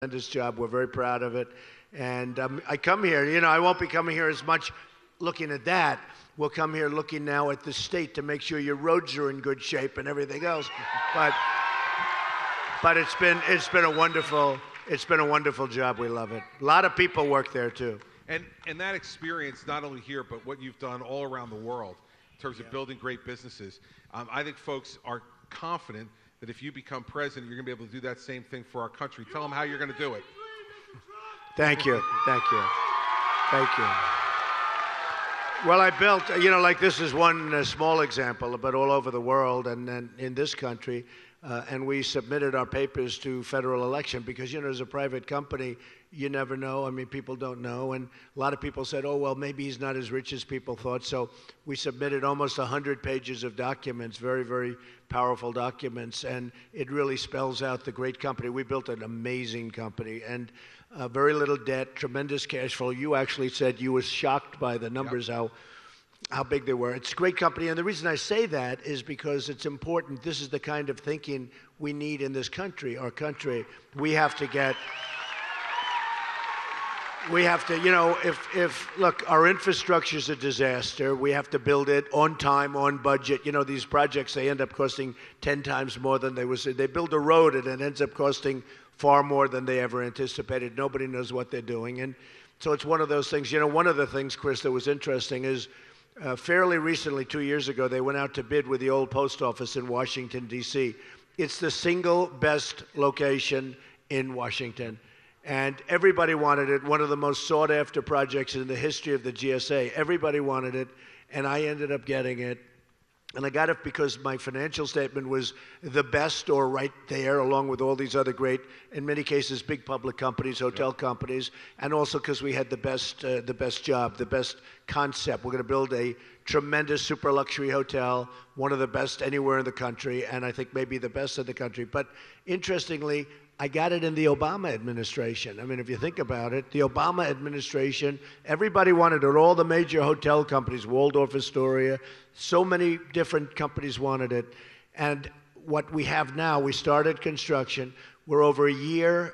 tremendous job. We're very proud of it. And I come here, I won't be coming here as much looking at that. We'll come here looking now at the state to make sure your roads are in good shape and everything else. But it's been a wonderful job. We love it. A lot of people work there too. And that experience, not only here, but what you've done all around the world in terms of building great businesses, I think folks are confident that if you become president, you're going to be able to do that same thing for our country. Tell them how you're going to do it. Thank you. Thank you. Thank you. Well, I built, like this is one small example, but all over the world and then in this country, and we submitted our papers to federal election because, as a private company, you never know. I mean, people don't know. And a lot of people said, oh, well, maybe he's not as rich as people thought. So we submitted almost 100 pages of documents, very, very powerful documents. And it really spells out the great company. We built an amazing company and very little debt, tremendous cash flow. You actually said you were shocked by the numbers, how big they were. It's a great company. And the reason I say that is because it's important. This is the kind of thinking we need in this country, our country. We have to, look, our infrastructure is a disaster. We have to build it on time, on budget. These projects, they end up costing 10 times more than they build a road and it ends up costing far more than they ever anticipated. Nobody knows what they're doing. And so it's one of those things. One of the things, Chris, that was interesting is fairly recently, 2 years ago, they went out to bid with the old post office in Washington, D.C. It's the single best location in Washington. And everybody wanted it, one of the most sought-after projects in the history of the GSA. Everybody wanted it, and I ended up getting it. And I got it because my financial statement was the best or right there, along with all these other great, in many cases, big public companies, hotel companies, and also because we had the best job, the best concept. We're going to build a tremendous super luxury hotel, one of the best anywhere in the country, and I think maybe the best in the country. But interestingly, I got it in the Obama administration. I mean, if you think about it, the Obama administration, everybody wanted it. All the major hotel companies, Waldorf Astoria, so many different companies wanted it. And what we have now, we started construction. We're over a year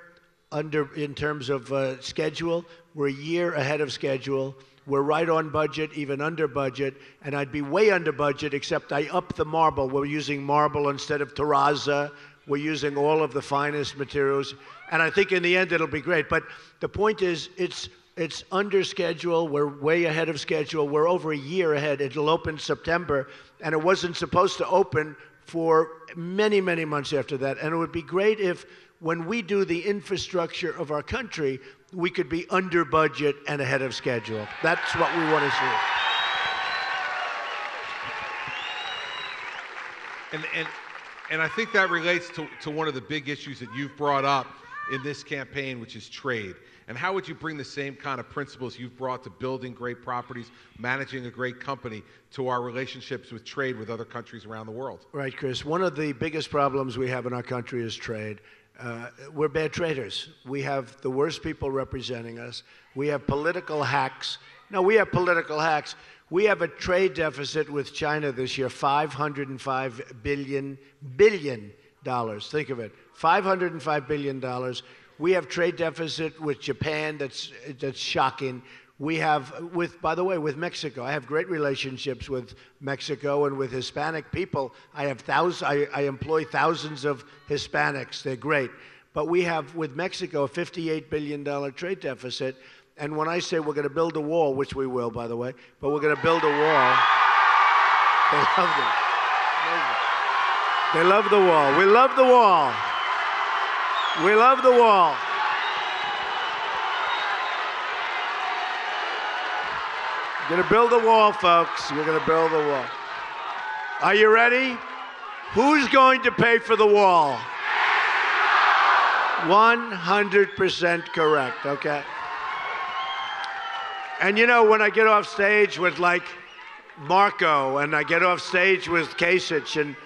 under in terms of schedule. We're a year ahead of schedule. We're right on budget, even under budget. And I'd be way under budget, except I upped the marble. We're using marble instead of terrazzo. We're using all of the finest materials, and I think in the end it'll be great. But the point is, it's under schedule. We're way ahead of schedule. We're over a year ahead. It'll open September, and it wasn't supposed to open for many, many months after that. And it would be great if, when we do the infrastructure of our country, we could be under budget and ahead of schedule. That's what we want to see. And I think that relates to one of the big issues that you've brought up in this campaign, which is trade. And how would you bring the same kind of principles you've brought to building great properties, managing a great company, to our relationships with trade with other countries around the world? Right, Chris. One of the biggest problems we have in our country is trade. We're bad traders. We have the worst people representing us. We have political hacks. No, we have political hacks. We have a trade deficit with China this year, $505 billion. Think of it, $505 billion. We have trade deficit with Japan that's shocking. We have, by the way, with Mexico. I have great relationships with Mexico and with Hispanic people. I employ thousands of Hispanics. They're great. But we have, with Mexico, a $58 billion trade deficit. And when I say we're going to build a wall, which we will, by the way, but we're going to build a wall, they love it. They love the wall. We love the wall. We love the wall. We're going to build a wall, folks. We're going to build a wall. Are you ready? Who's going to pay for the wall? 100% correct, okay? And when I get off stage with like Marco and I get off stage with Kasich and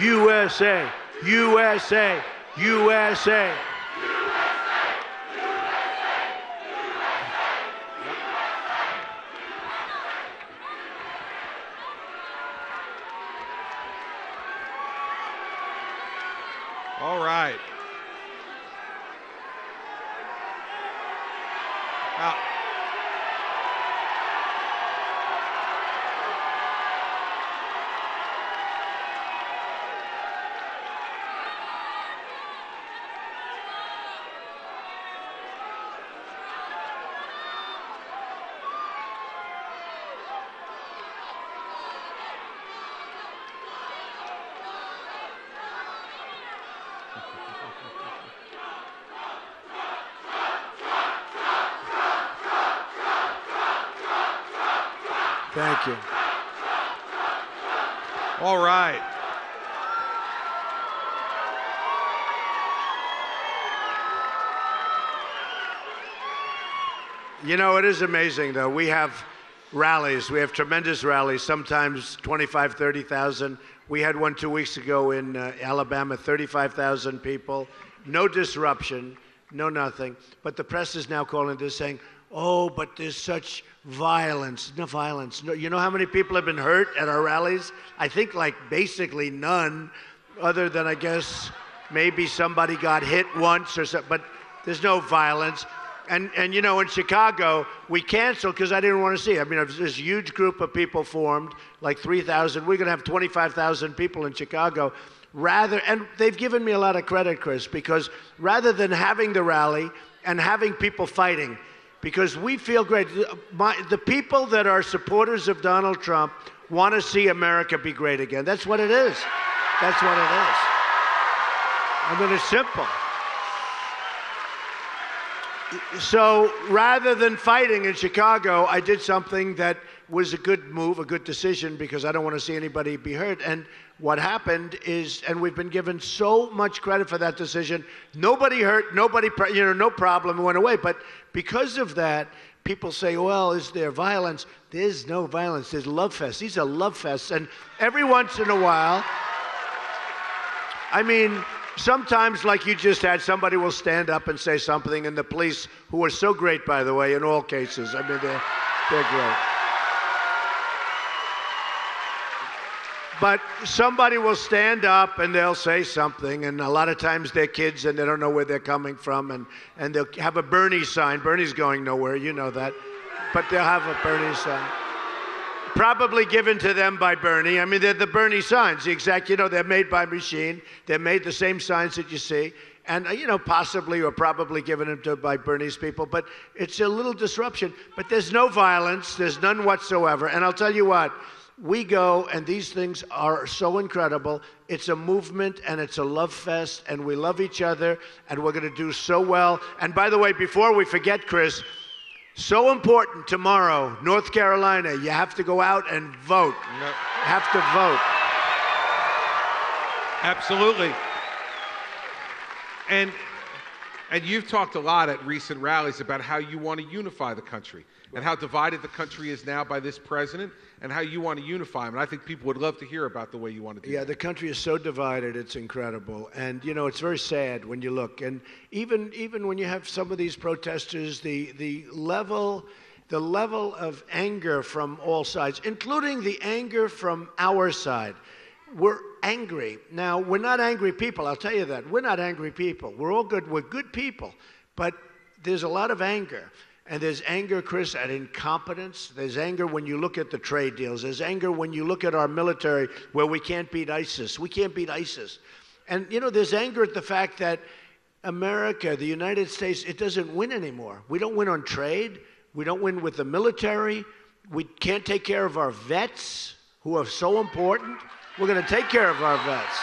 USA, USA, USA. All right. Now, Thank you. all right. You know, it is amazing, though. We have rallies. We have tremendous rallies, sometimes 25, 30,000. We had one 2 weeks ago in Alabama, 35,000 people. No disruption, no nothing. But the press is now calling this saying, oh, but there's such violence. No violence. No, you know how many people have been hurt at our rallies? I think like basically none, other than I guess maybe somebody got hit once or something. But there's no violence. And you know, in Chicago, we canceled because I didn't want to see it. I mean, this huge group of people formed, like 3,000. We're going to have 25,000 people in Chicago. And they've given me a lot of credit, Chris, because rather than having the rally and having people fighting, because we feel great. The people that are supporters of Donald Trump want to see America be great again. That's what it is. That's what it is. I mean, it's simple. So rather than fighting in Chicago, I did something that was a good move, a good decision, because I don't want to see anybody be hurt. And what happened is, and we've been given so much credit for that decision, nobody hurt, nobody, no problem, went away. But because of that, people say, well, is there violence? There's no violence. There's love fests. These are love fests. And every once in a while, I mean, sometimes, like you just had, somebody will stand up and say something, and the police, who are so great, by the way, in all cases, I mean, they're great. But somebody will stand up and they'll say something, and a lot of times they're kids and they don't know where they're coming from, and they'll have a Bernie sign. Bernie's going nowhere, you know that. But they'll have a Bernie sign. Probably given to them by Bernie. I mean, they're the Bernie signs, the exact, they're made by machine. They're made the same signs that you see. And, possibly or probably given them by Bernie's people. But it's a little disruption. But there's no violence. There's none whatsoever. And I'll tell you what, we go, and these things are so incredible. It's a movement, and it's a love fest, and we love each other, and we're going to do so well. And by the way, before we forget, Chris, so important tomorrow, North Carolina, you have to go out and vote. No. You have to vote. Absolutely. And you've talked a lot at recent rallies about how you want to unify the country and how divided the country is now by this president and how you want to unify them. And I think people would love to hear about the way you want to do that. The country is so divided, it's incredible. And, it's very sad when you look. And even when you have some of these protesters, the level of anger from all sides, including the anger from our side. We're angry. Now, we're not angry people, I'll tell you that. We're not angry people. We're all good. We're good people. But there's a lot of anger. And there's anger, Chris, at incompetence. There's anger when you look at the trade deals. There's anger when you look at our military where we can't beat ISIS. We can't beat ISIS. And, there's anger at the fact that America, the United States, it doesn't win anymore. We don't win on trade. We don't win with the military. We can't take care of our vets, who are so important. We're going to take care of our vets.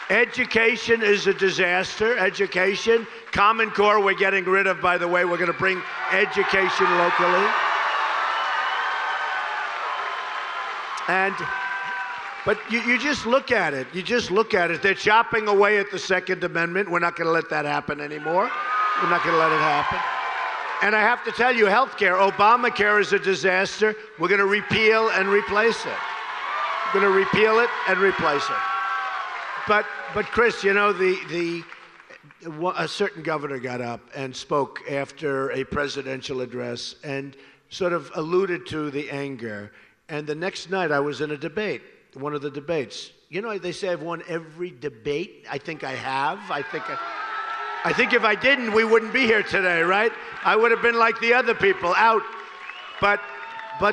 Education is a disaster. Education. Common Core we're getting rid of, by the way. We're going to bring education locally. But you just look at it. You just look at it. They're chopping away at the Second Amendment. We're not going to let that happen anymore. We're not going to let it happen. And I have to tell you, health care, Obamacare is a disaster. We're going to repeal and replace it. going to repeal it and replace it. But Chris, you know, a certain governor got up and spoke after a presidential address and sort of alluded to the anger. And the next night I was in a debate, one of the debates. You know, they say I've won every debate. I think I have. I think if I didn't, we wouldn't be here today, right? I would have been like the other people, out. But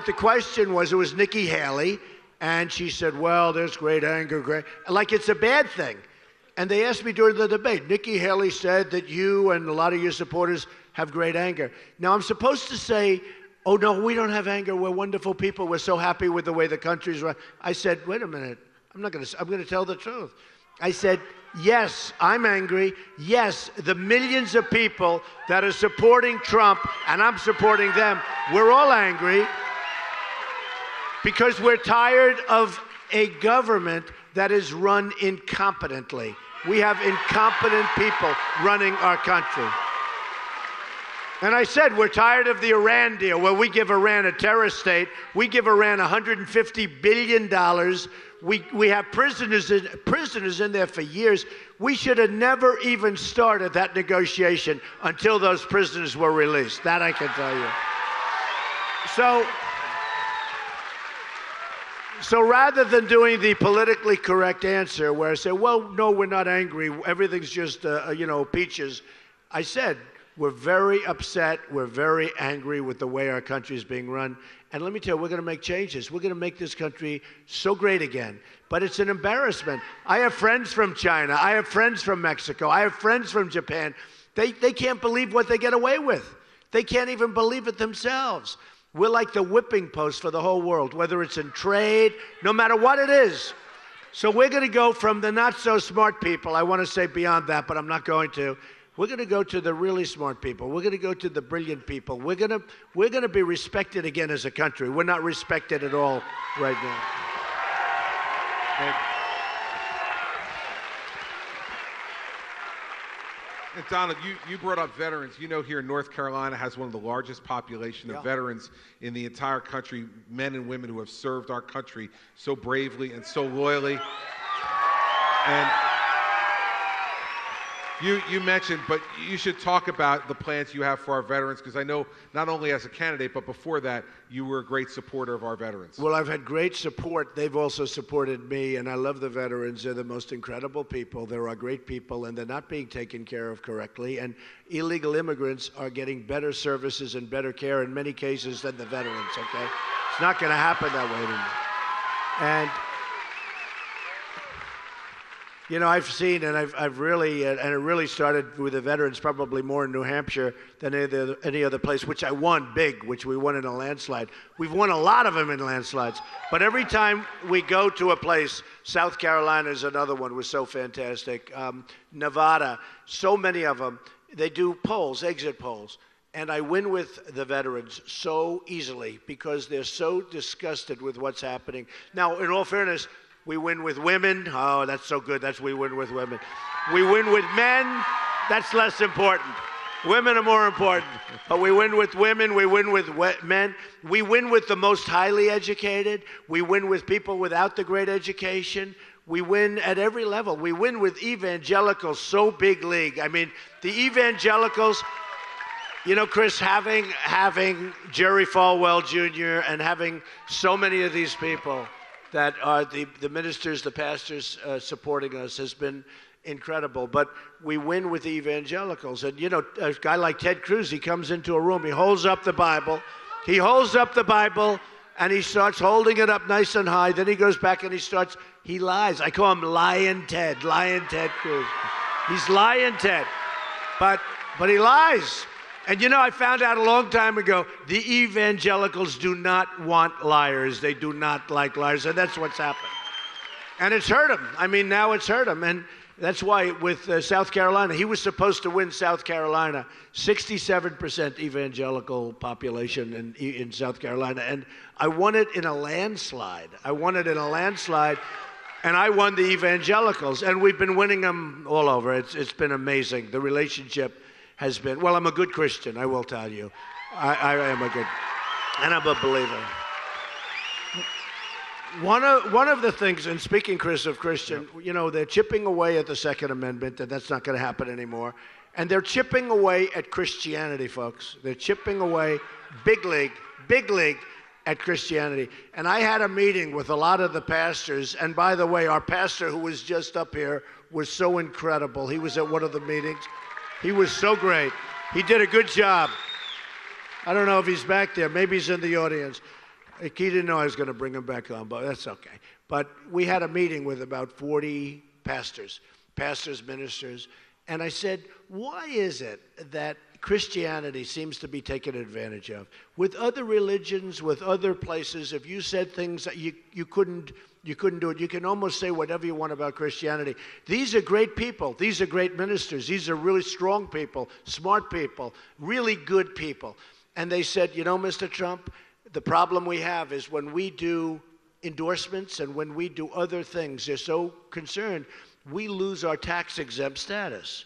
the question was, it was Nikki Haley, and she said, well, there's great anger, great, like it's a bad thing. And they asked me during the debate, Nikki Haley said that you and a lot of your supporters have great anger. Now, I'm supposed to say, oh, no, we don't have anger. We're wonderful people. We're so happy with the way the country's run. I said, wait a minute. I'm going to tell the truth. I said, yes, I'm angry. Yes, the millions of people that are supporting Trump, and I'm supporting them, we're all angry because we're tired of a government that is run incompetently. We have incompetent people running our country. And I said, we're tired of the Iran deal, where we give Iran, a terrorist state, we give Iran $150 billion. We have prisoners in there for years. We should have never even started that negotiation until those prisoners were released. That I can tell you. So rather than doing the politically correct answer where I say, well, no, we're not angry, everything's just, peaches, I said, we're very upset, we're very angry with the way our country is being run. And let me tell you, we're going to make changes. We're going to make this country so great again. But it's an embarrassment. I have friends from China. I have friends from Mexico. I have friends from Japan. They can't believe what they get away with. They can't even believe it themselves. We're like the whipping post for the whole world, whether it's in trade, no matter what it is. So we're going to go from the not-so-smart people. I want to say beyond that, but I'm not going to. We're going to go to the really smart people. We're going to go to the brilliant people. We're going to be respected again as a country. We're not respected at all right now. And Donald, you brought up veterans. You know, here in North Carolina has one of the largest population of veterans in the entire country, men and women who have served our country so bravely and so loyally. And you mentioned, but you should talk about the plans you have for our veterans, because I know not only as a candidate, but before that, you were a great supporter of our veterans. Well, I've had great support. They've also supported me, and I love the veterans. They're the most incredible people. They're our great people, and they're not being taken care of correctly. And illegal immigrants are getting better services and better care in many cases than the veterans, okay? It's not going to happen that way anymore. And you know, I've seen, and I've really, and it really started with the veterans, probably more in New Hampshire than any other place, which I won big, which we won in a landslide. We've won a lot of them in landslides. But every time we go to a place, South Carolina is another one, was so fantastic. Nevada, so many of them, they do polls, exit polls. And I win with the veterans so easily because they're so disgusted with what's happening. Now, in all fairness, we win with women. Oh, that's so good. We win with women. We win with men. That's less important. Women are more important. But we win with women. We win with men. We win with the most highly educated. We win with people without the great education. We win at every level. We win with evangelicals, so big league. I mean, the evangelicals, you know, Chris, having Jerry Falwell Jr. and having so many of these people that are the ministers, the pastors supporting us has been incredible. But we win with the evangelicals. And, you know, a guy like Ted Cruz, he comes into a room, he holds up the Bible. He holds up the Bible, and he starts holding it up nice and high. Then he goes back and he lies. I call him Lying Ted Cruz. He's Lying Ted. But he lies. And you know, I found out a long time ago, the evangelicals do not want liars. They do not like liars, and that's what's happened. And it's hurt him. I mean, now it's hurt him. And that's why with South Carolina, he was supposed to win South Carolina, 67% evangelical population in South Carolina. And I won it in a landslide. And I won the evangelicals. And we've been winning them all over. It's been amazing. The relationship has been, well, I'm a good Christian, I will tell you. I am a good, and I'm a believer. One of the things, and speaking, Chris, of Christian, they're chipping away at the Second Amendment, and that's not going to happen anymore. And they're chipping away at Christianity, folks. They're chipping away big league at Christianity. And I had a meeting with a lot of the pastors. And by the way, our pastor who was just up here was so incredible. He was at one of the meetings. He was so great. He did a good job. I don't know if he's back there. Maybe he's in the audience. He didn't know I was going to bring him back on, but that's okay. But we had a meeting with about 40 pastors, ministers, and I said, why is it that Christianity seems to be taken advantage of? With other religions, with other places, if you said things that you couldn't do it, you can almost say whatever you want about Christianity. These are great people. These are great ministers. These are really strong people, smart people, really good people. And they said, Mr. Trump, the problem we have is when we do endorsements and when we do other things, they're so concerned, we lose our tax-exempt status.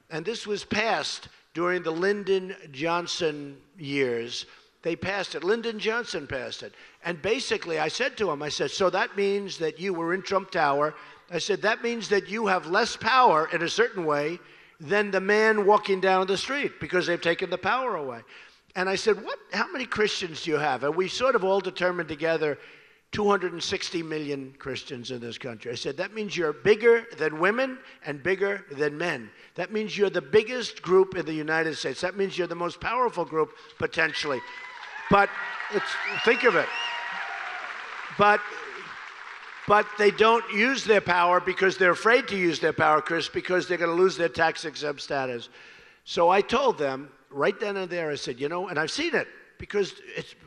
And this was passed during the Lyndon Johnson years. They passed it. Lyndon Johnson passed it. And basically, I said to him, so that means that you were in Trump Tower. I said, that means that you have less power in a certain way than the man walking down the street because they've taken the power away. And I said, how many Christians do you have? And we sort of all determined together 260 million Christians in this country. I said, that means you're bigger than women and bigger than men. That means you're the biggest group in the United States. That means you're the most powerful group, potentially. But think of it. But they don't use their power because they're afraid to use their power, Chris, because they're going to lose their tax-exempt status. So I told them, right then and there, I said, and I've seen it because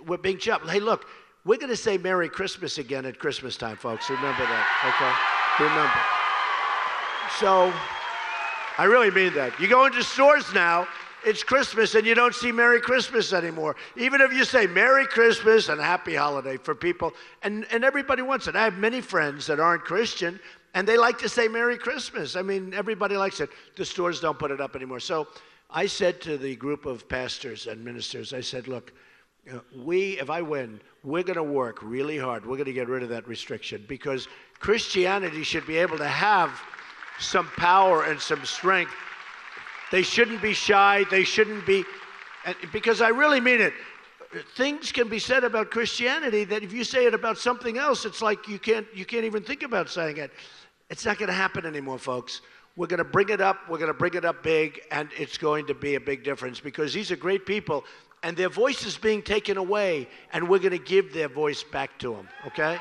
we're being chopped. Hey, look, we're going to say Merry Christmas again at Christmas time, folks. Remember that, okay? Remember. So I really mean that. You go into stores now, it's Christmas, and you don't see Merry Christmas anymore. Even if you say Merry Christmas and Happy Holiday for people, and everybody wants it. I have many friends that aren't Christian, and they like to say Merry Christmas. I mean, everybody likes it. The stores don't put it up anymore. So I said to the group of pastors and ministers, I said, look, if I win, we're going to work really hard. We're going to get rid of that restriction because Christianity should be able to have some power and some strength. They shouldn't be shy. They shouldn't be, because I really mean it. Things can be said about Christianity that if you say it about something else, it's like you can't even think about saying it. It's not going to happen anymore, folks. We're going to bring it up. We're going to bring it up big, and it's going to be a big difference because these are great people, and their voice is being taken away, and we're going to give their voice back to them, okay?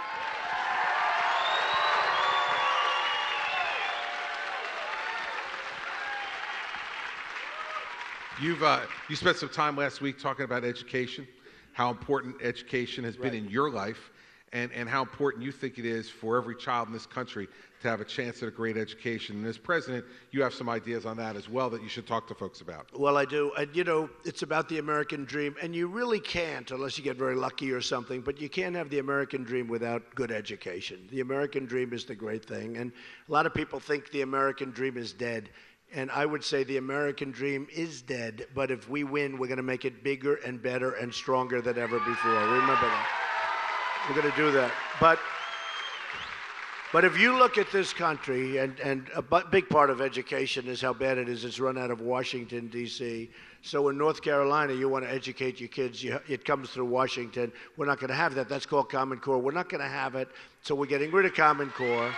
You spent some time last week talking about education, how important education has been in your life, and how important you think it is for every child in this country to have a chance at a great education. And as president, you have some ideas on that as well that you should talk to folks about. Well, I do. And, it's about the American dream. And you really can't, unless you get very lucky or something, but you can't have the American dream without good education. The American dream is the great thing. And a lot of people think the American dream is dead. And I would say the American dream is dead. But if we win, we're going to make it bigger and better and stronger than ever before. Remember that. We're going to do that. But if you look at this country, and a big part of education is how bad it is. It's run out of Washington, D.C. So in North Carolina, you want to educate your kids. It comes through Washington. We're not going to have that. That's called Common Core. We're not going to have it. So we're getting rid of Common Core.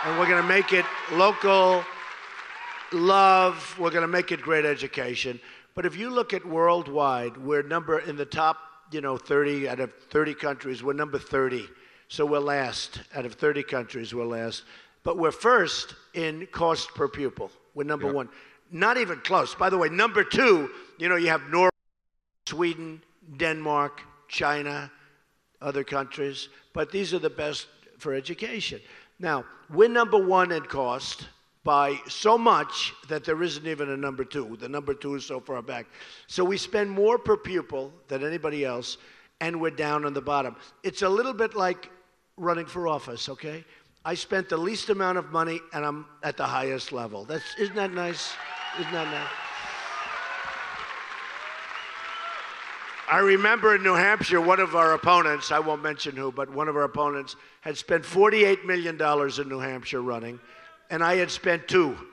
And we're going to make it local love. We're going to make it great education. But if you look at worldwide, we're in the top 30 out of 30 countries. We're number 30. So we're last. Out of 30 countries, we're last. But we're first in cost per pupil. We're number one. Not even close. By the way, number two, you have Norway, Sweden, Denmark, China, other countries. But these are the best for education. Now, we're number one in cost by so much that there isn't even a number two. The number two is so far back. So we spend more per pupil than anybody else, and we're down on the bottom. It's a little bit like running for office, okay? I spent the least amount of money, and I'm at the highest level. Isn't that nice? Isn't that nice? I remember in New Hampshire, one of our opponents, I won't mention who, but one of our opponents had spent $48 million in New Hampshire running, and I had spent $2 million.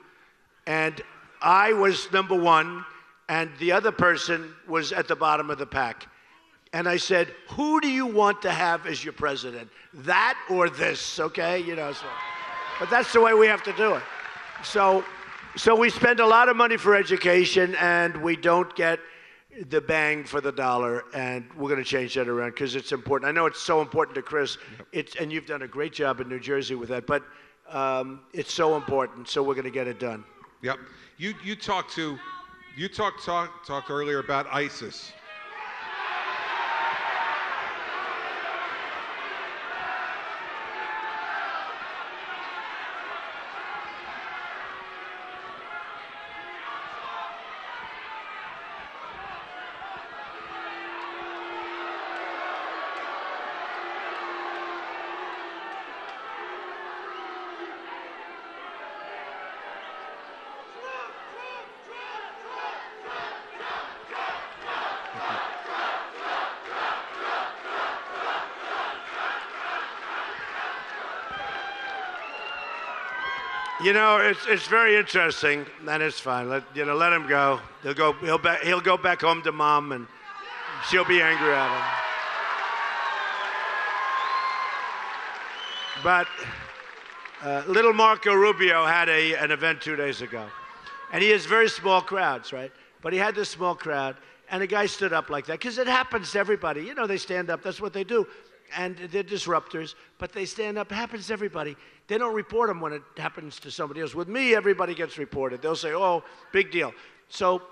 And I was number one, and the other person was at the bottom of the pack. And I said, who do you want to have as your president? That or this, okay? You know, so, but that's the way we have to do it. So we spend a lot of money for education, and we don't get the bang for the dollar, and we're going to change that around because it's important. I know it's so important to Chris, and you've done a great job in New Jersey with that, but it's so important, so we're going to get it done. Yep. You talked earlier about ISIS. You know, it's very interesting, and it's fine. Let him go. He'll go back home to mom, and she'll be angry at him. But little Marco Rubio had an event 2 days ago, and he has very small crowds, right? But he had this small crowd, and a guy stood up like that because it happens to everybody. You know, they stand up. That's what they do. And they're disruptors, but they stand up. It happens to everybody. They don't report them when it happens to somebody else. With me, everybody gets reported. They'll say, oh, big deal. So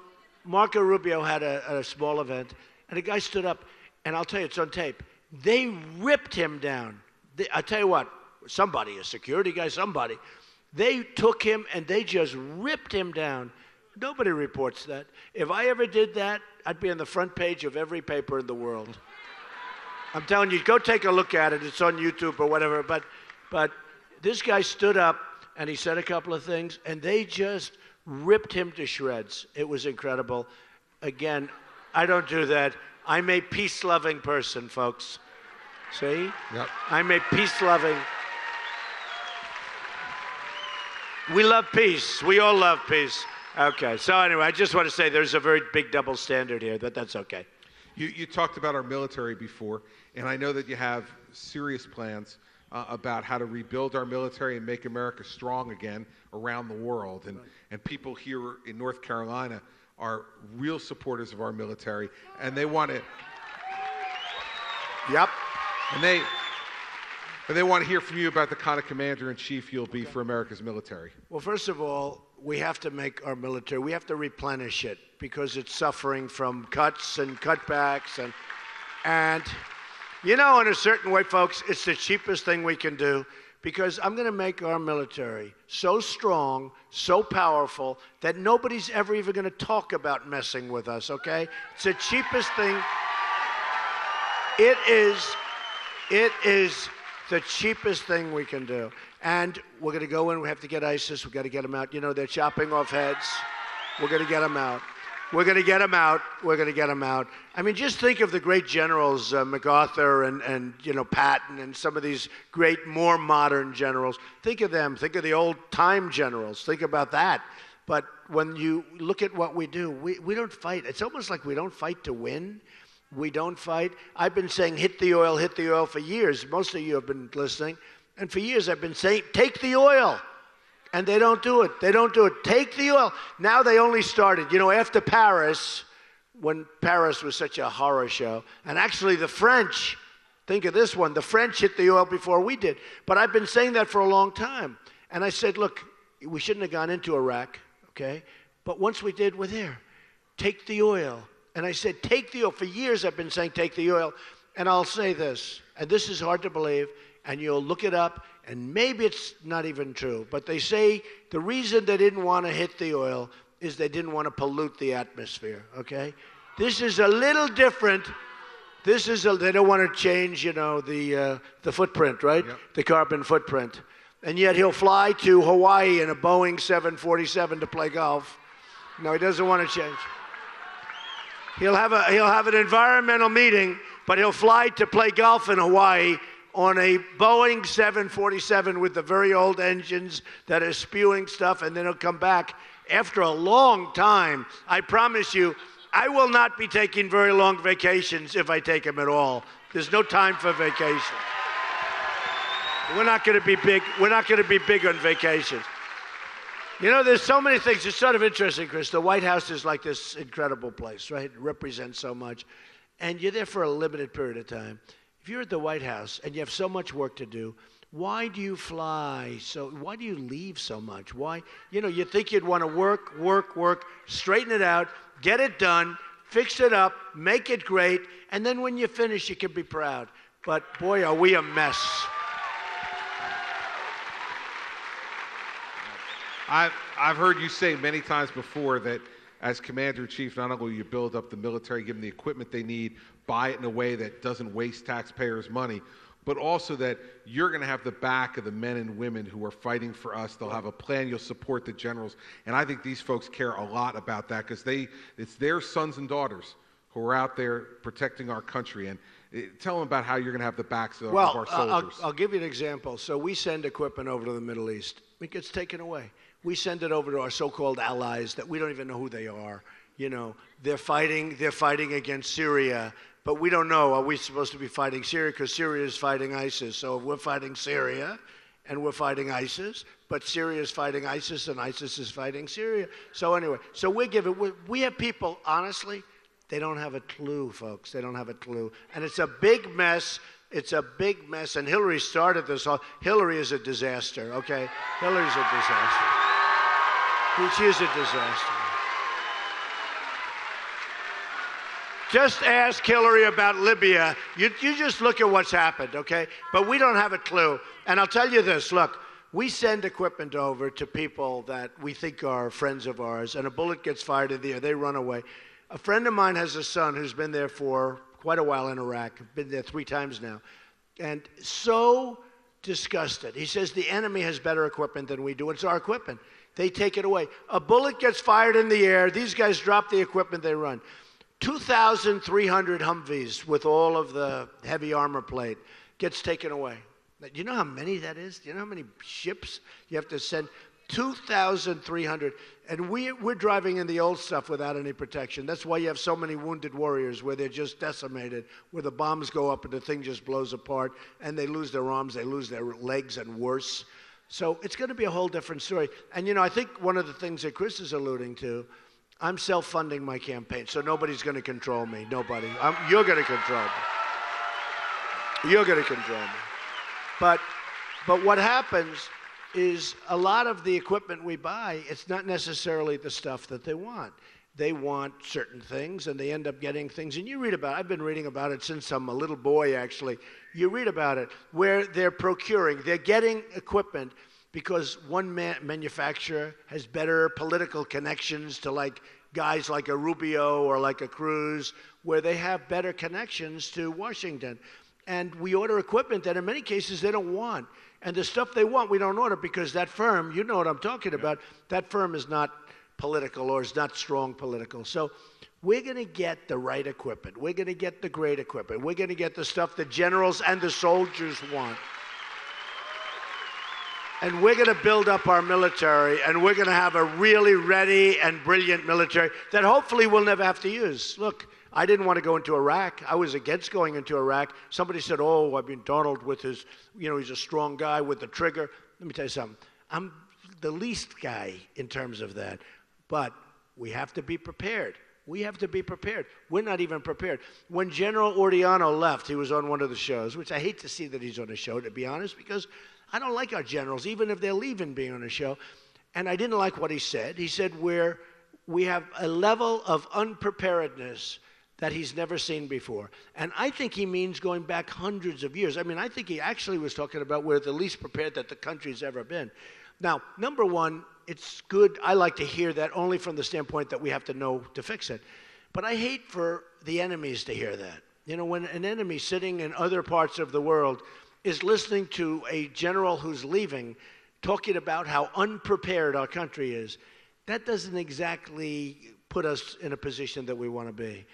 Marco Rubio had a small event, and a guy stood up, and I'll tell you, it's on tape. They ripped him down. I tell you what, somebody, a security guy, somebody, they took him, and they just ripped him down. Nobody reports that. If I ever did that, I'd be on the front page of every paper in the world. I'm telling you, go take a look at it. It's on YouTube or whatever. But this guy stood up, and he said a couple of things, and they just ripped him to shreds. It was incredible. Again, I don't do that. I'm a peace-loving person, folks. See? Yep. I'm a peace-loving. We love peace. We all love peace. Okay. So anyway, I just want to say there's a very big double standard here, but that's okay. You talked about our military before, and I know that you have serious plans about how to rebuild our military and make America strong again around the world. And people here in North Carolina are real supporters of our military, and they want to. Yep. And they want to hear from you about the kind of commander-in-chief you'll be for America's military. Well, first of all, we have to make our military, we have to replenish it because it's suffering from cuts and cutbacks. And you know, in a certain way, folks, it's the cheapest thing we can do because I'm going to make our military so strong, so powerful, that nobody's ever even going to talk about messing with us, okay? It's the cheapest thing. It is the cheapest thing we can do. And we're going to go in, we have to get ISIS, we've got to get them out. You know, they're chopping off heads. We're going to get them out. We're going to get them out. We're going to get them out. I mean, just think of the great generals, MacArthur and you know, Patton and some of these great, more modern generals. Think of them. Think of the old-time generals. Think about that. But when you look at what we do, we don't fight. It's almost like we don't fight to win. We don't fight. I've been saying hit the oil for years. Most of you have been listening. And for years I've been saying, take the oil. And they don't do it. They don't do it. Take the oil. Now they only started, you know, after Paris, when Paris was such a horror show. And actually the French, think of this one, the French hit the oil before we did. But I've been saying that for a long time. And I said, look, we shouldn't have gone into Iraq, okay? But once we did, we're there. Take the oil. And I said, take the oil. For years I've been saying take the oil. And I'll say this, and this is hard to believe, and you'll look it up, and maybe it's not even true, but they say the reason they didn't want to hit the oil is they didn't want to pollute the atmosphere, okay? This is a little different. They don't want to change, you know, the footprint, right? Yep. The carbon footprint. And yet he'll fly to Hawaii in a Boeing 747 to play golf. No, he doesn't want to change. He'll have an environmental meeting, but he'll fly to play golf in Hawaii on a Boeing 747 with the very old engines that are spewing stuff, and then he'll come back after a long time. I promise you, I will not be taking very long vacations if I take him at all. There's no time for vacation. We're not going to be big. We're not going to be big on vacations. You know, there's so many things. It's sort of interesting, Chris. The White House is like this incredible place, right? It represents so much. And you're there for a limited period of time. If you're at the White House and you have so much work to do, why do you fly? Why do you leave so much? Why? You know, you think you'd want to work, straighten it out, get it done, fix it up, make it great, and then when you finish, you can be proud. But boy, are we a mess. I've heard you say many times before that as Commander-in-Chief, not only you build up the military, give them the equipment they need, buy it in a way that doesn't waste taxpayers' money, but also that you're going to have the back of the men and women who are fighting for us. They'll have a plan. You'll support the generals. And I think these folks care a lot about that because it's their sons and daughters who are out there protecting our country. And tell them about how you're going to have the backs of our soldiers. I'll give you an example. So we send equipment over to the Middle East. It gets taken away. We send it over to our so-called allies that we don't even know who they are. You know, they're fighting against Syria, but we don't know. Are we supposed to be fighting Syria? Because Syria is fighting ISIS. So we're fighting Syria, and we're fighting ISIS, but Syria is fighting ISIS, and ISIS is fighting Syria. So anyway, we have people, honestly, they don't have a clue, folks. They don't have a clue. And it's a big mess. It's a big mess. And Hillary started this all. Hillary is a disaster, okay? Hillary's a disaster. She is a disaster. Just ask Hillary about Libya. You just look at what's happened, okay? But we don't have a clue. And I'll tell you this, look, we send equipment over to people that we think are friends of ours, and a bullet gets fired in the air, they run away. A friend of mine has a son who's been there for quite a while in Iraq, been there 3 times now, and so disgusted. He says the enemy has better equipment than we do. It's our equipment. They take it away. A bullet gets fired in the air. These guys drop the equipment, they run. 2,300 Humvees with all of the heavy armor plate gets taken away. Do you know how many that is? Do you know how many ships you have to send? 2,300. And we're driving in the old stuff without any protection. That's why you have so many wounded warriors where they're just decimated, where the bombs go up and the thing just blows apart, and they lose their arms, they lose their legs, and worse. So it's going to be a whole different story. And, you know, I think one of the things that Chris is alluding to, I'm self-funding my campaign, so nobody's going to control me. Nobody. You're going to control me. You're going to control me. But what happens is a lot of the equipment we buy, it's not necessarily the stuff that they want. They want certain things, and they end up getting things. And you read about it. I've been reading about it since I'm a little boy, actually. You read about it, where they're procuring. They're getting equipment because one manufacturer has better political connections to like guys like a Rubio or like a Cruz, where they have better connections to Washington. And we order equipment that in many cases they don't want. And the stuff they want, we don't order because that firm, you know what I'm talking about, that firm is not political or is not strong political. So we're going to get the right equipment. We're going to get the great equipment. We're going to get the stuff the generals and the soldiers want. And we're going to build up our military, and we're going to have a really ready and brilliant military that hopefully we'll never have to use. Look, I didn't want to go into Iraq. I was against going into Iraq. Somebody said, oh, I mean, Donald with his, you know, he's a strong guy with the trigger. Let me tell you something. I'm the least guy in terms of that. But we have to be prepared. We have to be prepared. We're not even prepared. When General Ordiano left, he was on one of the shows, which I hate to see that he's on a show, to be honest, because I don't like our generals, even if they're leaving being on a show. And I didn't like what he said. He said we have a level of unpreparedness that he's never seen before. And I think he means going back hundreds of years. I mean, I think he actually was talking about we're the least prepared that the country's ever been. Now, number one, it's good. I like to hear that only from the standpoint that we have to know to fix it. But I hate for the enemies to hear that. You know, when an enemy sitting in other parts of the world is listening to a general who's leaving talking about how unprepared our country is, that doesn't exactly put us in a position that we want to be.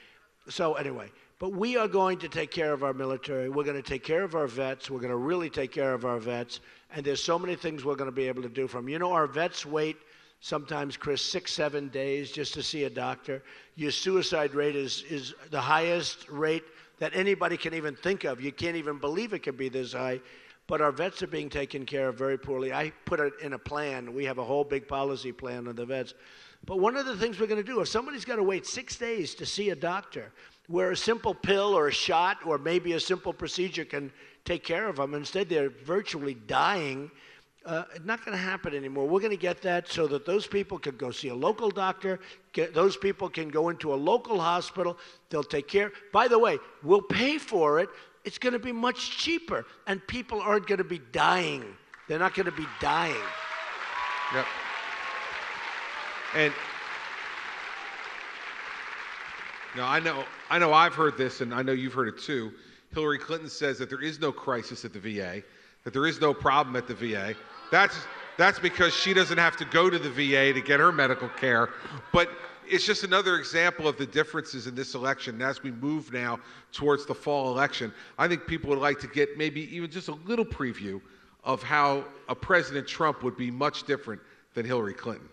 So anyway, but we are going to take care of our military. We're going to take care of our vets. We're going to really take care of our vets. And there's so many things we're going to be able to do from. Our vets wait sometimes, Chris, 6-7 days just to see a doctor. Your suicide rate is the highest rate that anybody can even think of. You can't even believe it can be this high. But our vets are being taken care of very poorly. I put it in a plan. We have a whole big policy plan on the vets. But one of the things we're going to do, if somebody's got to wait 6 days to see a doctor, where a simple pill or a shot or maybe a simple procedure can take care of them, instead they're virtually dying, it's not going to happen anymore. We're going to get that so that those people can go see a local doctor, those people can go into a local hospital, they'll take care. By the way, we'll pay for it. It's going to be much cheaper, and people aren't going to be dying. They're not going to be dying. Yep. And now I know I've heard this, and I know you've heard it too. Hillary Clinton says that there is no crisis at the VA, that there is no problem at the VA. That's because she doesn't have to go to the VA to get her medical care. But it's just another example of the differences in this election. And as we move now towards the fall election, I think people would like to get maybe even just a little preview of how a President Trump would be much different than Hillary Clinton.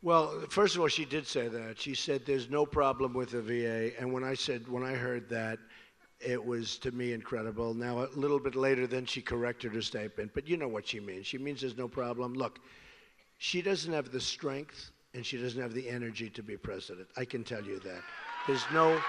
Well, first of all, she did say that. She said there's no problem with the VA. And when I heard that, it was, to me, incredible. Now, a little bit later, then she corrected her statement. But you know what she means. She means there's no problem. Look, she doesn't have the strength and she doesn't have the energy to be president. I can tell you that. There's no...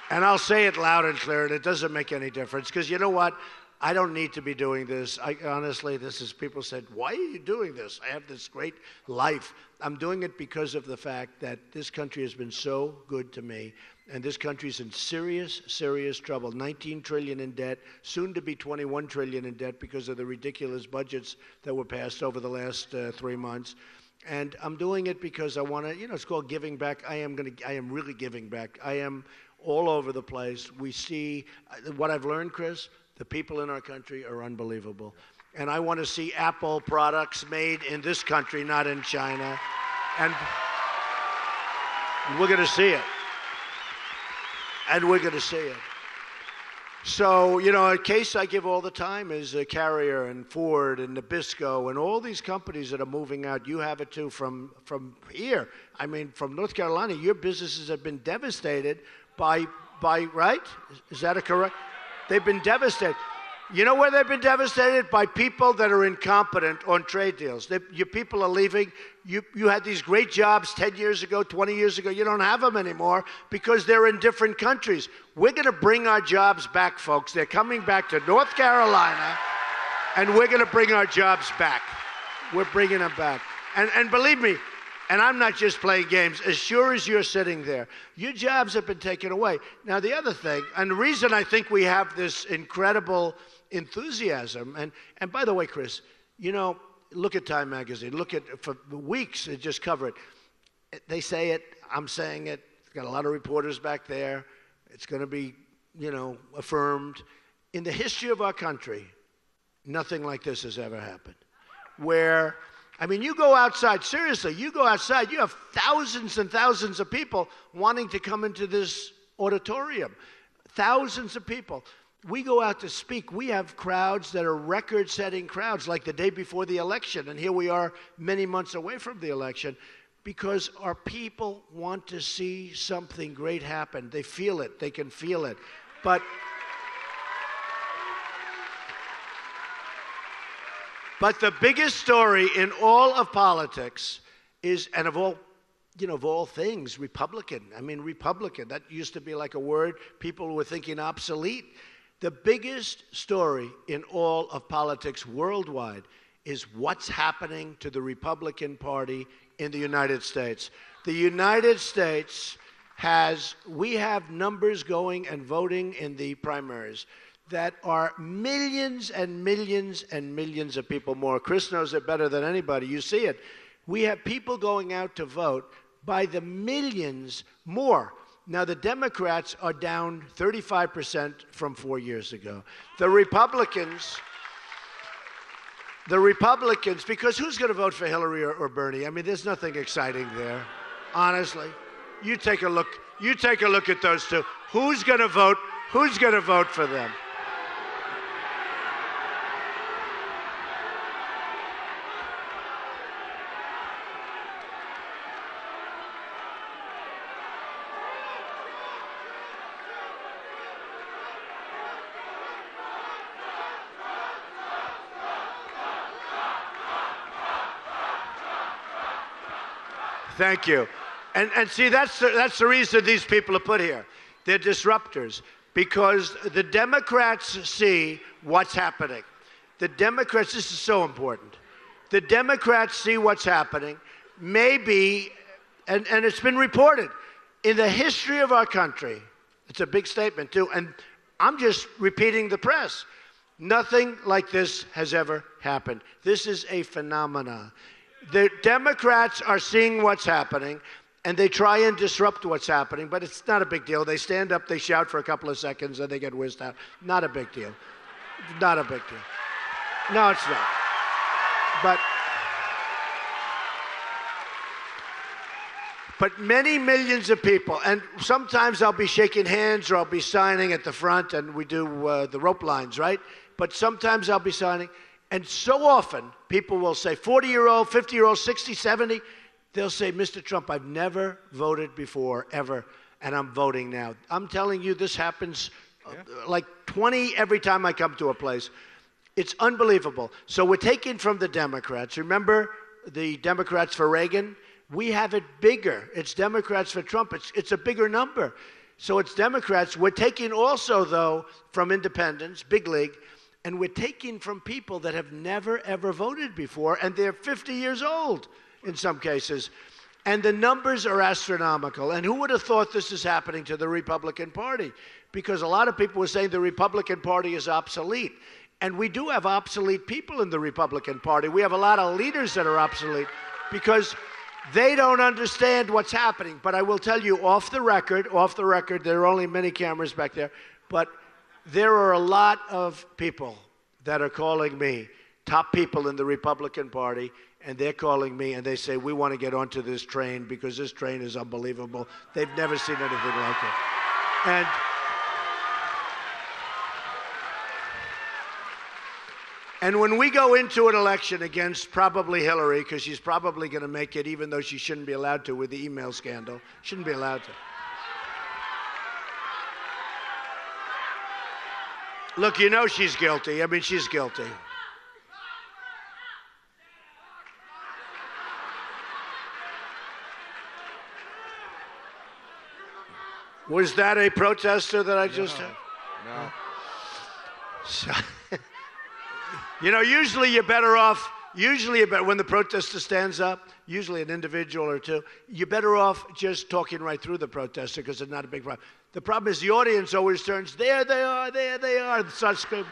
And I'll say it loud and clear, and it doesn't make any difference. Because you know what? I don't need to be doing this. Honestly, people said, why are you doing this? I have this great life. I'm doing it because of the fact that this country has been so good to me. And this country's in serious, serious trouble. 19 trillion in debt, soon to be 21 trillion in debt because of the ridiculous budgets that were passed over the last 3 months. And I'm doing it because I want to, it's called giving back. I am really giving back. I am all over the place. We see what I've learned, Chris. The people in our country are unbelievable. And I want to see Apple products made in this country, not in China. And we're going to see it. And we're going to see it. So, a case I give all the time is Carrier and Ford and Nabisco and all these companies that are moving out. You have it too from here. I mean, from North Carolina, your businesses have been devastated by right? Is that a correct? They've been devastated. You know where they've been devastated? By people that are incompetent on trade deals. Your people are leaving. You had these great jobs 10 years ago, 20 years ago. You don't have them anymore because they're in different countries. We're going to bring our jobs back, folks. They're coming back to North Carolina, and we're going to bring our jobs back. We're bringing them back. And believe me, and I'm not just playing games. As sure as you're sitting there, your jobs have been taken away. Now, the other thing, and the reason I think we have this incredible enthusiasm, and by the way, Chris, look at Time Magazine. For weeks, they just cover it. They say it. I'm saying it. Got a lot of reporters back there. It's going to be, affirmed. In the history of our country, nothing like this has ever happened. You go outside, seriously, you have thousands and thousands of people wanting to come into this auditorium. Thousands of people. We go out to speak. We have crowds that are record-setting crowds, like the day before the election, and here we are many months away from the election, because our people want to see something great happen. They feel it. They can feel it. But the biggest story in all of politics is, and of all things, Republican. Republican. That used to be like a word people were thinking obsolete. The biggest story in all of politics worldwide is what's happening to the Republican Party in the United States. The United States we have numbers going and voting in the primaries that are millions and millions and millions of people more. Chris knows it better than anybody. You see it. We have people going out to vote by the millions more. Now, the Democrats are down 35% from 4 years ago. The Republicans the Republicans, because who's going to vote for Hillary or Bernie? I mean, there's nothing exciting there, honestly. You take a look. You take a look at those two. Who's going to vote? Who's going to vote for them? Thank you. And see, that's the reason these people are put here. They're disruptors because the Democrats see what's happening. The Democrats, this is so important. The Democrats see what's happening. Maybe, and it's been reported, in the history of our country, it's a big statement too, and I'm just repeating the press. Nothing like this has ever happened. This is a phenomenon. The Democrats are seeing what's happening, and they try and disrupt what's happening, but it's not a big deal. They stand up, they shout for a couple of seconds, and they get whizzed out. Not a big deal. Not a big deal. No, it's not. But many millions of people, and sometimes I'll be shaking hands or I'll be signing at the front, and we do the rope lines, right? But sometimes I'll be signing. And so often, people will say, 40-year-old, 50-year-old, 60, 70, they'll say, Mr. Trump, I've never voted before, ever, and I'm voting now. I'm telling you, this happens like 20 every time I come to a place. It's unbelievable. So we're taking from the Democrats. Remember the Democrats for Reagan? We have it bigger. It's Democrats for Trump. It's a bigger number. So it's Democrats. We're taking also, though, from independents, big league, and we're taking from people that have never, ever voted before, and they're 50 years old in some cases. And the numbers are astronomical. And who would have thought this is happening to the Republican Party? Because a lot of people were saying the Republican Party is obsolete. And we do have obsolete people in the Republican Party. We have a lot of leaders that are obsolete because they don't understand what's happening. But I will tell you, off the record, there are only many cameras back there, but there are a lot of people that are calling me, top people in the Republican Party, and they're calling me and they say, we want to get onto this train because this train is unbelievable. They've never seen anything like it. And when we go into an election against probably Hillary, because she's probably going to make it, even though she shouldn't be allowed to with the email scandal, shouldn't be allowed to. Look, you know she's guilty. I mean, she's guilty. Was that a protester that I just had? No. So, you know, usually you're better off, when the protester stands up, usually an individual or two, you're better off just talking right through the protester because it's not a big problem. The problem is the audience always turns, there they are, and starts screaming.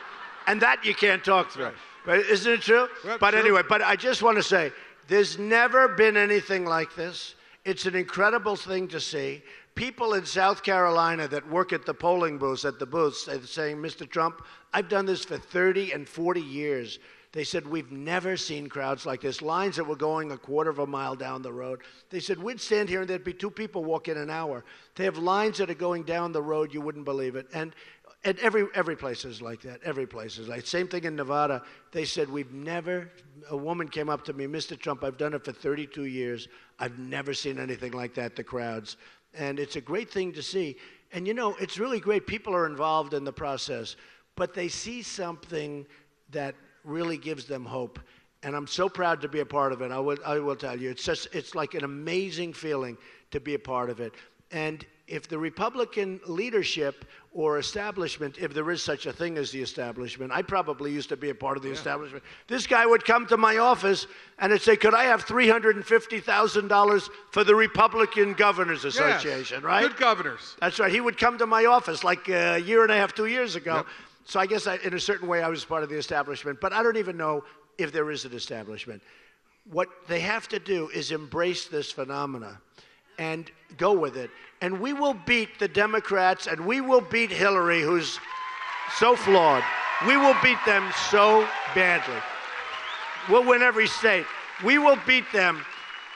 And that you can't talk through. Right. But isn't it true? Well, but true. anyway, but I just want to say, there's never been anything like this. It's an incredible thing to see. People in South Carolina that work at the polling booths, they're saying, Mr. Trump, I've done this for 30 and 40 years. They said, we've never seen crowds like this. Lines that were going a quarter of a mile down the road. They said, we'd stand here and there'd be 2 people walk in an hour. They have lines that are going down the road, you wouldn't believe it. And every place is like that. Every place is like, same thing in Nevada. They said, a woman came up to me, Mr. Trump, I've done it for 32 years. I've never seen anything like that, the crowds. And it's a great thing to see. And you know, it's really great. People are involved in the process, but they see something that really gives them hope. And I'm so proud to be a part of it. I will tell you, it's like an amazing feeling to be a part of it. And if the Republican leadership or establishment, if there is such a thing as the establishment, I probably used to be a part of the establishment. This guy would come to my office and he'd say, could I have $350,000 for the Republican Governors Association, right? Good governors. That's right. He would come to my office like a year and a half, 2 years ago. Yep. So I guess in a certain way I was part of the establishment, but I don't even know if there is an establishment. What they have to do is embrace this phenomena and go with it. And we will beat the Democrats and we will beat Hillary, who's so flawed. We will beat them so badly. We'll win every state. We will beat them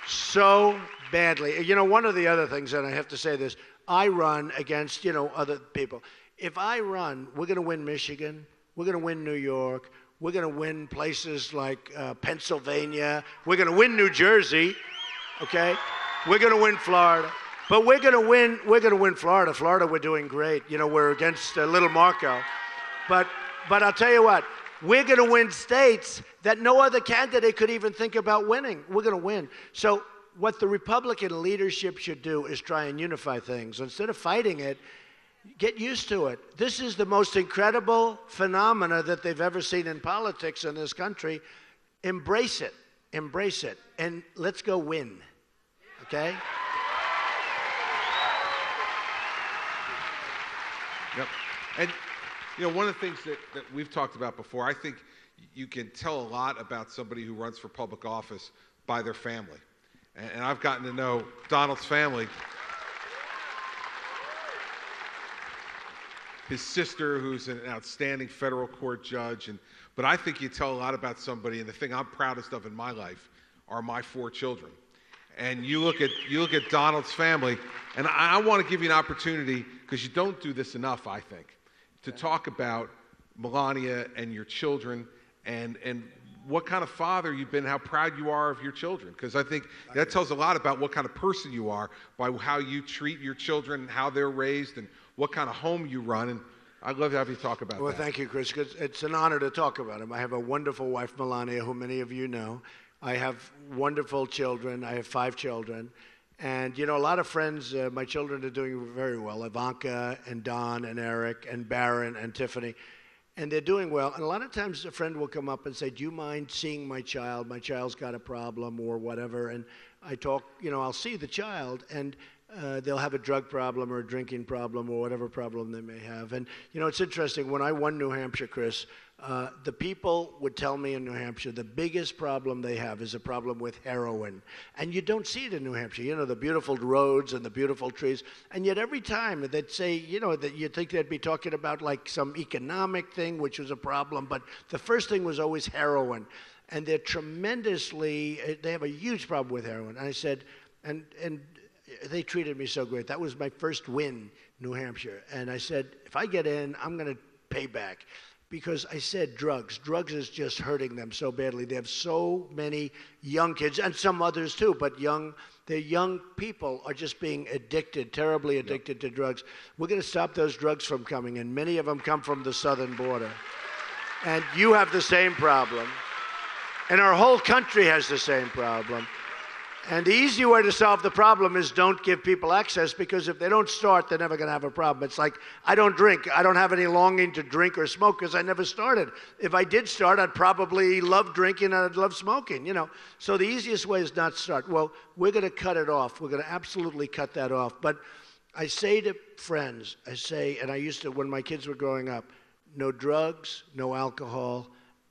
so badly. You know, one of the other things, and I have to say this, I run against, other people. If I run, we're going to win Michigan. We're going to win New York. We're going to win places like Pennsylvania. We're going to win New Jersey. Okay? We're going to win Florida. But we're going to win Florida. Florida, we're doing great. We're against Little Marco. But I'll tell you what, we're going to win states that no other candidate could even think about winning. We're going to win. So what the Republican leadership should do is try and unify things. Instead of fighting it, get used to it. This is the most incredible phenomena that they've ever seen in politics in this country. Embrace it. Embrace it. And let's go win. Okay? Yep. And one of the things that we've talked about before, I think you can tell a lot about somebody who runs for public office by their family. And I've gotten to know Donald's family. His sister, who's an outstanding federal court judge. But I think you tell a lot about somebody, and the thing I'm proudest of in my life are my 4 children. And you look at Donald's family, and I want to give you an opportunity, because you don't do this enough, I think, to talk about Melania and your children and what kind of father you've been, how proud you are of your children. Because I think that tells a lot about what kind of person you are by how you treat your children, how they're raised, and what kind of home you run. And I'd love to have you talk about that. Well, thank you, Chris. It's an honor to talk about him. I have a wonderful wife, Melania, who many of you know. I have wonderful children. I have 5 children. And, a lot of friends, my children are doing very well. Ivanka and Don and Eric and Barron and Tiffany. And they're doing well. And a lot of times a friend will come up and say, do you mind seeing my child? My child's got a problem or whatever. And I talk, I'll see the child, and they'll have a drug problem or a drinking problem or whatever problem they may have. And, it's interesting. When I won New Hampshire, Chris, the people would tell me in New Hampshire the biggest problem they have is a problem with heroin. And you don't see it in New Hampshire. The beautiful roads and the beautiful trees. And yet every time they'd say, that you'd think they'd be talking about like some economic thing, which was a problem. But the first thing was always heroin. And they have a huge problem with heroin. And I said, and they treated me so great. That was my first win, New Hampshire. And I said, if I get in, I'm going to pay back. Because I said drugs is just hurting them so badly. They have so many young kids, and some others too, but the young people are just being addicted, terribly addicted to drugs. We're going to stop those drugs from coming in. Many of them come from the southern border. And you have the same problem. And our whole country has the same problem. And the easy way to solve the problem is don't give people access, because if they don't start, they're never going to have a problem. It's like, I don't drink. I don't have any longing to drink or smoke because I never started. If I did start, I'd probably love drinking and I'd love smoking, So the easiest way is not start. Well, we're going to cut it off. We're going to absolutely cut that off. But I say to friends, and I used to, when my kids were growing up, no drugs, no alcohol.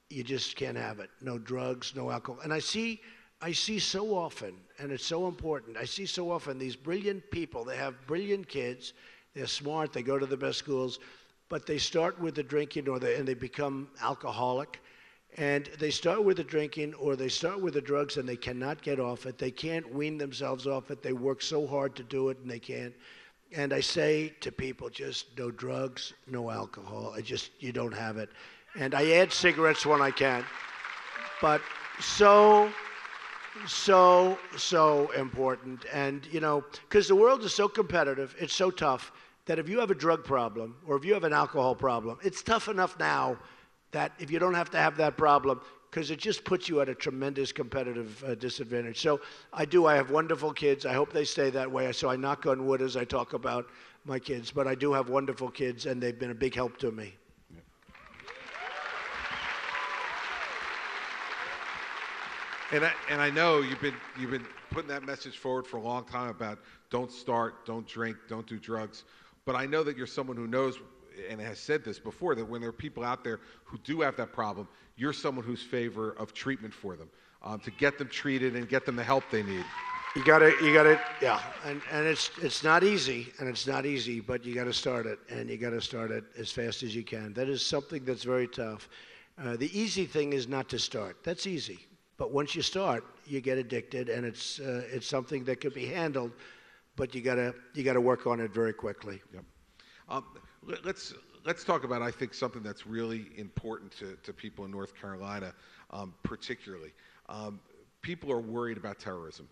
You just can't have it. No drugs, no alcohol. And I see so often, and it's so important, I see so often these brilliant people. They have brilliant kids. They're smart. They go to the best schools. But they start with the drinking and they become alcoholic. And they start with the drinking or they start with the drugs, and they cannot get off it. They can't wean themselves off it. They work so hard to do it, and they can't. And I say to people, just no drugs, no alcohol. You don't have it. And I add cigarettes when I can. But so important. And, because the world is so competitive, it's so tough that if you have a drug problem or if you have an alcohol problem, it's tough enough now that if you don't have to have that problem, because it just puts you at a tremendous competitive disadvantage. So I have wonderful kids. I hope they stay that way. So I knock on wood as I talk about my kids. But I do have wonderful kids, and they've been a big help to me. And I know you've been putting that message forward for a long time about don't start, don't drink, don't do drugs. But I know that you're someone who knows and has said this before, that when there are people out there who do have that problem, you're someone who's favor of treatment for them, to get them treated and get them the help they need. You got to, yeah. And it's not easy, but you got to start it, and you got to start it as fast as you can. That is something that's very tough. The easy thing is not to start. That's easy. But once you start, you get addicted, and it's something that could be handled, but you gotta work on it very quickly. Yep. Let's talk about, I think, something that's really important to people in North Carolina, particularly. People are worried about terrorism.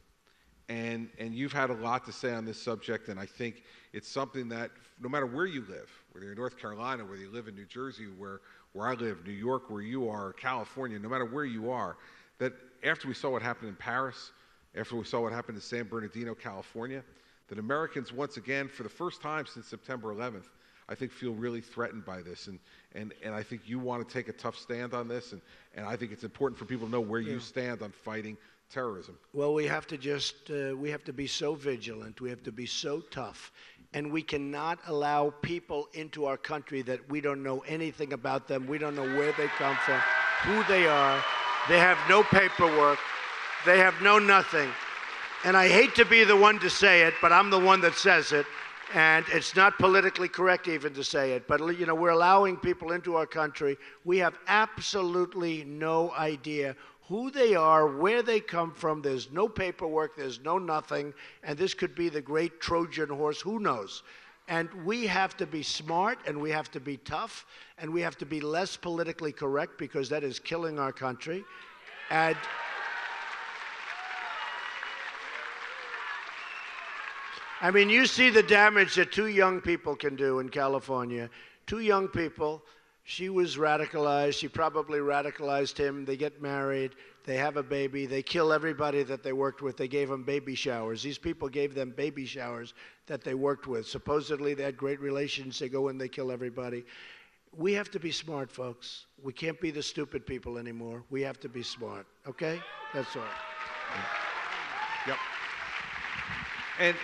And you've had a lot to say on this subject, and I think it's something that no matter where you live, whether you're in North Carolina, whether you live in New Jersey, where I live, New York, where you are, California, no matter where you are, that after we saw what happened in Paris, after we saw what happened in San Bernardino, California, that Americans once again, for the first time since September 11th, I think feel really threatened by this. And I think you want to take a tough stand on this, and I think it's important for people to know where you stand on fighting terrorism. Well, we have to we have to be so vigilant. We have to be so tough. And we cannot allow people into our country that we don't know anything about them. We don't know where they come from, who they are. They have no paperwork. They have no nothing. And I hate to be the one to say it, but I'm the one that says it. And it's not politically correct even to say it. But, you know, we're allowing people into our country. We have absolutely no idea who they are, where they come from. There's no paperwork, there's no nothing, and this could be the great Trojan horse, who knows? And we have to be smart, and we have to be tough, and we have to be less politically correct, because that is killing our country. And I mean, you see the damage that two young people can do in California. Two young people. She was radicalized. She probably radicalized him. They get married. They have a baby. They kill everybody that they worked with. They gave them baby showers. These people gave them baby showers that they worked with. Supposedly, they had great relations. They go in, they kill everybody. We have to be smart, folks. We can't be the stupid people anymore. We have to be smart, okay? That's all. Yep. And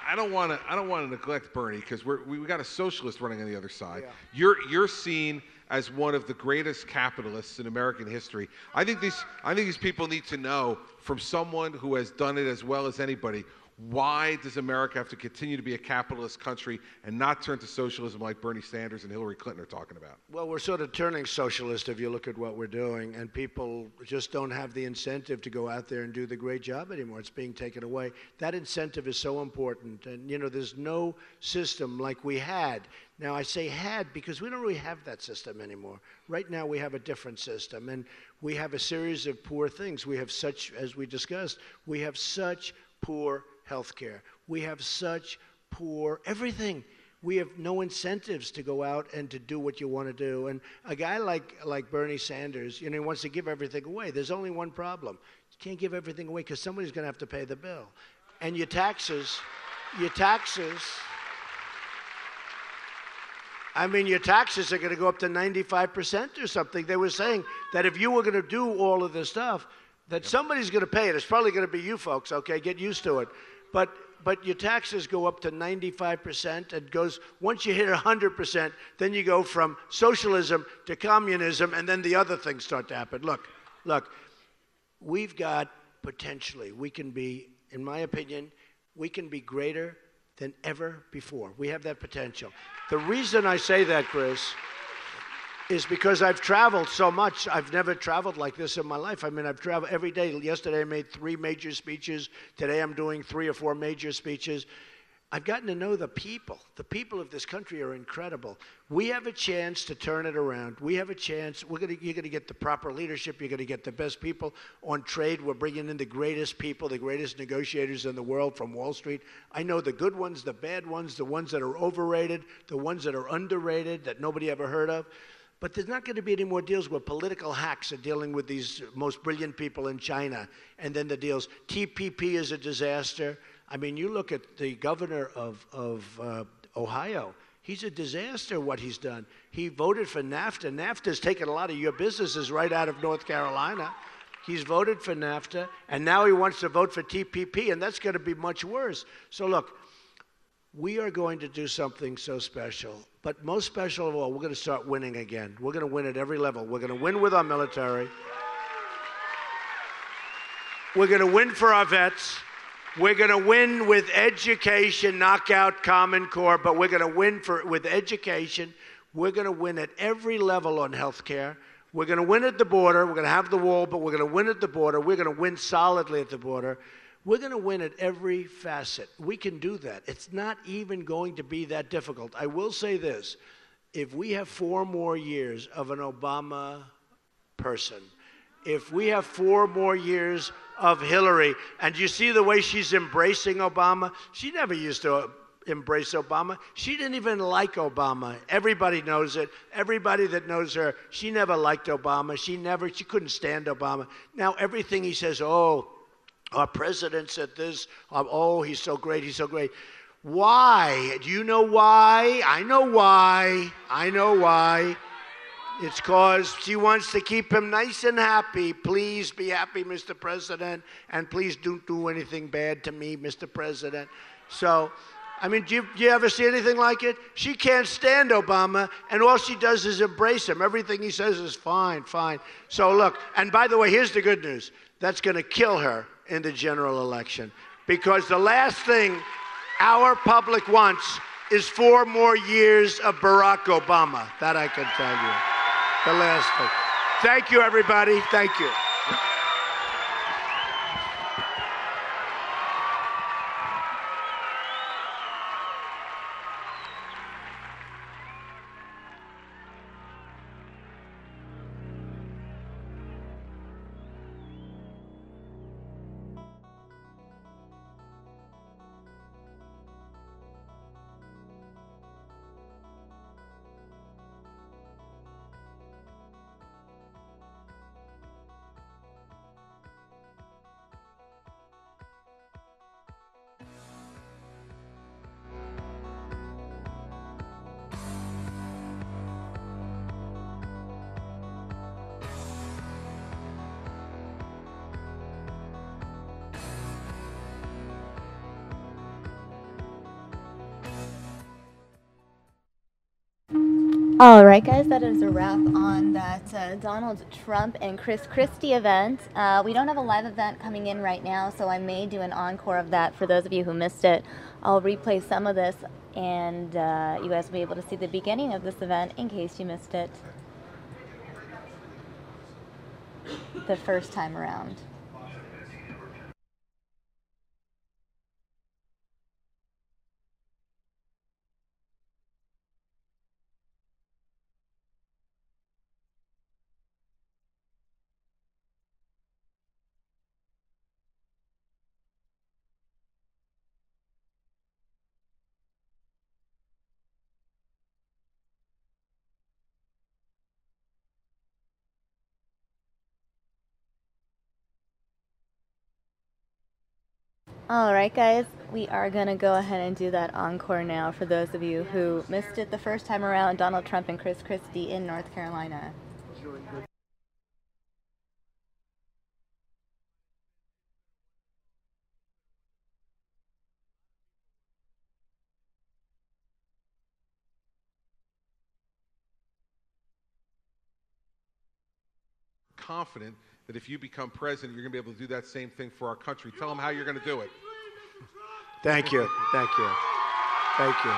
I don't want to neglect Bernie, because we got a socialist running on the other side. Yeah. You're seen as one of the greatest capitalists in American history. I think these people need to know, from someone who has done it as well as anybody, why does America have to continue to be a capitalist country and not turn to socialism like Bernie Sanders and Hillary Clinton are talking about? Well, we're sort of turning socialist if you look at what we're doing, and people just don't have the incentive to go out there and do the great job anymore. It's being taken away. That incentive is so important, and you know, there's no system like we had. Now, I say had because we don't really have that system anymore. Right now, we have a different system, and we have a series of poor things. We have such, as we discussed, we have such poor healthcare. We have such poor everything. We have no incentives to go out and to do what you want to do. And a guy like Bernie Sanders, you know, he wants to give everything away. There's only one problem. You can't give everything away because somebody's going to have to pay the bill. And your taxes, I mean, your taxes are going to go up to 95% or something. They were saying that if you were going to do all of this stuff, that somebody's going to pay it. It's probably going to be you folks, okay? Get used to it. But your taxes go up to 95%. It goes, once you hit 100%, then you go from socialism to communism, and then the other things start to happen. Look, we've got potentially, we can be, in my opinion, we can be greater than ever before. We have that potential. The reason I say that, Chris, is because I've traveled so much. I've never traveled like this in my life. I mean, I've traveled every day. Yesterday I made 3 major speeches. Today I'm doing 3 or 4 major speeches. I've gotten to know the people. The people of this country are incredible. We have a chance to turn it around. We have a chance. You're going to get the proper leadership. You're going to get the best people on trade. We're bringing in the greatest people, the greatest negotiators in the world from Wall Street. I know the good ones, the bad ones, the ones that are overrated, the ones that are underrated, that nobody ever heard of. But there's not going to be any more deals where political hacks are dealing with these most brilliant people in China. And then the deals. TPP is a disaster. I mean, you look at the governor of Ohio. He's a disaster, what he's done. He voted for NAFTA. NAFTA's taken a lot of your businesses right out of North Carolina. He's voted for NAFTA, and now he wants to vote for TPP, and that's going to be much worse. So look, we are going to do something so special. But most special of all, we're going to start winning again. We're going to win at every level. We're going to win with our military. We're going to win for our vets. We're going to win with education, knock out Common Core, but we're going to win with education. We're going to win at every level on health care. We're going to win at the border. We're going to have the wall, but we're going to win at the border. We're going to win solidly at the border. We're going to win at every facet. We can do that. It's not even going to be that difficult. I will say this. If we have 4 more years of an Obama person, if we have 4 more years of Hillary, and you see the way she's embracing Obama, she never used to embrace Obama. She didn't even like Obama. Everybody knows it. Everybody that knows her, she never liked Obama. She couldn't stand Obama. Now everything he says, oh, our president said this, oh, he's so great, he's so great. Why? Do you know why? I know why. I know why. It's because she wants to keep him nice and happy. Please be happy, Mr. President, and please don't do anything bad to me, Mr. President. So, I mean, do you ever see anything like it? She can't stand Obama, and all she does is embrace him. Everything he says is fine, fine. So look, and by the way, here's the good news. That's going to kill her in the general election, because the last thing our public wants is 4 more years of Barack Obama. That I can tell you. The last thing. Thank you, everybody. Thank you. All right, guys, that is a wrap on that Donald Trump and Chris Christie event. We don't have a live event coming in right now, so I may do an encore of that for those of you who missed it. I'll replay some of this, and you guys will be able to see the beginning of this event in case you missed it the first time around. All right, guys, we are going to go ahead and do that encore now for those of you who missed it the first time around, Donald Trump and Chris Christie in North Carolina. Confident that if you become president, you're going to be able to do that same thing for our country. Tell them how you're going to do it. Thank you. Thank you. Thank you.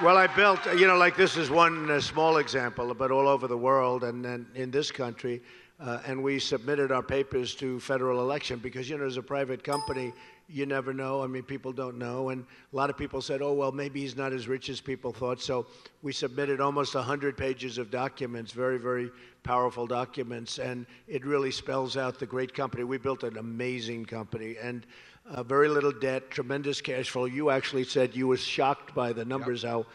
Well, I built, like this is one small example, but all over the world and then in this country, and we submitted our papers to federal election because, as a private company, you never know. I mean, people don't know. And a lot of people said, oh, well, maybe he's not as rich as people thought. So we submitted almost 100 pages of documents, very, very powerful documents. And it really spells out the great company. We built an amazing company and very little debt, tremendous cash flow. You actually said you were shocked by the numbers, Yep.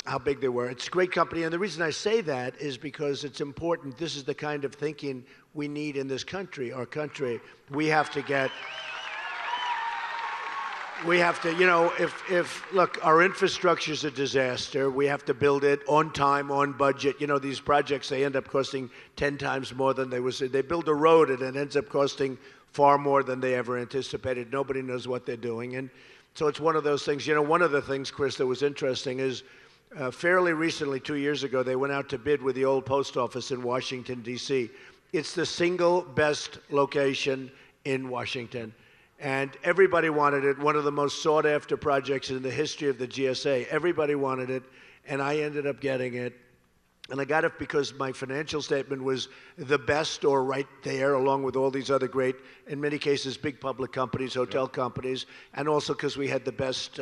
how big they were. It's a great company. And the reason I say that is because it's important. This is the kind of thinking we need in this country, our country. We have to get... We have to, look, our infrastructure is a disaster. We have to build it on time, on budget. These projects, they end up costing 10 times more than they build a road and it ends up costing far more than they ever anticipated. Nobody knows what they're doing. And so it's one of those things. One of the things, Chris, that was interesting is fairly recently, 2 years ago, they went out to bid with the old post office in Washington, D.C. It's the single best location in Washington. And everybody wanted it, one of the most sought-after projects in the history of the GSA. Everybody wanted it, and I ended up getting it. And I got it because my financial statement was the best or right there, along with all these other great, in many cases, big public companies, hotel companies, and also because we had the best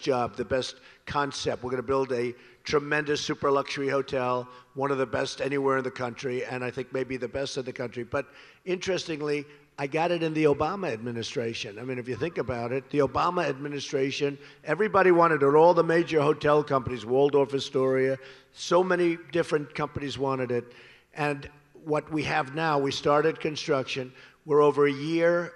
job, the best concept. We're going to build a tremendous super luxury hotel, one of the best anywhere in the country, and I think maybe the best in the country. But interestingly, I got it in the Obama administration. I mean, if you think about it, the Obama administration, everybody wanted it. All the major hotel companies, Waldorf Astoria, so many different companies wanted it. And what we have now, we started construction. We're over a year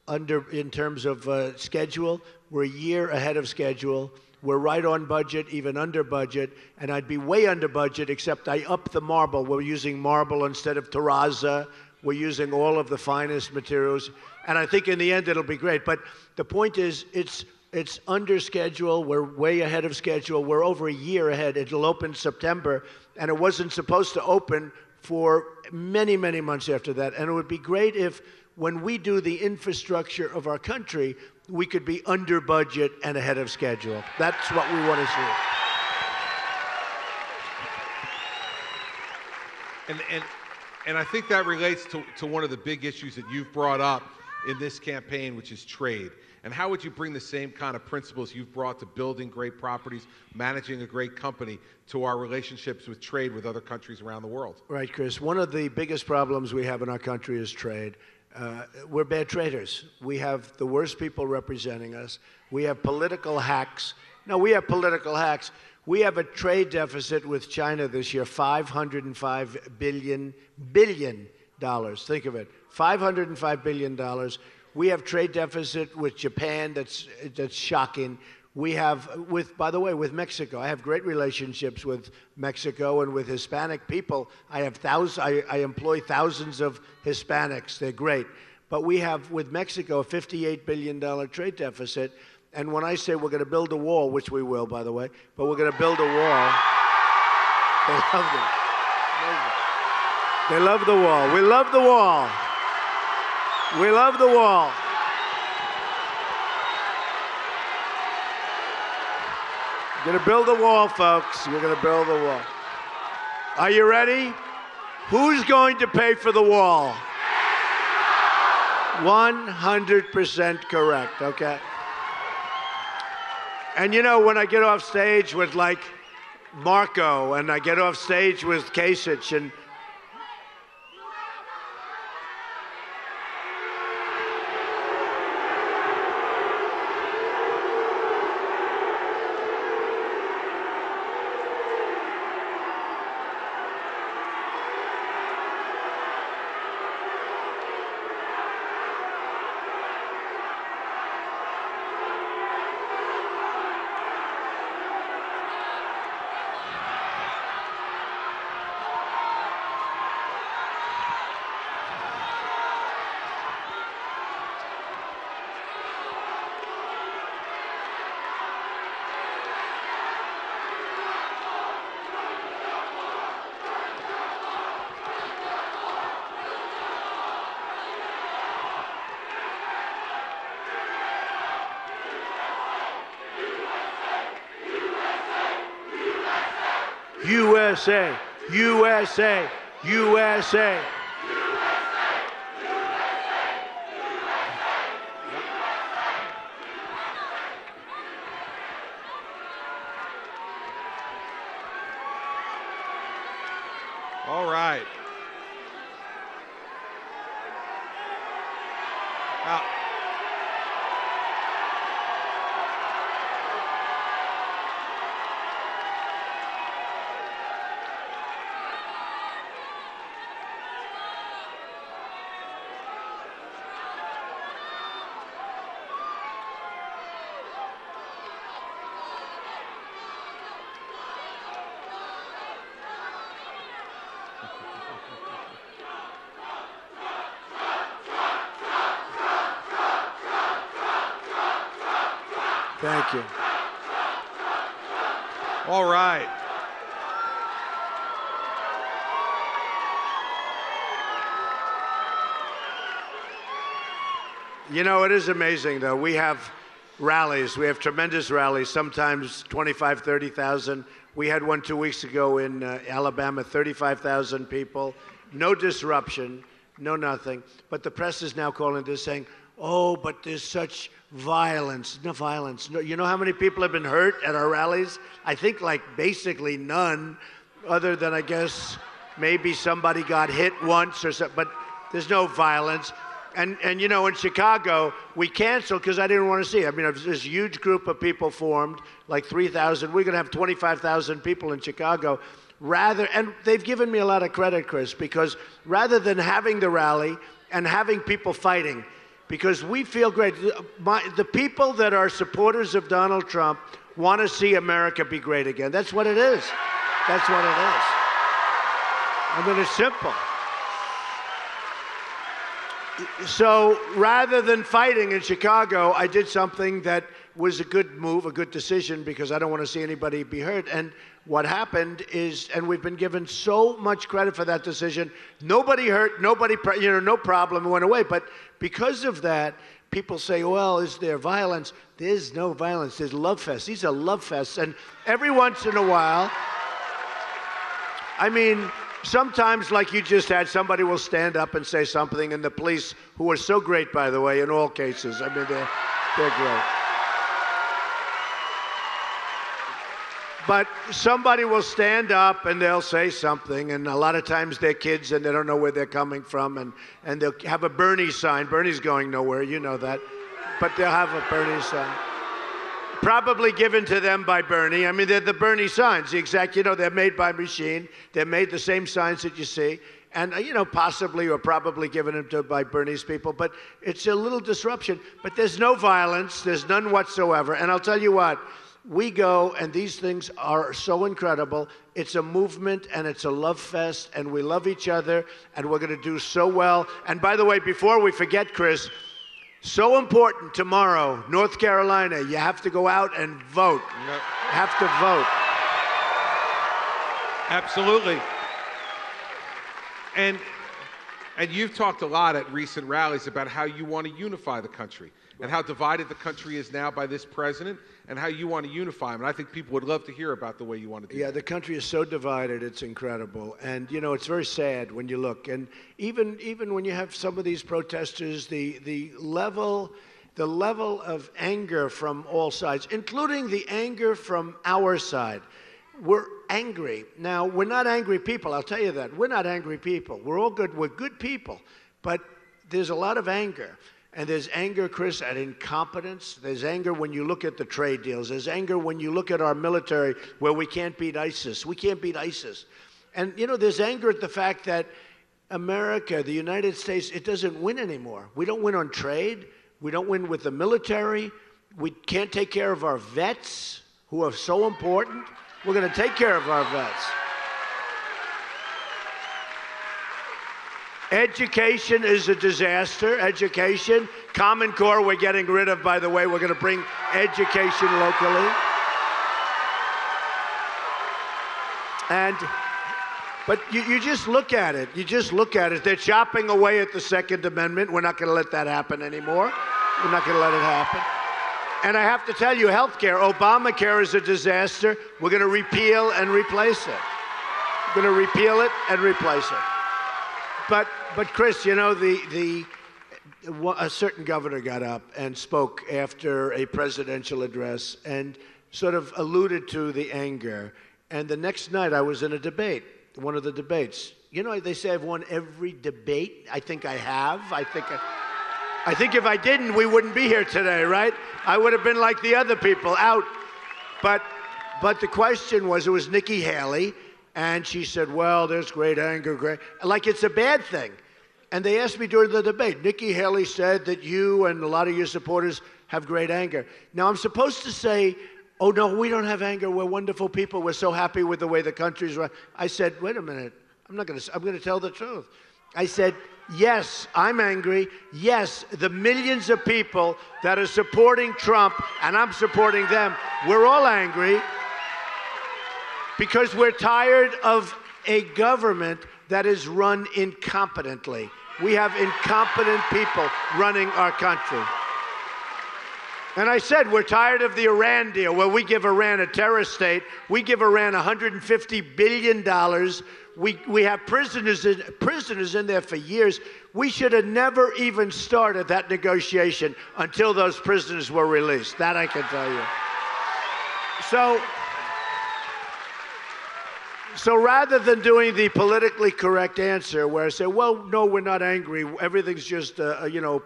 under in terms of schedule. We're a year ahead of schedule. We're right on budget, even under budget. And I'd be way under budget, except I upped the marble. We're using marble instead of terrazzo. We're using all of the finest materials, and I think in the end it'll be great. But the point is, it's under schedule. We're way ahead of schedule. We're over a year ahead. It'll open September, and it wasn't supposed to open for many, many months after that. And it would be great if, when we do the infrastructure of our country, we could be under budget and ahead of schedule. That's what we want to see. And I think that relates to one of the big issues that you've brought up in this campaign, which is trade. And how would you bring the same kind of principles you've brought to building great properties, managing a great company, to our relationships with trade with other countries around the world? Right, Chris. One of the biggest problems we have in our country is trade. We're bad traders. We have the worst people representing us. We have political hacks. No, we have political hacks. We have a trade deficit with China this year, $505 billion. Think of it, $505 billion. We have trade deficit with Japan that's shocking. We have, by the way, with Mexico. I have great relationships with Mexico and with Hispanic people. I employ thousands of Hispanics. They're great. But we have, with Mexico, a $58 billion trade deficit. And when I say we're going to build a wall, which we will, by the way, but we're going to build a wall, they love it. They love the wall. We love the wall. We love the wall. We're going to build a wall, folks. We're going to build a wall. Are you ready? Who's going to pay for the wall? 100% correct, okay? And you know, when I get off stage with like Marco, and I get off stage with Kasich, and USA, USA, USA. All right. Now, Thank you. all right. You know, it is amazing, though. We rallies. We have tremendous rallies, sometimes 25, 30,000. We had one 2 weeks ago in Alabama, 35,000 people. No disruption, no nothing. But the press is now calling this saying, oh, but there's such violence. No violence. No, you know how many people have been hurt at our rallies? I think like basically none, other than I guess maybe somebody got hit once or something. But there's no violence. And you know, in Chicago, we canceled because I didn't want to see it. I mean, this huge group of people formed, like 3,000. We're going to have 25,000 people in Chicago. And they've given me a lot of credit, Chris, because rather than having the rally and having people fighting, because we feel great. The people that are supporters of Donald Trump want to see America be great again. That's what it is. That's what it is. I mean, it's simple. So rather than fighting in Chicago, I did something that was a good move, a good decision, because I don't want to see anybody be hurt. And what happened is, and we've been given so much credit for that decision, nobody hurt, nobody, no problem, it went away. But because of that, people say, well, is there violence? There's no violence. There's love fests. These are love fests. And every once in a while, I mean, sometimes, like you just had, somebody will stand up and say something, and the police, who are so great, by the way, in all cases, I mean, they're great. But somebody will stand up and they'll say something, and a lot of times they're kids and they don't know where they're coming from, and they'll have a Bernie sign. Bernie's going nowhere, you know that. But they'll have a Bernie sign. Probably given to them by Bernie. I mean, they're the Bernie signs, the exact, they're made by machine. They're made the same signs that you see. And, possibly or probably given them to by Bernie's people. But it's a little disruption. But there's no violence. There's none whatsoever. And I'll tell you what. We go, and these things are so incredible. It's a movement, and it's a love fest, and we love each other, and we're going to do so well. And by the way, before we forget, Chris, so important tomorrow, North Carolina, you have to go out and vote. Yep. You have to vote. Absolutely. And you've talked a lot at recent rallies about how you want to unify the country and how divided the country is now by this president and how you want to unify them. And I think people would love to hear about the way you want to do that. Yeah, the country is so divided, it's incredible. And, it's very sad when you look. And even when you have some of these protesters, the level of anger from all sides, including the anger from our side. We're angry. Now, we're not angry people, I'll tell you that. We're not angry people. We're all good. We're good people. But there's a lot of anger. And there's anger, Chris, at incompetence. There's anger when you look at the trade deals. There's anger when you look at our military where we can't beat ISIS. We can't beat ISIS. And, there's anger at the fact that America, the United States, it doesn't win anymore. We don't win on trade. We don't win with the military. We can't take care of our vets, who are so important. We're going to take care of our vets. Education is a disaster. Education. Common Core we're getting rid of, by the way. We're going to bring education locally. But you just look at it. You just look at it. They're chopping away at the Second Amendment. We're not going to let that happen anymore. We're not going to let it happen. And I have to tell you, health care, Obamacare is a disaster. We're going to repeal and replace it. We're going to repeal it and replace it. But Chris, a certain governor got up and spoke after a presidential address and sort of alluded to the anger. And the next night I was in a debate, one of the debates. They say I've won every debate. I think I have. I think if I didn't, we wouldn't be here today, right? I would have been like the other people, out. But the question was, it was Nikki Haley, and she said, well, there's great anger, great. Like it's a bad thing. And they asked me during the debate, Nikki Haley said that you and a lot of your supporters have great anger. Now, I'm supposed to say, oh, no, we don't have anger. We're wonderful people. We're so happy with the way the country's run. I said, wait a minute. I'm going to tell the truth. I said, yes, I'm angry. Yes, the millions of people that are supporting Trump, and I'm supporting them, we're all angry because we're tired of a government that is run incompetently. We have incompetent people running our country. And I said, we're tired of the Iran deal. Well, we give Iran, a terrorist state, we give Iran $150 billion. We have prisoners in there for years. We should have never even started that negotiation until those prisoners were released. That I can tell you. So rather than doing the politically correct answer where I say, well, no, we're not angry, everything's just,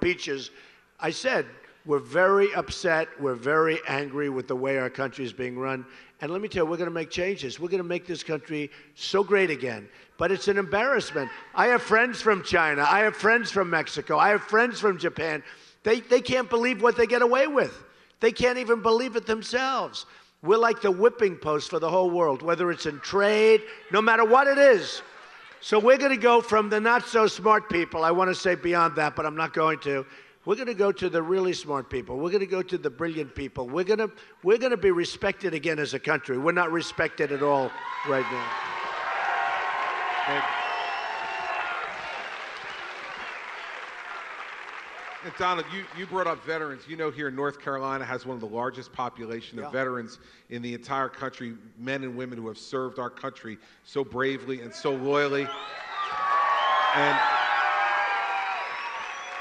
peaches, I said, we're very upset, we're very angry with the way our country is being run. And let me tell you, we're going to make changes. We're going to make this country so great again. But it's an embarrassment. I have friends from China. I have friends from Mexico. I have friends from Japan. They can't believe what they get away with. They can't even believe it themselves. We're like the whipping post for the whole world, whether it's in trade, no matter what it is. So we're going to go from the not-so-smart people. I want to say beyond that, but I'm not going to. We're going to go to the really smart people. We're going to go to the brilliant people. We're going to be respected again as a country. We're not respected at all right now. And Donald, you brought up veterans. You know, here North Carolina has one of the largest population of veterans in the entire country, men and women who have served our country so bravely and so loyally. And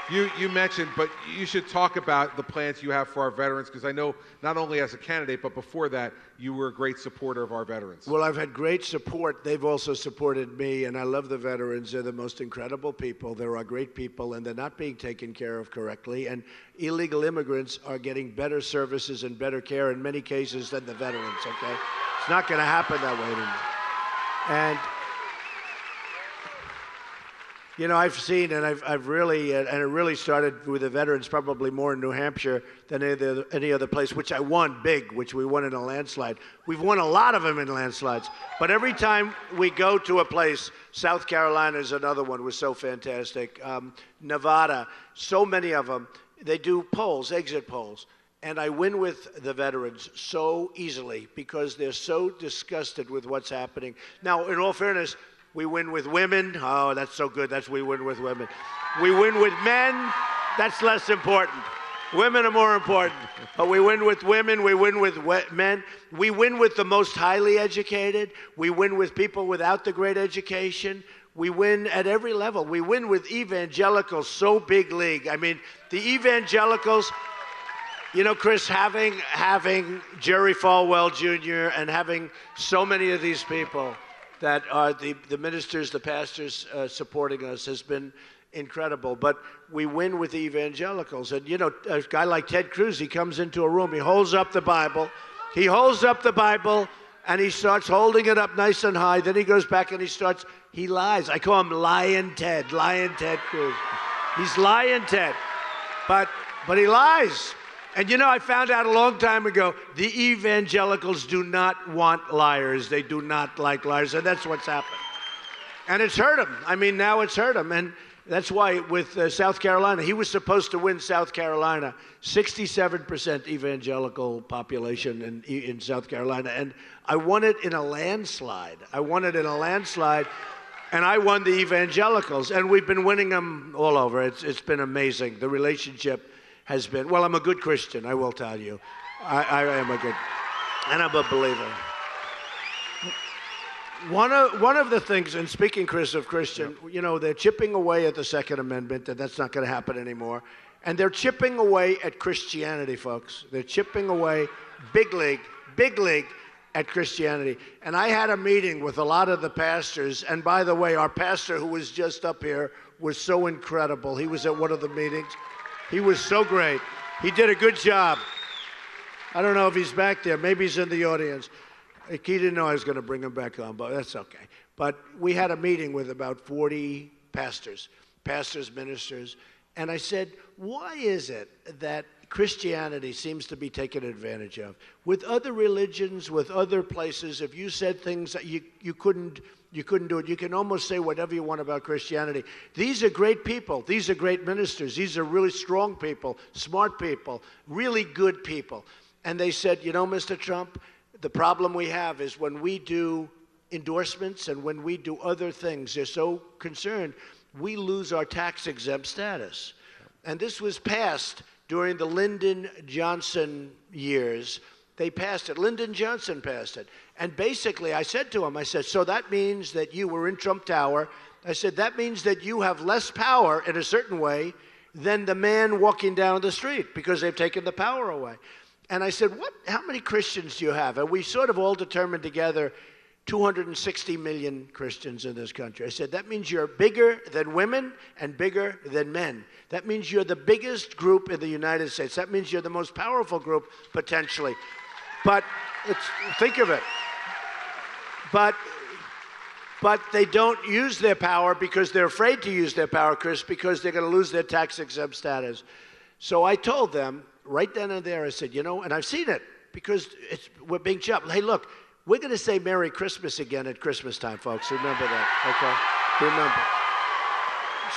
you mentioned, but you should talk about the plans you have for our veterans, because I know not only as a candidate, but before that, you were a great supporter of our veterans. Well, I've had great support. They've also supported me, and I love the veterans. They're the most incredible people. They're our great people, and they're not being taken care of correctly. And illegal immigrants are getting better services and better care in many cases than the veterans, okay? It's not going to happen that way anymore. And you know, I've seen, and I've really, and it really started with the veterans probably more in New Hampshire than any other place, which I won big, which we won in a landslide. We've won a lot of them in landslides. But every time we go to a place, South Carolina is another one, was so fantastic. Nevada, so many of them, they do polls, exit polls. And I win with the veterans so easily because they're so disgusted with what's happening. Now, in all fairness, we win with women. Oh, that's so good. We win with women. We win with men. That's less important. Women are more important. But we win with women. We win with men. We win with the most highly educated. We win with people without the great education. We win at every level. We win with evangelicals, so big league. I mean, the evangelicals, you know, Chris, having Jerry Falwell Jr. and having so many of these people that are the ministers, the pastors supporting us has been incredible. But we win with the evangelicals. And, you know, a guy like Ted Cruz, he comes into a room, he holds up the Bible, and he starts holding it up nice and high. Then he goes back and he lies. I call him Lying Ted Cruz. He's Lying Ted. But he lies. And you know, I found out a long time ago, the evangelicals do not want liars. They do not like liars, and that's what's happened. And it's hurt him. I mean, now it's hurt him. And that's why with South Carolina, he was supposed to win South Carolina, 67% evangelical population in South Carolina. And I won it in a landslide. And I won the evangelicals. And we've been winning them all over. It's been amazing. The relationship has been, well, I'm a good Christian, I will tell you. I am a good, and I'm a believer. One of the things, and speaking, Chris, of Christian, you know, they're chipping away at the Second Amendment, and that's not going to happen anymore. And they're chipping away at Christianity, folks. They're chipping away big league at Christianity. And I had a meeting with a lot of the pastors, and by the way, our pastor who was just up here was so incredible. He was at one of the meetings. He was so great. He did a good job. I don't know if he's back there. Maybe he's in the audience. He didn't know I was going to bring him back on, but that's okay. But we had a meeting with about 40 pastors, ministers, and I said, why is it that Christianity seems to be taken advantage of? With other religions, with other places, if you said things that you couldn't do it. You can almost say whatever you want about Christianity. These are great people. These are great ministers. These are really strong people, smart people, really good people. And they said, you know, Mr. Trump, the problem we have is when we do endorsements and when we do other things, they're so concerned, we lose our tax-exempt status. And this was passed during the Lyndon Johnson years. They passed it. Lyndon Johnson passed it. And basically, I said to him, I said, so that means that you were in Trump Tower. I said, that means that you have less power in a certain way than the man walking down the street because they've taken the power away. And I said, how many Christians do you have? And we sort of all determined together 260 million Christians in this country. I said, that means you're bigger than women and bigger than men. That means you're the biggest group in the United States. That means you're the most powerful group, potentially. But think of it. But they don't use their power because they're afraid to use their power, Chris, because they're going to lose their tax-exempt status. So I told them right then and there, I said, and I've seen it because we're being chopped. Hey, look, we're going to say Merry Christmas again at Christmas time, folks. Remember that, okay? Remember.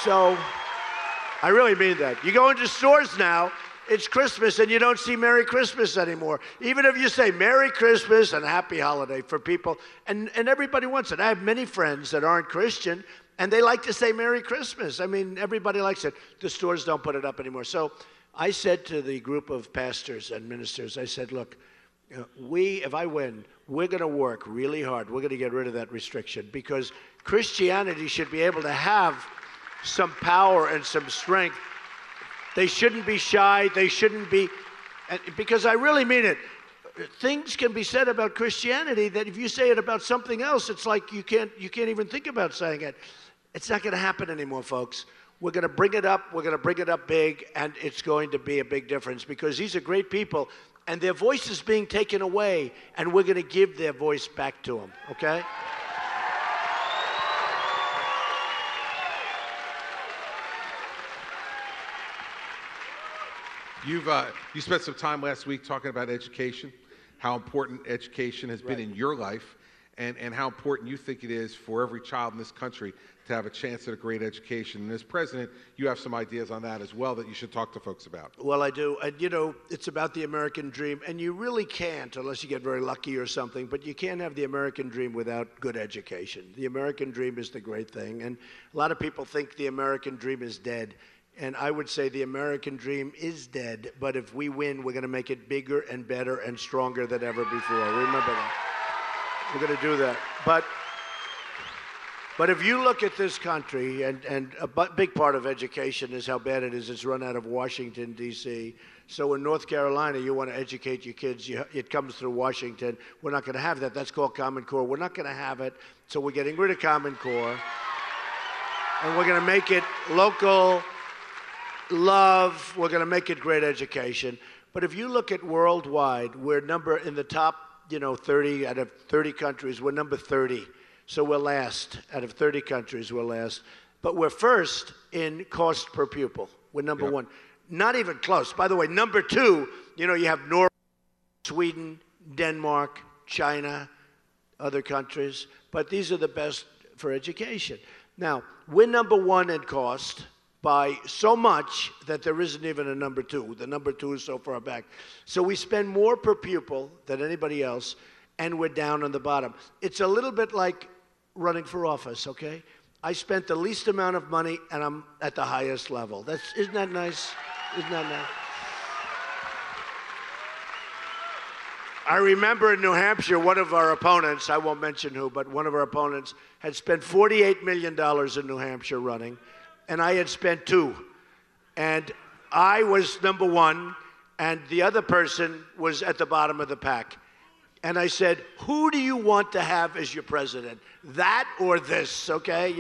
So I really mean that. You go into stores now, it's Christmas, and you don't see Merry Christmas anymore. Even if you say Merry Christmas and Happy Holiday for people, and everybody wants it. I have many friends that aren't Christian, and they like to say Merry Christmas. I mean, everybody likes it. The stores don't put it up anymore. So I said to the group of pastors and ministers, I said, look, if I win, we're going to work really hard. We're going to get rid of that restriction because Christianity should be able to have some power and some strength. They shouldn't be shy. They shouldn't be, because I really mean it. Things can be said about Christianity that if you say it about something else, it's like you can't even think about saying it. It's not going to happen anymore, folks. We're going to bring it up. We're going to bring it up big, and it's going to be a big difference because these are great people, and their voice is being taken away, and we're going to give their voice back to them, okay? You spent some time last week talking about education, how important education has been in your life, and how important you think it is for every child in this country to have a chance at a great education. And as president, you have some ideas on that as well that you should talk to folks about. Well, I do. And, it's about the American dream. And you really can't, unless you get very lucky or something, but you can't have the American dream without good education. The American dream is the great thing. And a lot of people think the American dream is dead. And I would say the American dream is dead, but if we win, we're going to make it bigger and better and stronger than ever before. Remember that. We're going to do that. But if you look at this country, and a big part of education is how bad it is. It's run out of Washington, D.C. So in North Carolina, you want to educate your kids. It comes through Washington. We're not going to have that. That's called Common Core. We're not going to have it. So we're getting rid of Common Core. And we're going to make it local love. We're going to make it great education. But if you look at worldwide, we're in the top, 30 out of 30 countries. We're number 30. So we're last. Out of 30 countries, we're last. But we're first in cost per pupil. We're number one. Not even close. By the way, number two, you have Norway, Sweden, Denmark, China, other countries. But these are the best for education. Now, we're number one in cost by so much that there isn't even a number two. The number two is so far back. So we spend more per pupil than anybody else, and we're down on the bottom. It's a little bit like running for office, okay? I spent the least amount of money, and I'm at the highest level. Isn't that nice? Isn't that nice? I remember in New Hampshire, one of our opponents, I won't mention who, but one of our opponents had spent $48 million in New Hampshire running, and I had spent $2 million. And I was number one, and the other person was at the bottom of the pack. And I said, who do you want to have as your president? That or this, okay?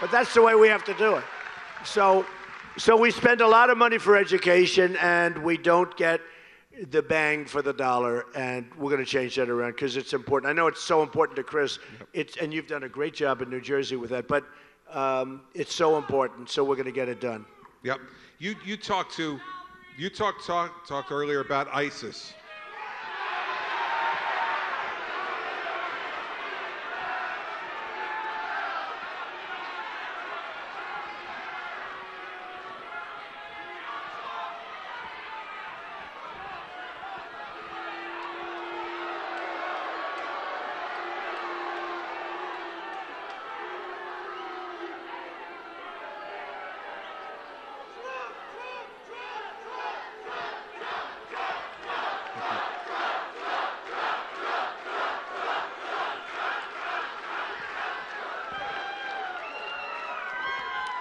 But that's the way we have to do it. So we spend a lot of money for education, and we don't get the bang for the dollar, and we're going to change that around because it's important. I know it's so important to Chris, and you've done a great job in New Jersey with that, but it's so important, so we're going to get it done. Yep. You talked earlier about ISIS.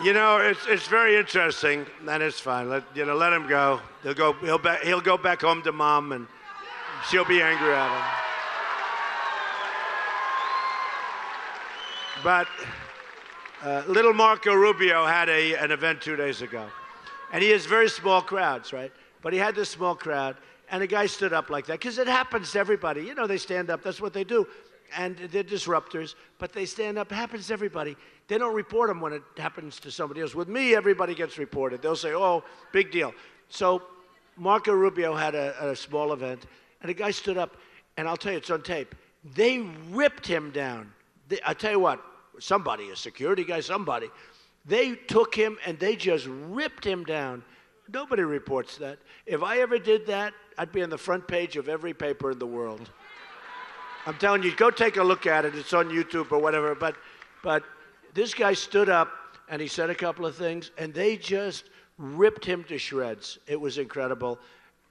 You know, it's very interesting, and it's fine. Let him go. He'll go back home to mom, and she'll be angry at him. But little Marco Rubio had an event 2 days ago, and he has very small crowds, right? But he had this small crowd, and a guy stood up like that because it happens to everybody. You know, they stand up. That's what they do. And they're disruptors, but they stand up. It happens to everybody. They don't report them when it happens to somebody else. With me, everybody gets reported. They'll say, oh, big deal. So Marco Rubio had a small event, and a guy stood up, and I'll tell you, it's on tape. They ripped him down. I'll tell you what, somebody, a security guy, somebody, they took him, and they just ripped him down. Nobody reports that. If I ever did that, I'd be on the front page of every paper in the world. I'm telling you, go take a look at it. It's on YouTube or whatever. But this guy stood up, and he said a couple of things, and they just ripped him to shreds. It was incredible.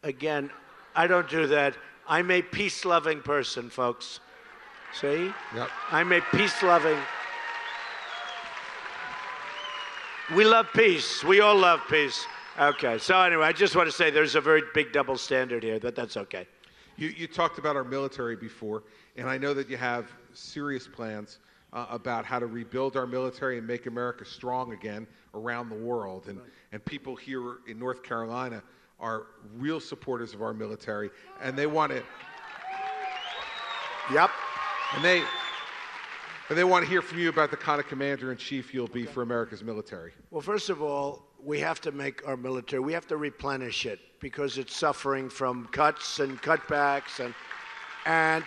Again, I don't do that. I'm a peace-loving person, folks. See? Yep. I'm a peace-loving. We love peace. We all love peace. Okay. So anyway, I just want to say there's a very big double standard here, but that's okay. You talked about our military before, and I know that you have serious plans about how to rebuild our military and make America strong again around the world. And people here in North Carolina are real supporters of our military, and they want to. Yep. And they want to hear from you about the kind of commander-in-chief you'll be for America's military. Well, first of all, we have to make our military, we have to replenish it because it's suffering from cuts and cutbacks. And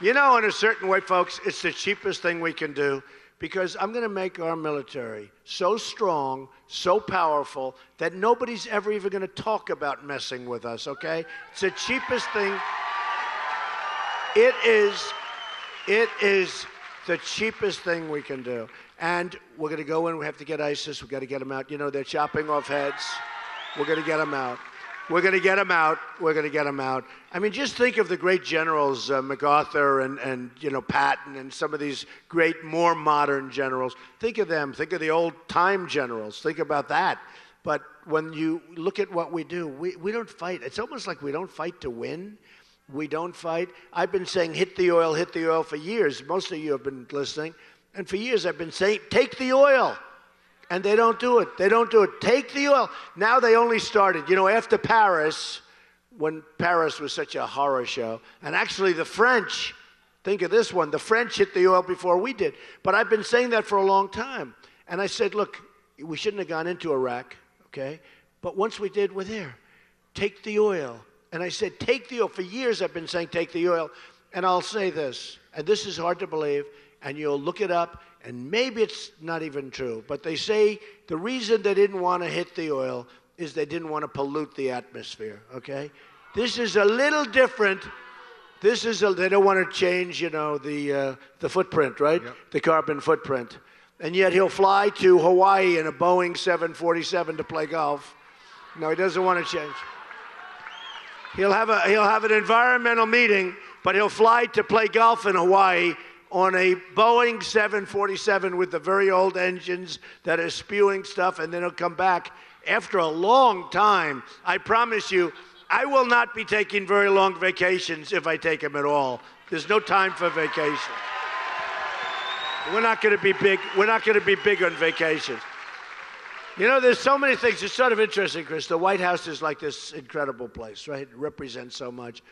you know, in a certain way, folks, it's the cheapest thing we can do because I'm going to make our military so strong, so powerful, that nobody's ever even going to talk about messing with us, okay? It's the cheapest thing. It is the cheapest thing we can do. And we're going to go in, we have to get ISIS, we've got to get them out. You know, they're chopping off heads. We're going to get them out. We're going to get them out. We're going to get them out. I mean, just think of the great generals, MacArthur and you know, Patton and some of these great, more modern generals. Think of them. Think of the old-time generals. Think about that. But when you look at what we do, we don't fight. It's almost like we don't fight to win. We don't fight. I've been saying hit the oil for years. Most of you have been listening. And for years I've been saying, take the oil. And they don't do it. They don't do it. Take the oil. Now they only started. You know, after Paris, when Paris was such a horror show, and actually the French, think of this one, the French hit the oil before we did. But I've been saying that for a long time. And I said, look, we shouldn't have gone into Iraq, okay? But once we did, we're there. Take the oil. And I said, take the oil. For years I've been saying take the oil. And I'll say this, and this is hard to believe, and you'll look it up, and maybe it's not even true, but they say the reason they didn't want to hit the oil is they didn't want to pollute the atmosphere, okay? This is a little different. They don't want to change, you know, the footprint, right? Yep. The carbon footprint. And yet he'll fly to Hawaii in a Boeing 747 to play golf. No, he doesn't want to change. He'll have an environmental meeting, but he'll fly to play golf in Hawaii on a Boeing 747 with the very old engines that are spewing stuff, and then he'll come back after a long time. I promise you, I will not be taking very long vacations if I take them at all. There's no time for vacation. We're not going to be big. We're not going to be big on vacations. You know, there's so many things. It's sort of interesting, Chris. The White House is like this incredible place, right? It represents so much.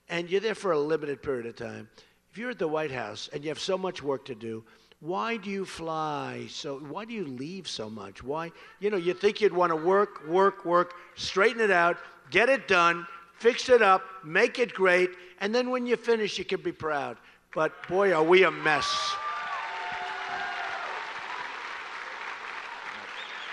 And you're there for a limited period of time. If you're at the White House and you have so much work to do, why do you fly? Why do you leave so much? Why? You know, you think you'd want to work, straighten it out, get it done, fix it up, make it great, and then when you finish, you can be proud. But boy, are we a mess.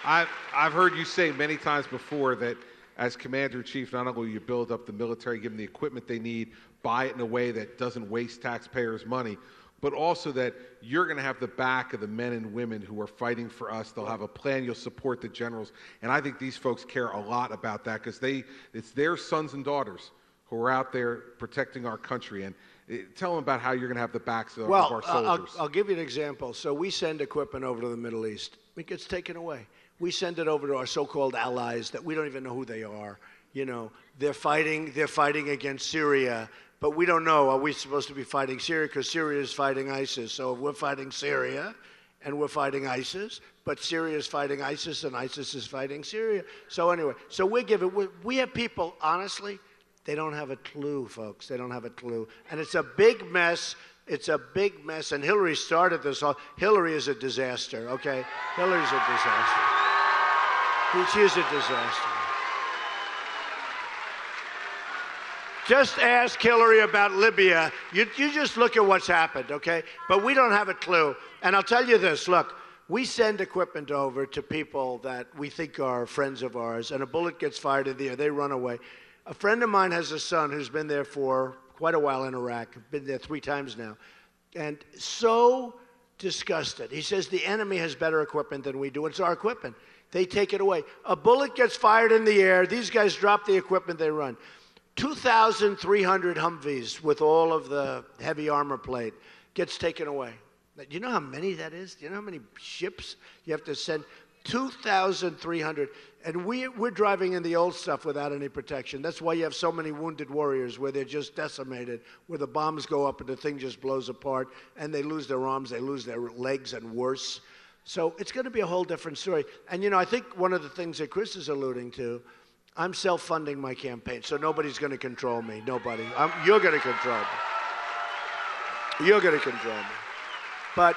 I've heard you say many times before that as Commander-in-Chief, not only will you build up the military, give them the equipment they need, buy it in a way that doesn't waste taxpayers' money, but also that you're going to have the back of the men and women who are fighting for us. They'll have a plan. You'll support the generals. And I think these folks care a lot about that because it's their sons and daughters who are out there protecting our country. And tell them about how you're going to have the backs of our soldiers. I'll give you an example. So we send equipment over to the Middle East. It gets taken away. We send it over to our so-called allies that we don't even know who they are. You know, they're fighting against Syria, but we don't know, are we supposed to be fighting Syria? Because Syria is fighting ISIS. So if we're fighting Syria and we're fighting ISIS, but Syria is fighting ISIS and ISIS is fighting Syria. So anyway, so we have people, honestly, they don't have a clue, folks. They don't have a clue. And it's a big mess. It's a big mess. And Hillary started this all. Hillary is a disaster, okay? Hillary's a disaster. She is a disaster. Just ask Hillary about Libya. You just look at what's happened, okay? But we don't have a clue. And I'll tell you this, look, we send equipment over to people that we think are friends of ours, and a bullet gets fired in the air, they run away. A friend of mine has a son who's been there for quite a while in Iraq, been there 3 times now, and so disgusted. He says the enemy has better equipment than we do. It's our equipment. They take it away. A bullet gets fired in the air. These guys drop the equipment, they run. 2,300 Humvees with all of the heavy armor plate gets taken away. Do you know how many that is? Do you know how many ships you have to send? 2,300. And we're driving in the old stuff without any protection. That's why you have so many wounded warriors where they're just decimated, where the bombs go up and the thing just blows apart, and they lose their arms, they lose their legs, and worse. So it's going to be a whole different story. And, you know, I think one of the things that Chris is alluding to, I'm self-funding my campaign, so nobody's going to control me. Nobody. You're going to control me. You're going to control me. But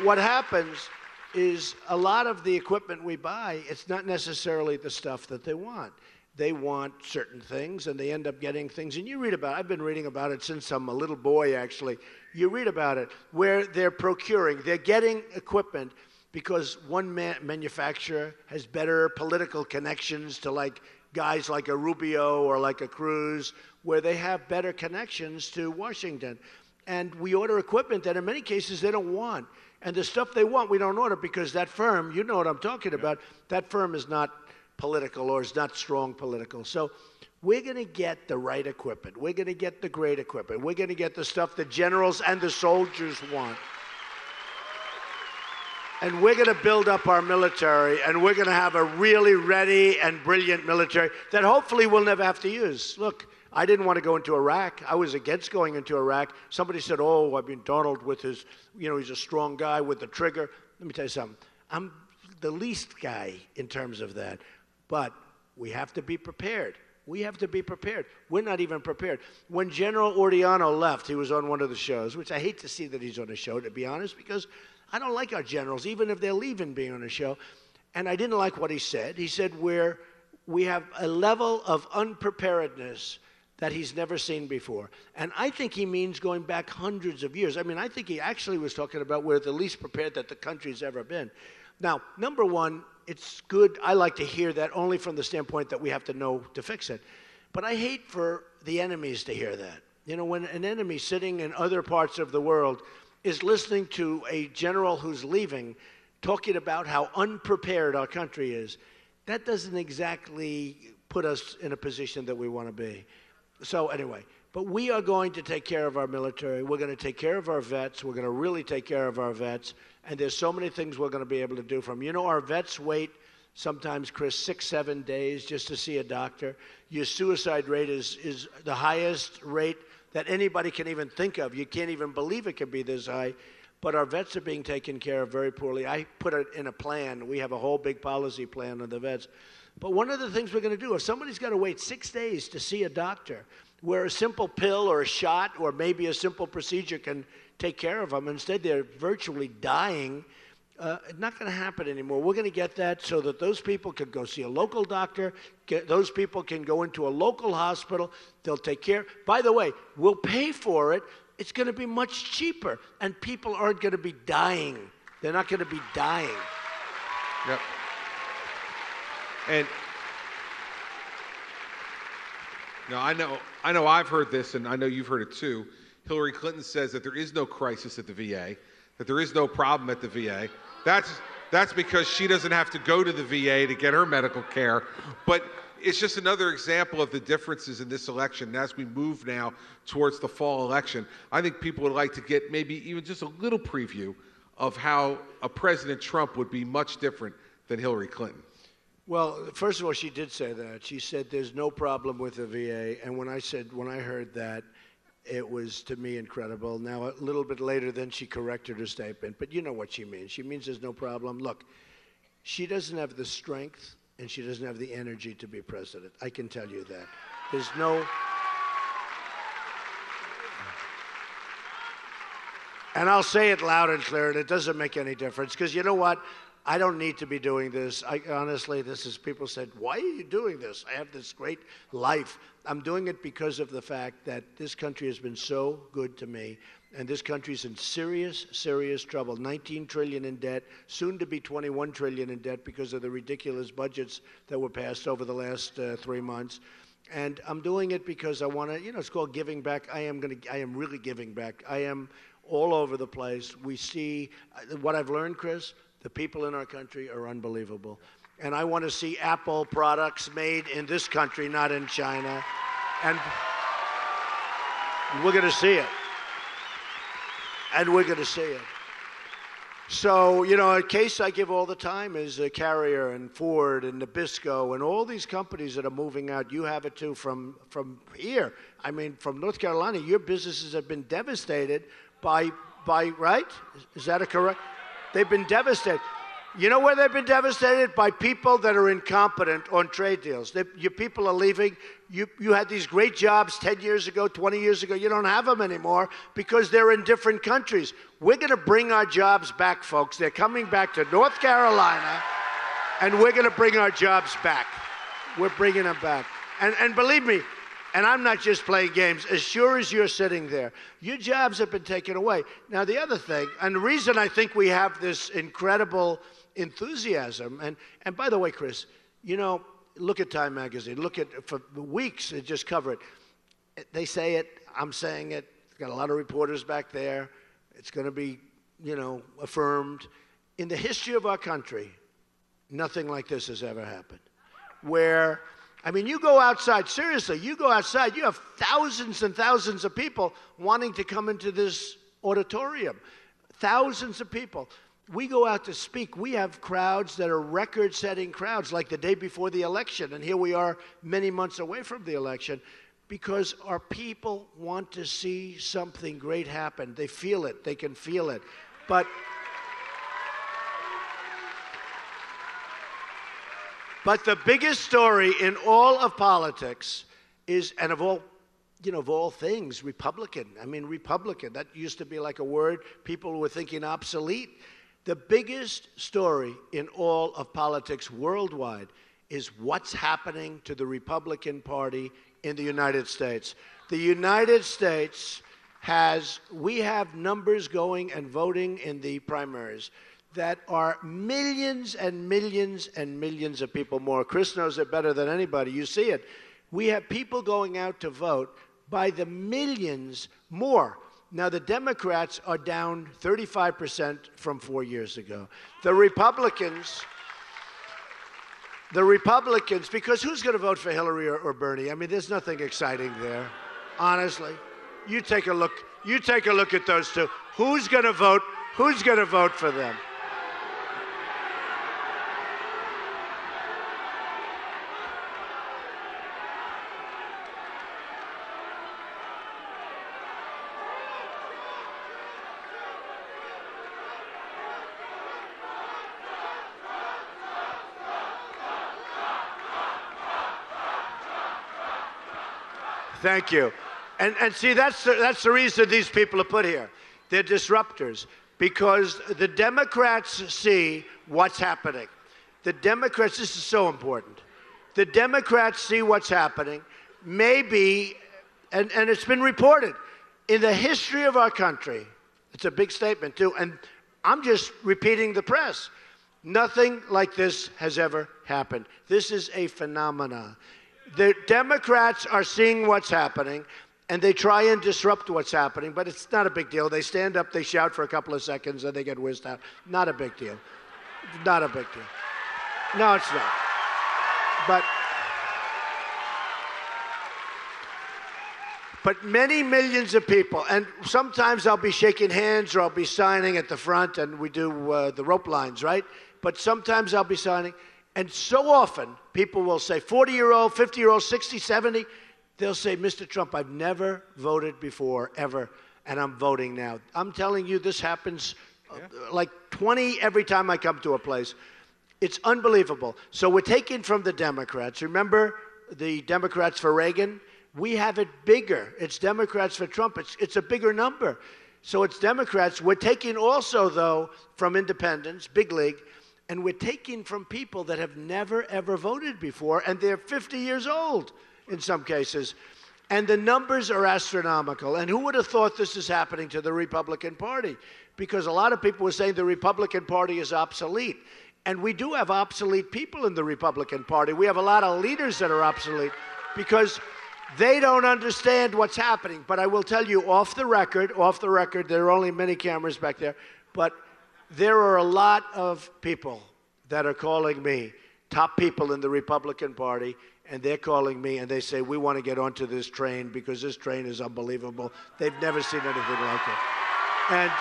what happens is a lot of the equipment we buy, it's not necessarily the stuff that they want. They want certain things, and they end up getting things. And you read about it. I've been reading about it since I'm a little boy, actually. You read about it, where they're procuring, they're getting equipment because one manufacturer has better political connections to like guys like a Rubio or like a Cruz, where they have better connections to Washington. And we order equipment that in many cases they don't want. And the stuff they want, we don't order because that firm, you know what I'm talking about, that firm is not political or is not strong political. So we're going to get the right equipment. We're going to get the great equipment. We're going to get the stuff the generals and the soldiers want. And we're going to build up our military, and we're going to have a really ready and brilliant military that hopefully we'll never have to use. Look, I didn't want to go into Iraq. I was against going into Iraq. Somebody said, oh, I mean, Donald with his, you know, he's a strong guy with the trigger. Let me tell you something. I'm the least guy in terms of that. But we have to be prepared. We have to be prepared. We're not even prepared. When General Ordiano left, he was on one of the shows, which I hate to see that he's on a show, to be honest, because I don't like our generals, even if they're leaving being on a show. And I didn't like what he said. He said we have a level of unpreparedness that he's never seen before. And I think he means going back hundreds of years. I mean, I think he actually was talking about we're the least prepared that the country's ever been. Now, number one, it's good. I like to hear that only from the standpoint that we have to know to fix it. But I hate for the enemies to hear that. You know, when an enemy sitting in other parts of the world is listening to a general who's leaving talking about how unprepared our country is, that doesn't exactly put us in a position that we want to be. So anyway, but we are going to take care of our military. We're going to take care of our vets. We're going to really take care of our vets. And there's so many things we're going to be able to do from. You know, our vets wait sometimes, Chris, 6-7 days just to see a doctor. Your suicide rate is the highest rate that anybody can even think of. You can't even believe it can be this high. But our vets are being taken care of very poorly. I put it in a plan. We have a whole big policy plan on the vets. But one of the things we're going to do, if somebody's got to wait 6 days to see a doctor, where a simple pill or a shot or maybe a simple procedure can take care of them, instead they're virtually dying, it's not going to happen anymore. We're going to get that so that those people can go see a local doctor, those people can go into a local hospital, they'll take care. By the way, we'll pay for it. It's going to be much cheaper, and people aren't going to be dying. They're not going to be dying. Yep. And now I know I've heard this, and I know you've heard it too. Hillary Clinton says that there is no crisis at the VA, that there is no problem at the VA. That's because she doesn't have to go to the VA to get her medical care. But it's just another example of the differences in this election. And as we move now towards the fall election, I think people would like to get maybe even just a little preview of how a President Trump would be much different than Hillary Clinton? Well, first of all, she did say that. She said there's no problem with the VA. And when I heard that, it was, to me, incredible. Now, a little bit later, then she corrected her statement. But you know what she means. She means there's no problem. Look, she doesn't have the strength and she doesn't have the energy to be president. I can tell you that. There's no... And I'll say it loud and clear, and it doesn't make any difference, because you know what? I don't need to be doing this. Honestly, people said, why are you doing this? I have this great life. I'm doing it because of the fact that this country has been so good to me, and this country's in serious, serious trouble. 19 trillion in debt, soon to be 21 trillion in debt because of the ridiculous budgets that were passed over the last 3 months. And I'm doing it because I want to, it's called giving back. I am really giving back. I am all over the place. We see what I've learned, Chris. The people in our country are unbelievable. And I want to see Apple products made in this country, not in China. And we're going to see it. And we're going to see it. So, a case I give all the time is Carrier and Ford and Nabisco and all these companies that are moving out. You have it too from here. I mean, from North Carolina, your businesses have been devastated by right? Is that a correct? They've been devastated. You know where they've been devastated? By people that are incompetent on trade deals. Your people are leaving. You had these great jobs 10 years ago, 20 years ago. You don't have them anymore because they're in different countries. We're going to bring our jobs back, folks. They're coming back to North Carolina, and we're going to bring our jobs back. We're bringing them back. And believe me, and I'm not just playing games, as sure as you're sitting there, your jobs have been taken away. Now, the other thing, and the reason I think we have this incredible enthusiasm, and by the way, Chris, look at Time Magazine. Look at, for weeks, it just covered it. They say it, I'm saying it. Got a lot of reporters back there. It's going to be, affirmed. In the history of our country, nothing like this has ever happened. Where, you go outside, seriously, you go outside, you have thousands and thousands of people wanting to come into this auditorium. Thousands of people. We go out to speak. We have crowds that are record-setting crowds, like the day before the election, and here we are many months away from the election, because our people want to see something great happen. They feel it. They can feel it. But the biggest story in all of politics is, and of all things, Republican. Republican. That used to be like a word people were thinking obsolete. The biggest story in all of politics worldwide is what's happening to the Republican Party in the United States. The United States we have numbers going and voting in the primaries that are millions and millions and millions of people more. Chris knows it better than anybody. You see it. We have people going out to vote by the millions more. Now, the Democrats are down 35% from 4 years ago. The Republicans, because who's going to vote for Hillary or Bernie? There's nothing exciting there, honestly. You take a look at those two. Who's going to vote for them? Thank you. And see, that's the reason these people are put here. They're disruptors because the Democrats see what's happening. The Democrats, this is so important. The Democrats see what's happening. Maybe, and it's been reported, in the history of our country, it's a big statement too, and I'm just repeating the press. Nothing like this has ever happened. This is a phenomenon. The Democrats are seeing what's happening, and they try and disrupt what's happening, but it's not a big deal. They stand up, they shout for a couple of seconds, and they get whizzed out. Not a big deal. Not a big deal. No, it's not. but many millions of people. And sometimes I'll be shaking hands or I'll be signing at the front, and we do the rope lines, right? But sometimes I'll be signing. And so often, people will say, 40-year-old, 50-year-old, 60, 70, they'll say, Mr. Trump, I've never voted before, ever, and I'm voting now. I'm telling you, this happens like 20 every time I come to a place. It's unbelievable. So we're taking from the Democrats. Remember the Democrats for Reagan? We have it bigger. It's Democrats for Trump. It's a bigger number. So it's Democrats. We're taking also, though, from independents, big league, and we're taking from people that have never, ever voted before, and they're 50 years old in some cases. And the numbers are astronomical. And who would have thought this is happening to the Republican Party? Because a lot of people were saying the Republican Party is obsolete. And we do have obsolete people in the Republican Party. We have a lot of leaders that are obsolete because they don't understand what's happening. But I will tell you, off the record, there are only many cameras back there, but there are a lot of people that are calling me, top people in the Republican Party, and they're calling me and they say, we want to get onto this train because this train is unbelievable. They've never seen anything like it.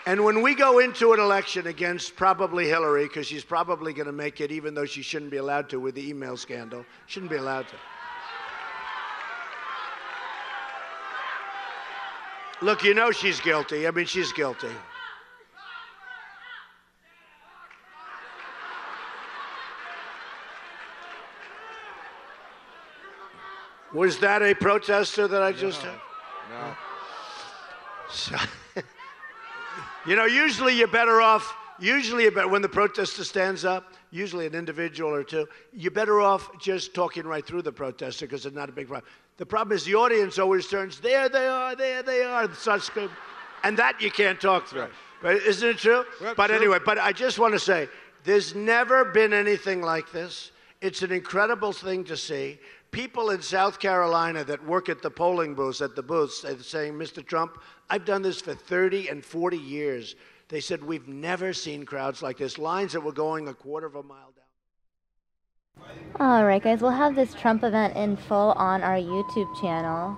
And when we go into an election against probably Hillary, because she's probably going to make it, even though she shouldn't be allowed to with the email scandal, shouldn't be allowed to. Look, you know she's guilty. I mean, she's guilty. Was that a protester that I just heard? No. So, you know, usually you're better off, when the protester stands up, usually an individual or two, you're better off just talking right through the protester because it's not a big problem. The problem is the audience always turns, there they are, and starts screaming. And that you can't talk through. Right. But isn't it true? Well, but true. Anyway, but I just want to say, there's never been anything like this. It's an incredible thing to see. People in South Carolina that work at the polling booths, saying, Mr. Trump, I've done this for 30 and 40 years. They said, we've never seen crowds like this. Lines that were going a quarter of a mile down. All right, guys, we'll have this Trump event in full on our YouTube channel.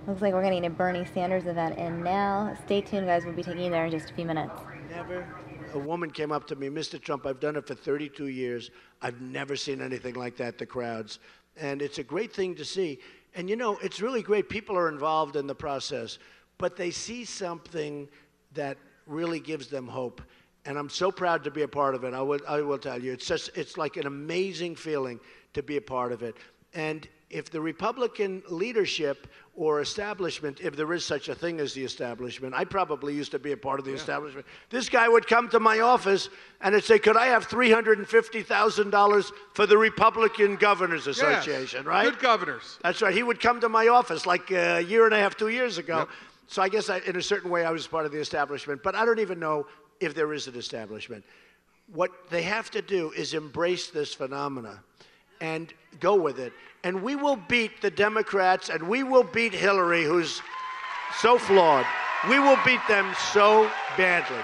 Looks like we're getting a Bernie Sanders event in now. Stay tuned, guys. We'll be taking you there in just a few minutes. Never. A woman came up to me, Mr. Trump, I've done it for 32 years. I've never seen anything like that, the crowds. And it's a great thing to see. And, you know, it's really great. People are involved in the process, but they see something that really gives them hope. And I'm so proud to be a part of it. I will tell you, it's like an amazing feeling to be a part of it. And if the Republican leadership or establishment, if there is such a thing as the establishment, I probably used to be a part of the establishment. This guy would come to my office and he'd say, could I have $350,000 for the Republican Governors Association, right? Good governors. That's right. He would come to my office like a year and a half, 2 years ago. Yep. So I guess in a certain way I was part of the establishment, but I don't even know if there is an establishment. What they have to do is embrace this phenomena and go with it. And we will beat the Democrats, and we will beat Hillary, who's so flawed. We will beat them so badly.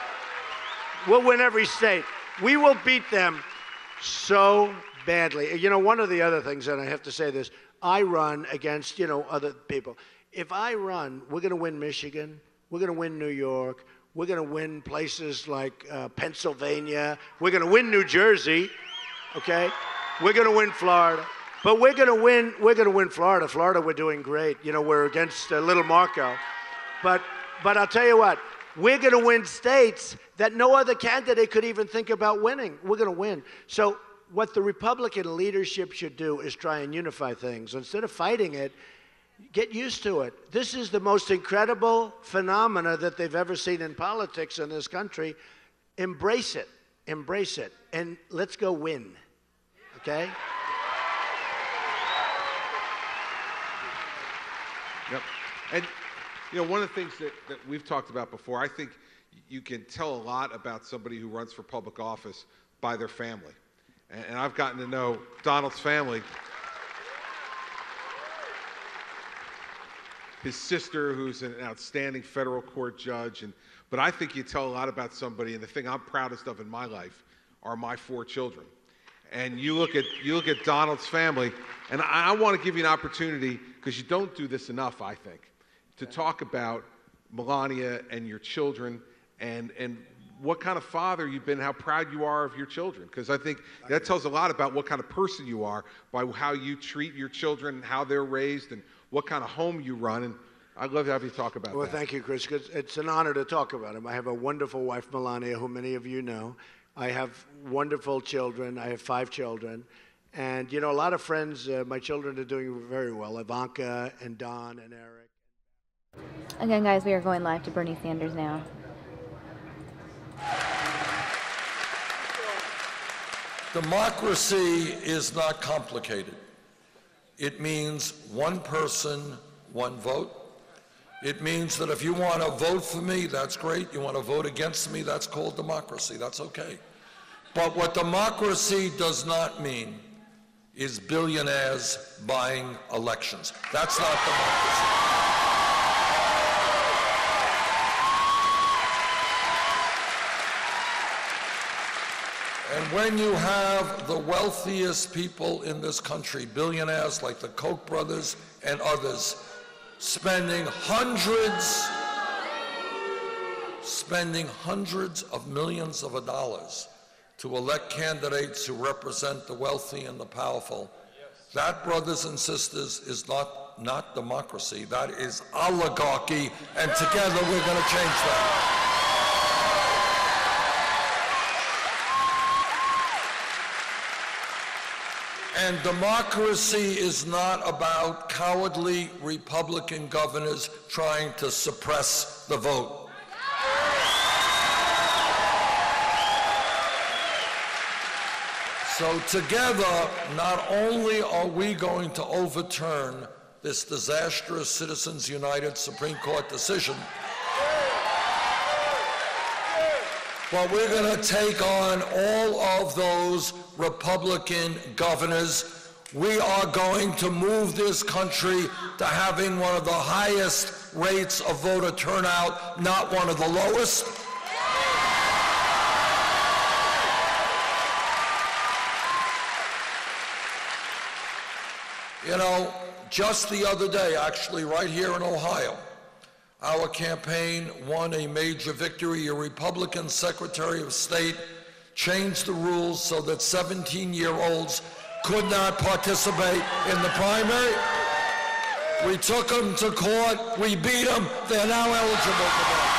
We'll win every state. We will beat them so badly. You know, one of the other things, and I have to say this, I run against, other people. If I run, we're going to win Michigan. We're going to win New York. We're going to win places like Pennsylvania. We're going to win New Jersey, okay? We're going to win Florida. But we're going to win Florida. Florida, we're doing great. We're against little Marco. But I'll tell you what, we're going to win states that no other candidate could even think about winning. We're going to win. So what the Republican leadership should do is try and unify things. Instead of fighting it, get used to it. This is the most incredible phenomena that they've ever seen in politics in this country. Embrace it. Embrace it. And let's go win. Okay? Yep. And, one of the things that we've talked about before, I think you can tell a lot about somebody who runs for public office by their family. And I've gotten to know Donald's family. His sister, who's an outstanding federal court judge. But I think you tell a lot about somebody, and the thing I'm proudest of in my life are my 4 children. and you look at Donald's family, and I want to give you an opportunity, because you don't do this enough, I think, to talk about Melania and your children, and what kind of father you've been, how proud you are of your children, because I think that tells a lot about what kind of person you are by how you treat your children, how they're raised, and what kind of home you run. And I'd love to have you talk about that. Well, thank you, Chris. It's an honor to talk about him. I have a wonderful wife, Melania, who many of you know. I have wonderful children. I have 5 children. And, you know, a lot of friends, my children are doing very well, Ivanka and Don and Eric. Again, guys, we are going live to Bernie Sanders now. Democracy is not complicated. It means one person, one vote. It means that if you want to vote for me, that's great. You want to vote against me, that's called democracy. That's okay. But what democracy does not mean is billionaires buying elections. That's not democracy. And when you have the wealthiest people in this country, billionaires like the Koch brothers and others, spending hundreds of millions of dollars to elect candidates who represent the wealthy and the powerful, that, brothers and sisters, is not democracy. That is oligarchy, and together we're going to change that. And democracy is not about cowardly Republican governors trying to suppress the vote. So together, not only are we going to overturn this disastrous Citizens United Supreme Court decision, but we're going to take on all of those Republican governors. We are going to move this country to having one of the highest rates of voter turnout, not one of the lowest. You know, just the other day, actually, right here in Ohio, our campaign won a major victory. A Republican Secretary of State changed the rules so that 17-year-olds could not participate in the primary. We took them to court. We beat them. They're now eligible to vote.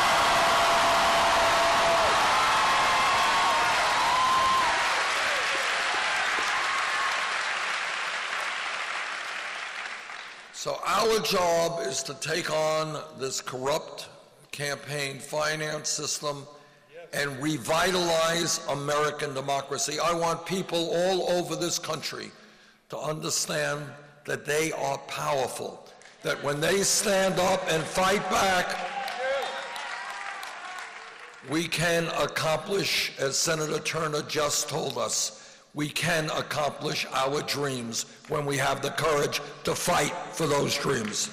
So our job is to take on this corrupt campaign finance system and revitalize American democracy. I want people all over this country to understand that they are powerful, that when they stand up and fight back, we can accomplish, as Senator Turner just told us, we can accomplish our dreams when we have the courage to fight for those dreams.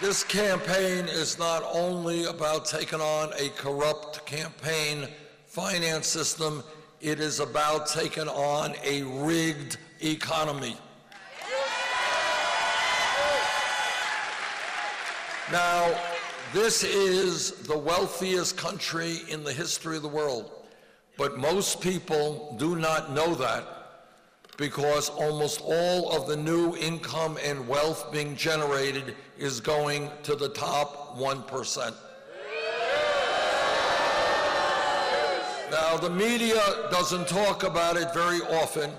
This campaign is not only about taking on a corrupt campaign finance system, it is about taking on a rigged economy. Now, this is the wealthiest country in the history of the world, but most people do not know that because almost all of the new income and wealth being generated is going to the top 1%. Now, the media doesn't talk about it very often.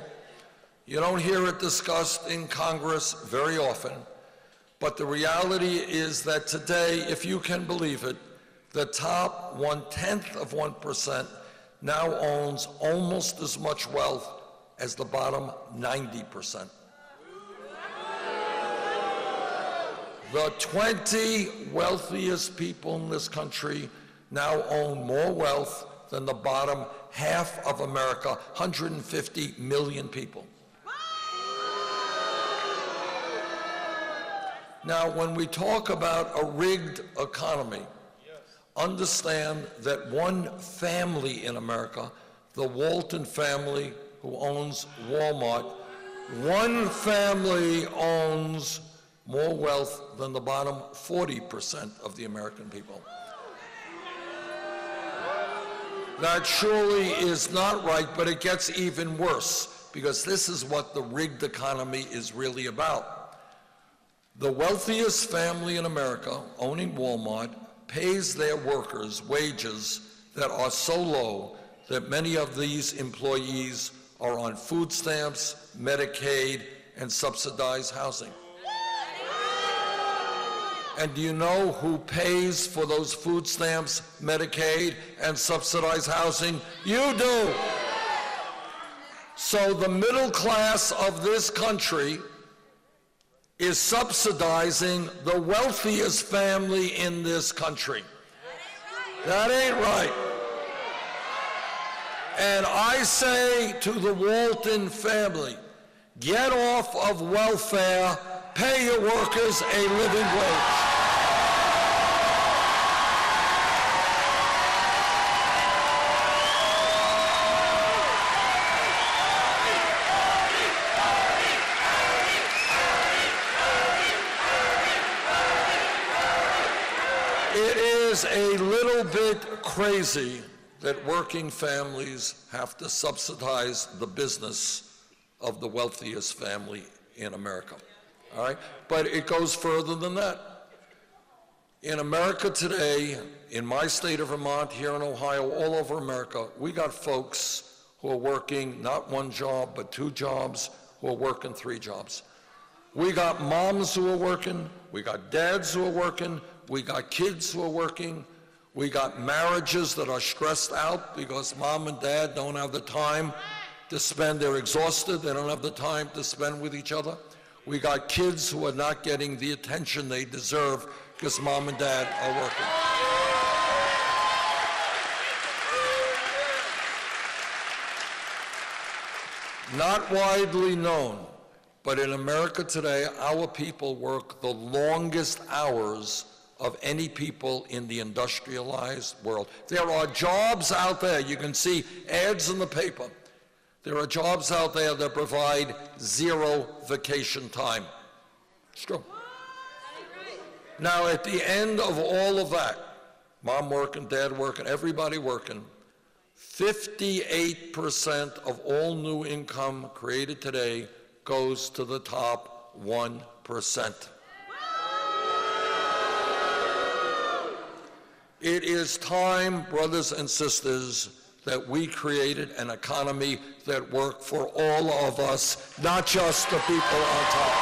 You don't hear it discussed in Congress very often. But the reality is that today, if you can believe it, the top 1/10 of 1% now owns almost as much wealth as the bottom 90%. The 20 wealthiest people in this country now own more wealth than the bottom half of America, 150 million people. Now, when we talk about a rigged economy, understand that one family in America, the Walton family who owns Walmart, one family owns more wealth than the bottom 40% of the American people. That surely is not right, but it gets even worse, because this is what the rigged economy is really about. The wealthiest family in America, owning Walmart, pays their workers wages that are so low that many of these employees are on food stamps, Medicaid, and subsidized housing. And do you know who pays for those food stamps, Medicaid, and subsidized housing? You do. So the middle class of this country is subsidizing the wealthiest family in this country. That ain't right. And I say to the Walton family, get off of welfare, pay your workers a living wage. It is a little bit crazy that working families have to subsidize the business of the wealthiest family in America, all right? But it goes further than that. In America today, in my state of Vermont, here in Ohio, all over America, we got folks who are working not one job, but 2 jobs, who are working 3 jobs. We got moms who are working, we got dads who are working, we got kids who are working, we got marriages that are stressed out because mom and dad don't have the time to spend, they're exhausted, they don't have the time to spend with each other. We got kids who are not getting the attention they deserve because mom and dad are working. Not widely known, but in America today, our people work the longest hours of any people in the industrialized world. There are jobs out there, you can see ads in the paper. There are jobs out there that provide 0 vacation time. It's true. Now, at the end of all of that, mom working, dad working, everybody working, 58% of all new income created today goes to the top 1%. It is time, brothers and sisters, that we created an economy that worked for all of us, not just the people on top.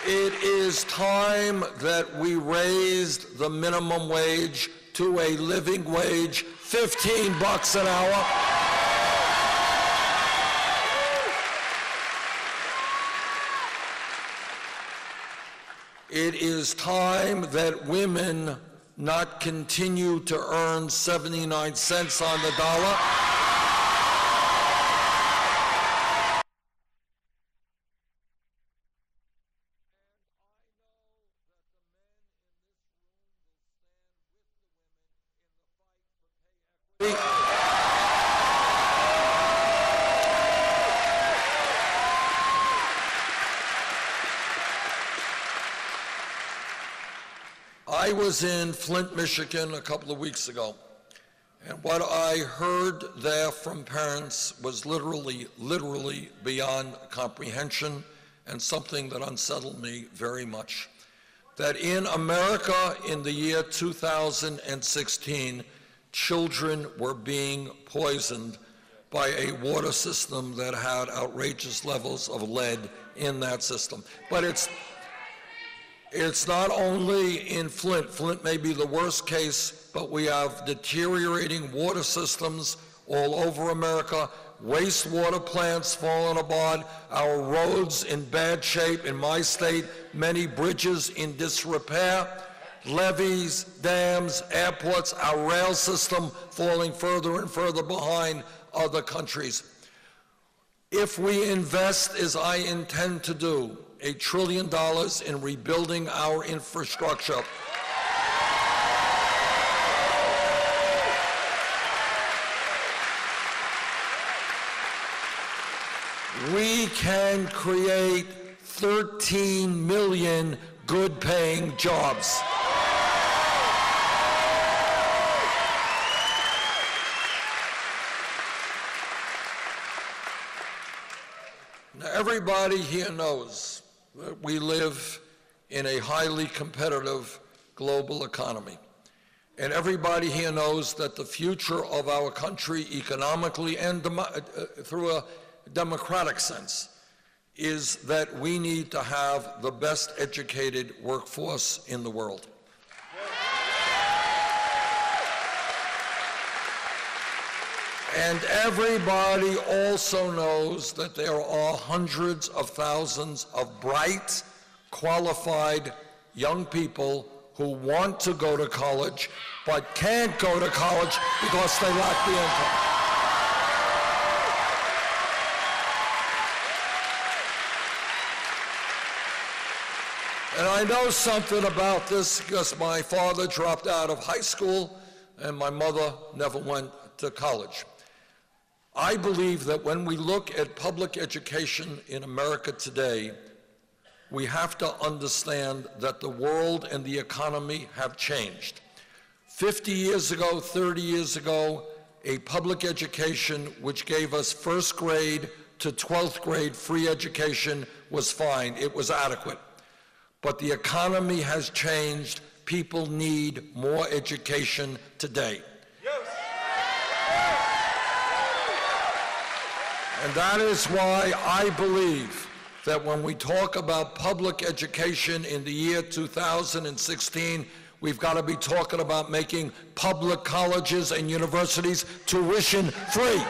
It is time that we raised the minimum wage to a living wage, $15 an hour. It is time that women not continue to earn 79 cents on the dollar. I was in Flint, Michigan a couple of weeks ago, and what I heard there from parents was literally beyond comprehension, and something that unsettled me very much. That in America in the year 2016, children were being poisoned by a water system that had outrageous levels of lead in that system. But it's not only in Flint. Flint may be the worst case, but we have deteriorating water systems all over America, wastewater plants falling apart, our roads in bad shape in my state, many bridges in disrepair. levees, dams, airports, our rail system falling further and further behind other countries. If we invest, as I intend to do, $1 trillion in rebuilding our infrastructure, we can create 13 million good-paying jobs. Now, everybody here knows that we live in a highly competitive global economy. And everybody here knows that the future of our country economically and through a democratic sense is that we need to have the best educated workforce in the world. And everybody also knows that there are hundreds of thousands of bright, qualified young people who want to go to college but can't go to college because they lack the income. And I know something about this because my father dropped out of high school and my mother never went to college. I believe that when we look at public education in America today, we have to understand that the world and the economy have changed. 50 years ago, 30 years ago, a public education which gave us first grade to 12th grade free education was fine. It was adequate. But the economy has changed. People need more education today. And that is why I believe that when we talk about public education in the year 2016, we've got to be talking about making public colleges and universities tuition free.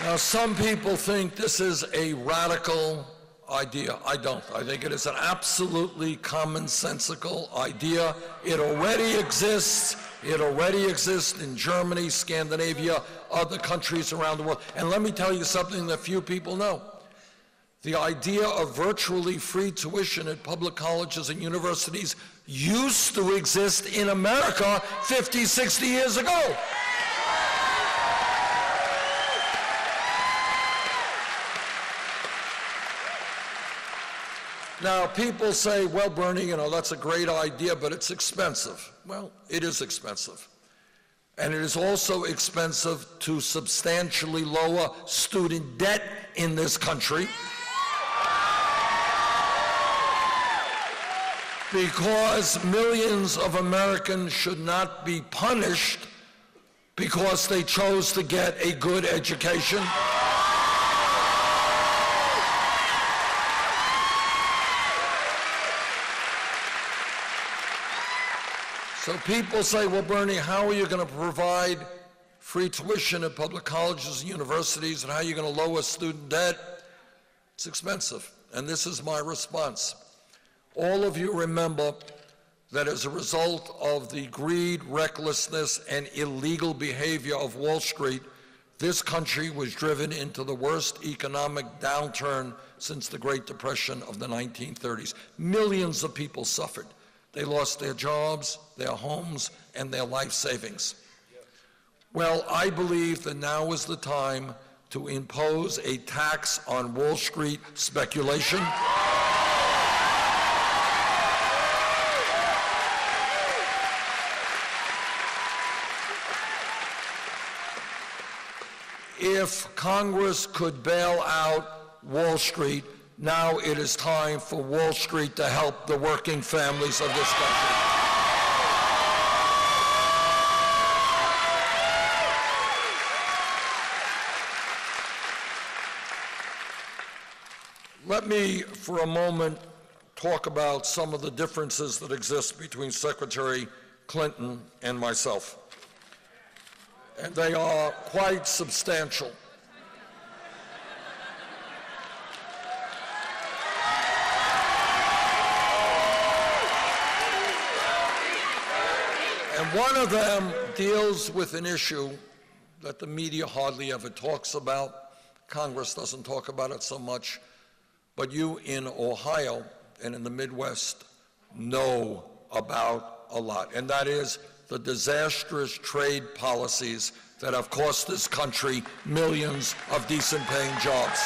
Now, some people think this is a radical idea. I don't. I think it is an absolutely commonsensical idea. It already exists. It already exists in Germany, Scandinavia, other countries around the world. And let me tell you something that few people know. The idea of virtually free tuition at public colleges and universities used to exist in America 50, 60 years ago. Now, people say, well, Bernie, you know, that's a great idea, but it's expensive. Well, it is expensive. And it is also expensive to substantially lower student debt in this country because millions of Americans should not be punished because they chose to get a good education. So people say, well, Bernie, how are you going to provide free tuition at public colleges and universities, and how are you going to lower student debt? It's expensive. And this is my response. All of you remember that as a result of the greed, recklessness, and illegal behavior of Wall Street, this country was driven into the worst economic downturn since the Great Depression of the 1930s. Millions of people suffered. They lost their jobs, their homes, and their life savings. Well, I believe that now is the time to impose a tax on Wall Street speculation. If Congress could bail out Wall Street, now it is time for Wall Street to help the working families of this country. Let me, for a moment, talk about some of the differences that exist between Secretary Clinton and myself. and they are quite substantial. And one of them deals with an issue that the media hardly ever talks about. Congress doesn't talk about it so much, but you in Ohio and in the Midwest know about a lot, and that is the disastrous trade policies that have cost this country millions of decent-paying jobs.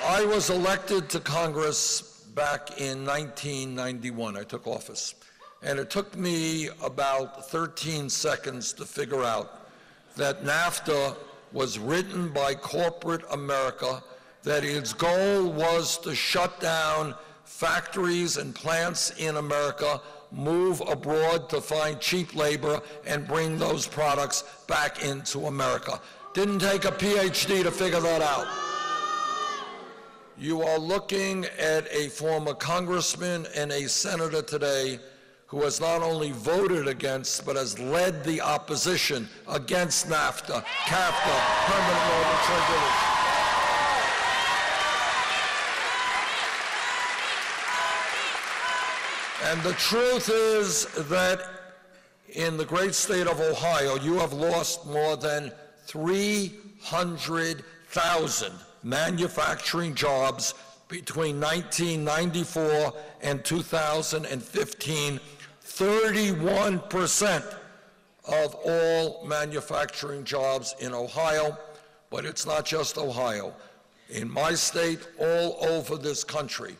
I was elected to Congress back in 1991. I took office. And it took me about 13 seconds to figure out that NAFTA was written by corporate America, that its goal was to shut down factories and plants in America, move abroad to find cheap labor, and bring those products back into America. Didn't take a PhD to figure that out. You are looking at a former congressman and a senator today who has not only voted against, but has led the opposition against NAFTA, CAFTA, Permanent Northern Trade Relations. And the truth is that in the great state of Ohio, you have lost more than 300,000 manufacturing jobs between 1994 and 2015. 31% of all manufacturing jobs in Ohio, but it's not just Ohio. In my state, all over this country,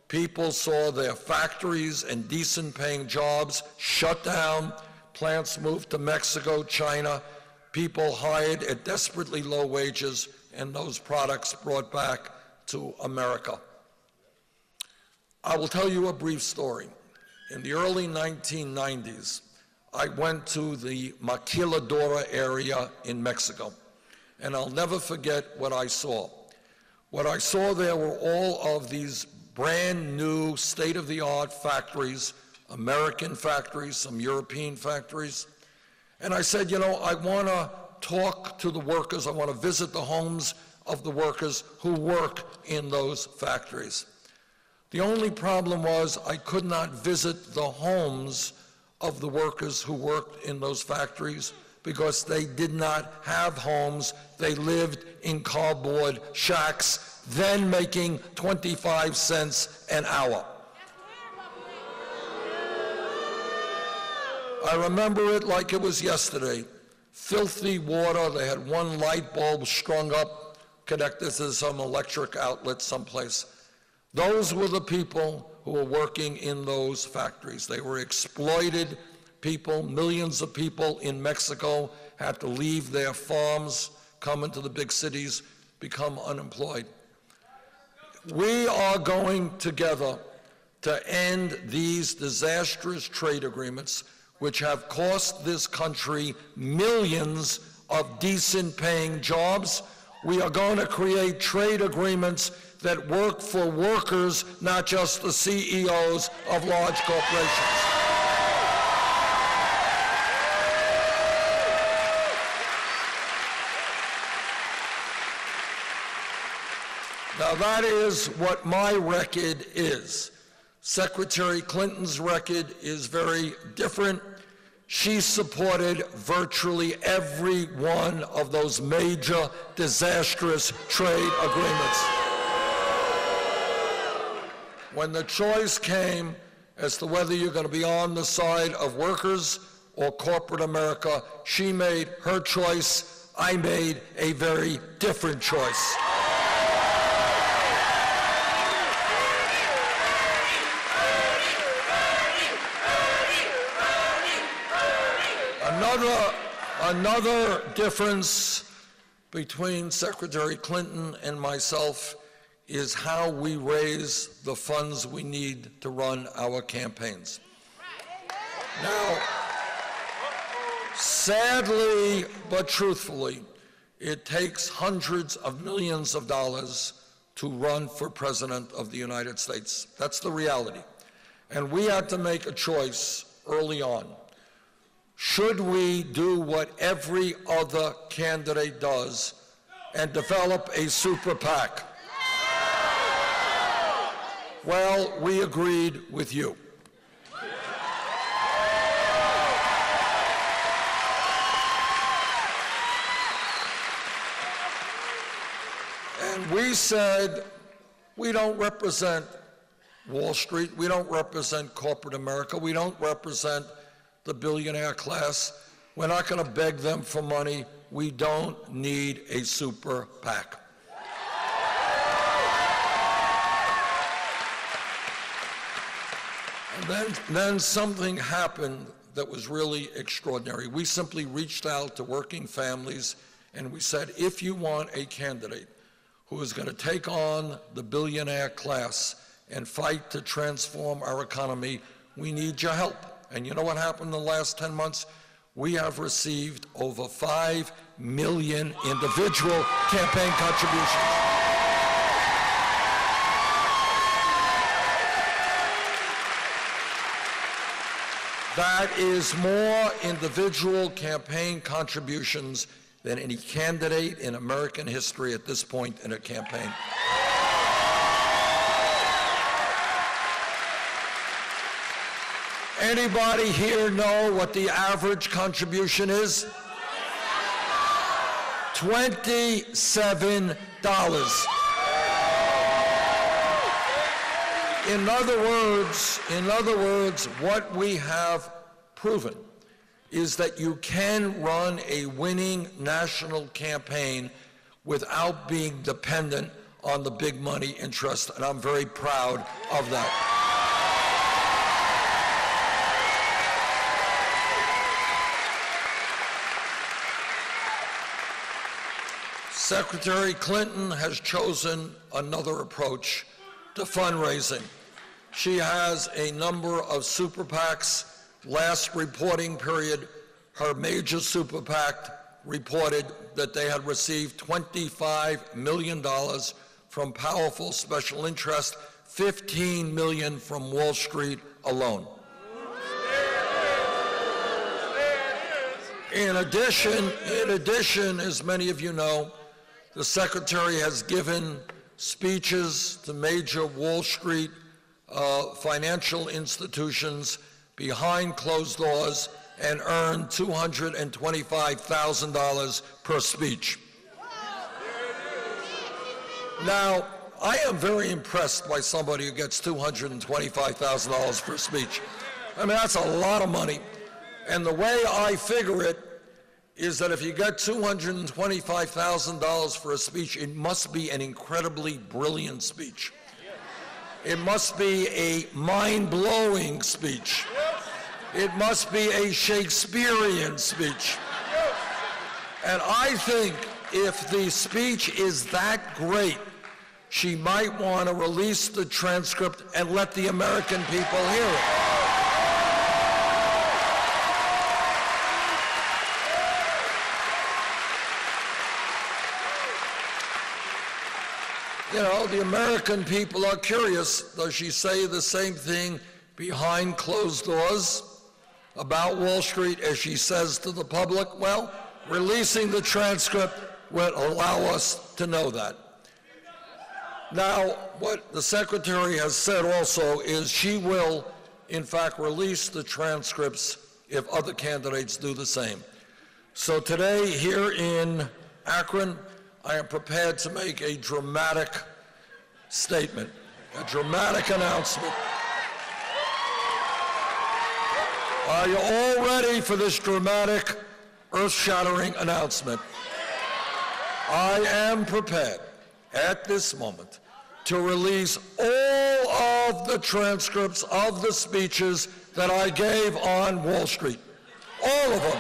people saw their factories and decent-paying jobs shut down, plants moved to Mexico, China, people hired at desperately low wages, and those products brought back to America. I will tell you a brief story. In the early 1990s, I went to the Maquiladora area in Mexico, and I'll never forget what I saw. What I saw there were all of these brand new state-of-the-art factories, American factories, some European factories, and I said, you know, I want to talk to the workers, I want to visit the homes of the workers who work in those factories. The only problem was I could not visit the homes of the workers who worked in those factories because they did not have homes. They lived in cardboard shacks, then making 25 cents an hour. I remember it like it was yesterday. Filthy water, they had one light bulb strung up, connected to some electric outlet someplace. Those were the people who were working in those factories. They were exploited people. Millions of people in Mexico had to leave their farms, come into the big cities, become unemployed. We are going together to end these disastrous trade agreements, which have cost this country millions of decent-paying jobs. We are going to create trade agreements that work for workers, not just the CEOs of large corporations. Now that is what my record is. Secretary Clinton's record is very different. She supported virtually every one of those major disastrous trade agreements. When the choice came as to whether you're going to be on the side of workers or corporate America, she made her choice. I made a very different choice. Another difference between Secretary Clinton and myself is how we raise the funds we need to run our campaigns. Now, sadly but truthfully, it takes hundreds of millions of dollars to run for President of the United States. That's the reality. And we had to make a choice early on. Should we do what every other candidate does and develop a super PAC? Well, we agreed with you. And we said, we don't represent Wall Street, we don't represent corporate America, we don't represent the billionaire class. We're not going to beg them for money. We don't need a super PAC. And then something happened that was really extraordinary. We simply reached out to working families and we said, if you want a candidate who is going to take on the billionaire class and fight to transform our economy, we need your help. And you know what happened in the last 10 months? We have received over 5 million individual campaign contributions. That is more individual campaign contributions than any candidate in American history at this point in a campaign. Anybody here know what the average contribution is? $27. In other words, what we have proven is that you can run a winning national campaign without being dependent on the big money interest, and I'm very proud of that. Secretary Clinton has chosen another approach to fundraising. She has a number of super PACs. Last reporting period, her major super PAC reported that they had received $25 million from powerful special interest, $15 million from Wall Street alone. In addition, as many of you know, the Secretary has given speeches to major Wall Street financial institutions behind closed doors and earned $225,000 per speech. Now, I am very impressed by somebody who gets $225,000 per speech. I mean, that's a lot of money. And the way I figure it is that if you get $225,000 for a speech, it must be an incredibly brilliant speech. It must be a mind-blowing speech. It must be a Shakespearean speech. And I think if the speech is that great, she might want to release the transcript and let the American people hear it. You know, the American people are curious. Does she say the same thing behind closed doors about Wall Street as she says to the public? Well, releasing the transcript will allow us to know that. Now, what the Secretary has said also is she will, in fact, release the transcripts if other candidates do the same. So today, here in Akron, I am prepared to make a dramatic statement, a dramatic announcement. Are you all ready for this dramatic, earth-shattering announcement? I am prepared at this moment to release all of the transcripts of the speeches that I gave on Wall Street. All of them.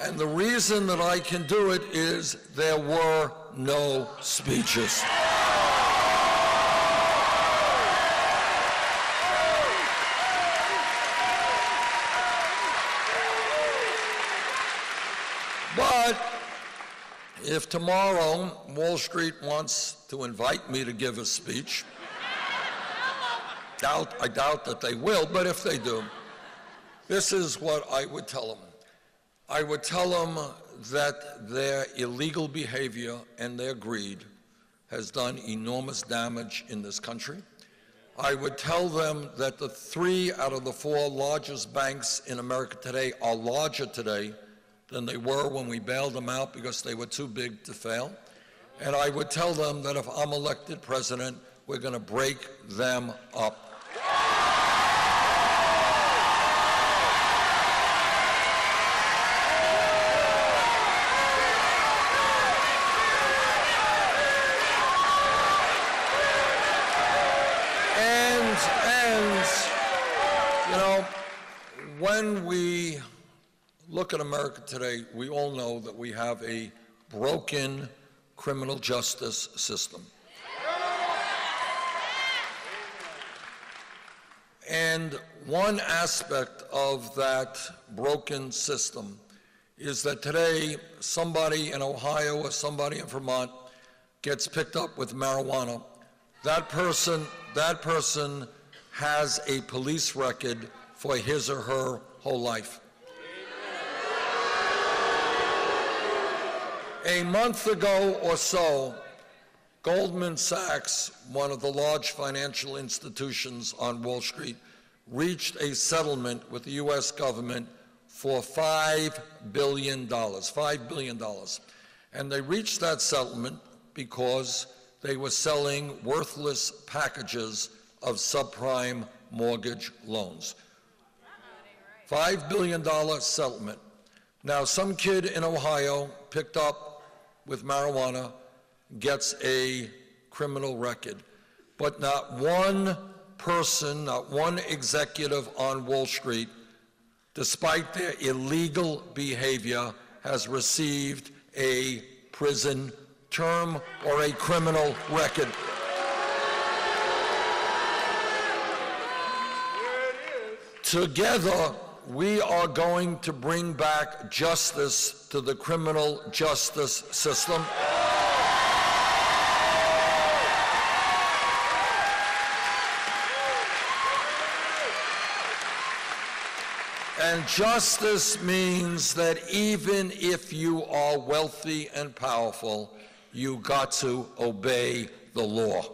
And the reason that I can do it is there were no speeches. If tomorrow Wall Street wants to invite me to give a speech, I doubt that they will, but if they do, this is what I would tell them. I would tell them that their illegal behavior and their greed has done enormous damage in this country. I would tell them that the 3 out of the 4 largest banks in America today are larger today than they were when we bailed them out because they were too big to fail. And I would tell them that if I'm elected president, we're going to break them up. You know, when we look at America today, we all know that we have a broken criminal justice system. And one aspect of that broken system is that today somebody in Ohio or somebody in Vermont gets picked up with marijuana. That person has a police record for his or her whole life. A month ago or so, Goldman Sachs, one of the large financial institutions on Wall Street, reached a settlement with the US government for $5 billion, $5 billion. And they reached that settlement because they were selling worthless packages of subprime mortgage loans. $5 billion settlement. Now, some kid in Ohio picked up with marijuana gets a criminal record, but not one person, not one executive on Wall Street, despite their illegal behavior, has received a prison term or a criminal record. Together, we are going to bring back justice to the criminal justice system. And justice means that even if you are wealthy and powerful, you got to obey the law.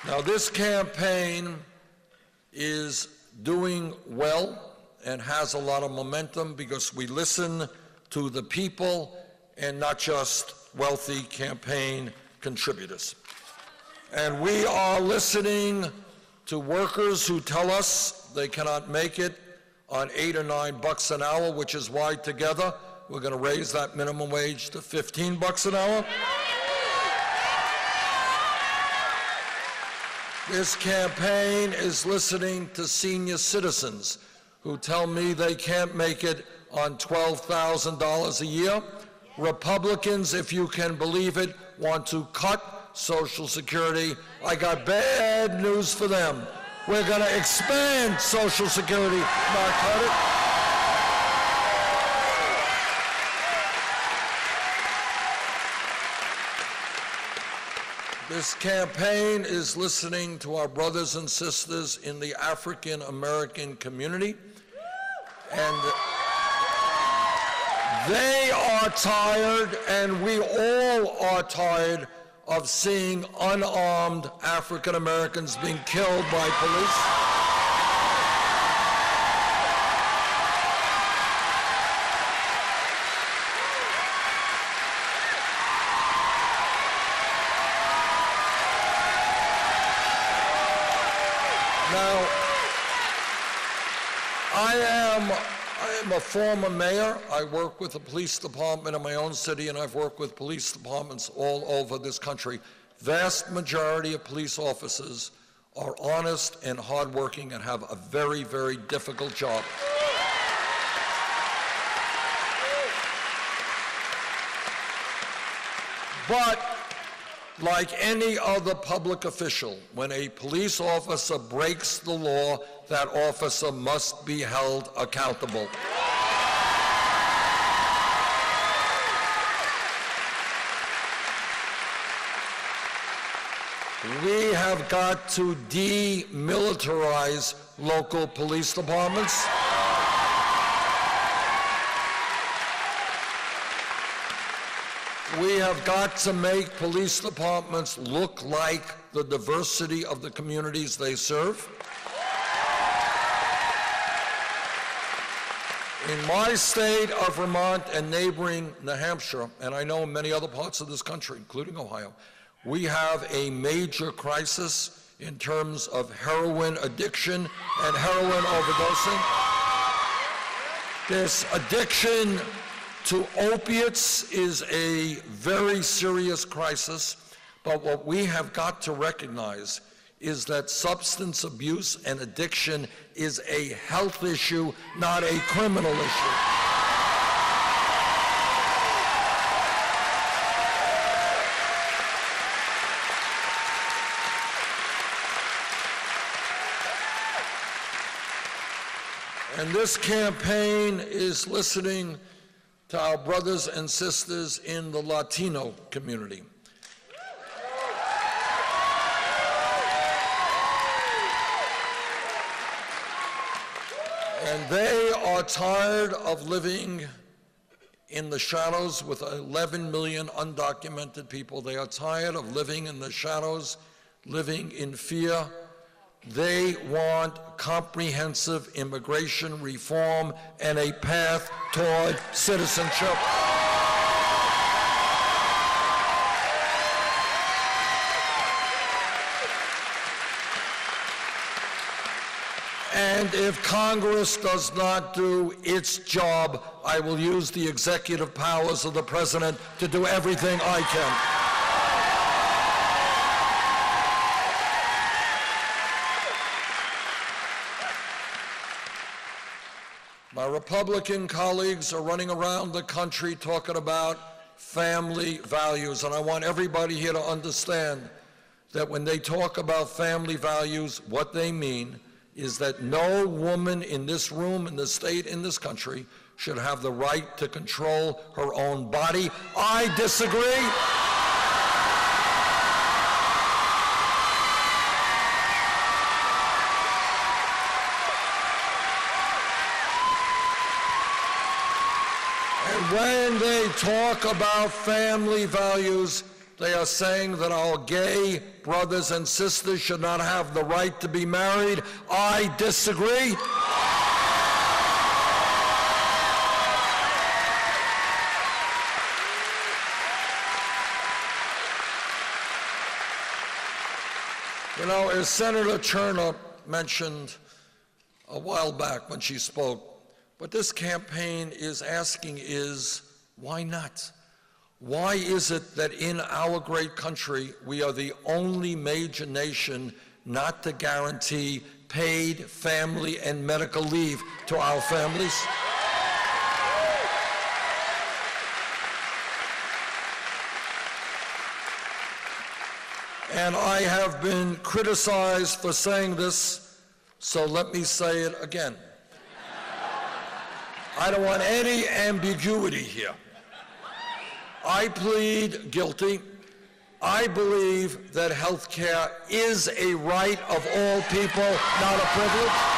Now, this campaign is doing well and has a lot of momentum because we listen to the people and not just wealthy campaign contributors. And we are listening to workers who tell us they cannot make it on $8 or $9 an hour, which is why together we're going to raise that minimum wage to $15 an hour. This campaign is listening to senior citizens who tell me they can't make it on $12,000 a year. Republicans, if you can believe it, want to cut Social Security. I got bad news for them. We're going to expand Social Security, not cut it. This campaign is listening to our brothers and sisters in the African American community, and they are tired, and we all are tired of seeing unarmed African Americans being killed by police. Now, I am a former mayor. I work with the police department in my own city, and I've worked with police departments all over this country. Vast majority of police officers are honest and hardworking and have a very, very difficult job. Like any other public official, when a police officer breaks the law, that officer must be held accountable. We have got to demilitarize local police departments. We have got to make police departments look like the diversity of the communities they serve. In my state of Vermont and neighboring New Hampshire, and I know in many other parts of this country, including Ohio, we have a major crisis in terms of heroin addiction and heroin overdosing. This addiction to opiates is a very serious crisis, but what we have got to recognize is that substance abuse and addiction is a health issue, not a criminal issue. And this campaign is listening to our brothers and sisters in the Latino community. And they are tired of living in the shadows with 11 million undocumented people. They are tired of living in the shadows, living in fear. They want comprehensive immigration reform and a path toward citizenship. And if Congress does not do its job, I will use the executive powers of the president to do everything I can. My Republican colleagues are running around the country talking about family values, and I want everybody here to understand that when they talk about family values, what they mean is that no woman in this room, in this state, in this country, should have the right to control her own body. I disagree. When they talk about family values, they are saying that our gay brothers and sisters should not have the right to be married. I disagree. You know, as Senator Turner mentioned a while back when she spoke, what this campaign is asking is, why not? Why is it that in our great country, we are the only major nation not to guarantee paid family and medical leave to our families? And I have been criticized for saying this, so let me say it again. I don't want any ambiguity here. I plead guilty. I believe that health care is a right of all people, not a privilege.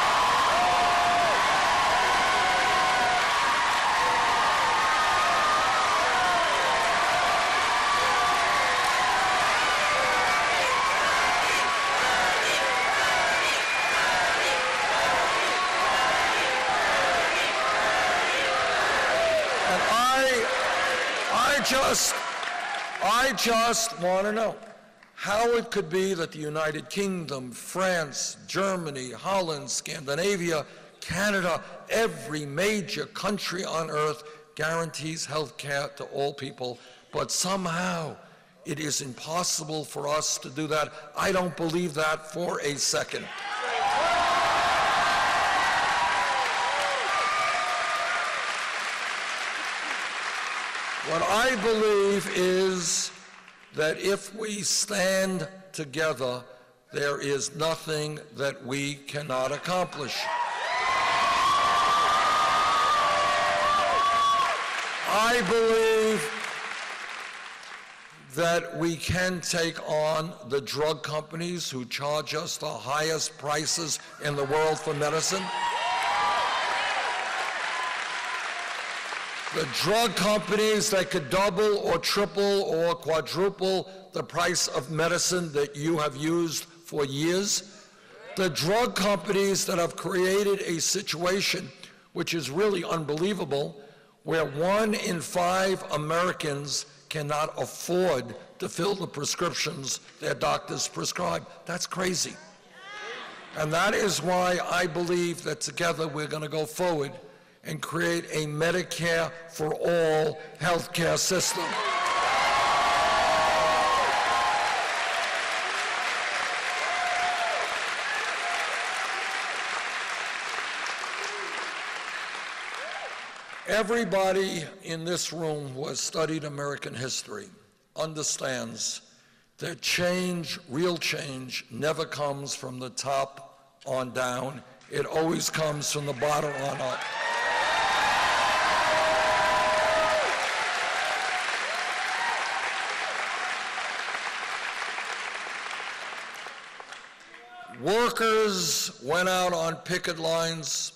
I just want to know how it could be that the United Kingdom, France, Germany, Holland, Scandinavia, Canada, every major country on earth guarantees health care to all people, but somehow it is impossible for us to do that. I don't believe that for a second. What I believe is that if we stand together, there is nothing that we cannot accomplish. I believe that we can take on the drug companies who charge us the highest prices in the world for medicine. The drug companies that could double or triple or quadruple the price of medicine that you have used for years. The drug companies that have created a situation which is really unbelievable, where 1 in 5 Americans cannot afford to fill the prescriptions their doctors prescribe. That's crazy. And that is why I believe that together we're going to go forward and create a Medicare for all healthcare system. Everybody in this room who has studied American history understands that change, real change, never comes from the top on down. It always comes from the bottom on up. Workers went out on picket lines.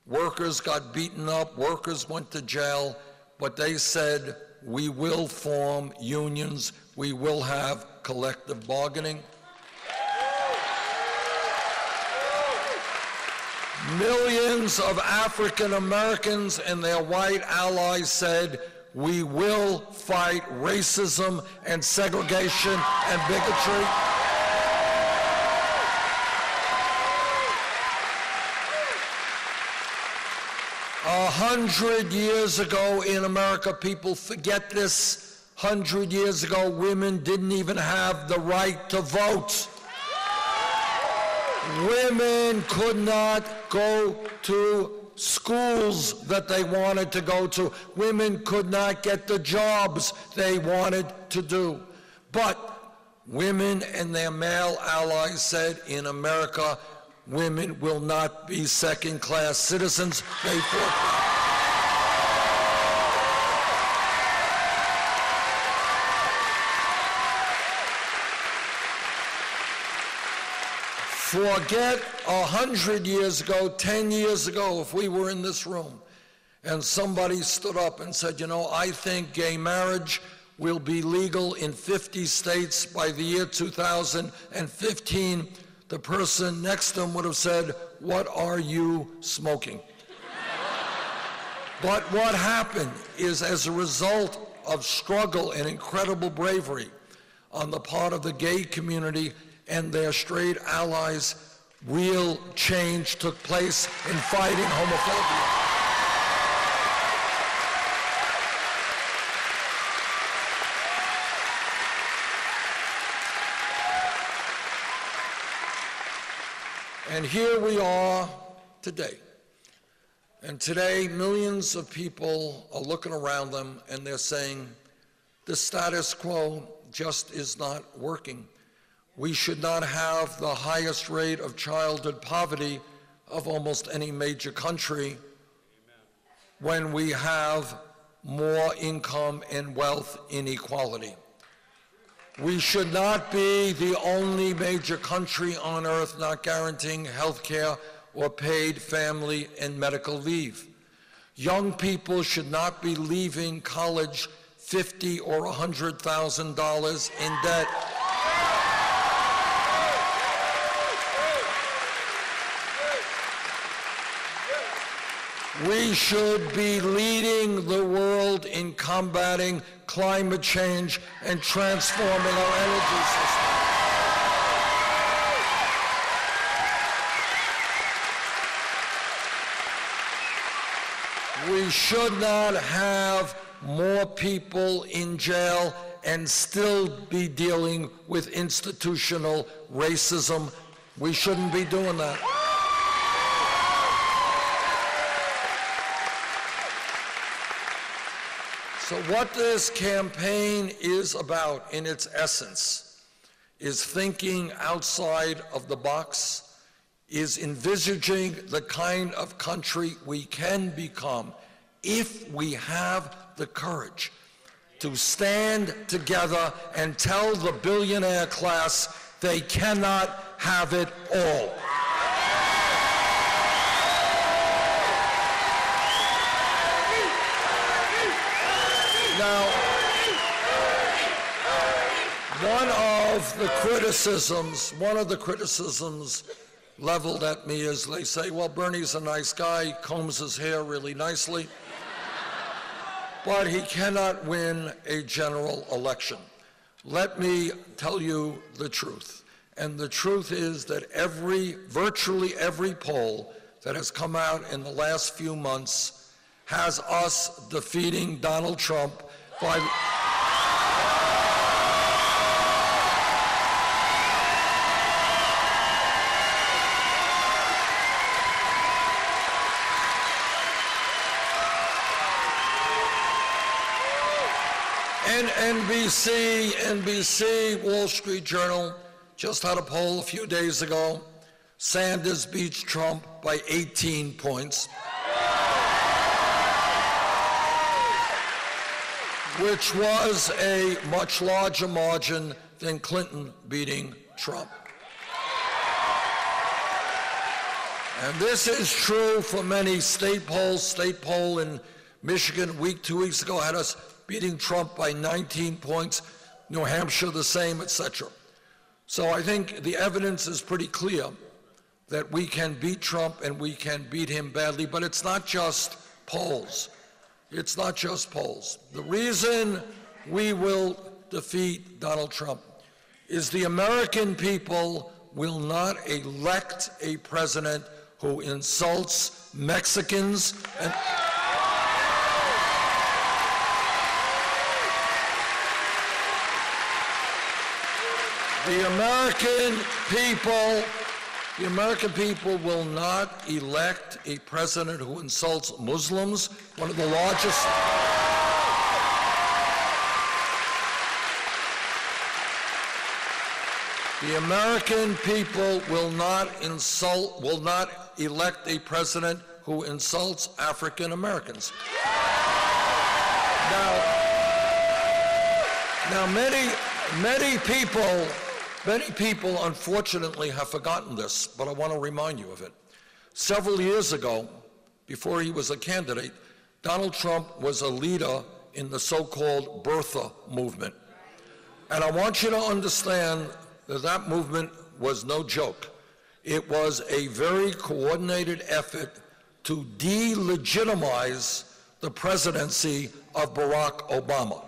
Workers got beaten up, workers went to jail, but they said, we will form unions, we will have collective bargaining. Millions of African Americans and their white allies said, we will fight racism and segregation and bigotry. 100 years ago in America, people forget this, 100 years ago, women didn't even have the right to vote. Women could not go to schools that they wanted to go to. Women could not get the jobs they wanted to do. But women and their male allies said, in America, women will not be second-class citizens. They fought. Forget 100 years ago, 10 years ago, if we were in this room and somebody stood up and said, you know, I think gay marriage will be legal in 50 states by the year 2015, the person next to him would have said, what are you smoking? But what happened is, as a result of struggle and incredible bravery on the part of the gay community and their straight allies, real change took place in fighting homophobia. And here we are today. And today, millions of people are looking around them and they're saying, the status quo just is not working. We should not have the highest rate of childhood poverty of almost any major country when we have more income and wealth inequality. We should not be the only major country on earth not guaranteeing health care or paid family and medical leave. Young people should not be leaving college $50,000 or $100,000 in debt. We should be leading the world in combating climate change and transforming our energy system. We should not have more people in jail and still be dealing with institutional racism. We shouldn't be doing that. So what this campaign is about in its essence is thinking outside of the box, is envisaging the kind of country we can become if we have the courage to stand together and tell the billionaire class they cannot have it all. Now, one of the criticisms leveled at me is they say, well, Bernie's a nice guy, combs his hair really nicely, but he cannot win a general election. Let me tell you the truth. And the truth is that virtually every poll that has come out in the last few months has us defeating Donald Trump by NBC, Wall Street Journal just had a poll a few days ago. Sanders beats Trump by 18 points, which was a much larger margin than Clinton beating Trump. And this is true for many state polls. State poll in Michigan 2 weeks ago had us beating Trump by 19 points, New Hampshire the same, etc. So I think the evidence is pretty clear that we can beat Trump and we can beat him badly, but it's not just polls. It's not just polls. The reason we will defeat Donald Trump is the American people will not elect a president who insults Mexicans and the American people will not elect a president who insults Muslims, one of the largest. The American people will not elect a president who insults African Americans. Now many people unfortunately have forgotten this, but I want to remind you of it. Several years ago, before he was a candidate, Donald Trump was a leader in the so-called birther movement. And I want you to understand that that movement was no joke. It was a very coordinated effort to delegitimize the presidency of Barack Obama.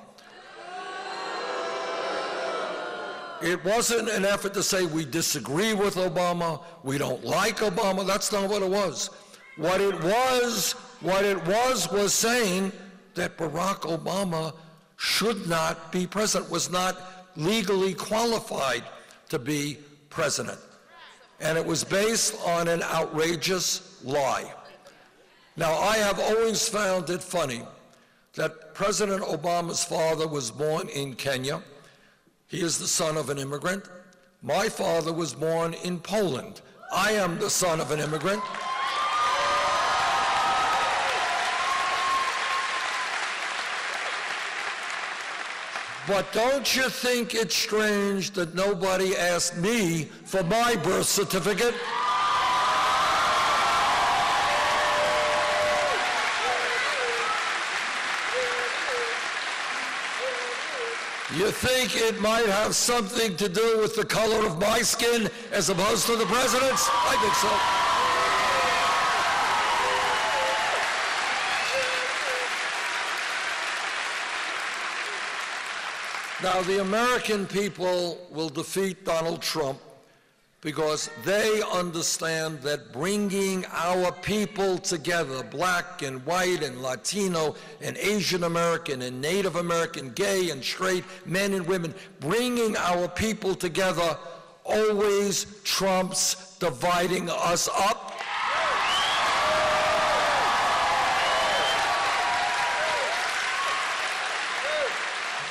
It wasn't an effort to say we disagree with Obama, we don't like Obama. That's not what it was. What it was saying that Barack Obama should not be president, was not legally qualified to be president. And it was based on an outrageous lie. Now, I have always found it funny that President Obama's father was born in Kenya. He is the son of an immigrant. My father was born in Poland. I am the son of an immigrant. But don't you think it's strange that nobody asked me for my birth certificate? You think it might have something to do with the color of my skin as opposed to the president's? I think so. Now, the American people will defeat Donald Trump because they understand that bringing our people together, black and white and Latino and Asian American and Native American, gay and straight, men and women, bringing our people together always trumps dividing us up.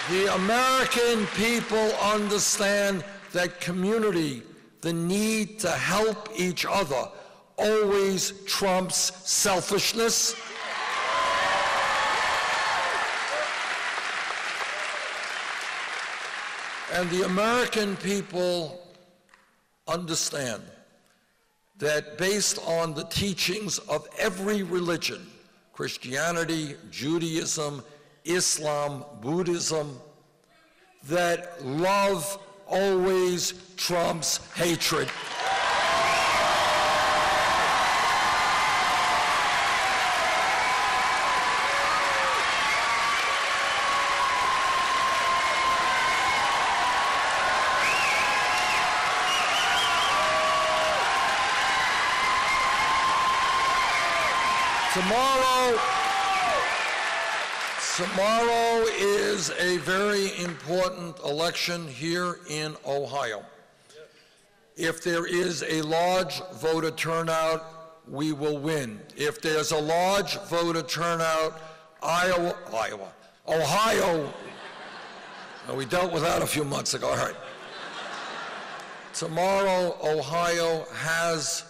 The American people understand that community, the need to help each other, always trumps selfishness. And the American people understand that based on the teachings of every religion, Christianity, Judaism, Islam, Buddhism, that love always trumps hatred. Tomorrow is a very important election here in Ohio. If there is a large voter turnout, we will win. If there's a large voter turnout, Ohio, we dealt with that a few months ago, all right. Tomorrow, Ohio has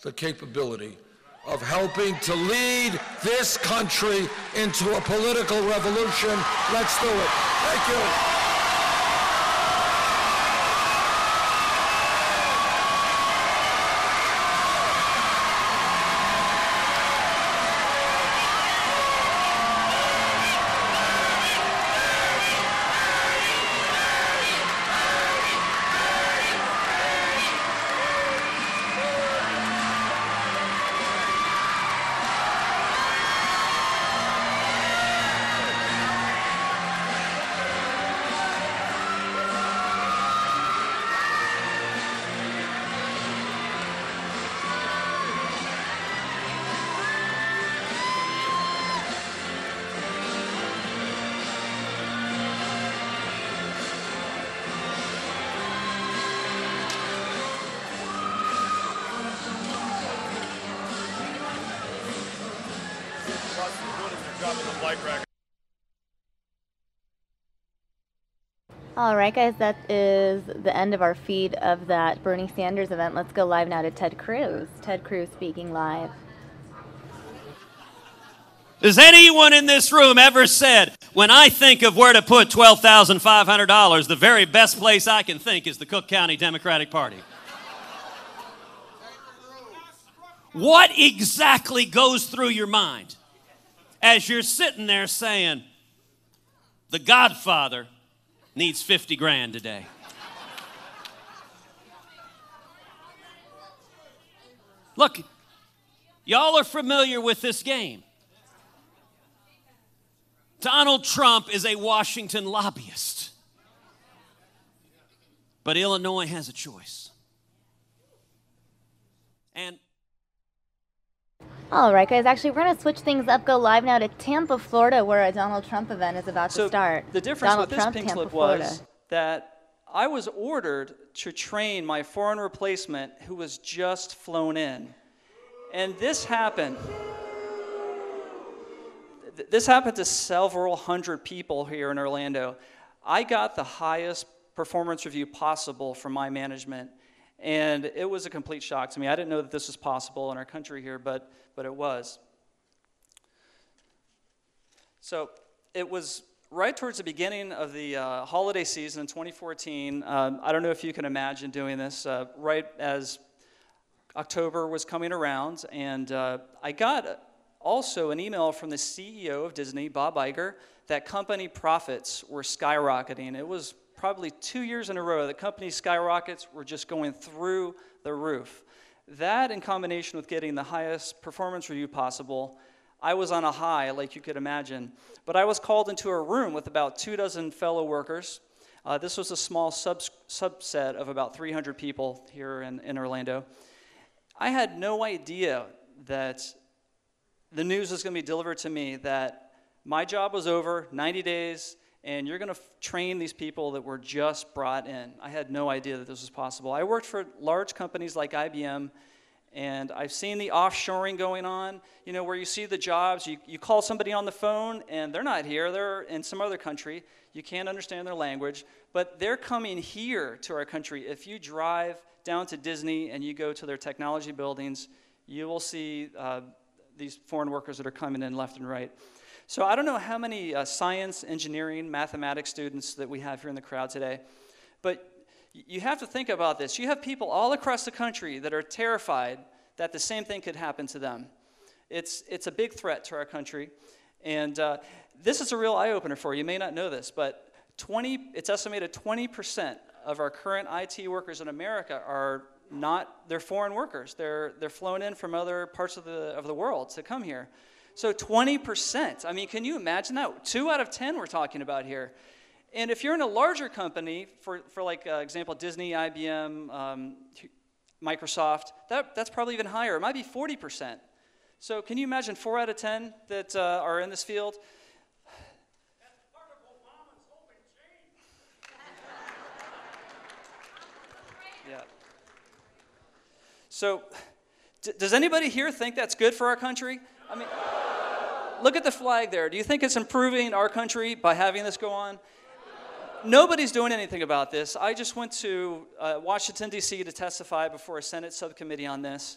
the capability of helping to lead this country into a political revolution. Let's do it. Thank you. All right, guys, that is the end of our feed of that Bernie Sanders event. Let's go live now to Ted Cruz. Ted Cruz speaking live. Has anyone in this room ever said, when I think of where to put $12,500, the very best place I can think is the Cook County Democratic Party? What exactly goes through your mind as you're sitting there saying, the Godfather needs 50 grand today? Look, y'all are familiar with this game. Donald Trump is a Washington lobbyist. But Illinois has a choice. And all right, guys, actually, we're going to switch things up, go live now to Tampa, Florida, where a Donald Trump event is about to start. The difference Donald with this Trump, pink Tampa, slip Florida. was that I was ordered to train my foreign replacement who was just flown in. And this happened. This happened to several hundred people here in Orlando. I got the highest performance review possible from my management, and it was a complete shock to me. I didn't know that this was possible in our country here, but it was. So it was right towards the beginning of the holiday season in 2014. I don't know if you can imagine doing this, right as October was coming around, and I got also an email from the CEO of Disney, Bob Iger, that company profits were skyrocketing. It was probably 2 years in a row that company skyrockets were just going through the roof. That, in combination with getting the highest performance review possible, I was on a high, like you could imagine. But I was called into a room with about 24 fellow workers. This was a small subset of about 300 people here in Orlando. I had no idea that the news was going to be delivered to me that my job was over, 90 days, and you're going to train these people that were just brought in. I had no idea that this was possible. I worked for large companies like IBM, And I've seen the offshoring going on, you know, where you see the jobs, you call somebody on the phone and they're not here, they're in some other country, you can't understand their language, but they're coming here to our country. If you drive down to Disney and you go to their technology buildings, you will see these foreign workers that are coming in left and right. So I don't know how many science, engineering, mathematics students that we have here in the crowd today, but you have to think about this. You have people all across the country that are terrified that the same thing could happen to them. It's a big threat to our country, and this is a real eye-opener for you. You may not know this, but it's estimated 20% of our current IT workers in America are they're foreign workers. They're flown in from other parts of the world to come here. So 20%, I mean, can you imagine that? 2 out of 10 we're talking about here. And if you're in a larger company, for like example, Disney, IBM, Microsoft, that's probably even higher. It might be 40%. So can you imagine 4 out of 10 that are in this field? That's part of Obama's hope and change. Yeah. So does anybody here think that's good for our country? I mean, look at the flag there. Do you think it's improving our country by having this go on? Nobody's doing anything about this. I just went to Washington, D.C. to testify before a Senate subcommittee on this.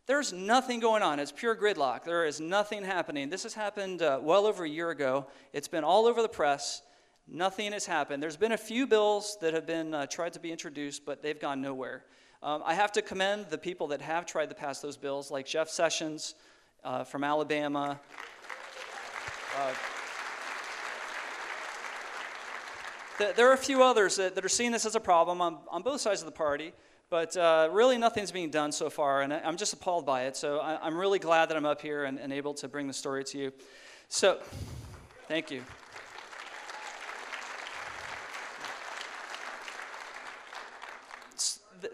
There's nothing going on. It's pure gridlock. There is nothing happening. This has happened well over a year ago. It's been all over the press. Nothing has happened. There's been a few bills that have been tried to be introduced, but they've gone nowhere. I have to commend the people that have tried to pass those bills, like Jeff Sessions from Alabama. There are a few others that are seeing this as a problem on both sides of the party, but really nothing's being done so far, and I'm just appalled by it. So I'm really glad that I'm up here and able to bring the story to you. So, thank you.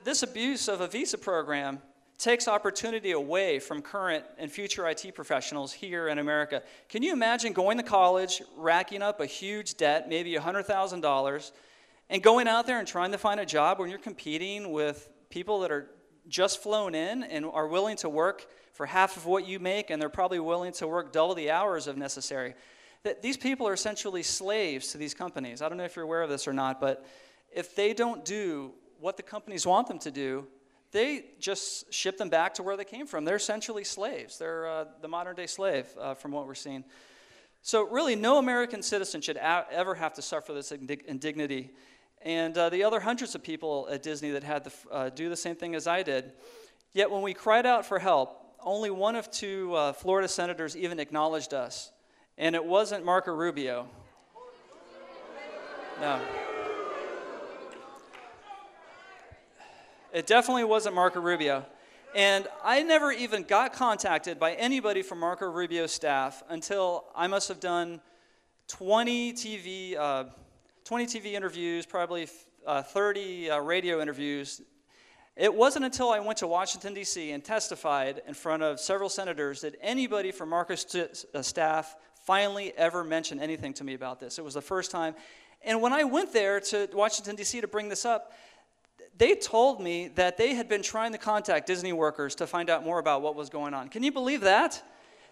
This abuse of a visa program takes opportunity away from current and future IT professionals here in America. Can you imagine going to college, racking up a huge debt, maybe $100,000, and going out there and trying to find a job when you're competing with people that are just flown in and are willing to work for half of what you make, and they're probably willing to work double the hours if necessary? That these people are essentially slaves to these companies. I don't know if you're aware of this or not, but if they don't do what the companies want them to do, they just ship them back to where they came from. They're essentially slaves. They're the modern-day slave from what we're seeing. So really, no American citizen should ever have to suffer this indignity. And the other hundreds of people at Disney that had to do the same thing as I did. Yet when we cried out for help, only 1 of 2 Florida senators even acknowledged us. And it wasn't Marco Rubio. No. It definitely wasn't Marco Rubio. And I never even got contacted by anybody from Marco Rubio's staff until I must have done 20 TV interviews, probably 30 radio interviews. It wasn't until I went to Washington, D.C. and testified in front of several senators that anybody from Marco's staff finally ever mentioned anything to me about this. It was the first time. And when I went there to Washington, D.C. to bring this up, they told me that they had been trying to contact Disney workers to find out more about what was going on. Can you believe that?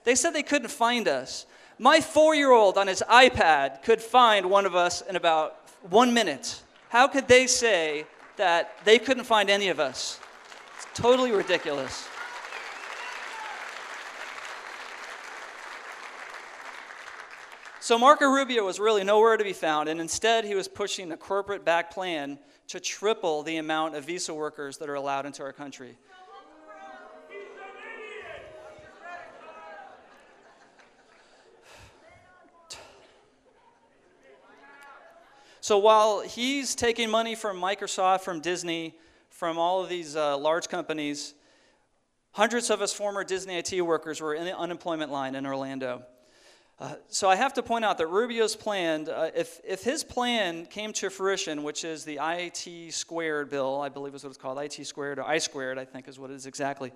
They said they couldn't find us. My 4-year-old on his iPad could find one of us in about 1 minute. How could they say that they couldn't find any of us? It's totally ridiculous. So Marco Rubio was really nowhere to be found, and instead he was pushing a corporate-backed plan to triple the amount of visa workers that are allowed into our country. So while he's taking money from Microsoft, from Disney, from all of these large companies, hundreds of us former Disney IT workers were in the unemployment line in Orlando. So I have to point out that Rubio's plan, if his plan came to fruition, which is the IT squared bill, I believe is what it's called, IT squared, or I squared, I think is what it is exactly.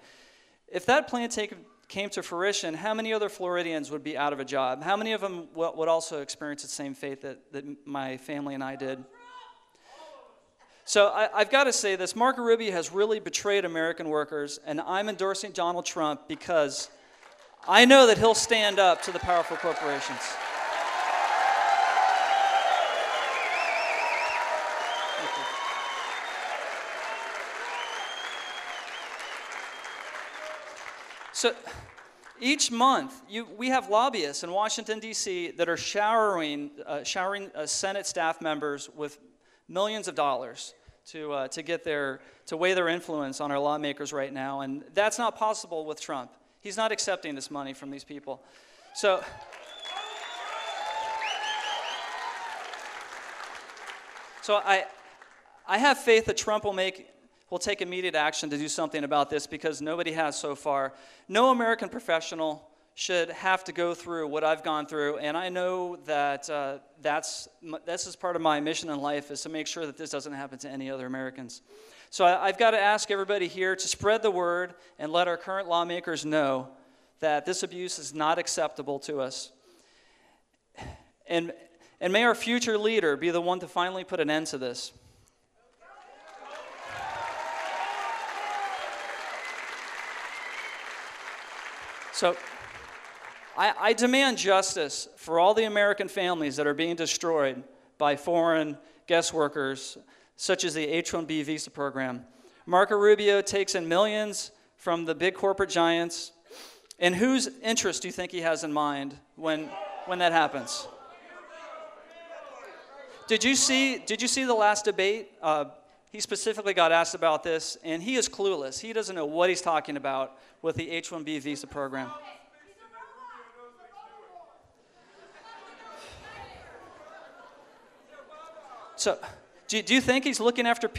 If that plan came to fruition, how many other Floridians would be out of a job? How many of them would also experience the same fate that my family and I did? So I've got to say this. Marco Rubio has really betrayed American workers, and I'm endorsing Donald Trump because I know that he'll stand up to the powerful corporations. Thank you. So each month, we have lobbyists in Washington, D.C. that are showering Senate staff members with millions of dollars to weigh their influence on our lawmakers right now, and that's not possible with Trump. He's not accepting this money from these people. So I have faith that Trump will take immediate action to do something about this because nobody has so far. No American professional should have to go through what I've gone through, and I know that this is part of my mission in life is to make sure that this doesn't happen to any other Americans. So I've got to ask everybody here to spread the word and let our current lawmakers know that this abuse is not acceptable to us. And may our future leader be the one to finally put an end to this. So I demand justice for all the American families that are being destroyed by foreign guest workers, such as the H-1B visa program. Marco Rubio takes in millions from the big corporate giants. And whose interest do you think he has in mind when that happens? Did you see the last debate? He specifically got asked about this, and he is clueless. He doesn't know what he's talking about with the H-1B visa program. So, do you think he's looking after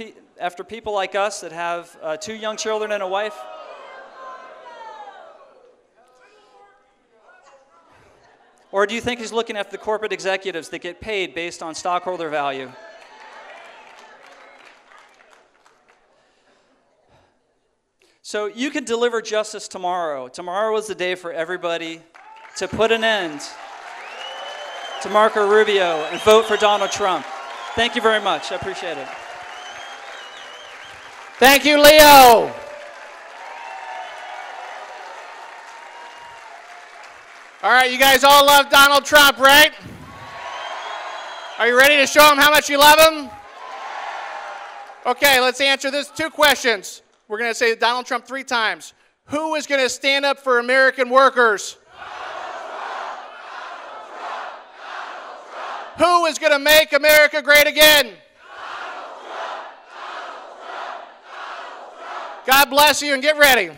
people like us that have 2 young children and a wife? Or do you think he's looking after the corporate executives that get paid based on stockholder value? So you can deliver justice tomorrow. Tomorrow is the day for everybody to put an end to Marco Rubio and vote for Donald Trump. Thank you very much. I appreciate it. Thank you, Leo. All right, you guys all love Donald Trump, right? Are you ready to show him how much you love him? Okay, let's answer this 2 questions. We're going to say Donald Trump 3 times. Who is going to stand up for American workers? Who is going to make America great again? God bless you and get ready.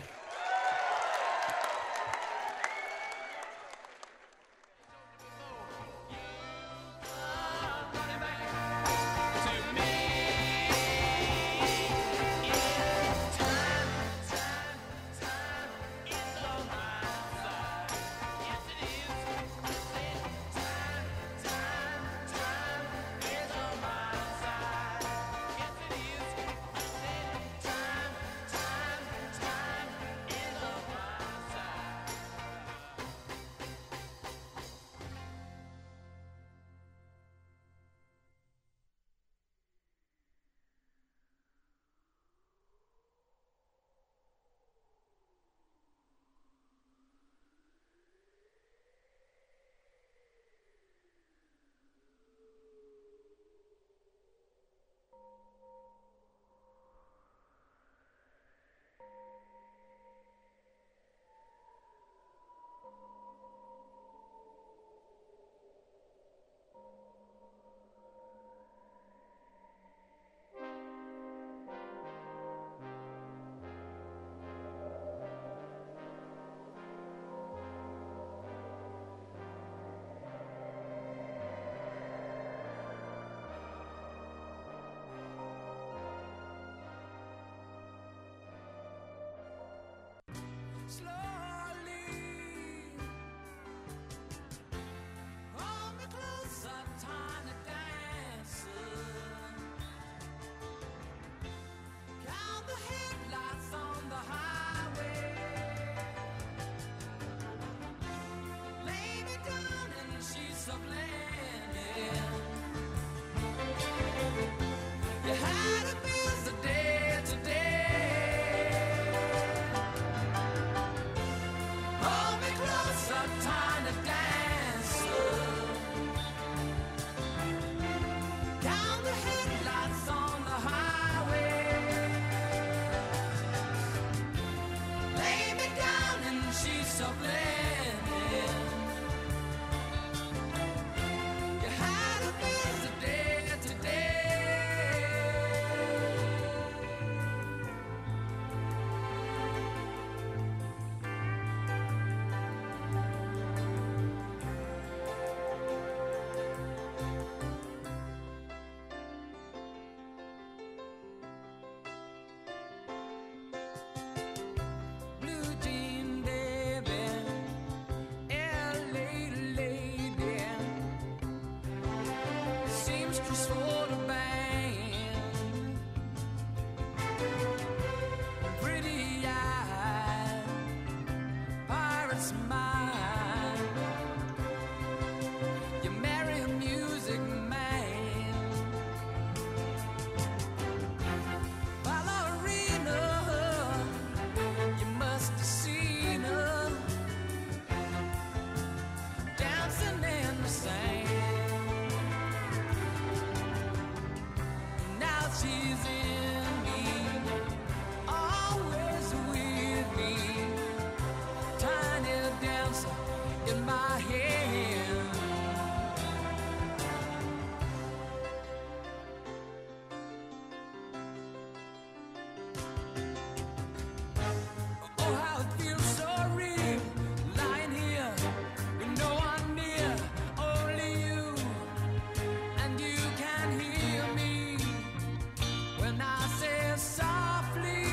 You had to be smile. You marry a music man. Ballerina, you must have seen her dancing in the sand. Now she's in me, always with me, tiny dancer in my hand. Oh, how it feels so real, lying here with no one near, only you, and you can hear me when I say softly,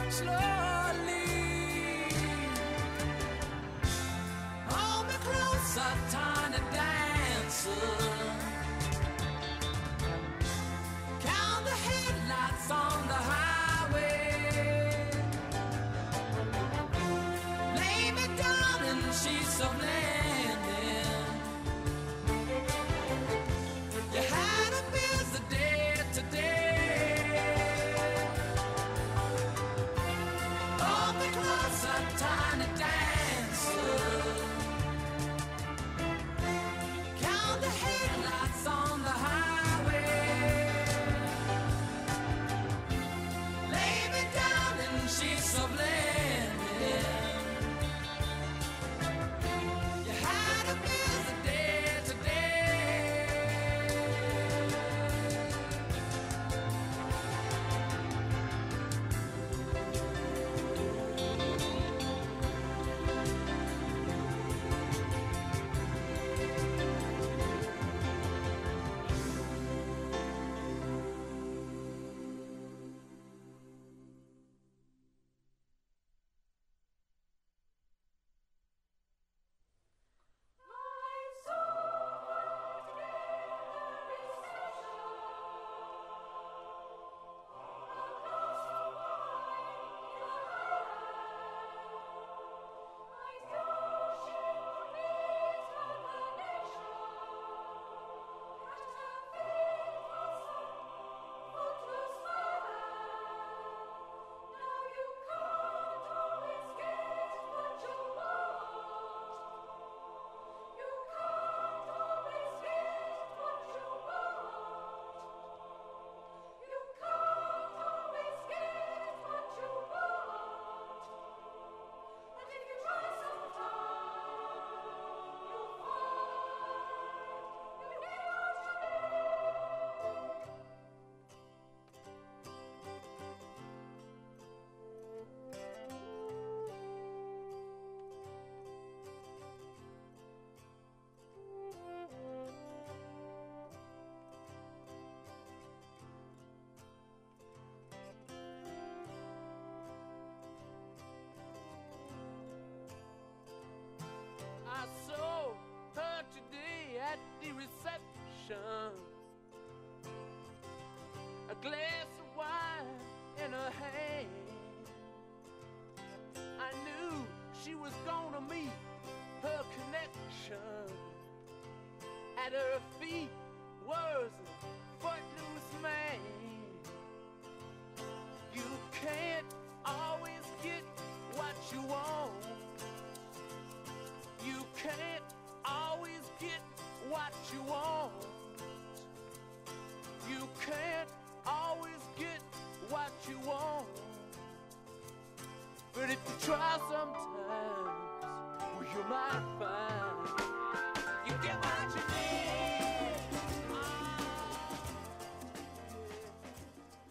slowly. Hold me closer, tiny dancer. Count the headlights on the highway. Lay me down in sheets of landing. You had a busy day today. Hold me closer, tiny dancer. Count the headlights on the highway. Lay me down in sheets of landing. You had a busy day today. I saw her today at the reception. A glass of wine in her hand. I knew she was gonna meet her connection. At her feet was a footloose man. You can't always get what you want. You can't always get what you want. You can't always get what you want. But if you try sometimes, well, you might find you get what you need.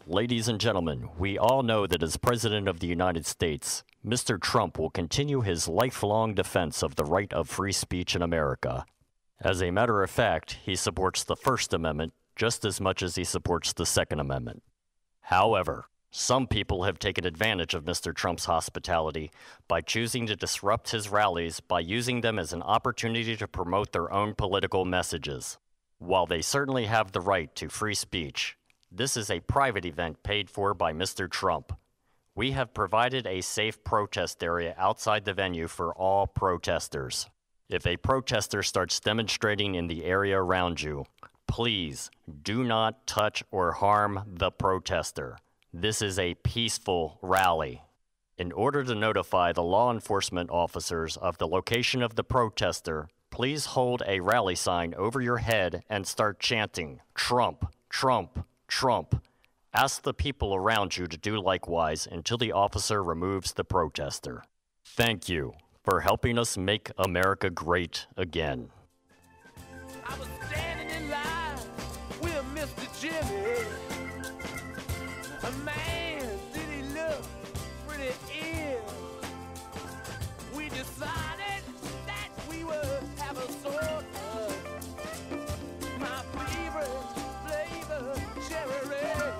Ladies and gentlemen, we all know that as President of the United States, Mr. Trump will continue his lifelong defense of the right of free speech in America. As a matter of fact, he supports the First Amendment just as much as he supports the Second Amendment. However, some people have taken advantage of Mr. Trump's hospitality by choosing to disrupt his rallies by using them as an opportunity to promote their own political messages. While they certainly have the right to free speech, this is a private event paid for by Mr. Trump. We have provided a safe protest area outside the venue for all protesters. If a protester starts demonstrating in the area around you, please do not touch or harm the protester. This is a peaceful rally. In order to notify the law enforcement officers of the location of the protester, please hold a rally sign over your head and start chanting, "Trump, Trump, Trump." Ask the people around you to do likewise until the officer removes the protester. Thank you for helping us make America great again. I was standing in line with Mr. Jimmy. A man, did he look pretty ill? We decided that we would have a soda. My favorite flavor, cherry red.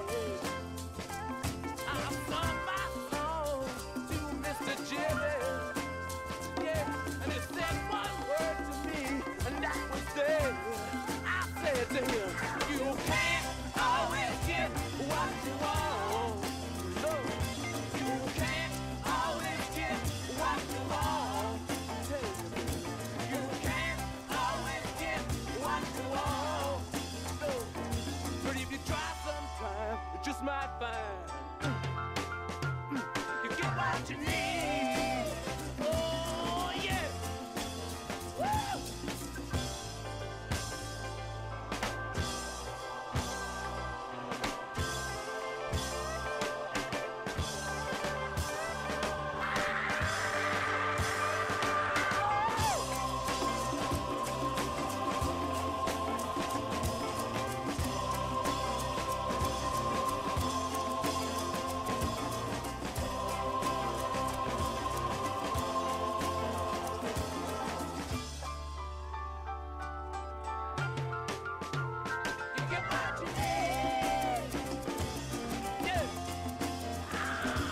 I sung my song to Mr. Jimmy. Yeah, and he said one word to me, and that was there. I said to him, you can't always get what you want. No, you can't always get what you want. You can't always get what you want. No, but if you try sometime, you just might find you get what you need. Oh, yeah. Woo! You get what you need. Yeah.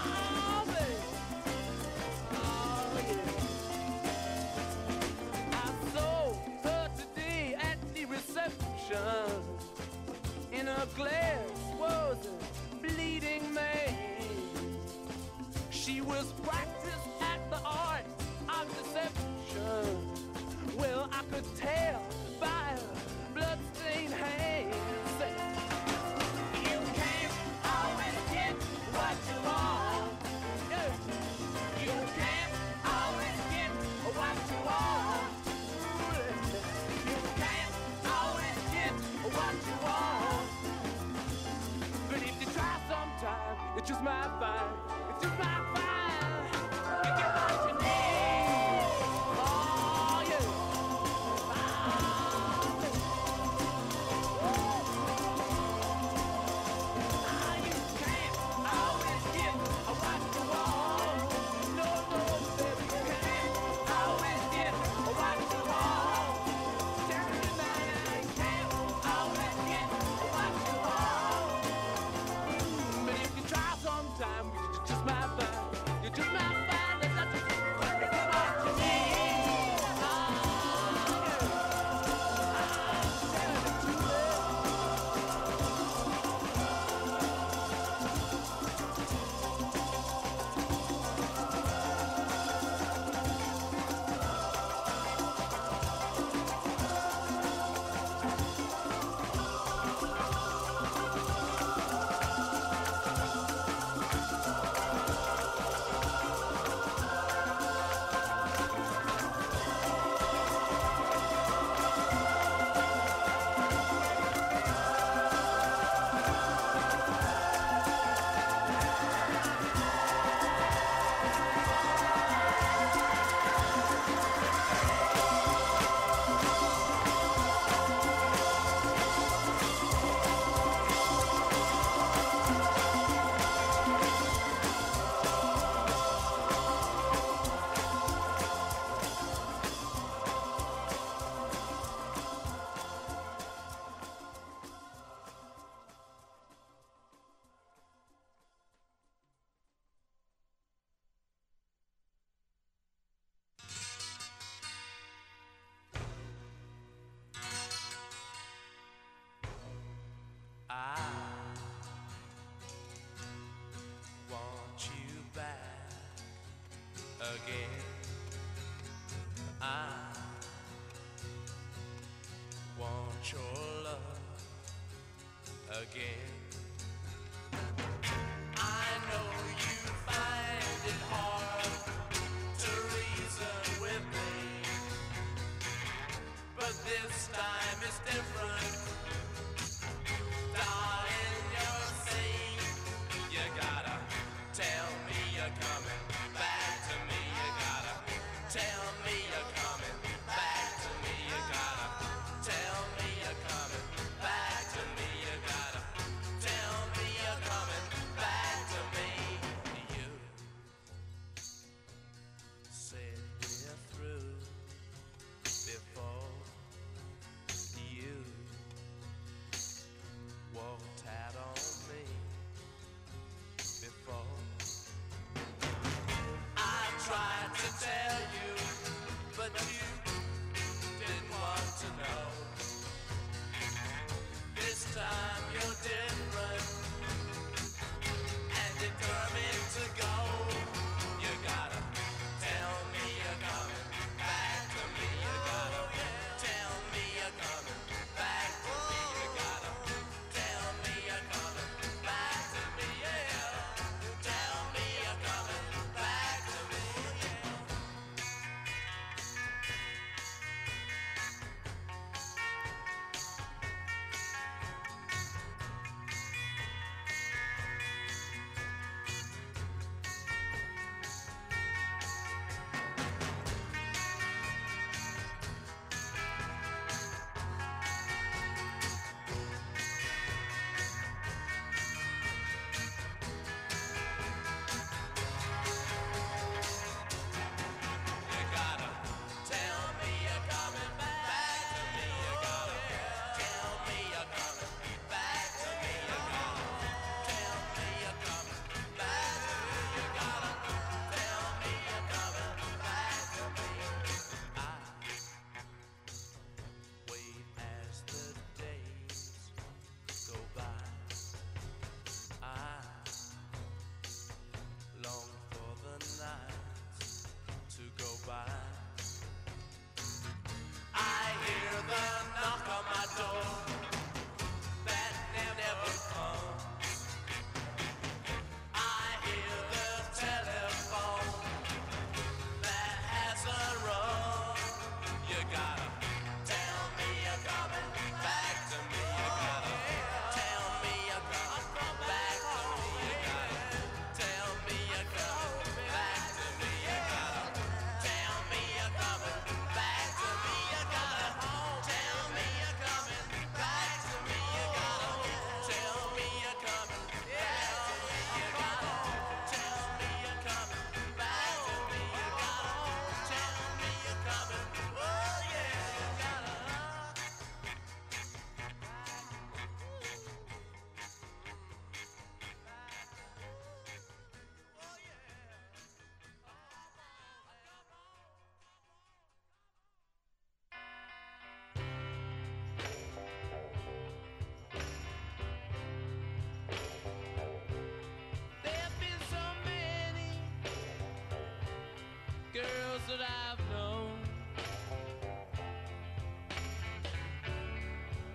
Oh, baby. Oh, yeah. I saw her today at the reception. In her glass was a bleeding man. She was practiced at the art of deception. Well, I could tell by her bloodstained hands. You can't always get what you want. Yeah. You can't always get what you want. You can't always get what you want. But if you try sometime, you just might find. You just might find. You get what you need. Oh, yeah. again. I know you find it hard to reason with me, but this time is different. Darling, you're saying you gotta tell me you're coming back to me. You gotta tell me you're coming back to me. You gotta tell me you're coming back to me. You gotta tell me you're coming back to me. You said we're through before you walked out on me. Before I tried to tell you, but you didn't want to know. This time you're different and determined to go. You gotta tell me you're coming back to me. You gotta tell me you're coming back to me. You gotta tell me you're coming back to me. Yeah, tell me you're coming back to me. You gotta tell me you're coming back to me. You gotta tell me you're coming back to me. You gotta tell me you're coming back to me. You gotta tell me you're coming back to me. I wait as the days go by. I long for the nights to go by. I hear the knock on my door that never comes. I hear the telephone that hasn't rung. You gotta tell me you're coming back to me. You gotta tell me you're coming back to me. You gotta tell me you're coming back to me. You gotta tell me you're coming back to me. You gotta tell me you're coming back to me. You gotta tell me you're coming back to me. You gotta tell me you're coming back to me. You gotta tell me you're coming. Oh yeah, you gotta. There've been so many girls that I've known.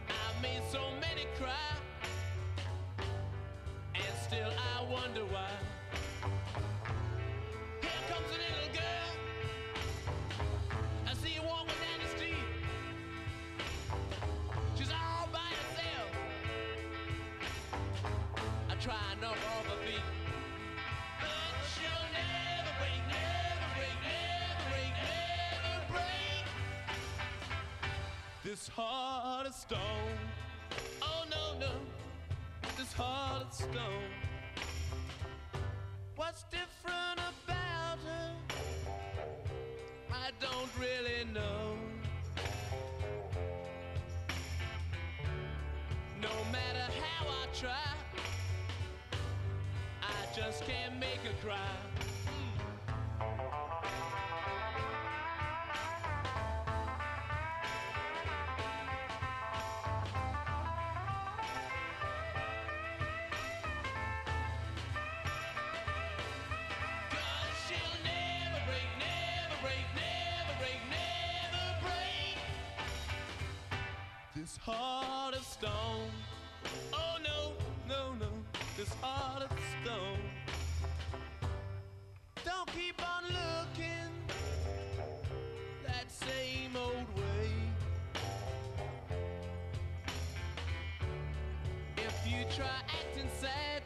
I've made so many cry, and still I wonder why. Here comes a little girl, I see her walking down the street. She's all by herself. I try and knock off her feet, but she'll never break, never break, never break, never break this heart of stone. Oh no, no, this heart of stone. What's different about her? I don't really know. No matter how I try, I just can't make her cry. Heart of stone. Oh no, you try acting sad,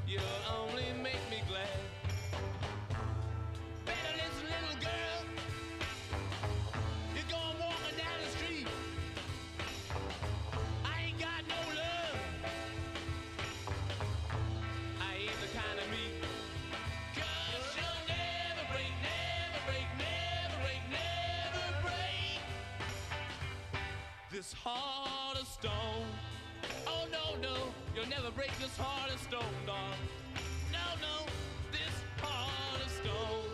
you'll only make me glad. Better listen, little girl. You're going walking down the street. I ain't got no love. I ain't the kind of meat. 'Cause you'll never break, never break, never break, never break this heart of stone. Oh no, no, you'll never break this heart of stone, darling. No, no, this heart of stone.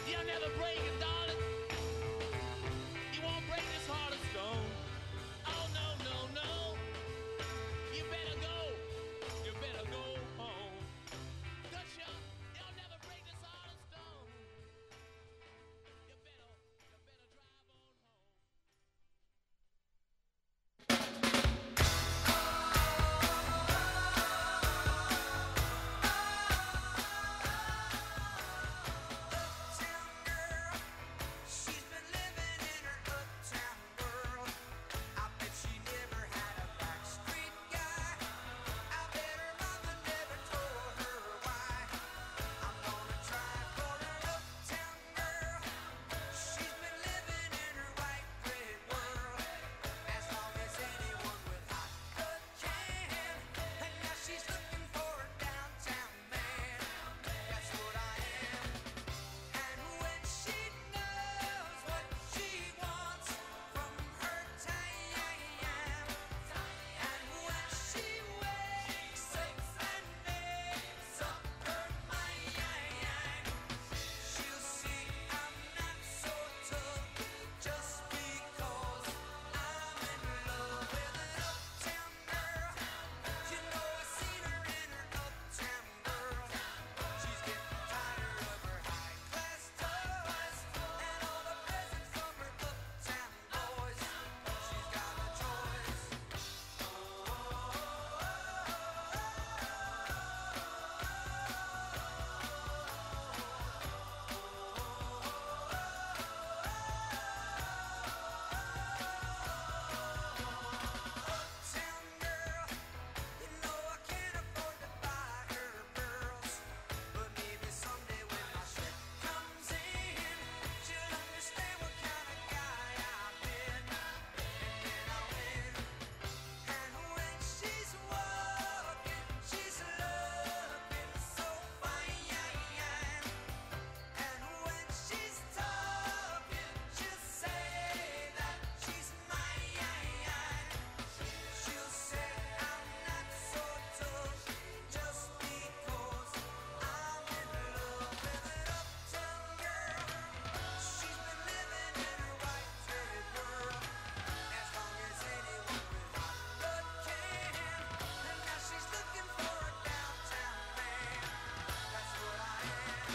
You'll never break it, darling. You won't break this heart of stone. Oh no, no, no. You better go. You better go home. 'Cause you'll never break this heart of stone. You better drive on home. She's been living in her uptown world. I bet she never had a backstreet guy. I bet her mama never told her why. I'm gonna try for her uptown girl. She's been living in her white bread world as long as anyone with hot blood can. And now she's looking for a downtown man. That's what I am. And when she knows what she wants from her time, and when she wakes up and makes up her mind, she'll see I'm not so tough just because I'm in love with an uptown girl. You know I've seen her in her uptown world. She's getting tired of her high-class toys and all the presents from her uptown boys. She's got a choice. Uptown girl, you know I can't afford to buy her pearls, but maybe someday when my check comes in, she'll understand what kind of guy I've been, and then I'll win. And when she's walking, she's looking so fine, and when she's talking, she'll say that she's mine. She'll say I'm not so tough just because I'm in love with an uptown girl. She's been living in her white bread world as long as anyone with hot blood can. And now she's looking for a downtown man. That's what I am.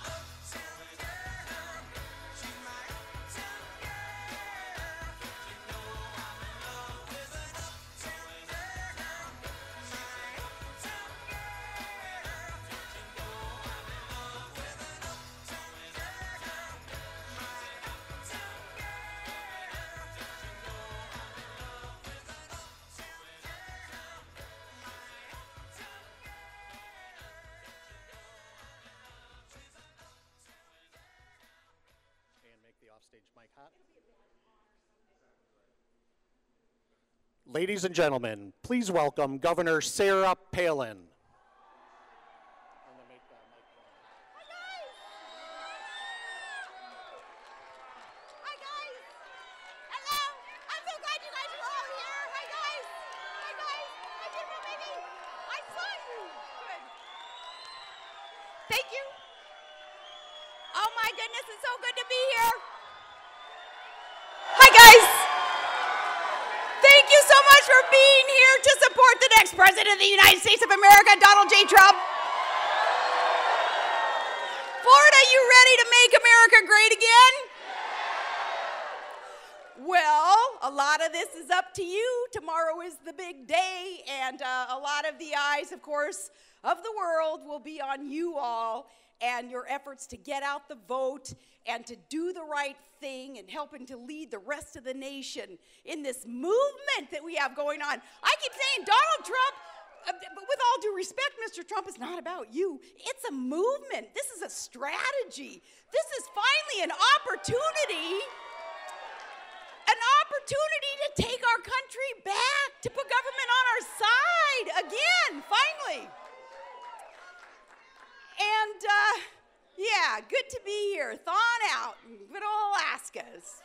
Uptown girl, she's my uptown girl. You know I'm in love with an uptown girl. My uptown girl. You know I'm in love with an uptown girl. My uptown girl. You know I'm in love with an uptown girl. My uptown And make the offstage mic hot. Ladies and gentlemen, please welcome Governor Sarah Palin. Hi guys! Hello! I'm so glad you guys are all here! Hi guys! Hi guys! Hi beautiful baby! I saw you! Good. Thank you! Oh my goodness, it's so good to be here! Hi guys! Thank you so much for being here to support the next President of the United States of America, Donald J. Trump. Florida, you ready to make America great again? Well, a lot of this is up to you. Tomorrow is the big day, and a lot of the eyes, of course, of the world will be on you all and your efforts to get out the vote and to do the right thing and helping to lead the rest of the nation in this movement that we have going on. I keep saying Donald Trump, but with all due respect, Mr. Trump, is not about you. It's a movement. This is a strategy. This is finally an opportunity to take our country back, to put government on our side again, finally. And, yeah, good to be here, thawing out in good old Alaska's.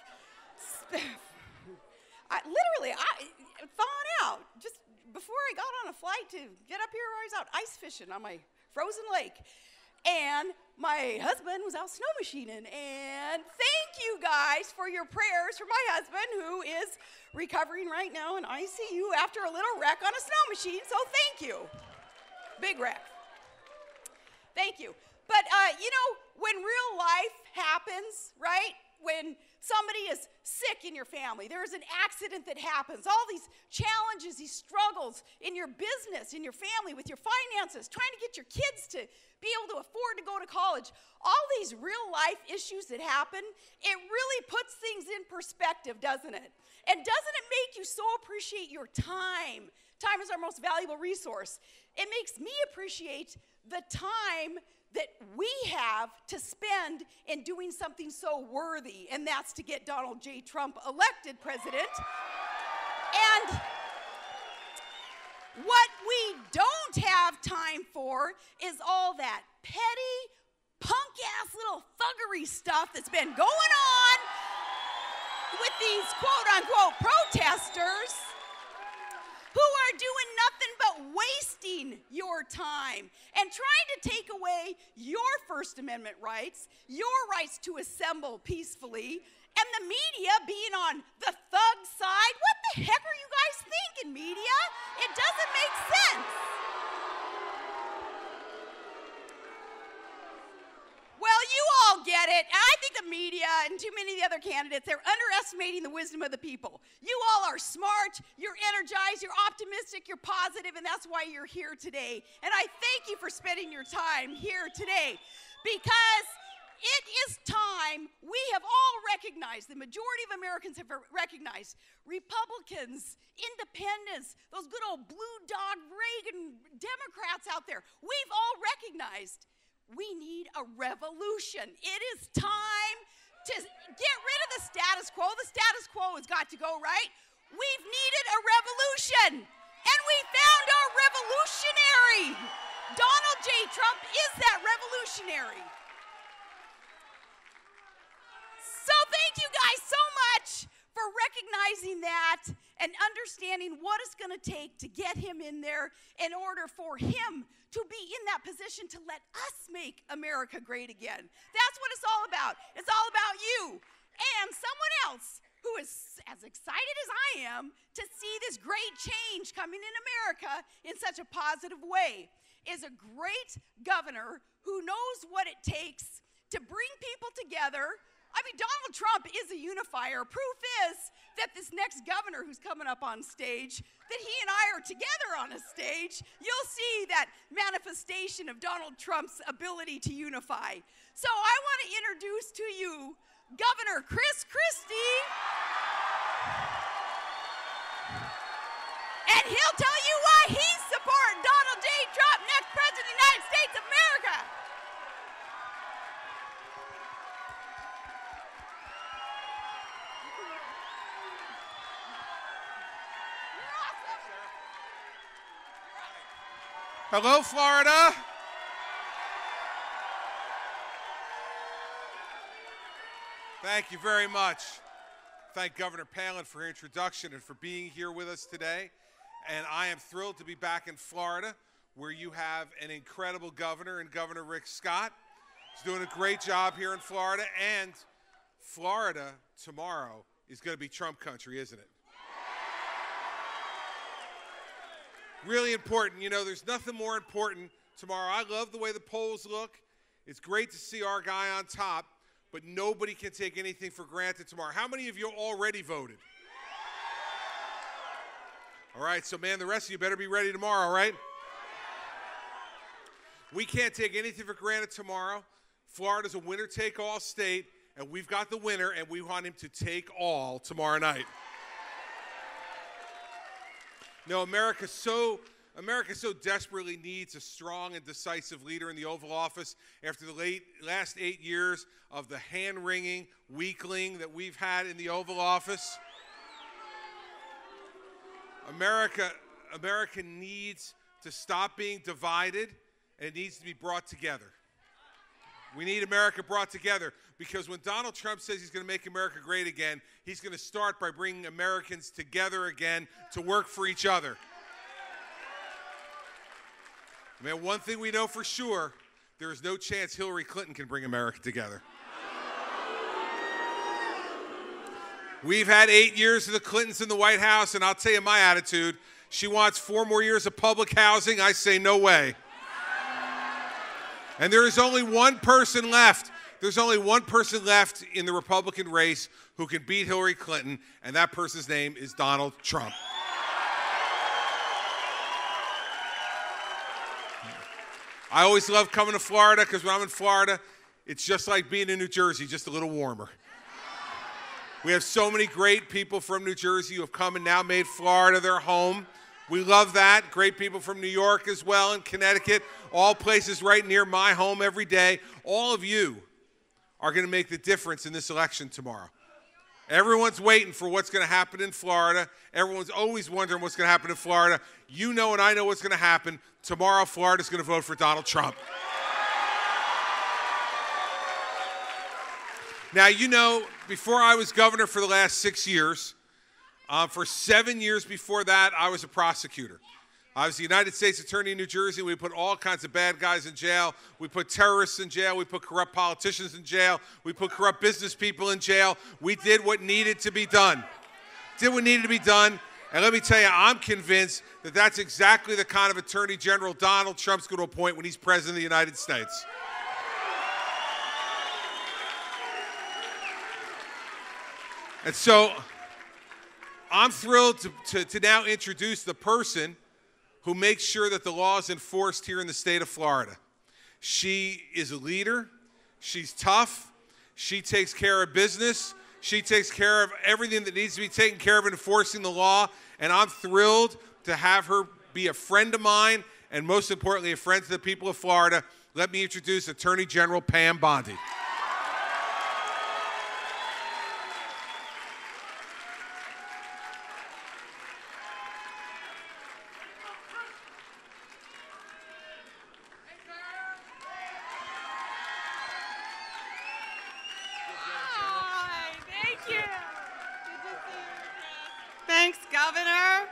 Literally, thawing out. Just before I got on a flight to get up here, I was out ice fishing on my frozen lake. And my husband was out snow machining. And thank you guys for your prayers for my husband, who is recovering right now in ICU after a little wreck on a snow machine. So thank you. Big wreck. Thank you. But, you know, when real life happens, right, when somebody is sick in your family, there's an accident that happens, all these challenges, these struggles in your business, in your family, with your finances, trying to get your kids to be able to afford to go to college, all these real life issues that happen, it really puts things in perspective, doesn't it? And doesn't it make you so appreciate your time? Time is our most valuable resource. It makes me appreciate the time that we have to spend in doing something so worthy, and that's to get Donald J. Trump elected president. And what we don't have time for is all that petty, punk-ass little thuggery stuff that's been going on with these quote-unquote protesters who are doing nothing but wasting your time and trying to take away your First Amendment rights, your rights to assemble peacefully, and the media being on the thug side. What the heck are you guys thinking, media? It doesn't make sense. Well, you all get it. I think the media and too many of the other candidates, they're underestimating the wisdom of the people. You all are smart, you're energized, you're optimistic, you're positive, and that's why you're here today. And I thank you for spending your time here today, because it is time. We have all recognized, the majority of Americans have recognized, Republicans, independents, those good old blue dog Reagan Democrats out there, we've all recognized we need a revolution. It is time to get rid of the status quo. The status quo has got to go, right? We've needed a revolution, and we found our revolutionary. Donald J. Trump is that revolutionary. So thank you guys so much for recognizing that and understanding what it's going to take to get him in there in order for him to be in that position to let us make America great again. That's what it's all about. It's all about you and someone else who is as excited as I am to see this great change coming in America in such a positive way, is a great governor who knows what it takes to bring people together. I mean, Donald Trump is a unifier. Proof is that this next governor who's coming up on stage, that he and I are together on a stage, you'll see that manifestation of Donald Trump's ability to unify. So I want to introduce to you Governor Chris Christie. And he'll tell you why he's supporting Donald J. Trump, next president of the United States of America. Hello, Florida. Thank you very much. Thank Governor Palin for her introduction and for being here with us today. And I am thrilled to be back in Florida, where you have an incredible governor and Governor Rick Scott. He's doing a great job here in Florida. And Florida tomorrow is going to be Trump country, isn't it? Really important. You know, there's nothing more important tomorrow. I love the way the polls look. It's great to see our guy on top. but nobody can take anything for granted tomorrow. How many of you already voted? All right, so man, the rest of you better be ready tomorrow, all right? We can't take anything for granted tomorrow. Florida's a winner-take-all state, and we've got the winner, and we want him to take all tomorrow night. No, America so desperately needs a strong and decisive leader in the Oval Office after the last 8 years of the hand-wringing weakling that we've had in the Oval Office. America needs to stop being divided, and it needs to be brought together. We need America brought together, because when Donald Trump says he's going to make America great again, he's going to start by bringing Americans together again to work for each other. Man, one thing we know for sure, there is no chance Hillary Clinton can bring America together. We've had 8 years of the Clintons in the White House, and I'll tell you my attitude. She wants 4 more years of public housing. I say no way. And there is only one person left. There's only one person left in the Republican race who can beat Hillary Clinton, and that person's name is Donald Trump. I always love coming to Florida, because when I'm in Florida, it's just like being in New Jersey, just a little warmer. We have so many great people from New Jersey who have come and now made Florida their home. We love that. Great people from New York as well, and Connecticut, all places right near my home every day. All of you are going to make the difference in this election tomorrow. Everyone's waiting for what's going to happen in Florida. Everyone's always wondering what's going to happen in Florida. You know and I know what's going to happen. Tomorrow, Florida's going to vote for Donald Trump. Now, you know, before I was governor for the last 6 years, for 7 years before that, I was a prosecutor. I was the United States Attorney in New Jersey. We put all kinds of bad guys in jail. We put terrorists in jail. We put corrupt politicians in jail. We put corrupt business people in jail. We did what needed to be done. And let me tell you, I'm convinced that that's exactly the kind of Attorney General Donald Trump's going to appoint when he's President of the United States. And so I'm thrilled to now introduce the person who makes sure that the law is enforced here in the state of Florida. She is a leader. She's tough. She takes care of business. She takes care of everything that needs to be taken care of in enforcing the law. And I'm thrilled to have her be a friend of mine, and most importantly, a friend to the people of Florida. Let me introduce Attorney General Pam Bondi. Thanks, Governor.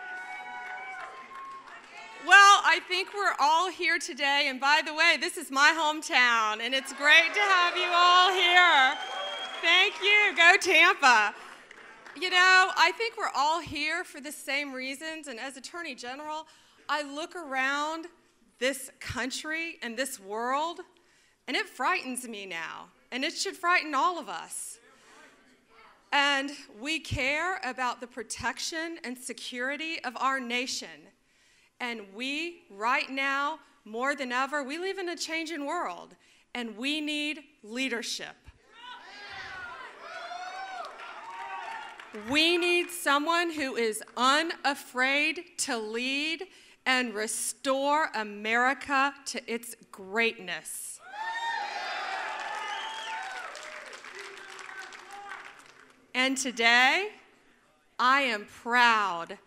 Well, I think we're all here today, and by the way, this is my hometown, and it's great to have you all here. Thank you. Go Tampa. You know, I think we're all here for the same reasons, and as Attorney General, I look around this country and this world, and it frightens me now, and it should frighten all of us. And we care about the protection and security of our nation. And we, right now, more than ever, we live in a changing world, and we need leadership. We need someone who is unafraid to lead and restore America to its greatness. And today, I am proud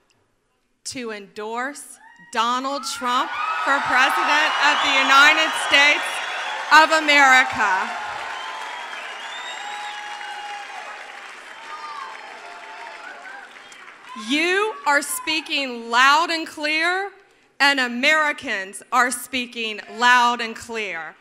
to endorse Donald Trump for President of the United States of America. You are speaking loud and clear, and Americans are speaking loud and clear.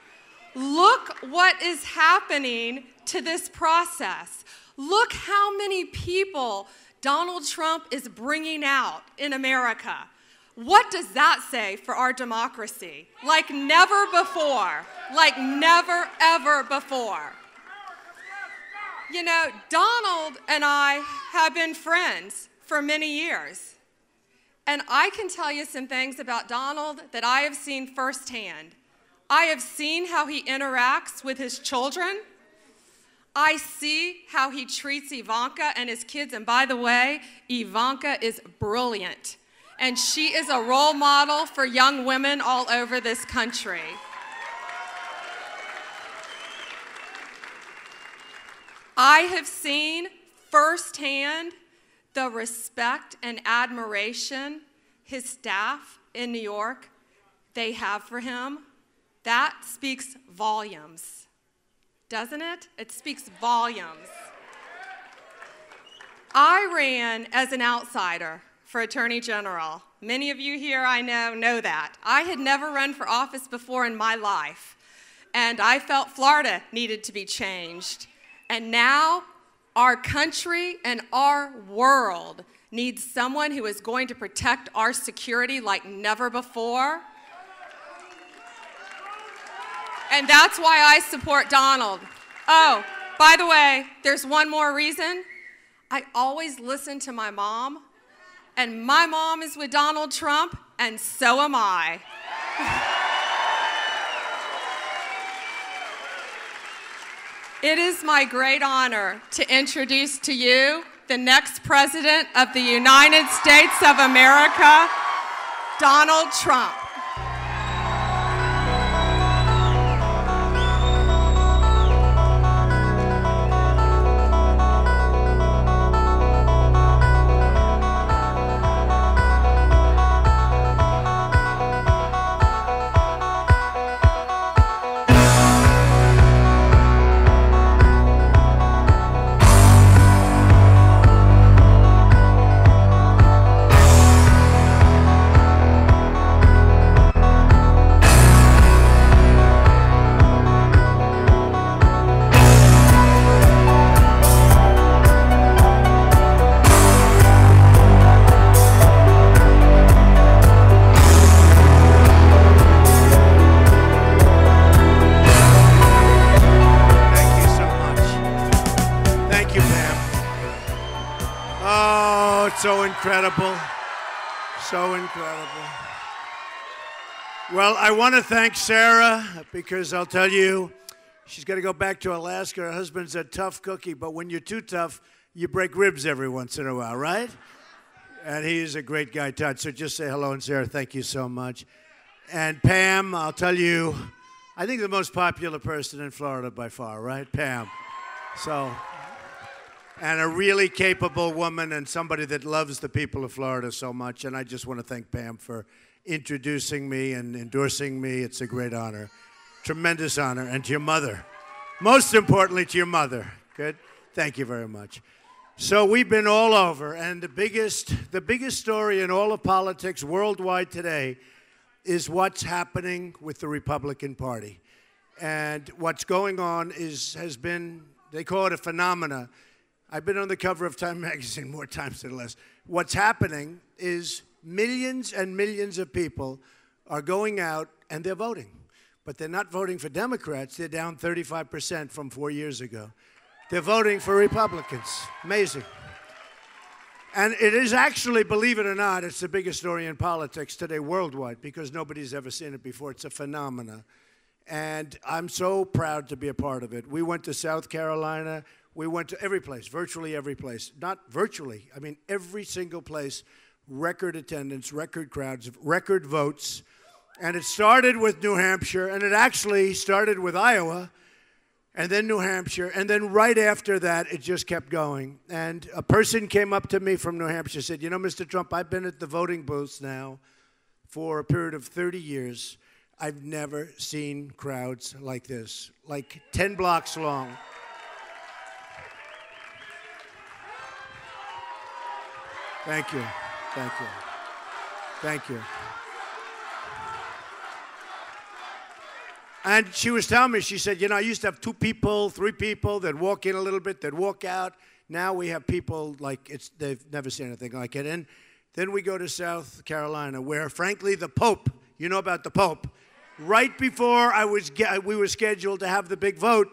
Look what is happening to this process. Look how many people Donald Trump is bringing out in America. What does that say for our democracy? Like never before. Like never, ever before. You know, Donald and I have been friends for many years. And I can tell you some things about Donald that I have seen firsthand. I have seen how he interacts with his children. I see how he treats Ivanka and his kids. And by the way, Ivanka is brilliant. And she is a role model for young women all over this country. I have seen firsthand the respect and admiration his staff in New York, they have for him. That speaks volumes, doesn't it? It speaks volumes. I ran as an outsider for Attorney General. Many of you here I know that. I had never run for office before in my life, and I felt Florida needed to be changed. And now our country and our world needs someone who is going to protect our security like never before. And that's why I support Donald. Oh, by the way, there's one more reason. I always listen to my mom, and my mom is with Donald Trump, and so am I. It is my great honor to introduce to you the next President of the United States of America, Donald Trump. So incredible. So incredible. Well, I want to thank Sarah because I'll tell you, she's got to go back to Alaska. Her husband's a tough cookie, but when you're too tough, you break ribs every once in a while, right? And he is a great guy, Todd. So just say hello, and Sarah, thank you so much. And Pam, I'll tell you, I think the most popular person in Florida by far, right? Pam. So... and a really capable woman and somebody that loves the people of Florida so much. And I just want to thank Pam for introducing me and endorsing me. It's a great honor, tremendous honor. And to your mother, most importantly to your mother. Good? Thank you very much. So we've been all over, and the biggest story in all of politics worldwide today is what's happening with the Republican Party. And what's going on has been, they call it a phenomena. I've been on the cover of Time magazine more times than less. What's happening is millions and millions of people are going out and they're voting. But they're not voting for Democrats. They're down 35% from 4 years ago. They're voting for Republicans. Amazing. And it is actually, believe it or not, it's the biggest story in politics today worldwide because nobody's ever seen it before. It's a phenomena. And I'm so proud to be a part of it. We went to South Carolina. We went to every place, virtually every place. Not virtually, I mean every single place. Record attendance, record crowds, record votes. And it started with New Hampshire, and it actually started with Iowa, and then New Hampshire, and then right after that, it just kept going. And a person came up to me from New Hampshire and said, you know, Mr. Trump, I've been at the voting booths now for a period of 30 years. I've never seen crowds like this, like 10 blocks long. Thank you. Thank you. Thank you. And she was telling me, she said, you know, I used to have 2 people, 3 people that walk in a little bit, that walk out. Now we have people like they've never seen anything like it. And then we go to South Carolina, where, frankly, the Pope, you know about the Pope, right before we were scheduled to have the big vote,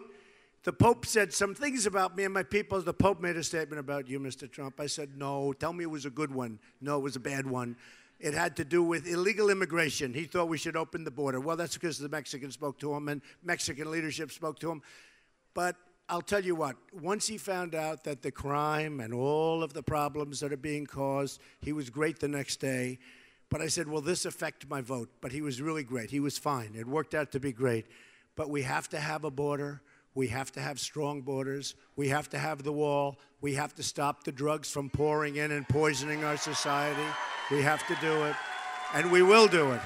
the Pope said some things about me and my people. The Pope made a statement about you, Mr. Trump. I said, no, tell me it was a good one. No, it was a bad one. It had to do with illegal immigration. He thought we should open the border. Well, that's because the Mexicans spoke to him and Mexican leadership spoke to him. But I'll tell you what, once he found out that the crime and all of the problems that are being caused, he was great the next day. But I said, will this affect my vote? But he was really great. He was fine. It worked out to be great. But we have to have a border. We have to have strong borders. We have to have the wall. We have to stop the drugs from pouring in and poisoning our society. We have to do it. And we will do it.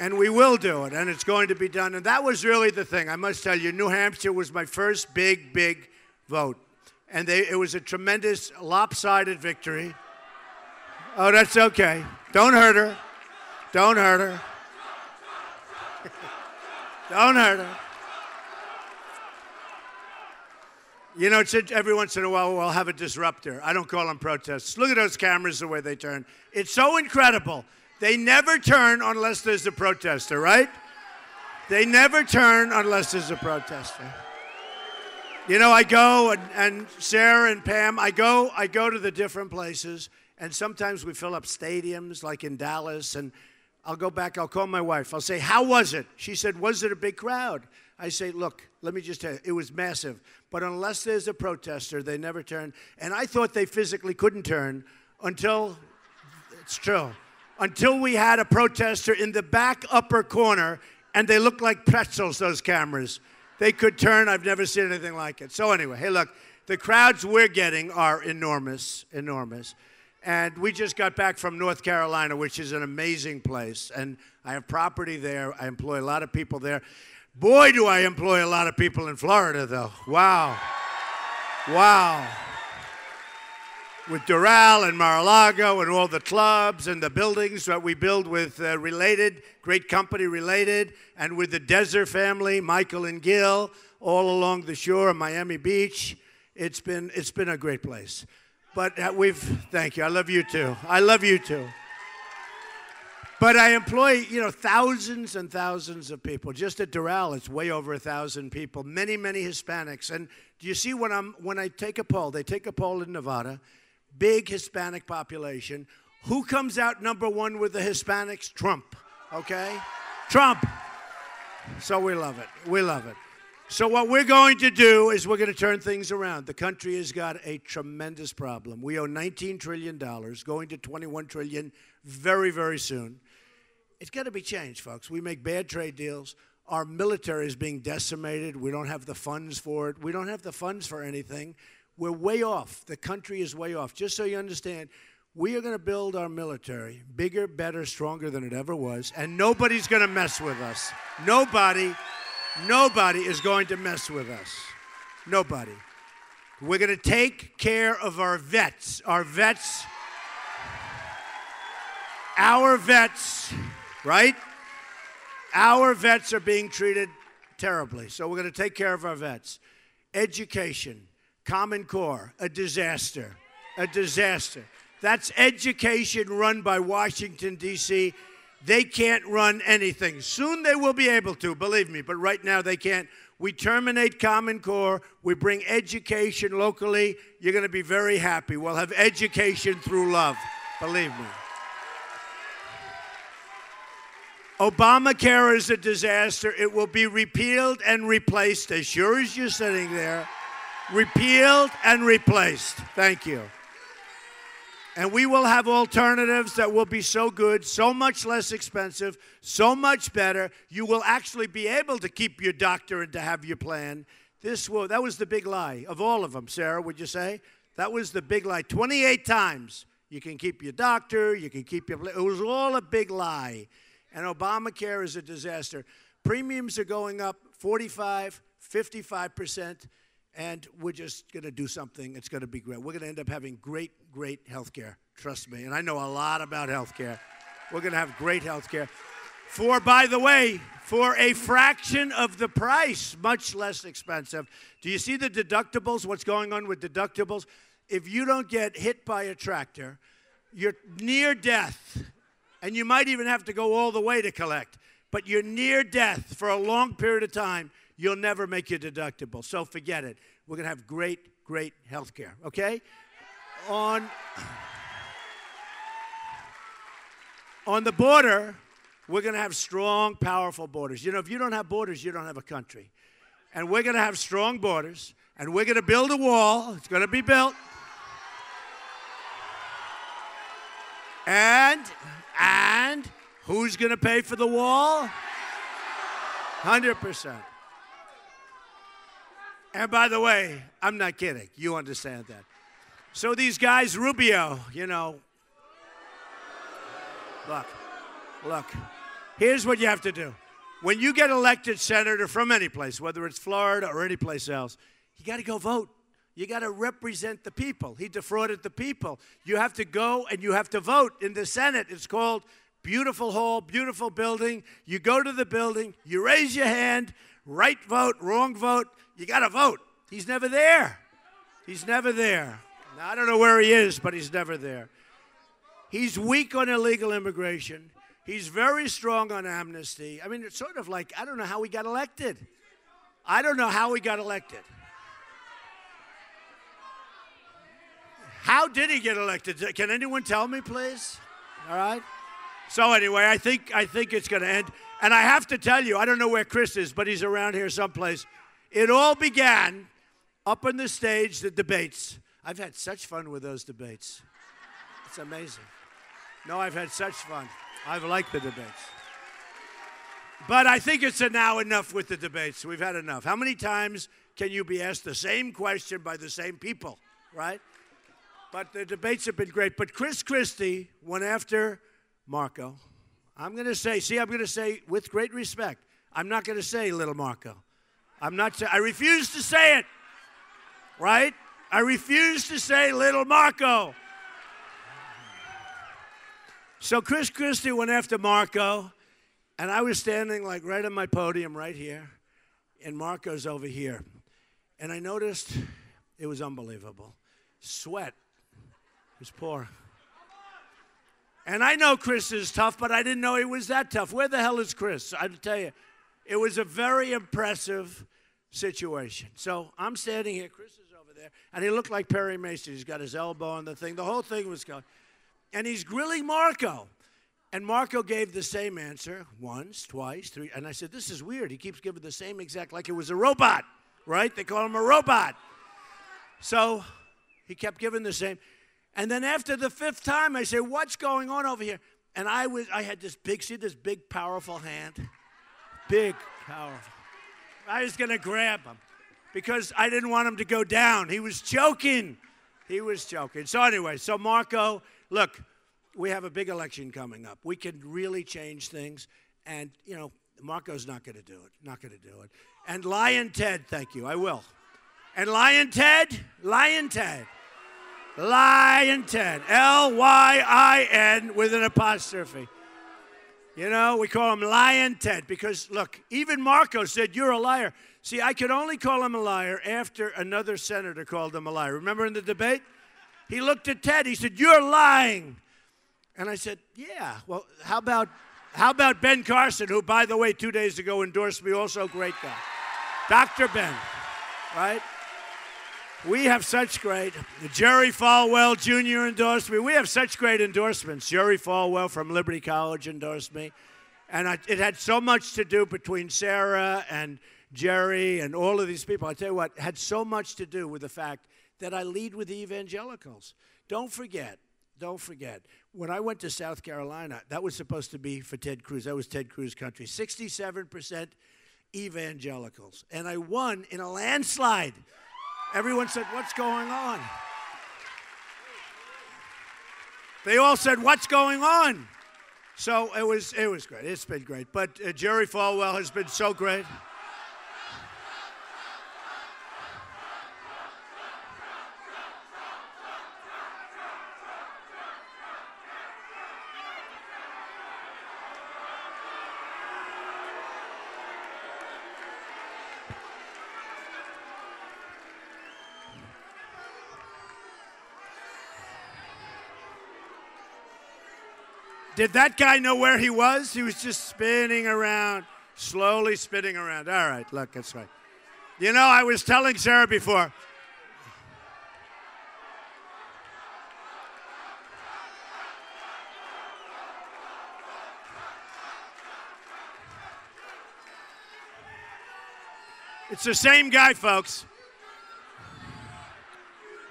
And we will do it. And it's going to be done. And that was really the thing. I must tell you, New Hampshire was my first big vote. And it was a tremendous lopsided victory. Oh, that's okay. Don't hurt her. Don't hurt her. Don't hurt her. You know, it's every once in a while we'll have a disruptor. I don't call them protests. Look at those cameras, the way they turn. It's so incredible. They never turn unless there's a protester, right? They never turn unless there's a protester. You know, I go, and Sarah and Pam, I go to the different places, and sometimes we fill up stadiums, like in Dallas, and I'll go back, I'll call my wife. I'll say, how was it? She said, was it a big crowd? I say, look, let me just tell you, it was massive. But unless there's a protester, they never turn. And I thought they physically couldn't turn until, it's true, until we had a protester in the back upper corner, and they looked like pretzels, those cameras. They could turn. I've never seen anything like it. So anyway, hey, look, the crowds we're getting are enormous, enormous. And we just got back from North Carolina, which is an amazing place. And I have property there. I employ a lot of people there. Boy, do I employ a lot of people in Florida, though. Wow. Wow. With Doral and Mar-a-Lago and all the clubs and the buildings that we build with Related, great company Related, and with the Desert family, Michael and Gil, all along the shore of Miami Beach. It's been a great place. But thank you. I love you too. I love you too. But I employ, thousands and thousands of people. Just at Doral, it's way over 1,000 people. Many, many Hispanics. And do you see when I take a poll? They take a poll in Nevada, big Hispanic population. Who comes out number one with the Hispanics? Trump. Okay, Trump. So we love it. We love it. So what we're going to do is we're going to turn things around. The country has got a tremendous problem. We owe $19 trillion, going to $21 trillion very, very soon. It's got to be changed, folks. We make bad trade deals. Our military is being decimated. We don't have the funds for it. We don't have the funds for anything. We're way off. The country is way off. Just so you understand, we are going to build our military bigger, better, stronger than it ever was, and nobody's going to mess with us. Nobody is going to mess with us. Nobody. We're going to take care of our vets. Our vets, right? Our vets are being treated terribly. So we're going to take care of our vets. Education, Common Core, a disaster. A disaster. That's education run by Washington, D.C. They can't run anything. Soon they will be able to, believe me, but right now they can't. We terminate Common Core. We bring education locally. You're going to be very happy. We'll have education through love, believe me. Obamacare is a disaster. It will be repealed and replaced as sure as you're sitting there. Repealed and replaced. Thank you. And we will have alternatives that will be so good, so much less expensive, so much better. You will actually be able to keep your doctor and to have your plan. That was the big lie of all of them, Sarah, would you say? That was the big lie. 28 times. You can keep your doctor, you can keep your plan. It was all a big lie. And Obamacare is a disaster. Premiums are going up 45, 55%. And we're just going to do something. It's going to be great. We're going to end up having great, great health care. Trust me. And I know a lot about health care. We're going to have great health care. By the way, for a fraction of the price, much less expensive. Do you see the deductibles, what's going on with deductibles? If you don't get hit by a tractor, you're near death. And you might even have to go all the way to collect. But you're near death for a long period of time. you'll never make your deductible. So forget it. We're going to have great, great health care, okay? On the border, we're going to have strong, powerful borders. You know, if you don't have borders, you don't have a country. And we're going to have strong borders, and we're going to build a wall. It's going to be built. And who's going to pay for the wall? 100%. And by the way, I'm not kidding. You understand that. So these guys, Rubio, you know, look, here's what you have to do. When you get elected senator from any place, whether it's Florida or any place else, you got to go vote. You got to represent the people. He defrauded the people. You have to go and you have to vote in the Senate. It's called beautiful hall, beautiful building. You go to the building, you raise your hand, right vote, wrong vote. You got to vote. He's never there. He's never there. Now, I don't know where he is, but he's never there. He's weak on illegal immigration. He's very strong on amnesty. I mean, it's sort of like, I don't know how he got elected. I don't know how he got elected. How did he get elected? Can anyone tell me, please? All right. So anyway, I think it's going to end. And I have to tell you, I don't know where Chris is, but he's around here someplace. It all began up on the stage, the debates. I've had such fun with those debates. It's amazing. No, I've had such fun. I've liked the debates. But I think it's now enough with the debates. We've had enough. How many times can you be asked the same question by the same people, right? But the debates have been great. But Chris Christie went after Marco. I'm going to say with great respect, I'm not going to say little Marco. I refuse to say it, right? I refuse to say little Marco. So Chris Christie went after Marco, and I was standing like right on my podium right here, and Marco's over here. And I noticed it was unbelievable. Sweat. It was pouring. And I know Chris is tough, but I didn't know he was that tough. Where the hell is Chris? I'll tell you, it was a very impressive situation. So I'm standing here, Chris is over there, and he looked like Perry Mason. He's got his elbow on the thing. The whole thing was going. And he's grilling Marco. And Marco gave the same answer once, twice, three. And I said, this is weird. He keeps giving the same exact, like it was a robot, right? They call him a robot. So he kept giving the same. And then after the fifth time, I said, what's going on over here? And I had this big, powerful hand. Big, powerful. I was going to grab him because I didn't want him to go down. He was choking. So anyway, so Marco, look, we have a big election coming up. We can really change things. And, you know, Marco's not going to do it. And Lion Ted, thank you, I will. And Lion Ted, Lyin with an apostrophe. You know, we call him Lion Ted because, look, even Marco said, you're a liar. See, I could only call him a liar after another senator called him a liar. Remember in the debate? He looked at Ted. He said, you're lying. And I said, yeah. Well, how about Ben Carson, who, by the way, 2 days ago endorsed me, also great guy. Dr. Ben, right? We have such great, Jerry Falwell Jr. endorsed me. We have such great endorsements. Jerry Falwell from Liberty College endorsed me. And it had so much to do between Sarah and Jerry and all of these people. I tell you what, it had so much to do with the fact that I lead with the evangelicals. Don't forget, when I went to South Carolina, that was supposed to be for Ted Cruz. That was Ted Cruz country. 67% evangelicals. And I won in a landslide. Everyone said, what's going on? They all said, what's going on? So it was great. It's been great. But Jerry Falwell has been so great. Did that guy know where he was? He was just spinning around. Slowly spinning around. All right, look, that's right. You know, I was telling Sarah before. It's the same guy, folks.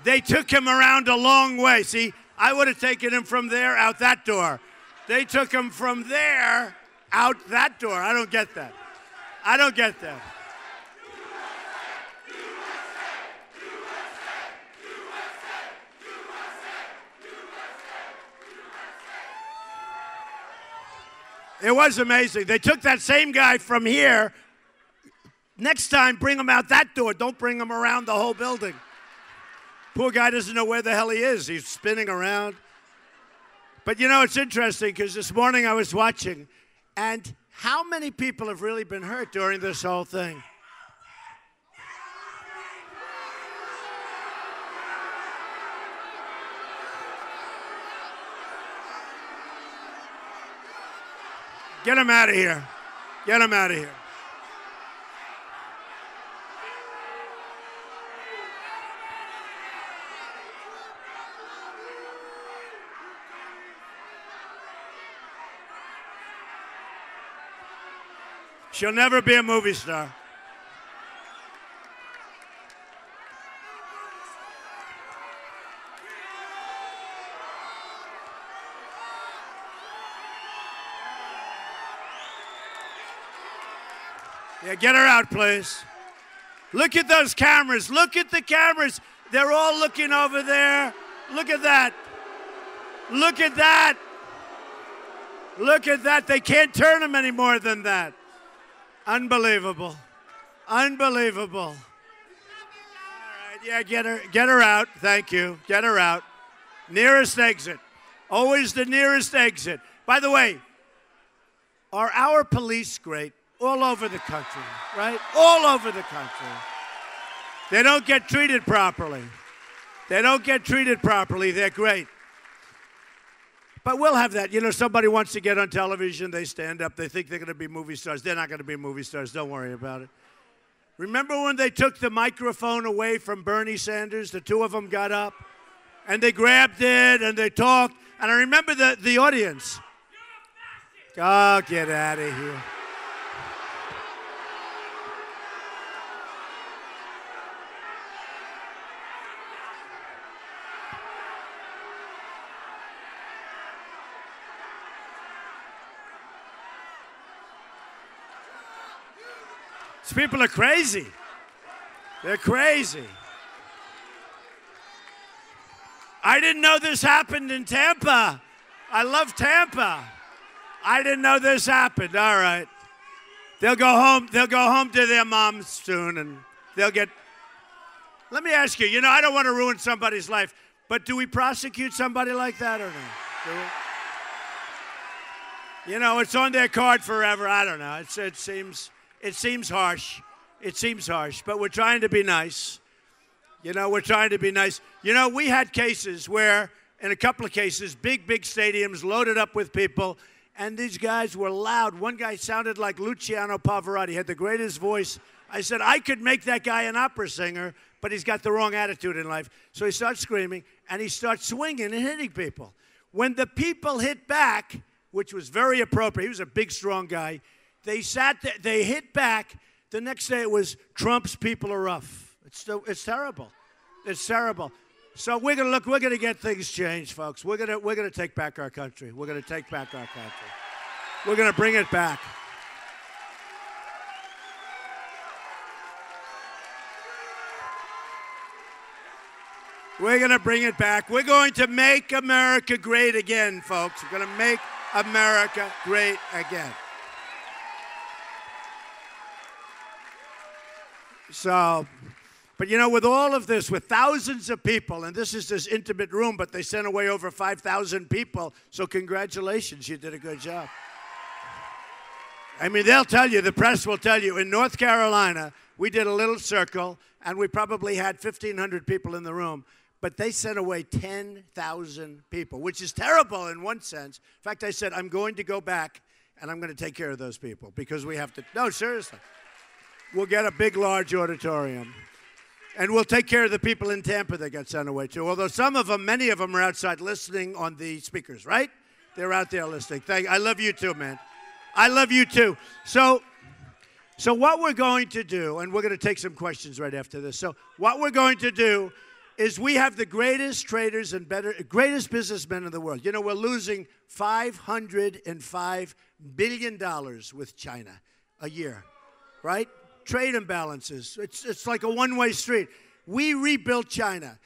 They took him around a long way. See, I would have taken him from there out that door. They took him from there out that door. I don't get that. I don't get that. It was amazing. They took that same guy from here. Next time, bring him out that door. Don't bring him around the whole building. Poor guy doesn't know where the hell he is. He's spinning around. But you know, it's interesting because this morning I was watching, and how many people have really been hurt during this whole thing? Get him out of here. Get him out of here. She'll never be a movie star. Yeah, get her out, please. Look at those cameras. Look at the cameras. They're all looking over there. Look at that. Look at that. Look at that. They can't turn them any more than that. Unbelievable. Unbelievable. All right, yeah, get her out. Thank you. Get her out. Nearest exit. Always the nearest exit. By the way, are our police great? All over the country, right? All over the country. They don't get treated properly. They don't get treated properly. They're great. But we'll have that. You know, somebody wants to get on television, they stand up, they think they're going to be movie stars. They're not going to be movie stars. Don't worry about it. Remember when they took the microphone away from Bernie Sanders? The two of them got up, and they grabbed it, and they talked. And I remember the audience. Oh, get out of here. These people are crazy. They're crazy. I didn't know this happened in Tampa. I love Tampa. I didn't know this happened. All right. They'll go home. They'll go home to their moms soon, and they'll get. Let me ask you. You know, I don't want to ruin somebody's life, but do we prosecute somebody like that or not? Do we? You know, it's on their card forever. I don't know. It seems harsh. It seems harsh, but we're trying to be nice. You know, we're trying to be nice. You know, we had cases where, in a couple of cases, big stadiums loaded up with people, and these guys were loud. One guy sounded like Luciano Pavarotti, had the greatest voice. I said, I could make that guy an opera singer, but he's got the wrong attitude in life. So he starts screaming, and he starts swinging and hitting people. When the people hit back, which was very appropriate, he was a big, strong guy, they sat there, they hit back. The next day it was, Trump's people are rough. It's terrible. It's terrible. So we're gonna get things changed, folks. We're gonna take back our country. We're gonna take back our country. We're gonna bring it back. We're gonna bring it back. We're going to make America great again, folks. We're gonna make America great again. So, but you know, with all of this, with thousands of people, and this is this intimate room, but they sent away over 5,000 people, so congratulations, you did a good job. I mean, they'll tell you, the press will tell you, in North Carolina, we did a little circle, and we probably had 1,500 people in the room, but they sent away 10,000 people, which is terrible in one sense. In fact, I said, I'm going to go back and I'm going to take care of those people because we have to. No, seriously. We'll get a big, large auditorium. And we'll take care of the people in Tampa that got sent away, too. Although some of them, many of them are outside listening on the speakers, right? They're out there listening. I love you, too, man. I love you, too. So what we're going to do, and we're going to take some questions right after this. So what we're going to do is we have the greatest traders and greatest businessmen in the world. You know, we're losing $505 billion with China a year, right? Trade imbalances. It's like a one-way street. We rebuilt China.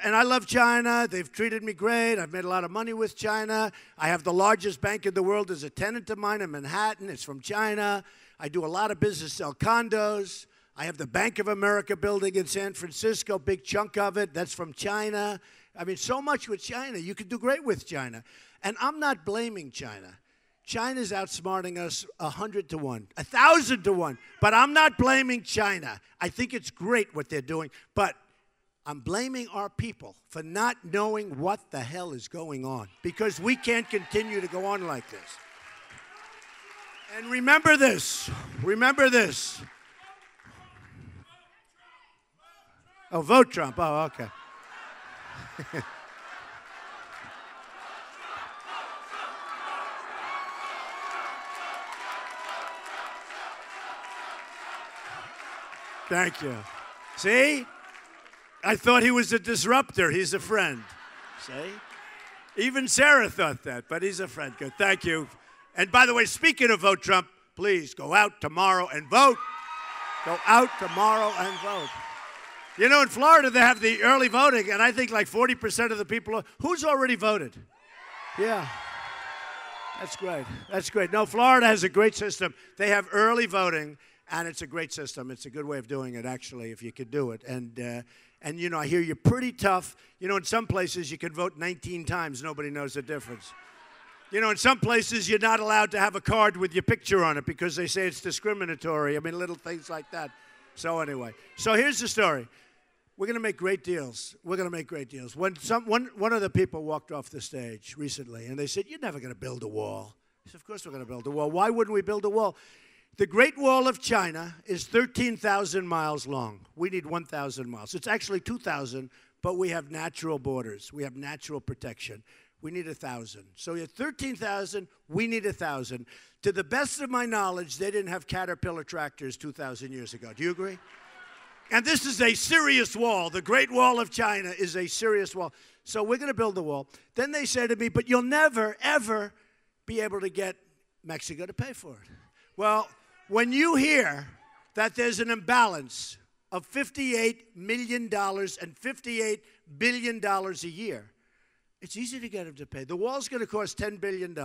And I love China. They've treated me great. I've made a lot of money with China. I have the largest bank in the world as a tenant of mine in Manhattan. It's from China. I do a lot of business, sell condos. I have the Bank of America building in San Francisco, big chunk of it. That's from China. I mean, so much with China. You could do great with China. And I'm not blaming China. China's outsmarting us 100 to 1, 1,000 to 1. But I'm not blaming China. I think it's great what they're doing. But I'm blaming our people for not knowing what the hell is going on. Because we can't continue to go on like this. And remember this. Remember this. Oh, vote Trump. Oh, okay. Thank you. See? I thought he was a disruptor. He's a friend. See? Even Sarah thought that, but he's a friend. Good. Thank you. And by the way, speaking of vote Trump, please go out tomorrow and vote. Go out tomorrow and vote. You know, in Florida, they have the early voting, and I think like 40% of the people who's already voted? Yeah. That's great. That's great. No, Florida has a great system. They have early voting. And it's a great system. It's a good way of doing it, actually, if you could do it. And you know, I hear you're pretty tough. You know, in some places, you can vote 19 times. Nobody knows the difference. You know, in some places, you're not allowed to have a card with your picture on it because they say it's discriminatory. I mean, little things like that. So anyway, so here's the story. We're going to make great deals. We're going to make great deals. When one of the people walked off the stage recently, and they said, "You're never going to build a wall." I said, "Of course we're going to build a wall. Why wouldn't we build a wall?" The Great Wall of China is 13,000 miles long. We need 1,000 miles. It's actually 2,000, but we have natural borders. We have natural protection. We need 1,000. So you have 13,000, we need 1,000. To the best of my knowledge, they didn't have Caterpillar tractors 2,000 years ago. Do you agree? And this is a serious wall. The Great Wall of China is a serious wall. So we're going to build the wall. Then they say to me, but you'll never, ever be able to get Mexico to pay for it. Well, when you hear that there's an imbalance of $58 million and $58 billion a year, it's easy to get them to pay. The wall's going to cost $10 billion.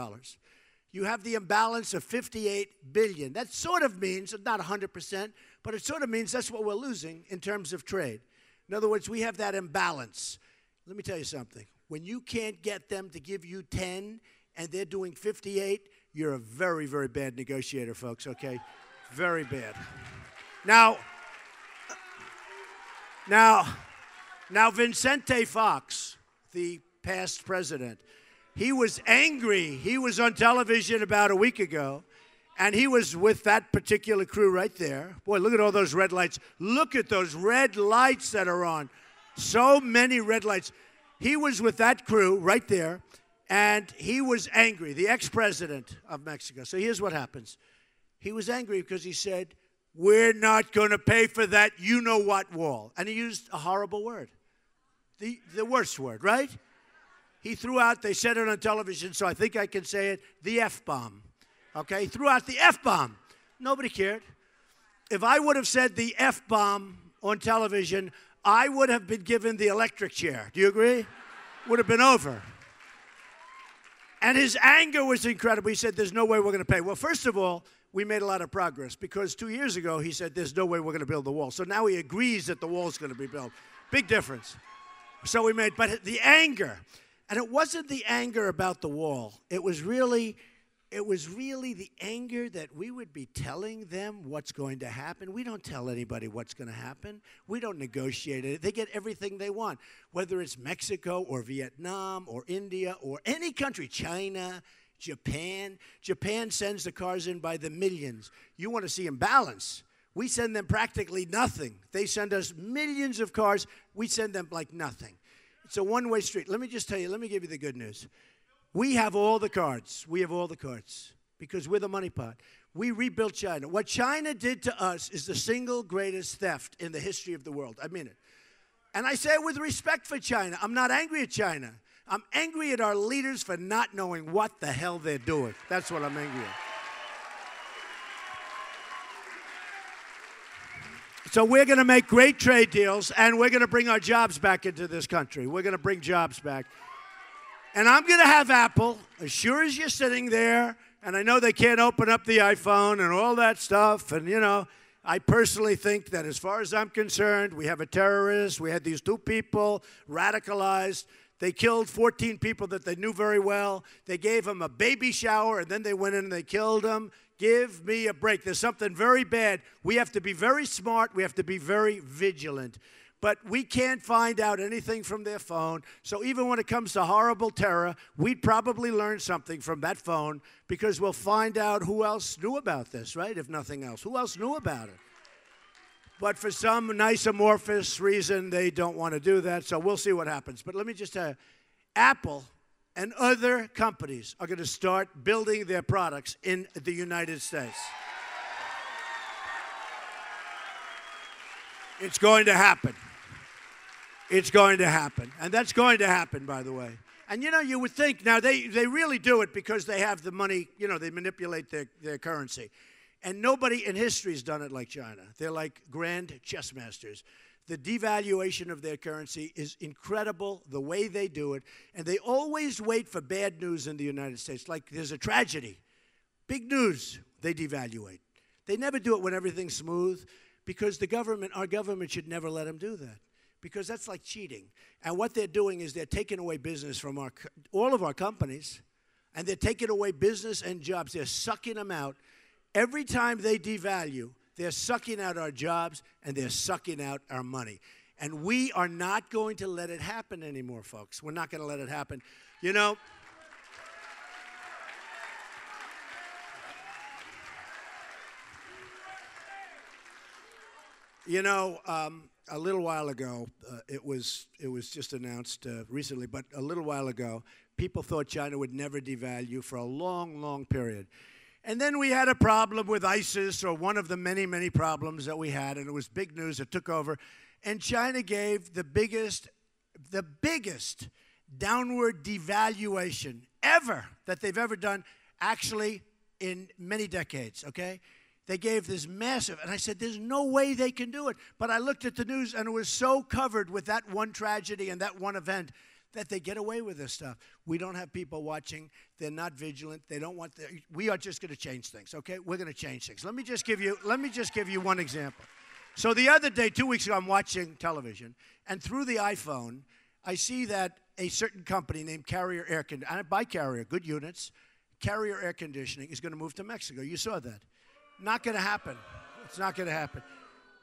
You have the imbalance of $58 billion. That sort of means, not 100%, but it sort of means that's what we're losing in terms of trade. In other words, we have that imbalance. Let me tell you something. When you can't get them to give you 10 and they're doing 58, you're a very, very bad negotiator, folks, okay? Very bad. Now, Vicente Fox, the past president, he was angry. He was on television about a week ago, and he was with that particular crew right there. Boy, look at all those red lights. Look at those red lights that are on. So many red lights. He was with that crew right there. And he was angry, the ex-president of Mexico. So here's what happens. He was angry because he said, we're not going to pay for that you-know-what wall. And he used a horrible word, the worst word, right? He threw out, they said it on television, so I think I can say it, the F-bomb. Okay? He threw out the F-bomb. Nobody cared. If I would have said the F-bomb on television, I would have been given the electric chair. Do you agree? Would have been over. And his anger was incredible. He said, there's no way we're going to pay. Well, first of all, we made a lot of progress because 2 years ago he said, there's no way we're going to build the wall. So now he agrees that the wall's going to be built. Big difference. So we made, but the anger, and it wasn't the anger about the wall. It was really the anger that we would be telling them what's going to happen. We don't tell anybody what's going to happen. We don't negotiate it. They get everything they want, whether it's Mexico or Vietnam or India or any country, China, Japan. Japan sends the cars in by the millions. You want to see imbalance. We send them practically nothing. They send us millions of cars. We send them like nothing. It's a one-way street. Let me just tell you, let me give you the good news. We have all the cards. We have all the cards because we're the money pot. We rebuilt China. What China did to us is the single greatest theft in the history of the world. I mean it. And I say it with respect for China. I'm not angry at China. I'm angry at our leaders for not knowing what the hell they're doing. That's what I'm angry at. So we're going to make great trade deals, and we're going to bring our jobs back into this country. We're going to bring jobs back. And I'm going to have Apple, as sure as you're sitting there, and I know they can't open up the iPhone and all that stuff, and, you know, I personally think that as far as I'm concerned, we have a terrorist. We had these 2 people radicalized. They killed 14 people that they knew very well. They gave them a baby shower, and then they went in and they killed them. Give me a break. There's something very bad. We have to be very smart. We have to be very vigilant. But we can't find out anything from their phone. So even when it comes to horrible terror, we'd probably learn something from that phone because we'll find out who else knew about this, right? If nothing else. Who else knew about it? But for some nice amorphous reason, they don't want to do that. So we'll see what happens. But let me just tell you, Apple and other companies are going to start building their products in the United States. It's going to happen. It's going to happen. And that's going to happen, by the way. And, you know, you would think, now, they really do it because they have the money, you know, they manipulate their currency. And nobody in history has done it like China. They're like grand chess masters. The devaluation of their currency is incredible, the way they do it. And they always wait for bad news in the United States. Like there's a tragedy. Big news, they devaluate. They never do it when everything's smooth because our government should never let them do that because that's like cheating. And what they're doing is they're taking away business from all of our companies, and they're taking away business and jobs. They're sucking them out. Every time they devalue, they're sucking out our jobs, and they're sucking out our money. And we are not going to let it happen anymore, folks. We're not going to let it happen. You know, a little while ago, it was just announced recently, but a little while ago, people thought China would never devalue for a long, long period. And then we had a problem with ISIS, or one of the many, many problems that we had, and it was big news. It took over. And China gave the biggest downward devaluation ever that they've ever done, actually in many decades, okay? They gave this massive, and I said, there's no way they can do it. But I looked at the news, and it was so covered with that one tragedy and that one event that they get away with this stuff. We don't have people watching. They're not vigilant. They don't want we are just going to change things, okay? We're going to change things. Let me just give you one example. So the other day, 2 weeks ago, I'm watching television, and through the iPhone, I see that a certain company named Carrier Air Conditioning, and I buy Carrier, good units, Carrier Air Conditioning is going to move to Mexico. You saw that. Not going to happen. It's not going to happen.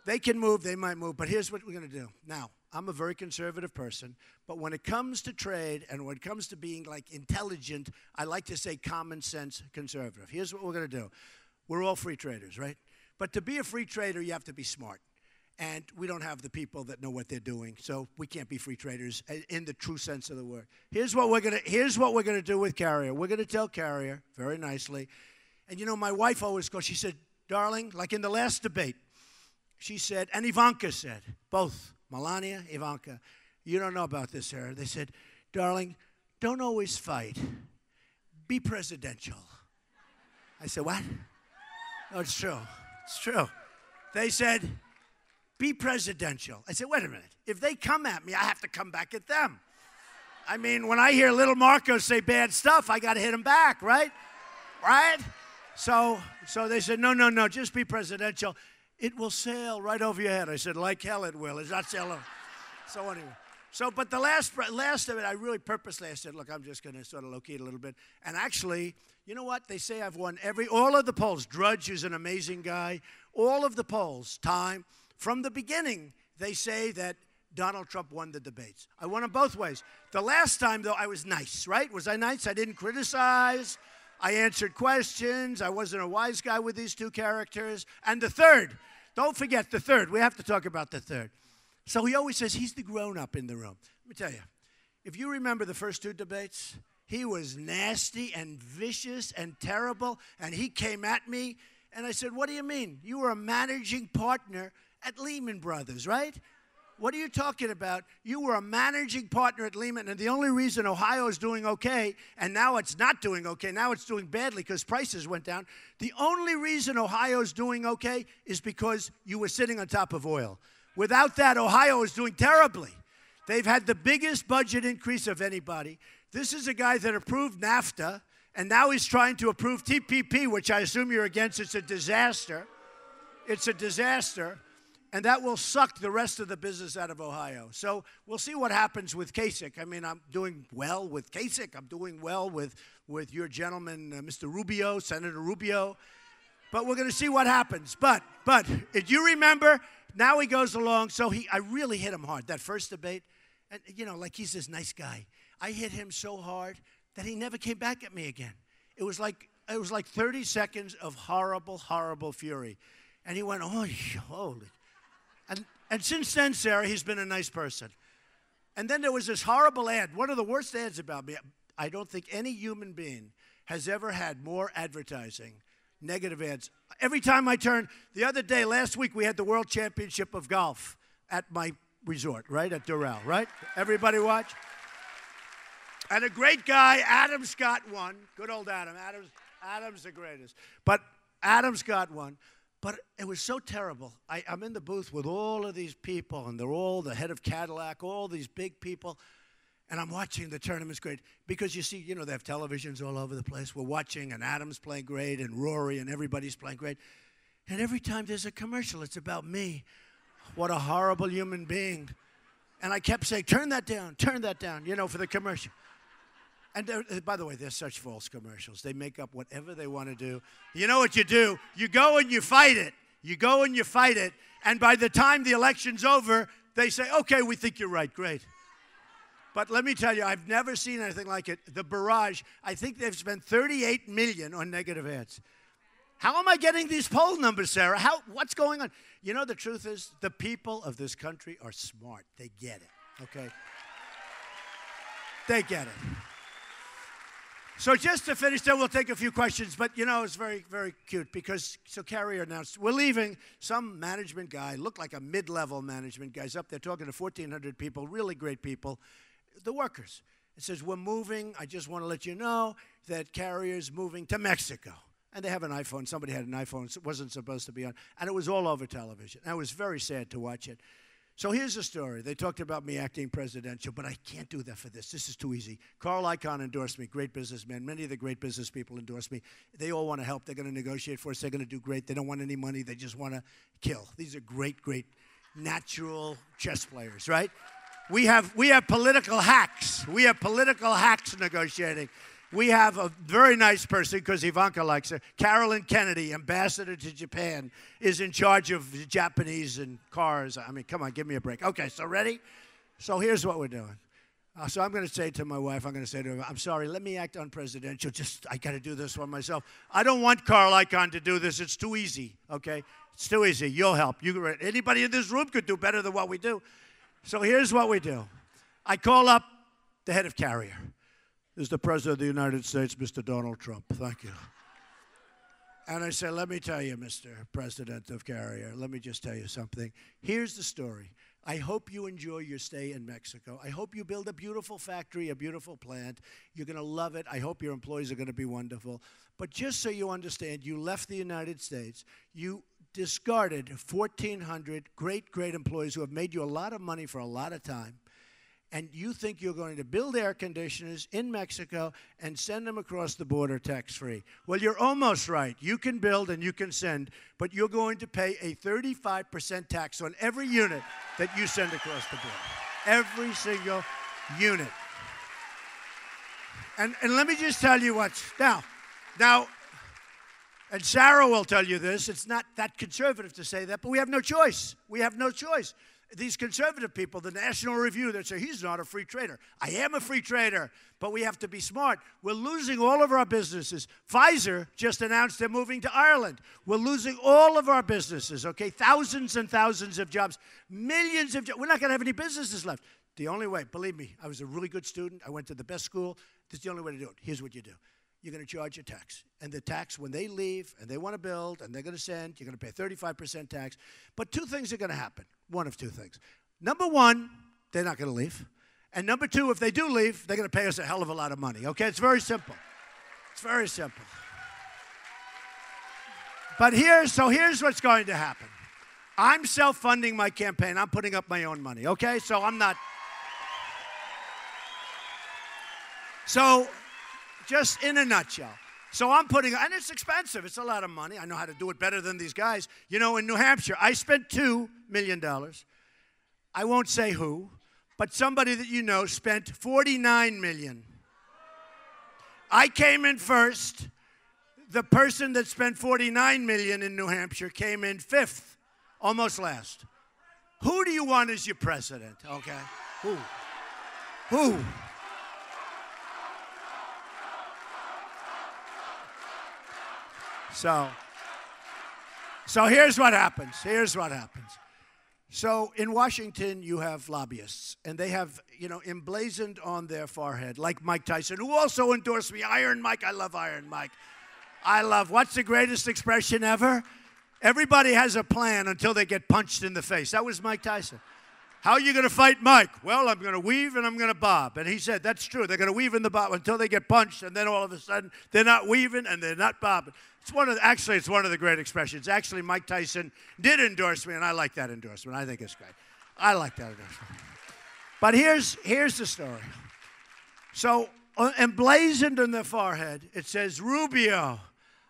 They can move, they might move, but here's what we're going to do. Now, I'm a very conservative person, but when it comes to trade and when it comes to being like intelligent, I like to say common sense conservative. Here's what we're going to do. We're all free traders, right? But to be a free trader, you have to be smart. And we don't have the people that know what they're doing, so we can't be free traders in the true sense of the word. Here's what we're going to do with Carrier. We're going to tell Carrier very nicely. And you know, my wife always goes, she said, darling, like in the last debate, she said, and Ivanka said, both, Melania, Ivanka, you don't know about this, Sarah. They said, darling, don't always fight. Be presidential. I said, what? Oh, it's true. It's true. They said, be presidential. I said, wait a minute. If they come at me, I have to come back at them. I mean, when I hear little Marco say bad stuff, I got to hit him back, right? Right? So they said, no, just be presidential. It will sail right over your head. I said, like hell it will. It's not sailing. So anyway. But the last of it, I really purposely, I said, look, I'm just going to sort of locate a little bit. And actually, you know what? They say I've won all of the polls. Drudge is an amazing guy. All of the polls, Time, from the beginning, they say that Donald Trump won the debates. I won them both ways. The last time, though, I was nice, right? Was I nice? I didn't criticize. I answered questions. I wasn't a wise guy with these two characters. And the third, don't forget the third. We have to talk about the third. So he always says he's the grown-up in the room. Let me tell you, if you remember the first two debates, he was nasty and vicious and terrible, and he came at me, and I said, what do you mean? You were a managing partner at Lehman Brothers, right? What are you talking about? You were a managing partner at Lehman, and the only reason Ohio is doing okay, and now it's not doing okay, now it's doing badly because prices went down, the only reason Ohio is doing okay is because you were sitting on top of oil. Without that, Ohio is doing terribly. They've had the biggest budget increase of anybody. This is a guy that approved NAFTA, and now he's trying to approve TPP, which I assume you're against. It's a disaster. It's a disaster. And that will suck the rest of the business out of Ohio. So we'll see what happens with Kasich. I mean, I'm doing well with Kasich. I'm doing well with your gentleman, Mr. Rubio, Senator Rubio. But we're going to see what happens. But if you remember, now he goes along. So I really hit him hard. That first debate, and you know, like he's this nice guy. I hit him so hard that he never came back at me again. It was like 30 seconds of horrible, horrible fury. And he went, oh, holy. And since then, Sarah, he's been a nice person. And then there was this horrible ad, one of the worst ads about me. I don't think any human being has ever had more advertising, negative ads. Every time I turn, the other day, last week, we had the World Championship of Golf at my resort, right, at Doral, right? Everybody watch? And a great guy, Adam Scott, won. Good old Adam. Adam's the greatest. But Adam Scott won. But it was so terrible. I'm in the booth with all of these people, and they're all the head of Cadillac, all these big people, and I'm watching the tournament's great. Because you see, you know, they have televisions all over the place. We're watching, and Adam's playing great, and Rory, and everybody's playing great. And every time there's a commercial, it's about me. What a horrible human being. And I kept saying, turn that down, you know, for the commercial. And by the way, they're such false commercials. They make up whatever they want to do. You know what you do? You go and you fight it. You go and you fight it. And by the time the election's over, they say, okay, we think you're right. Great. But let me tell you, I've never seen anything like it. The barrage, I think they've spent $38 million on negative ads. How am I getting these poll numbers, Sarah? What's going on? You know, the truth is, the people of this country are smart. They get it, okay? They get it. So just to finish, then we'll take a few questions. But, you know, it's very, very cute because, so Carrier announced, we're leaving. Some management guy, looked like a mid-level management guy's up there talking to 1,400 people, really great people, the workers. It says, we're moving. I just want to let you know that Carrier's moving to Mexico. And they have an iPhone. Somebody had an iPhone. It wasn't supposed to be on. And it was all over television. And it was very sad to watch it. So here's the story. They talked about me acting presidential, but I can't do that for this. This is too easy. Carl Icahn endorsed me, great businessman. Many of the great business people endorsed me. They all want to help. They're going to negotiate for us. They're going to do great. They don't want any money. They just want to kill. These are great, great natural chess players, right? We have political hacks. We have political hacks negotiating. We have a very nice person, because Ivanka likes her. Carolyn Kennedy, ambassador to Japan, is in charge of the Japanese and cars. I mean, come on, give me a break. Okay, so ready? So here's what we're doing. So I'm going to say to my wife, I'm going to say to her, I'm sorry, let me act unpresidential. I got to do this one myself. I don't want Carl Icahn to do this. It's too easy, okay? It's too easy. You'll help. Anybody in this room could do better than what we do. So here's what we do. I call up the head of Carrier. This is the President of the United States, Mr. Donald Trump. Thank you. And I say, let me tell you, Mr. President of Carrier, let me just tell you something. Here's the story. I hope you enjoy your stay in Mexico. I hope you build a beautiful factory, a beautiful plant. You're going to love it. I hope your employees are going to be wonderful. But just so you understand, you left the United States. You discarded 1,400 great, great employees who have made you a lot of money for a lot of time. And you think you're going to build air conditioners in Mexico and send them across the border tax-free. Well, you're almost right. You can build and you can send, but you're going to pay a 35% tax on every unit that you send across the border. Every single unit. And let me just tell you what's... Now, and Sarah will tell you this, it's not that conservative to say that, but we have no choice. We have no choice. these conservative people, the National Review, that say he's not a free trader. I am a free trader, but we have to be smart. We're losing all of our businesses. Pfizer just announced they're moving to Ireland. We're losing all of our businesses, okay? Thousands and thousands of jobs, millions of jobs. We're not going to have any businesses left. The only way, believe me, I was a really good student. I went to the best school. This is the only way to do it. Here's what you do. You're going to charge a tax. And the tax, when they leave and they want to build and they're going to send, you're going to pay 35% tax. But two things are going to happen. One of two things. Number one, they're not going to leave. And number two, if they do leave, they're going to pay us a hell of a lot of money. Okay? It's very simple. It's very simple. But here's what's going to happen. I'm self-funding my campaign. I'm putting up my own money. Okay? So I'm not. So, just in a nutshell. So I'm putting, and it's expensive. It's a lot of money. I know how to do it better than these guys. You know, in New Hampshire, I spent $2 million. I won't say who, but somebody that you know spent $49 million. I came in first. The person that spent $49 million in New Hampshire came in fifth, almost last. Who do you want as your president? Okay. Who? Who? So here's what happens. Here's what happens. So in Washington, you have lobbyists, and they have, you know, emblazoned on their forehead, like Mike Tyson, who also endorsed me, Iron Mike. I love Iron Mike. I love, what's the greatest expression ever? Everybody has a plan until they get punched in the face. That was Mike Tyson. How are you going to fight Mike? Well, I'm going to weave and I'm going to bob. And he said, that's true. They're going to weave in the bob until they get punched, and then all of a sudden, they're not weaving and they're not bobbing. It's one of the great expressions. Actually, Mike Tyson did endorse me, and I like that endorsement. I think it's great. I like that endorsement. But here's the story. So, emblazoned on their forehead, it says Rubio,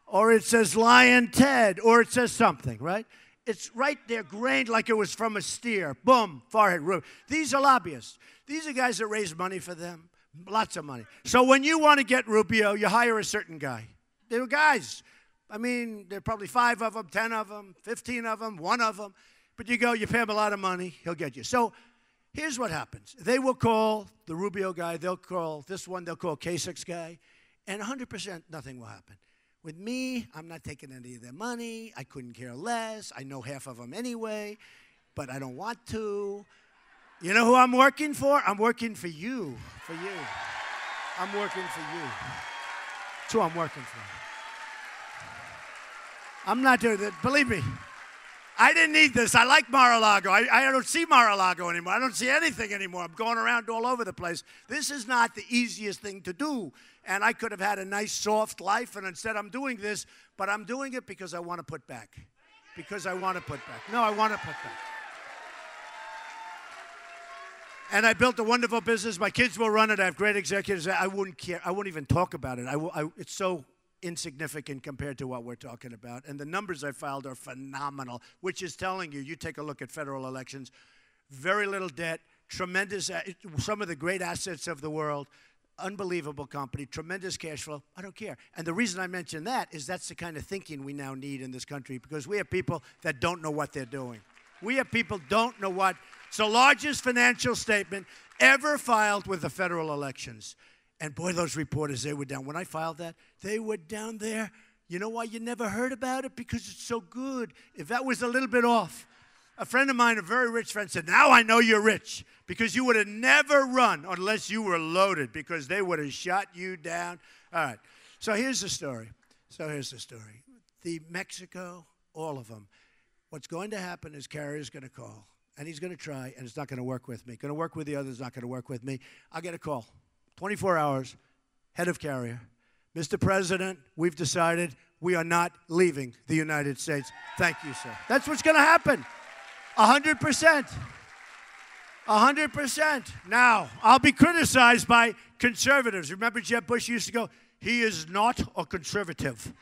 or it says Lion Ted, or it says something, right? It's right there, grained like it was from a steer. Boom, forehead, Rubio. These are lobbyists. These are guys that raise money for them, lots of money. So when you want to get Rubio, you hire a certain guy. They were guys. I mean, there are probably 5 of them, 10 of them, 15 of them, 1 of them. But you go, you pay him a lot of money, he'll get you. So here's what happens. They will call the Rubio guy, they'll call this one, they'll call Kasich's guy, and 100% nothing will happen. With me, I'm not taking any of their money. I couldn't care less. I know half of them anyway, but I don't want to. You know who I'm working for? I'm working for you. For you. I'm working for you. That's who I'm working for. I'm not doing that. Believe me, I didn't need this. I like Mar-a-Lago. I don't see Mar-a-Lago anymore. I don't see anything anymore. I'm going around all over the place. This is not the easiest thing to do. And I could have had a nice, soft life, and instead I'm doing this, but I'm doing it because I want to put back. Because I want to put back. No, I want to put back. And I built a wonderful business. My kids will run it. I have great executives. I wouldn't care. I wouldn't even talk about it. It's so insignificant compared to what we're talking about. And the numbers I filed are phenomenal, which is telling you take a look at federal elections, very little debt, tremendous, some of the great assets of the world, unbelievable company, tremendous cash flow. I don't care. And the reason I mention that is that's the kind of thinking we now need in this country, because we have people that don't know what they're doing. We have people don't know what. It's the largest financial statement ever filed with the federal elections. And boy, those reporters, they were down. When I filed that, they were down there. You know why you never heard about it? Because it's so good. If that was a little bit off, a friend of mine, a very rich friend, said, now I know you're rich, because you would have never run unless you were loaded, because they would have shot you down. All right. So here's the story. The Mexico, all of them. What's going to happen is Carrier's going to call, and he's going to try, and it's not going to work with me. Going to work with the others, not going to work with me. I'll get a call. 24 hours, head of Carrier. Mr. President, we've decided we are not leaving the United States. Thank you, sir. That's what's going to happen. 100%. 100%. Now, I'll be criticized by conservatives. Remember Jeb Bush used to go, he is not a conservative.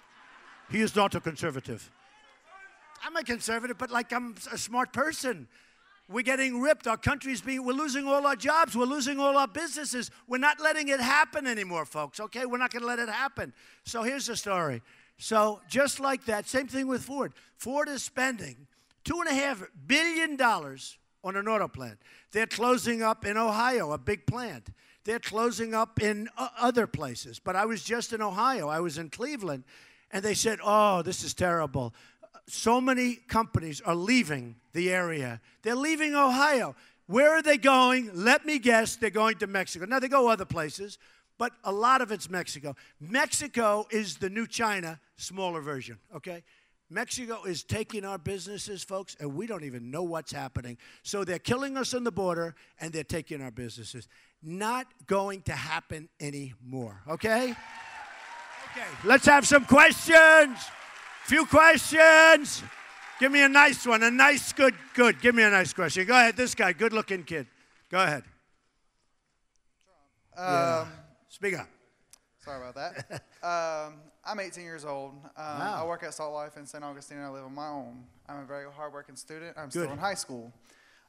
He is not a conservative. I'm a conservative, but like I'm a smart person. We're getting ripped. Our country's we're losing all our jobs. We're losing all our businesses. We're not letting it happen anymore, folks, okay? We're not going to let it happen. So here's the story. So just like that, same thing with Ford. Ford is spending $2.5 billion on an auto plant. They're closing up in Ohio, a big plant. They're closing up in other places. But I was just in Ohio. I was in Cleveland. And they said, oh, this is terrible. So many companies are leaving the area. They're leaving Ohio. Where are they going? Let me guess, they're going to Mexico. Now, they go other places, but a lot of it's Mexico. Mexico is the new China, smaller version, okay? Mexico is taking our businesses, folks, and we don't even know what's happening. So they're killing us on the border, and they're taking our businesses. Not going to happen anymore, okay? Okay, let's have some questions. Few questions. Give me a nice one, a nice, good. Give me a nice question. Go ahead, this guy, good-looking kid. Go ahead. Yeah. Speak up. Sorry about that. I'm 18 years old. Wow. I work at Salt Life in St. Augustine, and I live on my own. I'm a very hardworking student. I'm still in high school.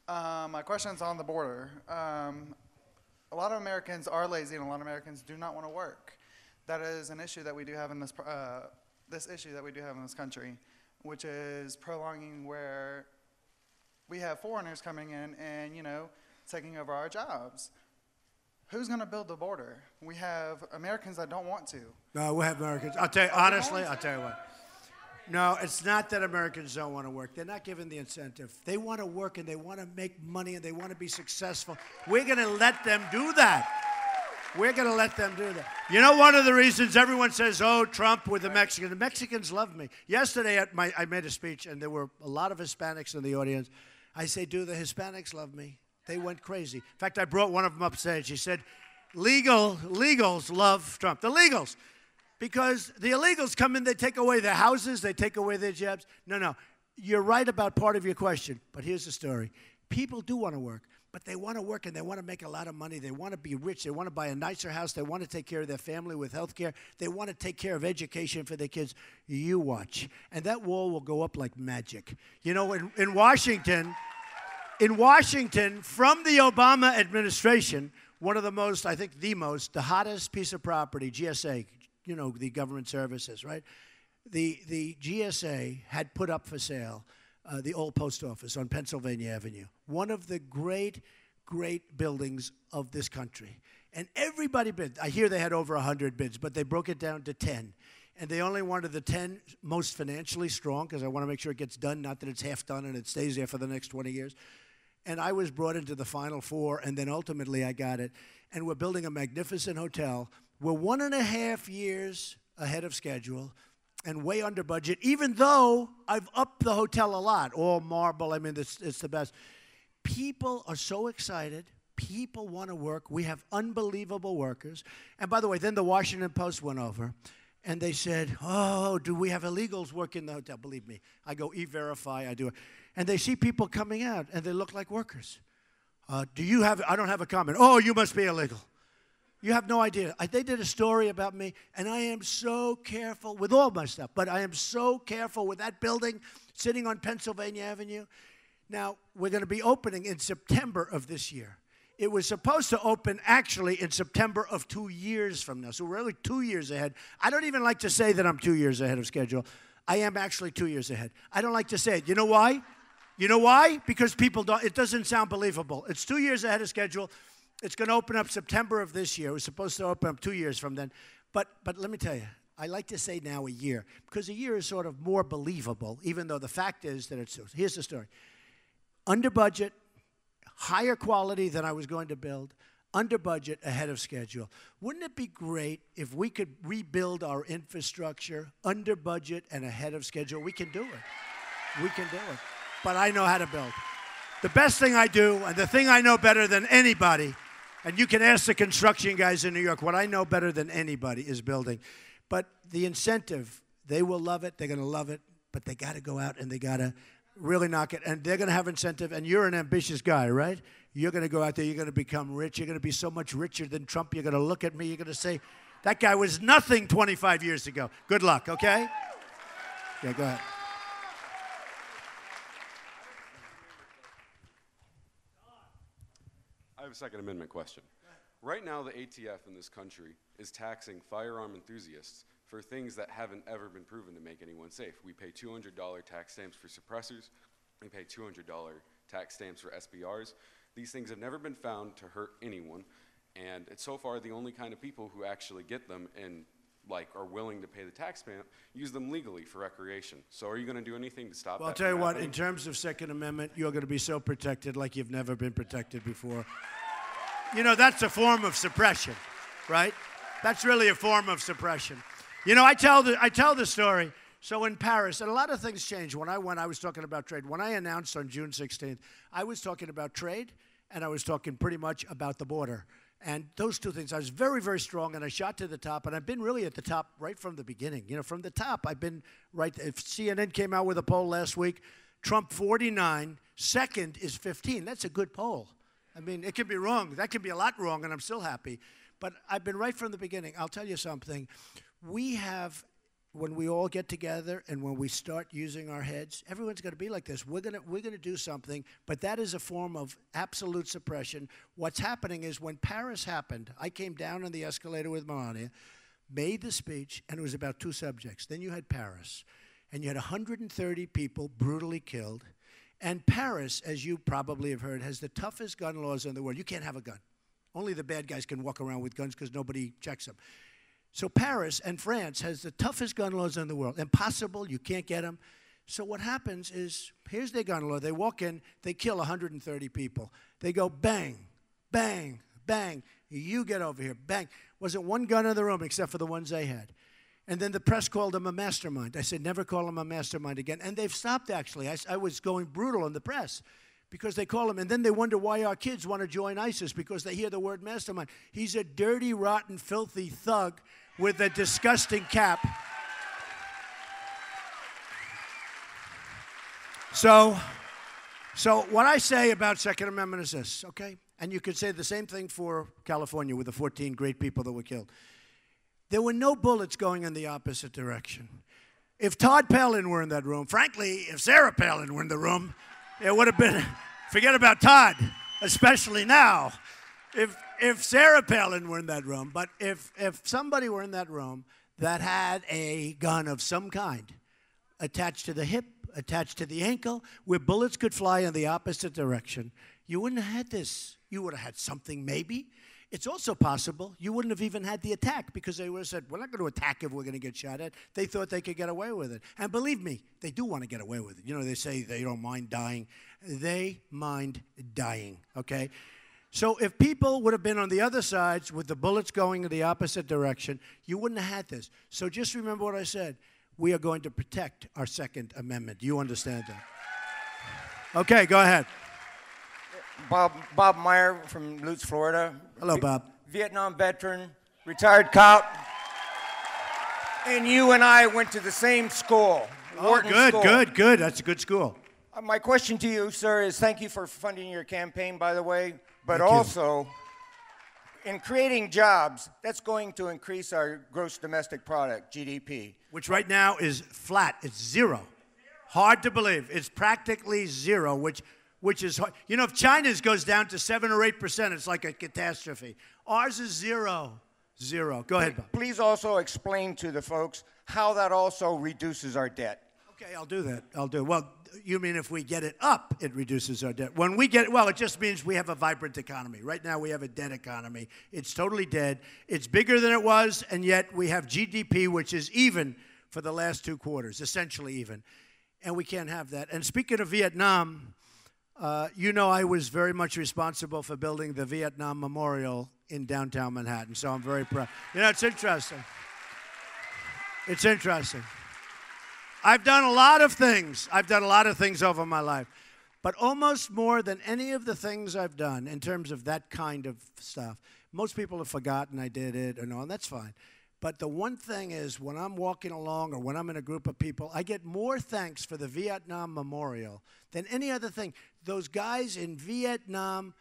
My question's on the border. A lot of Americans are lazy, and a lot of Americans do not want to work. That is an issue that we do have in this issue that we do have in this country, which is prolonging where we have foreigners coming in and, you know, taking over our jobs. Who's going to build the border? We have Americans that don't want to. No, we have Americans. I'll tell you, honestly, I'll tell you what. No, it's not that Americans don't want to work. They're not given the incentive. They want to work and they want to make money and they want to be successful. We're going to let them do that. We're going to let them do that. You know, one of the reasons everyone says, oh, Trump with the Mexicans. The Mexicans love me. Yesterday, I made a speech, and there were a lot of Hispanics in the audience. I say, do the Hispanics love me? They went crazy. In fact, I brought one of them upstage. He said, legals love Trump. The legals. Because the illegals come in, they take away their houses, they take away their jobs. No. You're right about part of your question, but here's the story. People do want to work. But they want to work and they want to make a lot of money. They want to be rich. They want to buy a nicer house. They want to take care of their family with health care. They want to take care of education for their kids. You watch. And that wall will go up like magic. You know, in Washington, from the Obama administration, one of the most, I think the hottest piece of property, GSA, you know, the government services, right? The GSA had put up for sale the old post office on Pennsylvania Avenue, one of the great buildings of this country. And everybody bid. I hear they had over 100 bids, but they broke it down to 10. And they only wanted the 10 most financially strong, because I want to make sure it gets done, not that it's half done and it stays there for the next 20 years. And I was brought into the final four, and then ultimately I got it. And we're building a magnificent hotel. We're 1.5 years ahead of schedule and way under budget, even though I've upped the hotel a lot. All marble, I mean, it's the best. People are so excited. People want to work. We have unbelievable workers. And by the way, then the Washington Post went over, and they said, oh, do we have illegals working in the hotel? Believe me, I go E-Verify, I do it. And they see people coming out, and they look like workers. I don't have a comment. Oh, you must be illegal. You have no idea. They did a story about me, and I am so careful with all my stuff, but I am so careful with that building sitting on Pennsylvania Avenue. Now, we're going to be opening in September of this year. It was supposed to open actually in September of 2 years from now, so we're really 2 years ahead. I don't even like to say that I'm 2 years ahead of schedule. I am actually 2 years ahead. I don't like to say it. You know why? You know why? Because people don't, it doesn't sound believable. It's 2 years ahead of schedule. It's going to open up September of this year. It was supposed to open up 2 years from then. But let me tell you, I like to say now a year, because a year is sort of more believable, even though the fact is that it's, here's the story. Under budget, higher quality than I was going to build, under budget, ahead of schedule. Wouldn't it be great if we could rebuild our infrastructure under budget and ahead of schedule? We can do it. We can do it. But I know how to build. The best thing I do, and the thing I know better than anybody, and you can ask the construction guys in New York, what I know better than anybody is building. But the incentive, they will love it, they're going to love it, but they got to go out and they got to really knock it. And they're going to have incentive, and you're an ambitious guy, right? You're going to go out there, you're going to become rich, you're going to be so much richer than Trump, you're going to look at me, you're going to say, that guy was nothing 25 years ago. Good luck, okay? Yeah, go ahead. I have a Second Amendment question. Right now, the ATF in this country is taxing firearm enthusiasts for things that haven't ever been proven to make anyone safe. We pay $200 tax stamps for suppressors. We pay $200 tax stamps for SBRs. These things have never been found to hurt anyone, and it's so far the only kind of people who actually get them and are willing to pay the tax stamp use them legally for recreation. So are you going to do anything to stop that? Well, I'll tell you what, in terms of Second Amendment, you're going to be so protected like you've never been protected before. You know, that's a form of suppression, right? That's really a form of suppression. You know, I tell the story. So in Paris, and a lot of things changed. When I went, I was talking about trade. When I announced on June 16th, I was talking about trade, and I was talking pretty much about the border. And those two things, I was very, very strong, and I shot to the top, and I've been really at the top right from the beginning. You know, from the top, I've been right. If CNN came out with a poll last week, Trump 49, second is 15. That's a good poll. I mean, it can be wrong. That can be a lot wrong, and I'm still happy. But I've been right from the beginning. I'll tell you something. We have, when we all get together and when we start using our heads, everyone's going to be like this. We're gonna do something, but that is a form of absolute suppression. What's happening is when Paris happened, I came down on the escalator with Melania, made the speech, and it was about two subjects. Then you had Paris, and you had 130 people brutally killed. And Paris, as you probably have heard, has the toughest gun laws in the world. You can't have a gun. Only the bad guys can walk around with guns because nobody checks them. So Paris and France has the toughest gun laws in the world. Impossible, you can't get them. So what happens is, here's their gun law. They walk in, they kill 130 people. They go bang, bang, bang. You get over here, bang. Wasn't one gun in the room except for the ones they had. And then the press called him a mastermind. I said, never call him a mastermind again. And they've stopped, actually. I was going brutal in the press because they call him. And then they wonder why our kids want to join ISIS because they hear the word mastermind. He's a dirty, rotten, filthy thug with a disgusting cap. So what I say about Second Amendment is this, okay? And you could say the same thing for California with the 14 great people that were killed. There were no bullets going in the opposite direction. If Todd Palin were in that room, frankly, if Sarah Palin were in the room, it would have been, forget about Todd, especially now. If Sarah Palin were in that room, but if somebody were in that room that had a gun of some kind attached to the hip, attached to the ankle, where bullets could fly in the opposite direction, you wouldn't have had this. You would have had something maybe. It's also possible you wouldn't have even had the attack because they would have said, we're not going to attack if we're going to get shot at. They thought they could get away with it. And believe me, they do want to get away with it. You know, they say they don't mind dying. They mind dying, okay? So if people would have been on the other sides with the bullets going in the opposite direction, you wouldn't have had this. So just remember what I said. We are going to protect our Second Amendment. Do you understand that? Okay, go ahead. Bob Meyer from Lutz, Florida. Hello, Bob. Vietnam veteran, retired cop. And you and I went to the same school. Oh, good. That's a good school. My question to you, sir, is thank you for funding your campaign, by the way, but Thank you. also in creating jobs, that's going to increase our gross domestic product, GDP. Which right now is flat. It's zero. Hard to believe. It's practically zero, which is hard. You know, if China's goes down to 7 or 8%, it's like a catastrophe. Ours is zero. Zero. Go ahead, Bob. Please also explain to the folks how that also reduces our debt. Okay, I'll do that. Well, you mean if we get it up, it reduces our debt. When we get it, well, it just means we have a vibrant economy. Right now, we have a dead economy. It's totally dead. It's bigger than it was, and yet we have GDP, which is even for the last 2 quarters, essentially even. And we can't have that. And speaking of Vietnam, you know I was very much responsible for building the Vietnam Memorial in downtown Manhattan, so I'm very proud. You know, it's interesting. It's interesting. I've done a lot of things. I've done a lot of things over my life. But almost more than any of the things I've done in terms of that kind of stuff, most people have forgotten I did it and all, and that's fine. But the one thing is, when I'm walking along or when I'm in a group of people, I get more thanks for the Vietnam Memorial than any other thing. Those guys in Vietnam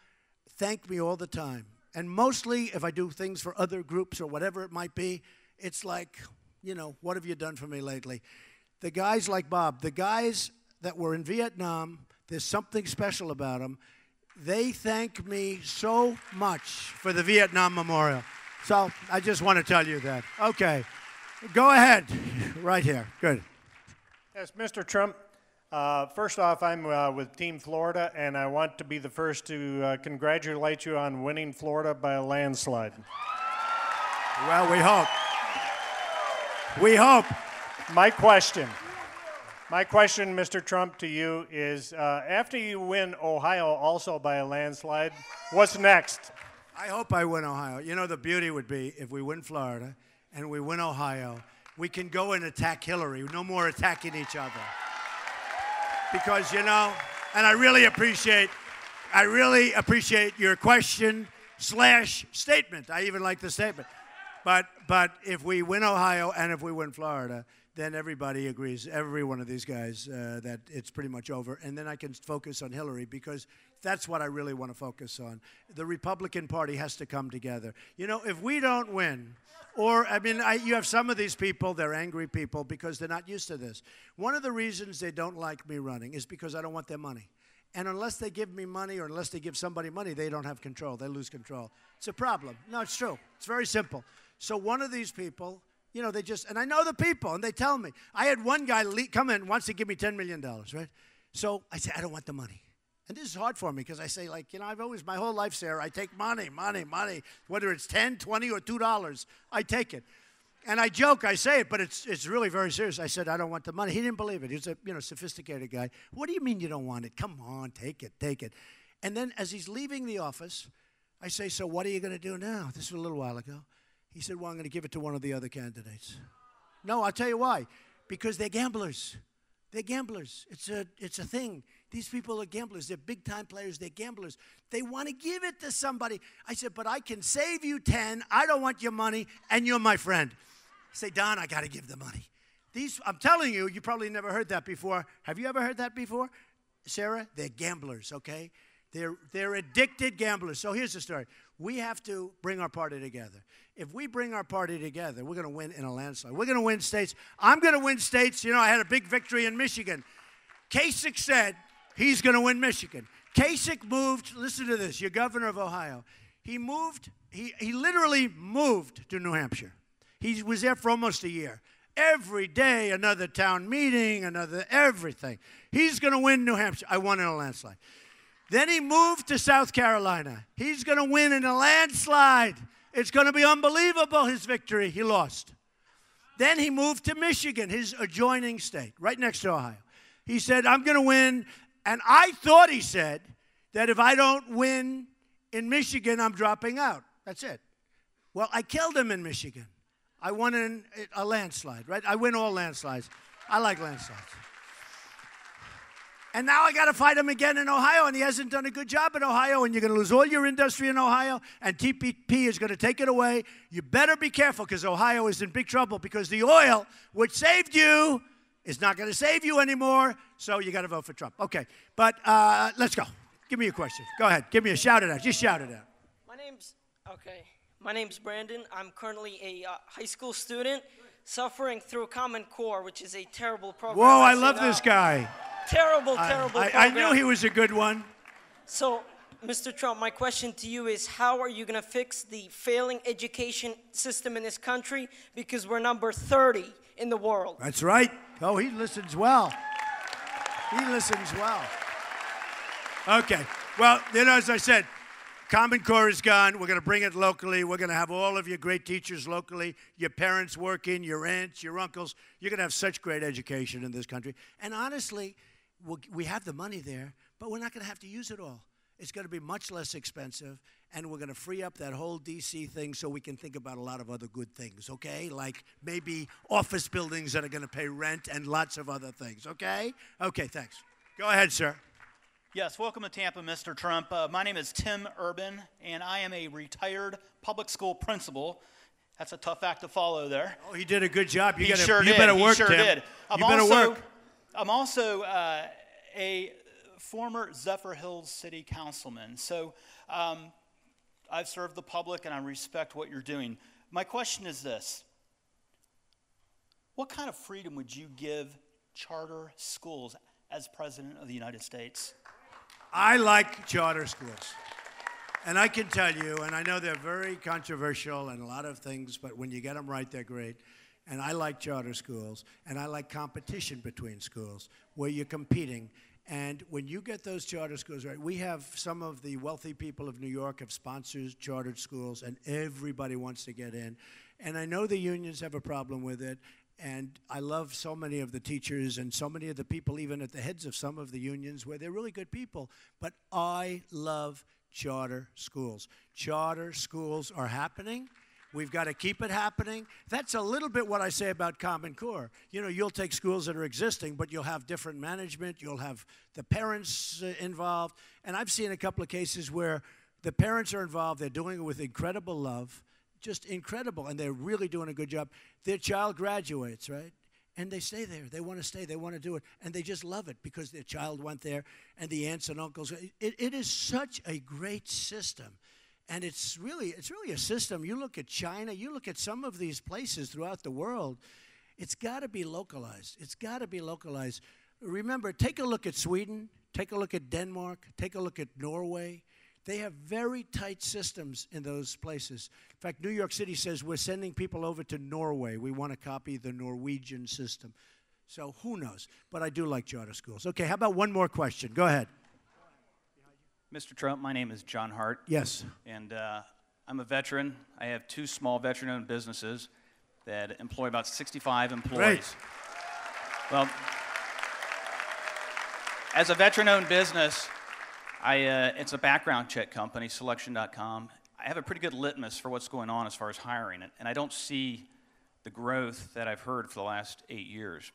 thank me all the time. And mostly, if I do things for other groups or whatever it might be, it's like, you know, what have you done for me lately? The guys like Bob, the guys that were in Vietnam, there's something special about them. They thank me so much for the Vietnam Memorial. So I just want to tell you that. Okay, go ahead, right here. Good. Yes, Mr. Trump, First off, I'm with Team Florida, and I want to be the first to congratulate you on winning Florida by a landslide. Well, we hope. We hope. My question, Mr. Trump, to you is, after you win Ohio also by a landslide, what's next? I hope I win Ohio. You know, the beauty would be if we win Florida and we win Ohio, we can go and attack Hillary. No more attacking each other. Because, you know, and I really appreciate your question / statement. I even like the statement. But if we win Ohio and if we win Florida, then everybody agrees, every one of these guys, that it's pretty much over. And then I can focus on Hillary because that's what I really want to focus on. The Republican Party has to come together. You know, if we don't win, or, I mean, you have some of these people, they're angry people because they're not used to this. One of the reasons they don't like me running is because I don't want their money. And unless they give me money or unless they give somebody money, they don't have control. They lose control. It's a problem. No, it's true. It's very simple. So one of these people, you know, they just, and I know the people, and they tell me. I had one guy come in, wants to give me $10 million, right? So I say, I don't want the money. And this is hard for me because I say, like, you know, I've always, my whole life, Sarah, I take money. Whether it's 10, 20, or $2, I take it. And I joke, I say it, but it's really very serious. I said, I don't want the money. He didn't believe it. He's a, you know, sophisticated guy. What do you mean you don't want it? Come on, take it. And then as he's leaving the office, I say, so what are you going to do now? This was a little while ago. He said, well, I'm going to give it to one of the other candidates. No, I'll tell you why. Because they're gamblers. They're gamblers. It's a thing. These people are gamblers. They're big-time players. They're gamblers. They want to give it to somebody. I said, but I can save you 10. I don't want your money, and you're my friend. I say, Don, I got to give the money. I'm telling you, you probably never heard that before. Have you ever heard that before? Sarah, they're gamblers, okay? They're addicted gamblers. So here's the story. We have to bring our party together. If we bring our party together, we're going to win in a landslide. We're going to win states. I'm going to win states. You know, I had a big victory in Michigan. Kasich said he's going to win Michigan. Kasich moved, listen to this, your governor of Ohio. He literally moved to New Hampshire. He was there for almost a year. Every day, another town meeting, another everything. He's going to win New Hampshire. I won in a landslide. Then he moved to South Carolina. He's going to win in a landslide. It's going to be unbelievable, his victory. He lost. Then he moved to Michigan, his adjoining state, right next to Ohio. He said, I'm going to win. And I thought he said that if I don't win in Michigan, I'm dropping out. That's it. Well, I killed him in Michigan. I won in a landslide, right? I win all landslides. I like landslides. And now I got to fight him again in Ohio, and he hasn't done a good job in Ohio, and you're going to lose all your industry in Ohio, and TPP is going to take it away. You better be careful because Ohio is in big trouble because the oil, which saved you, is not going to save you anymore, so you got to vote for Trump. Okay, but let's go. Give me a question. Go ahead. Give me a shout it out. Just shout it out. My name's Brandon. I'm currently a high school student suffering through Common Core, which is a terrible program. Whoa, I love this guy. Terrible program. I knew he was a good one. So, Mr. Trump, my question to you is, how are you going to fix the failing education system in this country? Because we're number 30 in the world. That's right. Oh, he listens well. He listens well. Okay. Well, you know, as I said, Common Core is gone. We're going to bring it locally. We're going to have all of your great teachers locally, your parents working, your aunts, your uncles. You're going to have such great education in this country. And honestly, we have the money there, but we're not going to have to use it all. It's going to be much less expensive, and we're going to free up that whole D.C. thing so we can think about a lot of other good things, okay? Like maybe office buildings that are going to pay rent and lots of other things, okay? Okay, thanks. Go ahead, sir. Yes, welcome to Tampa, Mr. Trump. My name is Tim Urban, and I am a retired public school principal. That's a tough act to follow there. Oh, he did a good job. You sure better work, Tim. Did. You better work. I'm also a former Zephyr Hills city councilman. So I've served the public, and I respect what you're doing. My question is this. What kind of freedom would you give charter schools as President of the United States? I like charter schools. And I can tell you, and I know they're very controversial and a lot of things, but when you get them right, they're great. And I like charter schools, and I like competition between schools where you're competing. And when you get those charter schools right, we have some of the wealthy people of New York have sponsored chartered schools, and everybody wants to get in. And I know the unions have a problem with it, and I love so many of the teachers and so many of the people, even at the heads of some of the unions, where they're really good people. But I love charter schools. Charter schools are happening. We've got to keep it happening. That's a little bit what I say about Common Core. You know, you'll take schools that are existing, but you'll have different management. You'll have the parents involved. And I've seen a couple of cases where the parents are involved. They're doing it with incredible love, just incredible, and they're really doing a good job. Their child graduates, right? And they stay there. They want to stay. They want to do it. And they just love it because their child went there and the aunts and uncles. It is such a great system. And it's really a system. You look at China, you look at some of these places throughout the world, it's got to be localized. It's got to be localized. Remember, take a look at Sweden, take a look at Denmark, take a look at Norway. They have very tight systems in those places. In fact, New York City says we're sending people over to Norway. We want to copy the Norwegian system. So who knows? But I do like charter schools. Okay, how about one more question? Go ahead. Mr. Trump, my name is John Hart. Yes. And I'm a veteran. I have 2 small veteran-owned businesses that employ about 65 employees. Great. Well, as a veteran-owned business, it's a background check company, Selection.com. I have a pretty good litmus for what's going on as far as hiring, and I don't see the growth that I've heard for the last 8 years.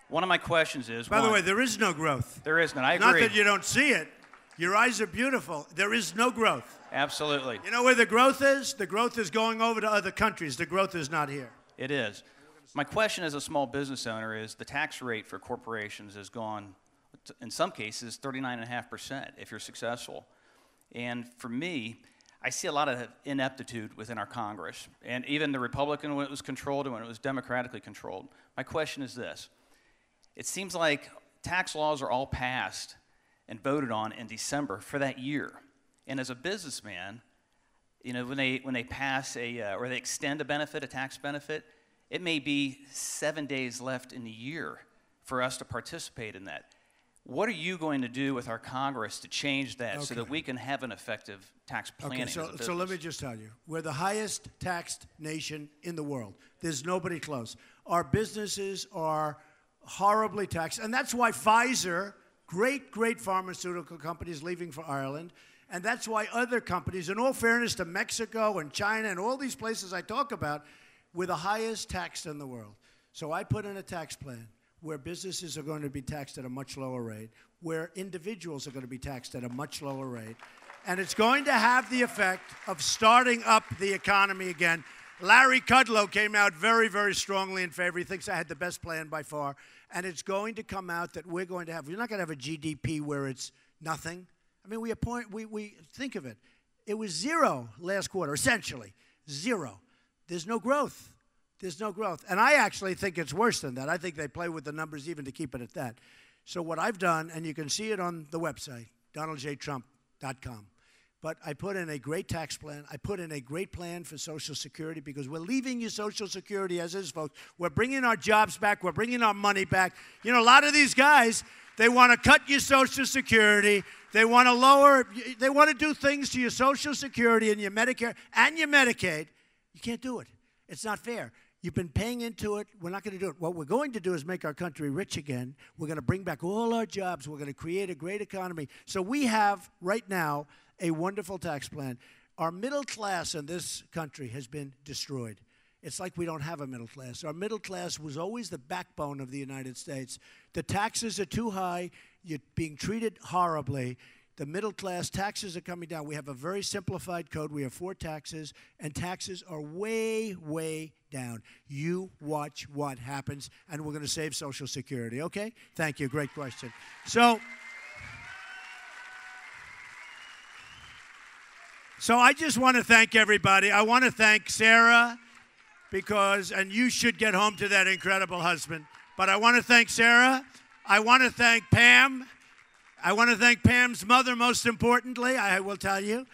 One of my questions is... By the way, there is no growth. There is none. I agree. Not that you don't see it. Your eyes are beautiful. There is no growth. Absolutely. You know where the growth is? The growth is going over to other countries. The growth is not here. It is. My question as a small business owner is the tax rate for corporations has gone, in some cases, 39.5% if you're successful. And for me, I see a lot of ineptitude within our Congress, and even the Republican when it was controlled and when it was democratically controlled. My question is this. It seems like tax laws are all passed and voted on in December for that year. And as a businessman, you know, when they pass or they extend a benefit, a tax benefit, it may be 7 days left in the year for us to participate in that. What are you going to do with our Congress to change that so that we can have an effective tax planning as a business? So let me just tell you, we're the highest taxed nation in the world. There's nobody close. Our businesses are horribly taxed, and that's why Pfizer, great pharmaceutical companies leaving for Ireland, and that's why other companies, in all fairness to Mexico and China and all these places I talk about, we're the highest taxed in the world. So I put in a tax plan where businesses are going to be taxed at a much lower rate, where individuals are going to be taxed at a much lower rate, and it's going to have the effect of starting up the economy again. Larry Kudlow came out very strongly in favor. He thinks I had the best plan by far. And it's going to come out that we're not going to have a GDP where it's nothing. I mean, we think of it. It was 0 last quarter, essentially. 0. There's no growth. There's no growth. And I actually think it's worse than that. I think they play with the numbers even to keep it at that. So what I've done, and you can see it on the website, donaldjtrump.com, but I put in a great tax plan. I put in a great plan for Social Security because we're leaving you Social Security as is, folks. We're bringing our jobs back. We're bringing our money back. You know, a lot of these guys, they want to cut your Social Security. They want to do things to your Social Security and your Medicare and your Medicaid. You can't do it. It's not fair. You've been paying into it. We're not going to do it. What we're going to do is make our country rich again. We're going to bring back all our jobs. We're going to create a great economy. So we have, right now, a wonderful tax plan. Our middle class in this country has been destroyed. It's like we don't have a middle class. Our middle class was always the backbone of the United States. The taxes are too high. You're being treated horribly. The middle class taxes are coming down. We have a very simplified code. We have 4 taxes, and taxes are way down. You watch what happens, and we're going to save Social Security, okay? Thank you. Great question. So I just want to thank everybody. I want to thank Sarah and you should get home to that incredible husband. But I want to thank Sarah. I want to thank Pam. I want to thank Pam's mother, most importantly, I will tell you.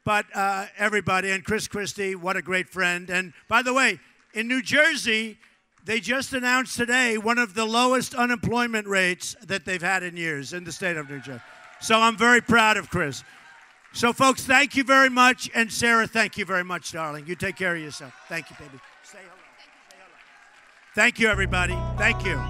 But everybody, and Chris Christie, what a great friend. And by the way, in New Jersey, They just announced today one of the lowest unemployment rates that they've had in years in the state of New Jersey. So I'm very proud of Chris. So, folks, thank you very much. And, Sarah, thank you very much, darling. You take care of yourself. Thank you, baby. Say hello. Say hello. Thank you, everybody. Thank you.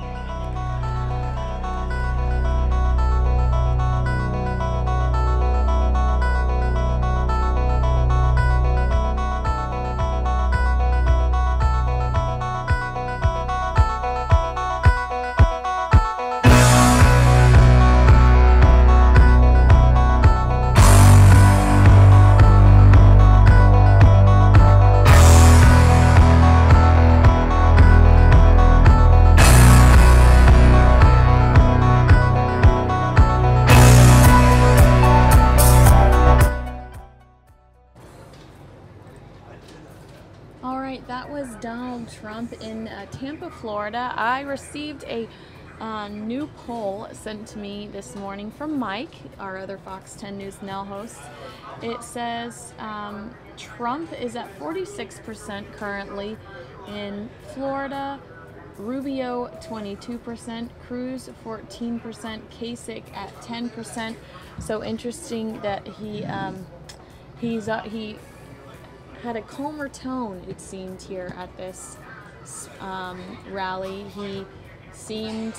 All right, that was Donald Trump in Tampa, Florida. I received a new poll sent to me this morning from Mike, our other Fox 10 News Now host. It says Trump is at 46% currently in Florida, Rubio 22%, Cruz 14%, Kasich at 10%. So interesting that he had a calmer tone, it seemed, here at this rally. He seemed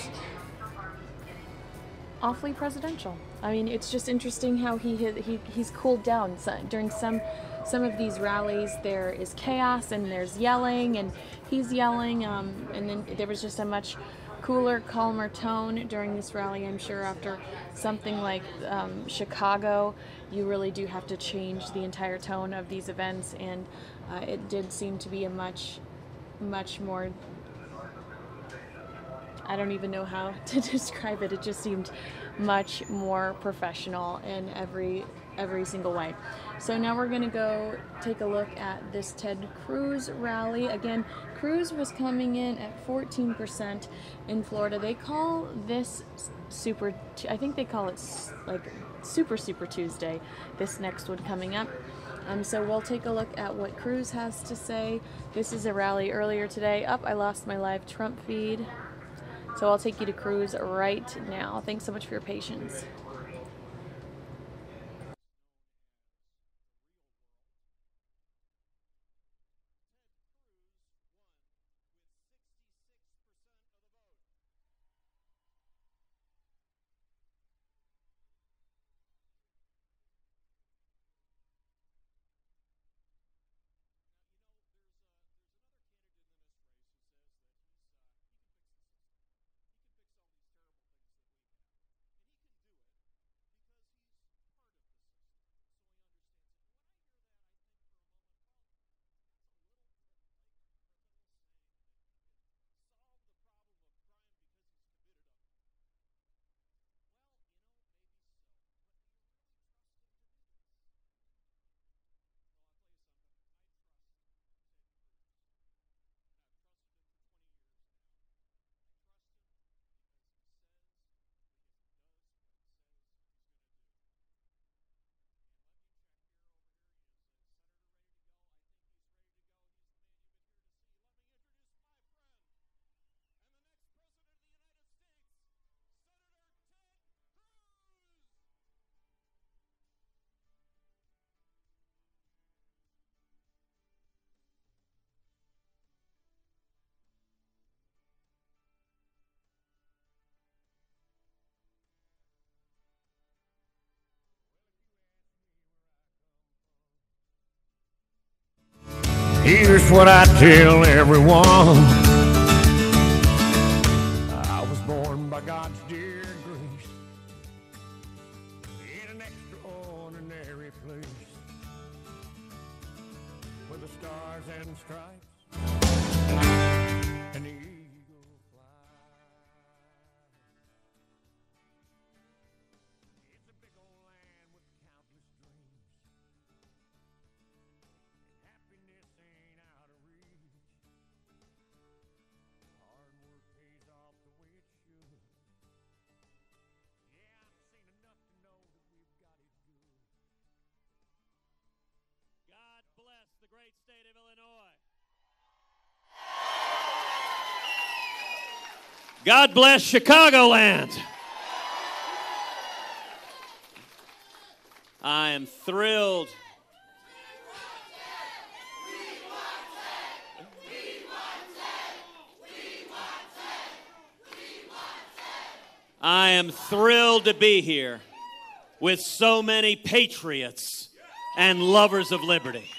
awfully presidential. I mean, it's just interesting how he's cooled down. So during some of these rallies, there is chaos and there's yelling, and he's yelling, and then there was just a much cooler, calmer tone during this rally. I'm sure after something like Chicago, you really do have to change the entire tone of these events, and it did seem to be a much more, I don't even know how to describe it. It just seemed much more professional in every single way. So now we're going to go take a look at this Ted Cruz rally. Again, Cruz was coming in at 14% in Florida. They call this I think they call it like Super Tuesday, this next one coming up. So we'll take a look at what Cruz has to say. This is a rally earlier today. I lost my live Trump feed. So I'll take you to Cruz right now. Thanks so much for your patience. Here's what I tell everyone. I was born by God's dear grace in an extraordinary place where the stars and stripes and the eagle fly. It's a big old land with countless dreams. Happiness ain't out of reach. Hard work pays off the way it should. Yeah, I've seen enough to know that we've got it good. God bless the great state of Illinois. God bless Chicagoland. I am thrilled. I am thrilled to be here with so many patriots and lovers of liberty.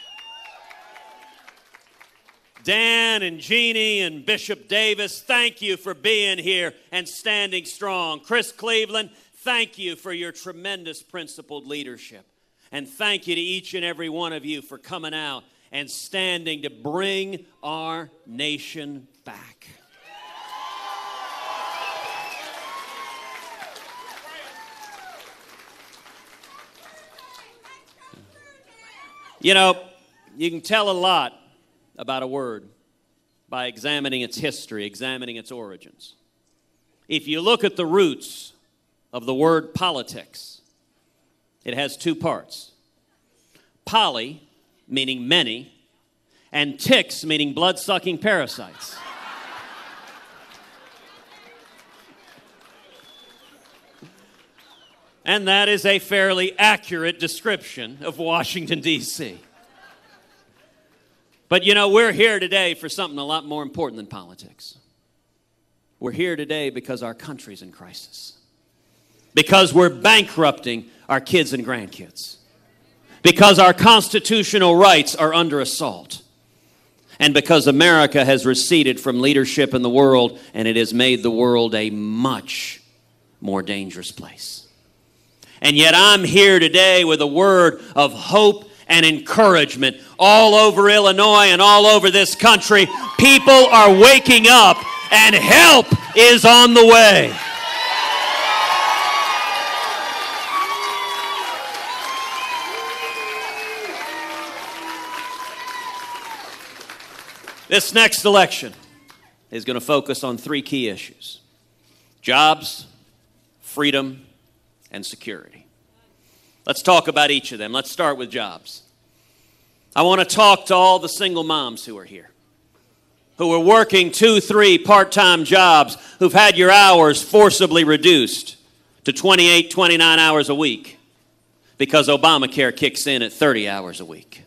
Dan and Jeannie and Bishop Davis, thank you for being here and standing strong. Chris Cleveland, thank you for your tremendous principled leadership. And thank you to each and every one of you for coming out and standing to bring our nation back. You know, you can tell a lot about a word by examining its history, examining its origins. If you look at the roots of the word politics, it has two parts. Poly, meaning many, and ticks, meaning blood-sucking parasites. And that is a fairly accurate description of Washington, D.C. But you know, we're here today for something a lot more important than politics. We're here today because our country's in crisis. Because we're bankrupting our kids and grandkids. Because our constitutional rights are under assault. And because America has receded from leadership in the world, and it has made the world a much more dangerous place. And yet I'm here today with a word of hope and encouragement. All over Illinois and all over this country, people are waking up and help is on the way. This next election is going to focus on three key issues: jobs, freedom, and security. Let's talk about each of them. Let's start with jobs. I want to talk to all the single moms who are here, who are working 2, 3 part-time jobs, who've had your hours forcibly reduced to 28, 29 hours a week because Obamacare kicks in at 30 hours a week.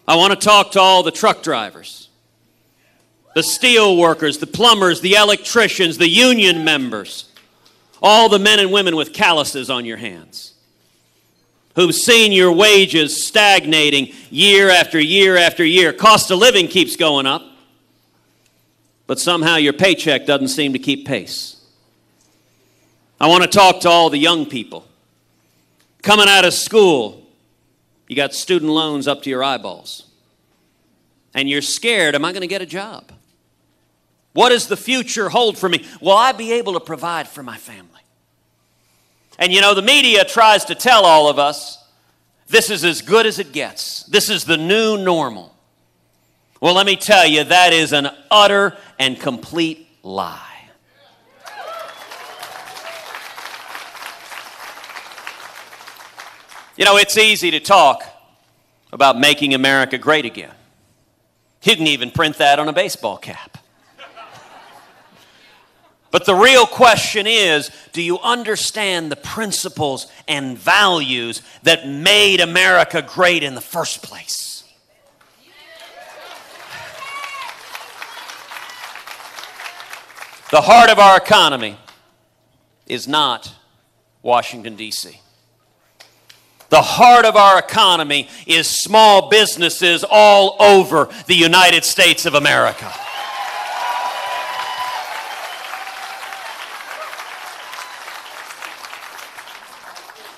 I want to talk to all the truck drivers, the steel workers, the plumbers, the electricians, the union members, all the men and women with calluses on your hands, who've seen your wages stagnating year after year after year. Cost of living keeps going up, but somehow your paycheck doesn't seem to keep pace. I want to talk to all the young people coming out of school. You got student loans up to your eyeballs, and you're scared, am I going to get a job? What does the future hold for me? Will I be able to provide for my family? And you know, the media tries to tell all of us this is as good as it gets. This is the new normal. Well, let me tell you, that is an utter and complete lie. You know, it's easy to talk about making America great again. You can even print that on a baseball cap. But the real question is, do you understand the principles and values that made America great in the first place? The heart of our economy is not Washington, D.C. The heart of our economy is small businesses all over the United States of America.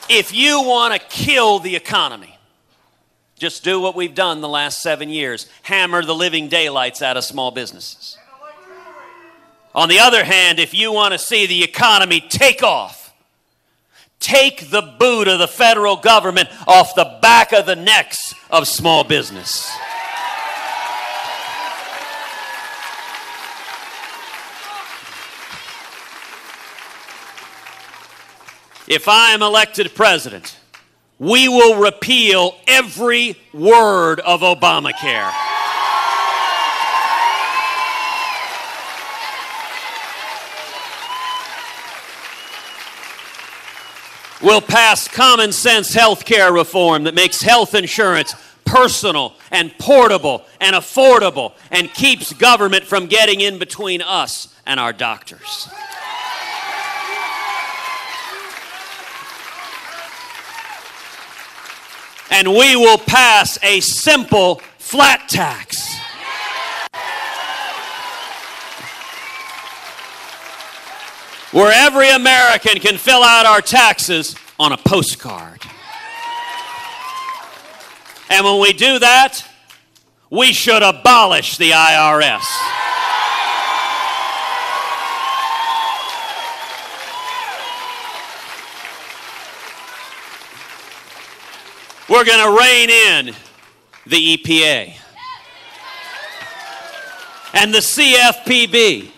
If you want to kill the economy, just do what we've done the last 7 years. Hammer the living daylights out of small businesses. On the other hand, if you want to see the economy take off, take the boot of the federal government off the back of the necks of small business. If I am elected president, we will repeal every word of Obamacare. We'll pass common sense health care reform that makes health insurance personal and portable and affordable and keeps government from getting in between us and our doctors. And we will pass a simple flat tax. Where every American can fill out our taxes on a postcard. And when we do that, we should abolish the IRS. We're going to rein in the EPA and the CFPB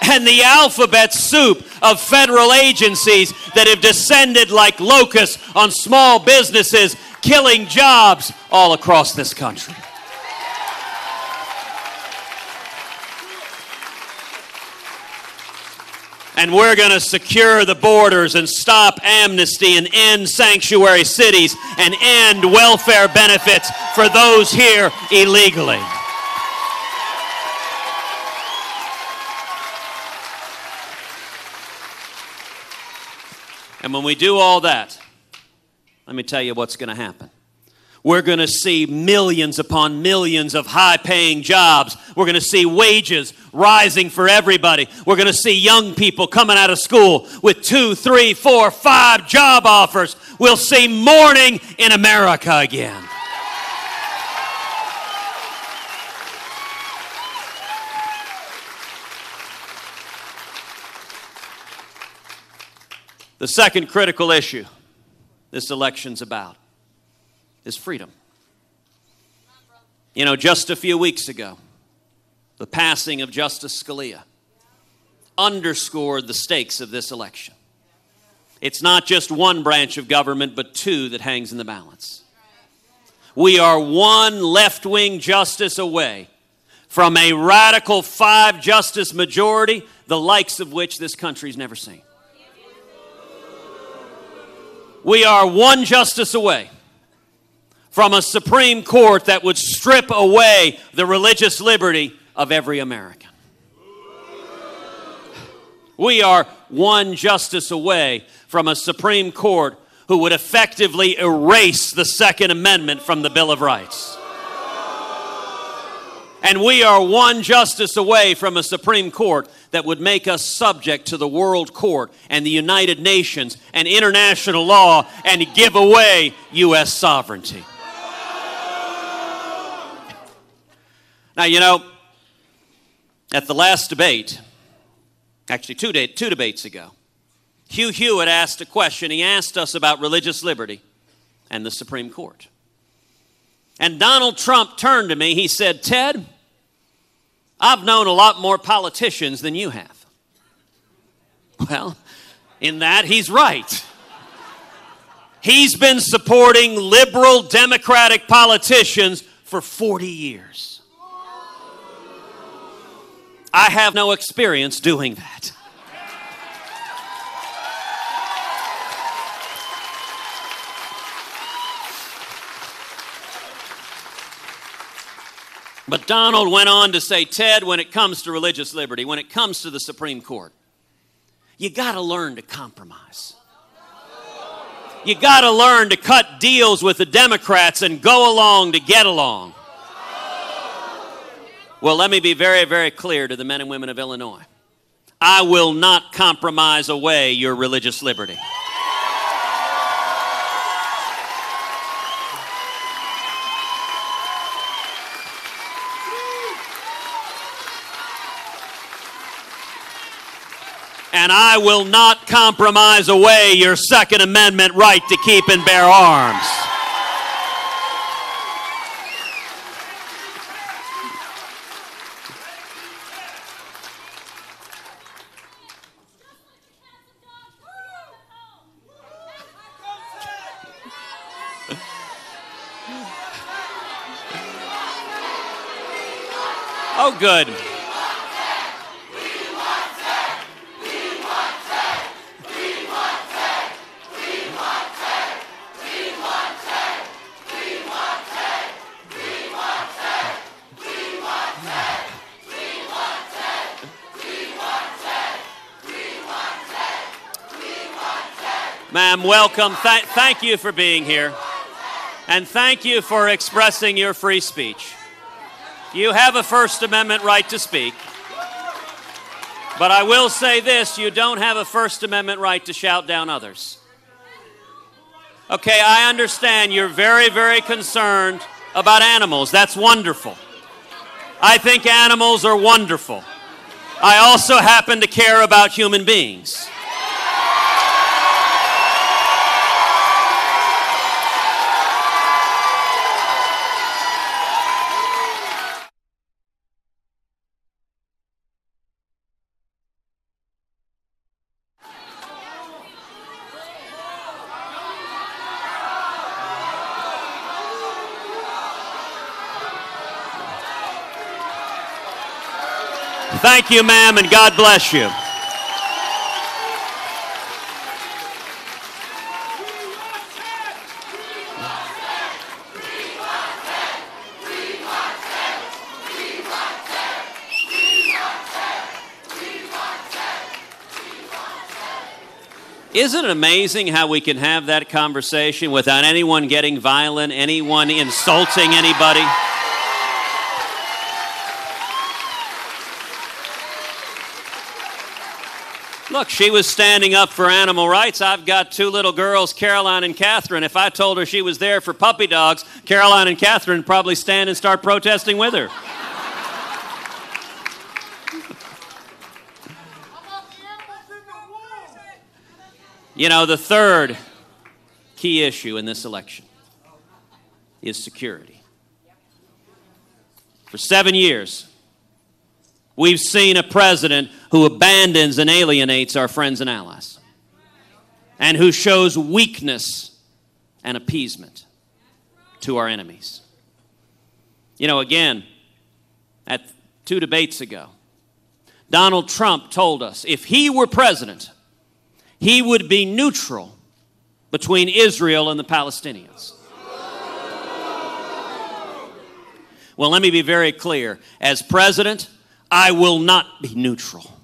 and the alphabet soup of federal agencies that have descended like locusts on small businesses, killing jobs all across this country. And we're going to secure the borders and stop amnesty and end sanctuary cities and end welfare benefits for those here illegally. And when we do all that, let me tell you what's going to happen. We're going to see millions upon millions of high-paying jobs. We're going to see wages rising for everybody. We're going to see young people coming out of school with 2, 3, 4, 5 job offers. We'll see morning in America again. The second critical issue this election's about is freedom. You know, just a few weeks ago, the passing of Justice Scalia underscored the stakes of this election. It's not just one branch of government, but two that hangs in the balance. We are one left-wing justice away from a radical 5-justice majority, the likes of which this country's never seen. We are one justice away from a Supreme Court that would strip away the religious liberty of every American. We are one justice away from a Supreme Court who would effectively erase the Second Amendment from the Bill of Rights. And we are one justice away from a Supreme Court that would make us subject to the World Court and the United Nations and international law and give away U.S. sovereignty. Now, you know, at the last debate, actually two debates ago, Hugh Hewitt asked a question. He asked us about religious liberty and the Supreme Court. And Donald Trump turned to me. He said, "Ted, I've known a lot more politicians than you have." Well, in that, he's right. He's been supporting liberal Democratic politicians for 40 years. I have no experience doing that. But Donald went on to say, "Ted, when it comes to religious liberty, when it comes to the Supreme Court, you got to learn to compromise. You got to learn to cut deals with the Democrats and go along to get along." Well, let me be very, very clear to the men and women of Illinois. I will not compromise away your religious liberty. And I will not compromise away your Second Amendment right to keep and bear arms. Oh, good. Ma'am, welcome. Thank you for being here. And thank you for expressing your free speech. You have a First Amendment right to speak. But I will say this, you don't have a First Amendment right to shout down others. Okay, I understand you're very, very concerned about animals. That's wonderful. I think animals are wonderful. I also happen to care about human beings. Thank you, ma'am, and God bless you. Isn't it amazing how we can have that conversation without anyone getting violent, anyone insulting anybody? Look, she was standing up for animal rights. I've got two little girls, Caroline and Catherine. If I told her she was there for puppy dogs, Caroline and Catherine would probably stand and start protesting with her. You know, the third key issue in this election is security. For 7 years, we've seen a president who abandons and alienates our friends and allies, and who shows weakness and appeasement to our enemies. You know, again, at 2 debates ago, Donald Trump told us if he were president, he would be neutral between Israel and the Palestinians. Well, let me be very clear. As president, I will not be neutral.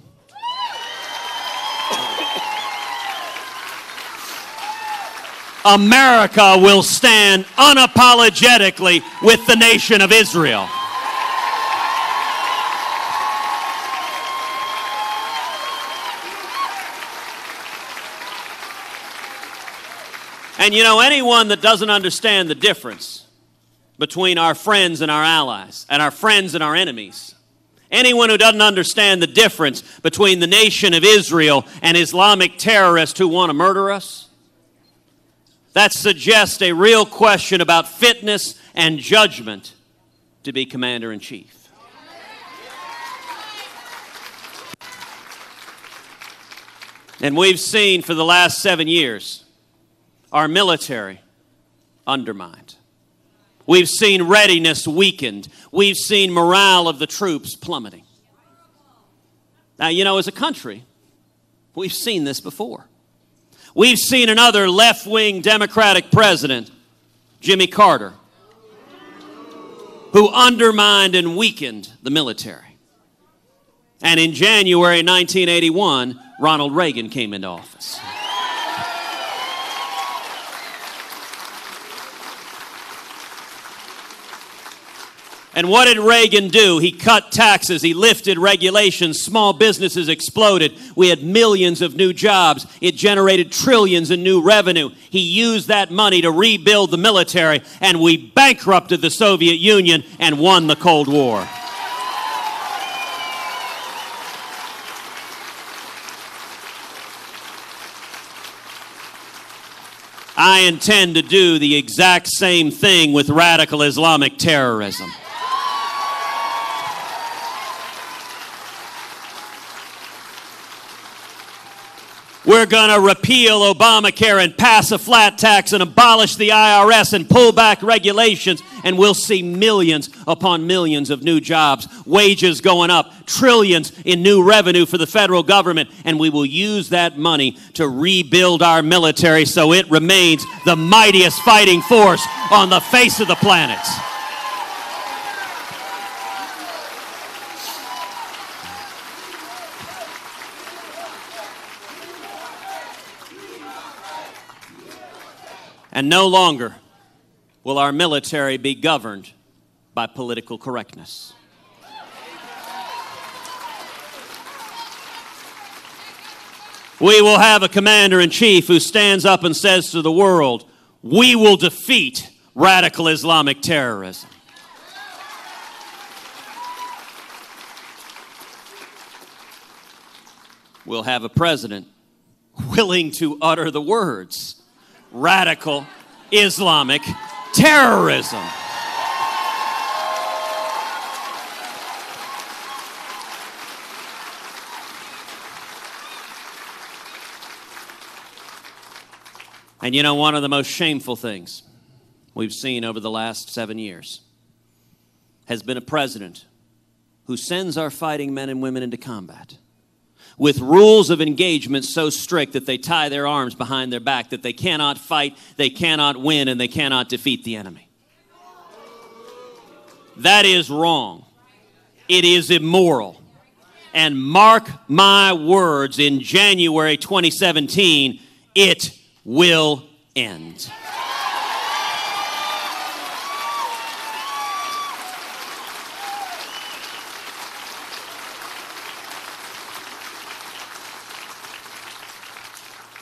America will stand unapologetically with the nation of Israel. And you know, anyone that doesn't understand the difference between our friends and our allies, and our friends and our enemies, anyone who doesn't understand the difference between the nation of Israel and Islamic terrorists who want to murder us, that suggests a real question about fitness and judgment to be commander-in-chief. And we've seen for the last 7 years our military undermined. We've seen readiness weakened. We've seen morale of the troops plummeting. Now, you know, as a country, we've seen this before. We've seen another left-wing Democratic president, Jimmy Carter, who undermined and weakened the military. And in January 1981, Ronald Reagan came into office. And what did Reagan do? He cut taxes, he lifted regulations, small businesses exploded. We had millions of new jobs. It generated trillions in new revenue. He used that money to rebuild the military, and we bankrupted the Soviet Union and won the Cold War. I intend to do the exact same thing with radical Islamic terrorism. We're going to repeal Obamacare and pass a flat tax and abolish the IRS and pull back regulations, and we'll see millions upon millions of new jobs, wages going up, trillions in new revenue for the federal government, and we will use that money to rebuild our military so it remains the mightiest fighting force on the face of the planet. And no longer will our military be governed by political correctness. We will have a commander-in-chief who stands up and says to the world, we will defeat radical Islamic terrorism. We'll have a president willing to utter the words, radical Islamic terrorism. And you know, one of the most shameful things we've seen over the last 7 years has been a president who sends our fighting men and women into combat with rules of engagement so strict that they tie their arms behind their back, that they cannot fight, they cannot win, and they cannot defeat the enemy. That is wrong. It is immoral. And mark my words, in January 2017, it will end.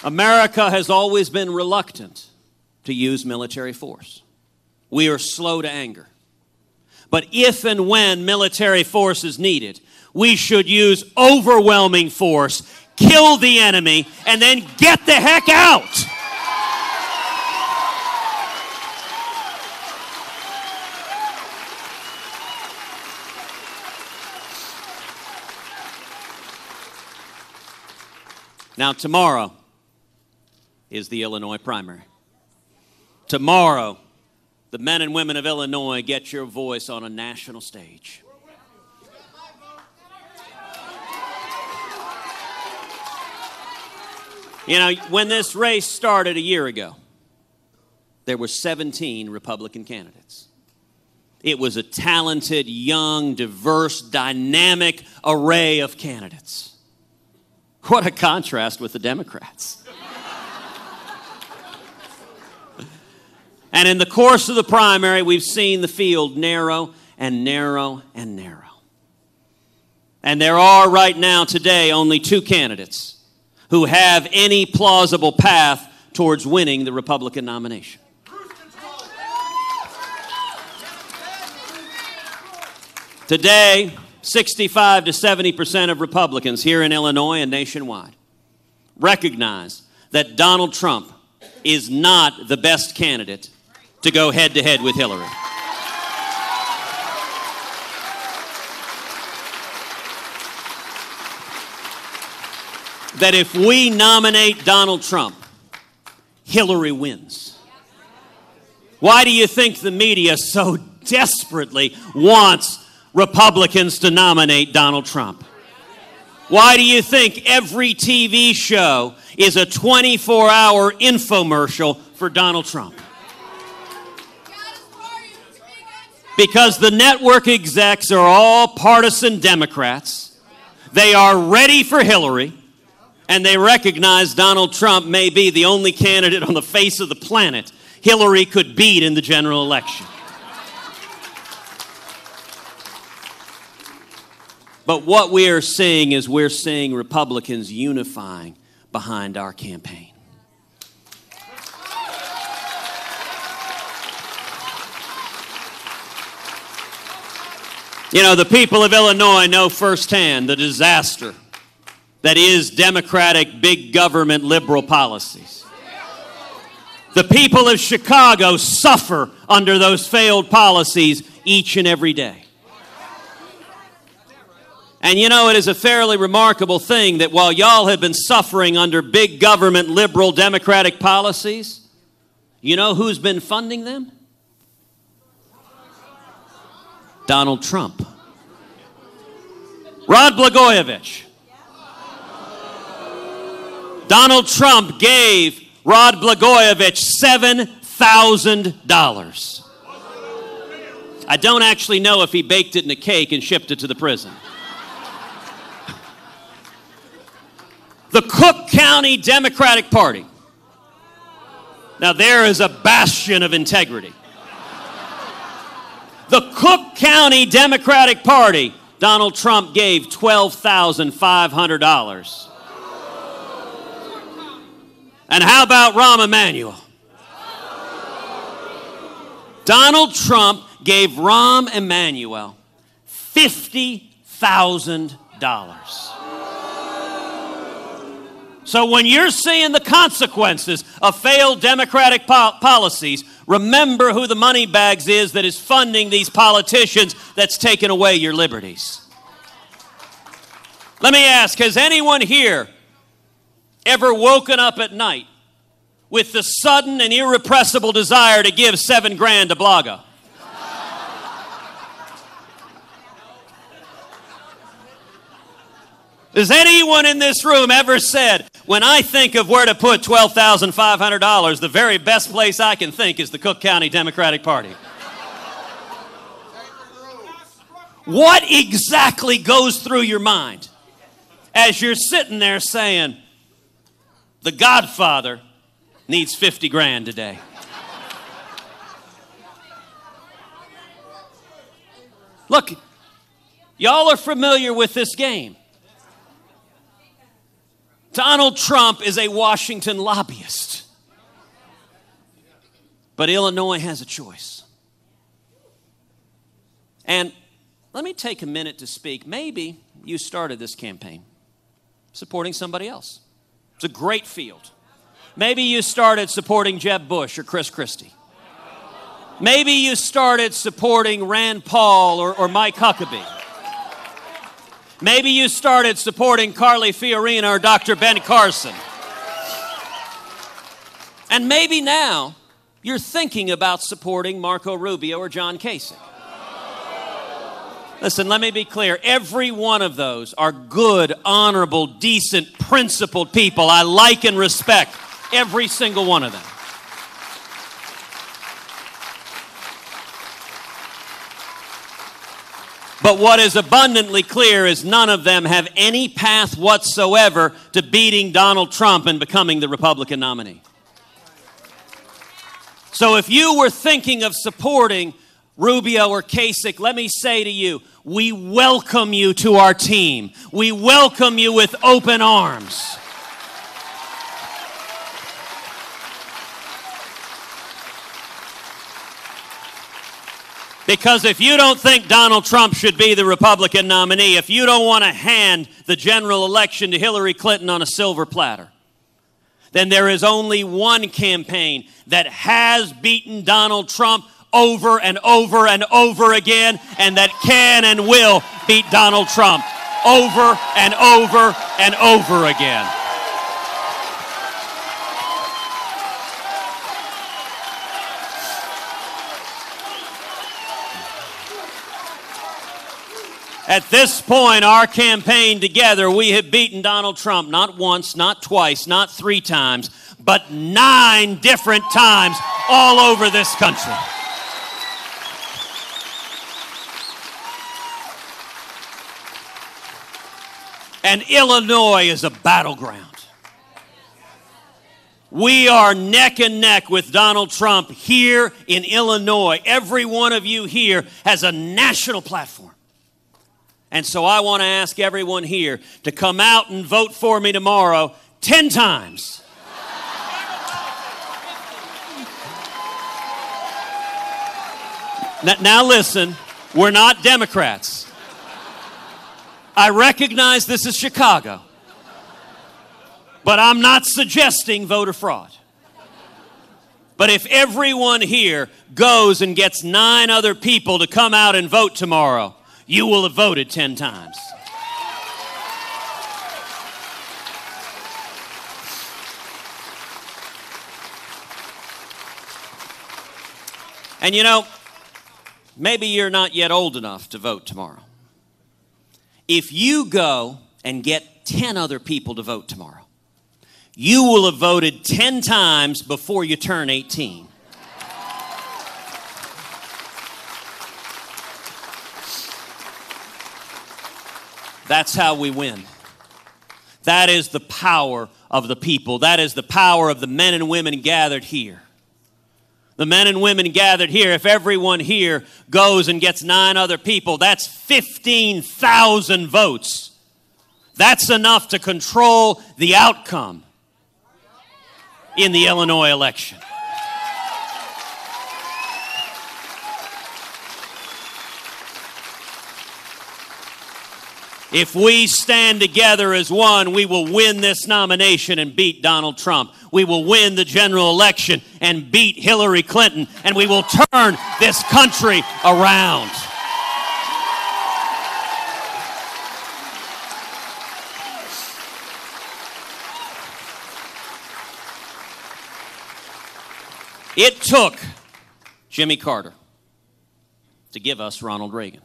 America has always been reluctant to use military force. We are slow to anger. But if and when military force is needed, we should use overwhelming force, kill the enemy, and then get the heck out. Now, tomorrow is the Illinois primary. Tomorrow, the men and women of Illinois get your voice on a national stage. You know, when this race started a year ago, there were 17 Republican candidates. It was a talented, young, diverse, dynamic array of candidates. What a contrast with the Democrats. And in the course of the primary, we've seen the field narrow and narrow and narrow. And there are right now, today, only two candidates who have any plausible path towards winning the Republican nomination. Today, 65 to 70% of Republicans here in Illinois and nationwide recognize that Donald Trump is not the best candidate to go head-to-head with Hillary. That if we nominate Donald Trump, Hillary wins. Why do you think the media so desperately wants Republicans to nominate Donald Trump? Why do you think every TV show is a 24-hour infomercial for Donald Trump? Because the network execs are all partisan Democrats. They are ready for Hillary, and they recognize Donald Trump may be the only candidate on the face of the planet Hillary could beat in the general election. But what we are seeing is we're seeing Republicans unifying behind our campaign. You know, the people of Illinois know firsthand the disaster that is Democratic big government liberal policies. The people of Chicago suffer under those failed policies each and every day. And you know, it is a fairly remarkable thing that while y'all have been suffering under big government liberal Democratic policies, you know who's been funding them? Donald Trump. Rod Blagojevich. Donald Trump gave Rod Blagojevich $7,000. I don't actually know if he baked it in a cake and shipped it to the prison. The Cook County Democratic Party Now, there is a bastion of integrity. The Cook County Democratic Party, Donald Trump gave $12,500. And how about Rahm Emanuel? Donald Trump gave Rahm Emanuel $50,000. So when you're seeing the consequences of failed Democratic policies, remember who the money bags is that is funding these politicians that's taken away your liberties. Let me ask, has anyone here ever woken up at night with the sudden and irrepressible desire to give $7,000 to Blaga? Has anyone in this room ever said, when I think of where to put $12,500, the very best place I can think is the Cook County Democratic Party? What exactly goes through your mind as you're sitting there saying, the Godfather needs $50,000 today? Look, y'all are familiar with this game. Donald Trump is a Washington lobbyist. But Illinois has a choice. And let me take a minute to speak. Maybe you started this campaign supporting somebody else. It's a great field. Maybe you started supporting Jeb Bush or Chris Christie. Maybe you started supporting Rand Paul or Mike Huckabee. Maybe you started supporting Carly Fiorina or Dr. Ben Carson. And maybe now you're thinking about supporting Marco Rubio or John Kasich. Listen, let me be clear. Every one of those are good, honorable, decent, principled people. I like and respect every single one of them. But what is abundantly clear is none of them have any path whatsoever to beating Donald Trump and becoming the Republican nominee. So if you were thinking of supporting Rubio or Kasich, let me say to you, we welcome you to our team. We welcome you with open arms. Because if you don't think Donald Trump should be the Republican nominee, if you don't want to hand the general election to Hillary Clinton on a silver platter, then there is only one campaign that has beaten Donald Trump over and over and over again, and that can and will beat Donald Trump over and over and over again. At this point, our campaign together, we have beaten Donald Trump not once, not twice, not 3 times, but 9 different times all over this country. And Illinois is a battleground. We are neck and neck with Donald Trump here in Illinois. Every one of you here has a national platform. And so I want to ask everyone here to come out and vote for me tomorrow 10 times. Now listen, we're not Democrats. I recognize this is Chicago. But I'm not suggesting voter fraud. But if everyone here goes and gets 9 other people to come out and vote tomorrow, you will have voted 10 times. And you know, maybe you're not yet old enough to vote tomorrow. If you go and get 10 other people to vote tomorrow, you will have voted 10 times before you turn 18. That's how we win. That is the power of the people. That is the power of the men and women gathered here. The men and women gathered here, if everyone here goes and gets 9 other people, that's 15,000 votes. That's enough to control the outcome in the Illinois election. If we stand together as one, we will win this nomination and beat Donald Trump. We will win the general election and beat Hillary Clinton, and we will turn this country around. It took Jimmy Carter to give us Ronald Reagan.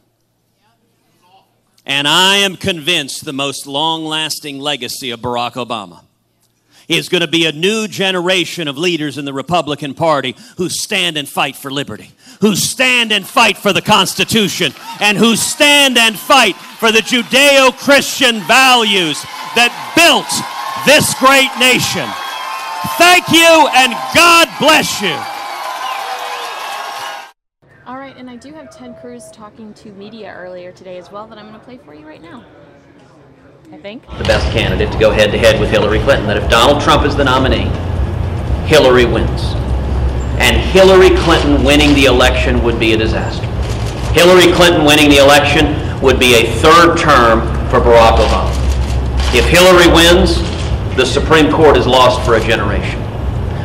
And I am convinced the most long-lasting legacy of Barack Obama is going to be a new generation of leaders in the Republican Party who stand and fight for liberty, who stand and fight for the Constitution, and who stand and fight for the Judeo-Christian values that built this great nation. Thank you, and God bless you. All right, and I do have Ted Cruz talking to media earlier today as well that I'm going to play for you right now. I think. The best candidate to go head-to-head with Hillary Clinton, that if Donald Trump is the nominee, Hillary wins. And Hillary Clinton winning the election would be a disaster. Hillary Clinton winning the election would be a 3rd term for Barack Obama. If Hillary wins, the Supreme Court is lost for a generation.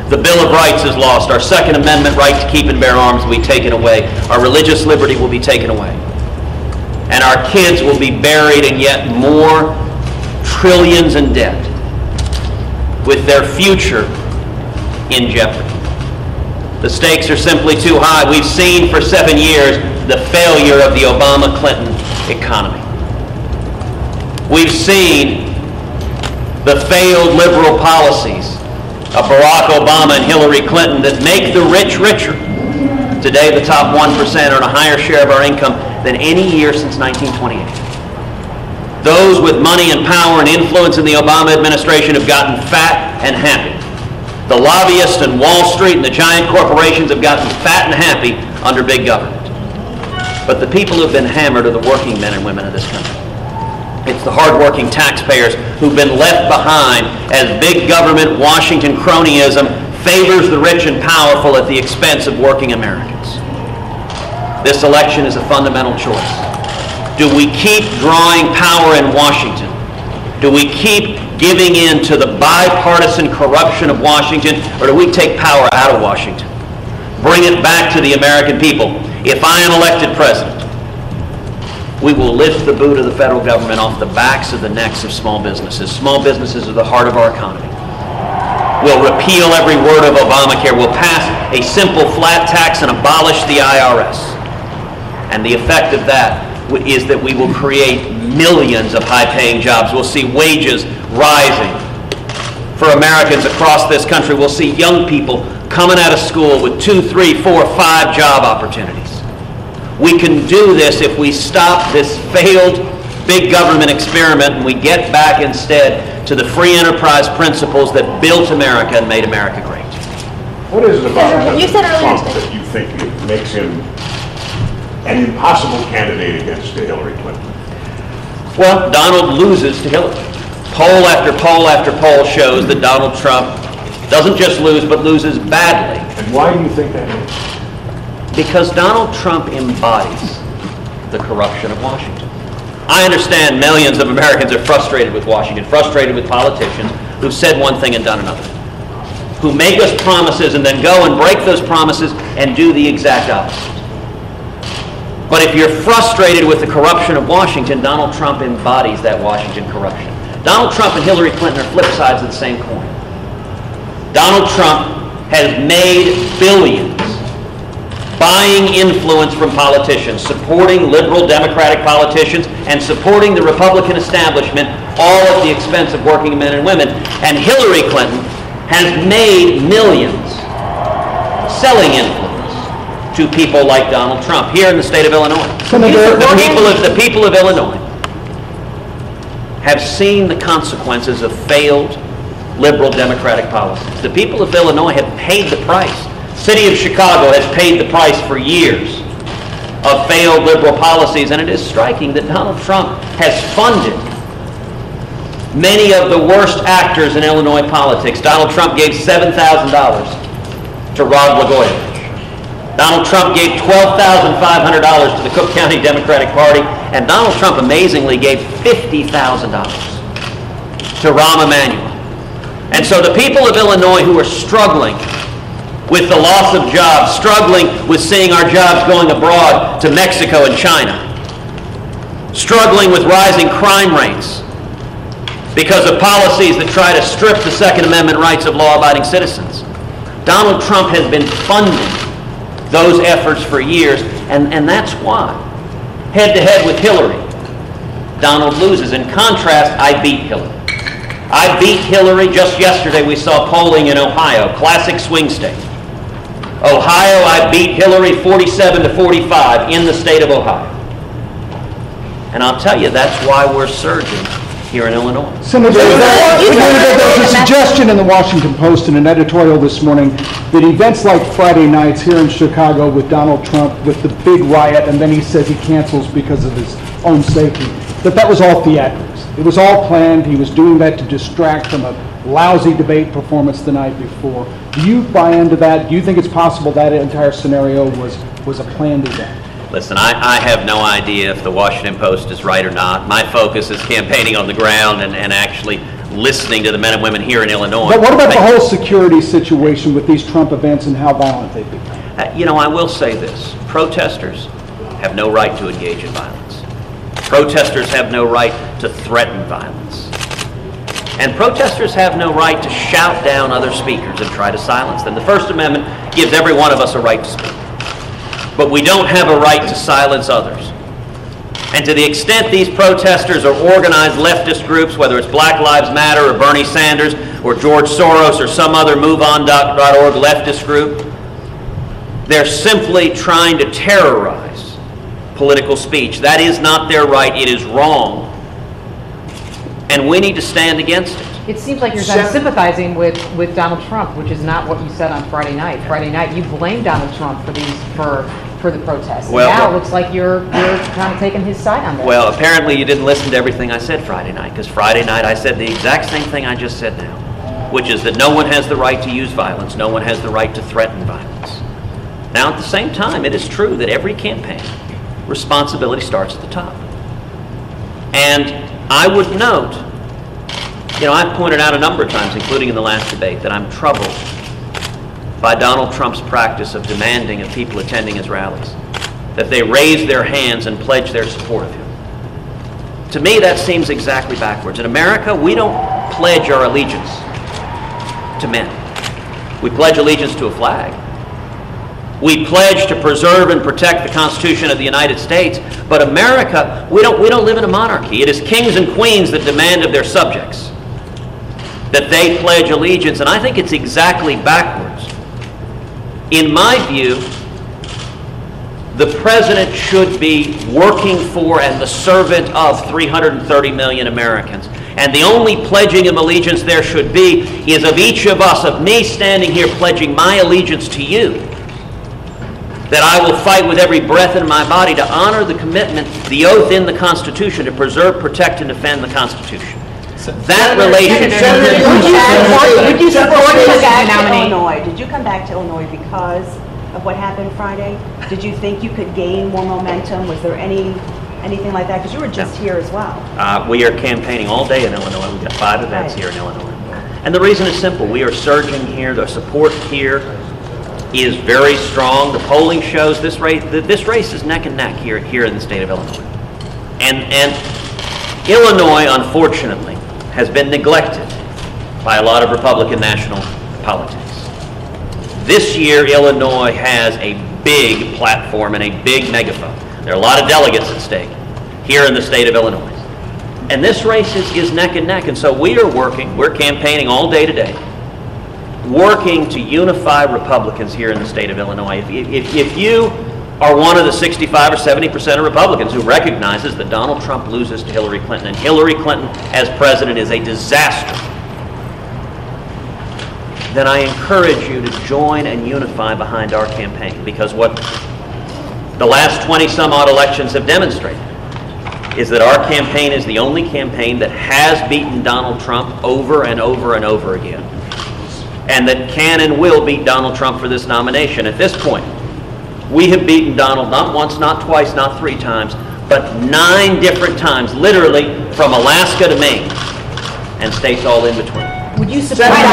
The Bill of Rights is lost. Our Second Amendment right to keep and bear arms will be taken away. Our religious liberty will be taken away. And our kids will be buried in yet more trillions in debt, with their future in jeopardy. The stakes are simply too high. We've seen for 7 years the failure of the Obama-Clinton economy. We've seen the failed liberal policies of Barack Obama and Hillary Clinton that make the rich richer. Today, the top 1% earn a higher share of our income than any year since 1928. Those with money and power and influence in the Obama administration have gotten fat and happy. The lobbyists and Wall Street and the giant corporations have gotten fat and happy under big government. But the people who've been hammered are the working men and women of this country. It's the hardworking taxpayers who've been left behind as big government Washington cronyism favors the rich and powerful at the expense of working Americans. This election is a fundamental choice. Do we keep drawing power in Washington? Do we keep giving in to the bipartisan corruption of Washington, or do we take power out of Washington? Bring it back to the American people. If I am elected president, we will lift the boot of the federal government off the backs of the necks of small businesses. Small businesses are the heart of our economy. We'll repeal every word of Obamacare. We'll pass a simple flat tax and abolish the IRS. And the effect of that is that we will create millions of high-paying jobs. We'll see wages rising for Americans across this country. We'll see young people coming out of school with 2, 3, 4, 5 job opportunities. We can do this if we stop this failed big government experiment and we get back instead to the free enterprise principles that built America and made America great. What is it about Trump that you think makes him an impossible candidate against Hillary Clinton? Well, Donald loses to Hillary. Poll after poll after poll shows that Donald Trump doesn't just lose, but loses badly. And why do you think that is? Because Donald Trump embodies the corruption of Washington. I understand millions of Americans are frustrated with Washington, frustrated with politicians who've said one thing and done another, who make us promises and then go and break those promises and do the exact opposite. But if you're frustrated with the corruption of Washington, Donald Trump embodies that Washington corruption. Donald Trump and Hillary Clinton are flip sides of the same coin. Donald Trump has made billions buying influence from politicians, supporting liberal Democratic politicians, and supporting the Republican establishment, all at the expense of working men and women. And Hillary Clinton has made millions selling influence to people like Donald Trump here in the state of Illinois. The people of Illinois have seen the consequences of failed liberal Democratic policies. The people of Illinois have paid the price. City of Chicago has paid the price for years of failed liberal policies, and it is striking that Donald Trump has funded many of the worst actors in Illinois politics. Donald Trump gave $7,000 to Rod Blagojevich. Donald Trump gave $12,500 to the Cook County Democratic Party, and Donald Trump amazingly gave $50,000 to Rahm Emanuel. And so the people of Illinois who are struggling with the loss of jobs, struggling with seeing our jobs going abroad to Mexico and China, struggling with rising crime rates because of policies that try to strip the Second Amendment rights of law-abiding citizens. Donald Trump has been funding those efforts for years, and that's why, head-to-head with Hillary, Donald loses. In contrast, I beat Hillary. I beat Hillary. Just yesterday we saw polling in Ohio, classic swing state. Ohio, I beat Hillary 47-45 in the state of Ohio. And I'll tell you, that's why we're surging here in Illinois. Senator, there was a suggestion in the Washington Post in an editorial this morning that events like Friday nights here in Chicago with Donald Trump, with the big riot, and then he says he cancels because of his own safety, that was all theatrics. It was all planned. He was doing that to distract from a lousy debate performance the night before. Do you buy into that? Do you think it's possible that entire scenario was a planned event? Listen, I have no idea if the Washington Post is right or not. My focus is campaigning on the ground and actually listening to the men and women here in Illinois. But what about the whole security situation with these Trump events and how violent they've become? You know, I will say this. Protesters have no right to engage in violence. Protesters have no right to threaten violence. And protesters have no right to shout down other speakers and try to silence them. The First Amendment gives every one of us a right to speak. But we don't have a right to silence others. And to the extent these protesters are organized leftist groups, whether it's Black Lives Matter or Bernie Sanders or George Soros or some other MoveOn.org leftist group, they're simply trying to terrorize political speech. That is not their right. It is wrong. And we need to stand against it. It seems like you're sympathizing with Donald Trump, which is not what you said on Friday night. Friday night, you blamed Donald Trump for the protests. Well, now it looks like you're kind of taking his side on this. Well, apparently you didn't listen to everything I said Friday night, because Friday night I said the exact same thing I just said now, which is that no one has the right to use violence. No one has the right to threaten violence. Now, at the same time, it is true that every campaign responsibility starts at the top. And I would note, you know, I've pointed out a number of times, including in the last debate, that I'm troubled by Donald Trump's practice of demanding of people attending his rallies that they raise their hands and pledge their support of him. To me, that seems exactly backwards. In America, we don't pledge our allegiance to men. We pledge allegiance to a flag. We pledge to preserve and protect the Constitution of the United States, but America, we don't live in a monarchy. It is kings and queens that demand of their subjects that they pledge allegiance, and I think it's exactly backwards. In my view, the president should be working for and the servant of 330 million Americans. And the only pledging of allegiance there should be is of each of us, of me standing here pledging my allegiance to you, that I will fight with every breath in my body to honor the commitment, the oath in the Constitution to preserve, protect, and defend the Constitution. That relationship. Would you support him back to Illinois? Did you come back to Illinois because of what happened Friday? Did you think you could gain more momentum? Was there anything like that? Because you were just here as well. We are campaigning all day in Illinois. We've got 5 events here in Illinois. And the reason is simple. We are surging here. The support here is very strong. The polling shows this race is neck and neck here in the state of Illinois. And Illinois, unfortunately, has been neglected by a lot of Republican national politics. This year, Illinois has a big platform and a big megaphone. There are a lot of delegates at stake here in the state of Illinois. And this race is neck and neck. And so we're campaigning all day today, working to unify Republicans here in the state of Illinois. If you are one of the 65 or 70% of Republicans who recognizes that Donald Trump loses to Hillary Clinton, and Hillary Clinton as president is a disaster, then I encourage you to join and unify behind our campaign, because what the last 20-some-odd elections have demonstrated is that our campaign is the only campaign that has beaten Donald Trump over and over and over again, and that can and will beat Donald Trump for this nomination. At this point, we have beaten Donald not once, not twice, not 3 times, but 9 different times, literally from Alaska to Maine, and states all in between. Would you support Donald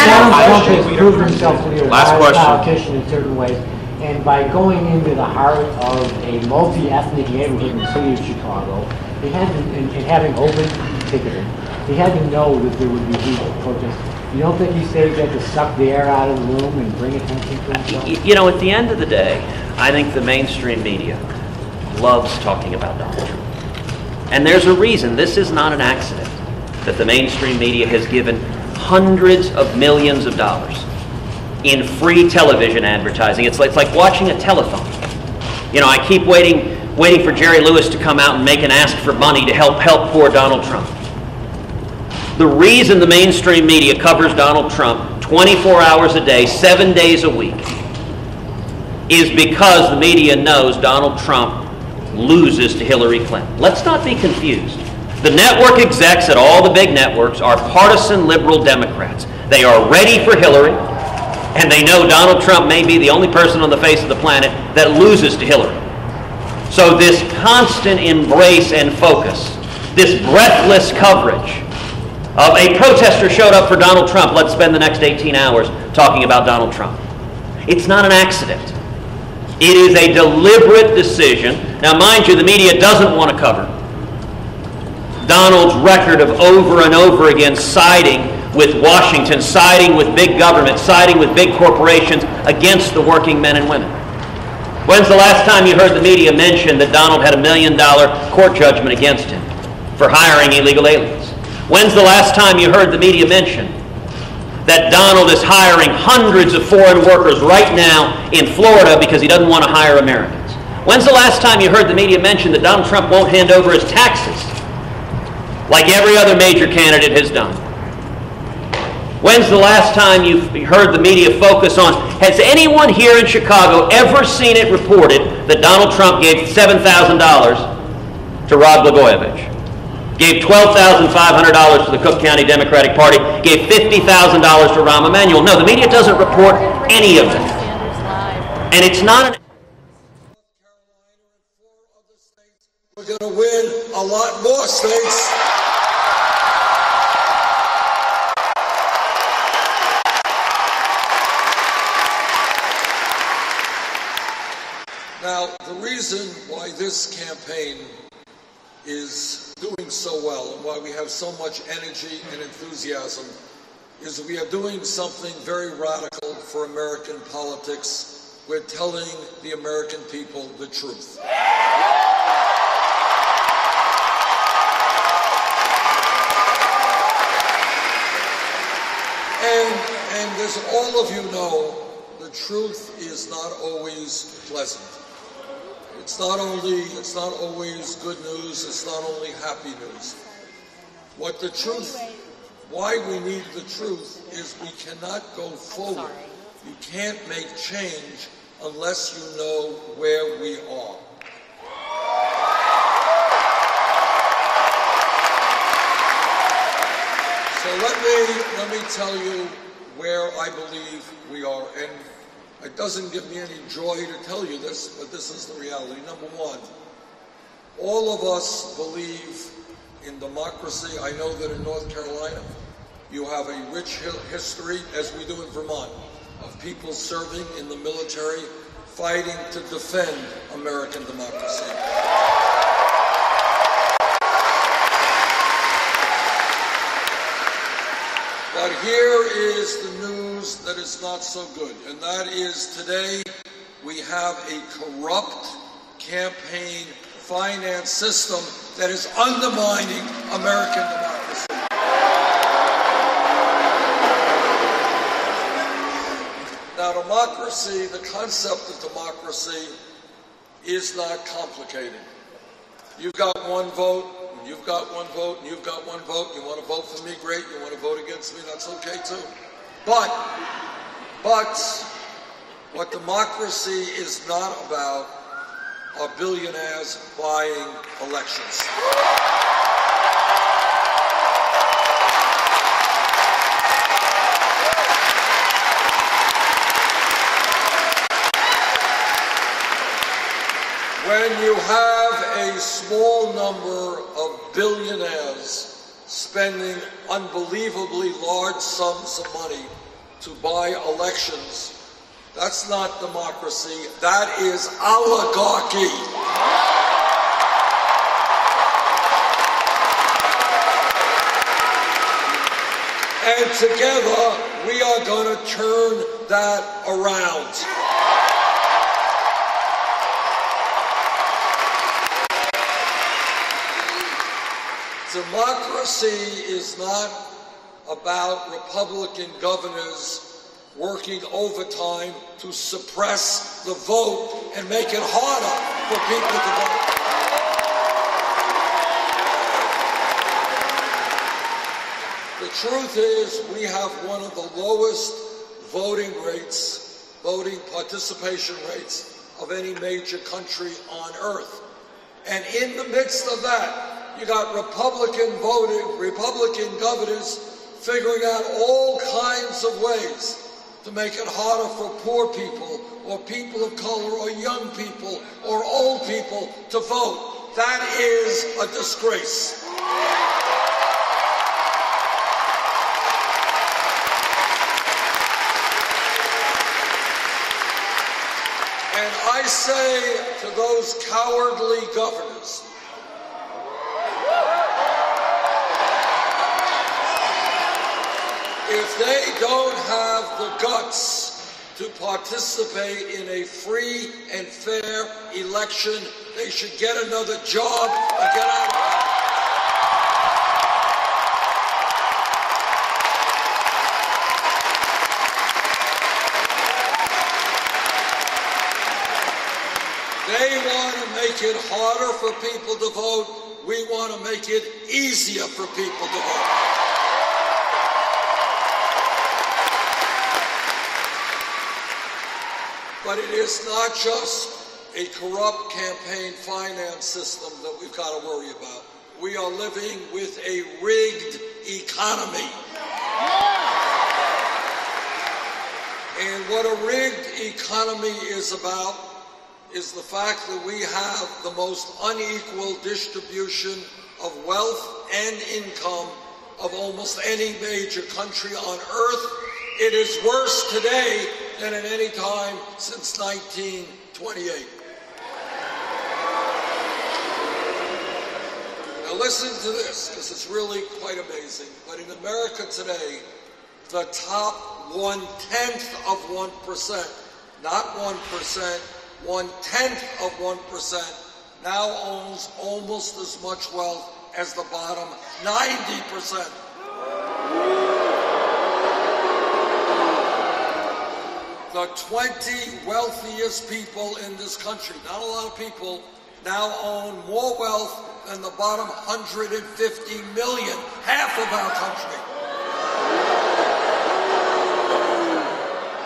Trump has proven himself to be a Last wise question. politician in certain ways, and by going into the heart of a multi-ethnic neighborhood in the city of Chicago, he had to, and having open ticketing, he had to know that there would be people protesting. You don't think he staged that to suck the air out of the room and bring attention to himself? You know, at the end of the day, I think the mainstream media loves talking about Donald Trump. And there's a reason. This is not an accident that the mainstream media has given hundreds of millions of dollars in free television advertising. It's like watching a telephone. You know, I keep waiting for Jerry Lewis to come out and make an ask for money to help poor Donald Trump. The reason the mainstream media covers Donald Trump 24 hours a day, 7 days a week, is because the media knows Donald Trump loses to Hillary Clinton. Let's not be confused. The network execs at all the big networks are partisan liberal Democrats. They are ready for Hillary, and they know Donald Trump may be the only person on the face of the planet that loses to Hillary. So this constant embrace and focus, this breathless coverage of a protester showed up for Donald Trump, let's spend the next 18 hours talking about Donald Trump. It's not an accident. It is a deliberate decision. Now, mind you, the media doesn't want to cover Donald's record of over and over again siding with Washington, siding with big government, siding with big corporations against the working men and women. When's the last time you heard the media mention that Donald had $1 million court judgment against him for hiring illegal aliens? When's the last time you heard the media mention that Donald is hiring hundreds of foreign workers right now in Florida because he doesn't want to hire Americans? When's the last time you heard the media mention that Donald Trump won't hand over his taxes like every other major candidate has done? When's the last time you've heard the media focus on, has anyone here in Chicago ever seen it reported that Donald Trump gave $7,000 to Rod Blagojevich, gave $12,500 to the Cook County Democratic Party, gave $50,000 to Rahm Emanuel? No, the media doesn't report any of it. And it's not an... We're going to win a lot more states. Now, the reason why this campaign is doing so well and why we have so much energy and enthusiasm is we are doing something very radical for American politics. We're telling the American people the truth. And as all of you know, the truth is not always pleasant. It's not always good news, it's not only happy news. Why we need the truth is we cannot go forward. You can't make change unless you know where we are. So let me tell you where I believe we are, and it doesn't give me any joy to tell you this, but this is the reality. Number one, all of us believe in democracy. I know that in North Carolina, you have a rich history, as we do in Vermont, of people serving in the military, fighting to defend American democracy. But here is the news that is not so good, and that is today we have a corrupt campaign finance system that is undermining American democracy. Now, democracy, the concept of democracy is not complicated. You've got one vote, and you've got one vote, and you've got one vote. You want to vote for me, great. You want to vote against me, that's okay too. But what democracy is not about are billionaires buying elections. When you have a small number of billionaires spending unbelievably large sums of money to buy elections, that's not democracy, that is oligarchy. And together, we are going to turn that around. Democracy is not about Republican governors working overtime to suppress the vote and make it harder for people to vote. The truth is, we have one of the lowest voting participation rates of any major country on earth. And in the midst of that, you got Republican governors figuring out all kinds of ways to make it harder for poor people or people of color or young people or old people to vote. That is a disgrace. And I say to those cowardly governors, if they don't have the guts to participate in a free and fair election, they should get another job and get out of power. They want to make it harder for people to vote. We want to make it easier for people to vote. But it is not just a corrupt campaign finance system that we've got to worry about. We are living with a rigged economy. And what a rigged economy is about is the fact that we have the most unequal distribution of wealth and income of almost any major country on earth. It is worse today than at any time since 1928. Now listen to this, because it's really quite amazing. But in America today, the top 1/10 not 1%, 1/10 of 1% now owns almost as much wealth as the bottom 90%. The 20 wealthiest people in this country, not a lot of people, now own more wealth than the bottom 150 million, half of our country.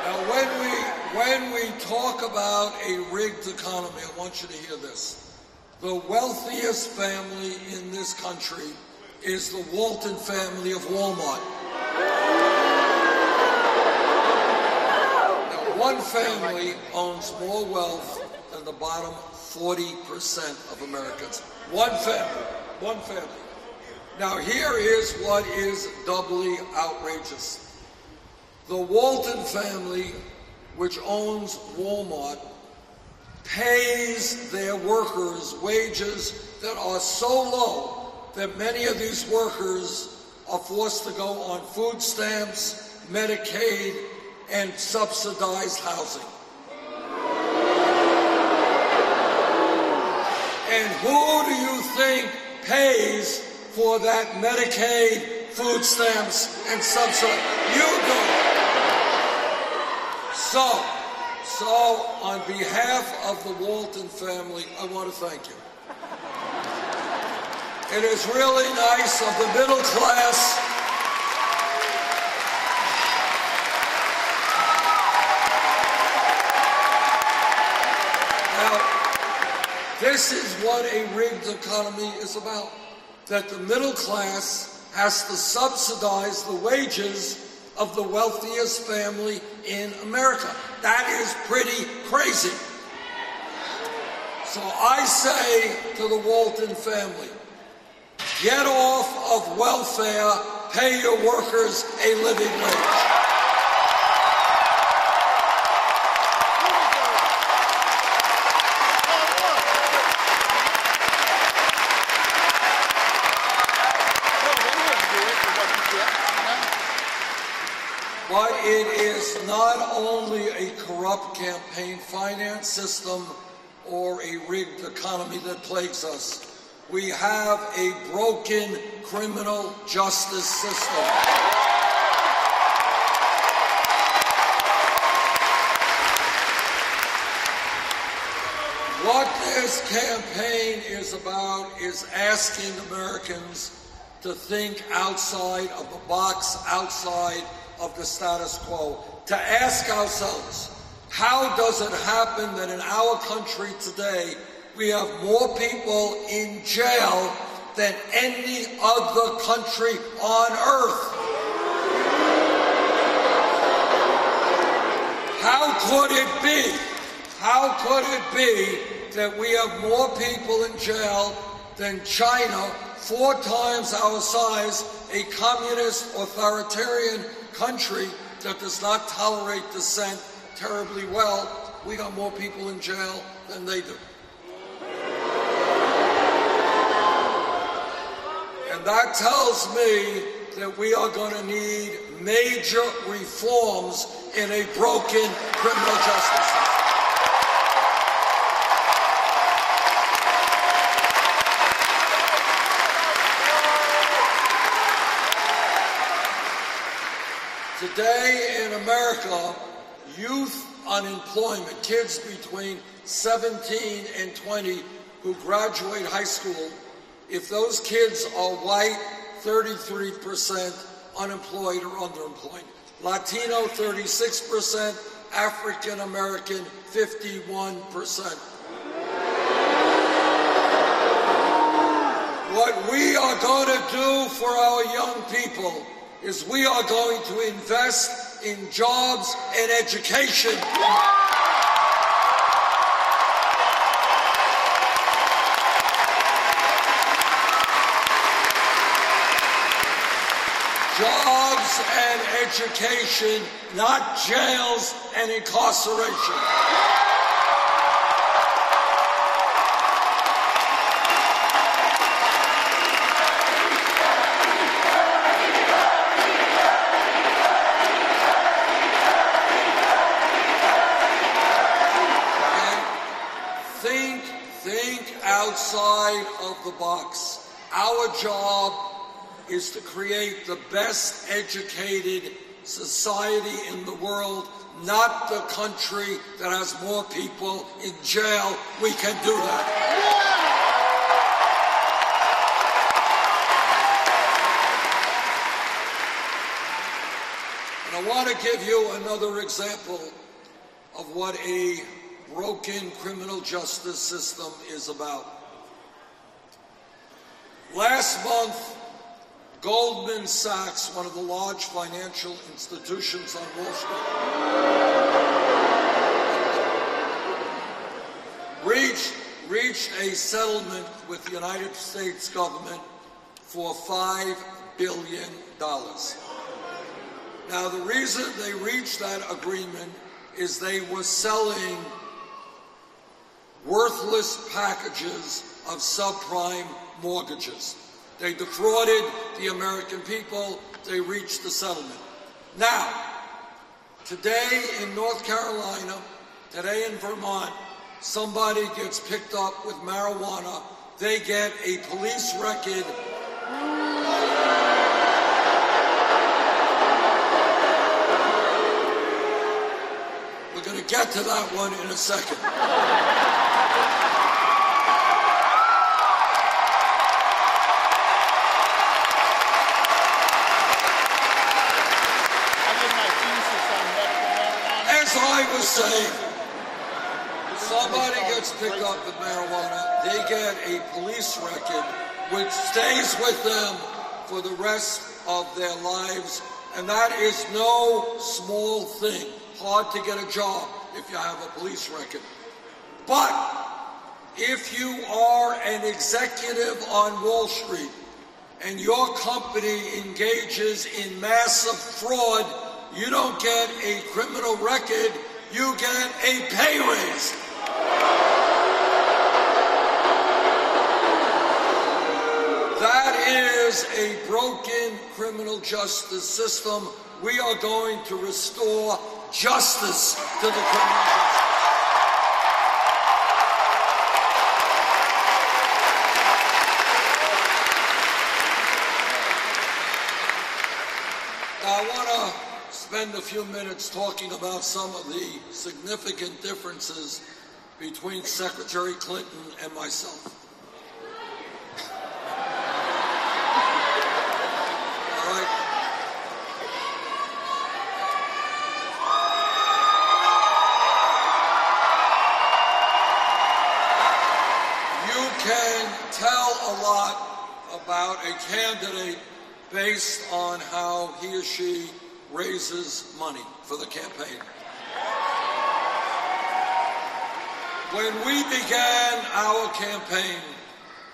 Now, when we talk about a rigged economy, I want you to hear this. The wealthiest family in this country is the Walton family of Walmart. One family owns more wealth than the bottom 40% of Americans. One family. Now here is what is doubly outrageous. The Walton family, which owns Walmart, pays their workers wages that are so low that many of these workers are forced to go on food stamps, Medicaid, and subsidized housing. And who do you think pays for that Medicaid, food stamps, and subsidies? You do. So on behalf of the Walton family, I want to thank you. It is really nice of the middle class This is what a rigged economy is about, that the middle class has to subsidize the wages of the wealthiest family in America. That is pretty crazy. So I say to the Walton family, get off of welfare, pay your workers a living wage. But it is not only a corrupt campaign finance system or a rigged economy that plagues us. We have a broken criminal justice system. What this campaign is about is asking Americans to think outside of the box, outside of the status quo, to ask ourselves, how does it happen that in our country today we have more people in jail than any other country on earth? How could it be? How could it be that we have more people in jail than China, 4 times our size, a communist authoritarian country that does not tolerate dissent terribly well? We got more people in jail than they do. And that tells me that we are going to need major reforms in a broken criminal justice system. Today in America, youth unemployment, kids between 17 and 20 who graduate high school, if those kids are white, 33% unemployed or underemployed. Latino, 36%, African American, 51%. What we are going to do for our young people is we are going to invest in jobs and education. Jobs and education, not jails and incarceration. Think outside of the box. Our job is to create the best educated society in the world, not the country that has more people in jail. We can do that. And I want to give you another example of what a broken criminal justice system is about. Last month, Goldman Sachs, one of the large financial institutions on Wall Street, reached a settlement with the United States government for $5 billion. Now, the reason they reached that agreement is they were selling worthless packages of subprime mortgages. They defrauded the American people. They reached the settlement. Now, today in North Carolina, today in Vermont, somebody gets picked up with marijuana. They get a police record. We're going to get to that one in a second. As I was saying, somebody gets picked up with marijuana, they get a police record which stays with them for the rest of their lives, and that is no small thing. Hard to get a job if you have a police record. But if you are an executive on Wall Street and your company engages in massive fraud, you don't get a criminal record, you get a pay raise. That is a broken criminal justice system. We are going to restore justice to the criminal justice. Now, I want to spend a few minutes talking about some of the significant differences between Secretary Clinton and myself. All right. You can tell a lot about a candidate based on how he or she raises money for the campaign. When we began our campaign,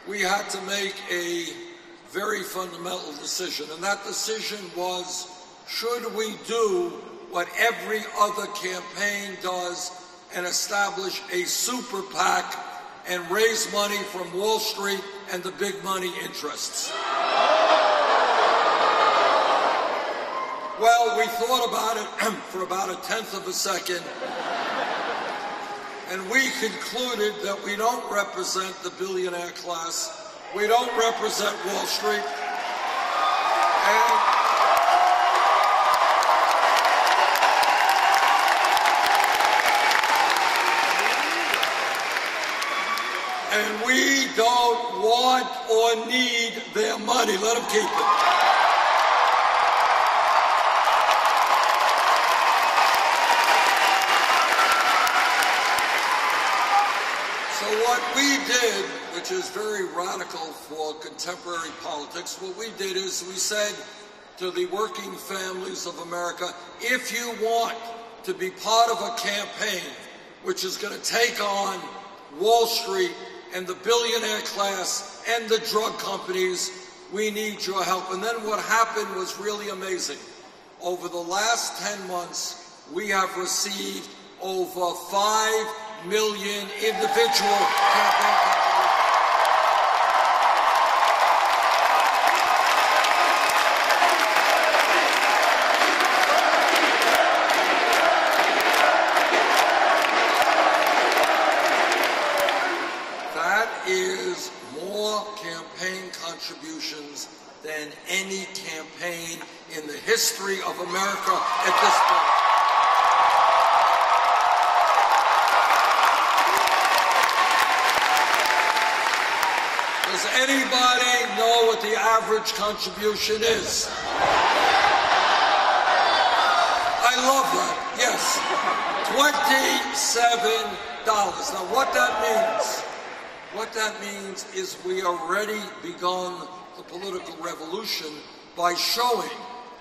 we had to make a very fundamental decision, and that decision was, should we do what every other campaign does and establish a super PAC and raise money from Wall Street and the big money interests? Well, we thought about it for about a tenth of a second, and we concluded that we don't represent the billionaire class, we don't represent Wall Street, and we don't want or need their money. Let them keep it. So what we did, which is very radical for contemporary politics, what we did is we said to the working families of America, if you want to be part of a campaign which is going to take on Wall Street and the billionaire class and the drug companies, we need your help. And then what happened was really amazing. Over the last 10 months, we have received over 5 million individual campaign contributions. That is more campaign contributions than any campaign in the history of America at this point. Does anybody know what the average contribution is? I love that. Yes. $27. Now what that means is we already begun the political revolution by showing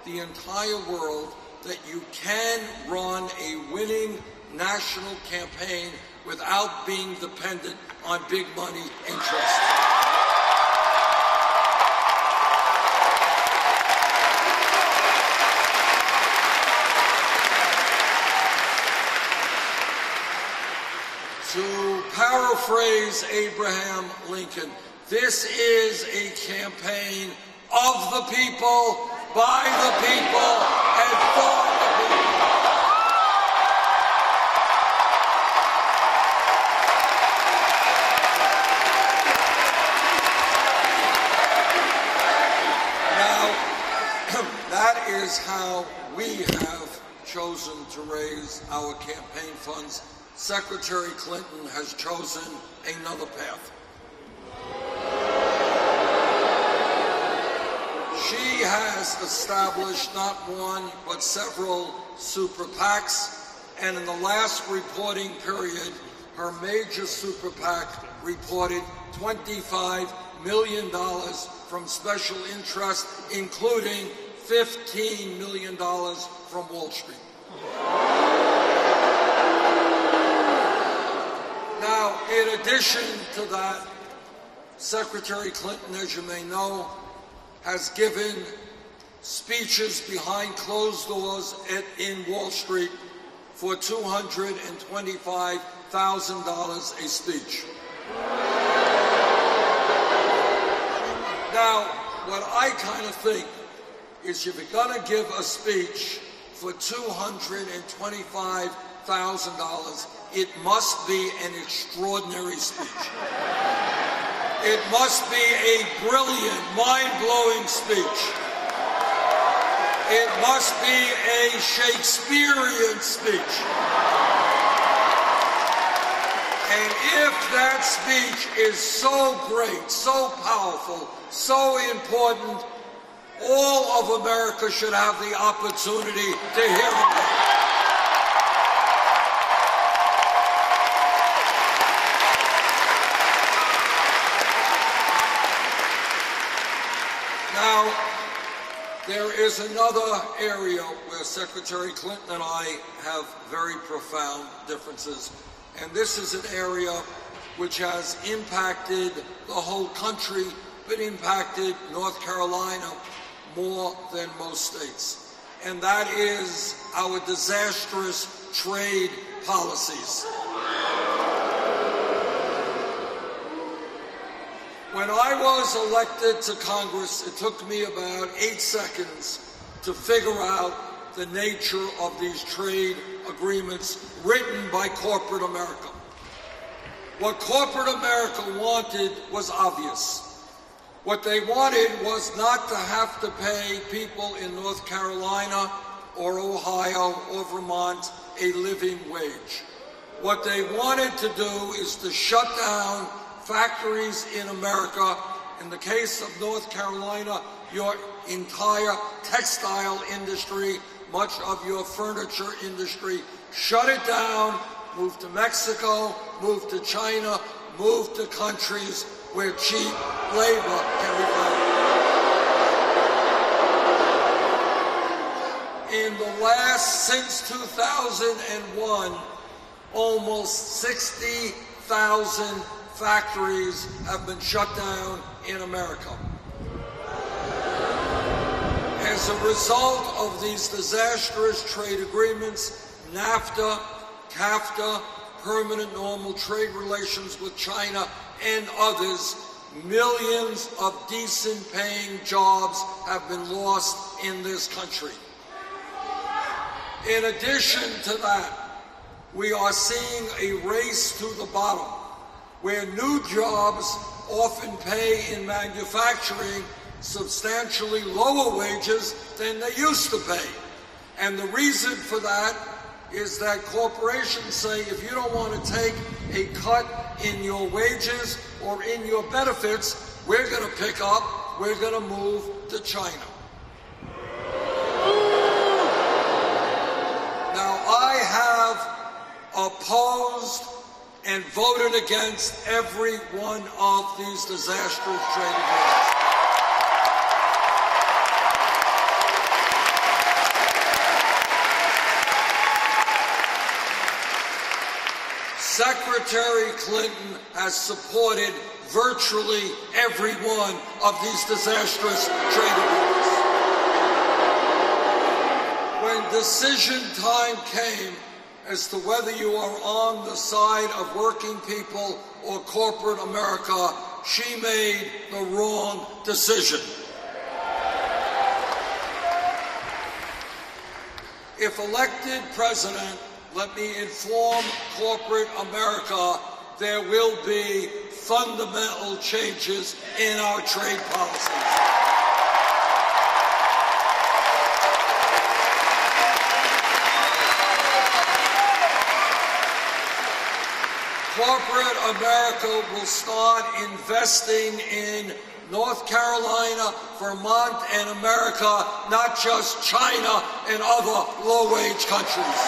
the entire world that you can run a winning national campaign without being dependent on big money interests. To paraphrase Abraham Lincoln, this is a campaign of the people, by the people, and for the people. Now, that is how we have chosen to raise our campaign funds. Secretary Clinton has chosen another path. She has established not one, but several super PACs, and in the last reporting period, her major super PAC reported $25 million from special interest, including $15 million from Wall Street. Now, in addition to that, Secretary Clinton, as you may know, has given speeches behind closed doors in Wall Street for $225,000 a speech. Now, what I kind of think is if you're going to give a speech for $225,000, it must be an extraordinary speech. It must be a brilliant, mind-blowing speech. It must be a Shakespearean speech. And if that speech is so great, so powerful, so important, all of America should have the opportunity to hear about it. Now, there is another area where Secretary Clinton and I have very profound differences, and this is an area which has impacted the whole country, but impacted North Carolina more than most states, and that is our disastrous trade policies. When I was elected to Congress, it took me about 8 seconds to figure out the nature of these trade agreements written by corporate America. What corporate America wanted was obvious. What they wanted was not to have to pay people in North Carolina or Ohio or Vermont a living wage. What they wanted to do is to shut down factories in America. In the case of North Carolina, your entire textile industry, much of your furniture industry, shut it down, move to Mexico, move to China, move to countries where cheap labor can be found. In the last, since 2001, almost 60,000 factories have been shut down in America. As a result of these disastrous trade agreements, NAFTA, CAFTA, permanent normal trade relations with China, and others, millions of decent-paying jobs have been lost in this country. In addition to that, we are seeing a race to the bottom, where new jobs often pay in manufacturing substantially lower wages than they used to pay. And the reason for that is that corporations say, if you don't want to take a cut in your wages or in your benefits, we're going to pick up, we're going to move to China. Now, I have opposed and voted against every one of these disastrous trade agreements. Secretary Clinton has supported virtually every one of these disastrous trade agreements. When decision time came as to whether you are on the side of working people or corporate America, she made the wrong decision. If elected president, let me inform corporate America, there will be fundamental changes in our trade policies. Corporate America will start investing in North Carolina, Vermont, and America, not just China and other low-wage countries.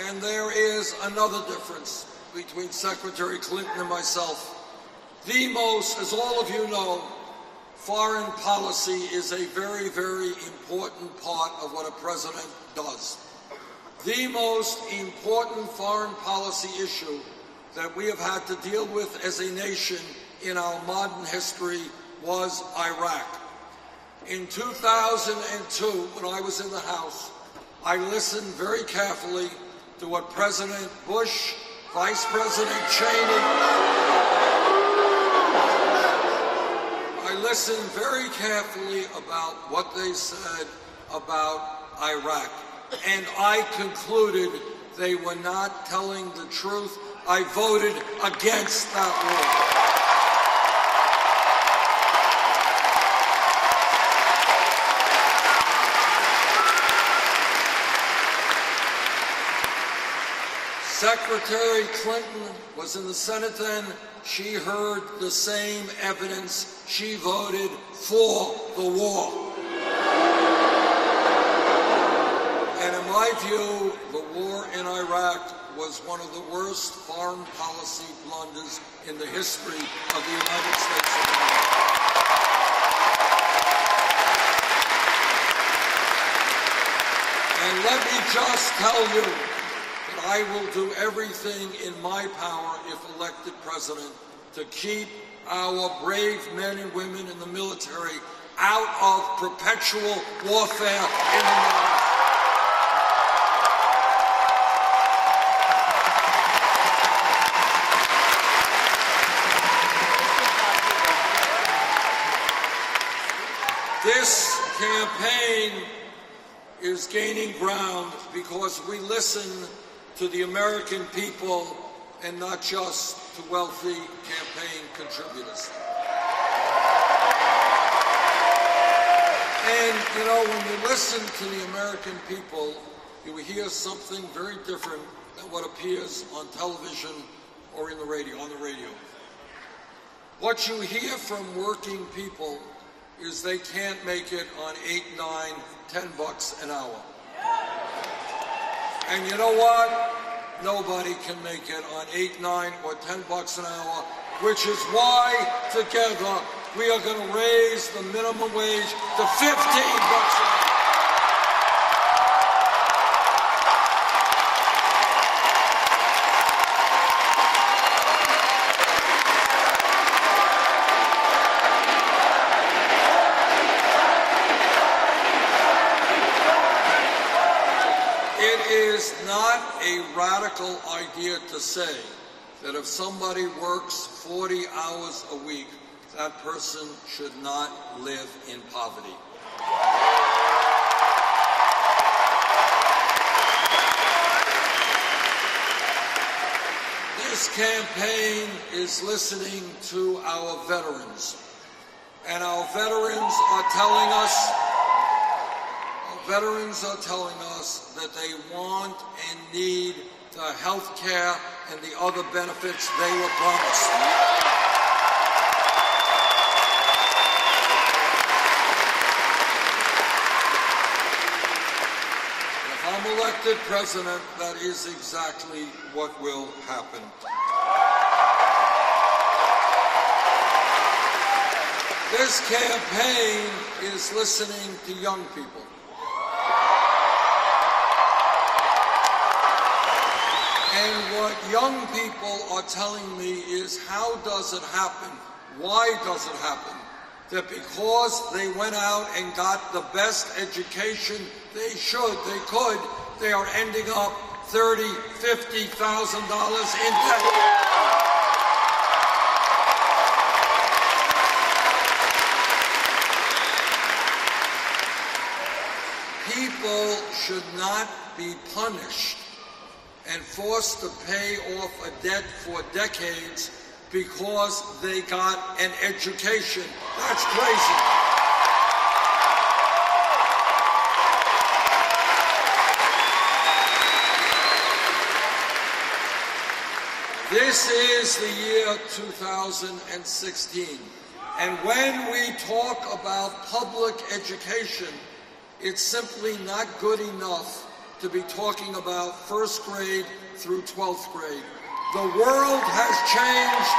And there is another difference between Secretary Clinton and myself. The most, as all of you know, foreign policy is a very, very important part of what a president does. The most important foreign policy issue that we have had to deal with as a nation in our modern history was Iraq. In 2002, when I was in the House, I listened very carefully to what President Bush, Vice President Cheney, I listened very carefully about what they said about Iraq, and I concluded they were not telling the truth. I voted against that war. Secretary Clinton was in the Senate then. She heard the same evidence. She voted for the war. And in my view, the war in Iraq was one of the worst foreign policy blunders in the history of the United States of America. And let me just tell you, I will do everything in my power, if elected president, to keep our brave men and women in the military out of perpetual warfare in the Middle East. This campaign is gaining ground because we listen to the American people and not just to wealthy campaign contributors. And, you know, when you listen to the American people, you hear something very different than what appears on television or in the radio, on the radio. What you hear from working people is they can't make it on $8, $9, $10 an hour. And you know what? Nobody can make it on $8, $9, or $10 an hour, which is why together we are going to raise the minimum wage to $15 an hour. It is not a radical idea to say that if somebody works 40 hours a week, that person should not live in poverty. This campaign is listening to our veterans, and our veterans are telling us that they want and need the health care and the other benefits they were promised. If I'm elected president, that is exactly what will happen. This campaign is listening to young people. And what young people are telling me is, how does it happen? Why does it happen? That because they went out and got the best education they could, they are ending up $30,000, $50,000 in debt. People should not be punished and forced to pay off a debt for decades because they got an education. That's crazy. This is the year 2016. And when we talk about public education, it's simply not good enough to be talking about first grade through 12th grade. The world has changed.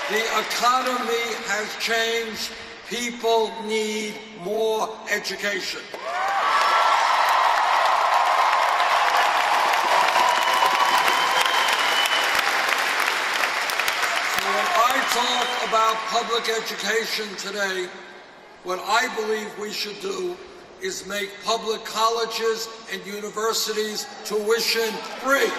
The economy has changed. People need more education. Talk about public education today, what I believe we should do is make public colleges and universities tuition free.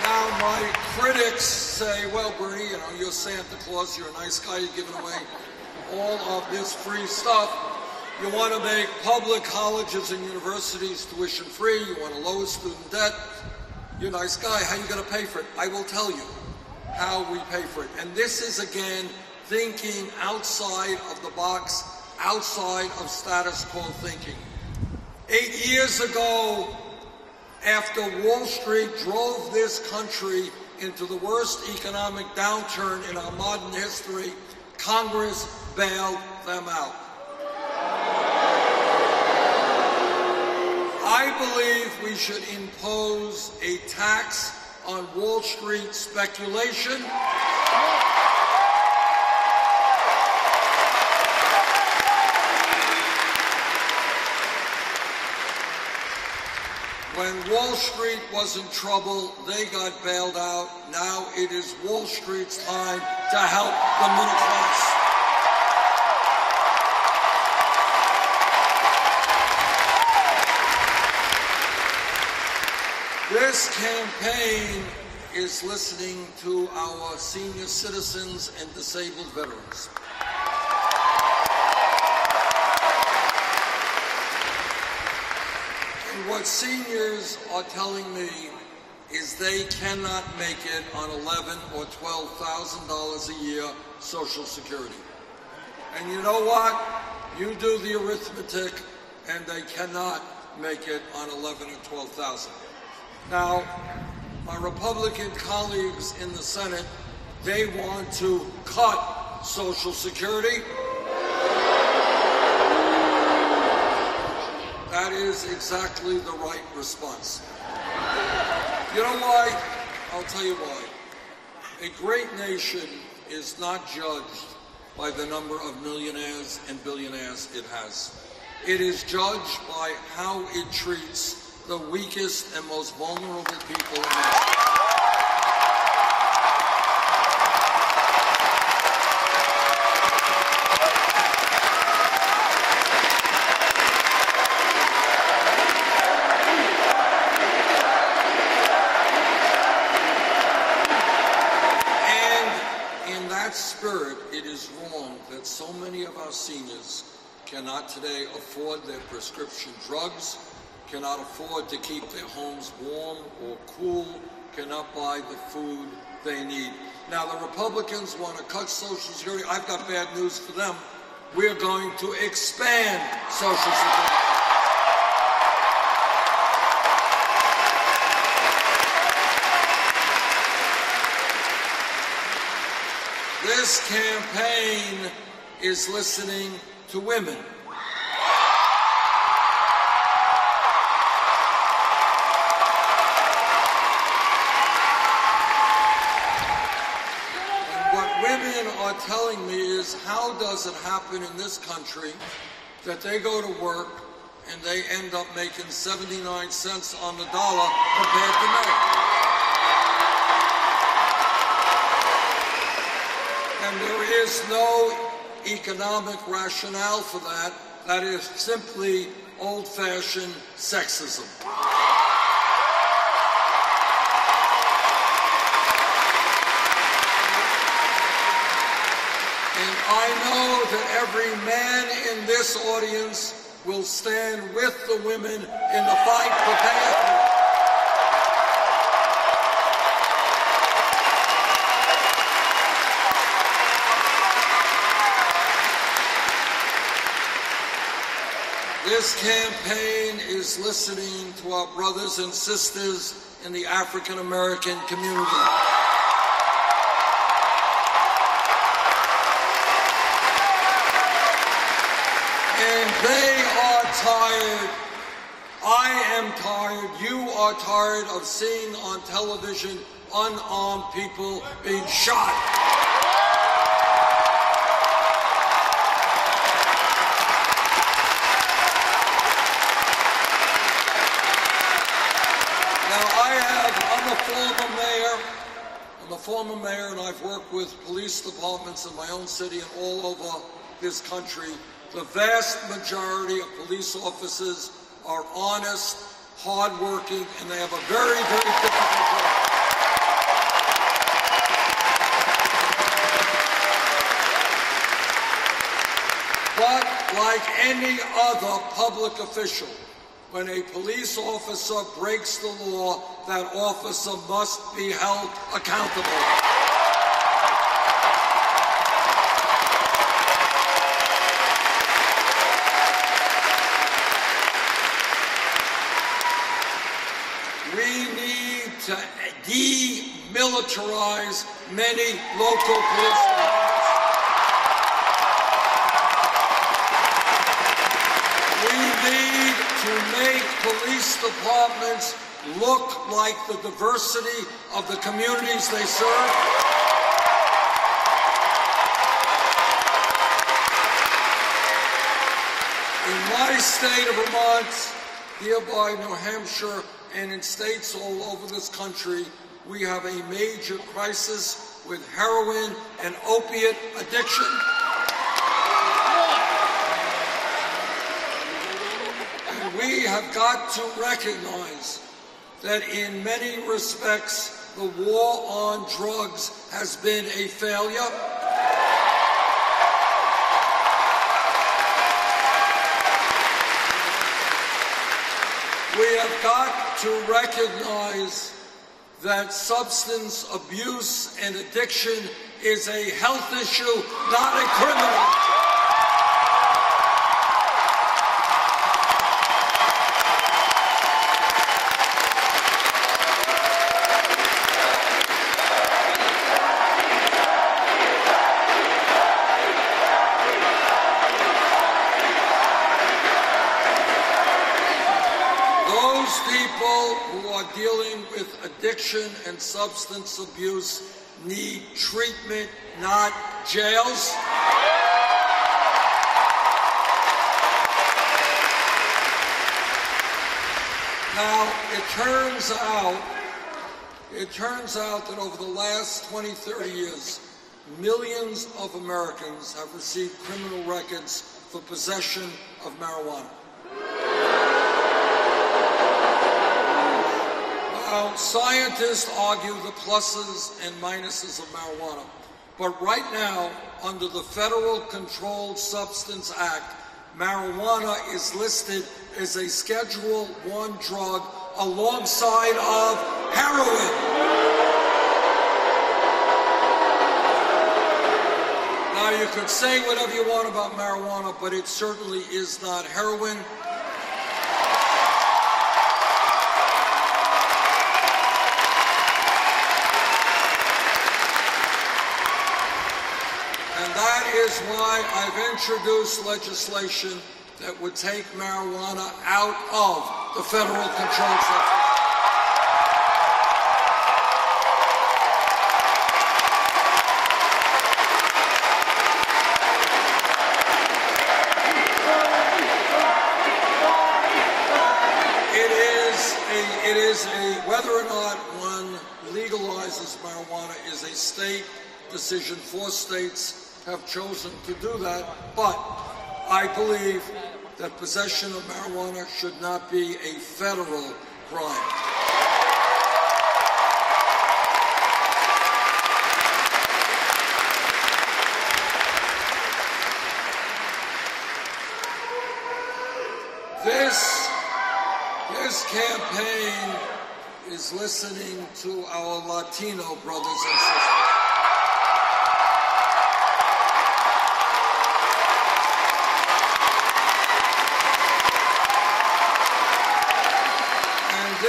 Now, my critics say, well, Bernie, you're Santa Claus, you're a nice guy, you're giving away all of this free stuff. You want to make public colleges and universities tuition free. You want to lower student debt. You're a nice guy. How are you going to pay for it? I will tell you how we pay for it. And this is, again, thinking outside of the box, outside of status quo thinking. 8 years ago, after Wall Street drove this country into the worst economic downturn in our modern history, Congress bailed them out. I believe we should impose a tax on Wall Street speculation. When Wall Street was in trouble, they got bailed out. Now it is Wall Street's time to help the middle class. This campaign is listening to our senior citizens and disabled veterans. And what seniors are telling me is they cannot make it on $11,000 or $12,000 a year Social Security. And you know what? You do the arithmetic, and they cannot make it on $11,000 or $12,000. Now, my Republican colleagues in the Senate, they want to cut Social Security. That is exactly the right response. You know why? I'll tell you why. A great nation is not judged by the number of millionaires and billionaires it has. It is judged by how it treats the weakest and most vulnerable people in America. And in that spirit, it is wrong that so many of our seniors cannot today afford their prescription drugs, cannot afford to keep their homes warm or cool, cannot buy the food they need. Now, the Republicans want to cut Social Security. I've got bad news for them. We're going to expand Social Security. This campaign is listening to women. Are telling me is, how does it happen in this country that they go to work and they end up making 79 cents on the dollar compared to men? And there is no economic rationale for that. That is simply old-fashioned sexism. I know that every man in this audience will stand with the women in the fight for pay equity. This campaign is listening to our brothers and sisters in the African American community. And they are tired. I am tired. You are tired of seeing on television unarmed people being shot. I'm a former mayor, and I've worked with police departments in my own city and all over this country. The vast majority of police officers are honest, hardworking, and they have a very, very difficult job. But like any other public official, when a police officer breaks the law, that officer must be held accountable. We need to demilitarize many local police departments. We need to make police departments look like the diversity of the communities they serve. In my state of Vermont, hereby New Hampshire, and in states all over this country, we have a major crisis with heroin and opiate addiction. And we have got to recognize that in many respects, the war on drugs has been a failure. We have got to recognize that substance abuse and addiction is a health issue, not a criminal. Dealing with addiction and substance abuse need treatment, not jails. Now, it turns out that over the last 20, 30 years, millions of Americans have received criminal records for possession of marijuana. Now, scientists argue the pluses and minuses of marijuana, but right now, under the Federal Controlled Substance Act, marijuana is listed as a Schedule I drug alongside of heroin. Now, you could say whatever you want about marijuana, but it certainly is not heroin. That is why I've introduced legislation that would take marijuana out of the federal controlled substance. Whether or not one legalizes marijuana is a state decision. 4 states have chosen to do that, but I believe that possession of marijuana should not be a federal crime. This campaign is listening to our Latino brothers and sisters.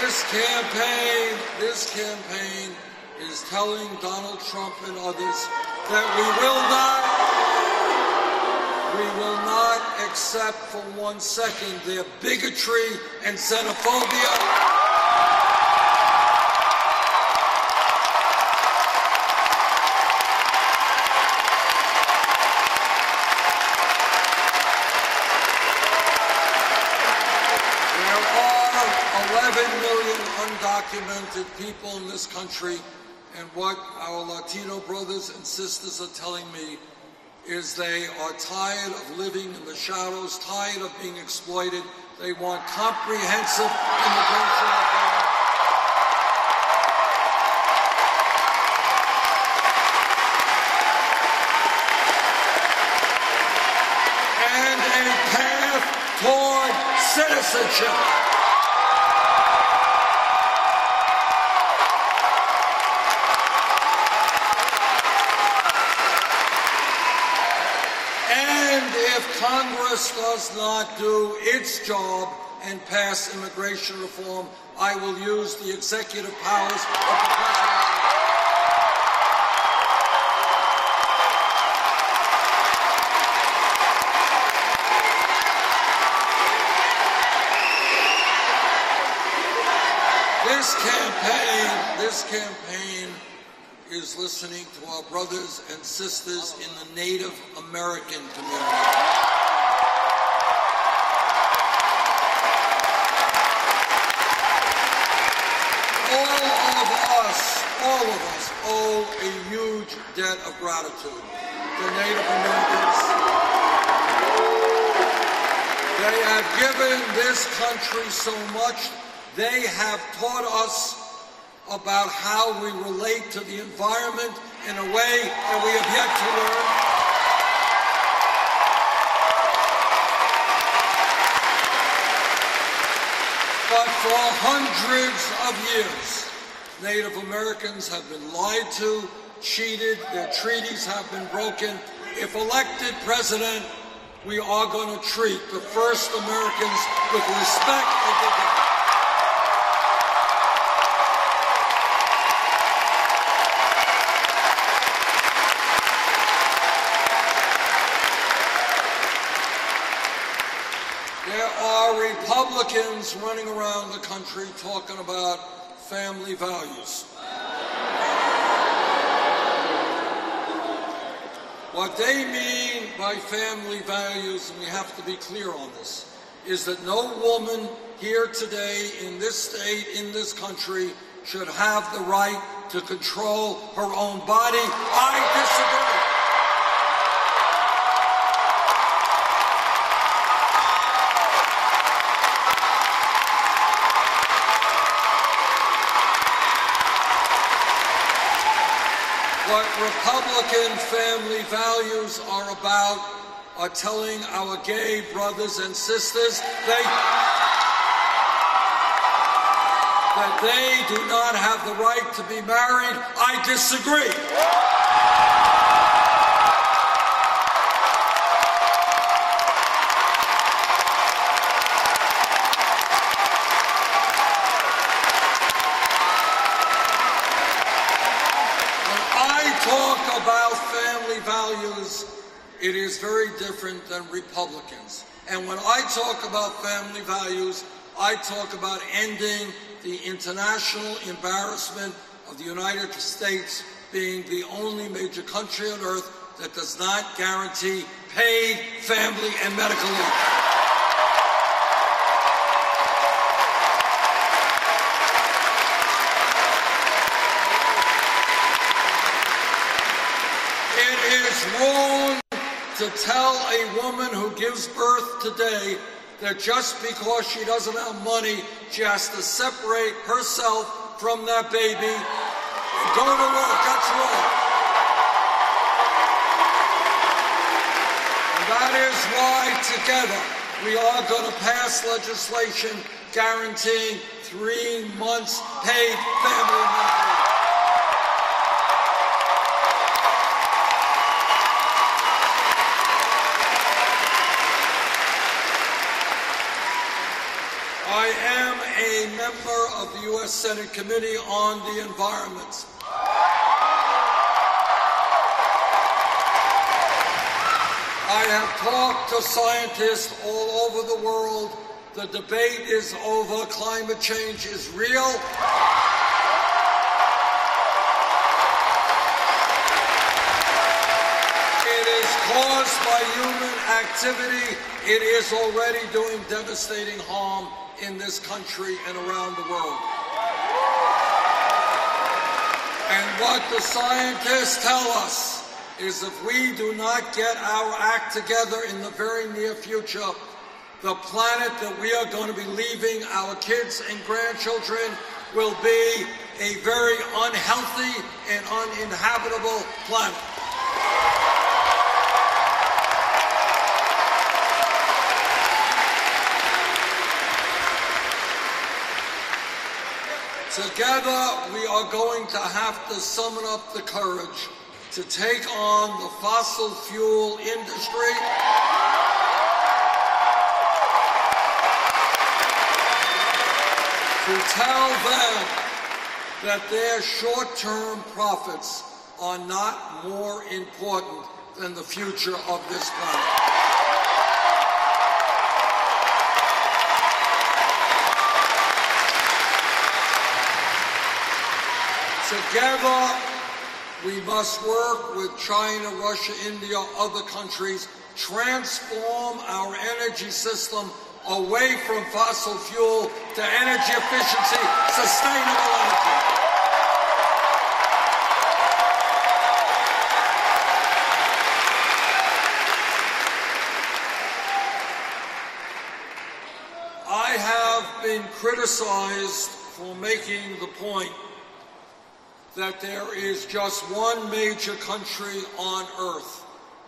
This campaign is telling Donald Trump and others that we will not accept for 1 second their bigotry and xenophobia. Undocumented people in this country, and what our Latino brothers and sisters are telling me is they are tired of living in the shadows, tired of being exploited. They want comprehensive immigration reform. And a path toward citizenship. If Congress does not do its job and pass immigration reform, I will use the executive powers of the presidency. This campaign is listening to our brothers and sisters in the Native American community. All of us owe a huge debt of gratitude to Native Americans. They have given this country so much. They have taught us about how we relate to the environment in a way that we have yet to learn. But for hundreds of years, Native Americans have been lied to, cheated, their treaties have been broken. If elected president, we are going to treat the first Americans with respect and dignity. There are Republicans running around the country talking about family values. What they mean by family values, and we have to be clear on this, is that no woman here today in this state, in this country, should have the right to control her own body. I disagree. What Republican family values are about are telling our gay brothers and sisters that they do not have the right to be married. I disagree. About family values, it is very different than Republicans. And when I talk about family values, I talk about ending the international embarrassment of the United States being the only major country on earth that does not guarantee paid family and medical leave. Wrong to tell a woman who gives birth today that just because she doesn't have money, she has to separate herself from that baby and go to work. That's wrong. And that is why together we are going to pass legislation guaranteeing 3 months paid family medical leave. I am a member of the U.S. Senate Committee on the Environment. I have talked to scientists all over the world. The debate is over. Climate change is real. It is caused by human activity. It is already doing devastating harm in this country and around the world. And what the scientists tell us is if we do not get our act together in the very near future, the planet that we are going to be leaving our kids and grandchildren will be a very unhealthy and uninhabitable planet. Together, we are going to have to summon up the courage to take on the fossil fuel industry to tell them that their short-term profits are not more important than the future of this planet. Together, we must work with China, Russia, India, other countries, transform our energy system away from fossil fuel to energy efficiency, sustainable energy. I have been criticized for making the point that there is just one major country on earth,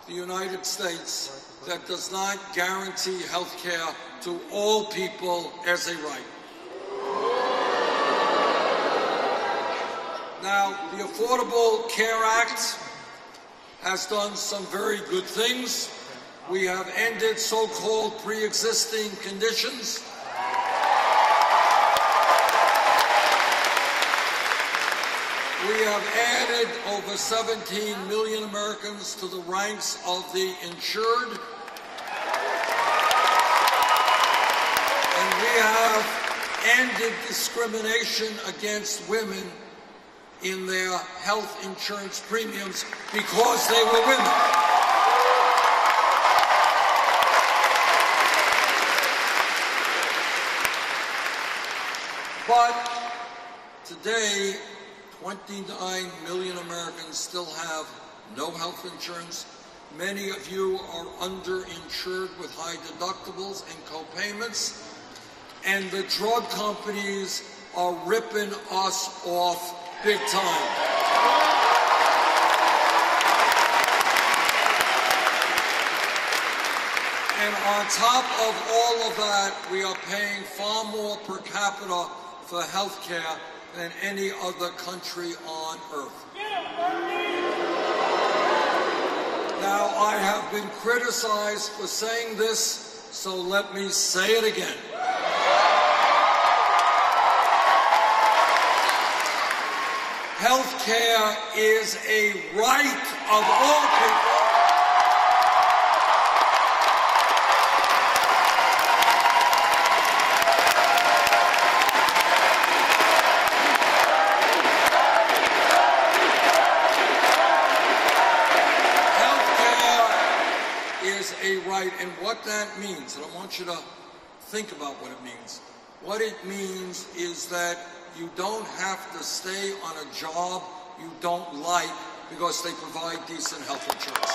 the United States, that does not guarantee health care to all people as a right. Now, the Affordable Care Act has done some very good things. We have ended so-called pre-existing conditions. We have added over 17 million Americans to the ranks of the insured. And we have ended discrimination against women in their health insurance premiums because they were women. But today, 29 million Americans still have no health insurance. Many of you are underinsured with high deductibles and co-payments. And the drug companies are ripping us off big time. And on top of all of that, we are paying far more per capita for health care than any other country on earth. Now, I have been criticized for saying this, so let me say it again. Health care is a right of all people. And what that means, and I want you to think about what it means. What it means is that you don't have to stay on a job you don't like because they provide decent health insurance.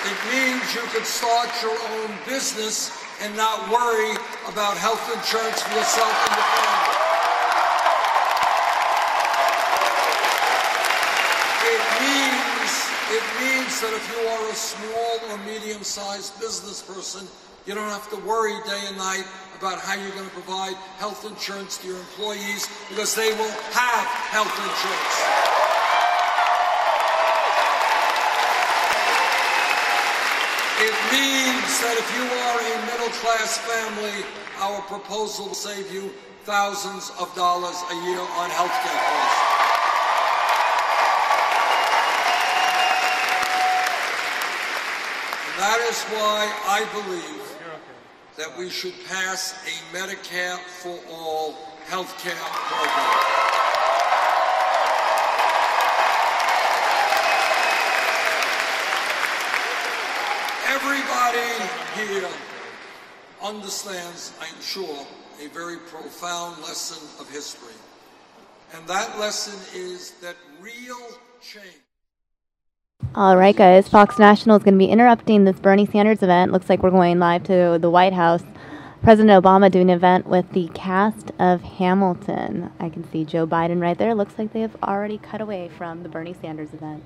It means you could start your own business and not worry about health insurance for yourself and your family. It means that if you are a small or medium-sized business person, you don't have to worry day and night about how you're going to provide health insurance to your employees because they will have health insurance. It means that if you are a middle-class family, our proposal will save you thousands of dollars a year on health care costs. And that is why I believe that we should pass a Medicare for all health care program. Everybody here understands, I'm sure, a very profound lesson of history. And that lesson is that real change. All right, guys. Fox National is going to be interrupting this Bernie Sanders event. Looks like we're going live to the White House. President Obama doing an event with the cast of Hamilton. I can see Joe Biden right there. Looks like they have already cut away from the Bernie Sanders event.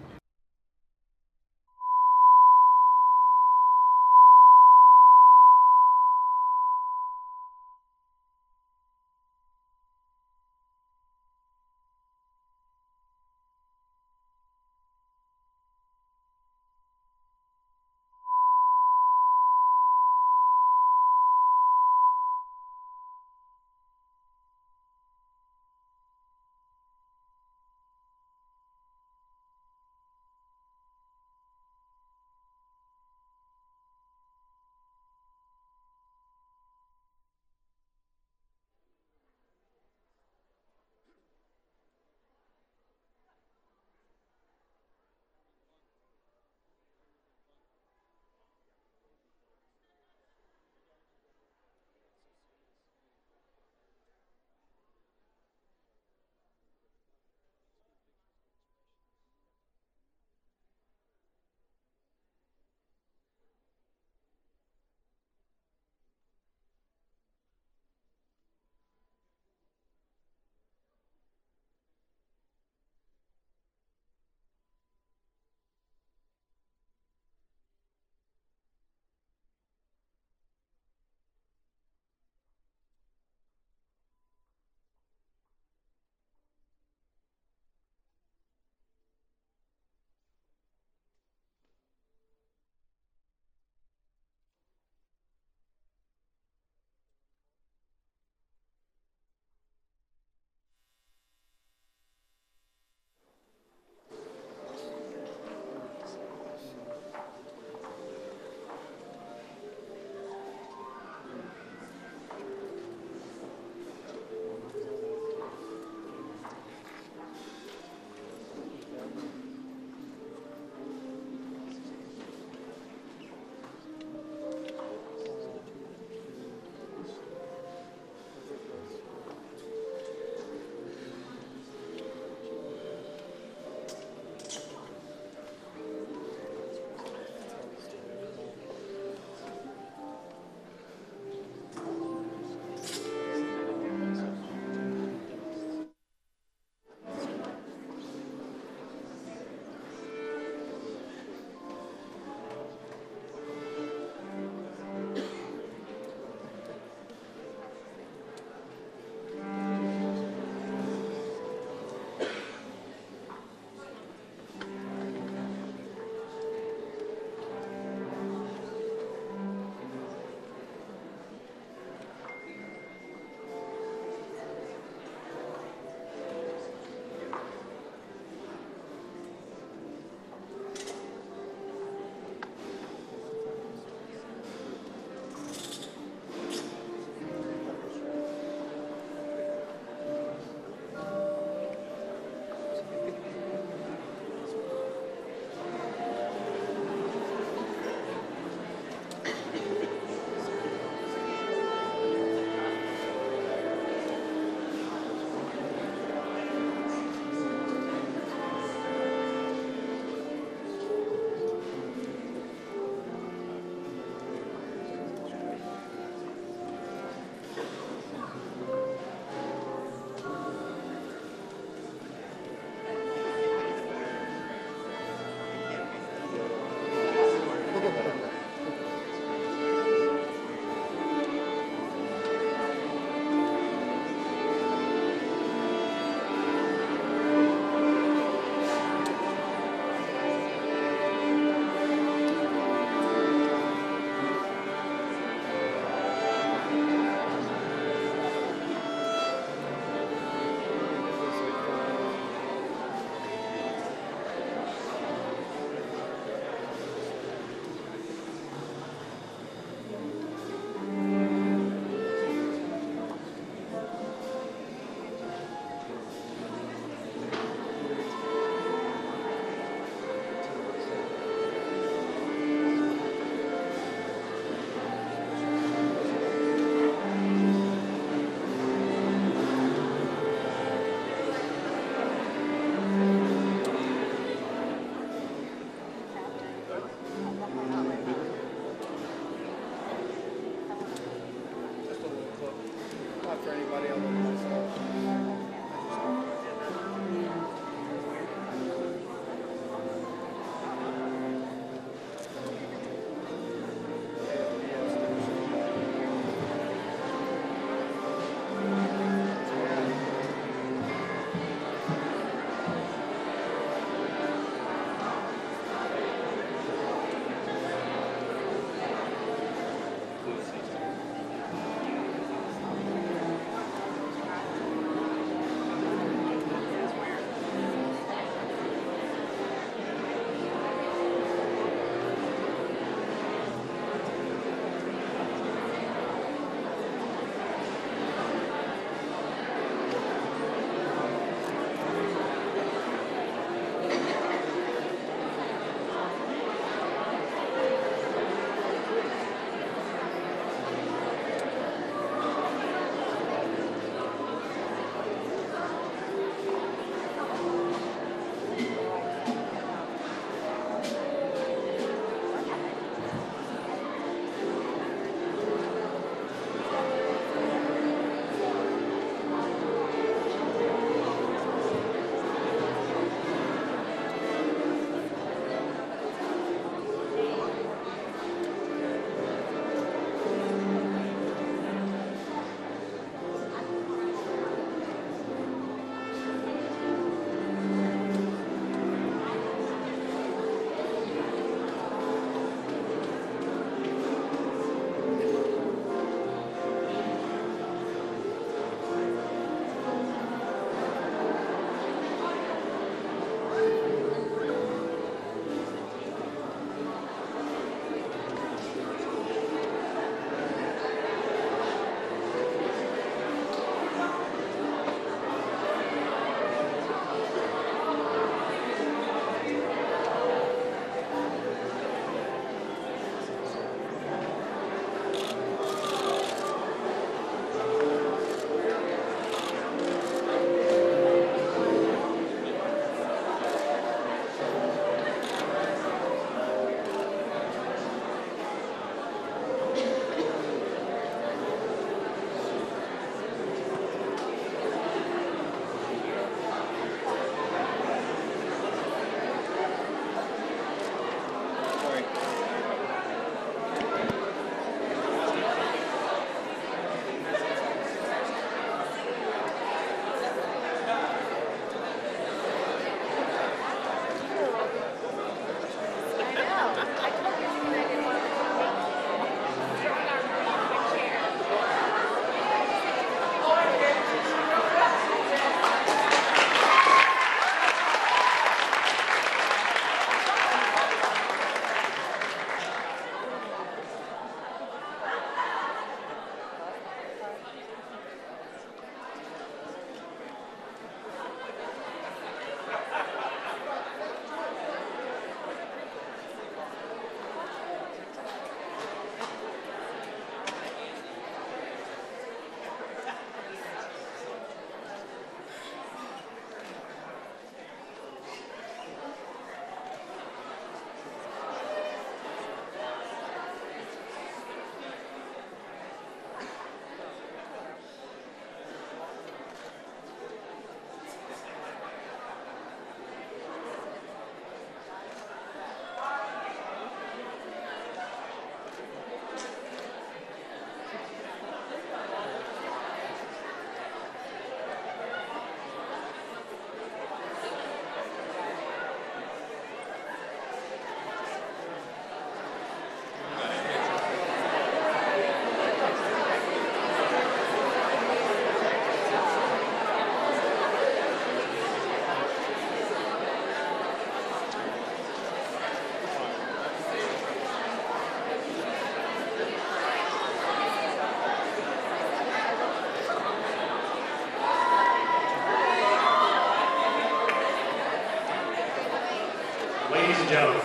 Ladies and gentlemen,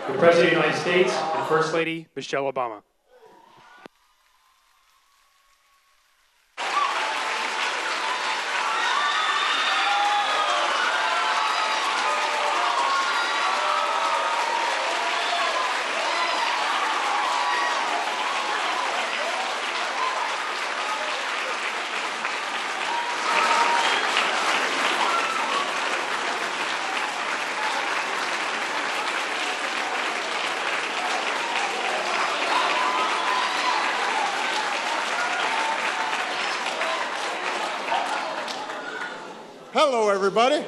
the President of the United States and First Lady, Michelle Obama. Hello, everybody.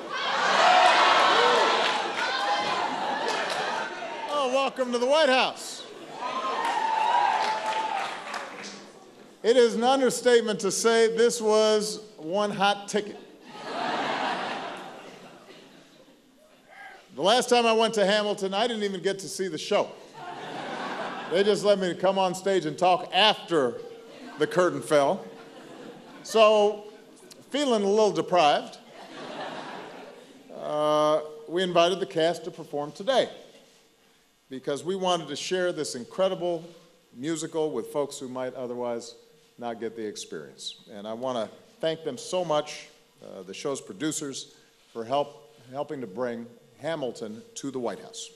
Oh, welcome to the White House. It is an understatement to say this was one hot ticket. The last time I went to Hamilton, I didn't even get to see the show. They just let me come on stage and talk after the curtain fell. So, feeling a little deprived, we invited the cast to perform today because we wanted to share this incredible musical with folks who might otherwise not get the experience. And I want to thank them so much, the show's producers, for helping to bring Hamilton to the White House.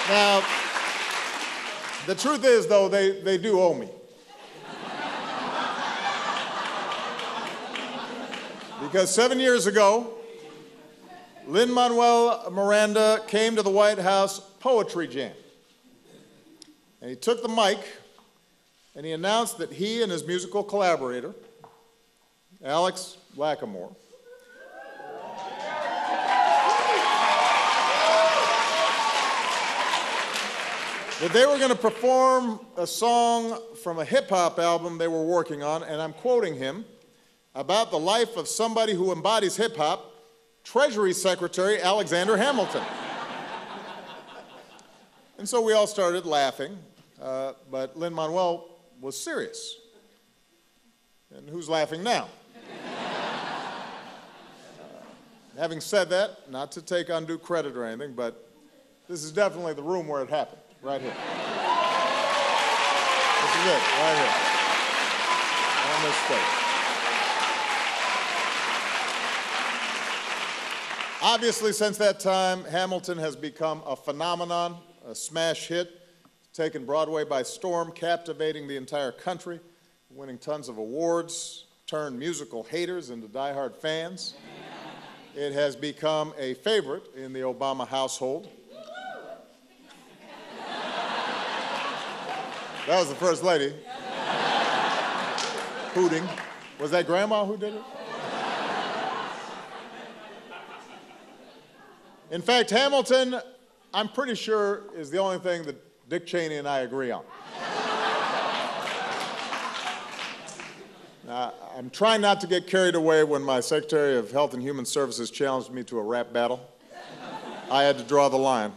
Now, the truth is, though, they do owe me. Because 7 years ago, Lin-Manuel Miranda came to the White House Poetry Jam. And he took the mic and he announced that he and his musical collaborator, Alex Lacamoire, that they were going to perform a song from a hip-hop album they were working on, and I'm quoting him, about the life of somebody who embodies hip-hop, Treasury Secretary Alexander Hamilton. And so we all started laughing, but Lin-Manuel was serious. And who's laughing now? Having said that, not to take undue credit or anything, but this is definitely the room where it happened. Right here. This is it, right here. On this stage. Obviously, since that time, Hamilton has become a phenomenon, a smash hit, taken Broadway by storm, captivating the entire country, winning tons of awards, turned musical haters into diehard fans. It has become a favorite in the Obama household. That was the First Lady. Hooting. Was that Grandma who did it? In fact, Hamilton, I'm pretty sure, is the only thing that Dick Cheney and I agree on. Now, I'm trying not to get carried away when my Secretary of Health and Human Services challenged me to a rap battle. I had to draw the line.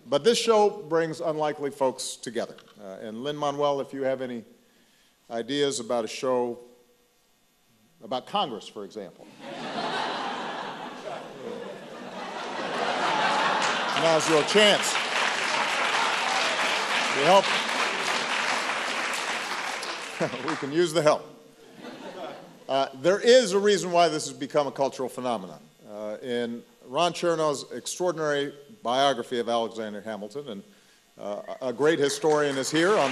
But this show brings unlikely folks together. And Lin-Manuel, if you have any ideas about a show about Congress, for example. Now's your chance. We help. We can use the help. There is a reason why this has become a cultural phenomenon. In Ron Chernow's extraordinary biography of Alexander Hamilton, and a great historian is here at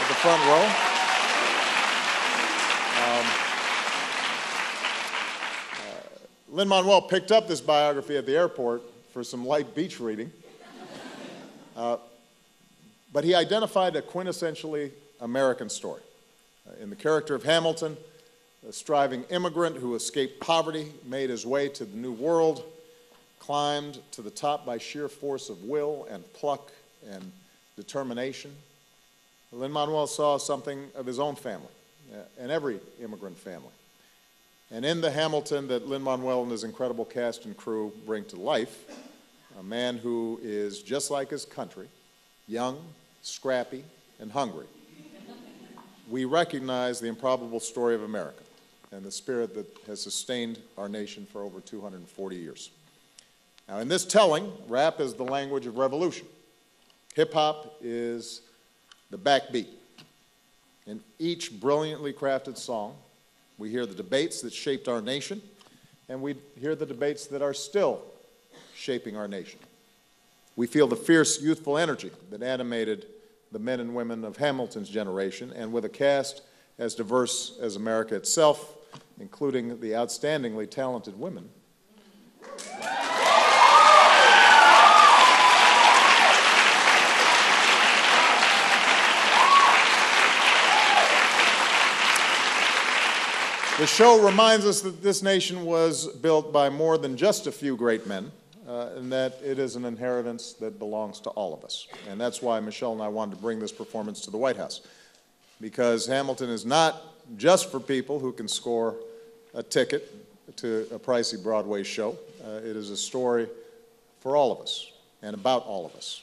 the front row. Lin-Manuel picked up this biography at the airport for some light beach reading, but he identified a quintessentially American story. In the character of Hamilton, a striving immigrant who escaped poverty, made his way to the New World, climbed to the top by sheer force of will and pluck and determination. Lin-Manuel saw something of his own family, and every immigrant family. And in the Hamilton that Lin-Manuel and his incredible cast and crew bring to life, a man who is just like his country, young, scrappy, and hungry. We recognize the improbable story of America and the spirit that has sustained our nation for over 240 years. Now, in this telling, rap is the language of revolution. Hip-hop is the backbeat. In each brilliantly crafted song, we hear the debates that shaped our nation, and we hear the debates that are still shaping our nation. We feel the fierce youthful energy that animated the men and women of Hamilton's generation, and with a cast as diverse as America itself, including the outstandingly talented women The show reminds us that this nation was built by more than just a few great men, and that it is an inheritance that belongs to all of us. And that's why Michelle and I wanted to bring this performance to the White House, because Hamilton is not just for people who can score a ticket to a pricey Broadway show. It is a story for all of us and about all of us.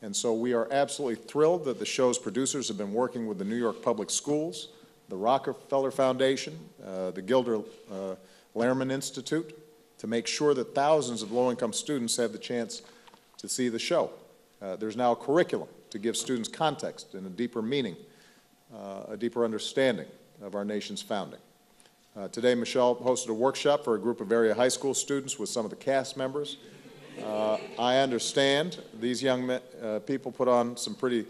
And so we are absolutely thrilled that the show's producers have been working with the New York Public Schools, the Rockefeller Foundation, the Gilder Lehrman Institute, to make sure that thousands of low-income students have the chance to see the show. There's now a curriculum to give students context and a deeper meaning, a deeper understanding of our nation's founding. Today, Michelle hosted a workshop for a group of area high school students with some of the cast members. I understand these young people put on some pretty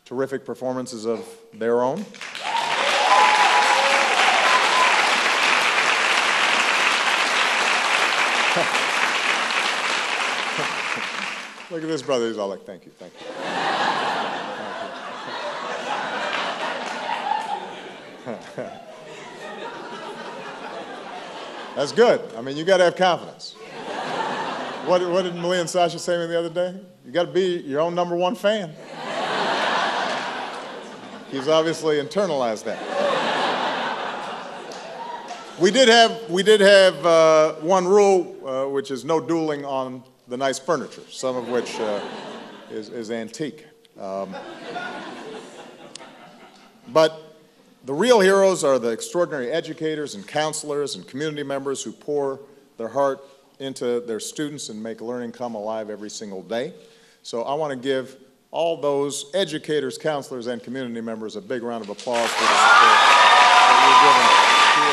terrific performances of their own. Look at this brother, he's all like, thank you, thank you. Thank you. That's good. I mean, you got to have confidence. What did Malia and Sasha say to me the other day? You got to be your own #1 fan. He's obviously internalized that. We did have one rule, which is no dueling on the nice furniture, some of which is antique. But the real heroes are the extraordinary educators and counselors and community members who pour their heart into their students and make learning come alive every single day. So I want to give all those educators, counselors, and community members a big round of applause for the support that you're giving to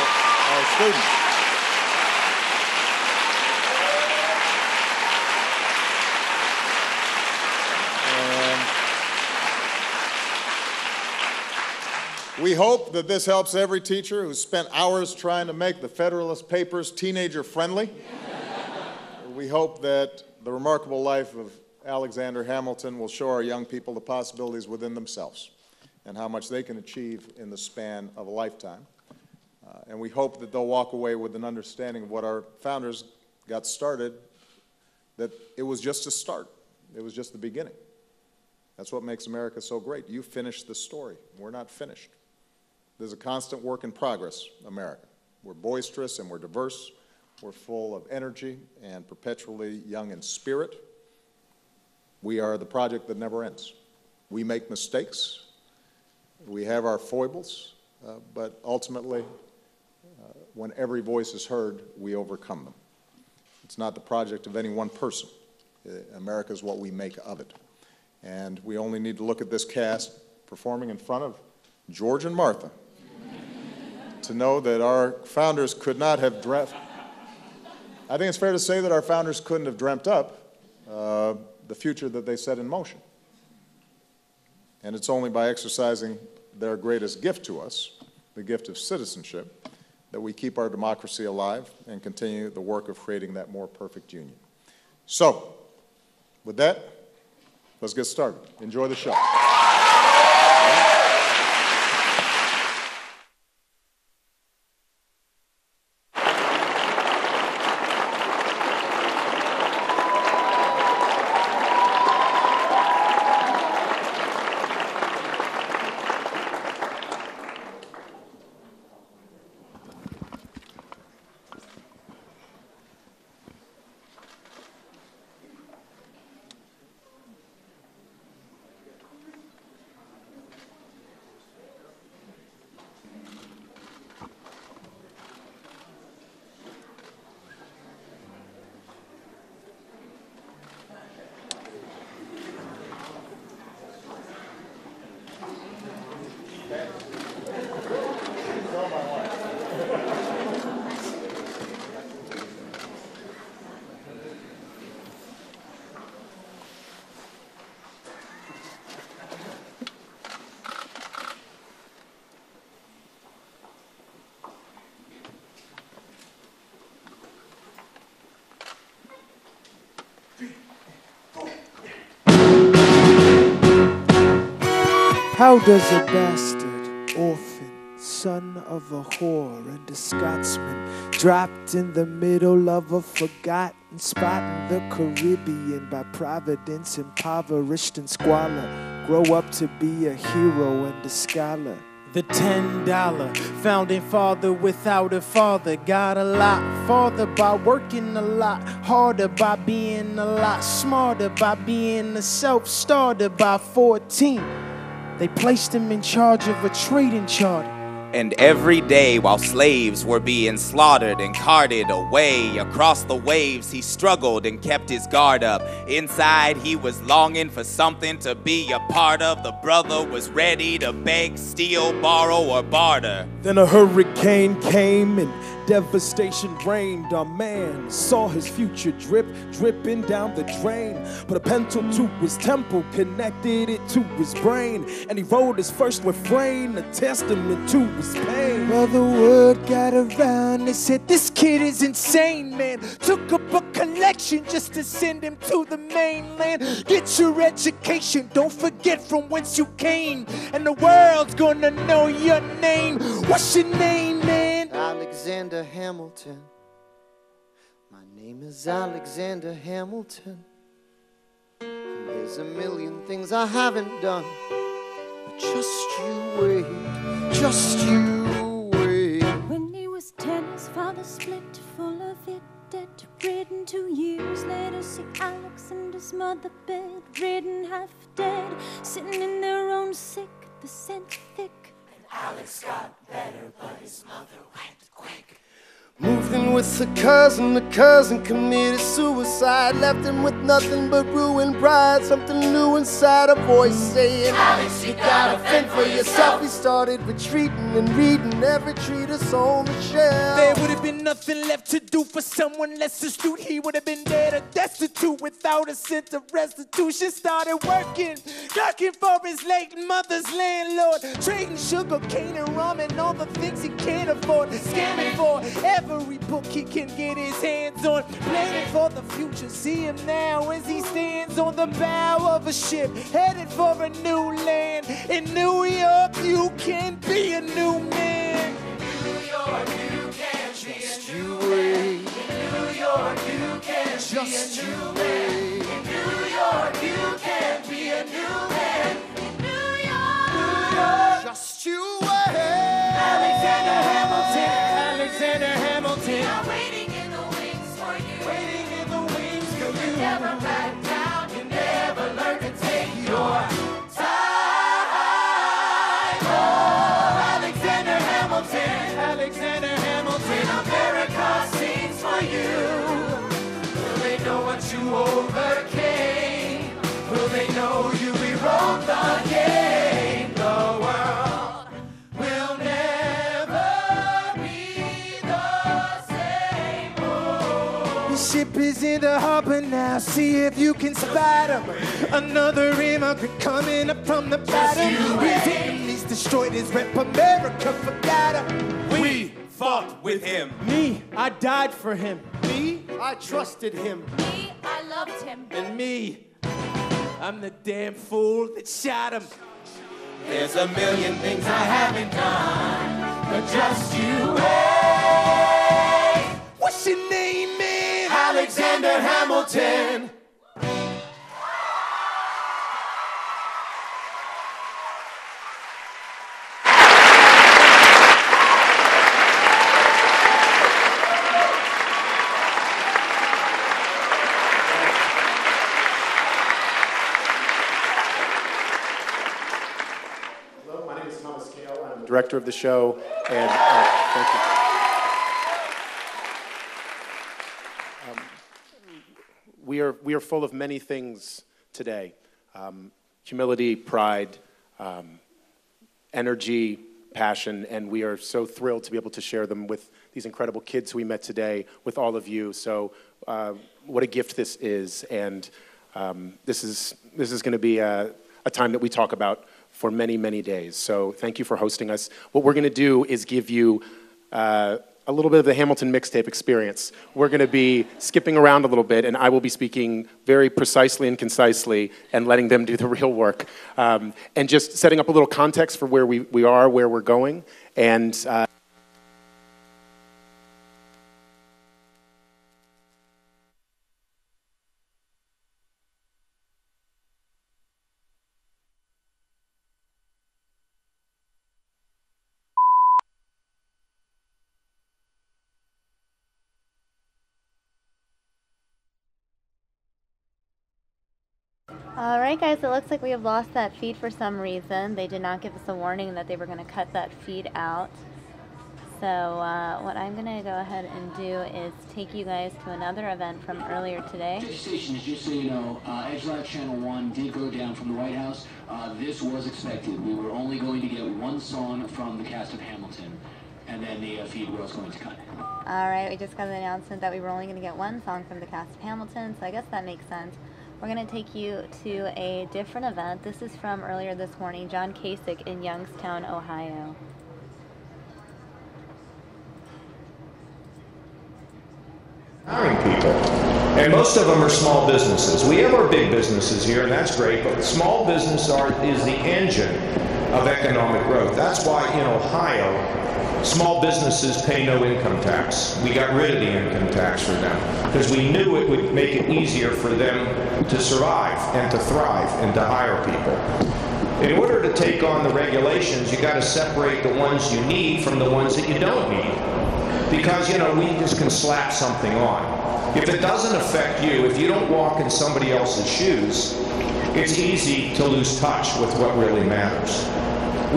our students. We hope that this helps every teacher who spent hours trying to make the Federalist Papers teenager-friendly. We hope that the remarkable life of Alexander Hamilton will show our young people the possibilities within themselves and how much they can achieve in the span of a lifetime. And we hope that they'll walk away with an understanding of what our founders got started, that it was just a start. It was just the beginning. That's what makes America so great. You finished the story. We're not finished. There's a constant work in progress, America. We're boisterous and we're diverse. We're full of energy and perpetually young in spirit. We are the project that never ends. We make mistakes. We have our foibles, but ultimately, when every voice is heard, we overcome them. It's not the project of any one person. America is what we make of it. And we only need to look at this cast performing in front of George and Martha to know that our founders could not have dreamt. I think it's fair to say that our founders couldn't have dreamt up the future that they set in motion. And it's only by exercising their greatest gift to us, the gift of citizenship, that we keep our democracy alive and continue the work of creating that more perfect union. So, with that, let's get started. Enjoy the show. How does a bastard orphan, son of a whore and a Scotsman, dropped in the middle of a forgotten spot in the Caribbean, by providence impoverished and squalor, grow up to be a hero and a scholar. The $10 founding father without a father got a lot farther by working a lot harder, by being a lot smarter, by being a self-starter. By 14, they placed him in charge of a trading charter. And every day while slaves were being slaughtered and carted away across the waves, he struggled and kept his guard up. Inside he was longing for something to be a part of. The brother was ready to beg, steal, borrow, or barter. Then a hurricane came and devastation reigned. Our man saw his future dripping down the drain. Put a pencil to his temple, connected it to his brain, and he wrote his first refrain, a testament to his pain. Brother word got around, they said this kid is insane, man. Took up a collection just to send him to the mainland. Get your education, don't forget from whence you came, and the world's gonna know your name. What's your name, man? Alexander Hamilton. My name is Alexander Hamilton. And there's a million things I haven't done, but just you wait, just you wait. When he was 10, his father split, full of it, debt-ridden. 2 years later, see Alexander's mother bedridden, half dead, sitting in their own sick, the scent thick. Alex got better, but his mother went quick. Moved in with a cousin, the cousin committed suicide, left him with nothing but ruined pride. Something new inside, a voice saying, Alex, you gotta fend for yourself. He started retreating and reading every treatise on the shelf. There would have been nothing left to do for someone less astute. He would have been dead or destitute without a cent of restitution. Started working for his late mother's landlord, trading sugar cane and rum and all the things he can't afford, scamming for every book he can get his hands on, planning for the future. See him now as he stands on the bow of a ship, headed for a new land. In New York, you can be a new man. In New York, you can be a new man. In New York, you can be a new man. In New York, you can be a new man. In New York, just you wait. Alexander Hamilton. Alexander Hamilton. I'm waiting in the wings for you. Waiting in the wings for you. You never back down. You never learn to take your time. Oh, Alexander Hamilton. Alexander Hamilton. When America sings for you, will they know what you overcame? Will they know you rewrote the game? The world will never be the same. Oh. The ship is in the harbor now, see if you can spot him. Another immigrant coming up from the bottom. His enemies destroyed his rep, America forgot him. We fought with him. Me, I died for him. Me, I trusted him. Me, I loved him. And me, I'm the damn fool that shot him. There's a million things I haven't done, but just you wait. What's your name, man? Alexander Hamilton. Director of the show, and thank you. We are full of many things today: humility, pride, energy, passion, and we are so thrilled to be able to share them with these incredible kids who we met today, with all of you. So, what a gift this is, and this is going to be a time that we talk about for many, many days. So thank you for hosting us. What we're going to do is give you a little bit of the Hamilton mixtape experience. We're going to be skipping around a little bit, and I will be speaking very precisely and concisely and letting them do the real work, and just setting up a little context for where we are, where we're going, and All right, guys, it looks like we have lost that feed for some reason. They did not give us a warning that they were going to cut that feed out. So what I'm going to go ahead and do is take you guys to another event from earlier today. Station, just so you know, Edge Live Channel 1 did go down from the White House. This was expected. We were only going to get one song from the cast of Hamilton, and then the feed was going to cut. All right, we just got an announcement that we were only going to get one song from the cast of Hamilton, so I guess that makes sense. We're going to take you to a different event. This is from earlier this morning, John Kasich in Youngstown, Ohio. Hiring people, and most of them are small businesses. We have our big businesses here, and that's great, but small business is the engine of economic growth. That's why in Ohio, small businesses pay no income tax. We got rid of the income tax for them because we knew it would make it easier for them to survive and to thrive and to hire people. In order to take on the regulations, you got to separate the ones you need from the ones that you don't need. Because, you know, we just can slap something on. If it doesn't affect you, if you don't walk in somebody else's shoes, it's easy to lose touch with what really matters.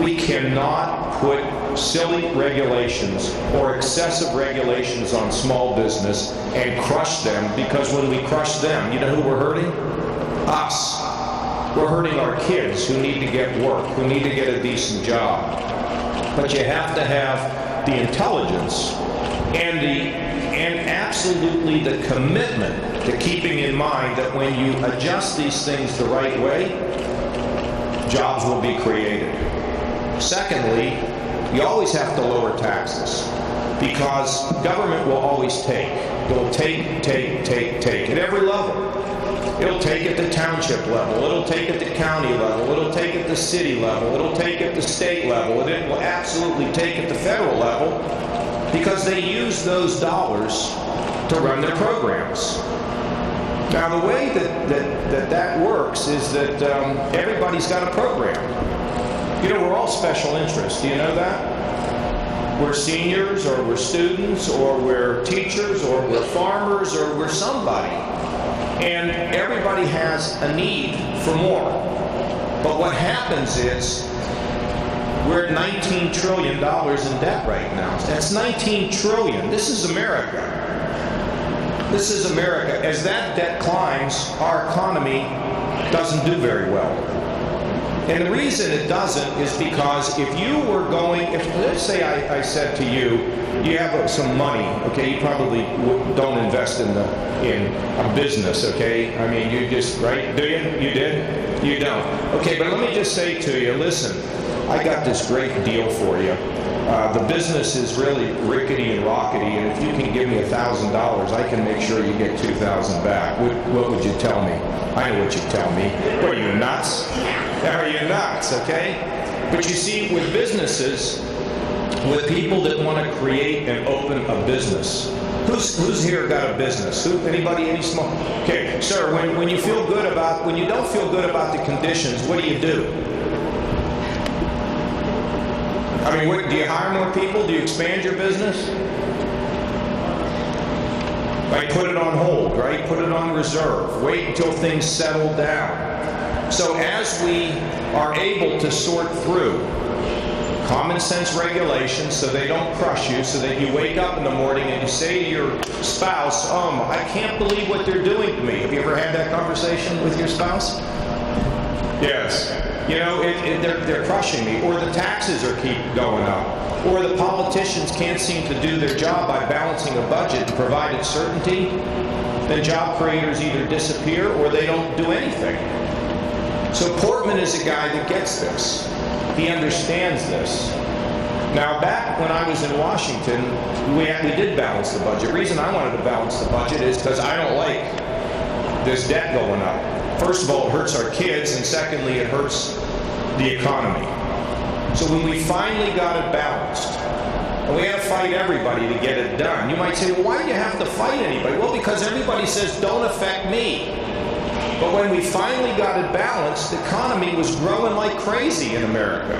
We cannot put silly regulations or excessive regulations on small business and crush them, because when we crush them, you know who we're hurting? Us. We're hurting our kids who need to get work, who need to get a decent job. But you have to have the intelligence and absolutely the commitment to keeping in mind that when you adjust these things the right way, jobs will be created. Secondly, you always have to lower taxes, because government will always take. It'll take at every level. It'll take at the township level, it'll take at the county level, it'll take at the city level, it'll take at the state level, and it will absolutely take at the federal level, because they use those dollars to run their programs. Now, the way that works is that everybody's got a program. You know, we're all special interests. Do you know that? We're seniors, or we're students, or we're teachers, or we're farmers, or we're somebody. And everybody has a need for more. But what happens is, we're at $19 trillion in debt right now. That's $19 trillion. This is America. This is America. As that debt climbs, our economy doesn't do very well. And the reason it doesn't is because if you were going, let's say I said to you, you have some money, okay, you probably don't invest in a business, okay? I mean, you just, right? Do you? You did? You don't. Okay, but let me just say to you, listen, I got this great deal for you. The business is really rickety and rockety, and if you can give me $1,000, I can make sure you get $2,000 back. What would you tell me? I know what you'd tell me. What, are you nuts? Are you nuts, okay? But you see, with businesses, with people that want to create and open a business, who's here got a business? Anybody, any small? Okay, sir, when you feel good about, when you don't feel good about the conditions, what do? I mean, do you hire more people? Do you expand your business? Like, put it on hold, right? Put it on reserve. Wait until things settle down. So as we are able to sort through common sense regulations so they don't crush you, so that you wake up in the morning and you say to your spouse, I can't believe what they're doing to me. Have you ever had that conversation with your spouse? Yes. You know, they're crushing me, or the taxes keep going up, or the politicians can't seem to do their job by balancing a budget and providing certainty. Then job creators either disappear or they don't do anything. So Portman is a guy that gets this. He understands this. Now, back when I was in Washington, we did balance the budget. The reason I wanted to balance the budget is because I don't like this debt going up. First of all, it hurts our kids, and secondly, it hurts the economy. So when we finally got it balanced, and we had to fight everybody to get it done. You might say, well, why do you have to fight anybody? Well, because everybody says, don't affect me. But when we finally got it balanced, the economy was growing like crazy in America.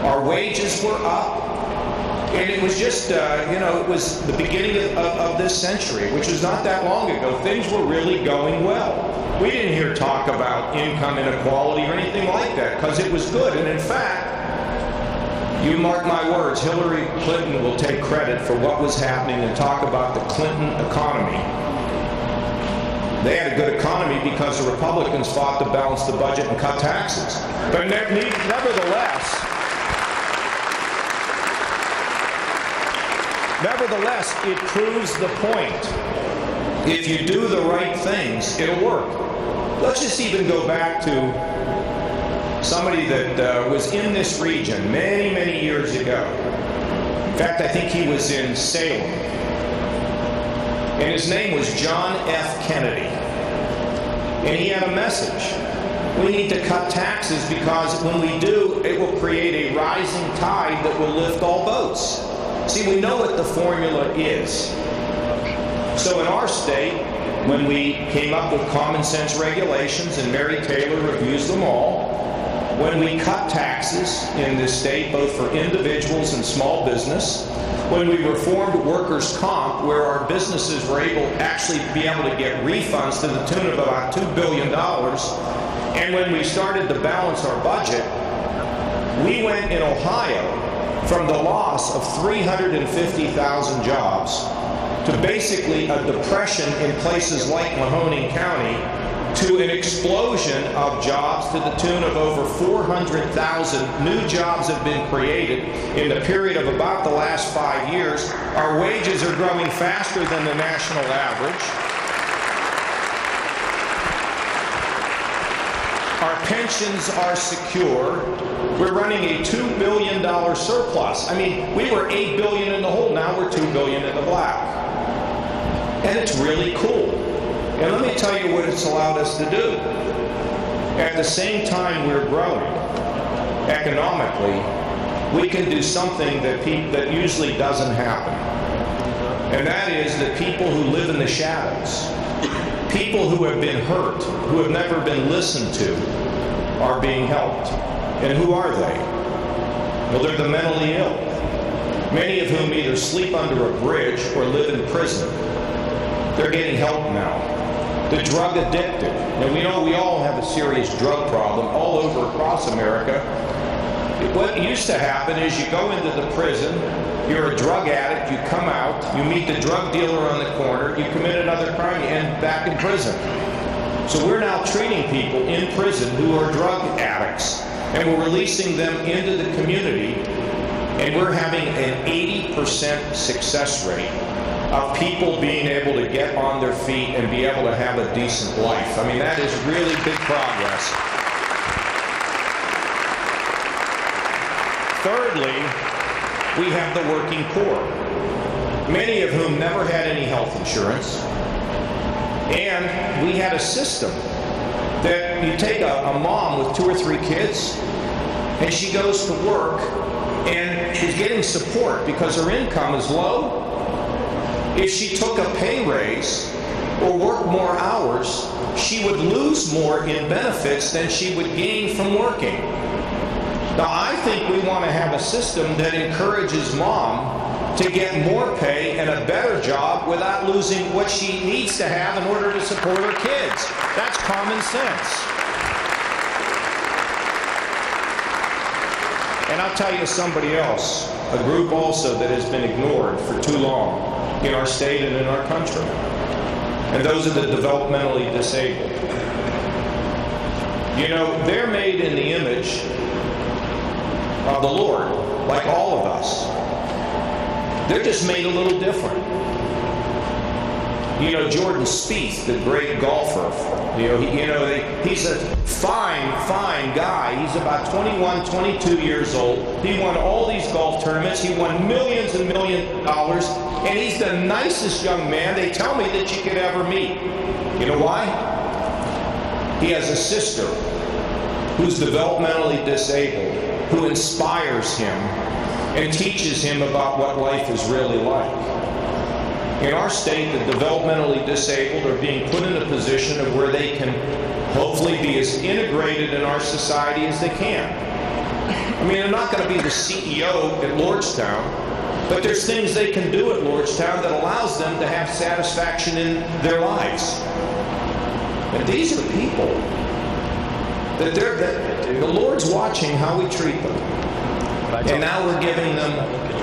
Our wages were up, And it was just, it was the beginning of this century, which was not that long ago. Things were really going well. We didn't hear talk about income inequality or anything like that, because it was good. And in fact, you mark my words, Hillary Clinton will take credit for what was happening and talk about the Clinton economy. They had a good economy because the Republicans fought to balance the budget and cut taxes. But nevertheless, it proves the point. If you do the right things, it'll work. Let's just even go back to somebody that was in this region many, many years ago. In fact, I think he was in Salem. And his name was John F. Kennedy. And he had a message. We need to cut taxes because when we do, it will create a rising tide that will lift all boats. See, we know what the formula is. So in our state, when we came up with common sense regulations, and Mary Taylor reviews them all, when we cut taxes in this state, both for individuals and small business, when we reformed workers' comp, where our businesses were able to actually be able to get refunds to the tune of about $2 billion, and when we started to balance our budget, we went in Ohio from the loss of 350,000 jobs to basically a depression in places like Mahoning County to an explosion of jobs to the tune of over 400,000 new jobs have been created in the period of about the last 5 years. Our wages are growing faster than the national average. Our pensions are secure. We're running a $2 billion surplus. I mean, we were $8 billion in the hole, now we're $2 billion in the black. And it's really cool. And let me tell you what it's allowed us to do. At the same time we're growing economically, we can do something that usually doesn't happen. And that is that people who live in the shadows, people who have been hurt, who have never been listened to, are being helped. And who are they? Well, they're the mentally ill, many of whom either sleep under a bridge or live in prison. They're getting help now. The drug addicted. And we know we all have a serious drug problem all over across America. What used to happen is you go into the prison, you're a drug addict, you come out, you meet the drug dealer on the corner, you commit another crime, you end back in prison. So we're now treating people in prison who are drug addicts, and we're releasing them into the community, and we're having an 80% success rate of people being able to get on their feet and be able to have a decent life. I mean, that is really big progress. Thirdly, we have the working poor, many of whom never had any health insurance. And we had a system that you take a mom with 2 or 3 kids, and she goes to work, and she's getting support because her income is low. If she took a pay raise or worked more hours, she would lose more in benefits than she would gain from working. Now, I think we want to have a system that encourages mom to get more pay and a better job without losing what she needs to have in order to support her kids. That's common sense. And I'll tell you somebody else, a group also that has been ignored for too long in our state and in our country. And those are the developmentally disabled. You know, they're made in the image of the Lord, like all of us. They're just made a little different. You know, Jordan Spieth, the great golfer, he's a fine guy. He's about 21, 22 years old. He won all these golf tournaments. He won millions and millions of dollars. And he's the nicest young man, they tell me, that you could ever meet. You know why? He has a sister who's developmentally disabled, who inspires him and teaches him about what life is really like. In our state, the developmentally disabled are being put in a position of where they can hopefully be as integrated in our society as they can. I mean, they're not going to be the CEO at Lordstown, But there's things they can do at Lordstown that allows them to have satisfaction in their lives. And these are people that the Lord's watching how we treat them. And now we're giving them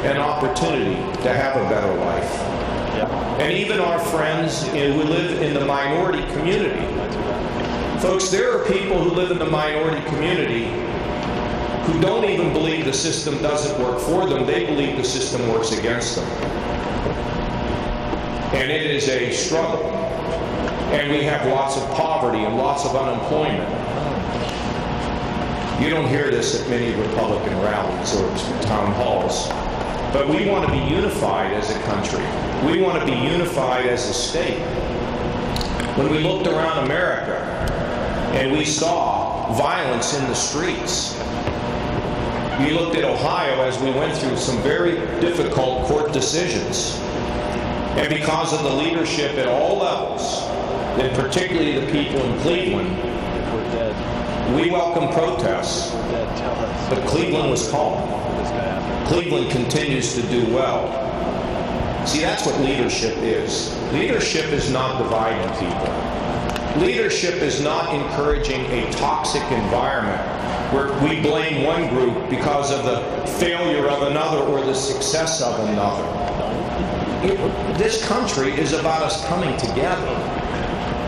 an opportunity to have a better life. And even our friends who live in the minority community. Folks, there are people who live in the minority community who don't even believe the system doesn't work for them. They believe the system works against them. And it is a struggle. And we have lots of poverty and lots of unemployment. You don't hear this at many Republican rallies or town halls. But we want to be unified as a country. We want to be unified as a state. When we looked around America and we saw violence in the streets, we looked at Ohio as we went through some very difficult court decisions. And because of the leadership at all levels, and particularly the people in Cleveland, we welcome protests, but Cleveland was calm. Cleveland continues to do well. See, that's what leadership is. Leadership is not dividing people. Leadership is not encouraging a toxic environment where we blame one group because of the failure of another or the success of another. This country is about us coming together.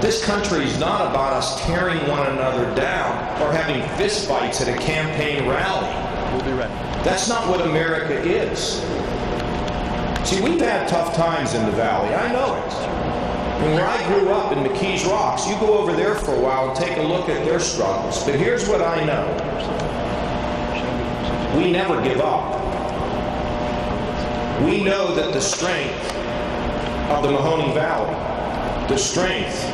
This country is not about us tearing one another down or having fistfights at a campaign rally. We'll be ready. That's not what America is. See, we've had tough times in the Valley. I know it. And where I grew up in McKees Rocks, you go over there for a while and take a look at their struggles. But here's what I know. We never give up. We know that the strength of the Mahoning Valley, the strength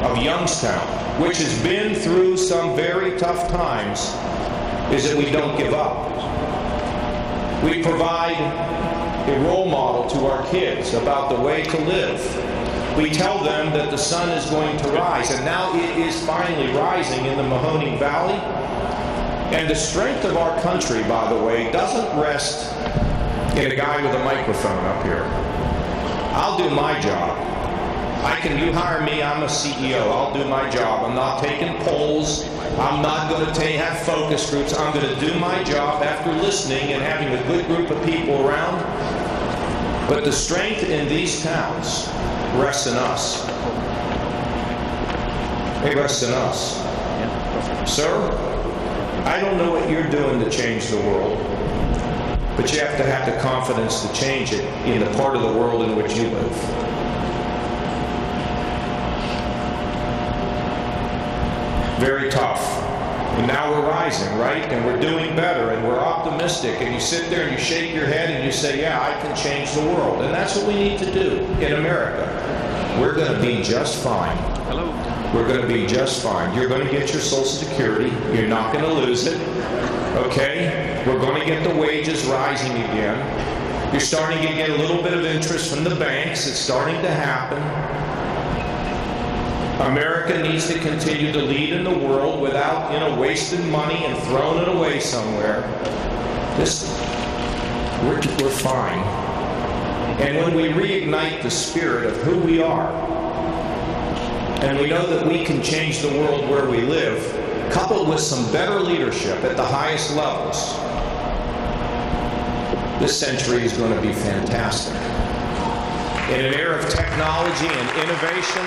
of Youngstown, which has been through some very tough times, is that we don't give up. We provide a role model to our kids about the way to live. We tell them that the sun is going to rise, and now it is finally rising in the Mahoning Valley. And the strength of our country, by the way, doesn't rest in a guy with a microphone up here. I'll do my job. You hire me, I'm a CEO, I'll do my job. I'm not taking polls, I'm not going to have focus groups. I'm going to do my job after listening and having a good group of people around. But the strength in these towns rests in us. It rests in us. Sir, I don't know what you're doing to change the world, but you have to have the confidence to change it in the part of the world in which you live. Very tough. And now we're rising, right? And we're doing better, and we're optimistic. And you sit there and you shake your head and you say, yeah, I can change the world. And that's what we need to do in America. We're going to be just fine. Hello. We're going to be just fine. You're going to get your Social Security. You're not going to lose it. Okay? We're going to get the wages rising again. You're starting to get a little bit of interest from the banks. It's starting to happen. America needs to continue to lead in the world without, wasting money and throwing it away somewhere. We're fine. And when we reignite the spirit of who we are, and we know that we can change the world where we live, coupled with some better leadership at the highest levels, this century is going to be fantastic. In an era of technology and innovation,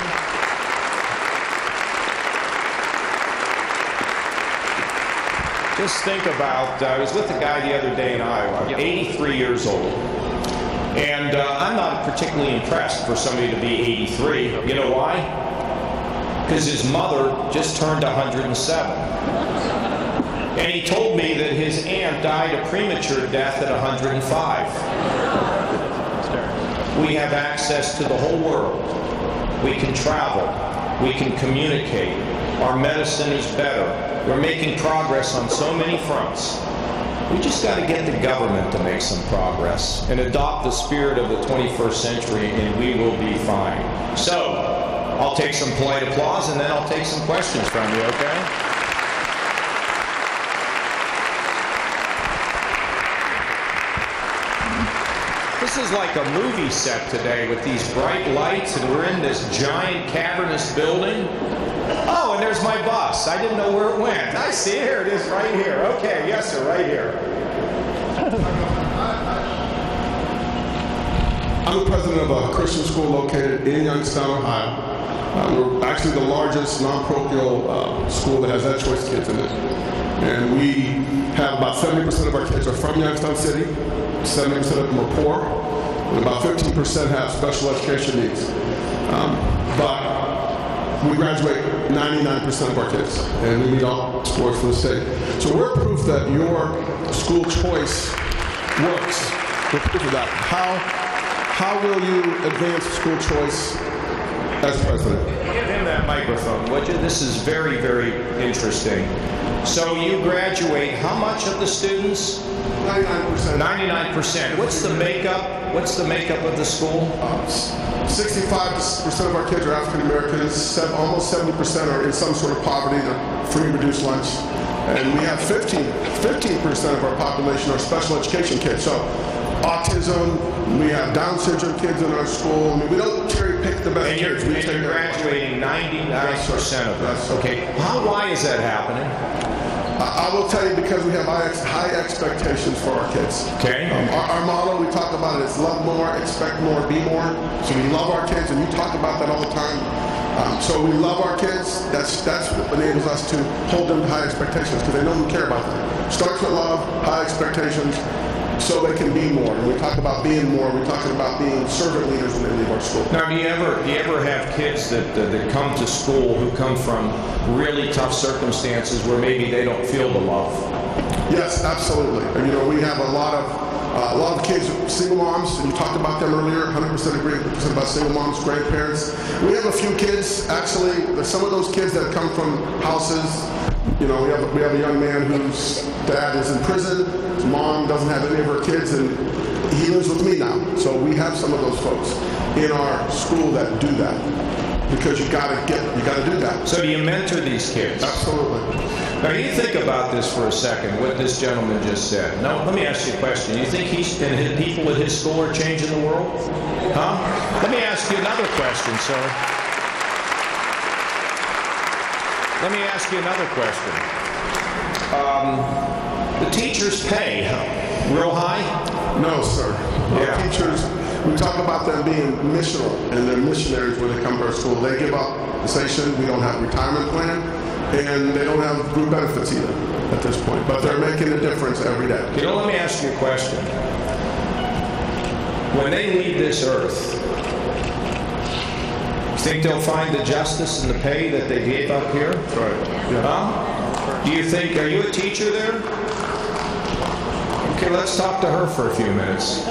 just think about, I was with a guy the other day in Iowa, 83 years old. And I'm not particularly impressed for somebody to be 83. You know why? Because his mother just turned 107. And he told me that his aunt died a premature death at 105. We have access to the whole world. We can travel. We can communicate. Our medicine is better. We're making progress on so many fronts. We just got to get the government to make some progress and adopt the spirit of the 21st century, and we will be fine. So, I'll take some polite applause, and then I'll take some questions from you, okay? is like a movie set today with these bright lights, and we're in this giant cavernous building. Oh, and there's my bus. I didn't know where it went. I see it. Here it is right here. Okay, yes, sir, right here. I'm the president of a Christian school located in Youngstown, Ohio. We're actually the largest non-parochial school that has that choice kids in it. And we have about 70% of our kids are from Youngstown City, 70% of them are poor, and about 15% have special education needs. But we graduate 99% of our kids, and we meet all scores for the state. So we're proof that your school choice works. We're proof of that. How will you advance school choice as president? Give him that microphone, would you? This is very, very interesting. So you graduate, how much of the students? 99%. 99%. What's the makeup? What's the makeup of the school? 65% of our kids are African Americans. Almost 70% are in some sort of poverty. They're free reduced lunch. And we have 15% of our population are special education kids. So autism, we have Down syndrome kids in our school. I mean, we don't cherry pick the best kids. And you're graduating 99% of them. Okay. Why is that happening? I will tell you, because we have high expectations for our kids. Okay. Our motto, we talk about it, is love more, expect more, be more. So we love our kids, and you talk about that all the time. So we love our kids. That's what enables us to hold them to high expectations, because they know we care about them. Starts with love, high expectations, so they can be more. And we talk about being more. We're talking about being servant leaders when they leave our school. Now, do you ever have kids that come to school who come from really tough circumstances where maybe they don't feel the love? Yes, absolutely. And, we have a lot of kids, single moms, and you talked about them earlier. 100% agree about single moms, grandparents. We have a few kids, actually. There's some of those kids that come from houses. We have a young man whose dad is in prison. His mom doesn't have any of her kids, and he lives with me now. So we have some of those folks in our school that do that, because you got to do that. So do you mentor these kids? Absolutely. Now you think about this for a second, what this gentleman just said. Now let me ask you a question. You think people at his school are changing the world? Huh? Let me ask you another question, sir. Let me ask you another question. The teachers pay real high? No, sir. Our teachers, we talk about them being missional, and they're missionaries when they come to our school. They give up the station. We don't have a retirement plan, and they don't have group benefits either at this point. But they're making a difference every day. Let me ask you a question. When they leave this earth, think they'll find the justice and the pay that they gave up here? Right. Yeah. Huh? Do you think, are you a teacher there? Okay, let's talk to her for a few minutes.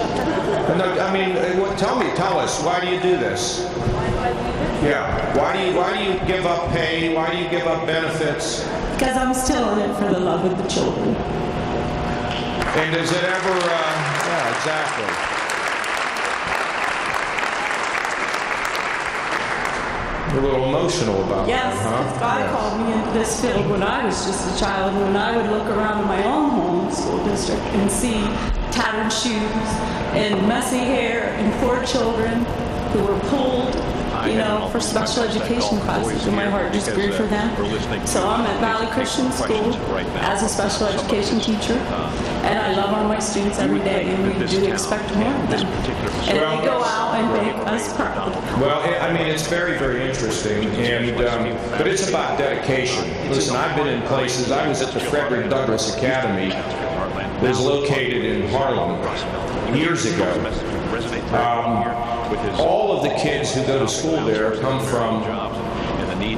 Tell us, why do you do this? Yeah, why do you give up pay? Why do you give up benefits? Because I'm still in it for the love of the children. And does it ever, yeah, exactly. You're a little emotional about that, huh? Yes, God called me into this field when I was just a child, and when I would look around in my own home school district and see tattered shoes and messy hair and poor children who were pulled, for special education classes, and my heart just grew for them. So I'm at Valley Christian School as a special education teacher, and I love on my students every day, and we do expect more of them. And they go out and make us proud. Well, it's very, very interesting, but it's about dedication. Listen, I've been in places. I was at the Frederick Douglass Academy that was located in Harlem years ago. All of the kids who go to school there come from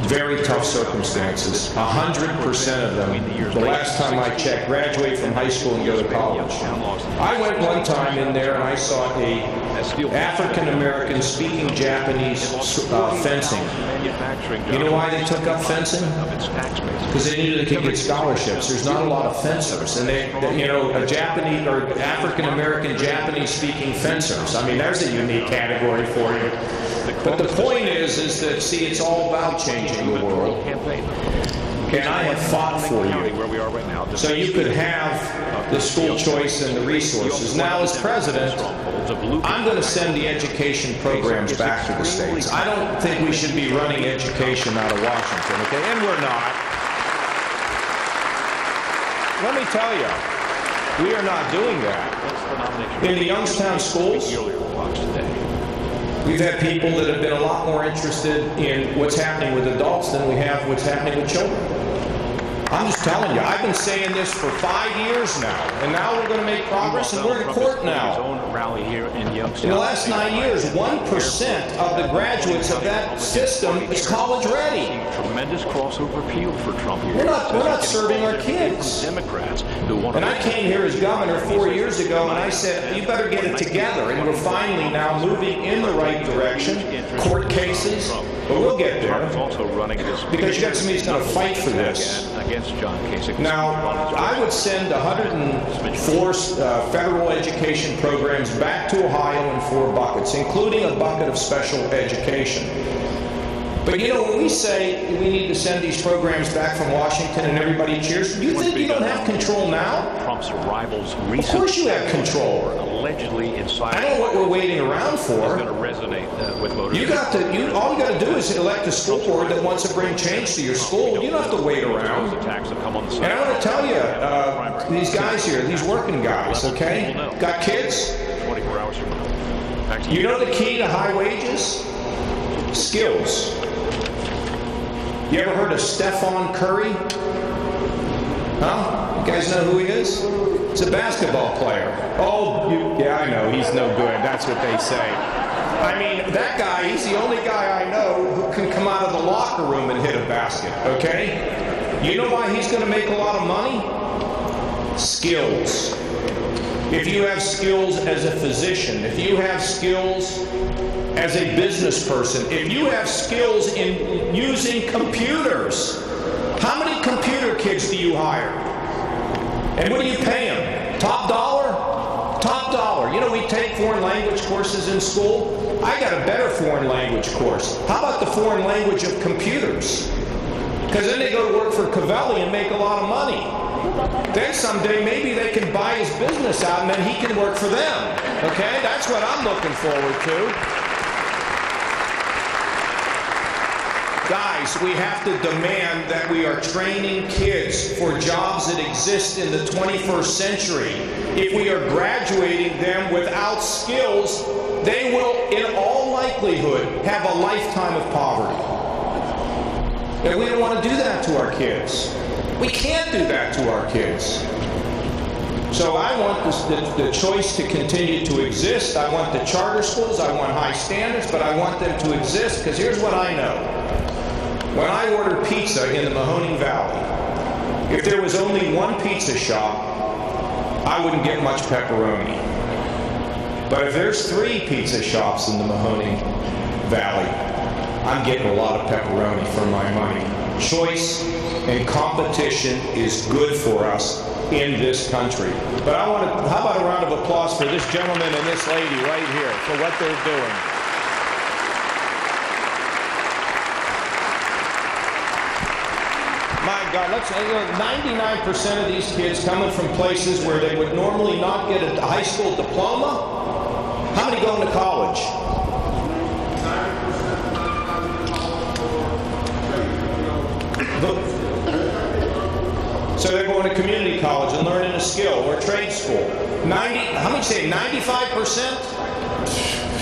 very tough circumstances. 100% of them, the last time I checked, graduate from high school and go to college. I went one time in there and I saw a African-American speaking Japanese fencing. You know why they took up fencing? Because they knew they could get scholarships. There's not a lot of fencers. And a Japanese or African-American Japanese speaking fencers. There's a unique category for you. But the point is that, see, it's all about changing the world. And I have fought for you. So you could have the school choice and the resources. Now, as president, I'm going to send the education programs back to the states. I don't think we should be running education out of Washington, okay? And we're not. Let me tell you, we are not doing that. In the Youngstown schools, we've had people that have been a lot more interested in what's happening with adults than we have what's happening with children. I'm just telling you, I've been saying this for 5 years now, and now we're going to make progress, and we're in court now. In the last 9 years, 1% of the graduates of that system is college ready. Tremendous crossover appeal for Trump here. We're not serving our kids. And I came here as governor 4 years ago, and I said, you better get it together. And we're finally now moving in the right direction. Court cases, but we'll get there. Because you got somebody who's going to fight for this. Now, I would send 104 federal education programs back to Ohio in 4 buckets, including a bucket of special education. But you know, when we say we need to send these programs back from Washington and everybody cheers, you think you don't have control now? Trump's rivals Of course you have control. allegedly inside. I know what we're waiting around for. It's going to resonate with voters. All you got to do is elect a school board that wants to bring change to your school. You don't have to wait around. And I want to tell you, these guys here, these working guys, okay, got kids. 24 hours from now. You know the key to high wages? Skills. You ever heard of Stephon Curry? Huh? You guys know who he is? He's a basketball player. Oh, yeah, I know. He's no good. That's what they say. I mean, that guy, he's the only guy I know who can come out of the locker room and hit a basket, okay? You know why he's going to make a lot of money? Skills. If you have skills as a physician, if you have skills as a business person, if you have skills in using computers, how many computer kids do you hire? And what do you pay them? Top dollar? Top dollar. You know, we take foreign language courses in school. I got a better foreign language course. How about the foreign language of computers? Because then they go to work for Covelli and make a lot of money. Then someday maybe they can buy his business out and then he can work for them. Okay? That's what I'm looking forward to. Guys, we have to demand that we are training kids for jobs that exist in the 21st century. If we are graduating them without skills, they will, in all likelihood, have a lifetime of poverty. And we don't want to do that to our kids. We can't do that to our kids. So I want the choice to continue to exist. I want the charter schools. I want high standards, but I want them to exist because here's what I know. When I order pizza in the Mahoning Valley, if there was only one pizza shop, I wouldn't get much pepperoni. But if there's 3 pizza shops in the Mahoning Valley, I'm getting a lot of pepperoni for my money. Choice and competition is good for us in this country. But how about a round of applause for this gentleman and this lady right here for what they're doing. My God, 99% of these kids coming from places where they would normally not get a high school diploma. How many going to college? So they're going to community college and learning a skill or trade school. How many say 95%?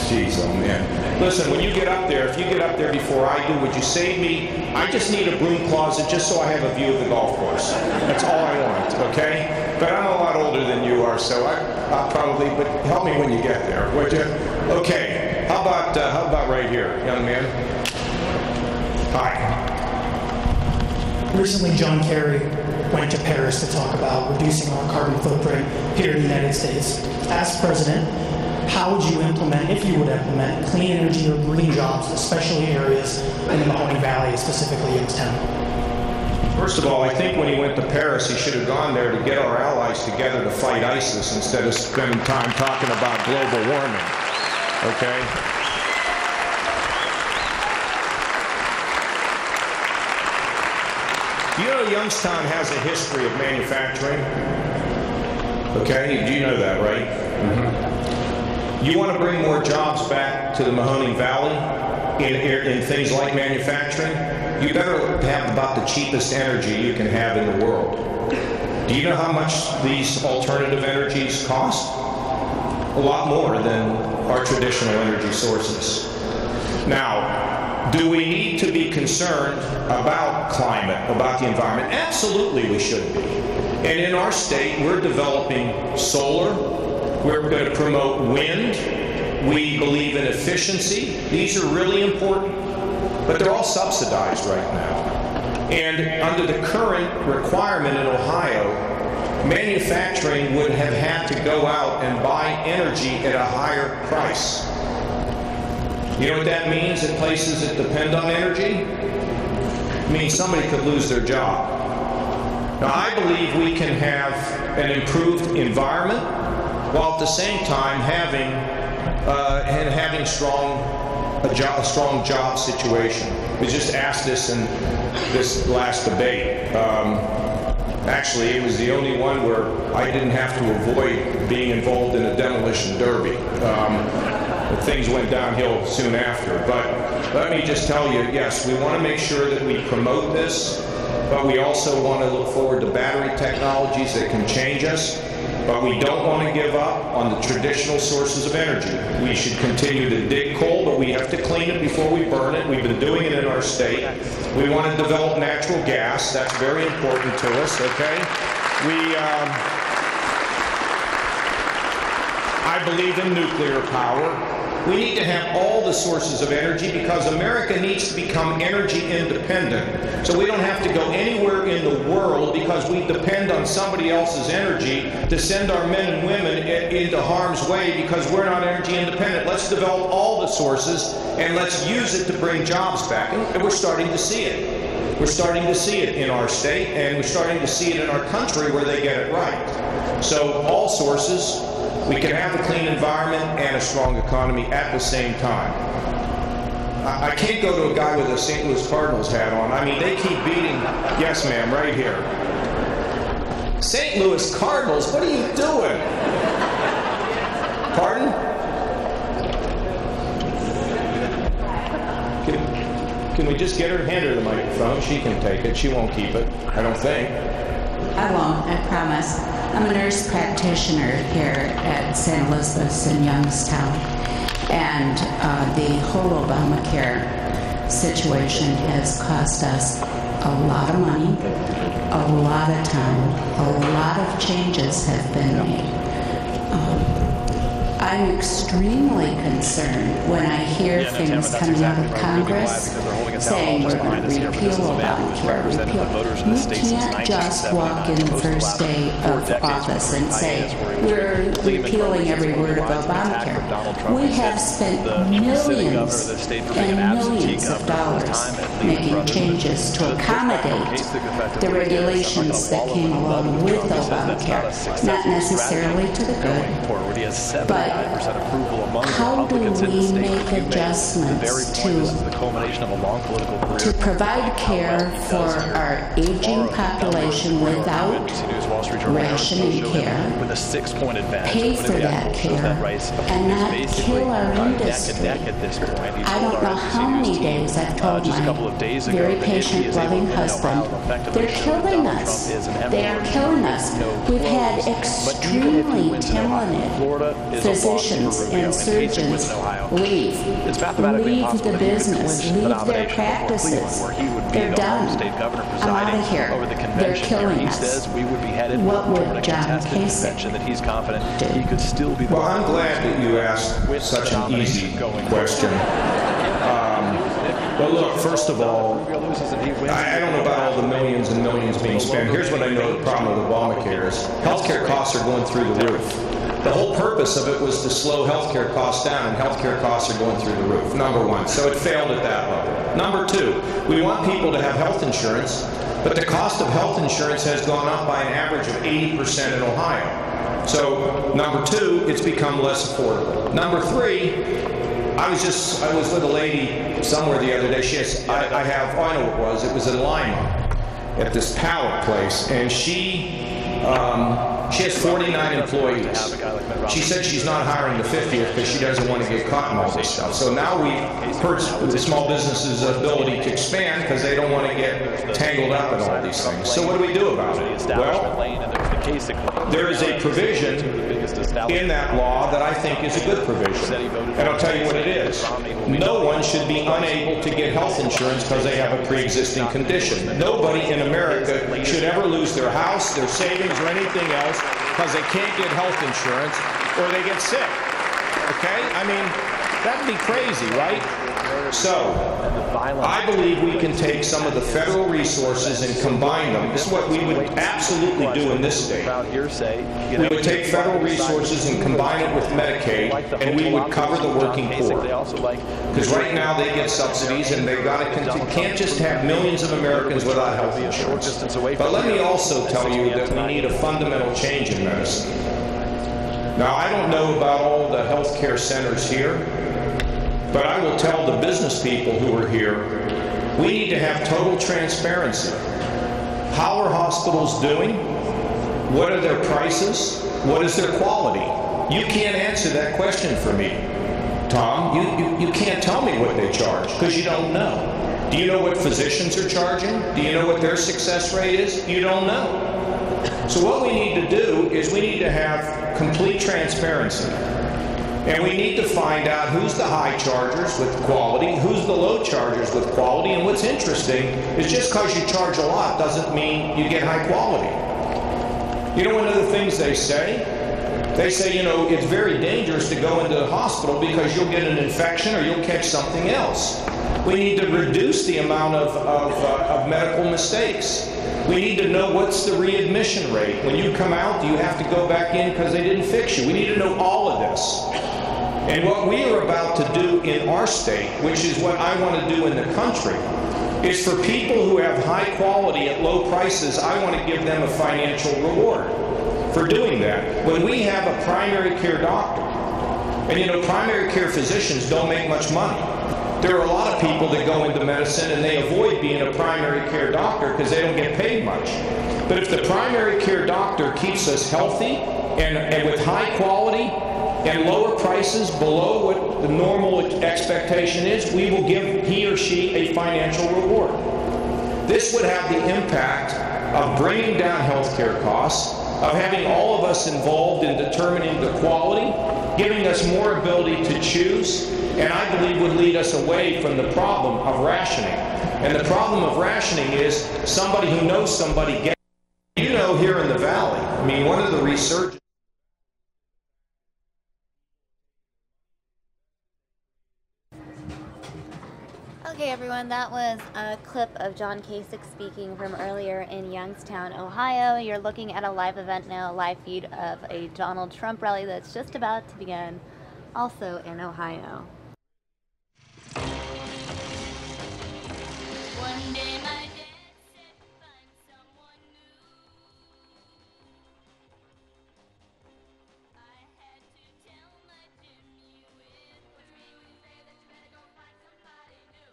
Jeez, oh man. Listen, when you get up there, if you get up there before I do, would you save me? I just need a broom closet just so I have a view of the golf course. That's all I want, okay? But I'm a lot older than you are, so I'll probably, but help me when you get there, would you? Okay, how about right here, young man? Hi. Recently, John Kerry went to Paris to talk about reducing our carbon footprint here in the United States. As president, how would you implement, if you would implement, clean energy or green jobs, especially areas in the Mahoning Valley, specifically Youngstown? First of all, I think when he went to Paris, he should have gone there to get our allies together to fight ISIS instead of spending time talking about global warming. Okay? You know Youngstown has a history of manufacturing? Okay, do you know that, right? Mm-hmm. You want to bring more jobs back to the Mahoning Valley in things like manufacturing? You better have about the cheapest energy you can have in the world. Do you know how much these alternative energies cost? A lot more than our traditional energy sources. Now, do we need to be concerned about climate, about the environment? Absolutely we should be. And in our state, we're developing solar. We're going to promote wind. We believe in efficiency. These are really important, but they're all subsidized right now. And under the current requirement in Ohio, manufacturing would have had to go out and buy energy at a higher price. You know what that means in places that depend on energy? It means somebody could lose their job. Now, I believe we can have an improved environment while at the same time having a strong job situation. We just asked this in this last debate. Actually, it was the only one where I didn't have to avoid being involved in a demolition derby. Things went downhill soon after. But let me just tell you, yes, we want to make sure that we promote this, but we also want to look forward to battery technologies that can change us. But we don't want to give up on the traditional sources of energy. We should continue to dig coal, but we have to clean it before we burn it. We've been doing it in our state. We want to develop natural gas. That's very important to us, okay? I believe in nuclear power. We need to have all the sources of energy because America needs to become energy independent. So we don't have to go anywhere in the world because we depend on somebody else's energy to send our men and women into harm's way because we're not energy independent. Let's develop all the sources and let's use it to bring jobs back. And we're starting to see it. We're starting to see it in our state and we're starting to see it in our country where they get it right. So all sources. We can have a clean environment and a strong economy at the same time. I can't go to a guy with a St. Louis Cardinals hat on. I mean, they keep beating. Yes, ma'am, right here. St. Louis Cardinals, what are you doing? Pardon? Can we just get her, hand her the microphone? She can take it. She won't keep it, I don't think. I won't, I promise. I'm a nurse practitioner here at St. Elizabeth's in Youngstown, and the whole Obamacare situation has cost us a lot of money, a lot of time, a lot of changes have been made. I'm extremely concerned when I hear things coming out of Congress saying we're going to repeal Obamacare. You can't just walk in the first day of office and say we're repealing every word of Obamacare. We have spent millions and millions of dollars making changes to accommodate the regulations that came along with Obamacare, not necessarily to the good, but how do we make adjustments to provide care for our aging population without rationing care, pay for that care, and not kill our industry? I don't know how many days I've told my very patient, loving husband, they're killing us. They are killing us. We've had extremely talented physicians and surgeons leave the business, leave their practices. They're done. I'm out of here. They're killing us. What would John Kasich do? Well, I'm glad that you asked such an easy question. Well, look, first of all, I don't know about all the millions and millions being spent. Here's what I know the problem with Obamacare is. Healthcare costs are going through the roof. The whole purpose of it was to slow healthcare costs down, and healthcare costs are going through the roof, number one. So it failed at that level. Number two, we want people to have health insurance, but the cost of health insurance has gone up by an average of 80% in Ohio. So number two, it's become less affordable. Number three, I was with a lady somewhere the other day. She has, I know it was in Lima at this pallet place, and she She has 49 employees. She said she's not hiring the 50th because she doesn't want to get caught in all this stuff. So now we've hurt the small businesses' ability to expand because they don't want to get tangled up in all these things. So what do we do about it? Well, there is a provision in that law that I think is a good provision. And I'll tell you what it is. No one should be unable to get health insurance because they have a pre-existing condition. Nobody in America should ever lose their house, their savings, or anything else because they can't get health insurance or they get sick. Okay? I mean, that'd be crazy, right? So, I believe we can take some of the federal resources and combine them. This is what we would absolutely do in this state. We would take federal resources and combine it with Medicaid, and we would cover the working poor. Because right now they get subsidies, and they've got to can't just have millions of Americans without health insurance. But let me also tell you that we need a fundamental change in medicine. Now, I don't know about all the healthcare centers here, but I will tell the business people who are here, we need to have total transparency. How are hospitals doing? What are their prices? What is their quality? You can't answer that question for me, Tom. You can't tell me what they charge because you don't know. Do you know what physicians are charging? Do you know what their success rate is? You don't know. So what we need to do is we need to have complete transparency. And we need to find out who's the high chargers with quality, who's the low chargers with quality. And what's interesting is just because you charge a lot doesn't mean you get high quality. You know, one of the things they say, you know, it's very dangerous to go into the hospital because you'll get an infection or you'll catch something else. We need to reduce the amount of medical mistakes. We need to know what's the readmission rate. When you come out, do you have to go back in because they didn't fix you? We need to know all of this. And what we are about to do in our state, which is what I want to do in the country, is for people who have high quality at low prices, I want to give them a financial reward for doing that. When we have a primary care doctor, and you know, primary care physicians don't make much money. There are a lot of people that go into medicine and they avoid being a primary care doctor because they don't get paid much. But if the primary care doctor keeps us healthy and with high quality and lower prices below what the normal expectation is, we will give he or she a financial reward. This would have the impact of bringing down healthcare costs, of having all of us involved in determining the quality, giving us more ability to choose, and I believe would lead us away from the problem of rationing. And the problem of rationing is somebody who knows somebody gets, you know, here in the Valley, I mean, one of the research. Okay, everyone, that was a clip of John Kasich speaking from earlier in Youngstown, Ohio. You're looking at a live event now, a live feed of a Donald Trump rally that's just about to begin, also in Ohio. One day my dad said find someone new. I had to tell my Jim you it was me when he said that you better go find somebody new.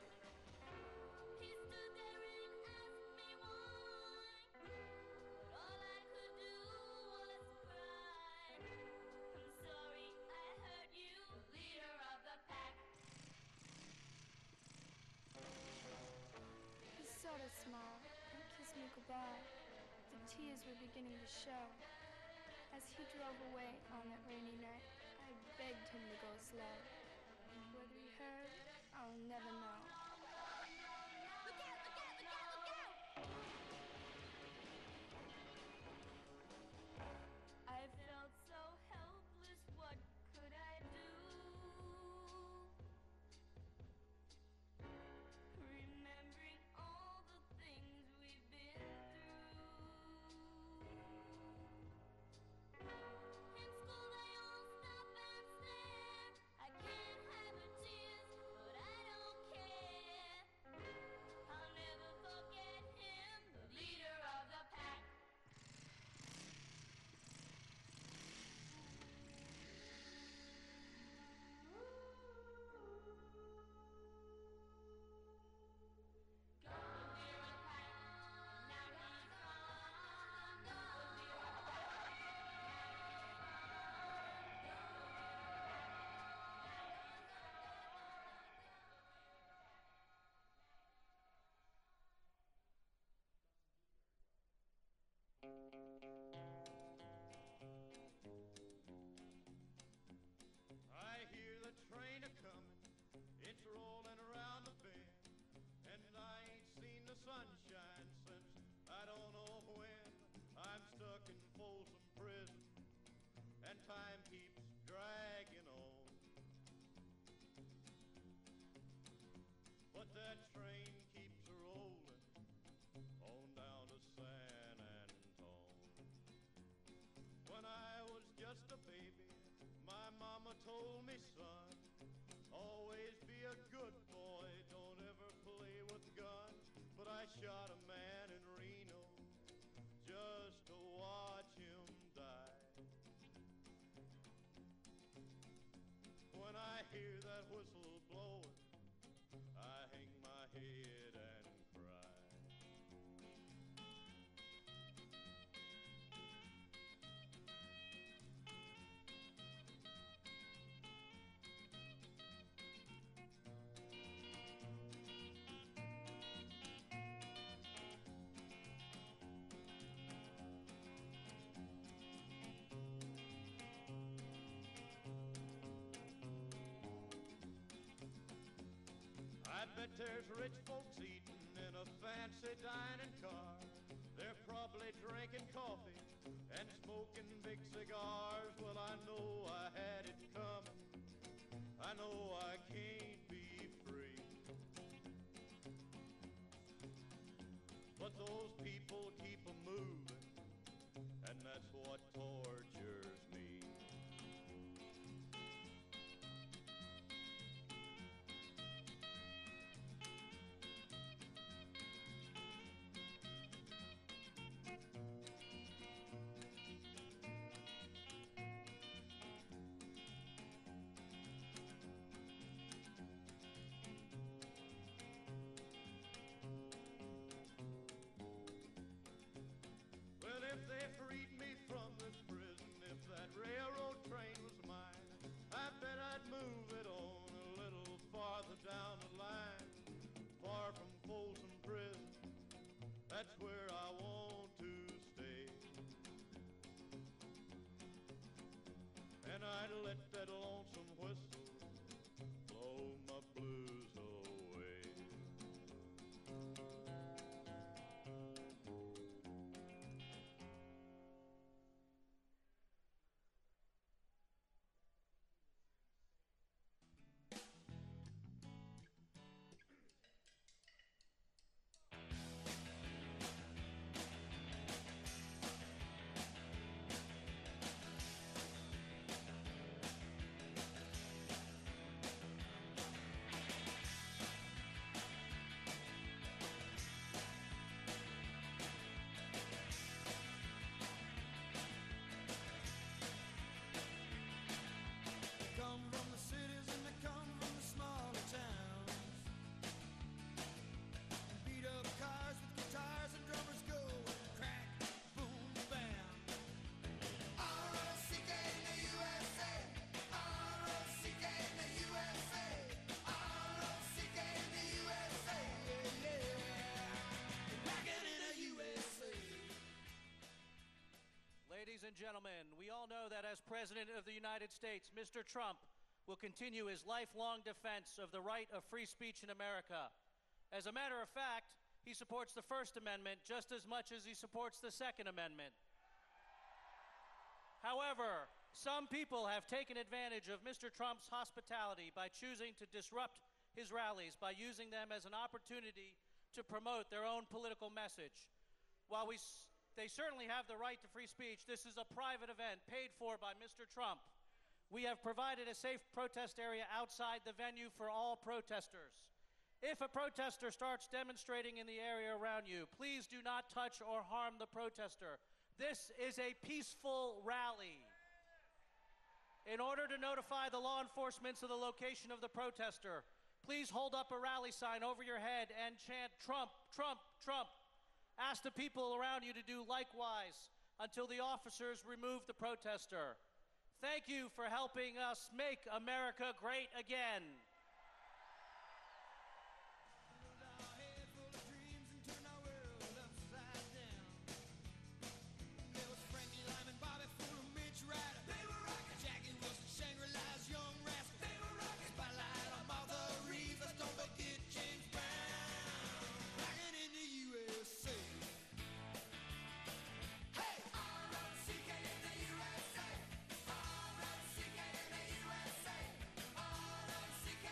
He stood there and asked me why, but all I could do was cry. I'm sorry I hurt you, leader of the pack. He sort of smiled and kissed me goodbye. The tears were beginning to show. As he drove away on that rainy night, I begged him to go slow. Whether he heard, I'll never know. Look out, look out, look out, look out! I felt so helpless, what could I do? Remembering all the things we've been through. In school they all stop and stare. I can't hide the tears, but I don't care. told me, son, always be a good boy, don't ever play with guns. But I shot a man in Reno just to watch him die. When I hear that whistle blowing, I hang my head and cry. I bet there's rich folks eating in a fancy dining car. They're probably drinking coffee and smoking big cigars. Well, I know I had it coming. I know I can't be free. But those people keep a moving, and that's what tortures me. Well, if they freed me from this prison, if that railroad train was mine, I bet I'd move it on a little farther down the line. Far from Folsom Prison, that's where I want to stay. And I'd let that lonesome whistle blow my blues away. Come from the cities and they come from the smaller towns. And beat up cars with guitars and drummers go crack, boom, bam. R-O-C-K in the USA, R-O-C-K in the USA, R-O-C-K in the USA, yeah, yeah. Rockin' in the USA. Ladies and gentlemen, we all know that as President of the United States, Mr. Trump will continue his lifelong defense of the right of free speech in America. As a matter of fact, he supports the First Amendment just as much as he supports the Second Amendment. However, some people have taken advantage of Mr. Trump's hospitality by choosing to disrupt his rallies by using them as an opportunity to promote their own political message. While they certainly have the right to free speech, this is a private event paid for by Mr. Trump. We have provided a safe protest area outside the venue for all protesters. If a protester starts demonstrating in the area around you, please do not touch or harm the protester. This is a peaceful rally. In order to notify the law enforcement of the location of the protester, please hold up a rally sign over your head and chant Trump, Trump, Trump. Ask the people around you to do likewise until the officers remove the protester. Thank you for helping us make America great again. R-O-C-K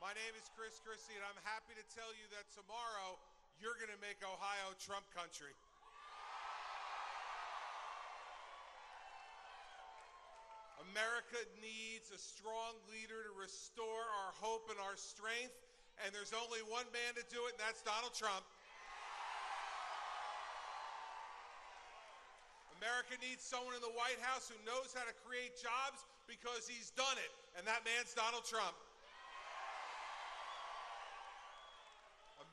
My name is Chris Christie, and I'm happy to tell you that tomorrow you're going to make Ohio Trump country. America needs a strong leader to restore our hope and our strength, and there's only one man to do it, and that's Donald Trump. America needs someone in the White House who knows how to create jobs because he's done it, and that man's Donald Trump.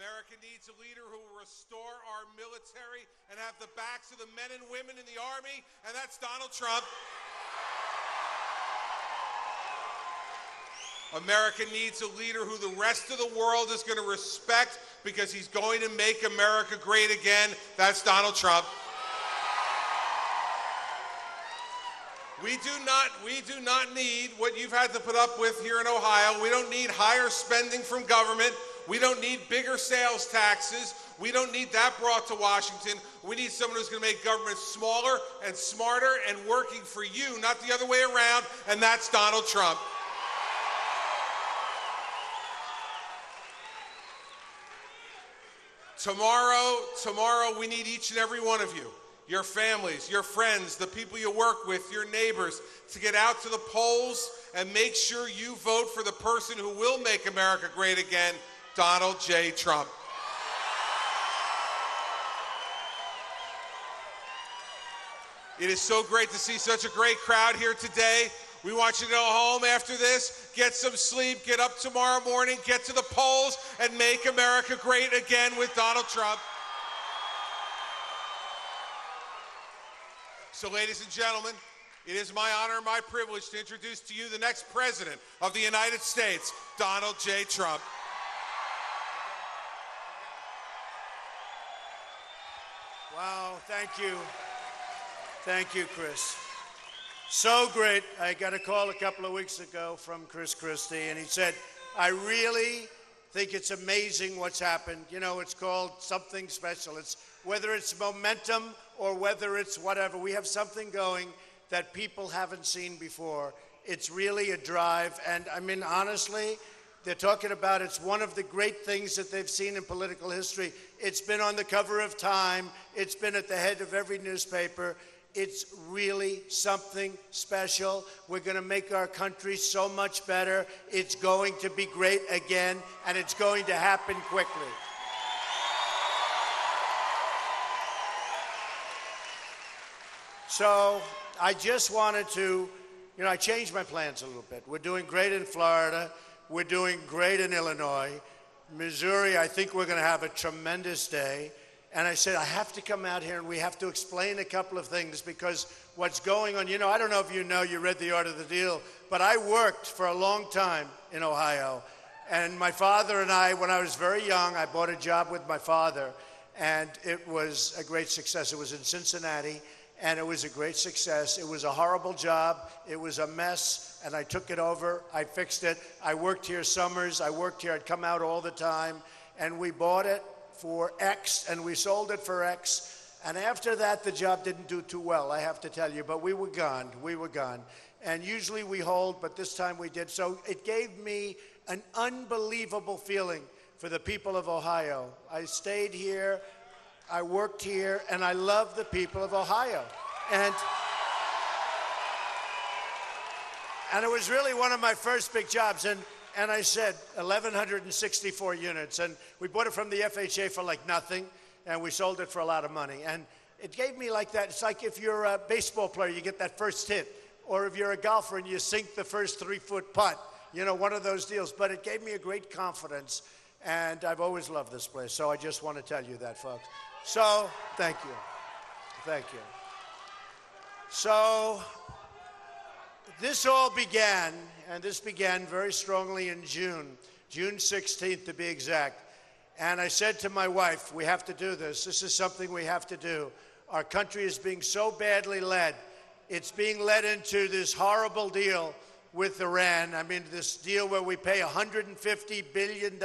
America needs a leader who will restore our military and have the backs of the men and women in the Army, and that's Donald Trump. America needs a leader who the rest of the world is going to respect because he's going to make America great again. That's Donald Trump. We do not need what you've had to put up with here in Ohio. We don't need higher spending from government. We don't need bigger sales taxes. We don't need that brought to Washington. We need someone who's going to make government smaller and smarter and working for you, not the other way around, and that's Donald Trump. Tomorrow we need each and every one of you, your families, your friends, the people you work with, your neighbors, to get out to the polls and make sure you vote for the person who will make America great again, Donald J. Trump. It is so great to see such a great crowd here today. We want you to go home after this, get some sleep, get up tomorrow morning, get to the polls, and make America great again with Donald Trump. So, ladies and gentlemen, it is my honor and my privilege to introduce to you the next President of the United States, Donald J. Trump. Wow, thank you. Thank you, Chris. So great. I got a call a couple of weeks ago from Chris Christie, and he said, I really think it's amazing what's happened. You know, it's called something special. It's whether it's momentum or whether it's whatever. We have something going that people haven't seen before. It's really a drive. And I mean, honestly, they're talking about it's one of the great things that they've seen in political history. It's been on the cover of Time. It's been at the head of every newspaper. It's really something special. We're going to make our country so much better. It's going to be great again, and it's going to happen quickly. So I just wanted to, I changed my plans a little bit. We're doing great in Florida. We're doing great in Illinois. Missouri, I think we're going to have a tremendous day. And I said, I have to come out here and we have to explain a couple of things because what's going on, I don't know if you read the Art of the Deal, but I worked for a long time in Ohio. And my father and I, when I was very young, I bought a job with my father, and it was a great success. It was in Cincinnati, and it was a great success. It was a horrible job. It was a mess, and I took it over. I fixed it. I worked here summers. I worked here. I'd come out all the time, and we bought it for X, and we sold it for X. And after that, the job didn't do too well, I have to tell you, but we were gone. We were gone. And usually we hold, but this time we did. So it gave me an unbelievable feeling for the people of Ohio. I stayed here, I worked here, and I love the people of Ohio. And it was really one of my first big jobs. And I said 1,164 units, and we bought it from the FHA for like nothing, and we sold it for a lot of money. And it gave me like that. It's like if you're a baseball player, you get that first hit, or if you're a golfer and you sink the first 3-foot putt, one of those deals. But it gave me a great confidence, and I've always loved this place. So I just want to tell you that, folks. So thank you. Thank you. So this all began, and this began very strongly in June 16th to be exact. And I said to my wife, we have to do this. This is something we have to do. Our country is being so badly led. It's being led into this horrible deal with Iran. I mean, this deal where we pay $150 billion.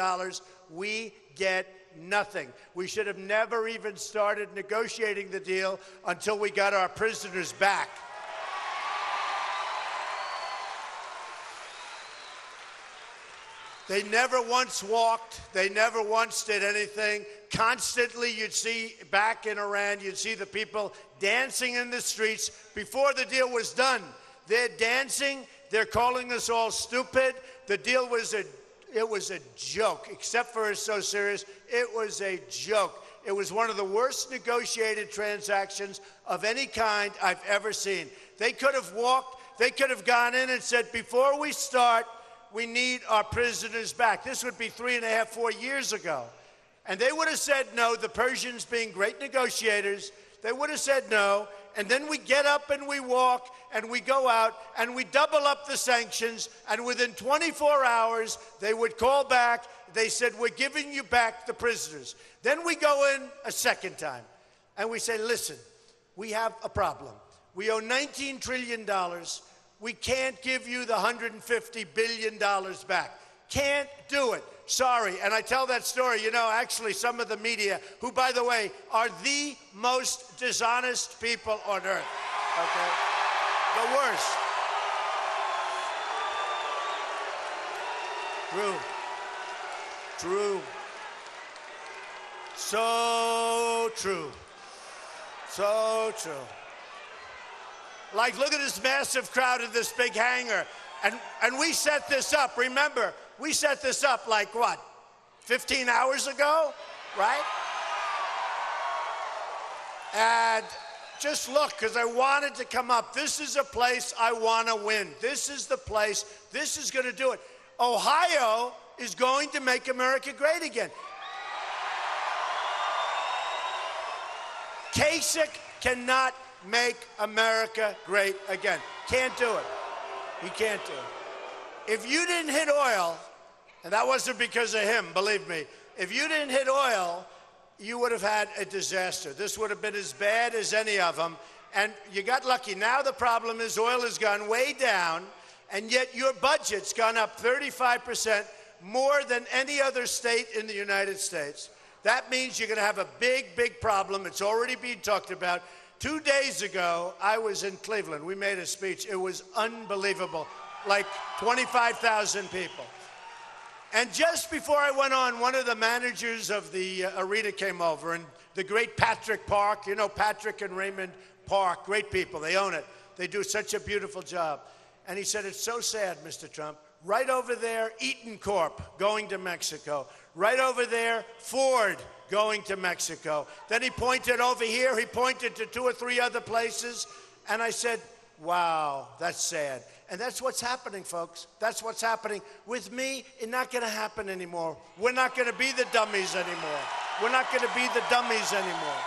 We get nothing. We should have never even started negotiating the deal until we got our prisoners back. They never once walked. They never once did anything. Constantly, you'd see back in Iran, you'd see the people dancing in the streets before the deal was done. They're dancing. They're calling us all stupid. The deal was a joke, except for it's so serious. It was a joke. It was one of the worst negotiated transactions of any kind I've ever seen. They could have walked. They could have gone in and said, before we start, we need our prisoners back. This would be 3.5, 4 years ago. And they would have said no, the Persians being great negotiators, they would have said no. And then we get up and we walk and we go out and we double up the sanctions. And within 24 hours, they would call back. They said, we're giving you back the prisoners. Then we go in a second time and we say, listen, we have a problem. We owe $19 trillion. We can't give you the $150 billion back. Can't do it. Sorry. And I tell that story, you know, actually some of the media, who, by the way, are the most dishonest people on earth, okay? The worst. True. So true. So true. Like, look at this massive crowd in this big hangar. And we set this up. Remember, we set this up like, what, 15 hours ago, right? And just look, because I wanted to come up. This is a place I want to win. This is the place. This is going to do it. Ohio is going to make America great again. Kasich cannot make America great again. Can't do it. He can't do it. If you didn't hit oil, and that wasn't because of him, believe me, if you didn't hit oil, you would have had a disaster. This would have been as bad as any of them. And you got lucky. Now the problem is oil has gone way down, and yet your budget's gone up 35%, more than any other state in the United States. That means you're going to have a big, big problem. It's already being talked about. 2 days ago, I was in Cleveland. We made a speech. It was unbelievable, like 25,000 people. And just before I went on, one of the managers of the arena came over, and the great Patrick Park, you know, Patrick and Raymond Park, great people. They own it. They do such a beautiful job. And he said, it's so sad, Mr. Trump. Right over there, Eaton Corp going to Mexico. Right over there, Ford going to Mexico. Then he pointed over here. He pointed to 2 or 3 other places. And I said, wow, that's sad. And that's what's happening, folks. That's what's happening. With me, it's not going to happen anymore. We're not going to be the dummies anymore. We're not going to be the dummies anymore.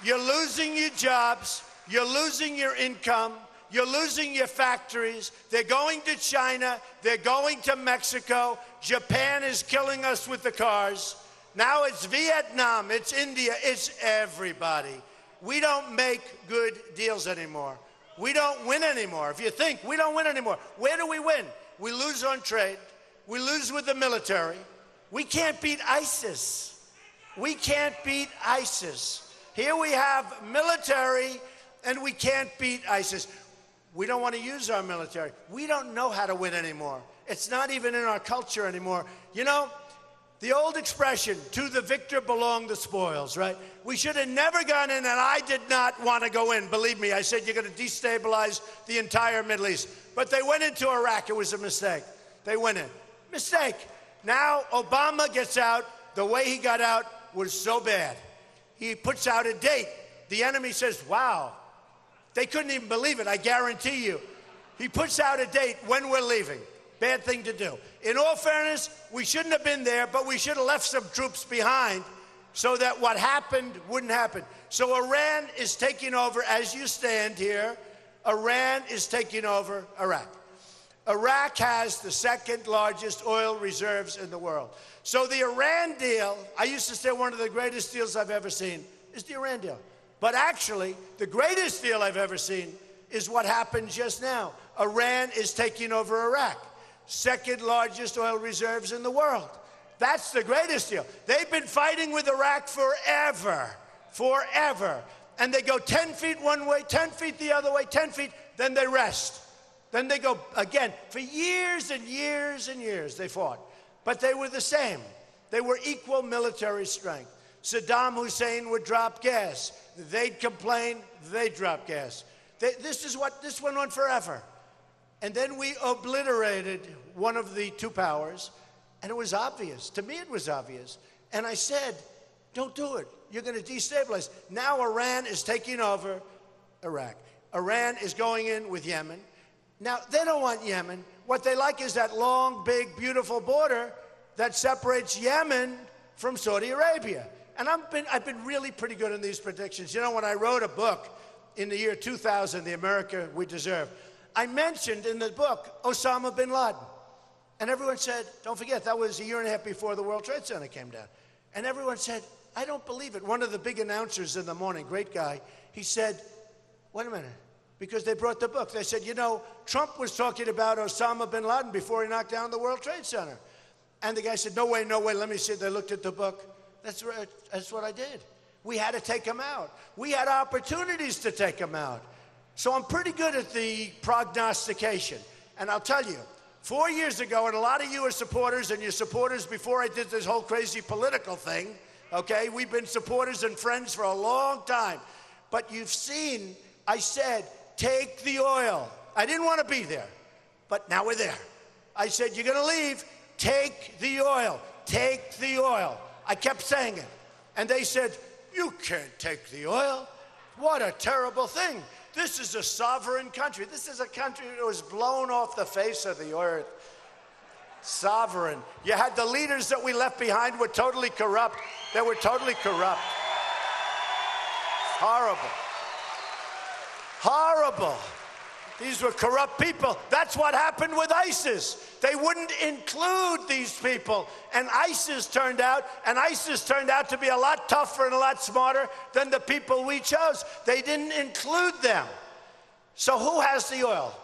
You're losing your jobs. You're losing your income. You're losing your factories. They're going to China. They're going to Mexico. Japan is killing us with the cars. Now it's Vietnam. It's India. It's everybody. We don't make good deals anymore. We don't win anymore. If you think, we don't win anymore. Where do we win? We lose on trade. We lose with the military. We can't beat ISIS. We can't beat ISIS. Here we have military, and we can't beat ISIS. We don't want to use our military. We don't know how to win anymore. It's not even in our culture anymore. You know, the old expression, to the victor belong the spoils, right? We should have never gone in, and I did not want to go in. Believe me, I said you're going to destabilize the entire Middle East. But they went into Iraq. It was a mistake. They went in. Mistake. Now Obama gets out. The way he got out was so bad. He puts out a date. The enemy says, wow. They couldn't even believe it, I guarantee you. He puts out a date when we're leaving. Bad thing to do. In all fairness, we shouldn't have been there, but we should have left some troops behind so that what happened wouldn't happen. So Iran is taking over, as you stand here, Iran is taking over Iraq. Iraq has the 2nd largest oil reserves in the world. So the Iran deal, I used to say one of the greatest deals I've ever seen, is the Iran deal. But actually, the greatest deal I've ever seen is what happened just now. Iran is taking over Iraq. 2nd largest oil reserves in the world. That's the greatest deal. They've been fighting with Iraq forever. And they go 10 feet one way, 10 feet the other way, 10 feet, then they rest. Then they go again. For years and years and years, they fought. But they were the same. They were equal military strength. Saddam Hussein would drop gas. They'd complain, they'd drop gas. This went on forever. And then we obliterated one of the two powers, and it was obvious. To me, it was obvious. And I said, don't do it. You're going to destabilize. Now Iran is taking over Iraq. Iran is going in with Yemen. Now, they don't want Yemen. What they like is that long, big, beautiful border that separates Yemen from Saudi Arabia. And I've been really pretty good in these predictions. You know, when I wrote a book in the year 2000, The America We Deserve, I mentioned in the book Osama bin Laden. And everyone said, don't forget, that was a year and a half before the World Trade Center came down. And everyone said, I don't believe it. One of the big announcers in the morning, great guy, he said, wait a minute. Because they brought the book. They said, you know, Trump was talking about Osama bin Laden before he knocked down the World Trade Center. And the guy said, no way, let me see. They looked at the book. That's right. That's what I did. We had to take him out. We had opportunities to take him out. So I'm pretty good at the prognostication. And I'll tell you, 4 years ago, and a lot of you are supporters, and you're supporters before I did this whole crazy political thing, okay? We've been supporters and friends for a long time. But you've seen, I said, take the oil. I didn't want to be there, but now we're there. I said, you're going to leave, take the oil, take the oil. I kept saying it. And they said, you can't take the oil. What a terrible thing. This is a sovereign country. This is a country that was blown off the face of the earth. Sovereign. You had the leaders that we left behind were totally corrupt. They were totally corrupt. Horrible. Horrible. These were corrupt people. That's what happened with ISIS. They wouldn't include these people. And ISIS turned out to be a lot tougher and a lot smarter than the people we chose. They didn't include them. So who has the oil?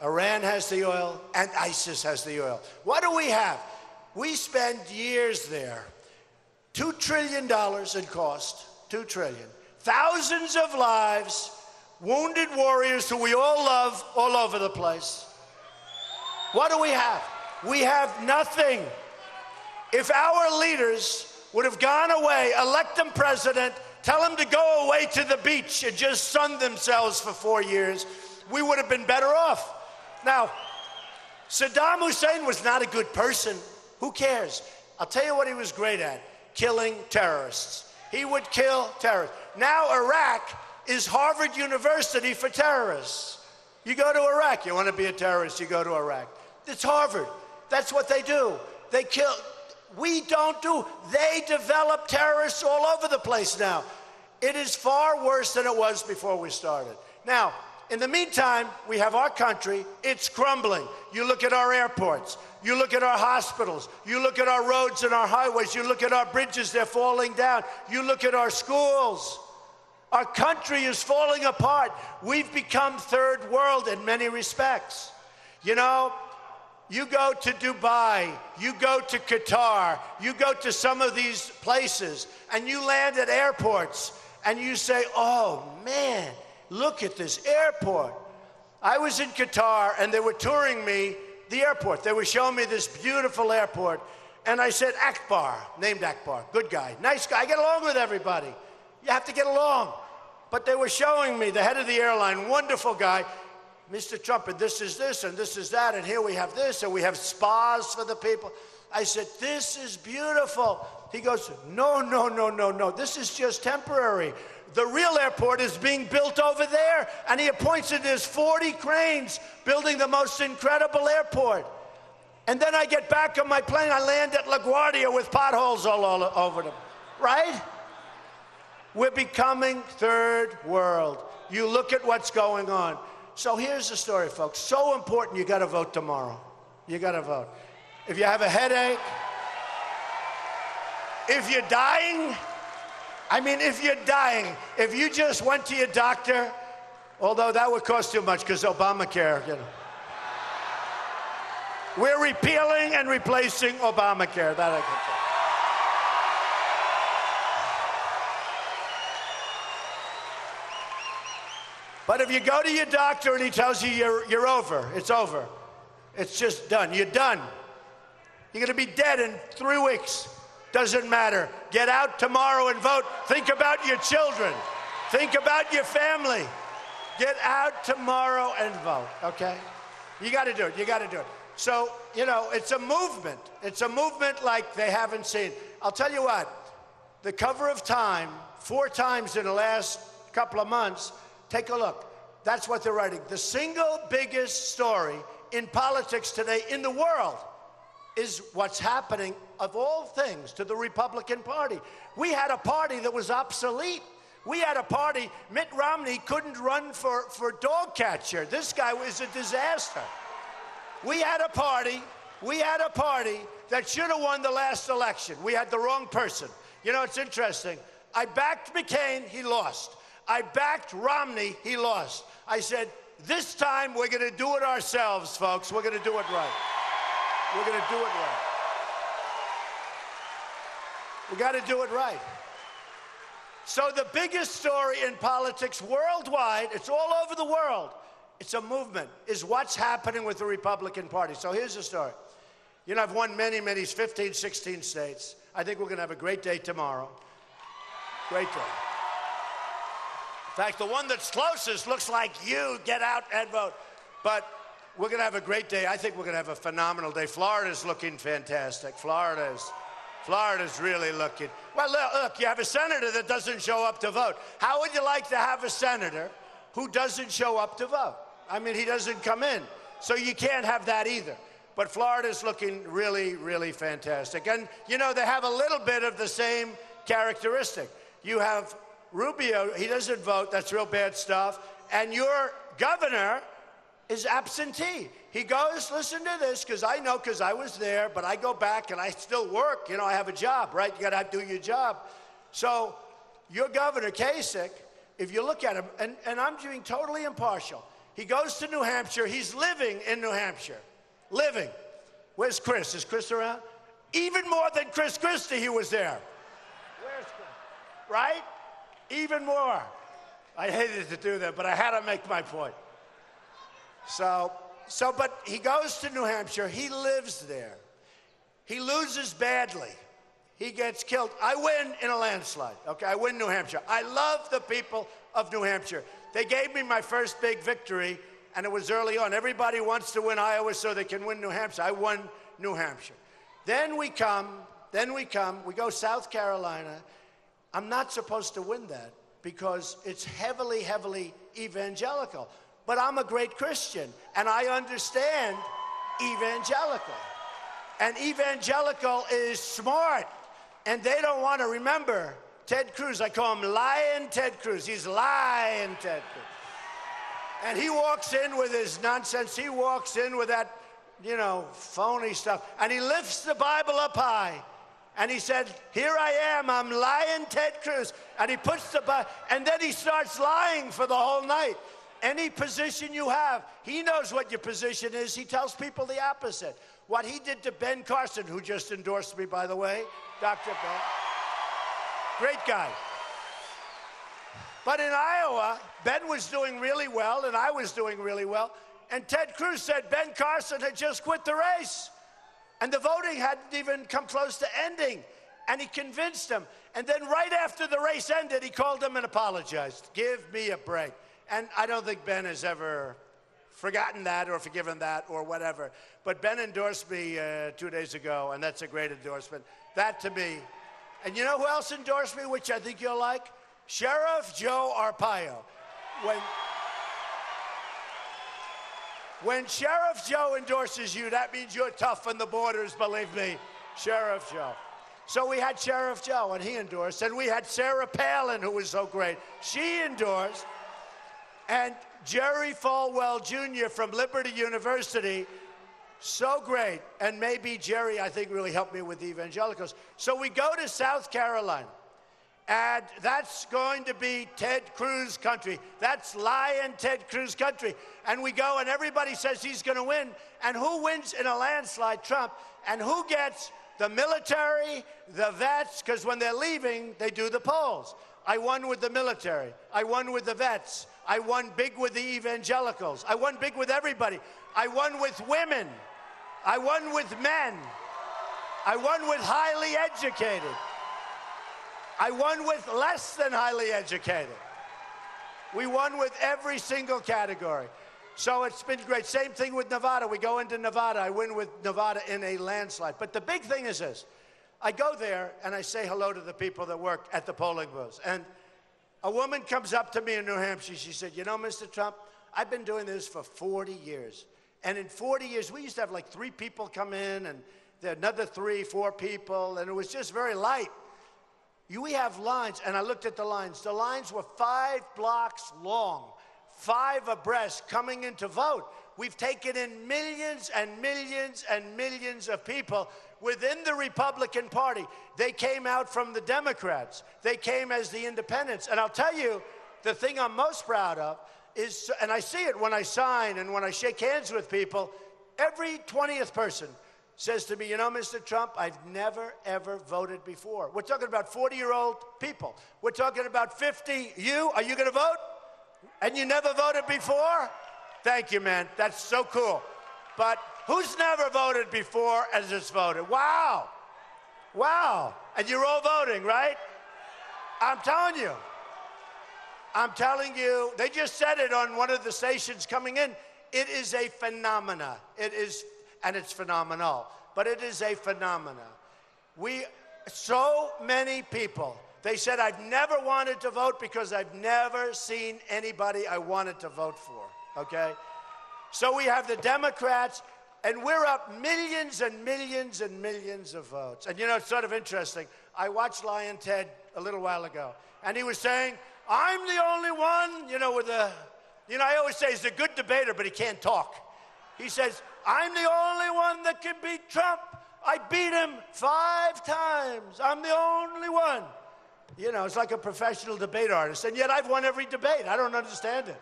Iran has the oil, and ISIS has the oil. What do we have? We spend years there. $2 trillion in cost. $2 trillion. Thousands of lives. Wounded warriors who we all love all over the place. What do we have? We have nothing. If our leaders would have gone away, elect them president, tell them to go away to the beach and just sun themselves for 4 years, we would have been better off. Now, Saddam Hussein was not a good person. Who cares? I'll tell you what he was great at, killing terrorists. He would kill terrorists. Now Iraq is Harvard University for terrorists. You go to Iraq, you want to be a terrorist, you go to Iraq. It's Harvard. That's what they do. They kill. We don't do. They develop terrorists all over the place now. It is far worse than it was before we started. Now, in the meantime, we have our country. It's crumbling. You look at our airports. You look at our hospitals. You look at our roads and our highways. You look at our bridges, they're falling down. You look at our schools. Our country is falling apart. We've become third world in many respects. You know, you go to Dubai, you go to Qatar, you go to some of these places, and you land at airports, and you say, oh, man, look at this airport. I was in Qatar, and they were touring me the airport. They were showing me this beautiful airport, and I said, Akbar, named Akbar, good guy, nice guy. I get along with everybody. You have to get along. But they were showing me the head of the airline, wonderful guy, Mr. Trump, and this is this, and this is that, and here we have this, and we have spas for the people. I said, this is beautiful. He goes, no, this is just temporary. The real airport is being built over there, and he points at there's 40 cranes building the most incredible airport. And then I get back on my plane, I land at LaGuardia with potholes all over them, right? We're becoming third world. You look at what's going on. So here's the story, folks. So important, you got to vote tomorrow. You got to vote. If you have a headache, if you're dying, if you just went to your doctor, although that would cost too much because Obamacare, you know. We're repealing and replacing Obamacare. That I can tell. But what? If you go to your doctor and he tells you you're over, it's over. It's just done. You're done. You're going to be dead in 3 weeks. Doesn't matter. Get out tomorrow and vote. Think about your children. Think about your family. Get out tomorrow and vote, okay? You got to do it. You got to do it. So, you know, it's a movement. It's a movement like they haven't seen. I'll tell you what. The cover of Time, 4 times in the last couple of months, take a look. That's what they're writing. The single biggest story in politics today in the world is what's happening, of all things, to the Republican Party. We had a party that was obsolete. We had a party, Mitt Romney couldn't run for dog catcher. This guy was a disaster. We had a party that should have won the last election. We had the wrong person. You know, it's interesting. I backed McCain, he lost. I backed Romney, he lost. I said, this time we're going to do it ourselves, folks. We're going to do it right. We're going to do it right. We got to do it right. So the biggest story in politics worldwide, it's all over the world, it's a movement, is what's happening with the Republican Party. So here's the story. You know, I've won many, 15, 16 states. I think we're going to have a great day tomorrow. Great day. In fact, the one that's closest looks like you. Get out and vote. But we're going to have a great day. I think we're going to have a phenomenal day. Florida's looking fantastic. Florida's really looking. Well, look, you have a senator that doesn't show up to vote. How would you like to have a senator who doesn't show up to vote? I mean, he doesn't come in. So you can't have that either. But Florida's looking really, really fantastic. And, you know, they have a little bit of the same characteristic. You have Rubio, he doesn't vote. That's real bad stuff. And your governor is absentee. He goes, listen to this, because I know, because I was there, but I go back and I still work. You know, I have a job, right? You got to do your job. So your governor, Kasich, if you look at him, and I'm being totally impartial, he goes to New Hampshire. He's living in New Hampshire. Living. Where's Chris? Is Chris around? Even more than Chris Christie, he was there. Where's Chris? Right? Even more. I hated to do that, but I had to make my point. But he goes to New Hampshire. He lives there. He loses badly. He gets killed. I win in a landslide. Okay, I win New Hampshire. I love the people of New Hampshire. They gave me my first big victory, and it was early on. Everybody wants to win Iowa so they can win New Hampshire. I won New Hampshire. Then we go South Carolina. I'm not supposed to win that because it's heavily, heavily evangelical. But I'm a great Christian, and I understand evangelical. And evangelical is smart, and they don't want to remember Ted Cruz. I call him Lying Ted Cruz. He's lying Ted Cruz. And he walks in with his nonsense. He walks in with that, you know, phony stuff. And he lifts the Bible up high. And he said, here I am, I'm lying Ted Cruz. And he puts the Bible, and then he starts lying for the whole night. Any position you have, he knows what your position is. He tells people the opposite. What he did to Ben Carson, who just endorsed me, by the way, Dr. Ben. Great guy. But in Iowa, Ben was doing really well, and I was doing really well. And Ted Cruz said Ben Carson had just quit the race. And the voting hadn't even come close to ending. And he convinced him. And then right after the race ended, he called him and apologized. Give me a break. And I don't think Ben has ever forgotten that or forgiven that or whatever. But Ben endorsed me 2 days ago, and that's a great endorsement. That to me. And you know who else endorsed me, which I think you'll like? Sheriff Joe Arpaio. When Sheriff Joe endorses you, that means you're tough on the borders, believe me. Sheriff Joe. So we had Sheriff Joe, and he endorsed. And we had Sarah Palin, who was so great. She endorsed. And Jerry Falwell Jr. from Liberty University, so great. And maybe Jerry, I think, really helped me with the evangelicals. So we go to South Carolina, and that's going to be Ted Cruz country. That's lying Ted Cruz country. And we go, and everybody says he's going to win. And who wins in a landslide? Trump. And who gets the military, the vets, because when they're leaving, they do the polls. I won with the military. I won with the vets. I won big with the evangelicals. I won big with everybody. I won with women. I won with men. I won with highly educated. I won with less than highly educated. We won with every single category. So it's been great. Same thing with Nevada. We go into Nevada. I win with Nevada in a landslide. But the big thing is this. I go there and I say hello to the people that work at the polling booths. And a woman comes up to me in New Hampshire. She said, you know, Mr. Trump, I've been doing this for 40 years. And in 40 years, we used to have like 3 people come in and another 3, 4 people. And it was just very light. We have lines. And I looked at the lines. The lines were 5 blocks long, 5 abreast coming in to vote. We've taken in millions and millions and millions of people within the Republican Party. They came out from the Democrats. They came as the independents. And I'll tell you, the thing I'm most proud of is, and I see it when I sign and when I shake hands with people, every 20th person says to me, you know, Mr. Trump, I've never, ever voted before. We're talking about 40-year-old people. We're talking about 50. Are you going to vote? And you never voted before? Thank you, man. That's so cool. But who's never voted before and just voted? Wow. Wow. And you're all voting, right? I'm telling you. I'm telling you. They just said it on one of the stations coming in. It is a phenomena. It is, and it's phenomenal. But it is a phenomena. So many people. They said, I've never wanted to vote because I've never seen anybody I wanted to vote for, okay? So we have the Democrats, and we're up millions and millions and millions of votes. And you know, it's sort of interesting. I watched Lion Ted a little while ago, and he was saying, I'm the only one, you know, I always say he's a good debater, but he can't talk. He says, I'm the only one that can beat Trump. I beat him 5 times. I'm the only one. You know, it's like a professional debate artist, and yet I've won every debate. I don't understand it.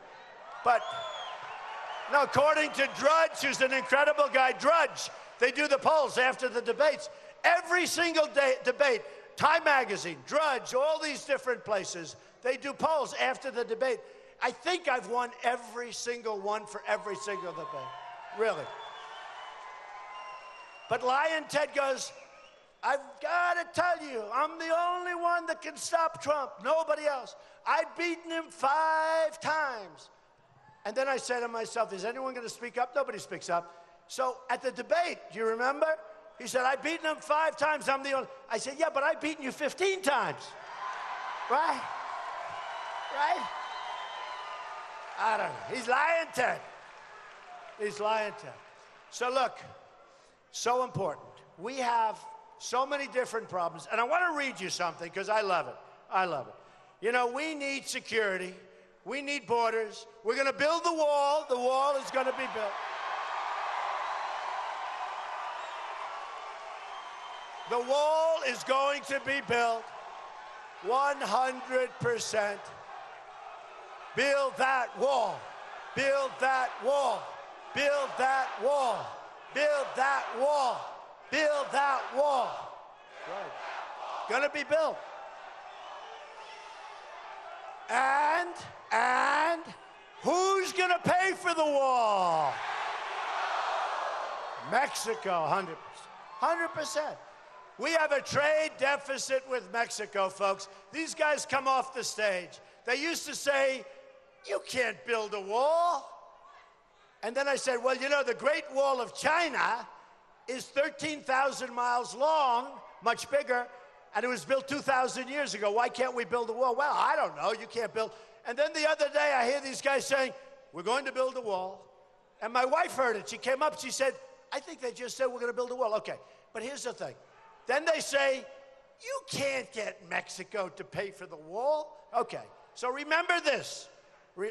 But, no, according to Drudge, who's an incredible guy, Drudge, they do the polls after the debates. Every single debate, Time Magazine, Drudge, all these different places, they do polls after the debate. I think I've won every single one for every single debate, really. But Lion Ted goes, I've got to tell you, I'm the only one that can stop Trump. Nobody else. I've beaten him 5 times. And then I said to myself, is anyone going to speak up? Nobody speaks up. So at the debate, do you remember? He said, I've beaten him 5 times. I'm the only. I said, yeah, but I've beaten you 15 times. Right? Right? I don't know. He's Lion Ted. He's Lion Ted. So look, so important. We have so many different problems. And I want to read you something because I love it. I love it. You know, we need security. We need borders. We're going to build the wall. The wall is going to be built. The wall is going to be built 100%. Build that wall. Build that wall. Build that wall. Build that wall. Build that wall. Right. Gonna be built. And who's gonna pay for the wall? Mexico, 100%. 100%. We have a trade deficit with Mexico, folks. These guys come off the stage. They used to say, you can't build a wall. And then I said, well, you know, the Great Wall of China is 13,000 miles long, much bigger, and it was built 2,000 years ago. Why can't we build a wall? Well, I don't know. You can't build. And then the other day, I hear these guys saying, we're going to build a wall. And my wife heard it. She came up. She said, I think they just said we're going to build a wall. Okay, but here's the thing. Then they say, you can't get Mexico to pay for the wall. Okay, so remember this.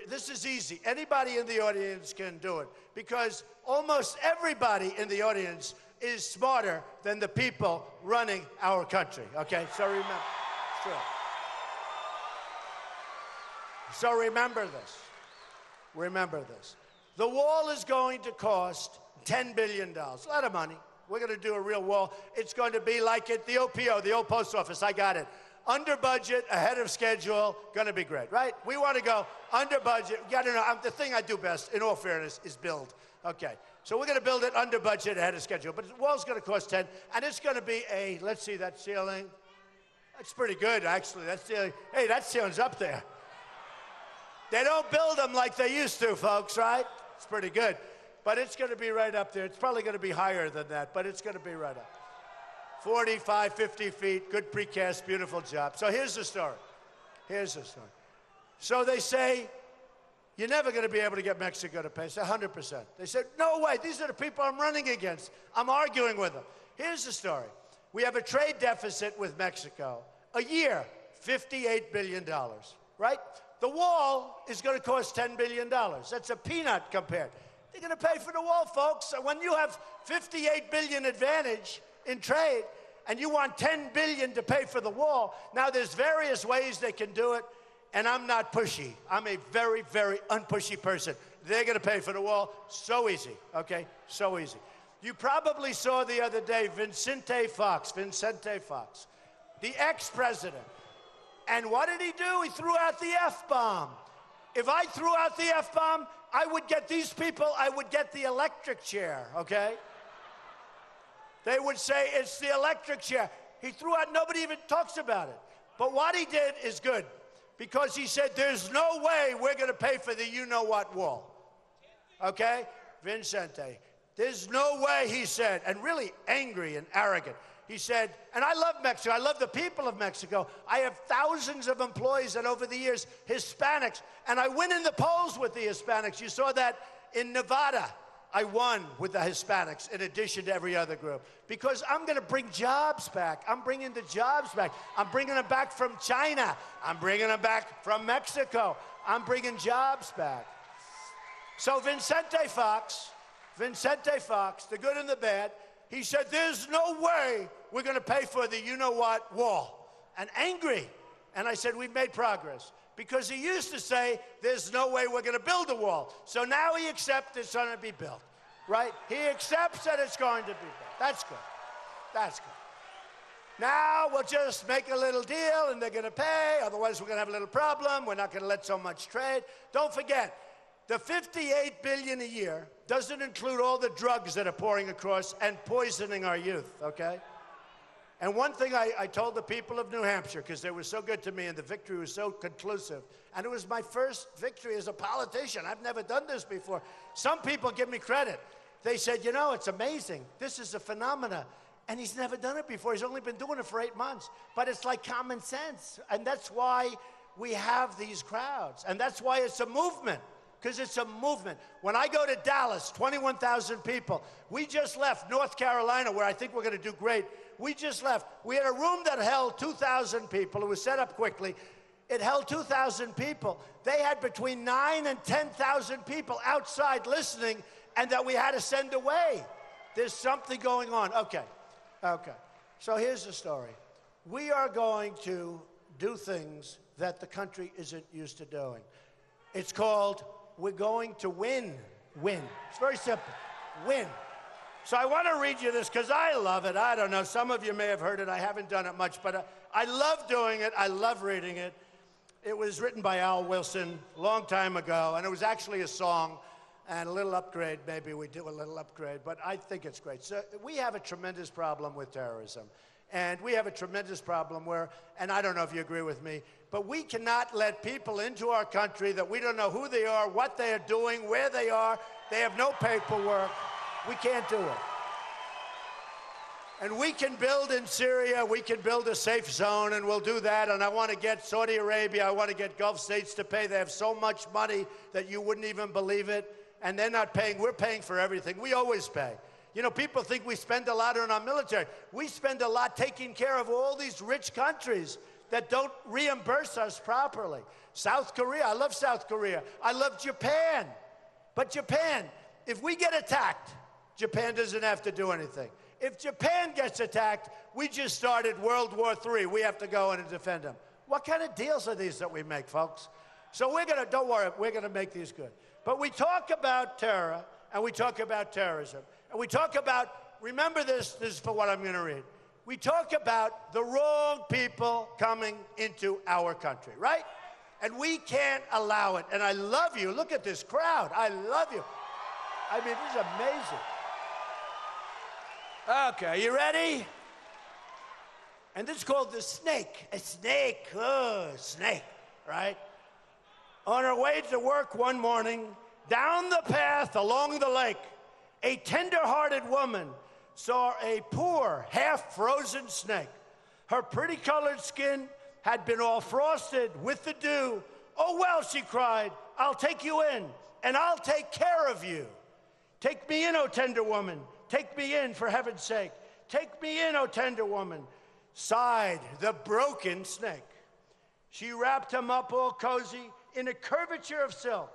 This is easy. Anybody in the audience can do it because almost everybody in the audience is smarter than the people running our country, okay? So remember, sure. So remember this. Remember this. The wall is going to cost $10 billion. A lot of money. We're going to do a real wall. It's going to be like at the OPO, the old post office. I got it. Under budget, ahead of schedule, gonna be great, right? We want to go under budget. You gotta know, the thing I do best, in all fairness, is build. Okay, so we're gonna build it under budget, ahead of schedule. But the wall's gonna cost 10, and it's gonna be a, let's see that ceiling. That's pretty good, actually. That ceiling, hey, that ceiling's up there. They don't build them like they used to, folks, right? It's pretty good. But it's gonna be right up there. It's probably gonna be higher than that, but it's gonna be right up. 45, 50 feet, good precast, beautiful job. So here's the story. Here's the story. So they say, you're never going to be able to get Mexico to pay. It's 100%. They said, no way, these are the people I'm running against. I'm arguing with them. Here's the story. We have a trade deficit with Mexico. A year, $58 billion, right? The wall is going to cost $10 billion. That's a peanut compared. They're going to pay for the wall, folks. So when you have $58 billion advantage in trade, and you want $10 billion to pay for the wall. Now, there's various ways they can do it, and I'm not pushy. I'm a very, very unpushy person. They're going to pay for the wall. So easy, okay? So easy. You probably saw the other day Vicente Fox, the ex-president. And what did he do? He threw out the F-bomb. If I threw out the F-bomb, I would get these people, I would get the electric chair, okay? They would say, it's the electric chair. He threw out, nobody even talks about it. But what he did is good, because he said, there's no way we're going to pay for the you-know-what wall. Okay? Vicente. There's no way, he said, and really angry and arrogant. He said, and I love Mexico. I love the people of Mexico. I have thousands of employees, and over the years, Hispanics. And I win in the polls with the Hispanics. You saw that in Nevada. I won with the Hispanics in addition to every other group because I'm going to bring jobs back. I'm bringing the jobs back. I'm bringing them back from China. I'm bringing them back from Mexico. I'm bringing jobs back. So Vicente Fox, the good and the bad, he said, there's no way we're going to pay for the you-know-what wall. And angry. And I said, we've made progress. Because he used to say, there's no way we're going to build a wall. So now he accepts it's going to be built, right? He accepts that it's going to be built. That's good. That's good. Now we'll just make a little deal and they're going to pay. Otherwise, we're going to have a little problem. We're not going to let so much trade. Don't forget, the $58 billion a year doesn't include all the drugs that are pouring across and poisoning our youth, okay? And one thing I told the people of New Hampshire, because they were so good to me and the victory was so conclusive, and it was my first victory as a politician. I've never done this before. Some people give me credit. They said, you know, it's amazing. This is a phenomena. And he's never done it before. He's only been doing it for 8 months. But it's like common sense. And that's why we have these crowds. And that's why it's a movement. Because it's a movement. When I go to Dallas, 21,000 people. We just left North Carolina, where I think we're going to do great. We just left. We had a room that held 2,000 people. It was set up quickly. It held 2,000 people. They had between 9,000 and 10,000 people outside listening, and that we had to send away. There's something going on. Okay. So here's the story. We are going to do things that the country isn't used to doing. It's called, we're going to win. Win. It's very simple. Win. So I want to read you this because I love it. I don't know. Some of you may have heard it. I haven't done it much, but I love doing it. I love reading it. It was written by Al Wilson a long time ago, and it was actually a song and a little upgrade. Maybe we do a little upgrade, but I think it's great. So we have a tremendous problem with terrorism, and we have a tremendous problem where, and I don't know if you agree with me, but we cannot let people into our country that we don't know who they are, what they are doing, where they are. They have no paperwork. We can't do it. And we can build in Syria, we can build a safe zone, and we'll do that. And I want to get Saudi Arabia, I want to get Gulf states to pay. They have so much money that you wouldn't even believe it. And they're not paying. We're paying for everything. We always pay. You know, people think we spend a lot on our military. We spend a lot taking care of all these rich countries that don't reimburse us properly. South Korea, I love South Korea. I love Japan. But Japan, if we get attacked, Japan doesn't have to do anything. If Japan gets attacked, we just started World War III. We have to go in and defend them. What kind of deals are these that we make, folks? So we're going to, don't worry, we're going to make these good. But we talk about terror, and we talk about terrorism. And we talk about, remember this is for what I'm going to read. we talk about the wrong people coming into our country, right? And we can't allow it. And I love you. Look at this crowd. I love you. I mean, this is amazing. Okay, you ready? And this is called the snake. A snake, snake, right? On her way to work one morning, down the path along the lake, a tender-hearted woman saw a poor, half-frozen snake. Her pretty-colored skin had been all frosted with the dew. "Oh, well," she cried, "I'll take you in, and I'll take care of you. Take me in, O tender woman. Take me in, for heaven's sake. Take me in, O tender woman," sighed the broken snake. She wrapped him up all cozy in a curvature of silk,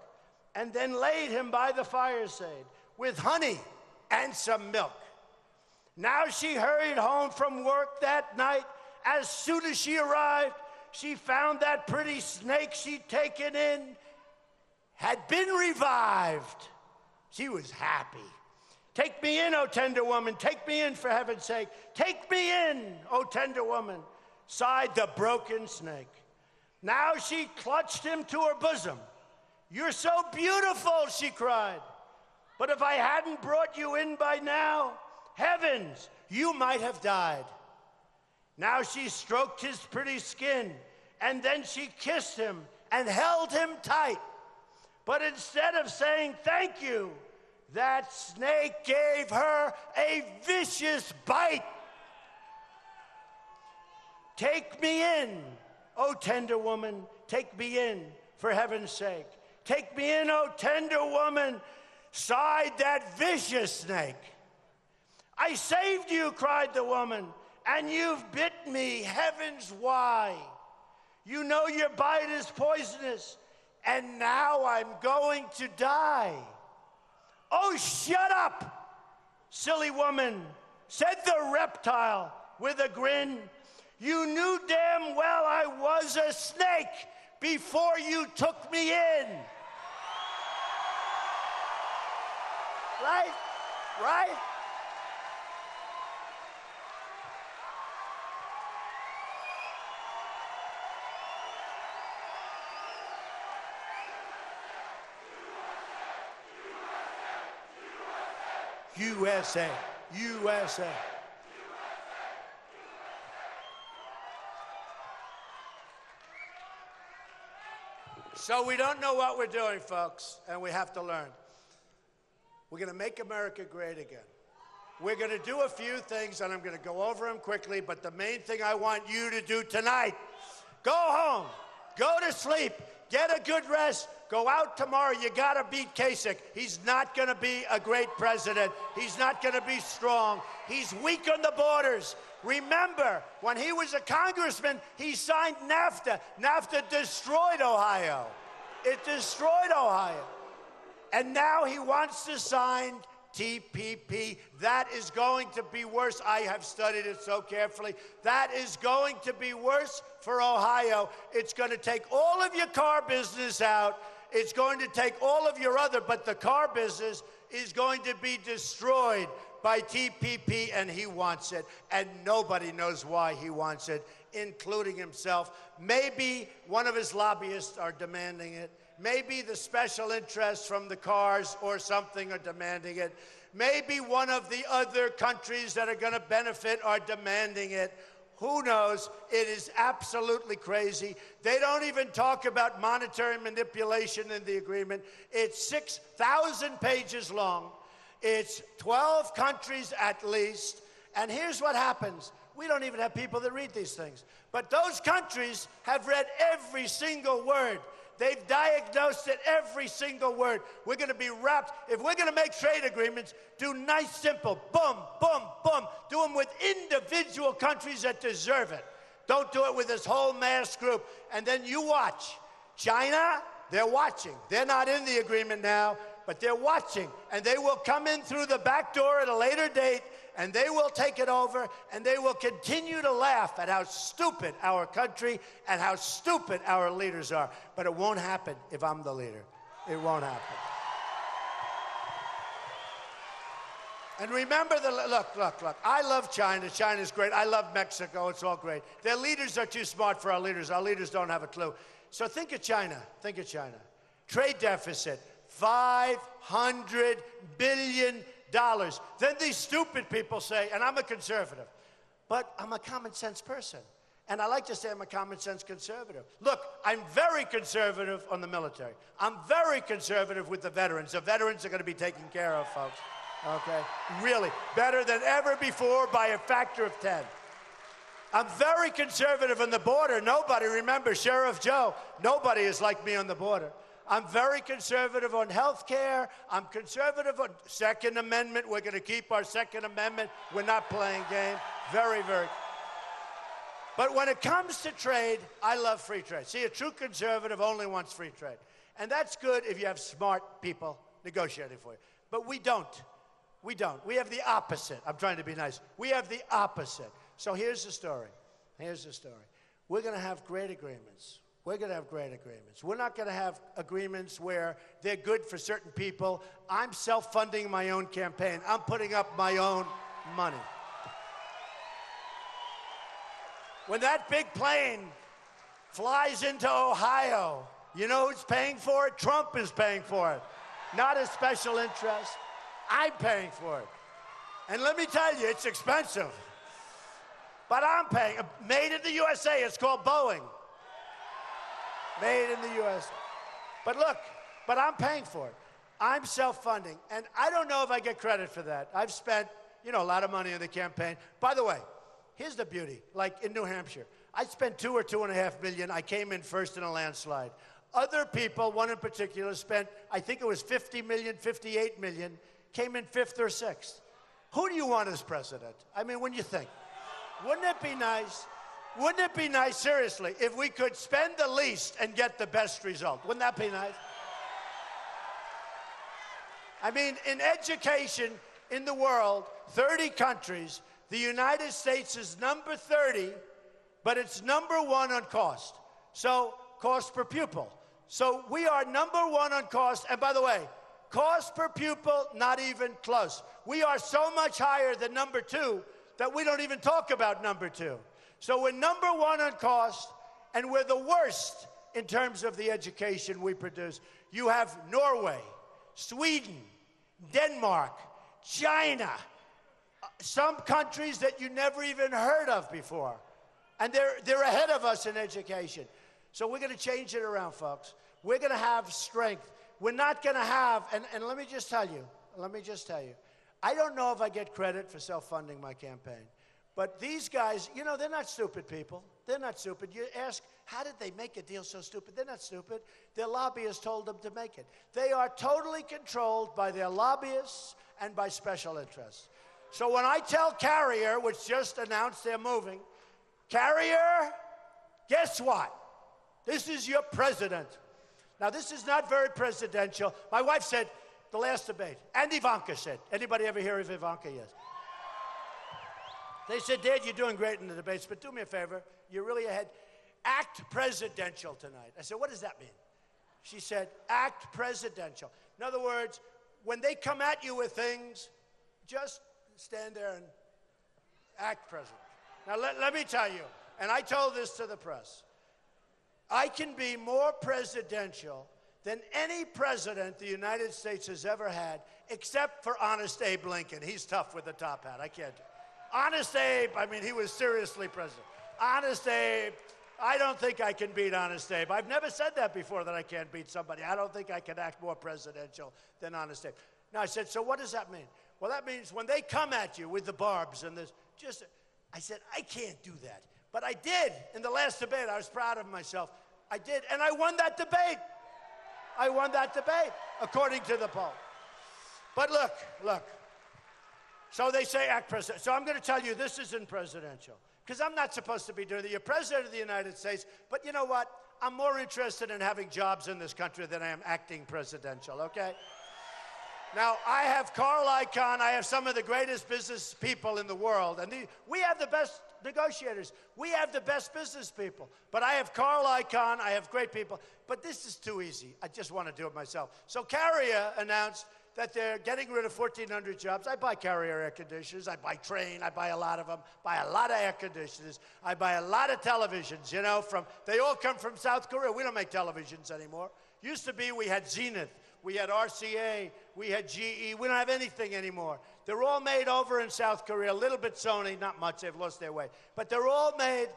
and then laid him by the fireside with honey and some milk. Now she hurried home from work that night. As soon as she arrived, she found that pretty snake she'd taken in had been revived. She was happy. "Take me in, O tender woman. Take me in, for heaven's sake. Take me in, O tender woman," sighed the broken snake. Now she clutched him to her bosom. "You're so beautiful," she cried. "But if I hadn't brought you in by now, heavens, you might have died." Now she stroked his pretty skin, and then she kissed him and held him tight. But instead of saying thank you, that snake gave her a vicious bite. "Take me in, O tender woman, take me in, for heaven's sake. Take me in, O tender woman," sighed that vicious snake. "I saved you," cried the woman, "and you've bit me, heavens why? You know your bite is poisonous, and now I'm going to die." "Oh, shut up, silly woman," said the reptile with a grin. "You knew damn well I was a snake before you took me in." Right? Right? USA, USA. So we don't know what we're doing, folks, and we have to learn. We're going to make America great again. We're going to do a few things, and I'm going to go over them quickly, but the main thing I want you to do tonight, go home, go to sleep, get a good rest, go out tomorrow. You got to beat Kasich. He's not going to be a great president. He's not going to be strong. He's weak on the borders. Remember, when he was a congressman, he signed NAFTA. NAFTA destroyed Ohio. It destroyed Ohio. And now he wants to sign TPP. That is going to be worse. I have studied it so carefully. That is going to be worse for Ohio. It's going to take all of your car business out. It's going to take all of your other, but the car business is going to be destroyed by TPP, and he wants it. And nobody knows why he wants it, including himself. Maybe one of his lobbyists are demanding it. Maybe the special interests from the cars or something are demanding it. Maybe one of the other countries that are going to benefit are demanding it. Who knows? It is absolutely crazy. They don't even talk about monetary manipulation in the agreement. It's 6,000 pages long. It's 12 countries at least. And here's what happens. We don't even have people that read these things. But those countries have read every single word. They've diagnosed it, every single word. We're going to be wrapped. If we're going to make trade agreements, do nice, simple, boom, boom, boom. Do them with individual countries that deserve it. Don't do it with this whole mass group. And then you watch. China, they're watching. They're not in the agreement now, but they're watching. And they will come in through the back door at a later date, and they will take it over, and they will continue to laugh at how stupid our country and how stupid our leaders are. But it won't happen if I'm the leader. It won't happen. And remember look. I love China. China's great. I love Mexico. It's all great. Their leaders are too smart for our leaders. Our leaders don't have a clue. So think of China. Think of China. Trade deficit, $500 billion. Then these stupid people say, and I'm a conservative, but I'm a common sense person. And I like to say I'm a common sense conservative. Look, I'm very conservative on the military. I'm very conservative with the veterans. The veterans are going to be taken care of, folks. Okay? Really. Better than ever before by a factor of 10. I'm very conservative on the border. Nobody, remember, Sheriff Joe, nobody is like me on the border. I'm very conservative on health care. I'm conservative on Second Amendment. We're going to keep our Second Amendment. We're not playing game. Very, very. But when it comes to trade, I love free trade. See, a true conservative only wants free trade. And that's good if you have smart people negotiating for you. But we don't. We don't. We have the opposite. I'm trying to be nice. We have the opposite. So here's the story. Here's the story. We're going to have great agreements. We're going to have great agreements. We're not going to have agreements where they're good for certain people. I'm self-funding my own campaign. I'm putting up my own money. When that big plane flies into Ohio, you know who's paying for it? Trump is paying for it. Not a special interest. I'm paying for it. And let me tell you, it's expensive. But I'm paying. Made in the USA. It's called Boeing. Made in the USA. But look, but I'm paying for it. I'm self-funding. And I don't know if I get credit for that. I've spent, a lot of money on the campaign. By the way, here's the beauty. Like in New Hampshire, I spent $2 or $2.5 million. I came in first in a landslide. Other people, one in particular, spent, I think it was $50 million, $58 million, came in 5th or 6th. Who do you want as president? I mean, when you think. Wouldn't it be nice? Wouldn't it be nice, seriously, if we could spend the least and get the best result? Wouldn't that be nice? I mean, in education in the world, 30 countries, the United States is number 30, but it's number 1 on cost. So, cost per pupil. So, we are number 1 on cost. And by the way, cost per pupil, not even close. We are so much higher than number 2 that we don't even talk about number 2. So we're number 1 on cost, and we're the worst in terms of the education we produce. You have Norway, Sweden, Denmark, China, some countries that you never even heard of before. And they're ahead of us in education. So we're going to change it around, folks. We're going to have strength. We're not going to have, and let me just tell you, I don't know if I get credit for self-funding my campaign. But these guys, they're not stupid people. They're not stupid. You ask, how did they make a deal so stupid? They're not stupid. Their lobbyists told them to make it. They are totally controlled by their lobbyists and by special interests. So when I tell Carrier, which just announced they're moving, Carrier, guess what? This is your president. Now, this is not very presidential. My wife said, the last debate, and Ivanka said. Anybody ever hear of Ivanka? Yes. They said, Dad, you're doing great in the debates, but do me a favor. You're really ahead. Act presidential tonight. I said, what does that mean? She said, act presidential. In other words, when they come at you with things, just stand there and act president. Now, let me tell you, and I told this to the press, I can be more presidential than any president the United States has ever had, except for Honest Abe Lincoln. He's tough with the top hat. I can't do it. Honest Abe, I mean, he was seriously president. Honest Abe, I don't think I can beat Honest Abe. I've never said that before, that I can't beat somebody. I don't think I can act more presidential than Honest Abe. Now, I said, so what does that mean? Well, that means when they come at you with the barbs and this, I said, I can't do that. But I did. In the last debate, I was proud of myself. I did, and I won that debate. I won that debate, according to the poll. But look. So they say act president. So I'm going to tell you this isn't presidential, because I'm not supposed to be doing it. You're president of the United States, but you know what? I'm more interested in having jobs in this country than I am acting presidential, okay? Now, I have Carl Icahn. I have some of the greatest business people in the world, and we have the best negotiators. We have the best business people. But I have Carl Icahn. I have great people. But this is too easy. I just want to do it myself. So Carrier announced that they're getting rid of 1,400 jobs. I buy Carrier air conditioners. I buy Train. I buy a lot of them. Buy a lot of air conditioners. I buy a lot of televisions, you know, they all come from South Korea. We don't make televisions anymore. Used to be we had Zenith. We had RCA. We had GE. We don't have anything anymore. They're all made over in South Korea. A little bit Sony, not much. They've lost their way. But they're all made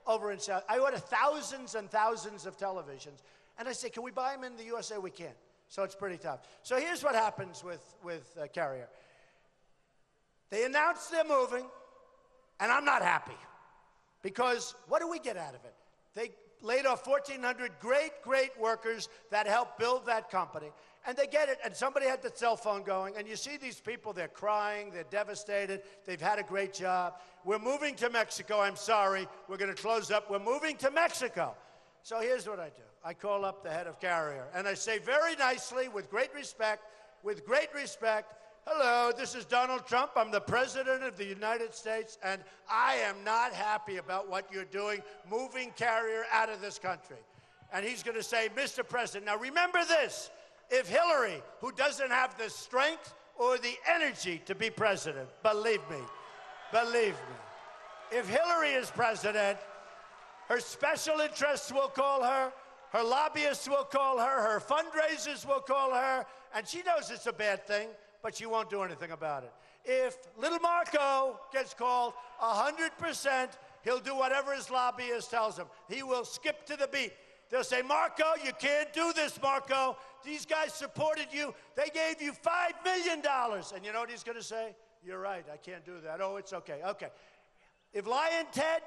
over in South. I order thousands and thousands of televisions. And I say, can we buy them in the USA? We can't. So it's pretty tough. So here's what happens with Carrier. They announce they're moving, and I'm not happy. Because what do we get out of it? They laid off 1,400 great workers that helped build that company. And they get it, and somebody had the cell phone going, and you see these people, they're crying, they're devastated, they've had a great job. We're moving to Mexico, I'm sorry, we're gonna close up, we're moving to Mexico. So here's what I do. I call up the head of Carrier, and I say very nicely, with great respect, hello, this is Donald Trump. I'm the President of the United States, and I am not happy about what you're doing, moving Carrier out of this country. And he's going to say, Mr. President, now remember this, if Hillary, who doesn't have the strength or the energy to be president, believe me, if Hillary is president, her special interests will call her lobbyists will call her fundraisers will call her, and she knows it's a bad thing, but she won't do anything about it. If little Marco gets called, 100%, he'll do whatever his lobbyist tells him. He will skip to the beat. They'll say, Marco, you can't do this, Marco. These guys supported you. They gave you $5 million. And you know what he's going to say? You're right, I can't do that. Oh, it's okay, okay. If Lion Ted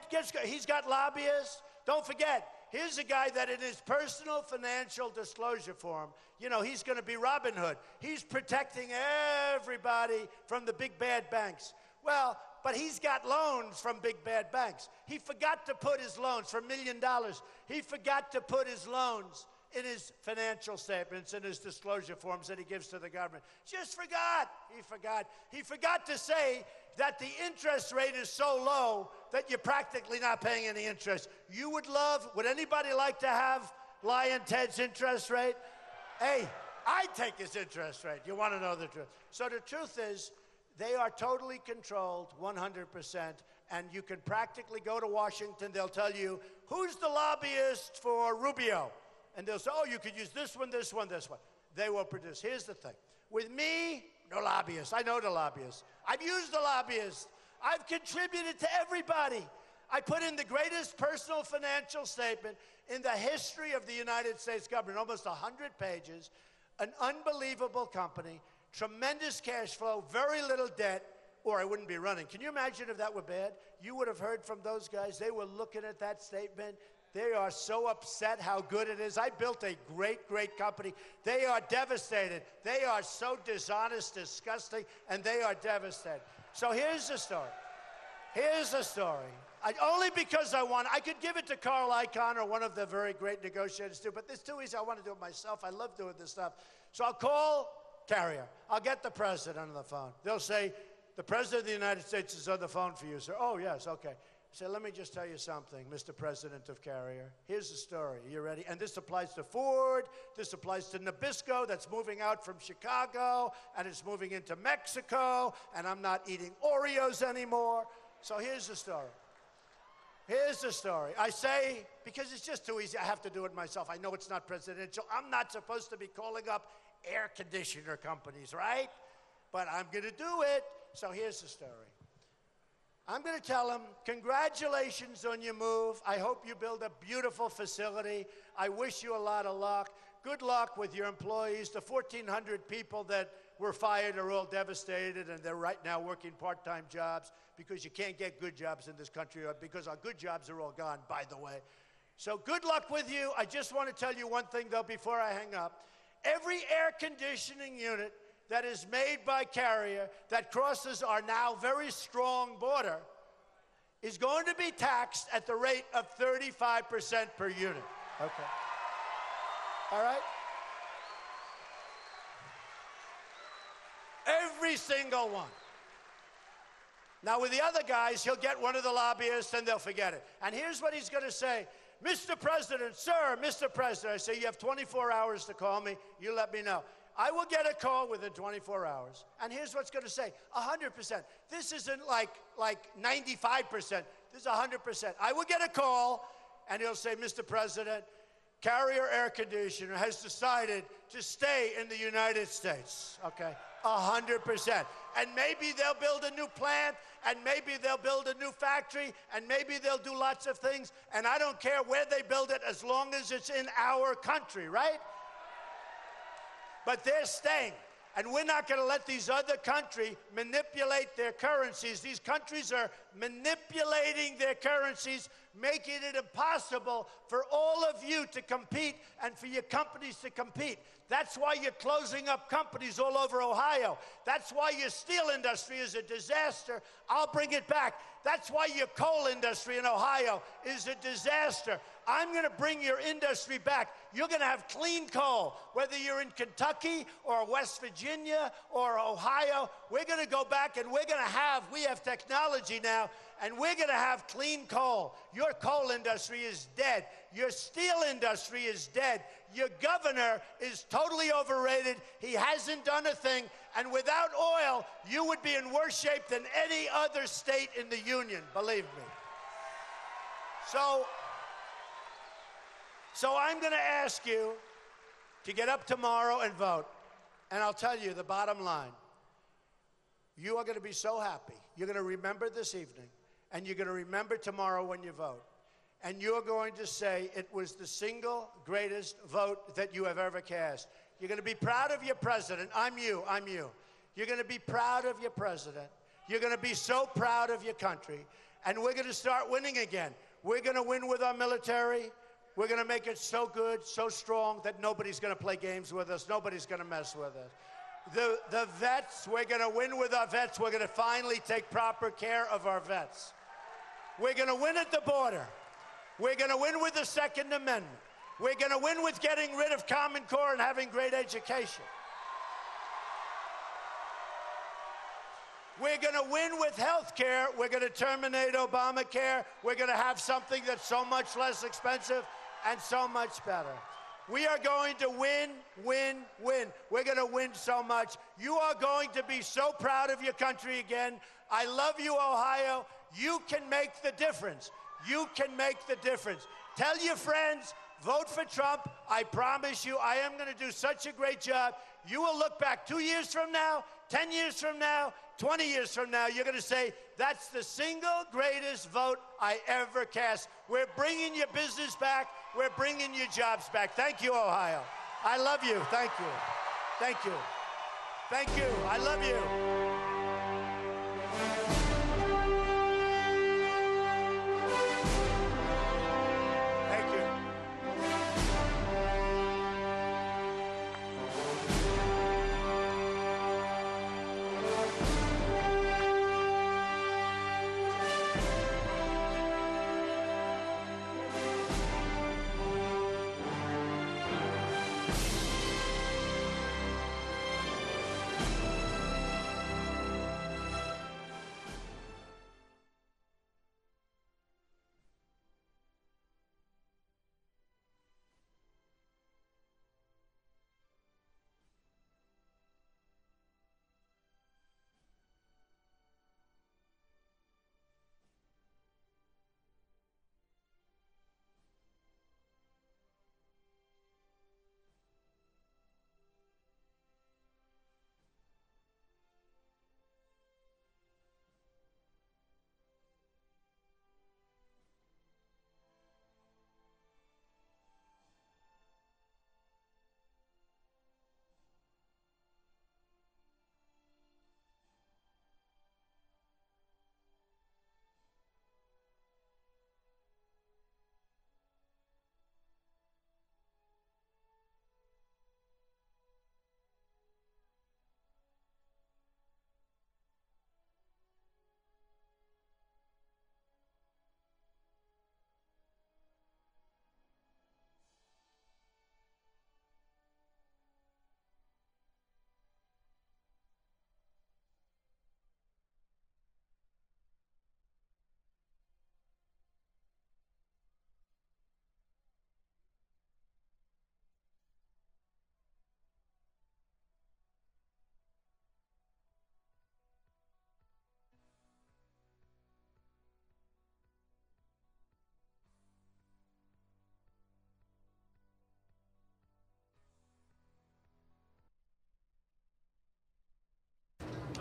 he's got lobbyists, don't forget, here's a guy that in his personal financial disclosure form, you know, he's going to be Robin Hood. He's protecting everybody from the big bad banks. Well, but he's got loans from big bad banks. He forgot to put his loans for $1 million. He forgot to put his loans in his financial statements, in his disclosure forms that he gives to the government. Just forgot. He forgot. He forgot to say that the interest rate is so low that you're practically not paying any interest. You would anybody like to have Lion Ted's interest rate? Hey, I take his interest rate. You want to know the truth. So the truth is, they are totally controlled, 100%, and you can practically go to Washington, they'll tell you, who's the lobbyist for Rubio? And they'll say, oh, you could use this one, this one, this one. They will produce. Here's the thing. With me, no lobbyists. I know the lobbyists. I've used the lobbyists. I've contributed to everybody. I put in the greatest personal financial statement in the history of the United States government, almost 100 pages, an unbelievable company, tremendous cash flow, very little debt, or I wouldn't be running. Can you imagine if that were bad? You would have heard from those guys. They were looking at that statement. They are so upset how good it is. I built a great company. They are devastated. They are so dishonest, disgusting, and they are devastated. So here's the story. Here's the story. Only because I could give it to Carl Icahn or one of the very great negotiators too, but it's too easy. I want to do it myself. I love doing this stuff. So I'll call Carrier. I'll get the president on the phone. They'll say, the president of the United States is on the phone for you, sir. Oh, yes, okay. So let me just tell you something, Mr. President of Carrier. Here's the story. Are you ready? And this applies to Ford. This applies to Nabisco that's moving out from Chicago, and it's moving into Mexico, and I'm not eating Oreos anymore. So here's the story. Here's the story. I say, because it's just too easy, I have to do it myself. I know it's not presidential. I'm not supposed to be calling up air conditioner companies, right? But I'm going to do it. So here's the story. I'm going to tell them, congratulations on your move. I hope you build a beautiful facility. I wish you a lot of luck. Good luck with your employees. The 1,400 people that were fired are all devastated, and they're right now working part-time jobs because you can't get good jobs in this country, because our good jobs are all gone, by the way. So good luck with you. I just want to tell you one thing, though, before I hang up. Every air conditioning unit that is made by Carrier that crosses our now very strong border is going to be taxed at the rate of 35% per unit. Okay. All right? Every single one. Now, with the other guys, he'll get one of the lobbyists and they'll forget it. And here's what he's going to say. Mr. President, sir, Mr. President, I say, you have 24 hours to call me. You let me know. I will get a call within 24 hours, and here's what's going to say, 100%. This isn't like 95%. This is 100%. I will get a call, and he'll say, Mr. President, Carrier Air Conditioner has decided to stay in the United States, okay? 100%. And maybe they'll build a new plant, and maybe they'll build a new factory, and maybe they'll do lots of things, and I don't care where they build it as long as it's in our country, right? But they're staying. And we're not going to let these other countries manipulate their currencies. These countries are manipulating their currencies, making it impossible for all of you to compete and for your companies to compete. That's why you're closing up companies all over Ohio. That's why your steel industry is a disaster. I'll bring it back. That's why your coal industry in Ohio is a disaster. I'm going to bring your industry back. You're going to have clean coal, whether you're in Kentucky or West Virginia or Ohio. We're going to go back and we have technology now, and we're going to have clean coal. Your coal industry is dead. Your steel industry is dead. Your governor is totally overrated. He hasn't done a thing. And without oil, you would be in worse shape than any other state in the union, believe me. So I'm going to ask you to get up tomorrow and vote. And I'll tell you the bottom line. You are going to be so happy. You're going to remember this evening, and you're going to remember tomorrow when you vote. And you're going to say it was the single greatest vote that you have ever cast. You're going to be proud of your president. I'm you. You're going to be proud of your president. You're going to be so proud of your country. And we're going to start winning again. We're going to win with our military. We're going to make it so good, so strong that nobody's going to play games with us. Nobody's going to mess with us. The vets, we're going to win with our vets. We're going to finally take proper care of our vets. We're going to win at the border. We're going to win with the Second Amendment. We're going to win with getting rid of Common Core and having great education. We're going to win with health care. We're going to terminate Obamacare. We're going to have something that's so much less expensive and so much better. We are going to win, win, win. We're going to win so much. You are going to be so proud of your country again. I love you, Ohio. You can make the difference. You can make the difference. Tell your friends, vote for Trump. I promise you, I am going to do such a great job. You will look back 2 years from now, 10 years from now, 20 years from now, you're going to say, that's the single greatest vote I ever cast. We're bringing your business back. We're bringing your jobs back. Thank you, Ohio. I love you. Thank you. Thank you. Thank you. I love you.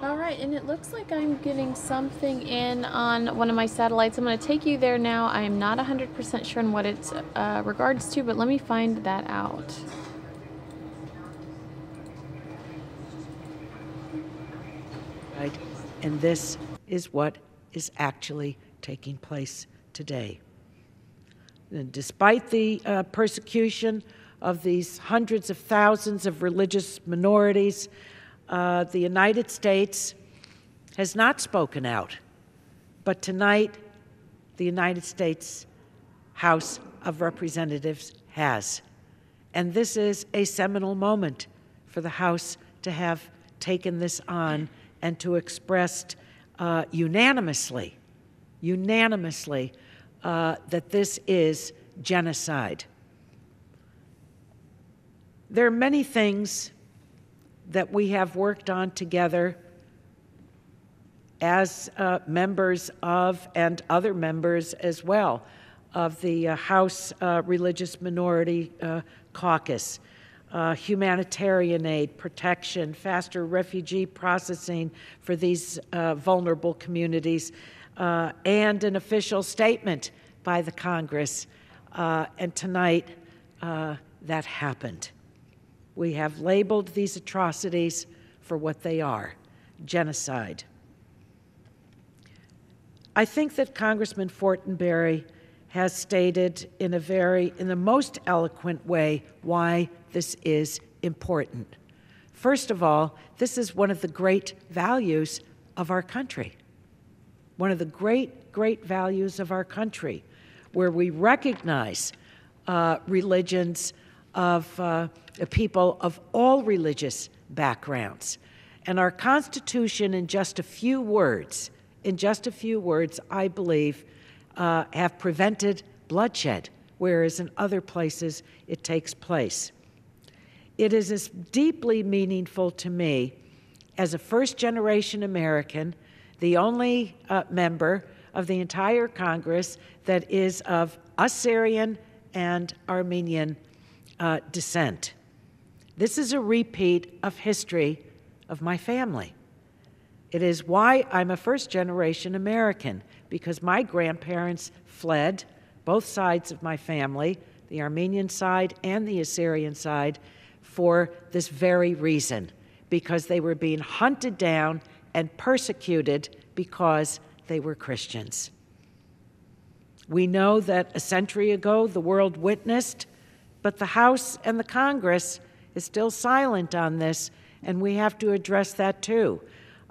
All right, and it looks like I'm getting something in on one of my satellites. I'm going to take you there now. I am not 100% sure on what it's regards to, but let me find that out. Right, and this is what is actually taking place today. And despite the persecution of these hundreds of thousands of religious minorities, the United States has not spoken out. But tonight, the United States House of Representatives has. And this is a seminal moment for the House to have taken this on and to express unanimously, that this is genocide. There are many things that we have worked on together as members of, and other members as well, of the House Religious Minority Caucus. Humanitarian aid, protection, faster refugee processing for these vulnerable communities, and an official statement by the Congress. And tonight, that happened. We have labeled these atrocities for what they are, genocide. I think that Congressman Fortenberry has stated in the most eloquent way why this is important. First of all, this is one of the great values of our country. One of the great, great values of our country, where we recognize religions of people of all religious backgrounds. And our Constitution, in just a few words, I believe, have prevented bloodshed, whereas in other places it takes place. It is as deeply meaningful to me as a first-generation American, the only member of the entire Congress that is of Assyrian and Armenian descent. This is a repeat of history of my family. It is why I'm a first-generation American, because my grandparents fled, both sides of my family, the Armenian side and the Assyrian side, for this very reason, because they were being hunted down and persecuted because they were Christians. We know that a century ago the world witnessed, but the House and the Congress is still silent on this, and we have to address that too.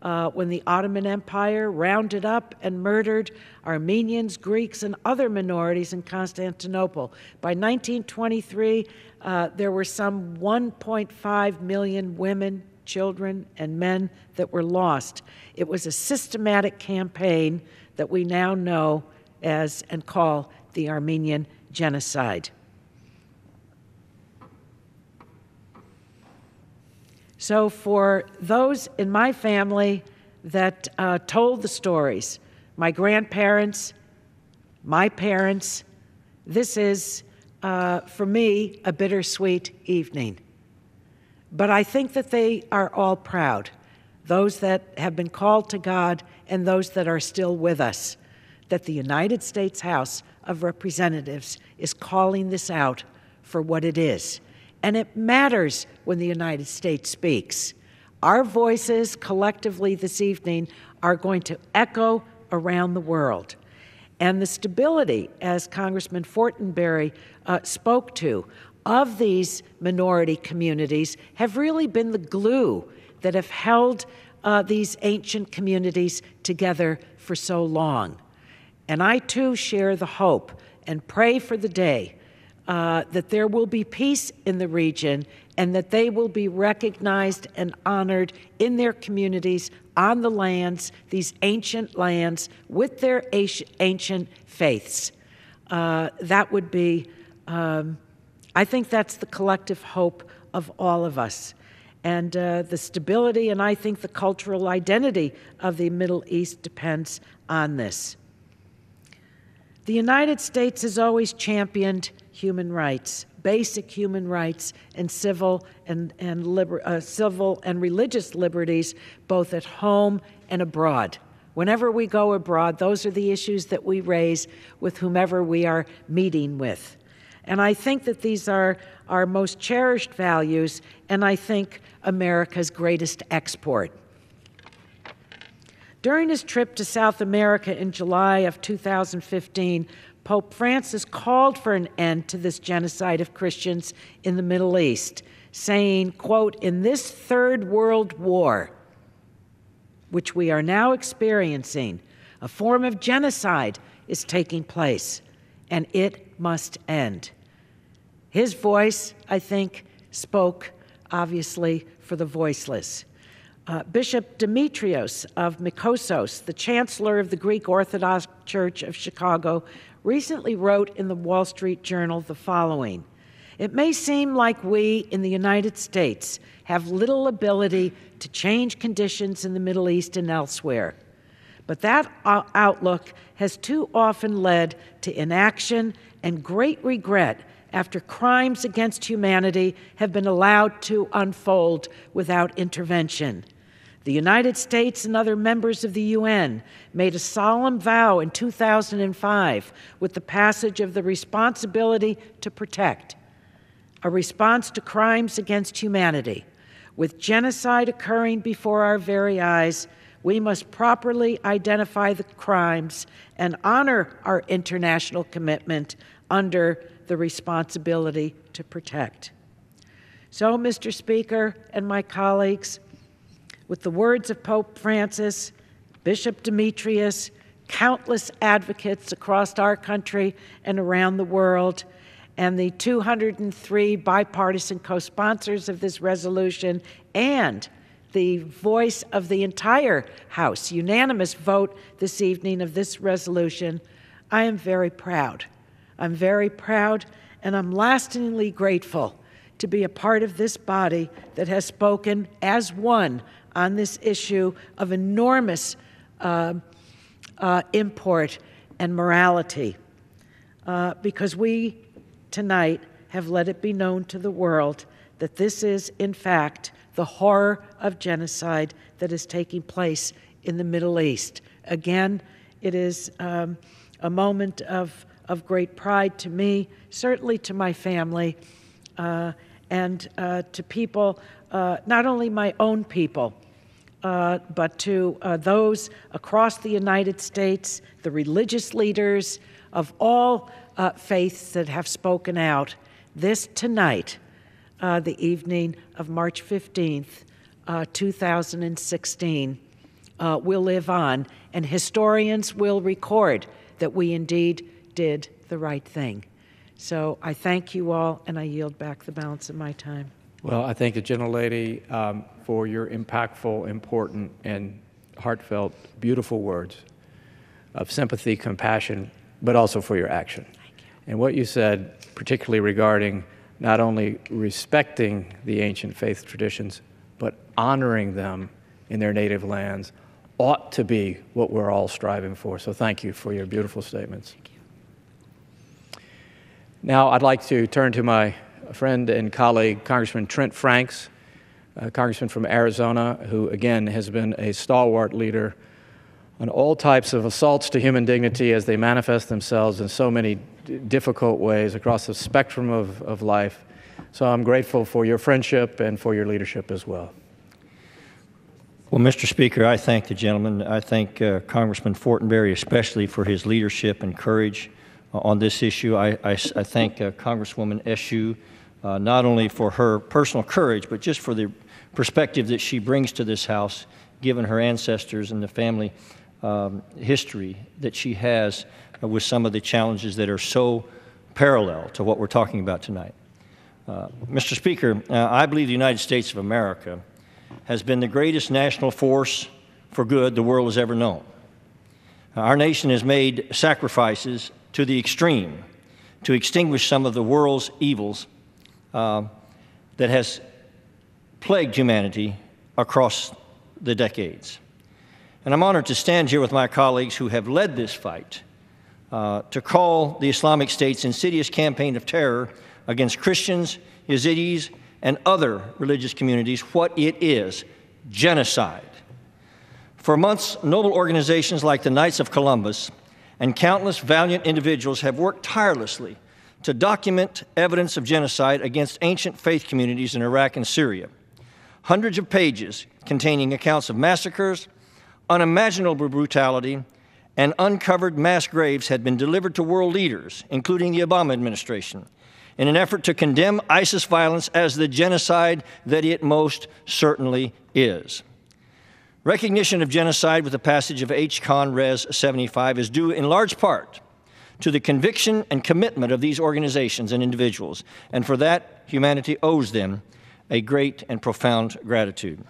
When the Ottoman Empire rounded up and murdered Armenians, Greeks, and other minorities in Constantinople. By 1923, there were some 1.5 million women, children, and men that were lost. It was a systematic campaign that we now know as and call the Armenian Genocide. So for those in my family that told the stories, my grandparents, my parents, this is, for me, a bittersweet evening. But I think that they are all proud, those that have been called to God and those that are still with us, that the United States House of Representatives is calling this out for what it is. And it matters when the United States speaks. Our voices collectively this evening are going to echo around the world. And the stability, as Congressman Fortenberry spoke to, of these minority communities have really been the glue that have held these ancient communities together for so long. And I too share the hope and pray for the day that there will be peace in the region and that they will be recognized and honored in their communities, on the lands, these ancient lands, with their ancient faiths. That would be, I think that's the collective hope of all of us. And the stability and I think the cultural identity of the Middle East depends on this. The United States has always championed human rights, basic human rights and civil and religious liberties, both at home and abroad. Whenever we go abroad, those are the issues that we raise with whomever we are meeting with. And I think that these are our most cherished values, and I think America's greatest export. During his trip to South America in July of 2015, Pope Francis called for an end to this genocide of Christians in the Middle East, saying, quote, "In this third world war, which we are now experiencing, a form of genocide is taking place, and it must end." His voice, I think, spoke, obviously, for the voiceless. Bishop Demetrios of Mykosos, the chancellor of the Greek Orthodox Church of Chicago, recently wrote in the Wall Street Journal the following: "It may seem like we in the United States have little ability to change conditions in the Middle East and elsewhere, but that outlook has too often led to inaction and great regret after crimes against humanity have been allowed to unfold without intervention. The United States and other members of the UN made a solemn vow in 2005 with the passage of the Responsibility to Protect, a response to crimes against humanity. With genocide occurring before our very eyes, we must properly identify the crimes and honor our international commitment under the Responsibility to Protect." So, Mr. Speaker and my colleagues, with the words of Pope Francis, Bishop Demetrius, countless advocates across our country and around the world, and the 203 bipartisan co-sponsors of this resolution, and the voice of the entire House, unanimous vote this evening of this resolution, I am very proud. I'm very proud, and I'm lastingly grateful to be a part of this body that has spoken as one on this issue of enormous import and morality, because we tonight have let it be known to the world that this is, in fact, the horror of genocide that is taking place in the Middle East. Again, it is a moment of great pride to me, certainly to my family, and to people, not only my own people, but to those across the United States, the religious leaders of all faiths that have spoken out. This tonight, the evening of March 15th, 2016, will live on, and historians will record that we indeed did the right thing. So I thank you all, and I yield back the balance of my time. Well, I thank the gentlelady for your impactful, important, and heartfelt, beautiful words of sympathy, compassion, but also for your action. Thank you. And what you said, particularly regarding not only respecting the ancient faith traditions, but honoring them in their native lands, ought to be what we're all striving for. So thank you for your beautiful statements. Thank you. Now I'd like to turn to my friend and colleague, Congressman Trent Franks, Congressman from Arizona, who again has been a stalwart leader on all types of assaults to human dignity as they manifest themselves in so many difficult ways across the spectrum of life. So I'm grateful for your friendship and for your leadership as well. Well, Mr. Speaker, I thank the gentleman. I thank Congressman Fortenberry especially for his leadership and courage on this issue. I thank Congresswoman Eshoo not only for her personal courage, but just for the perspective that she brings to this House, given her ancestors and the family history that she has with some of the challenges that are so parallel to what we're talking about tonight. Mr. Speaker, I believe the United States of America has been the greatest national force for good the world has ever known. Our nation has made sacrifices to the extreme to extinguish some of the world's evils that has plagued humanity across the decades. And I'm honored to stand here with my colleagues who have led this fight to call the Islamic State's insidious campaign of terror against Christians, Yazidis, and other religious communities what it is: genocide. For months, noble organizations like the Knights of Columbus and countless valiant individuals have worked tirelessly to document evidence of genocide against ancient faith communities in Iraq and Syria. Hundreds of pages containing accounts of massacres, unimaginable brutality, and uncovered mass graves had been delivered to world leaders, including the Obama administration, in an effort to condemn ISIS violence as the genocide that it most certainly is. Recognition of genocide with the passage of H-Con Res 75 is due in large part to the conviction and commitment of these organizations and individuals, and for that, humanity owes them a great and profound gratitude.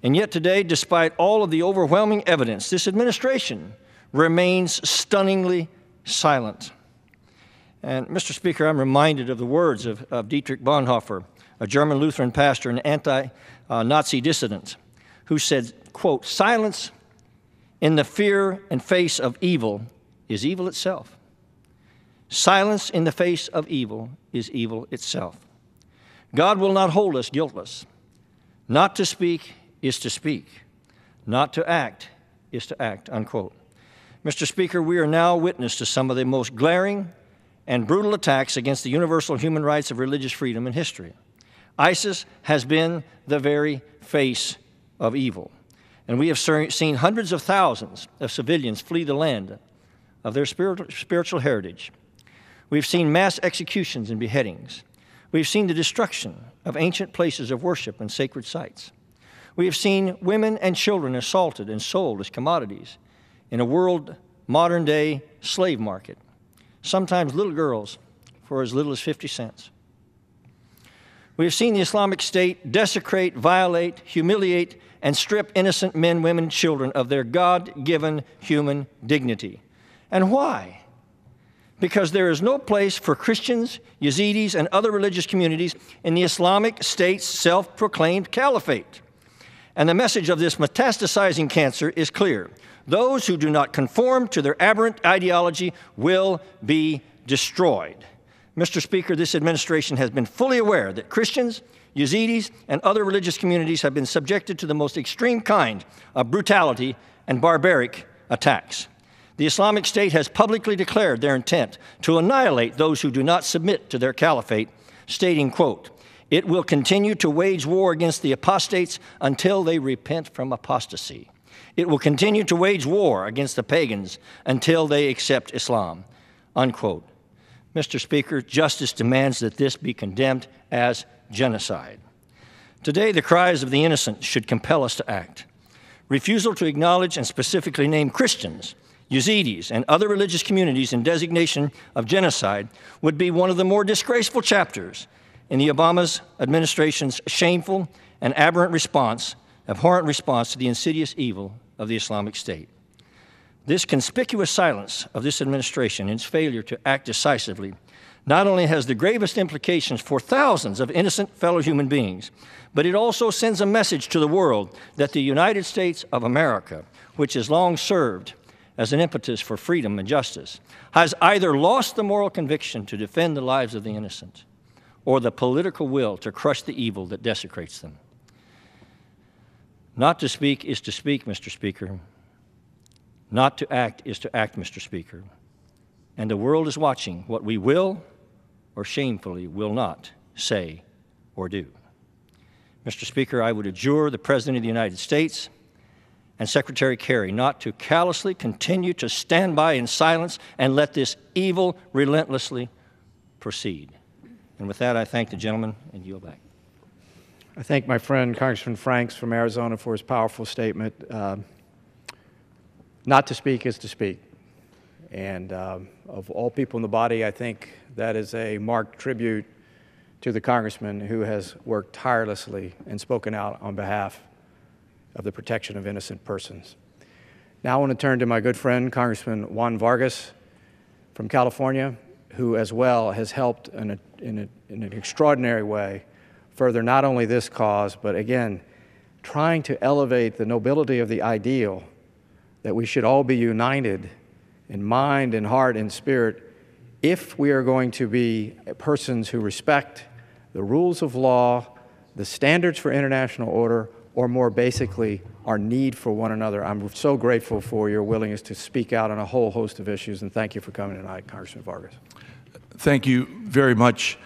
And yet today, despite all of the overwhelming evidence, this administration remains stunningly silent. And Mr. Speaker, I'm reminded of the words of Dietrich Bonhoeffer, a German Lutheran pastor and anti-Nazi dissident, who said, quote, "Silence in the fear and face of evil is evil itself. Silence in the face of evil is evil itself. God will not hold us guiltless. Not to speak is to speak. Not to act is to act," unquote. Mr. Speaker, we are now witness to some of the most glaring and brutal attacks against the universal human rights of religious freedom in history. ISIS has been the very face of evil, and we have seen hundreds of thousands of civilians flee the land of their spiritual heritage. We've seen mass executions and beheadings. We've seen the destruction of ancient places of worship and sacred sites. We have seen women and children assaulted and sold as commodities in a world modern-day slave market, sometimes little girls for as little as 50 cents. We have seen the Islamic State desecrate, violate, humiliate, and strip innocent men, women, and children of their God-given human dignity. And why? Because there is no place for Christians, Yazidis, and other religious communities in the Islamic State's self-proclaimed caliphate. And the message of this metastasizing cancer is clear. Those who do not conform to their aberrant ideology will be destroyed. Mr. Speaker, this administration has been fully aware that Christians, Yazidis, and other religious communities have been subjected to the most extreme kind of brutality and barbaric attacks. The Islamic State has publicly declared their intent to annihilate those who do not submit to their caliphate, stating, quote, "It will continue to wage war against the apostates until they repent from apostasy. It will continue to wage war against the pagans until they accept Islam," unquote. Mr. Speaker, justice demands that this be condemned as genocide. Today, the cries of the innocent should compel us to act. Refusal to acknowledge and specifically name Christians, Yazidis, and other religious communities in designation of genocide would be one of the more disgraceful chapters in the Obama administration's shameful and abhorrent response to the insidious evil of the Islamic State. This conspicuous silence of this administration and its failure to act decisively not only has the gravest implications for thousands of innocent fellow human beings, but it also sends a message to the world that the United States of America, which has long served as an impetus for freedom and justice, has either lost the moral conviction to defend the lives of the innocent or the political will to crush the evil that desecrates them. Not to speak is to speak, Mr. Speaker. Not to act is to act, Mr. Speaker. And the world is watching what we will or shamefully will not say or do. Mr. Speaker, I would adjure the President of the United States and Secretary Kerry not to callously continue to stand by in silence and let this evil relentlessly proceed. And with that, I thank the gentleman and yield back. I thank my friend Congressman Franks from Arizona for his powerful statement. Not to speak is to speak. And of all people in the body, I think that is a marked tribute to the congressman who has worked tirelessly and spoken out on behalf of the protection of innocent persons. Now I want to turn to my good friend, Congressman Juan Vargas from California, who as well has helped in an extraordinary way further not only this cause, but again, trying to elevate the nobility of the ideal that we should all be united in mind and heart and spirit if we are going to be persons who respect the rules of law, the standards for international order, or more basically, our need for one another. I'm so grateful for your willingness to speak out on a whole host of issues, and thank you for coming tonight, Congressman Vargas. Thank you very much,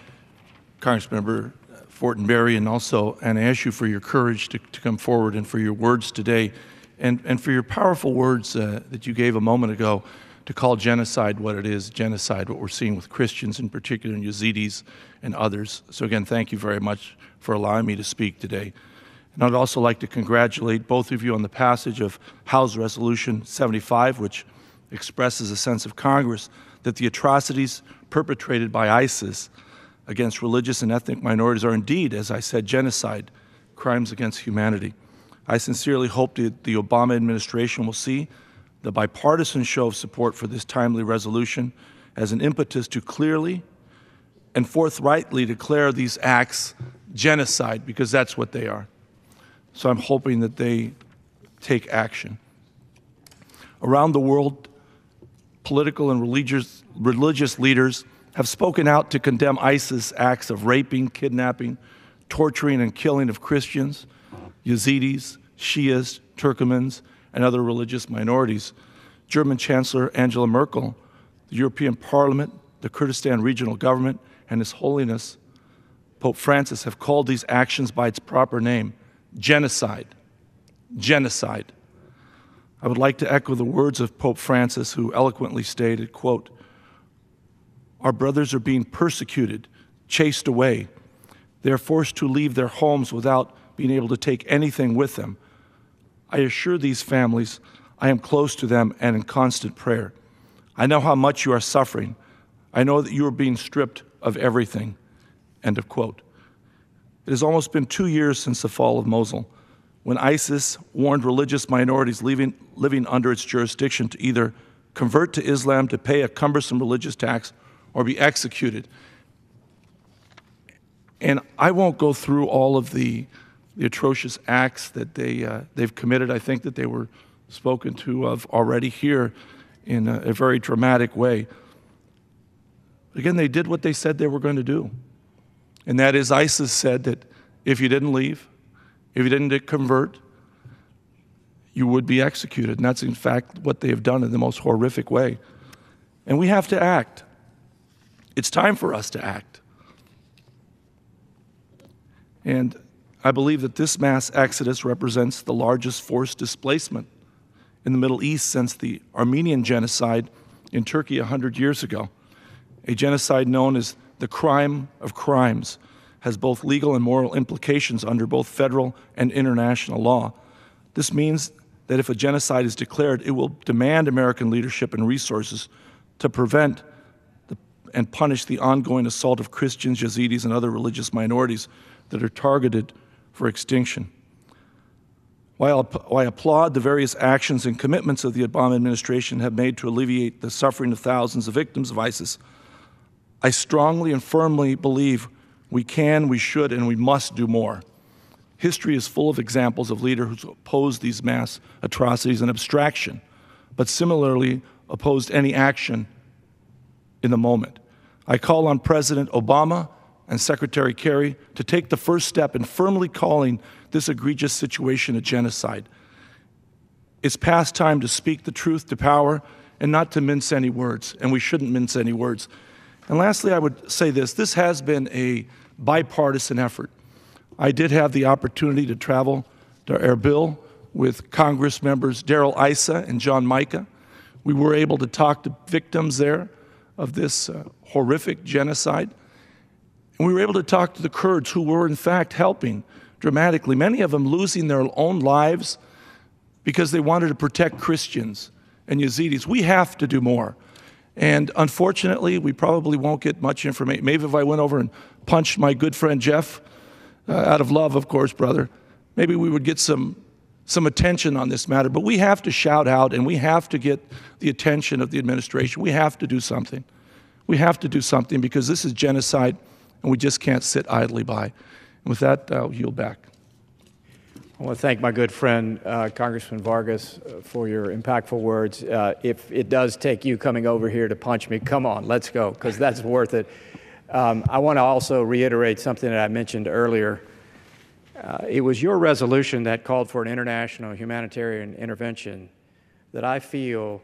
Congressmember Fortenberry, and I ask you for your courage to come forward and for your words today, and for your powerful words that you gave a moment ago to call genocide what it is, genocide, what we're seeing with Christians in particular, and Yazidis and others. So again, thank you very much for allowing me to speak today. And I'd also like to congratulate both of you on the passage of House Resolution 75, which expresses a sense of Congress that the atrocities perpetrated by ISIS against religious and ethnic minorities are indeed, as I said, genocide, crimes against humanity. I sincerely hope that the Obama administration will see the bipartisan show of support for this timely resolution as an impetus to clearly and forthrightly declare these acts genocide, because that's what they are. So I'm hoping that they take action. Around the world, political and religious leaders have spoken out to condemn ISIS acts of raping, kidnapping, torturing, and killing of Christians, Yazidis, Shias, Turkomans, and other religious minorities. German Chancellor Angela Merkel, the European Parliament, the Kurdistan Regional Government, and His Holiness Pope Francis have called these actions by its proper name: genocide. Genocide. I would like to echo the words of Pope Francis, who eloquently stated, quote, "Our brothers are being persecuted, chased away. They are forced to leave their homes without being able to take anything with them. I assure these families I am close to them and in constant prayer. I know how much you are suffering. I know that you are being stripped of everything." End of quote. It has almost been 2 years since the fall of Mosul, when ISIS warned religious minorities living under its jurisdiction to either convert to Islam, to pay a cumbersome religious tax, or be executed. And I won't go through all of the atrocious acts that they've committed. I think that they were spoken to of already here in a very dramatic way. Again, they did what they said they were going to do. And that is, ISIS said that if you didn't leave, if you didn't convert, you would be executed. And that's in fact what they have done in the most horrific way. And we have to act. It's time for us to act. And I believe that this mass exodus represents the largest forced displacement in the Middle East since the Armenian genocide in Turkey 100 years ago. A genocide known as the crime of crimes has both legal and moral implications under both federal and international law. This means that if a genocide is declared, it will demand American leadership and resources to prevent and punish the ongoing assault of Christians, Yazidis, and other religious minorities that are targeted for extinction. While I applaud the various actions and commitments of the Obama administration have made to alleviate the suffering of thousands of victims of ISIS, I strongly and firmly believe we can, we should, and we must do more. History is full of examples of leaders who opposed these mass atrocities in abstraction, but similarly opposed any action in the moment. I call on President Obama and Secretary Kerry to take the first step in firmly calling this egregious situation a genocide. It's past time to speak the truth to power and not to mince any words, and we shouldn't mince any words. And lastly, I would say this has been a bipartisan effort. I did have the opportunity to travel to Erbil with Congress members Darrell Issa and John Mica. We were able to talk to victims there of this horrific genocide. And we were able to talk to the Kurds, who were in fact helping dramatically, many of them losing their own lives because they wanted to protect Christians and Yazidis. We have to do more. And unfortunately, we probably won't get much information. Maybe if I went over and punched my good friend Jeff, out of love, of course, brother, maybe we would get some attention on this matter. But we have to shout out, and we have to get the attention of the administration. We have to do something. We have to do something, because this is genocide, and we just can't sit idly by. And with that, I'll yield back. I want to thank my good friend, Congressman Vargas, for your impactful words. If it does take you coming over here to punch me, come on, let's go, because that's worth it. I want to also reiterate something that I mentioned earlier. It was your resolution that called for an international humanitarian intervention that I feel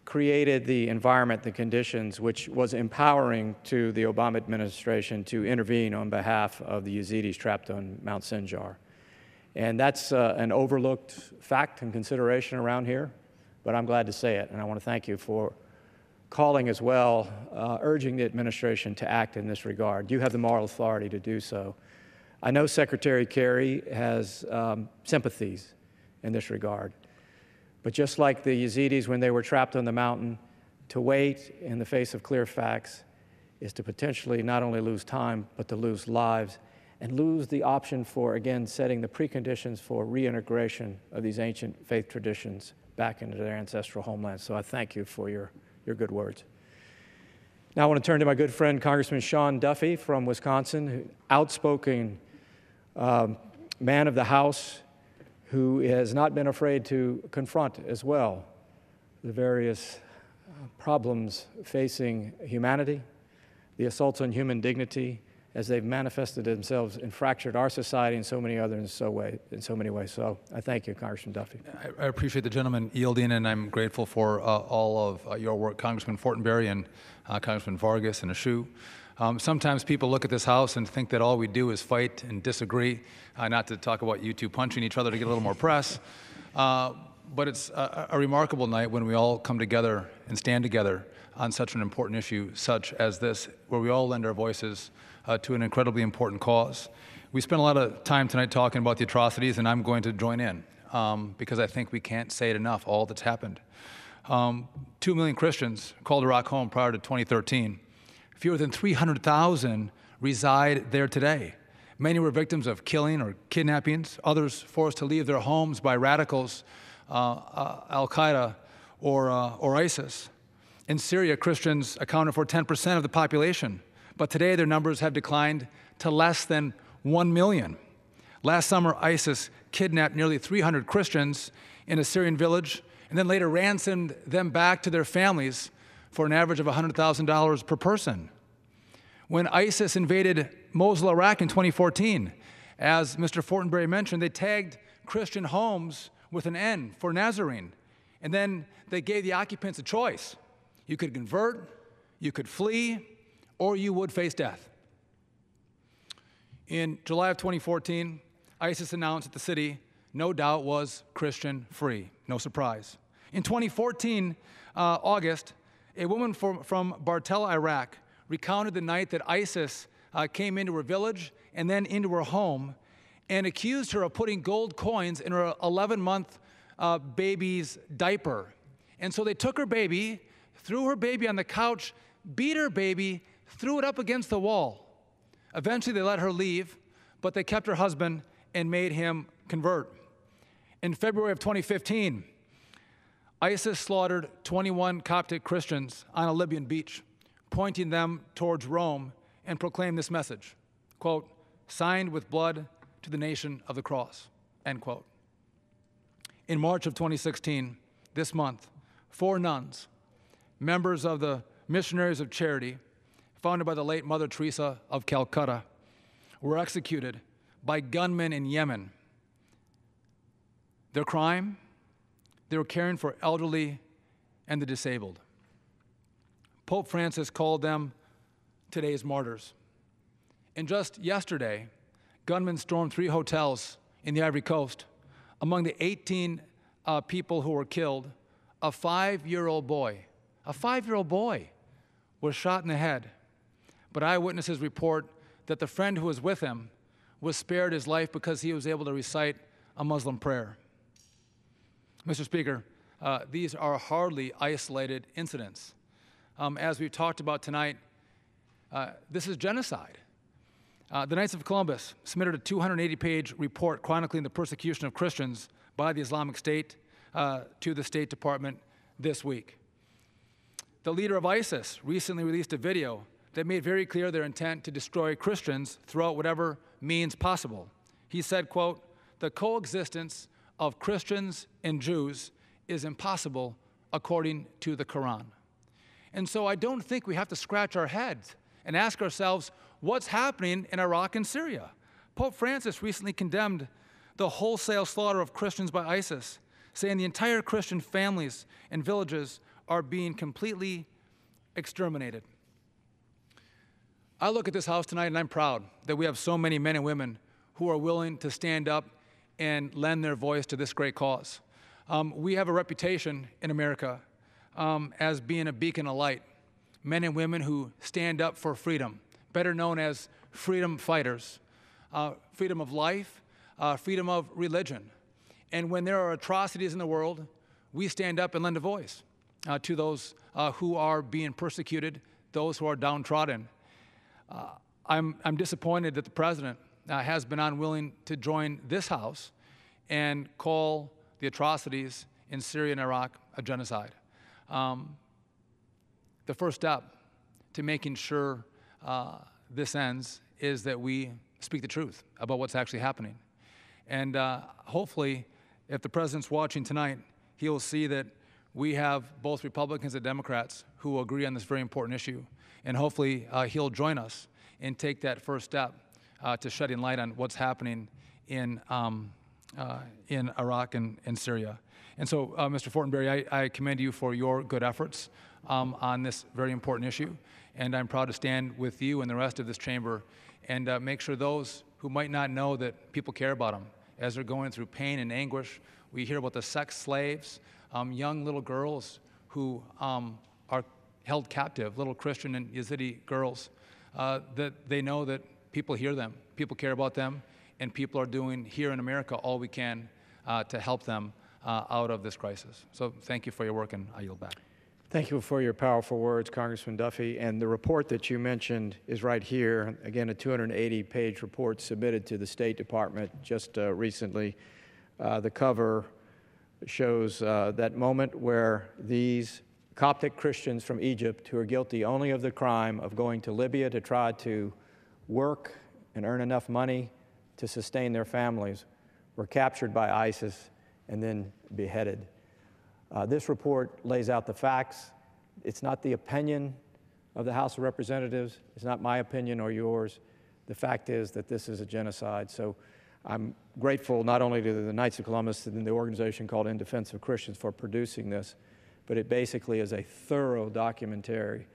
created the environment, the conditions, which was empowering to the Obama administration to intervene on behalf of the Yazidis trapped on Mount Sinjar. And that's an overlooked fact and consideration around here, but I'm glad to say it, and I want to thank you for calling as well, urging the administration to act in this regard. You have the moral authority to do so. I know Secretary Kerry has sympathies in this regard, but just like the Yazidis when they were trapped on the mountain, to wait in the face of clear facts is to potentially not only lose time, but to lose lives and lose the option for, again, setting the preconditions for reintegration of these ancient faith traditions back into their ancestral homelands. So I thank you for your good words. Now I want to turn to my good friend, Congressman Sean Duffy from Wisconsin, outspoken man of the House who has not been afraid to confront as well the various problems facing humanity, the assaults on human dignity, as they've manifested themselves and fractured our society and so many others in so many ways. So I thank you, Congressman Duffy. I appreciate the gentleman yielding, and I'm grateful for all of your work, Congressman Fortenberry and Congressman Vargas and Ashu. Sometimes people look at this House and think that all we do is fight and disagree, not to talk about you two punching each other to get a little more press. But it's a remarkable night when we all come together and stand together on such an important issue such as this, where we all lend our voices to an incredibly important cause. We spent a lot of time tonight talking about the atrocities, and I'm going to join in because I think we can't say it enough, all that's happened. 2 million Christians called Iraq home prior to 2013. Fewer than 300,000 reside there today. Many were victims of killing or kidnappings, others forced to leave their homes by radicals, Al-Qaeda or ISIS. In Syria, Christians accounted for 10% of the population, but today their numbers have declined to less than 1 million. Last summer, ISIS kidnapped nearly 300 Christians in a Syrian village and then later ransomed them back to their families for an average of $100,000 per person. When ISIS invaded Mosul, Iraq in 2014, as Mr. Fortenberry mentioned, they tagged Christian homes with an N for Nazarene, and then they gave the occupants a choice. You could convert, you could flee, or you would face death. In July of 2014, ISIS announced that the city, no doubt, was Christian-free. No surprise. In 2014, August, a woman from Bartella, Iraq, recounted the night that ISIS came into her village and then into her home and accused her of putting gold coins in her 11-month baby's diaper. And so they took her baby, threw her baby on the couch, beat her baby, threw it up against the wall. Eventually, they let her leave, but they kept her husband and made him convert. In February of 2015, ISIS slaughtered 21 Coptic Christians on a Libyan beach, pointing them towards Rome, and proclaimed this message, quote, "Signed with blood to the nation of the cross," end quote. In March of 2016, this month, 4 nuns, members of the Missionaries of Charity, founded by the late Mother Teresa of Calcutta, were executed by gunmen in Yemen. Their crime? They were caring for elderly and the disabled. Pope Francis called them today's martyrs. And just yesterday, gunmen stormed 3 hotels in the Ivory Coast. Among the 18 people who were killed, a 5-year-old boy was shot in the head. But eyewitnesses report that the friend who was with him was spared his life because he was able to recite a Muslim prayer. Mr. Speaker, these are hardly isolated incidents. As we've talked about tonight, this is genocide. The Knights of Columbus submitted a 280-page report chronicling the persecution of Christians by the Islamic State to the State Department this week. The leader of ISIS recently released a video that made very clear their intent to destroy Christians throughout whatever means possible. He said, quote, the coexistence of Christians and Jews is impossible according to the Quran. And so I don't think we have to scratch our heads and ask ourselves what's happening in Iraq and Syria. Pope Francis recently condemned the wholesale slaughter of Christians by ISIS, saying the entire Christian families and villages are being completely exterminated. I look at this House tonight and I'm proud that we have so many men and women who are willing to stand up and lend their voice to this great cause. We have a reputation in America as being a beacon of light, men and women who stand up for freedom, better known as freedom fighters, freedom of life, freedom of religion. And when there are atrocities in the world, we stand up and lend a voice to those who are being persecuted, those who are downtrodden. I'm disappointed that the President has been unwilling to join this House and call the atrocities in Syria and Iraq a genocide. The first step to making sure this ends is that we speak the truth about what's actually happening. And hopefully, if the President's watching tonight, he'll see that we have both Republicans and Democrats who agree on this very important issue. And hopefully, he'll join us and take that first step to shedding light on what's happening in Iraq and Syria. And so, Mr. Fortenberry, I commend you for your good efforts on this very important issue. And I'm proud to stand with you and the rest of this chamber and make sure those who might not know that people care about them as they're going through pain and anguish. We hear about the sex slaves, young little girls who are held captive, little Christian and Yazidi girls, that they know that people hear them, people care about them, and people are doing here in America all we can to help them out of this crisis. So thank you for your work, and I yield back. Thank you for your powerful words, Congressman Duffy. And the report that you mentioned is right here. Again, a 280-page report submitted to the State Department just recently. The cover shows that moment where these Coptic Christians from Egypt, who are guilty only of the crime of going to Libya to try to work and earn enough money to sustain their families, were captured by ISIS and then beheaded. This report lays out the facts. It's not the opinion of the House of Representatives. It's not my opinion or yours. The fact is that this is a genocide. So I'm grateful not only to the Knights of Columbus and the organization called In Defense of Christians for producing this, but it basically is a thorough documentation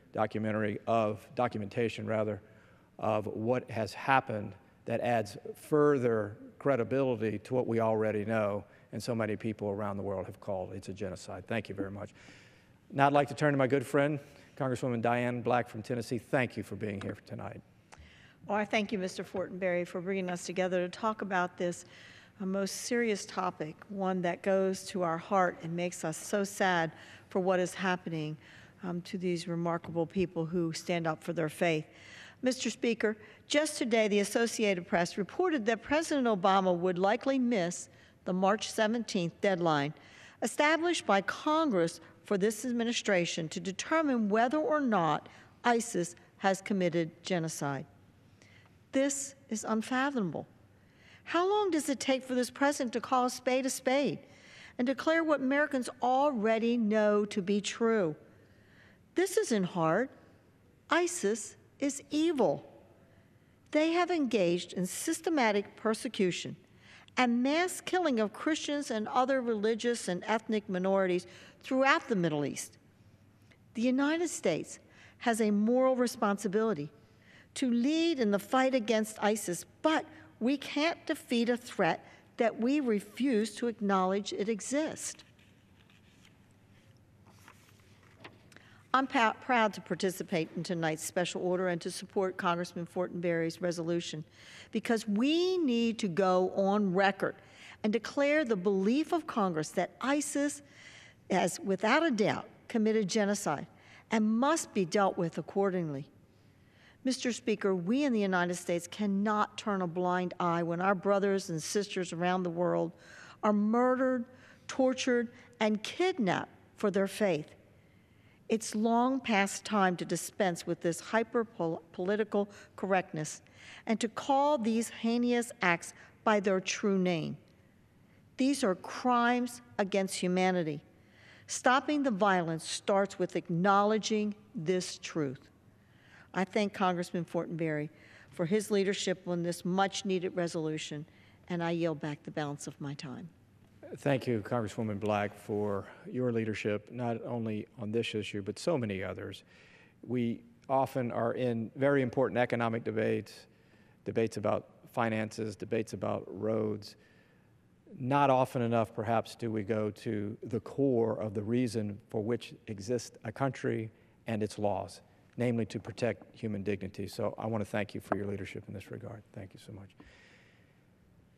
of what has happened that adds further credibility to what we already know and so many people around the world have called. It's a genocide. Thank you very much. Now I'd like to turn to my good friend, Congresswoman Diane Black from Tennessee. Thank you for being here tonight. Well, I thank you, Mr. Fortenberry, for bringing us together to talk about this most serious topic, one that goes to our heart and makes us so sad for what is happening to these remarkable people who stand up for their faith. Mr. Speaker, just today the Associated Press reported that President Obama would likely miss the March 17th deadline established by Congress for this administration to determine whether or not ISIS has committed genocide. This is unfathomable. How long does it take for this president to call a spade and declare what Americans already know to be true? This isn't hard. ISIS is evil. They have engaged in systematic persecution and mass killing of Christians and other religious and ethnic minorities throughout the Middle East. The United States has a moral responsibility to lead in the fight against ISIS, but we can't defeat a threat that we refuse to acknowledge it exists. I'm proud to participate in tonight's special order and to support Congressman Fortenberry's resolution because we need to go on record and declare the belief of Congress that ISIS has, without a doubt, committed genocide and must be dealt with accordingly. Mr. Speaker, we in the United States cannot turn a blind eye when our brothers and sisters around the world are murdered, tortured, and kidnapped for their faith. It's long past time to dispense with this hyper-political correctness and to call these heinous acts by their true name. These are crimes against humanity. Stopping the violence starts with acknowledging this truth. I thank Congressman Fortenberry for his leadership on this much-needed resolution, and I yield back the balance of my time. Thank you, Congresswoman Black, for your leadership, not only on this issue, but so many others. We often are in very important economic debates, debates about finances, debates about roads. Not often enough, perhaps, do we go to the core of the reason for which exists a country and its laws, namely to protect human dignity. So I want to thank you for your leadership in this regard. Thank you so much.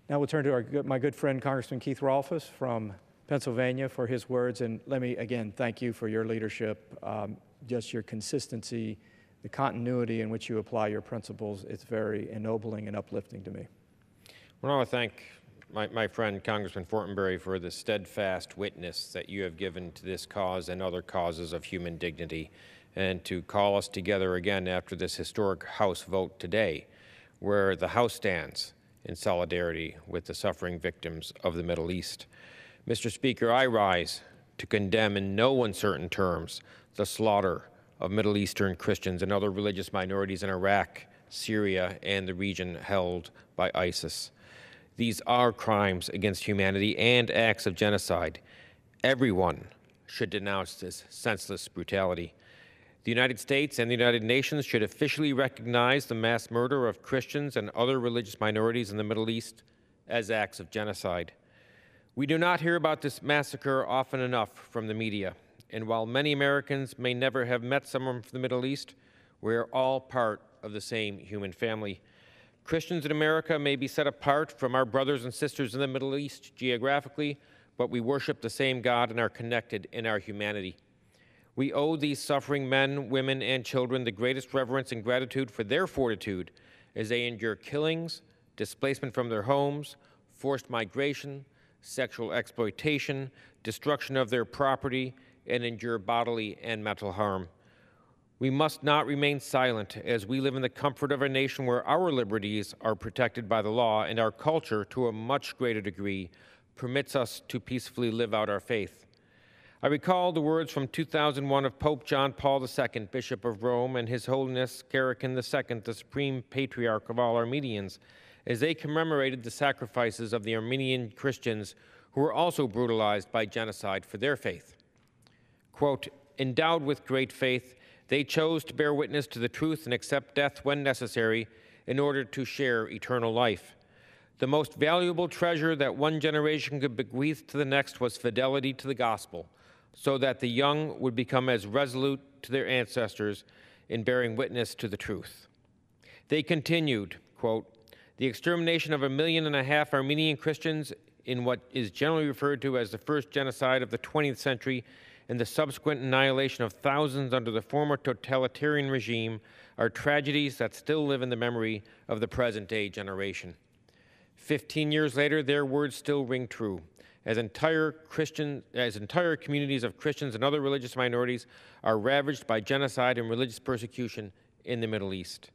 Now we'll turn to my good friend, Congressman Keith Rolfes from Pennsylvania, for his words. And let me, again, thank you for your leadership, just your consistency, the continuity in which you apply your principles. It's very ennobling and uplifting to me. Well, I want to thank my friend, Congressman Fortenberry, for the steadfast witness that you have given to this cause and other causes of human dignity, and to call us together again after this historic House vote today, where the House stands in solidarity with the suffering victims of the Middle East. Mr. Speaker, I rise to condemn in no uncertain terms the slaughter of Middle Eastern Christians and other religious minorities in Iraq, Syria, and the region held by ISIS. These are crimes against humanity and acts of genocide. Everyone should denounce this senseless brutality. The United States and the United Nations should officially recognize the mass murder of Christians and other religious minorities in the Middle East as acts of genocide. We do not hear about this massacre often enough from the media, and while many Americans may never have met someone from the Middle East, we are all part of the same human family. Christians in America may be set apart from our brothers and sisters in the Middle East geographically, but we worship the same God and are connected in our humanity. We owe these suffering men, women, and children the greatest reverence and gratitude for their fortitude as they endure killings, displacement from their homes, forced migration, sexual exploitation, destruction of their property, and endure bodily and mental harm. We must not remain silent as we live in the comfort of a nation where our liberties are protected by the law and our culture, to a much greater degree, permits us to peacefully live out our faith. I recall the words from 2001 of Pope John Paul II, Bishop of Rome, and His Holiness Karakin II, the Supreme Patriarch of all Armenians, as they commemorated the sacrifices of the Armenian Christians who were also brutalized by genocide for their faith. Quote, "Endowed with great faith, they chose to bear witness to the truth and accept death when necessary in order to share eternal life. The most valuable treasure that one generation could bequeath to the next was fidelity to the gospel, so that the young would become as resolute to their ancestors in bearing witness to the truth." They continued, quote, "The extermination of 1.5 million Armenian Christians in what is generally referred to as the first genocide of the 20th century and the subsequent annihilation of thousands under the former totalitarian regime are tragedies that still live in the memory of the present-day generation. 15 years later, their words still ring true, as entire communities of Christians and other religious minorities are ravaged by genocide and religious persecution in the Middle East.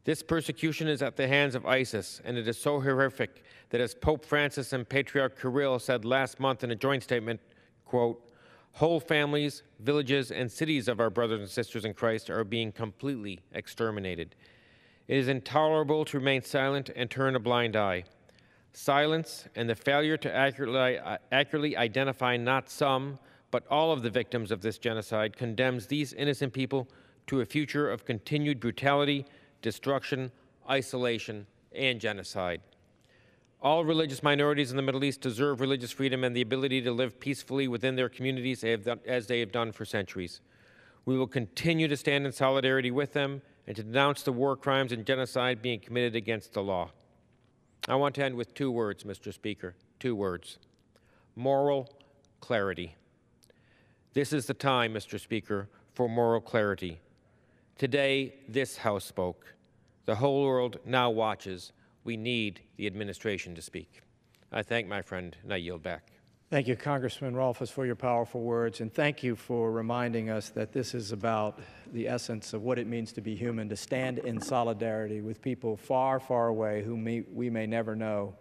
This persecution is at the hands of ISIS, and it is so horrific that, as Pope Francis and Patriarch Kirill said last month in a joint statement, quote, "Whole families, villages, and cities of our brothers and sisters in Christ are being completely exterminated. It is intolerable to remain silent and turn a blind eye. Silence and the failure to accurately identify not some, but all of the victims of this genocide condemns these innocent people to a future of continued brutality, destruction, isolation, and genocide. All religious minorities in the Middle East deserve religious freedom and the ability to live peacefully within their communities as they have done for centuries. We will continue to stand in solidarity with them and to denounce the war crimes and genocide being committed against the law." I want to end with 2 words, Mr. Speaker, 2 words: moral clarity. This is the time, Mr. Speaker, for moral clarity. Today, this House spoke. The whole world now watches. We need the administration to speak. I thank my friend, and I yield back. Thank you, Congressman Rolfes, for your powerful words, and thank you for reminding us that this is about the essence of what it means to be human, to stand in solidarity with people far, far away whom we may never know,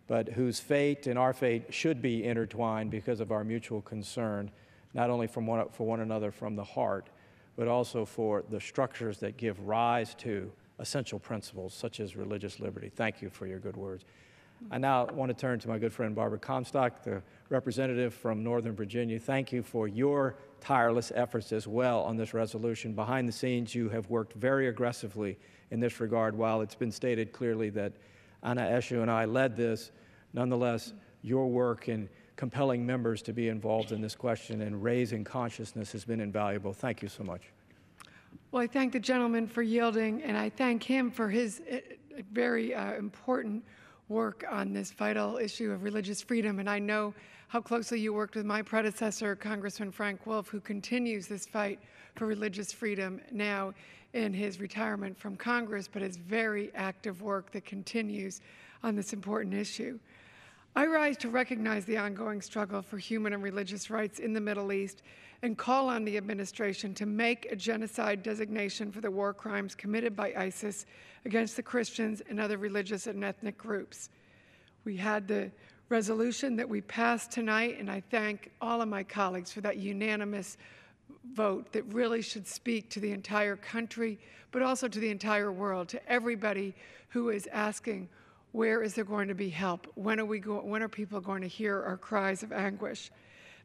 but whose fate and our fate should be intertwined because of our mutual concern, not only for one another from the heart, but also for the structures that give rise to essential principles such as religious liberty. Thank you for your good words. I now want to turn to my good friend Barbara Comstock, the representative from Northern Virginia. Thank you for your tireless efforts as well on this resolution. Behind the scenes, you have worked very aggressively in this regard. While it's been stated clearly that Anna Eshoo and I led this, nonetheless, your work in compelling members to be involved in this question and raising consciousness has been invaluable. Thank you so much. Well, I thank the gentleman for yielding, and I thank him for his very important work on this vital issue of religious freedom. And I know how closely you worked with my predecessor, Congressman Frank Wolf, who continues this fight for religious freedom now in his retirement from Congress, but his very active work that continues on this important issue. I rise to recognize the ongoing struggle for human and religious rights in the Middle East and call on the administration to make a genocide designation for the war crimes committed by ISIS against the Christians and other religious and ethnic groups. We had the resolution that we passed tonight, and I thank all of my colleagues for that unanimous vote that really should speak to the entire country, but also to the entire world, to everybody who is asking, where is there going to be help? When are people going to hear our cries of anguish?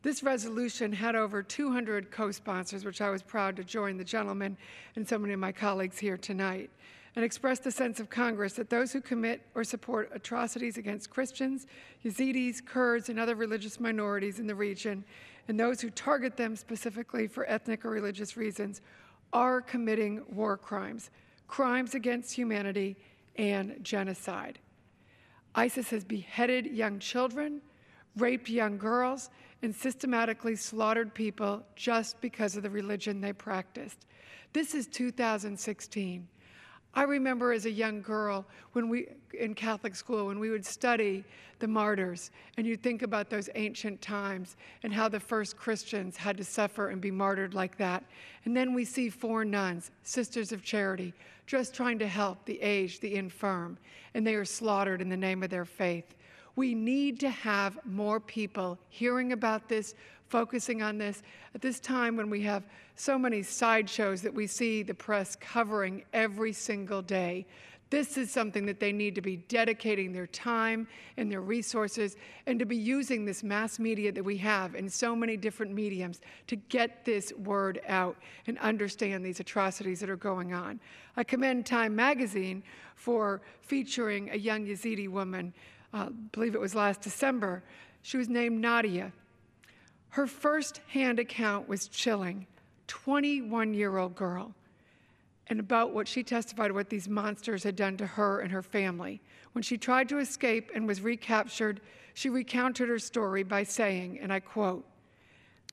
This resolution had over 200 co-sponsors, which I was proud to join the gentleman and so many of my colleagues here tonight, and expressed the sense of Congress that those who commit or support atrocities against Christians, Yazidis, Kurds, and other religious minorities in the region, and those who target them specifically for ethnic or religious reasons, are committing war crimes, crimes against humanity, and genocide. ISIS has beheaded young children, raped young girls, and systematically slaughtered people just because of the religion they practiced. This is 2016. I remember as a young girl in Catholic school when we would study the martyrs, and you'd think about those ancient times and how the first Christians had to suffer and be martyred like that. And then we see 4 nuns, Sisters of Charity, just trying to help the aged, the infirm, and they are slaughtered in the name of their faith. We need to have more people hearing about this, focusing on this, at this time when we have so many sideshows that we see the press covering every single day. This is something that they need to be dedicating their time and their resources and to be using this mass media that we have in so many different mediums to get this word out and understand these atrocities that are going on. I commend Time magazine for featuring a young Yazidi woman, I believe it was last December. She was named Nadia. Her first-hand account was chilling, 21-year-old girl, and about what she testified what these monsters had done to her and her family. When she tried to escape and was recaptured, she recounted her story by saying, and I quote,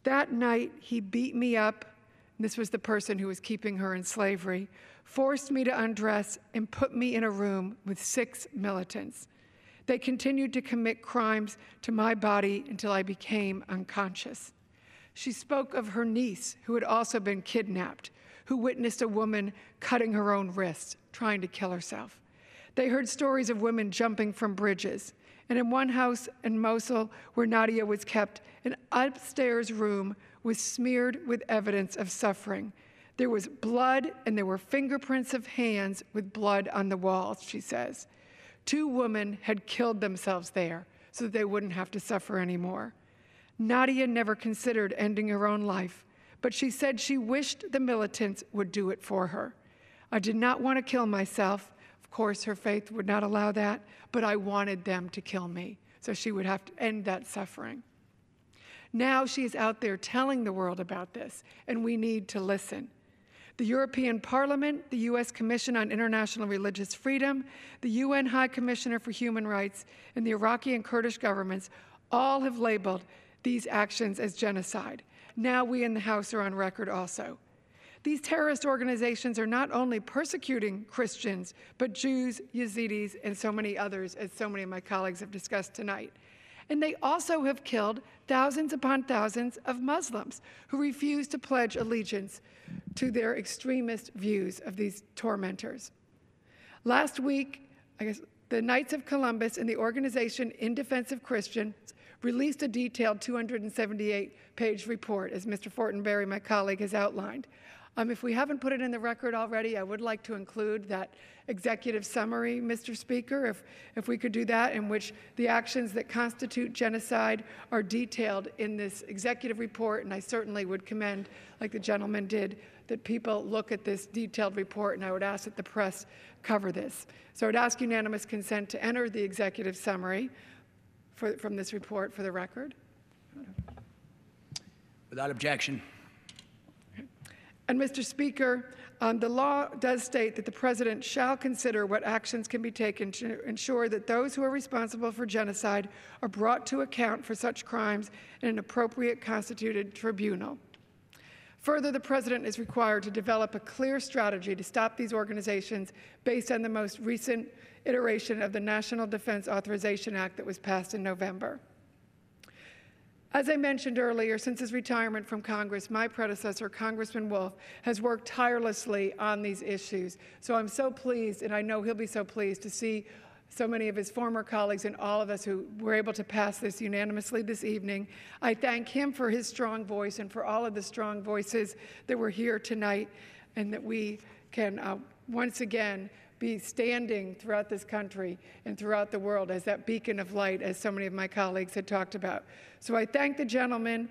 "That night he beat me up," and this was the person who was keeping her in slavery, "forced me to undress and put me in a room with 6 militants. They continued to commit crimes to my body until I became unconscious." She spoke of her niece, who had also been kidnapped, who witnessed a woman cutting her own wrists, trying to kill herself. They heard stories of women jumping from bridges. And in one house in Mosul, where Nadia was kept, an upstairs room was smeared with evidence of suffering. There was blood, and there were fingerprints of hands with blood on the walls, she says. 2 women had killed themselves there so that they wouldn't have to suffer anymore. Nadia never considered ending her own life, but she said she wished the militants would do it for her. "I did not want to kill myself." Of course, her faith would not allow that, but I wanted them to kill me, so she would have to end that suffering. Now she is out there telling the world about this, and we need to listen. The European Parliament, the U.S. Commission on International Religious Freedom, the UN High Commissioner for Human Rights, and the Iraqi and Kurdish governments all have labeled these actions as genocide. Now we in the House are on record also. These terrorist organizations are not only persecuting Christians, but Jews, Yazidis, and so many others, as so many of my colleagues have discussed tonight. And they also have killed thousands upon thousands of Muslims who refuse to pledge allegiance to their extremist views of these tormentors. Last week, I guess the Knights of Columbus and the organization In Defense of Christians released a detailed 278-page report, as Mr. Fortenberry, my colleague, has outlined. If we haven't put it in the record already, I would like to include that executive summary, Mr. Speaker, if we could do that, in which the actions that constitute genocide are detailed in this executive report, and I certainly would commend, like the gentleman did, that people look at this detailed report, and I would ask that the press cover this. So I would ask unanimous consent to enter the executive summary from this report for the record. Without objection. And Mr. Speaker, the law does state that the President shall consider what actions can be taken to ensure that those who are responsible for genocide are brought to account for such crimes in an appropriate constituted tribunal. Further, the President is required to develop a clear strategy to stop these organizations based on the most recent iteration of the National Defense Authorization Act that was passed in November. As I mentioned earlier, since his retirement from Congress, my predecessor, Congressman Wolf, has worked tirelessly on these issues. So I'm so pleased, and I know he'll be so pleased, to see so many of his former colleagues and all of us who were able to pass this unanimously this evening. I thank him for his strong voice and for all of the strong voices that were here tonight, and that we can once again be standing throughout this country and throughout the world as that beacon of light, as so many of my colleagues had talked about. So I thank the gentleman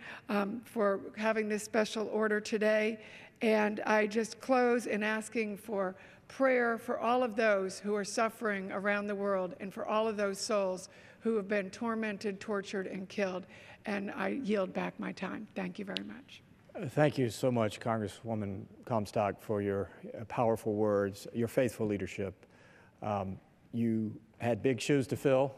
for having this special order today, and I just close in asking for prayer for all of those who are suffering around the world and for all of those souls who have been tormented, tortured, and killed. And I yield back my time. Thank you very much. Thank you so much, Congresswoman Comstock, for your powerful words, your faithful leadership. You had big shoes to fill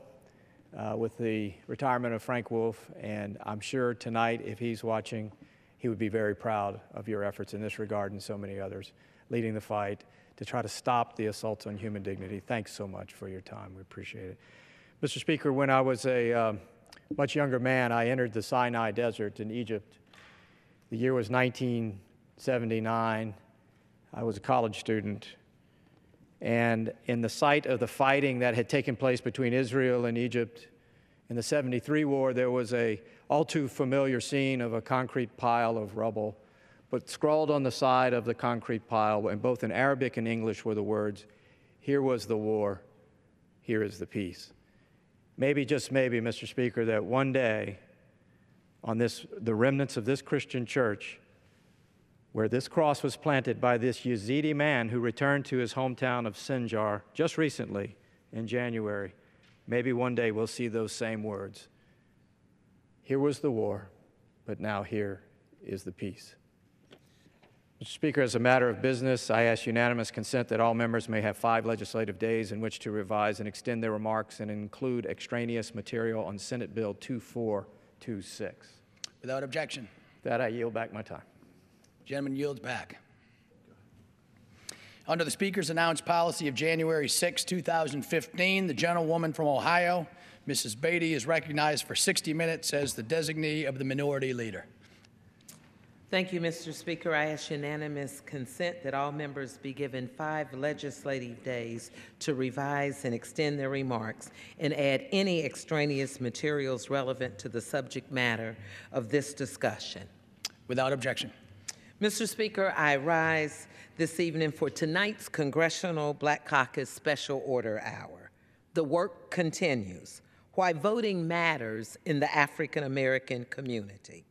with the retirement of Frank Wolf, and I'm sure tonight, if he's watching, he would be very proud of your efforts in this regard and so many others, leading the fight to try to stop the assaults on human dignity. Thanks so much for your time. We appreciate it. Mr. Speaker, when I was a much younger man, I entered the Sinai Desert in Egypt. The year was 1979. I was a college student. And in the sight of the fighting that had taken place between Israel and Egypt in the 73 war, there was a all too familiar scene of a concrete pile of rubble. But scrawled on the side of the concrete pile, and both in Arabic and English, were the words, "Here was the war, here is the peace." Maybe, just maybe, Mr. Speaker, that one day, on the remnants of this Christian church, where this cross was planted by this Yazidi man who returned to his hometown of Sinjar just recently in January, maybe one day we'll see those same words. Here was the war, but now here is the peace. Mr. Speaker, as a matter of business, I ask unanimous consent that all members may have 5 legislative days in which to revise and extend their remarks and include extraneous material on Senate Bill 2426. Without objection. With that, I yield back my time. Gentleman yields back. Under the Speaker's announced policy of January 6, 2015, the gentlewoman from Ohio, Mrs. Beatty, is recognized for 60 minutes as the designee of the minority leader. Thank you, Mr. Speaker. I ask unanimous consent that all members be given 5 legislative days to revise and extend their remarks and add any extraneous materials relevant to the subject matter of this discussion. Without objection. Mr. Speaker, I rise this evening for tonight's Congressional Black Caucus Special Order Hour. The work continues. Why voting matters in the African American community.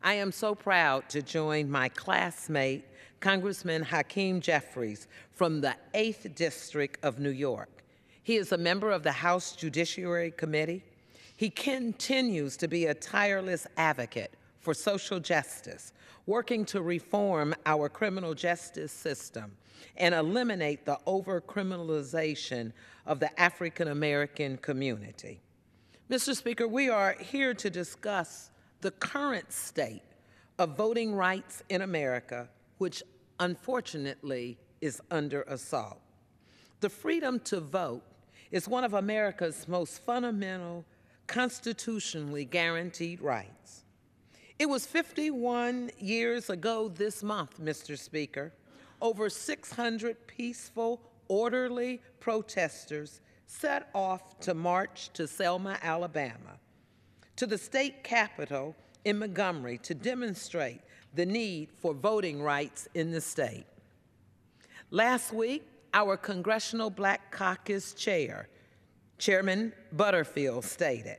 I am so proud to join my classmate, Congressman Hakeem Jeffries from the 8th District of New York. He is a member of the House Judiciary Committee. He continues to be a tireless advocate for social justice, working to reform our criminal justice system and eliminate the over-criminalization of the African American community. Mr. Speaker, we are here to discuss the current state of voting rights in America, which unfortunately is under assault. The freedom to vote is one of America's most fundamental, constitutionally guaranteed rights. It was 51 years ago this month, Mr. Speaker, over 600 peaceful, orderly protesters set off to march to Selma, Alabama, to the state capitol in Montgomery to demonstrate the need for voting rights in the state. Last week, our Congressional Black Caucus chair, Chairman Butterfield, stated,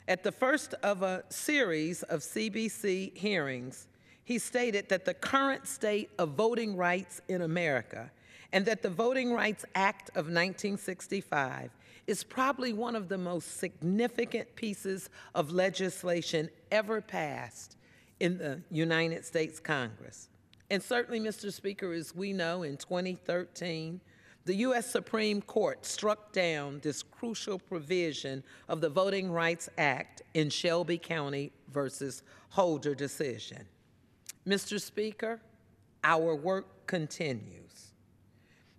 at the first of a series of CBC hearings, he stated that the current state of voting rights in America and that the Voting Rights Act of 1965 is probably one of the most significant pieces of legislation ever passed in the United States Congress. And certainly, Mr. Speaker, as we know, in 2013, the U.S. Supreme Court struck down this crucial provision of the Voting Rights Act in Shelby County versus Holder decision. Mr. Speaker, our work continues.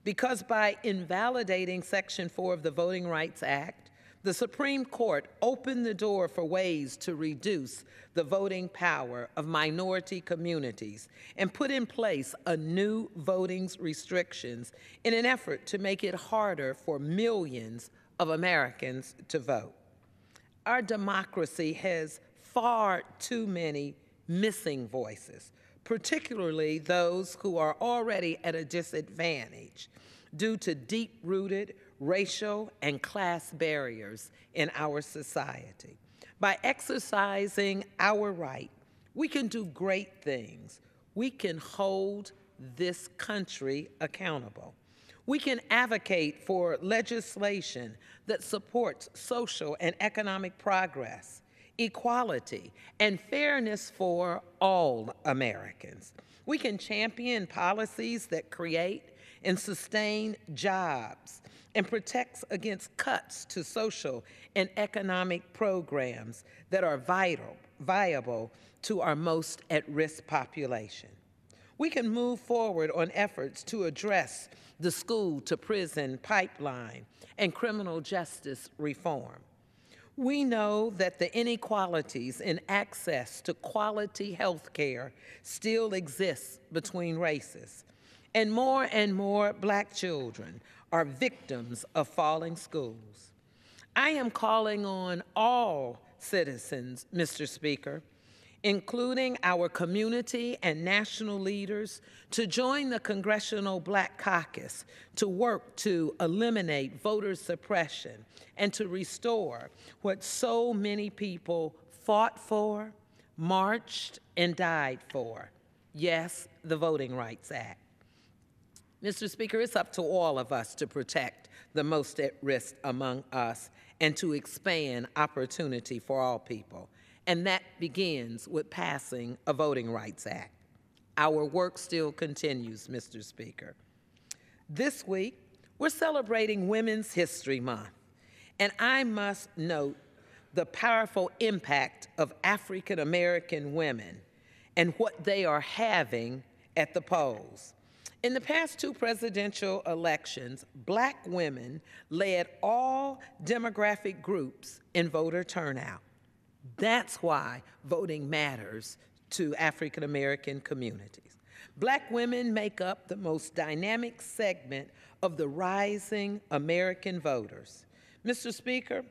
Because by invalidating Section 4 of the Voting Rights Act, the Supreme Court opened the door for ways to reduce the voting power of minority communities and put in place a new voting restrictions in an effort to make it harder for millions of Americans to vote. Our democracy has far too many missing voices, particularly those who are already at a disadvantage due to deep-rooted racial and class barriers in our society. By exercising our right, we can do great things. We can hold this country accountable. We can advocate for legislation that supports social and economic progress, equality, and fairness for all Americans. We can champion policies that create and sustain jobs and protects against cuts to social and economic programs that are viable to our most at-risk population. We can move forward on efforts to address the school-to-prison pipeline and criminal justice reform. We know that the inequalities in access to quality health care still exist between races, and more Black children are victims of falling schools. I am calling on all citizens, Mr. Speaker, including our community and national leaders, to join the Congressional Black Caucus to work to eliminate voter suppression and to restore what so many people fought for, marched, and died for. Yes, the Voting Rights Act. Mr. Speaker, it's up to all of us to protect the most at risk among us and to expand opportunity for all people. And that begins with passing a Voting Rights Act. Our work still continues, Mr. Speaker. This week, we're celebrating Women's History Month, and I must note the powerful impact of African American women and what they are having at the polls. In the past two presidential elections, Black women led all demographic groups in voter turnout. That's why voting matters to African American communities. Black women make up the most dynamic segment of the rising American voters. Mr. Speaker,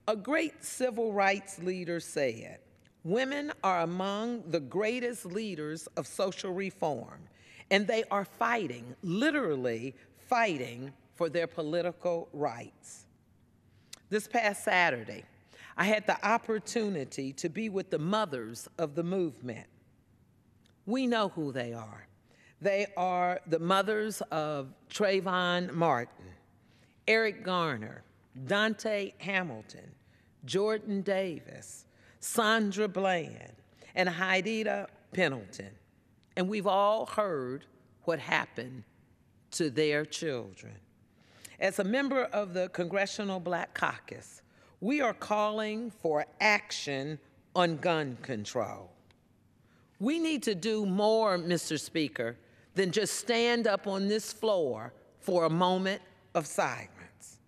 a great civil rights leader said, "Women are among the greatest leaders of social reform, and they are fighting, literally fighting, for their political rights." This past Saturday, I had the opportunity to be with the mothers of the movement. We know who they are. They are the mothers of Trayvon Martin, Eric Garner, Dante Hamilton, Jordan Davis, Sandra Bland, and Haidita Pendleton. And we've all heard what happened to their children. As a member of the Congressional Black Caucus, we are calling for action on gun control. We need to do more, Mr. Speaker, than just stand up on this floor for a moment of silence.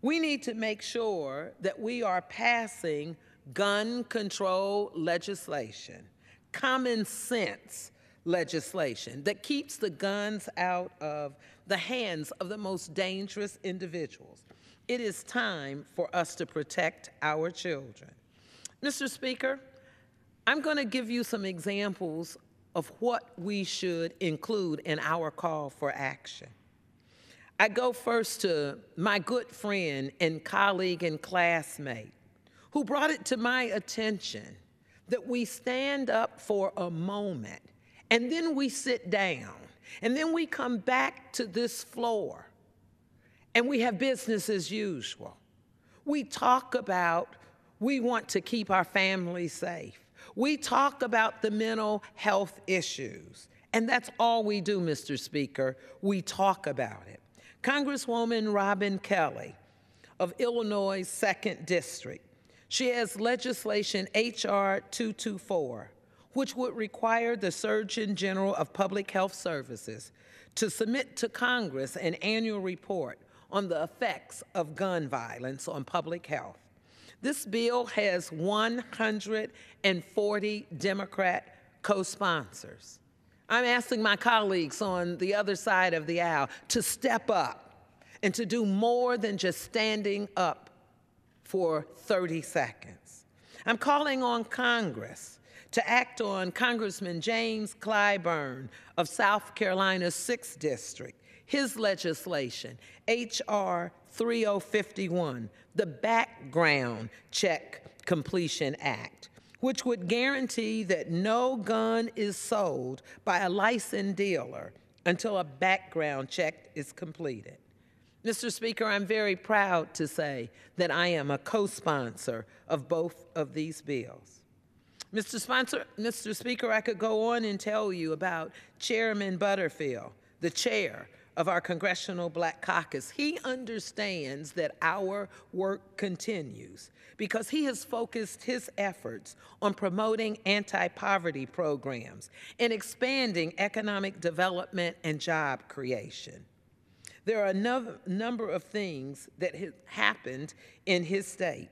We need to make sure that we are passing gun control legislation, common sense legislation that keeps the guns out of the hands of the most dangerous individuals. It is time for us to protect our children. Mr. Speaker, I'm going to give you some examples of what we should include in our call for action. I go first to my good friend and colleague and classmate who brought it to my attention that we stand up for a moment and then we sit down and then we come back to this floor and we have business as usual. We talk about we want to keep our families safe. We talk about the mental health issues. And that's all we do, Mr. Speaker. We talk about it. Congresswoman Robin Kelly of Illinois' 2nd District, she has legislation H.R. 224, which would require the Surgeon General of Public Health Services to submit to Congress an annual report on the effects of gun violence on public health. This bill has 140 Democrat co-sponsors. I'm asking my colleagues on the other side of the aisle to step up and to do more than just standing up for 30 seconds. I'm calling on Congress to act on Congressman James Clyburn of South Carolina's 6th District, his legislation, H.R. 3051, the Background Check Completion Act, which would guarantee that no gun is sold by a licensed dealer until a background check is completed. Mr. Speaker, I'm very proud to say that I am a co-sponsor of both of these bills. Mr. Speaker, I could go on and tell you about Chairman Butterfield, the chair of our Congressional Black Caucus. He understands that our work continues because he has focused his efforts on promoting anti-poverty programs and expanding economic development and job creation. There are a number of things that have happened in his state.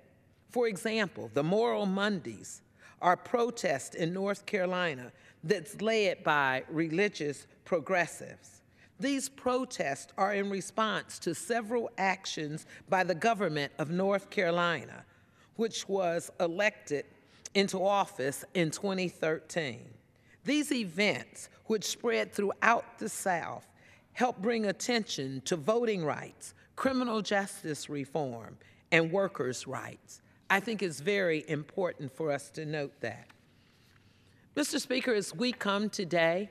For example, the Moral Mondays are protests in North Carolina that's led by religious progressives. These protests are in response to several actions by the government of North Carolina, which was elected into office in 2013. These events, which spread throughout the South, help bring attention to voting rights, criminal justice reform, and workers' rights. I think it's very important for us to note that. Mr. Speaker, as we come today,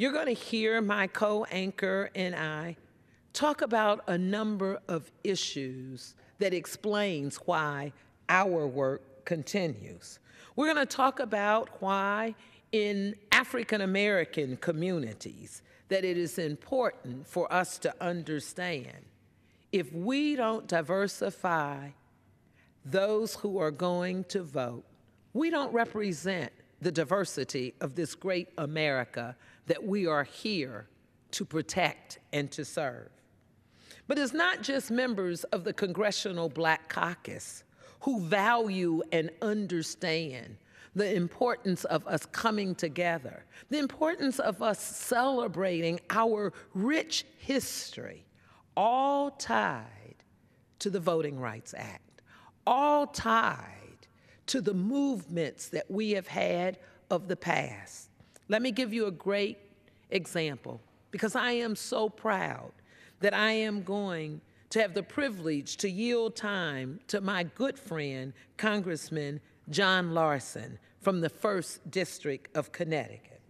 you're going to hear my co-anchor and I talk about a number of issues that explains why our work continues. We're going to talk about why in African American communities that it is important for us to understand if we don't diversify those who are going to vote, we don't represent the diversity of this great America that we are here to protect and to serve. But it's not just members of the Congressional Black Caucus who value and understand the importance of us coming together, the importance of us celebrating our rich history, all tied to the Voting Rights Act, all tied to the movements that we have had of the past. Let me give you a great example, because I am so proud that I am going to have the privilege to yield time to my good friend, Congressman John Larson from the 1st District of Connecticut.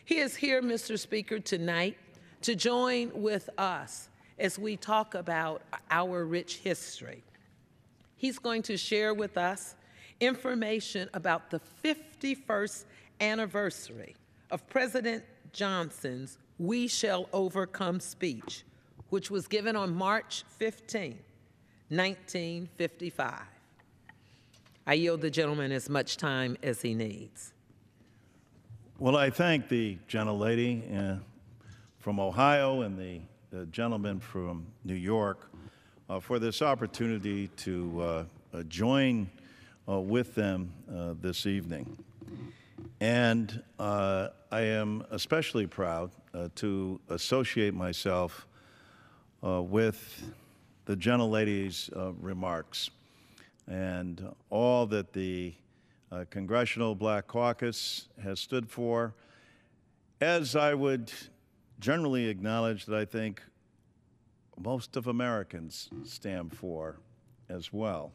He is here, Mr. Speaker, tonight to join with us as we talk about our rich history. He's going to share with us information about the 51st anniversary of President Johnson's "We Shall Overcome" speech, which was given on March 15, 1955. I yield the gentleman as much time as he needs. Well, I thank the gentlelady from Ohio and the gentleman from New York for this opportunity to join with them this evening. And I am especially proud to associate myself with the gentlelady's remarks and all that the Congressional Black Caucus has stood for, as I would generally acknowledge that I think most of Americans stand for as well.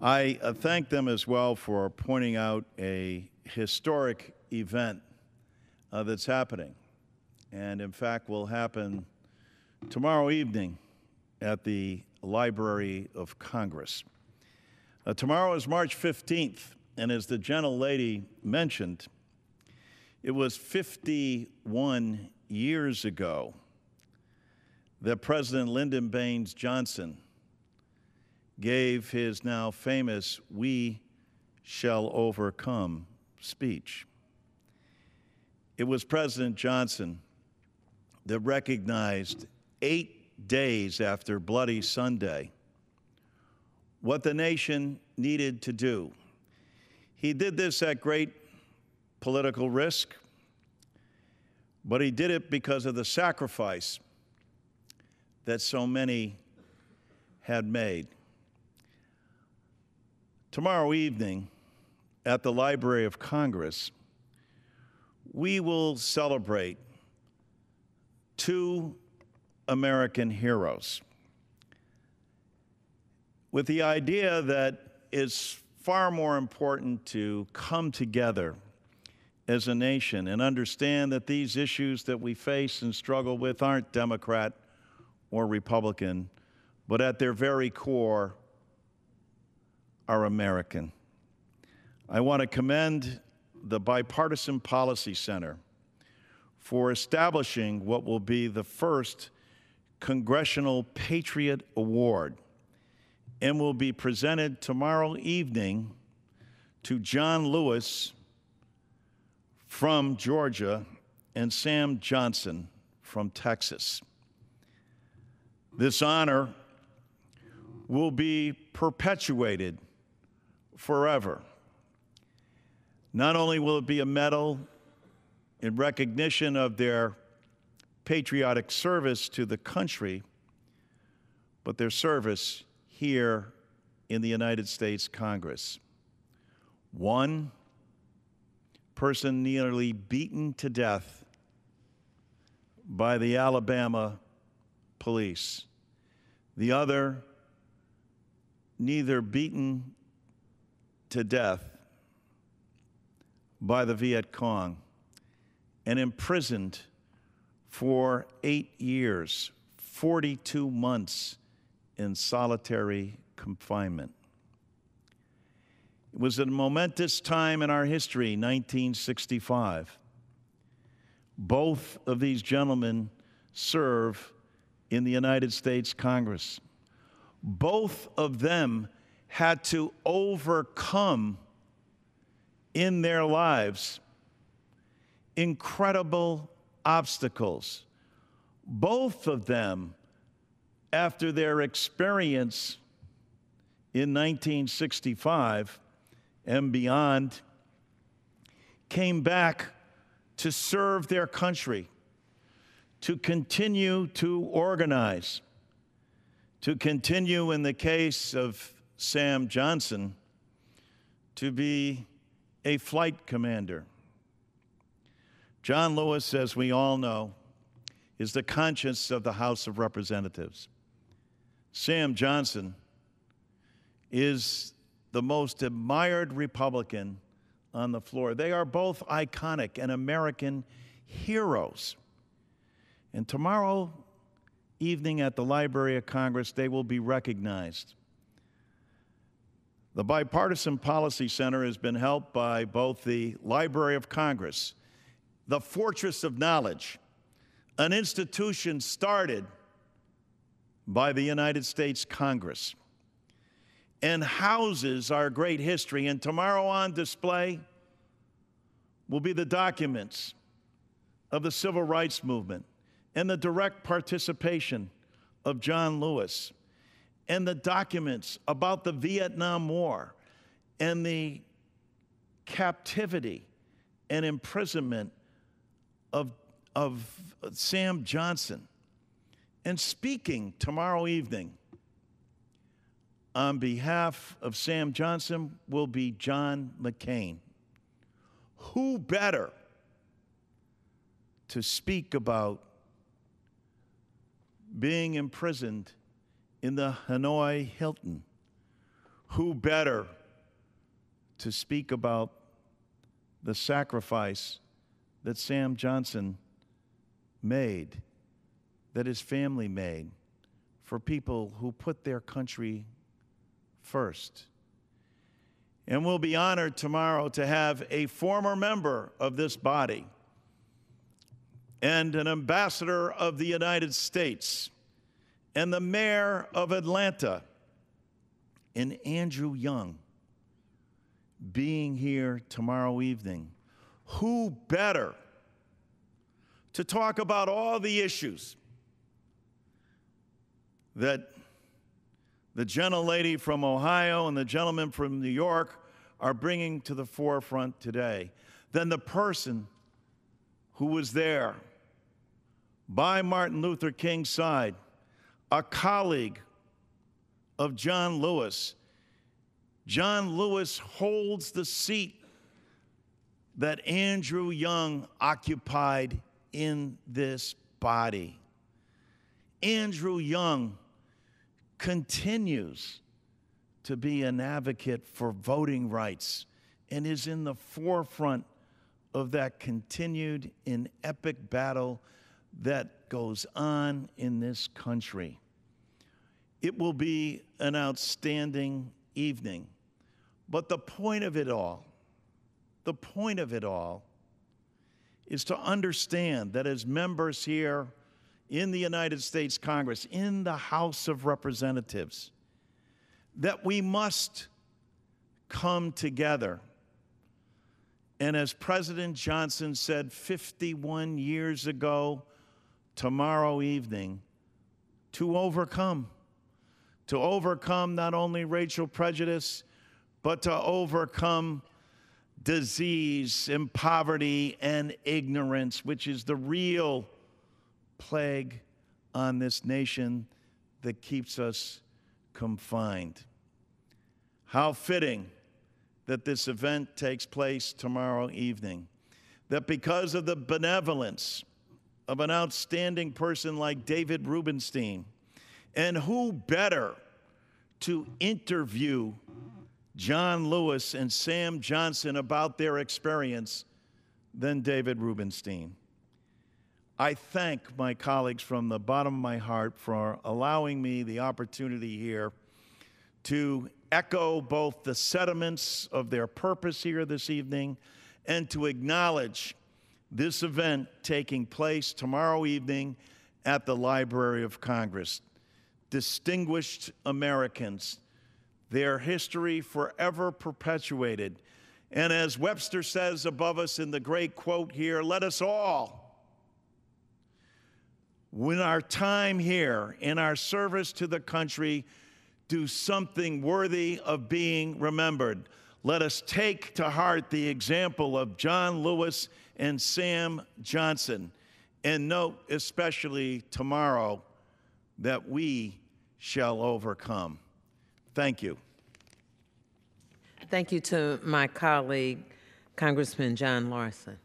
I thank them as well for pointing out a historic event that's happening, and in fact will happen tomorrow evening at the Library of Congress. Tomorrow is March 15th, and as the gentlelady mentioned, it was 51 years ago that President Lyndon Baines Johnson gave his now famous "We Shall Overcome" speech. It was President Johnson that recognized 8 days after Bloody Sunday what the nation needed to do. He did this at great political risk, but he did it because of the sacrifice that so many had made. Tomorrow evening at the Library of Congress, we will celebrate two American heroes with the idea that it's far more important to come together as a nation and understand that these issues that we face and struggle with aren't Democrat or Republican, but at their very core are American. I want to commend the Bipartisan Policy Center for establishing what will be the first Congressional Patriot Award and will be presented tomorrow evening to John Lewis from Georgia and Sam Johnson from Texas. This honor will be perpetuated forever. Not only will it be a medal in recognition of their patriotic service to the country, but their service here in the United States Congress. One person nearly beaten to death by the Alabama police. The other neither beaten to death by the Viet Cong and imprisoned for 8 years, 42 months in solitary confinement. It was a momentous time in our history, 1965. Both of these gentlemen serve in the United States Congress. Both of them had to overcome in their lives incredible obstacles. Both of them, after their experience in 1965 and beyond, came back to serve their country, to continue to organize, to continue, in the case of Sam Johnson, to be a flight commander. John Lewis, as we all know, is the conscience of the House of Representatives. Sam Johnson is the most admired Republican on the floor. They are both iconic and American heroes. And tomorrow evening at the Library of Congress, they will be recognized. The Bipartisan Policy Center has been helped by both the Library of Congress, the Fortress of Knowledge, an institution started by the United States Congress and houses our great history. And tomorrow on display will be the documents of the Civil Rights Movement and the direct participation of John Lewis, and the documents about the Vietnam War and the captivity and imprisonment of Sam Johnson And speaking tomorrow evening on behalf of Sam Johnson will be John McCain. Who better to speak about being imprisoned in the Hanoi Hilton? Who better to speak about the sacrifice that Sam Johnson made, that his family made, for people who put their country first? And we'll be honored tomorrow to have a former member of this body and an ambassador of the United States and the mayor of Atlanta, and Andrew Young, being here tomorrow evening. Who better to talk about all the issues that the gentlelady from Ohio and the gentleman from New York are bringing to the forefront today than the person who was there by Martin Luther King's side, a colleague of John Lewis. John Lewis holds the seat that Andrew Young occupied in this body. Andrew Young continues to be an advocate for voting rights and is in the forefront of that continued and epic battle that goes on in this country. It will be an outstanding evening. But the point of it all is to understand that as members here in the United States Congress, in the House of Representatives, that we must come together. And as President Johnson said 51 years ago, tomorrow evening, to overcome not only racial prejudice, but to overcome disease and poverty and ignorance, which is the real plague on this nation that keeps us confined. How fitting that this event takes place tomorrow evening, that because of the benevolence of an outstanding person like David Rubenstein, and who better to interview John Lewis and Sam Johnson about their experience than David Rubenstein. I thank my colleagues from the bottom of my heart for allowing me the opportunity here to echo both the sentiments of their purpose here this evening and to acknowledge this event taking place tomorrow evening at the Library of Congress. Distinguished Americans, their history forever perpetuated. And as Webster says above us in the great quote here, let us all, when our time here in our service to the country, do something worthy of being remembered. Let us take to heart the example of John Lewis and Sam Johnson, and note especially tomorrow that we shall overcome. Thank you. Thank you to my colleague, Congressman John Larson.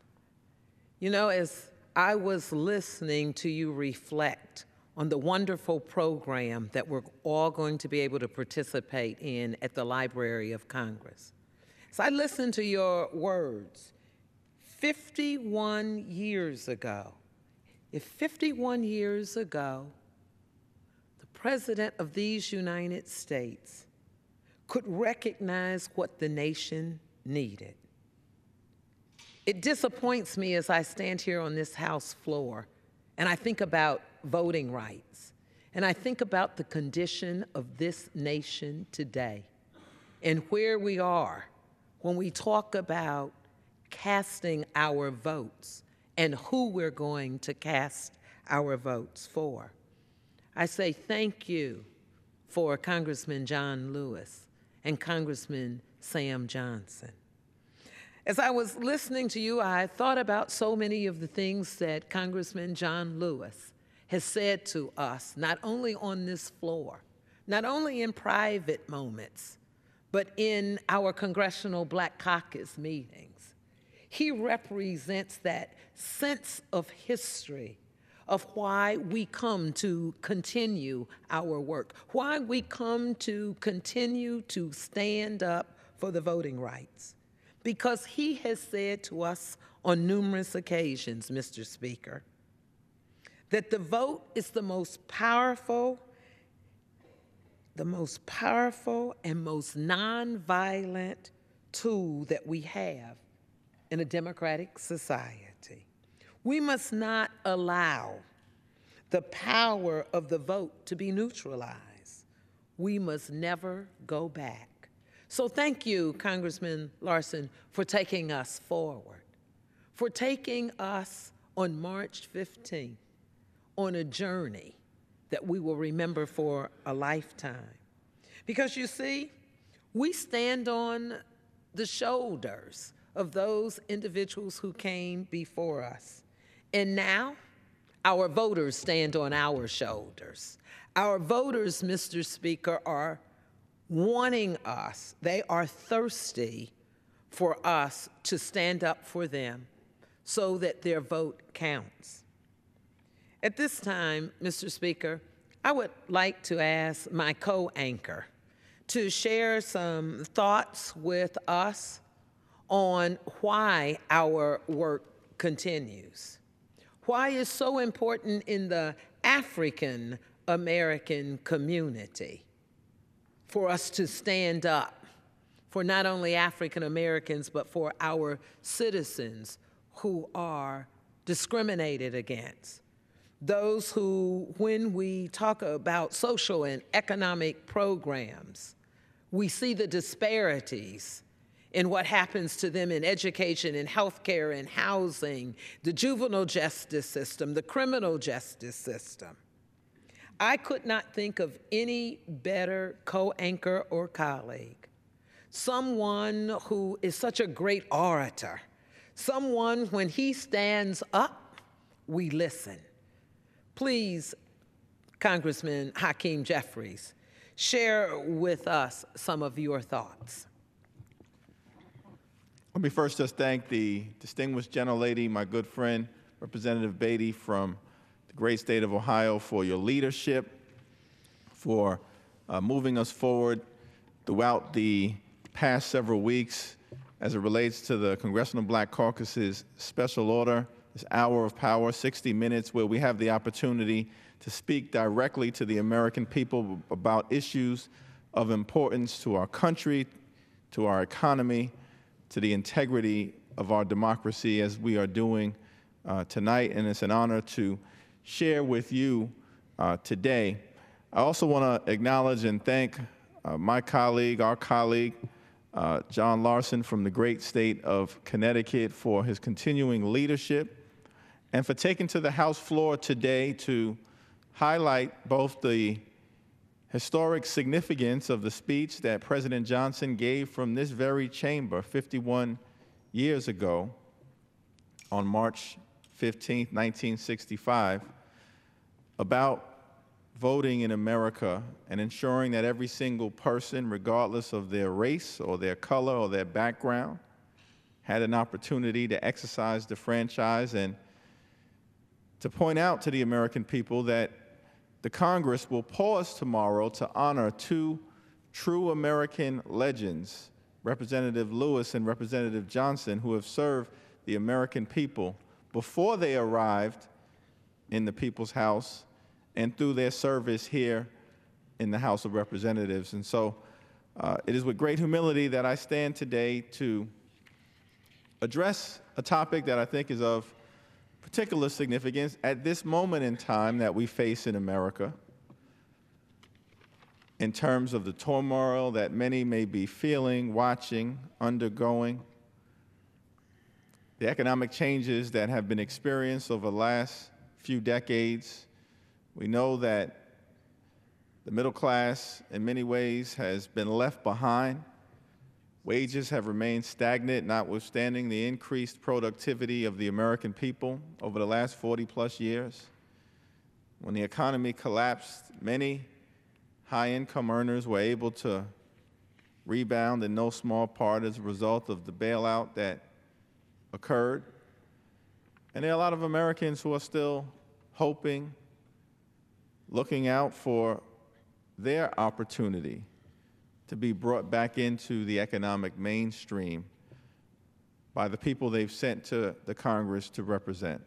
You know, as I was listening to you reflect on the wonderful program that we're all going to be able to participate in at the Library of Congress, as I listened to your words, 51 years ago, if 51 years ago, the President of these United States could recognize what the nation needed. It disappoints me as I stand here on this House floor and I think about voting rights, and I think about the condition of this nation today and where we are when we talk about casting our votes and who we're going to cast our votes for. I say thank you for Congressman John Lewis and Congressman Sam Johnson. As I was listening to you, I thought about so many of the things that Congressman John Lewis has said to us, not only on this floor, not only in private moments, but in our Congressional Black Caucus meetings. He represents that sense of history of why we come to continue our work, why we come to continue to stand up for the voting rights. Because he has said to us on numerous occasions, Mr. Speaker, that the vote is the most powerful and most nonviolent tool that we have in a democratic society. We must not allow the power of the vote to be neutralized. We must never go back. So thank you, Congressman Larson, for taking us forward, for taking us on March 15th on a journey that we will remember for a lifetime. Because you see, we stand on the shoulders of those individuals who came before us. And now, our voters stand on our shoulders. Our voters, Mr. Speaker, are wanting us, they are thirsty for us to stand up for them so that their vote counts. At this time, Mr. Speaker, I would like to ask my co-anchor to share some thoughts with us on why our work continues. Why it's so important in the African American community for us to stand up for not only African Americans, but for our citizens who are discriminated against. Those who, when we talk about social and economic programs, we see the disparities in what happens to them in education, in healthcare, in housing, the juvenile justice system, the criminal justice system. I could not think of any better co-anchor or colleague, someone who is such a great orator, someone when he stands up, we listen. Please, Congressman Hakeem Jeffries, share with us some of your thoughts. Let me first just thank the distinguished gentlelady, my good friend, Representative Beatty from the great state of Ohio, for your leadership, for moving us forward throughout the past several weeks as it relates to the Congressional Black Caucus's special order, this hour of power, 60 minutes, where we have the opportunity to speak directly to the American people about issues of importance to our country, to our economy, to the integrity of our democracy, as we are doing tonight. And it's an honor to share with you today. I also want to acknowledge and thank my colleague, our colleague, John Larson from the great state of Connecticut, for his continuing leadership and for taking to the House floor today to highlight both the historic significance of the speech that President Johnson gave from this very chamber 51 years ago on March 15, 1965, about voting in America and ensuring that every single person, regardless of their race or their color or their background, had an opportunity to exercise the franchise, and to point out to the American people that the Congress will pause tomorrow to honor two true American legends, Representative Lewis and Representative Johnson, who have served the American people before they arrived in the People's House and through their service here in the House of Representatives. And so it is with great humility that I stand today to address a topic that I think is of particular significance at this moment in time that we face in America, in terms of the turmoil that many may be feeling, watching, undergoing, the economic changes that have been experienced over the last few decades. We know that the middle class, in many ways, has been left behind. Wages have remained stagnant, notwithstanding the increased productivity of the American people over the last 40-plus years. When the economy collapsed, many high-income earners were able to rebound in no small part as a result of the bailout that occurred. And there are a lot of Americans who are still hoping, looking out for their opportunity to be brought back into the economic mainstream by the people they've sent to the Congress to represent.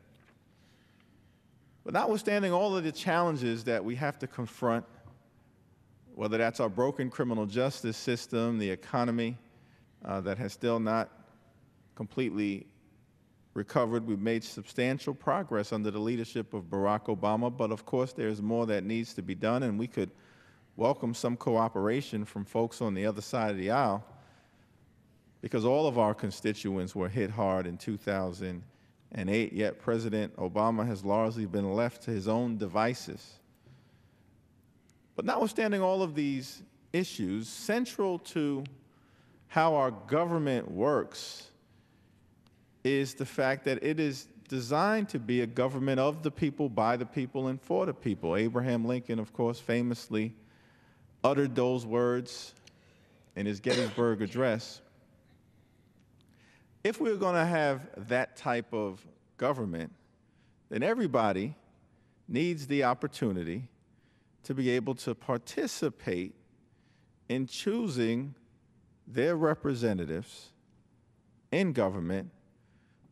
But notwithstanding all of the challenges that we have to confront, whether that's our broken criminal justice system, the economy that has still not completely recovered. We've made substantial progress under the leadership of Barack Obama, but of course there's more that needs to be done, and we could welcome some cooperation from folks on the other side of the aisle, because all of our constituents were hit hard in 2008, yet President Obama has largely been left to his own devices. But notwithstanding all of these issues, central to how our government works is the fact that it is designed to be a government of the people, by the people, and for the people. Abraham Lincoln, of course, famously uttered those words in his Gettysburg Address. If we're going to have that type of government, then everybody needs the opportunity to be able to participate in choosing their representatives in government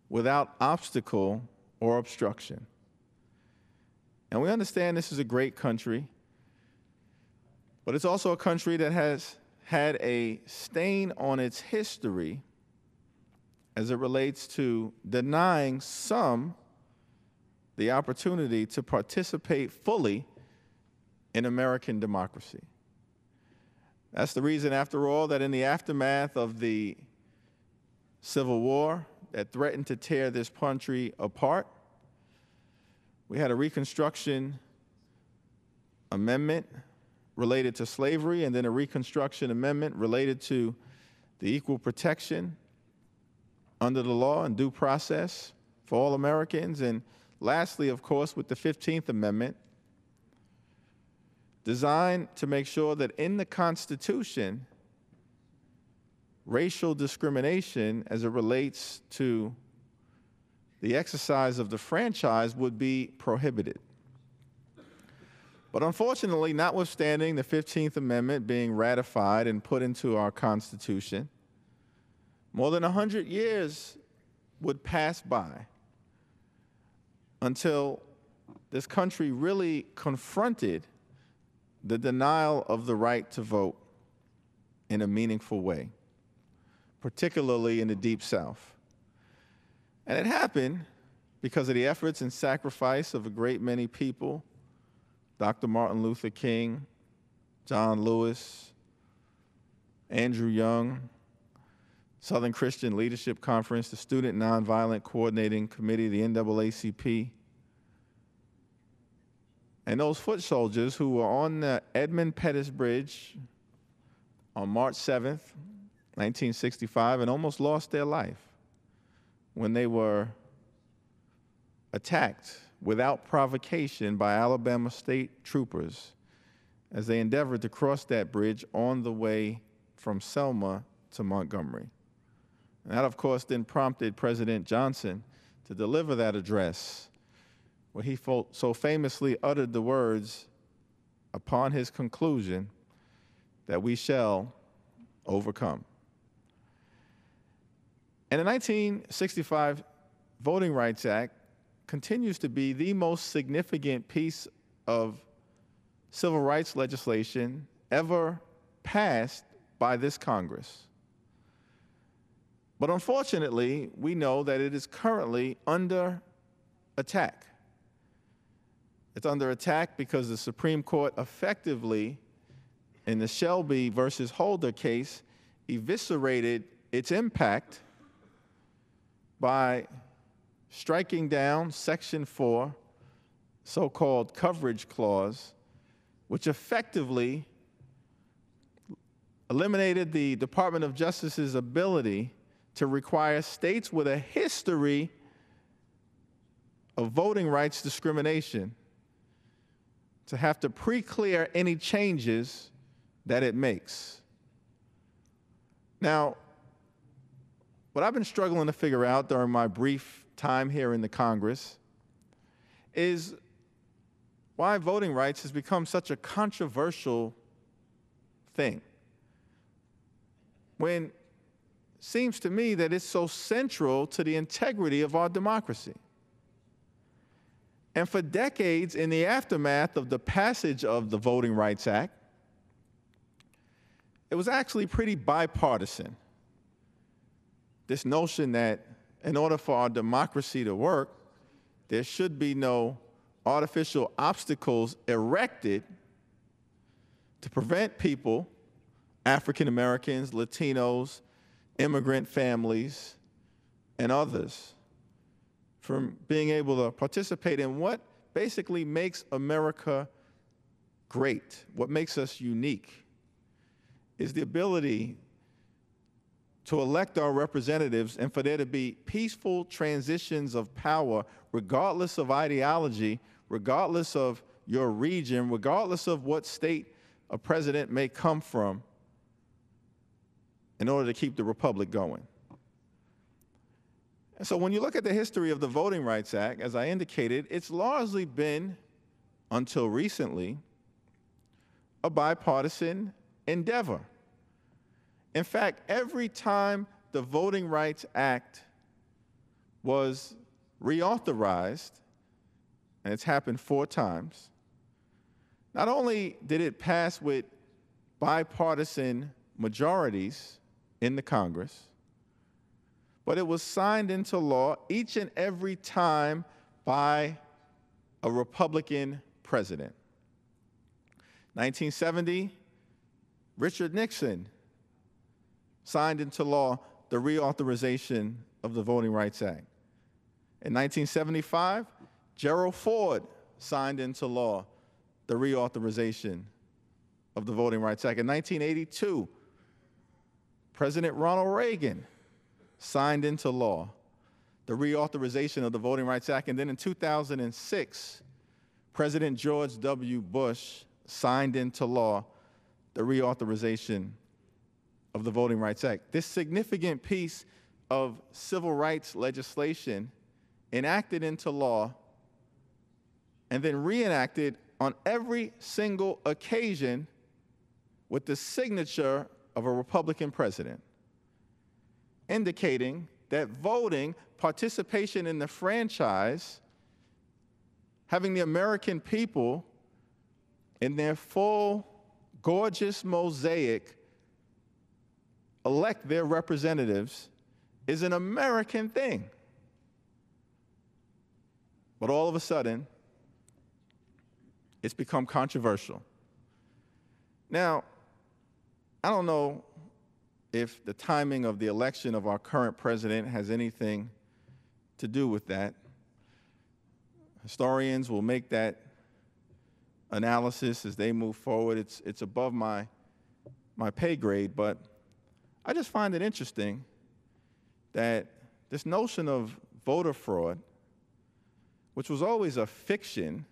without obstacle or obstruction. And we understand this is a great country, but it's also a country that has had a stain on its history as it relates to denying some the opportunity to participate fully in American democracy. That's the reason, after all, that in the aftermath of the Civil War that threatened to tear this country apart, we had a Reconstruction Amendment related to slavery, and then a Reconstruction Amendment related to the equal protection under the law and due process for all Americans. And lastly, of course, with the 15th Amendment, designed to make sure that in the Constitution, racial discrimination as it relates to the exercise of the franchise would be prohibited. But unfortunately, notwithstanding the 15th Amendment being ratified and put into our Constitution, more than 100 years would pass by until this country really confronted the denial of the right to vote in a meaningful way, particularly in the Deep South. And it happened because of the efforts and sacrifice of a great many people: Dr. Martin Luther King, John Lewis, Andrew Young, Southern Christian Leadership Conference, the Student Nonviolent Coordinating Committee, the NAACP, and those foot soldiers who were on the Edmund Pettus Bridge on March 7th, 1965, and almost lost their life when they were attacked without provocation by Alabama state troopers as they endeavored to cross that bridge on the way from Selma to Montgomery. And that, of course, then prompted President Johnson to deliver that address, where he so famously uttered the words upon his conclusion that we shall overcome. And the 1965 Voting Rights Act continues to be the most significant piece of civil rights legislation ever passed by this Congress. But unfortunately, we know that it is currently under attack. It's under attack because the Supreme Court effectively, in the Shelby versus Holder case, eviscerated its impact by striking down Section 4, so-called coverage clause, which effectively eliminated the Department of Justice's ability to require states with a history of voting rights discrimination, to have to pre-clear any changes that it makes. Now, what I've been struggling to figure out during my brief time here in the Congress is why voting rights has become such a controversial thing, when it seems to me that it's so central to the integrity of our democracy. And for decades, in the aftermath of the passage of the Voting Rights Act, it was actually pretty bipartisan. This notion that in order for our democracy to work, there should be no artificial obstacles erected to prevent people, African Americans, Latinos, immigrant families, and others, from being able to participate in what basically makes America great, what makes us unique, is the ability to elect our representatives and for there to be peaceful transitions of power, regardless of ideology, regardless of your region, regardless of what state a president may come from, in order to keep the republic going. And so when you look at the history of the Voting Rights Act, as I indicated, it's largely been, until recently, a bipartisan endeavor. In fact, every time the Voting Rights Act was reauthorized, and it's happened 4 times, not only did it pass with bipartisan majorities in the Congress, but it was signed into law each and every time by a Republican president. 1970, Richard Nixon signed into law the reauthorization of the Voting Rights Act. In 1975, Gerald Ford signed into law the reauthorization of the Voting Rights Act. In 1982, President Ronald Reagan signed into law the reauthorization of the Voting Rights Act. And then in 2006, President George W. Bush signed into law the reauthorization of the Voting Rights Act. This significant piece of civil rights legislation enacted into law and then reenacted on every single occasion with the signature of a Republican president, indicating that voting, participation in the franchise, having the American people in their full, gorgeous mosaic elect their representatives is an American thing. But all of a sudden, it's become controversial. Now, I don't know if the timing of the election of our current president has anything to do with that. Historians will make that analysis as they move forward. It's above my pay grade, but I just find it interesting that this notion of voter fraud, which was always a fiction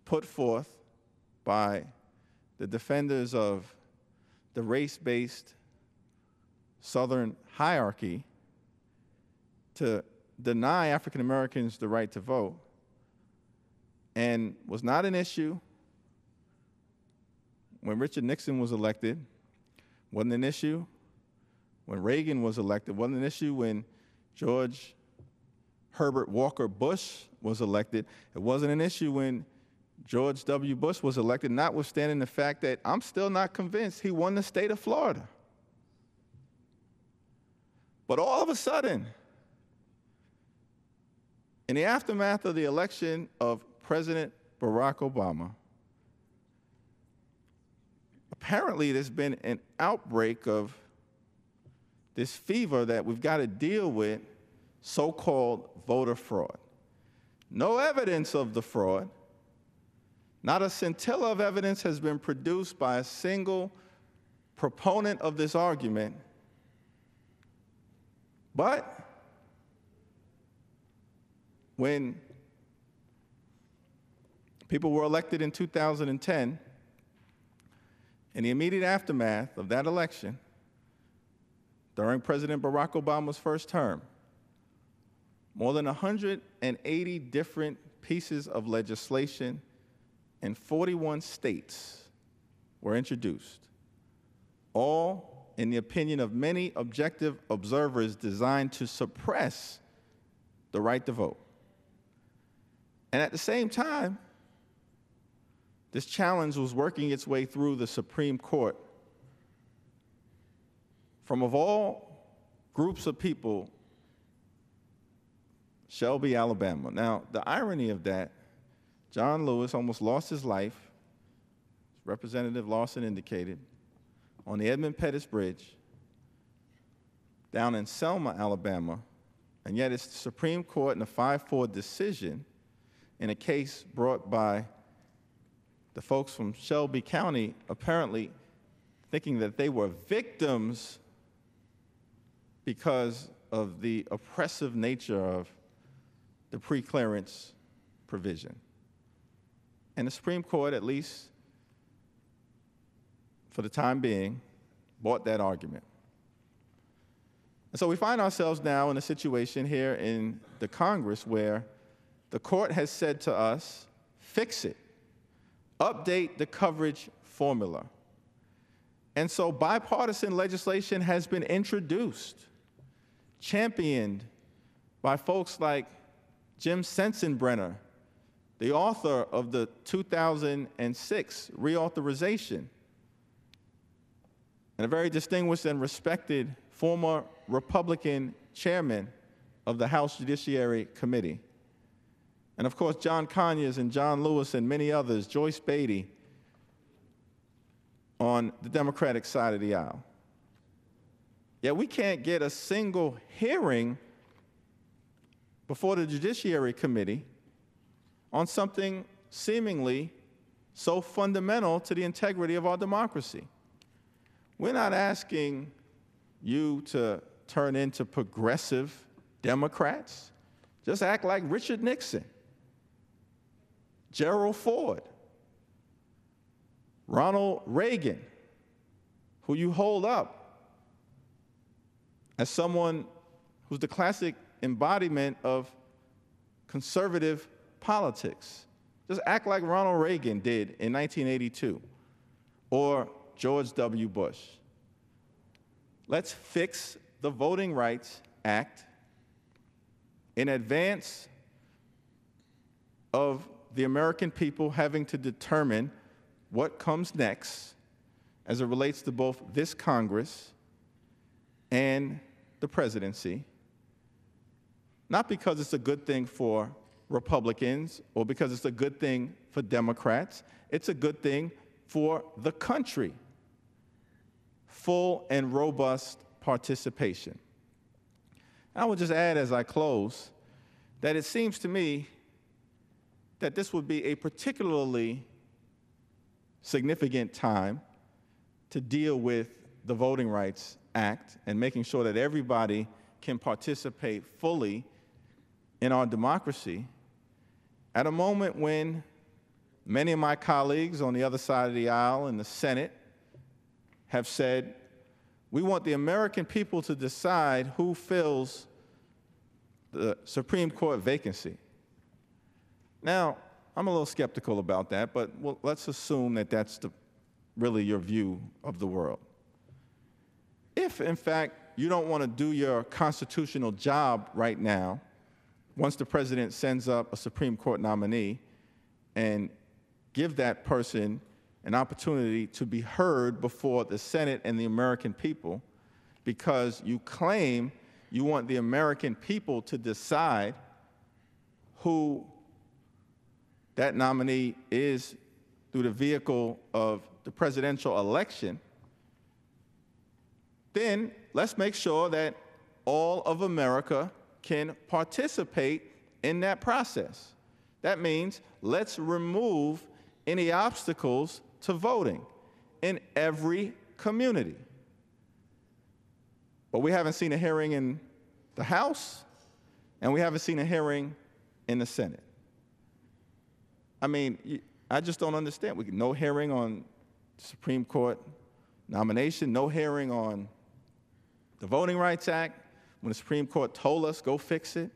put forth by the defenders of the race-based Southern hierarchy to deny African Americans the right to vote, and was not an issue when Richard Nixon was elected, wasn't an issue when Reagan was elected, wasn't an issue when George Herbert Walker Bush was elected, it wasn't an issue when George W. Bush was elected, notwithstanding the fact that I'm still not convinced he won the state of Florida. But all of a sudden, in the aftermath of the election of President Barack Obama, apparently there's been an outbreak of this fever that we've got to deal with, so-called voter fraud. No evidence of the fraud. Not a scintilla of evidence has been produced by a single proponent of this argument. But when People were elected in 2010. In the immediate aftermath of that election, during President Barack Obama's first term, more than 180 different pieces of legislation in 41 states were introduced, all, in the opinion of many objective observers, designed to suppress the right to vote. And at the same time, this challenge was working its way through the Supreme Court from, of all groups of people, Shelby, Alabama. Now, the irony of that, John Lewis almost lost his life, as Representative Lawson indicated, on the Edmund Pettus Bridge down in Selma, Alabama, and yet it's the Supreme Court in a 5-4 decision in a case brought by the folks from Shelby County, apparently thinking that they were victims because of the oppressive nature of the preclearance provision. And the Supreme Court, at least for the time being, bought that argument. And so we find ourselves now in a situation here in the Congress where the court has said to us, fix it, update the coverage formula. And so bipartisan legislation has been introduced, championed by folks like Jim Sensenbrenner, the author of the 2006 reauthorization, and a very distinguished and respected former Republican chairman of the House Judiciary Committee. And of course, John Conyers and John Lewis and many others, Joyce Beatty, on the Democratic side of the aisle. Yet we can't get a single hearing before the Judiciary Committee on something seemingly so fundamental to the integrity of our democracy. We're not asking you to turn into progressive Democrats. Just act like Richard Nixon, Gerald Ford, Ronald Reagan, who you hold up as someone who's the classic embodiment of conservative politics. Just act like Ronald Reagan did in 1982, or George W. Bush. Let's fix the Voting Rights Act in advance of the American people having to determine what comes next as it relates to both this Congress and the presidency. Not because it's a good thing for Republicans or because it's a good thing for Democrats. It's a good thing for the country. Full and robust participation. I would just add as I close that it seems to me that this would be a particularly significant time to deal with the Voting Rights Act and making sure that everybody can participate fully in our democracy at a moment when many of my colleagues on the other side of the aisle in the Senate have said, we want the American people to decide who fills the Supreme Court vacancy. Now, I'm a little skeptical about that, but let's assume that that's really your view of the world. If, in fact, you don't want to do your constitutional job right now, once the president sends up a Supreme Court nominee and give that person an opportunity to be heard before the Senate and the American people, because you claim you want the American people to decide who that nominee is through the vehicle of the presidential election, then let's make sure that all of America can participate in that process. That means let's remove any obstacles to voting in every community. But we haven't seen a hearing in the House, and we haven't seen a hearing in the Senate. I mean, I just don't understand. No hearing on Supreme Court nomination, no hearing on the Voting Rights Act when the Supreme Court told us, go fix it.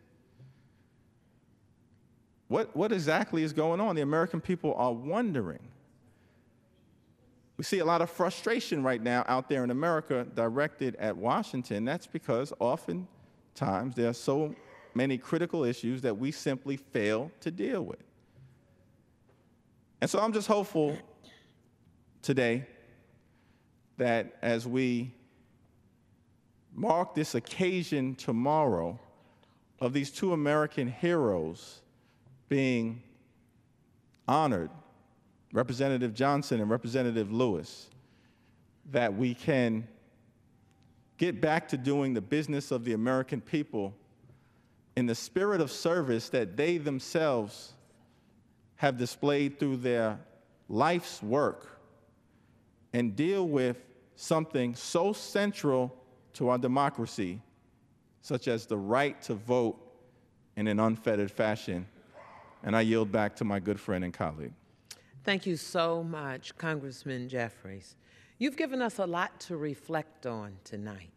What exactly is going on? The American people are wondering. We see a lot of frustration right now out there in America directed at Washington. That's because oftentimes there are so many critical issues that we simply fail to deal with. And so I'm just hopeful today that as we mark this occasion tomorrow of these two American heroes being honored, Representative Johnson and Representative Lewis, that we can get back to doing the business of the American people in the spirit of service that they themselves have displayed through their life's work, and deal with something so central to our democracy, such as the right to vote in an unfettered fashion. And I yield back to my good friend and colleague. Thank you so much, Congressman Jeffries. You've given us a lot to reflect on tonight.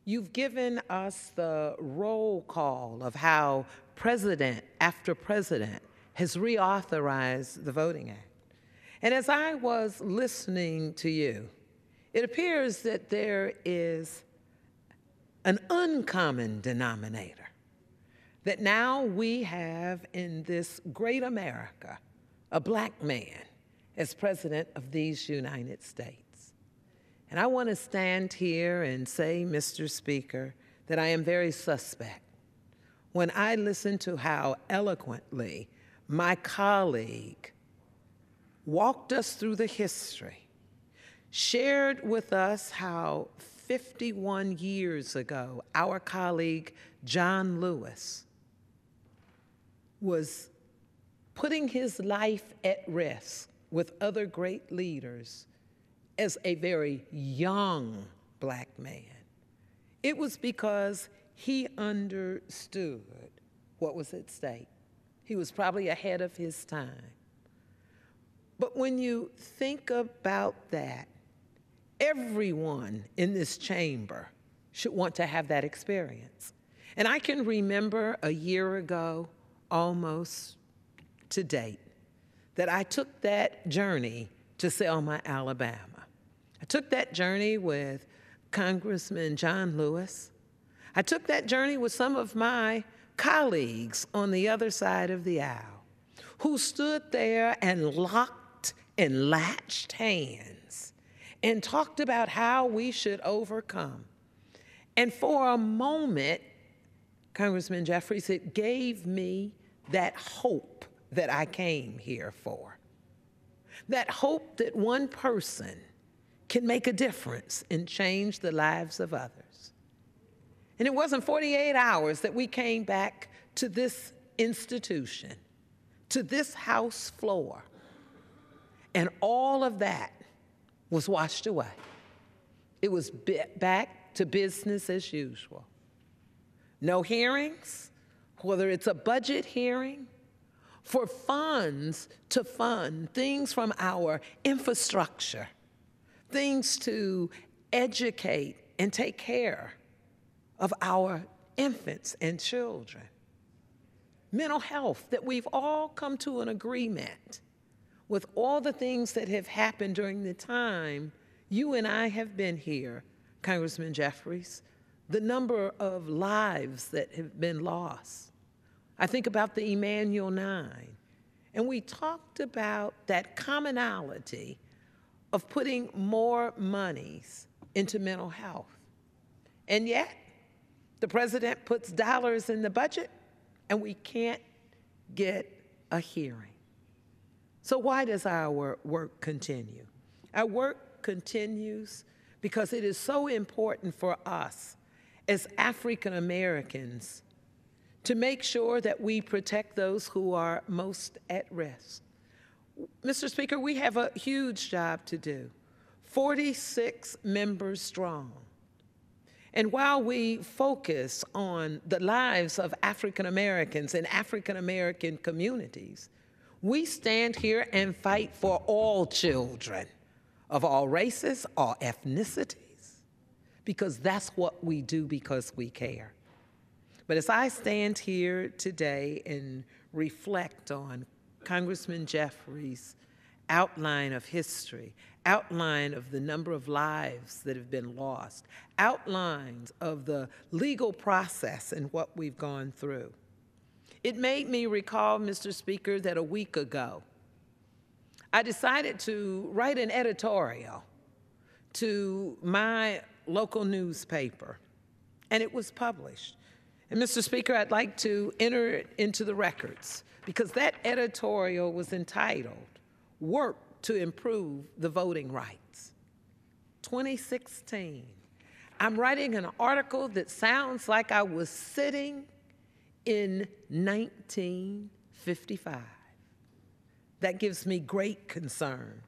You've given us the roll call of how president after president has reauthorized the Voting Act. And as I was listening to you, it appears that there is an uncommon denominator that now we have in this great America a black man as president of these United States. And I want to stand here and say, Mr. Speaker, that I am very suspect when I listen to how eloquently my colleague walked us through the history, shared with us how 51 years ago, our colleague John Lewis was putting his life at risk with other great leaders as a very young black man. It was because he understood what was at stake. He was probably ahead of his time. But when you think about that, everyone in this chamber should want to have that experience. And I can remember a year ago, almost to date, that I took that journey to Selma, Alabama. I took that journey with Congressman John Lewis. I took that journey with some of my colleagues on the other side of the aisle who stood there and locked and latched hands and talked about how we should overcome. And for a moment, Congressman Jeffries, it gave me that hope that I came here for. That hope that one person can make a difference and change the lives of others. And it wasn't 48 hours that we came back to this institution, to this House floor, and all of that was washed away. It was back to business as usual. No hearings, whether it's a budget hearing, for funds to fund things from our infrastructure, things to educate and take care of our infants and children. Mental health, that we've all come to an agreement with all the things that have happened during the time you and I have been here, Congressman Jeffries, the number of lives that have been lost. I think about the Emanuel 9, and we talked about that commonality of putting more monies into mental health. And yet, the president puts dollars in the budget, and we can't get a hearing. So why does our work continue? Our work continues because it is so important for us as African Americans to make sure that we protect those who are most at risk. Mr. Speaker, we have a huge job to do, 46 members strong. And while we focus on the lives of African Americans and African American communities, We stand here and fight for all children of all races, all ethnicities, because that's what we do because we care. But as I stand here today and reflect on Congressman Jeffries' outline of history, outline of the number of lives that have been lost, outlines of the legal process and what we've gone through, it made me recall, Mr. Speaker, that a week ago, I decided to write an editorial to my local newspaper, and it was published. And Mr. Speaker, I'd like to enter it into the records because that editorial was entitled, Work to Improve the Voting Rights. 2016. I'm writing an article that sounds like I was sitting in 1955. That gives me great concern.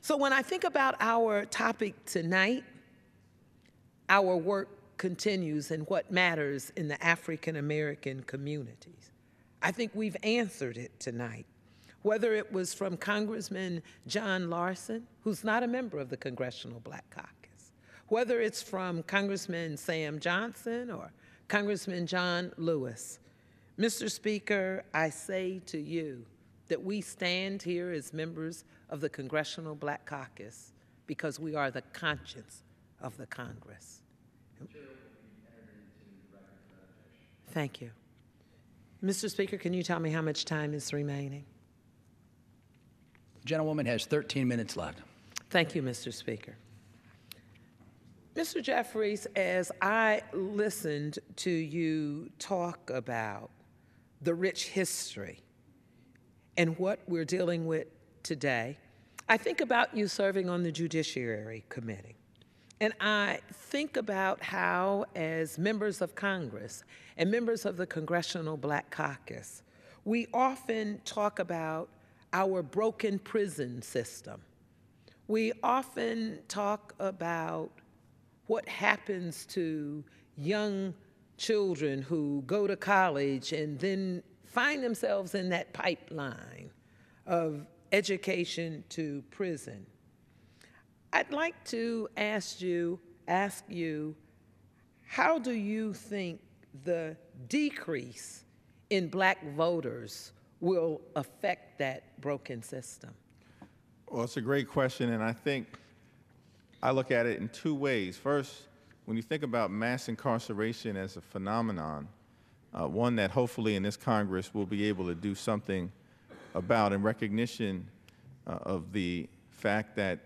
So when I think about our topic tonight, our work continues and what matters in the African American communities, I think we've answered it tonight. Whether it was from Congressman John Larson, who's not a member of the Congressional Black Caucus, whether it's from Congressman Sam Johnson or Congressman John Lewis. Mr. Speaker, I say to you that we stand here as members of the Congressional Black Caucus because we are the conscience of the Congress. Thank you. Mr. Speaker, can you tell me how much time is remaining? The gentlewoman has 13 minutes left. Thank you, Mr. Speaker. Mr. Jeffries, as I listened to you talk about the rich history and what we're dealing with today, I think about you serving on the Judiciary Committee. And I think about how, as members of Congress and members of the Congressional Black Caucus, we often talk about our broken prison system. We often talk about what happens to young children who go to college and then find themselves in that pipeline of education to prison. I'd like to ask you, how do you think the decrease in black voters will affect that broken system? Well, it's a great question, and I think I look at it in two ways. First, when you think about mass incarceration as a phenomenon, one that hopefully in this Congress we'll be able to do something about in recognition of the fact that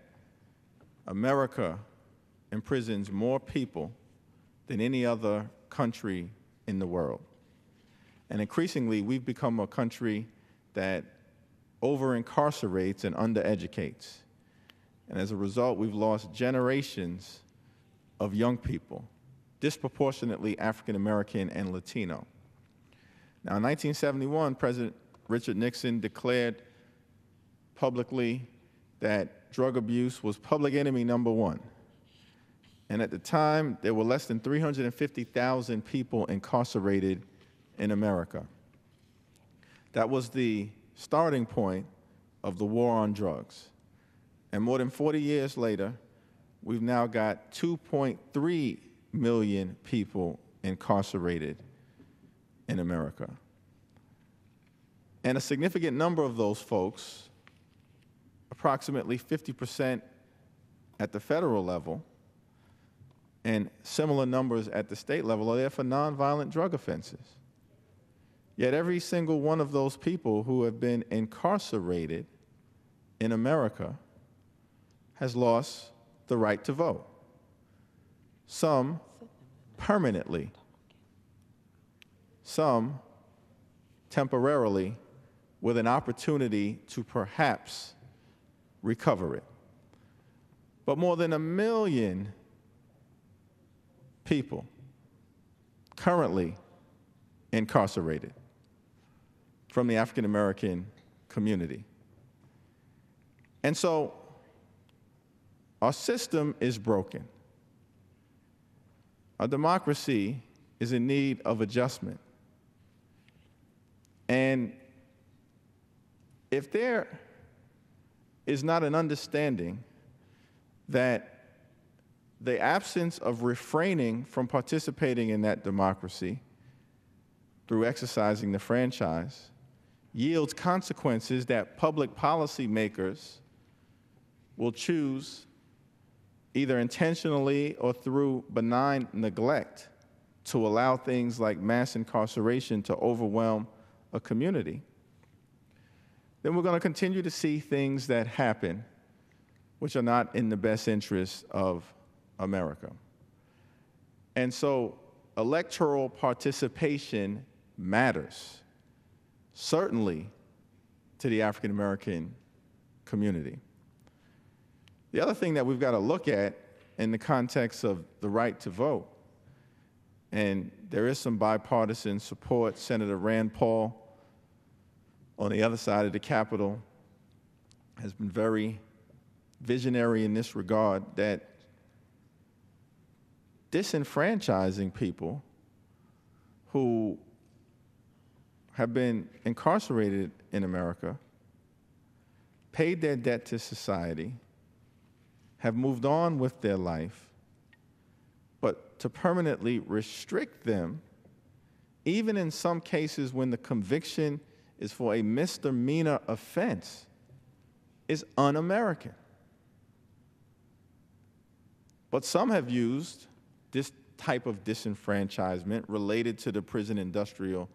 America imprisons more people than any other country in the world. And increasingly, we've become a country that over-incarcerates and under-educates. And as a result, we've lost generations of young people, disproportionately African American and Latino. Now, in 1971, President Richard Nixon declared publicly that drug abuse was public enemy #1. And at the time, there were less than 350,000 people incarcerated in America. That was the starting point of the war on drugs. And more than 40 years later, we've now got 2.3 million people incarcerated in America. And a significant number of those folks, approximately 50% at the federal level, and similar numbers at the state level, are there for nonviolent drug offenses. Yet every single one of those people who have been incarcerated in America has lost the right to vote. Some permanently, some temporarily, with an opportunity to perhaps recover it. But more than 1 million people currently incarcerated from the African American community. And so our system is broken. Our democracy is in need of adjustment. And if there is not an understanding that the absence of refraining from participating in that democracy through exercising the franchise yields consequences that public policy makers will choose either intentionally or through benign neglect to allow things like mass incarceration to overwhelm a community, then we're going to continue to see things that happen which are not in the best interest of America. And so electoral participation matters, certainly to the African American community. The other thing that we've got to look at in the context of the right to vote, and there is some bipartisan support. Senator Rand Paul on the other side of the Capitol has been very visionary in this regard, that disenfranchising people who have been incarcerated in America, paid their debt to society, have moved on with their life, but to permanently restrict them, even in some cases when the conviction is for a misdemeanor offense, is un-American. But some have used this type of disenfranchisement related to the prison industrial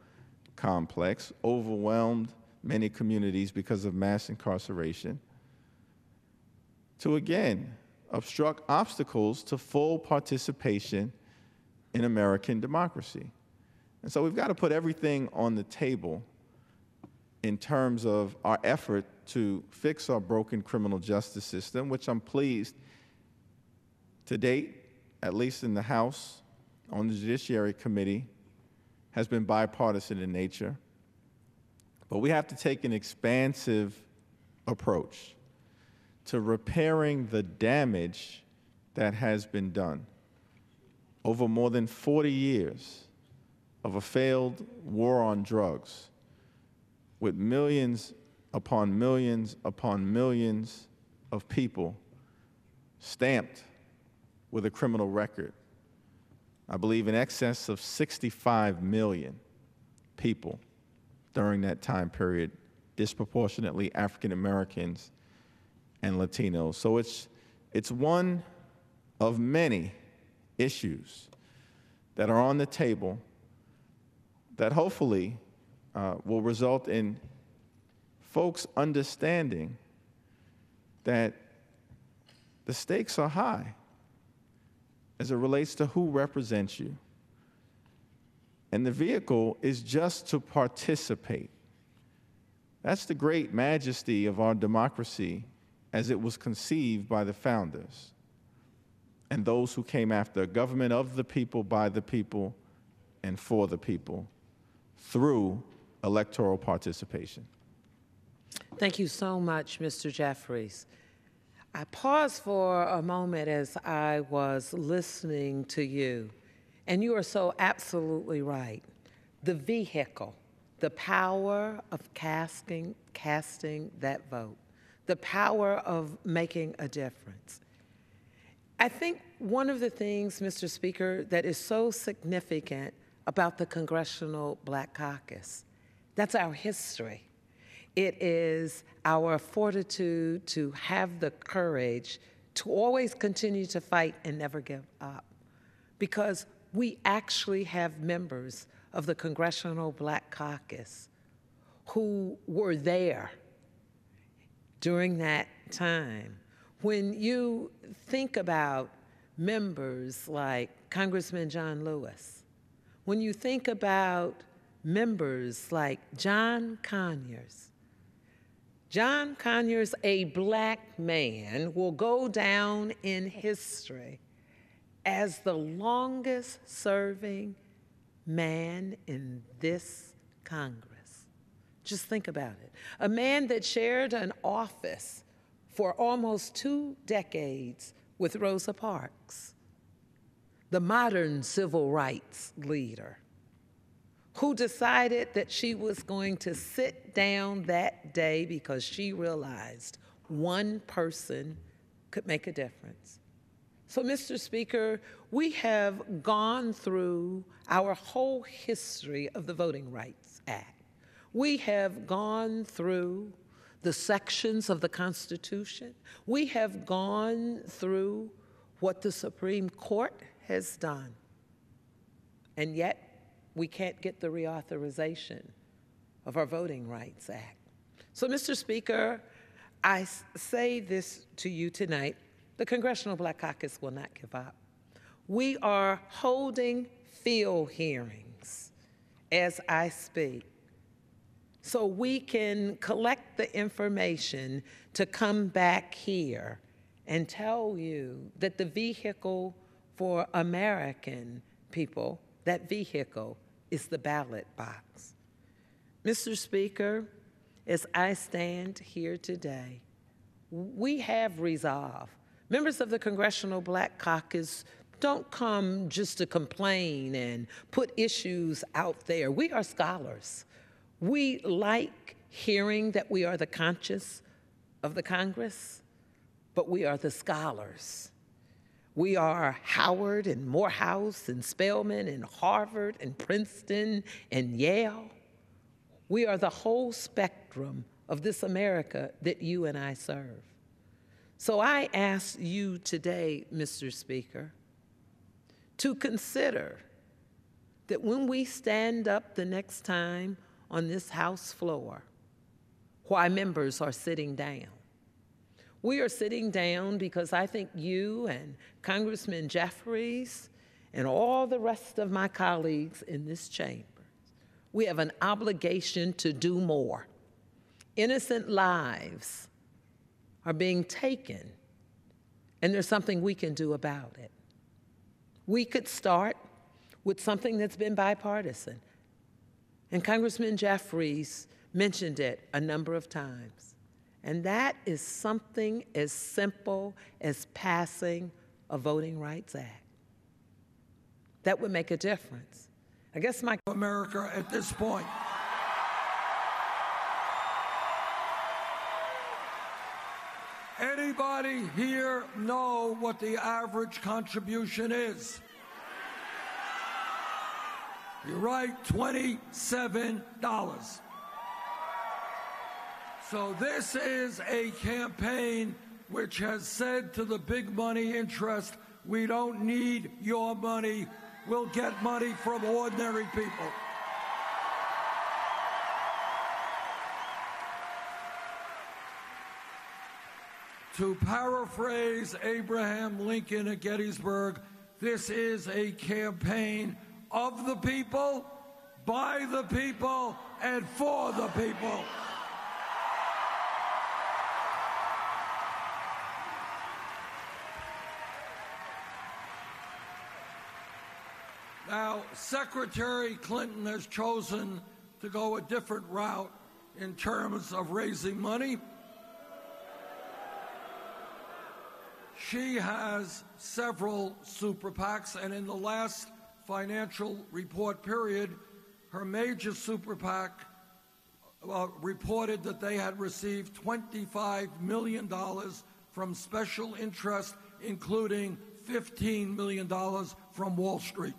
complex, overwhelmed many communities because of mass incarceration, to again obstruct obstacles to full participation in American democracy. And so we've got to put everything on the table in terms of our effort to fix our broken criminal justice system, which I'm pleased to date, at least in the House, on the Judiciary Committee, has been bipartisan in nature. But we have to take an expansive approach to repairing the damage that has been done over more than 40 years of a failed war on drugs, with millions upon millions upon millions of people stamped with a criminal record. I believe in excess of 65 million people during that time period, disproportionately African Americans and Latinos. So it's one of many issues that are on the table that hopefully will result in folks understanding that the stakes are high as it relates to who represents you. And the vehicle is just to participate. That's the great majesty of our democracy as it was conceived by the founders and those who came after, a government of the people, by the people, and for the people, through electoral participation. Thank you so much, Mr. Jeffries. I paused for a moment as I was listening to you, and you are so absolutely right. The vehicle, the power of casting that vote, the power of making a difference. I think one of the things, Mr. Speaker, that is so significant about the Congressional Black Caucus, that's our history. It is our fortitude to have the courage to always continue to fight and never give up, because we actually have members of the Congressional Black Caucus who were there during that time. When you think about members like Congressman John Lewis, when you think about members like John Conyers, a black man, will go down in history as the longest serving man in this Congress. Just think about it. A man that shared an office for almost 2 decades with Rosa Parks, the modern civil rights leader, who decided that she was going to sit down that day because she realized one person could make a difference. So, Mr. Speaker, we have gone through our whole history of the Voting Rights Act. We have gone through the sections of the Constitution. We have gone through what the Supreme Court has done. And yet, we can't get the reauthorization of our Voting Rights Act. So, Mr. Speaker, I say this to you tonight. The Congressional Black Caucus will not give up. We are holding field hearings as I speak, so we can collect the information to come back here and tell you that the vehicle for American people, that vehicle is the ballot box. Mr. Speaker, as I stand here today, we have resolve. Members of the Congressional Black Caucus don't come just to complain and put issues out there. We are scholars. We like hearing that we are the conscience of the Congress, but we are the scholars. We are Howard and Morehouse and Spelman and Harvard and Princeton and Yale. We are the whole spectrum of this America that you and I serve. So I ask you today, Mr. Speaker, to consider that when we stand up the next time on this House floor, why members are sitting down. We are sitting down because I think you and Congressman Jeffries and all the rest of my colleagues in this chamber, we have an obligation to do more. Innocent lives are being taken, and there's something we can do about it. We could start with something that's been bipartisan, and Congressman Jeffries mentioned it a number of times, and that is something as simple as passing a Voting Rights Act. That would make a difference. I guess my America at this point. Anybody here know what the average contribution is? You're right, $27. So this is a campaign which has said to the big money interest, we don't need your money, we'll get money from ordinary people. To paraphrase Abraham Lincoln at Gettysburg, this is a campaign of the people, by the people, and for the people. Now, Secretary Clinton has chosen to go a different route in terms of raising money. She has several super PACs, and in the last financial report period, her major super PAC reported that they had received $25 million from special interest, including $15 million from Wall Street.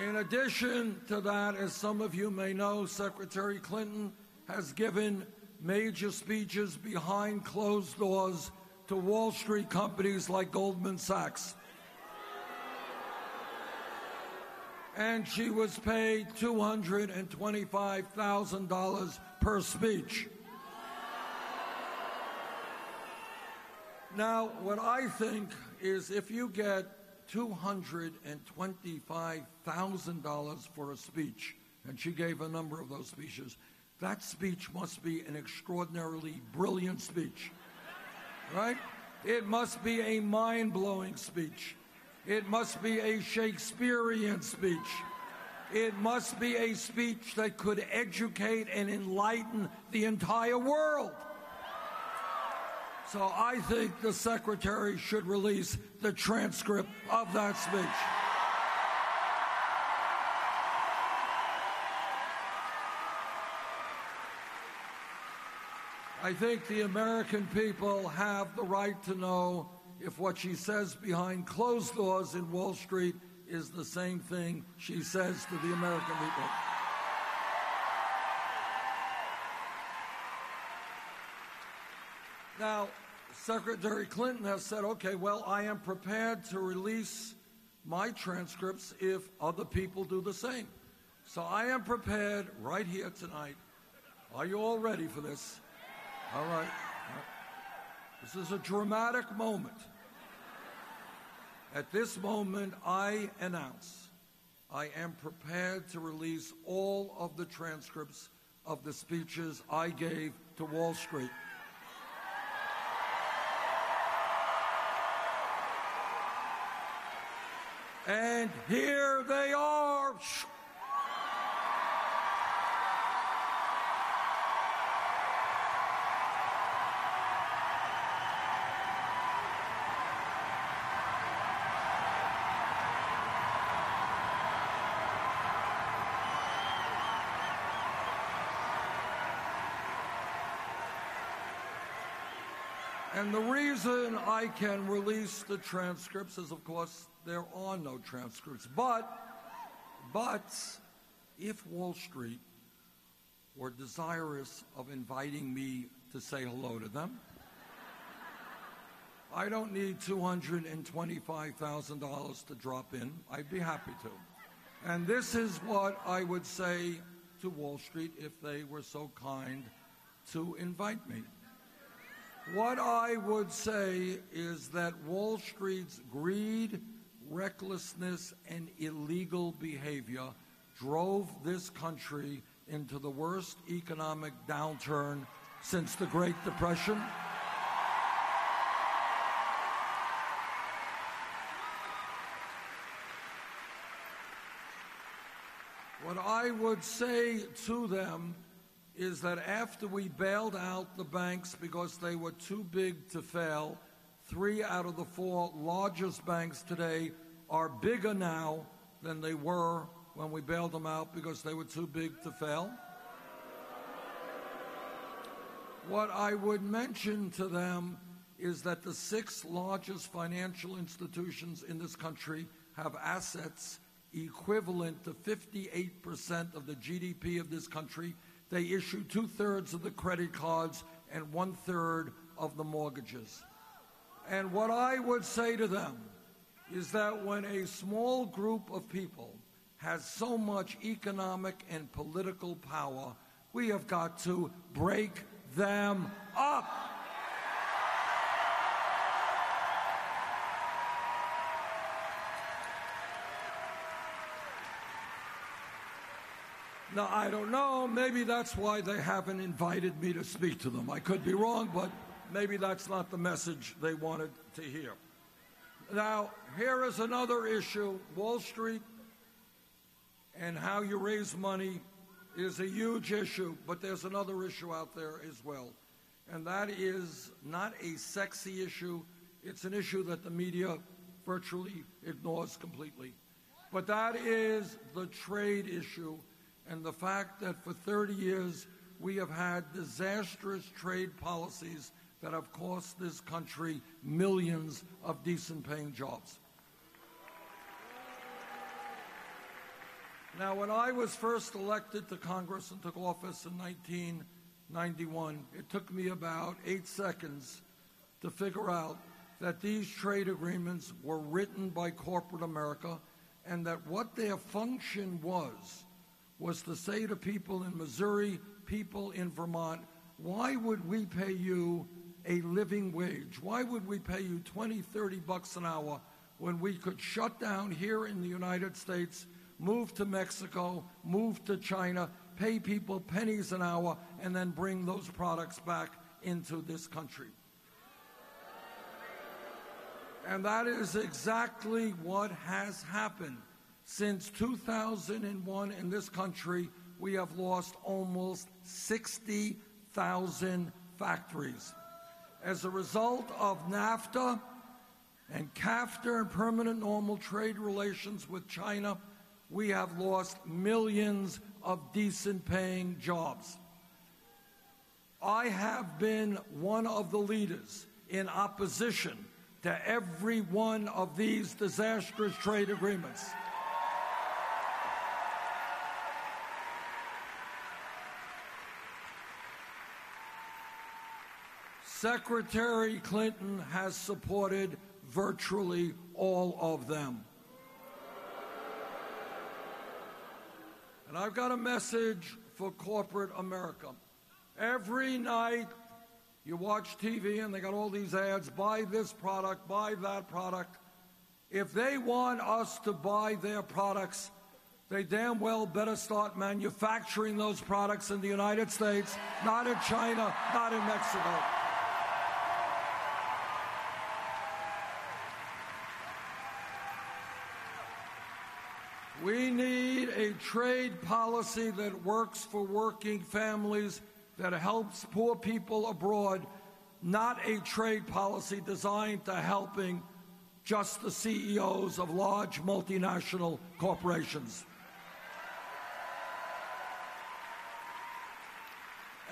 In addition to that, as some of you may know, Secretary Clinton has given major speeches behind closed doors to Wall Street companies like Goldman Sachs. And she was paid $225,000 per speech. Now, what I think is if you get $225,000 for a speech, and she gave a number of those speeches, that speech must be an extraordinarily brilliant speech, right? It must be a mind-blowing speech. It must be a Shakespearean speech. It must be a speech that could educate and enlighten the entire world. So I think the Secretary should release the transcript of that speech. I think the American people have the right to know if what she says behind closed doors in Wall Street is the same thing she says to the American people. Now, Secretary Clinton has said, okay, well, I am prepared to release my transcripts if other people do the same. So I am prepared right here tonight. Are you all ready for this? All right. This is a dramatic moment. At this moment, I announce I am prepared to release all of the transcripts of the speeches I gave to Wall Street. And here they are. And the reason I can release the transcripts is, of course, there are no transcripts. But if Wall Street were desirous of inviting me to say hello to them, I don't need $225,000 to drop in. I'd be happy to. And this is what I would say to Wall Street if they were so kind to invite me. What I would say is that Wall Street's greed, recklessness, and illegal behavior drove this country into the worst economic downturn since the Great Depression. What I would say to them is that after we bailed out the banks because they were too big to fail, 3 out of the 4 largest banks today are bigger now than they were when we bailed them out because they were too big to fail. What I would mention to them is that the 6 largest financial institutions in this country have assets equivalent to 58% of the GDP of this country. They issue 2/3 of the credit cards and 1/3 of the mortgages. And what I would say to them is that when a small group of people has so much economic and political power, we have got to break them up. Now, I don't know, maybe that's why they haven't invited me to speak to them. I could be wrong, but maybe that's not the message they wanted to hear. Now, here is another issue. Wall Street and how you raise money is a huge issue, but there's another issue out there as well. And that is not a sexy issue. It's an issue that the media virtually ignores completely. But that is the trade issue. And the fact that for 30 years we have had disastrous trade policies that have cost this country millions of decent-paying jobs. Now, when I was first elected to Congress and took office in 1991, it took me about 8 seconds to figure out that these trade agreements were written by corporate America and that what their function was to say to people in Missouri, people in Vermont, why would we pay you a living wage? Why would we pay you $20, $30 an hour when we could shut down here in the United States, move to Mexico, move to China, pay people pennies an hour, and then bring those products back into this country? And that is exactly what has happened. Since 2001 in this country, we have lost almost 60,000 factories. As a result of NAFTA and CAFTA and permanent normal trade relations with China, we have lost millions of decent-paying jobs. I have been one of the leaders in opposition to every one of these disastrous trade agreements. Secretary Clinton has supported virtually all of them. And I've got a message for corporate America. Every night you watch TV and they got all these ads, buy this product, buy that product. If they want us to buy their products, they damn well better start manufacturing those products in the United States, not in China, not in Mexico. We need a trade policy that works for working families, that helps poor people abroad, not a trade policy designed to helping just the CEOs of large multinational corporations.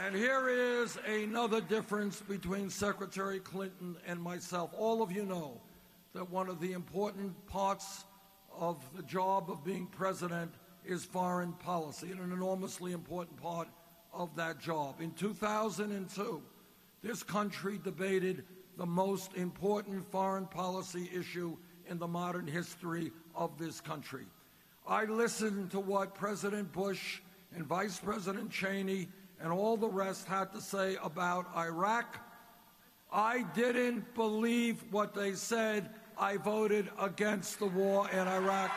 And here is another difference between Secretary Clinton and myself. All of you know that one of the important parts of the job of being president is foreign policy, and an enormously important part of that job. In 2002, this country debated the most important foreign policy issue in the modern history of this country. I listened to what President Bush and Vice President Cheney and all the rest had to say about Iraq. I didn't believe what they said. I voted against the war in Iraq.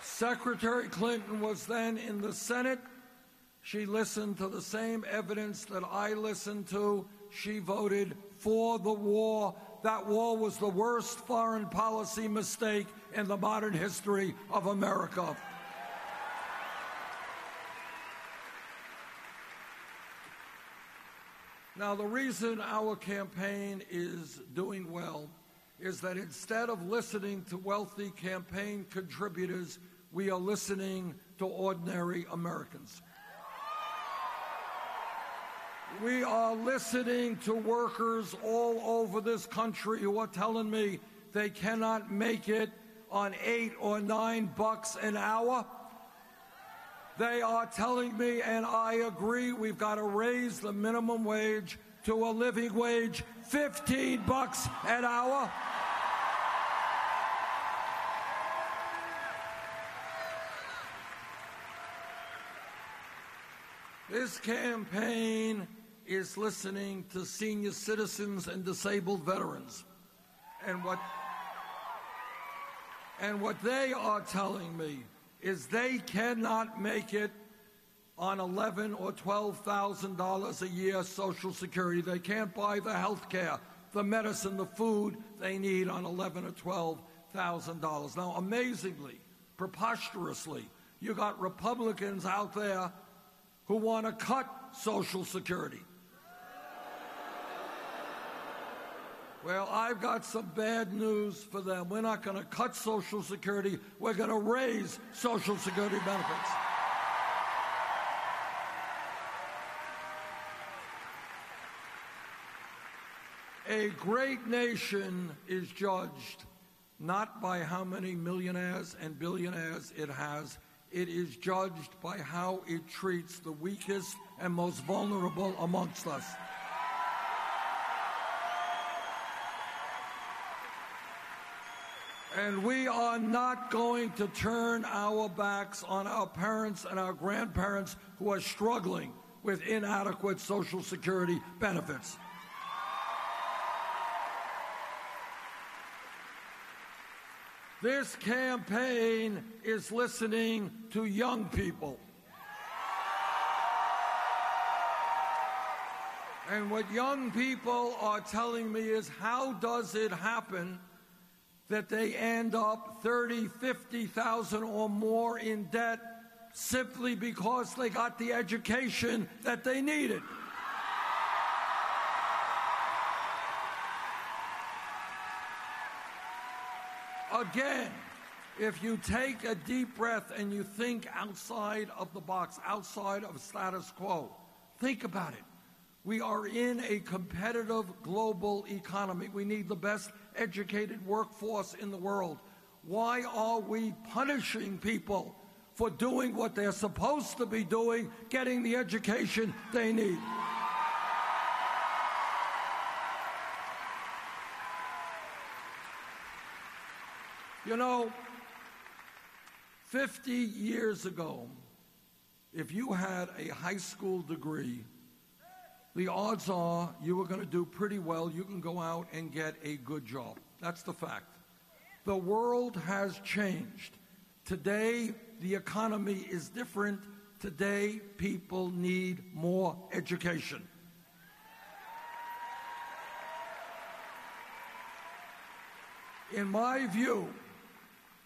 Secretary Clinton was then in the Senate. She listened to the same evidence that I listened to. She voted for the war. That war was the worst foreign policy mistake in the modern history of America. Now, the reason our campaign is doing well is that instead of listening to wealthy campaign contributors, we are listening to ordinary Americans. We are listening to workers all over this country who are telling me they cannot make it on $8 or $9 an hour. They are telling me, and I agree, we've got to raise the minimum wage to a living wage, $15 an hour. This campaign is listening to senior citizens and disabled veterans. And what they are telling me is they cannot make it on $11,000 or $12,000 a year Social Security. They can't buy the health care, the medicine, the food they need on $11,000 or $12,000. Now, amazingly, preposterously, you got Republicans out there who want to cut Social Security. Well, I've got some bad news for them. We're not going to cut Social Security. We're going to raise Social Security benefits. A great nation is judged not by how many millionaires and billionaires it has. It is judged by how it treats the weakest and most vulnerable amongst us. And we are not going to turn our backs on our parents and our grandparents who are struggling with inadequate Social Security benefits. This campaign is listening to young people. And what young people are telling me is, how does it happen that they end up $30,000, $50,000 or more in debt simply because they got the education that they needed? Again, if you take a deep breath and you think outside of the box, outside of status quo, think about it. We are in a competitive global economy. We need the best educated workforce in the world. Why are we punishing people for doing what they're supposed to be doing, getting the education they need? You know, 50 years ago, if you had a high school degree, the odds are you were going to do pretty well. You can go out and get a good job. That's the fact. The world has changed. Today, the economy is different. Today, people need more education. In my view,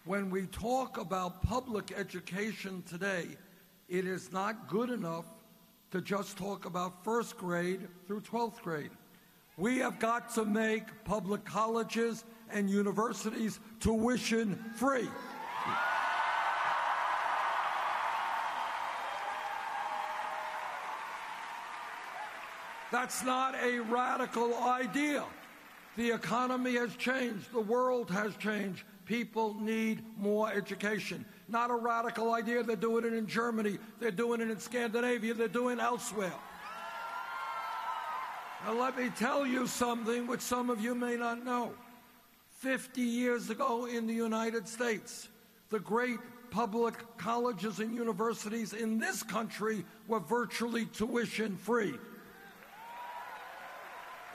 when we talk about public education today, it is not good enough to just talk about first grade through 12th grade. We have got to make public colleges and universities tuition free. That's not a radical idea. The economy has changed. The world has changed. People need more education. Not a radical idea. They're doing it in Germany. They're doing it in Scandinavia. They're doing it elsewhere. Now, let me tell you something which some of you may not know. 50 years ago in the United States, the great public colleges and universities in this country were virtually tuition free.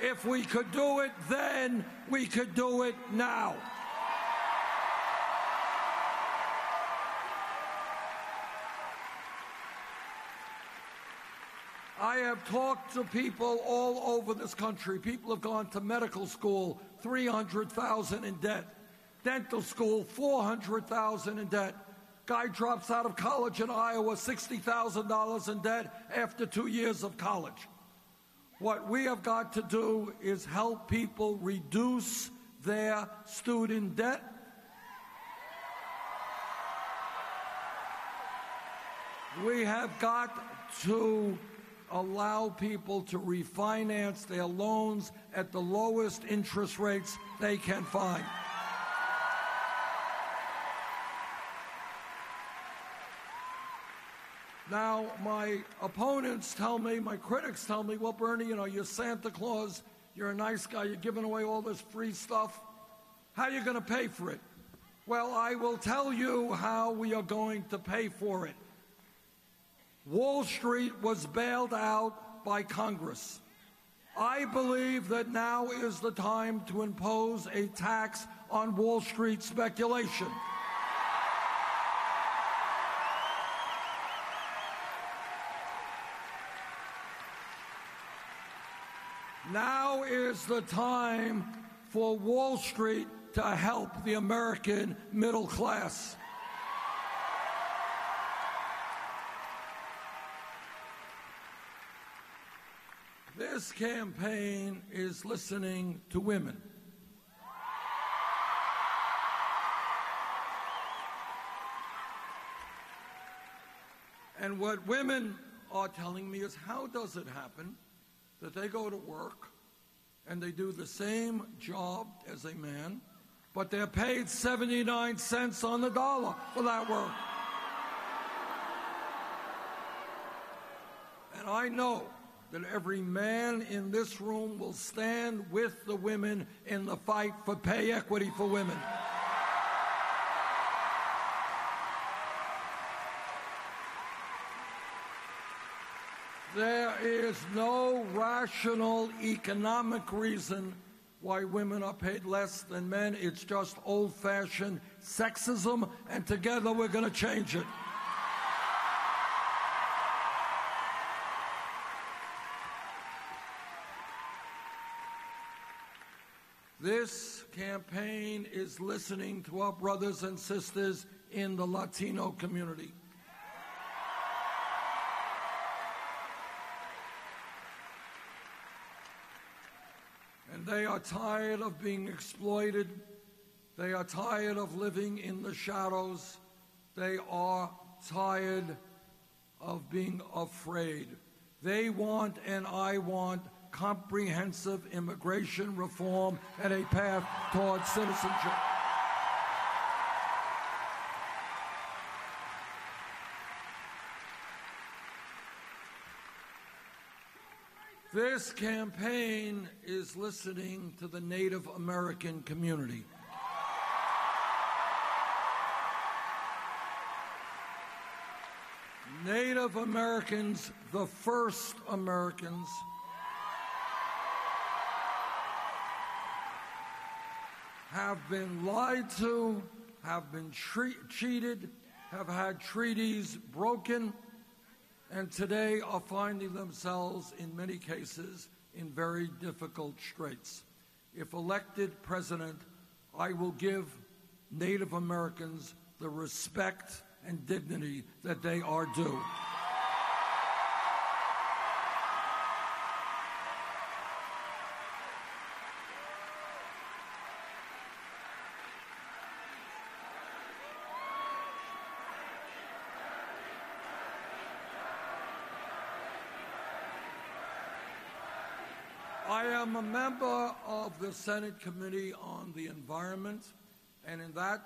If we could do it then, we could do it now. I have talked to people all over this country. People have gone to medical school, $300,000 in debt. Dental school, $400,000 in debt. Guy drops out of college in Iowa, $60,000 in debt after 2 years of college. What we have got to do is help people reduce their student debt. We have got to allow people to refinance their loans at the lowest interest rates they can find. Now, my opponents tell me, my critics tell me, well, Bernie, you know, you're Santa Claus, you're a nice guy, you're giving away all this free stuff. How are you going to pay for it? Well, I will tell you how we are going to pay for it. Wall Street was bailed out by Congress. I believe that now is the time to impose a tax on Wall Street speculation. Now is the time for Wall Street to help the American middle class. This campaign is listening to women. And what women are telling me is, how does it happen that they go to work and they do the same job as a man, but they're paid 79 cents on the dollar for that work? And I know that every man in this room will stand with the women in the fight for pay equity for women. There is no rational economic reason why women are paid less than men. It's just old-fashioned sexism, and together we're going to change it. This campaign is listening to our brothers and sisters in the Latino community. And they are tired of being exploited They are tired of living in the shadows. They are tired of being afraid. They want, and I want, comprehensive immigration reform and a path towards citizenship. This campaign is listening to the Native American community. Native Americans, the first Americans, have been lied to, have been cheated, have had treaties broken, and today are finding themselves, in many cases, in very difficult straits. If elected president, I will give Native Americans the respect and dignity that they are due. I am a member of the Senate Committee on the Environment, and in that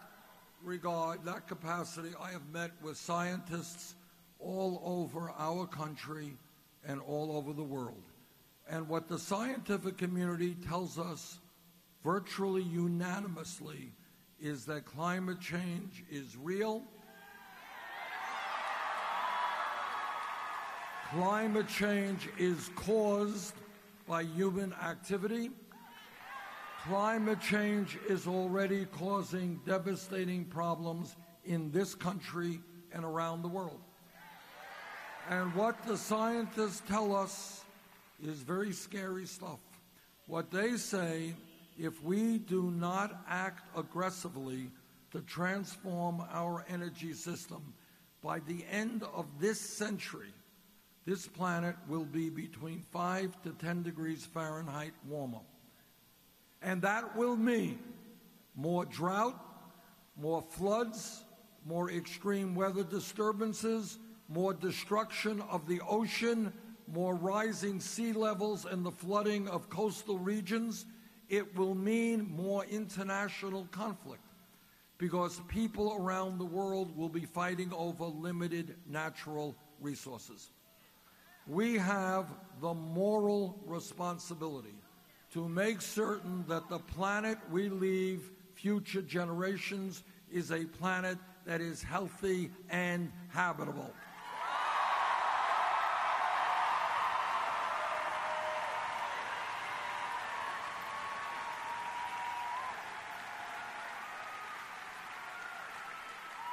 regard, that capacity, I have met with scientists all over our country and all over the world. And what the scientific community tells us virtually unanimously is that climate change is real. Climate change is caused by human activity. Climate change is already causing devastating problems in this country and around the world. And what the scientists tell us is very scary stuff. What they say, if we do not act aggressively to transform our energy system, by the end of this century, this planet will be between 5 to 10 degrees Fahrenheit warmer. And that will mean more drought, more floods, more extreme weather disturbances, more destruction of the ocean, more rising sea levels and the flooding of coastal regions. It will mean more international conflict because people around the world will be fighting over limited natural resources. We have the moral responsibility to make certain that the planet we leave future generations is a planet that is healthy and habitable.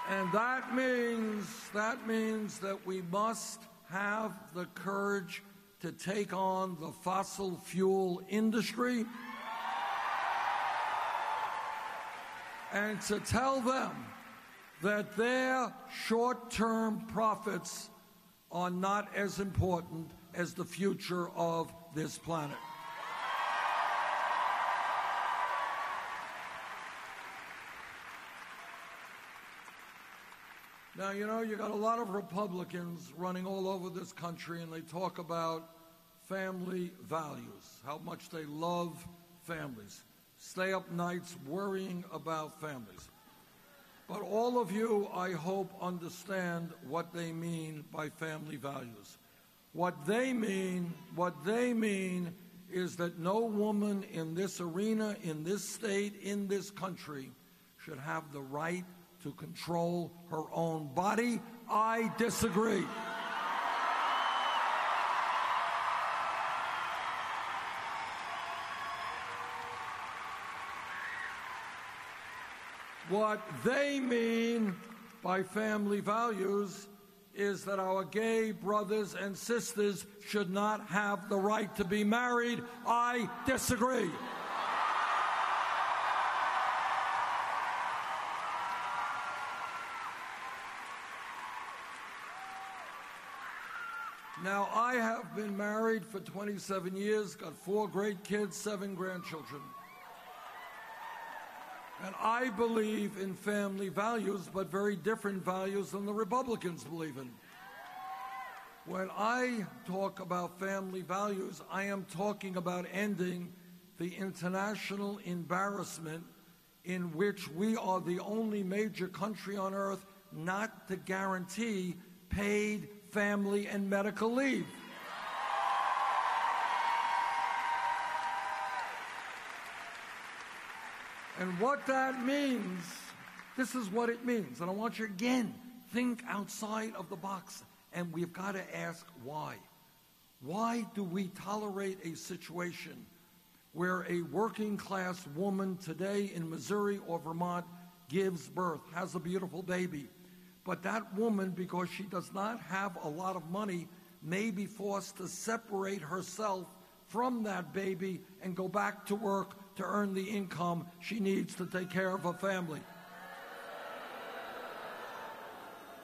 And that means that we must have the courage to take on the fossil fuel industry and to tell them that their short-term profits are not as important as the future of this planet. Now, you know, you got a lot of Republicans running all over this country, and they talk about family values, how much they love families, stay up nights worrying about families. But all of you, I hope, understand what they mean by family values. What they mean is that no woman in this arena, in this state, in this country should have the right to control her own body. I disagree. What they mean by family values is that our gay brothers and sisters should not have the right to be married. I disagree. Now, I have been married for 27 years, got 4 great kids, 7 grandchildren. And I believe in family values, but very different values than the Republicans believe in. When I talk about family values, I am talking about ending the international embarrassment in which we are the only major country on earth not to guarantee paid family and medical leave. And what that means, this is what it means. And I want you again, think outside of the box. And we've got to ask why. Why do we tolerate a situation where a working class woman today in Missouri or Vermont gives birth, has a beautiful baby, but that woman, because she does not have a lot of money, may be forced to separate herself from that baby and go back to work to earn the income she needs to take care of her family?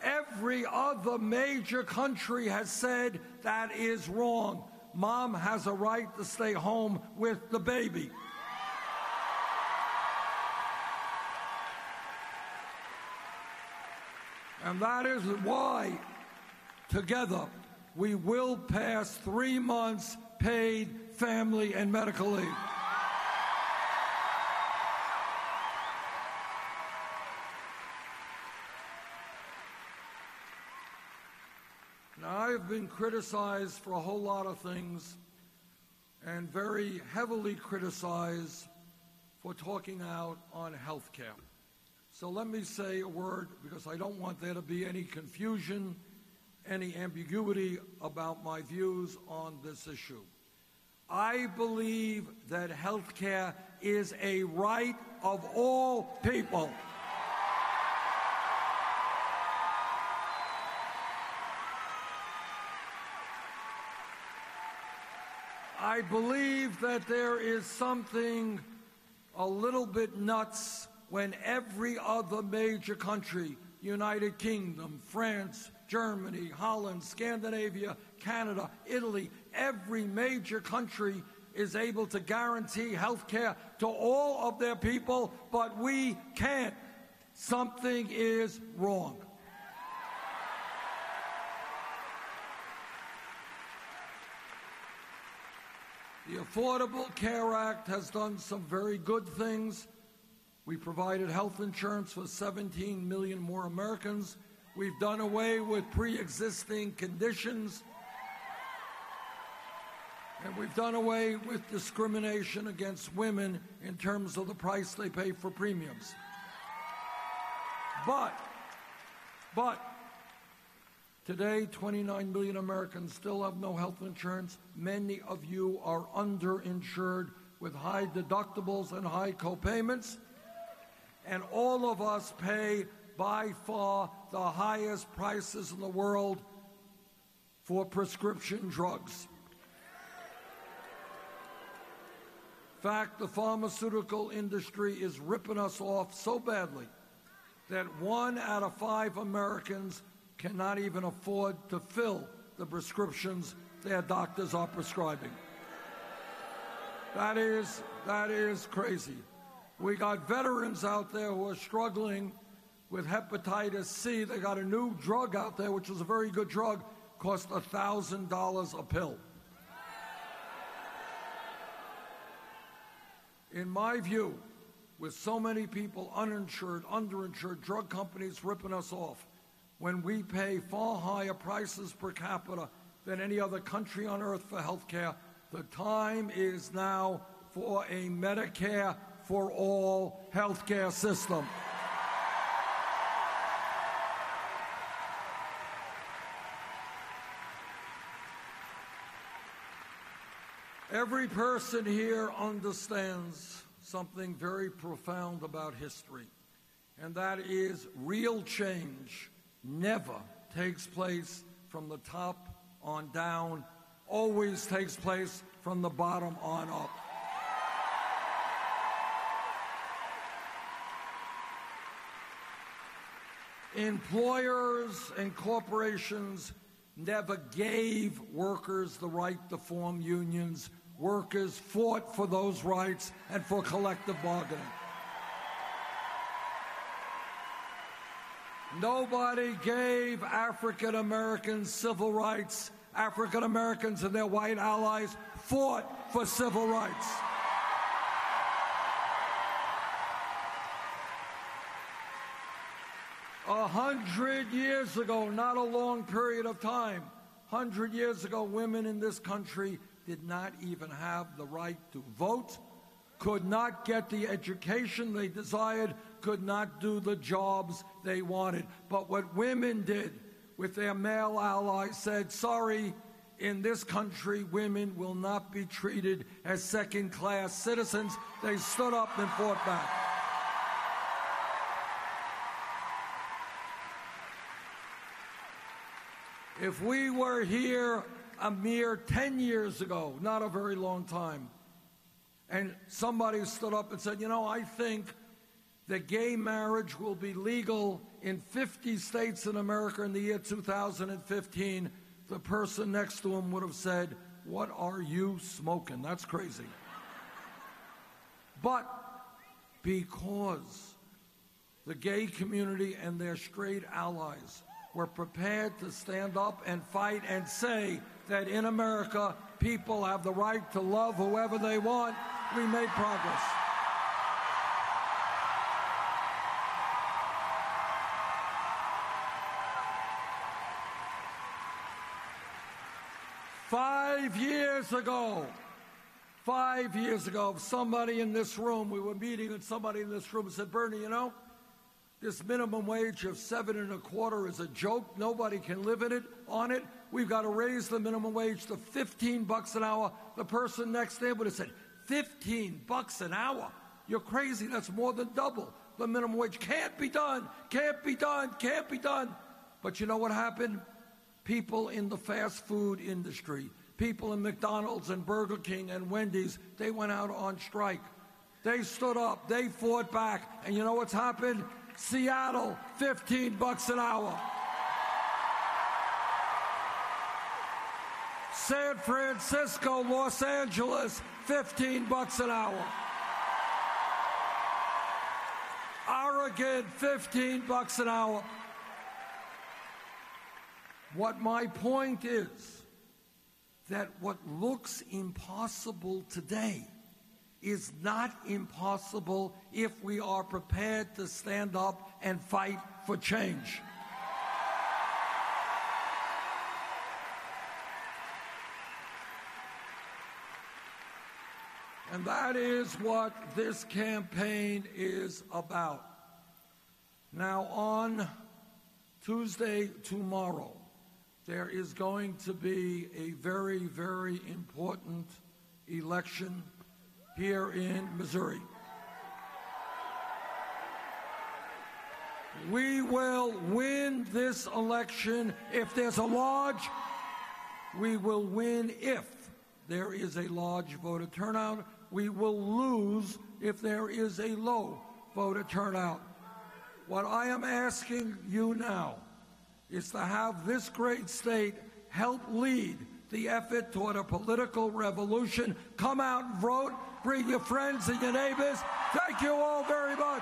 Every other major country has said that is wrong. Mom has a right to stay home with the baby. And that is why, together, we will pass 3 months paid family and medical leave. Now, I've been criticized for a whole lot of things, and very heavily criticized for talking out on health care. So let me say a word, because I don't want there to be any confusion, any ambiguity about my views on this issue. I believe that health care is a right of all people. I believe that there is something a little bit nuts when every other major country, United Kingdom, France, Germany, Holland, Scandinavia, Canada, Italy, every major country is able to guarantee health care to all of their people, but we can't. Something is wrong. The Affordable Care Act has done some very good things. We provided health insurance for 17 million more Americans. We've done away with pre-existing conditions. And we've done away with discrimination against women in terms of the price they pay for premiums. But today, 29 million Americans still have no health insurance. Many of you are underinsured with high deductibles and high co-payments. And all of us pay by far the highest prices in the world for prescription drugs. In fact, the pharmaceutical industry is ripping us off so badly that 1 out of 5 Americans cannot even afford to fill the prescriptions their doctors are prescribing. That is crazy. We got veterans out there who are struggling with hepatitis C. They got a new drug out there, which is a very good drug, cost $1,000 a pill. In my view, with so many people uninsured, underinsured, drug companies ripping us off, when we pay far higher prices per capita than any other country on earth for health care, the time is now for a Medicare for all health care system. Every person here understands something very profound about history, and that is real change never takes place from the top on down, always takes place from the bottom on up. Employers and corporations never gave workers the right to form unions. Workers fought for those rights and for collective bargaining. Nobody gave African Americans civil rights. African Americans and their white allies fought for civil rights. A 100 years ago, not a long period of time, 100 years ago, women in this country did not even have the right to vote, could not get the education they desired, could not do the jobs they wanted. But what women did with their male allies said, sorry, in this country, women will not be treated as second-class citizens. They stood up and fought back. If we were here a mere 10 years ago, not a very long time, and somebody stood up and said, you know, I think that gay marriage will be legal in 50 states in America in the year 2015, the person next to him would have said, what are you smoking? That's crazy. But because the gay community and their straight allies were prepared to stand up and fight and say that in America, people have the right to love whoever they want, we made progress. Five years ago, somebody in this room, we were meeting and somebody in this room said, Bernie, you know, this minimum wage of $7.25 is a joke. Nobody can live on it. We've got to raise the minimum wage to $15 an hour. The person next to him would have said, $15 an hour? You're crazy. That's more than double the minimum wage. Can't be done. Can't be done. Can't be done. But you know what happened? People in the fast food industry, people in McDonald's and Burger King and Wendy's, they went out on strike. They stood up. They fought back. And you know what's happened? Seattle, $15 an hour. San Francisco, Los Angeles, $15 an hour. Oregon, $15 an hour. What my point is that what looks impossible today is not impossible if we are prepared to stand up and fight for change. And that is what this campaign is about. Now, on Tuesday, tomorrow, there is going to be a very, very important election here in Missouri. We will win this election if there's a large, we will win if there is a large voter turnout. We will lose if there is a low voter turnout. What I am asking you now is to have this great state help lead the effort toward a political revolution. Come out and vote. Bring your friends and your neighbors. Thank you all very much.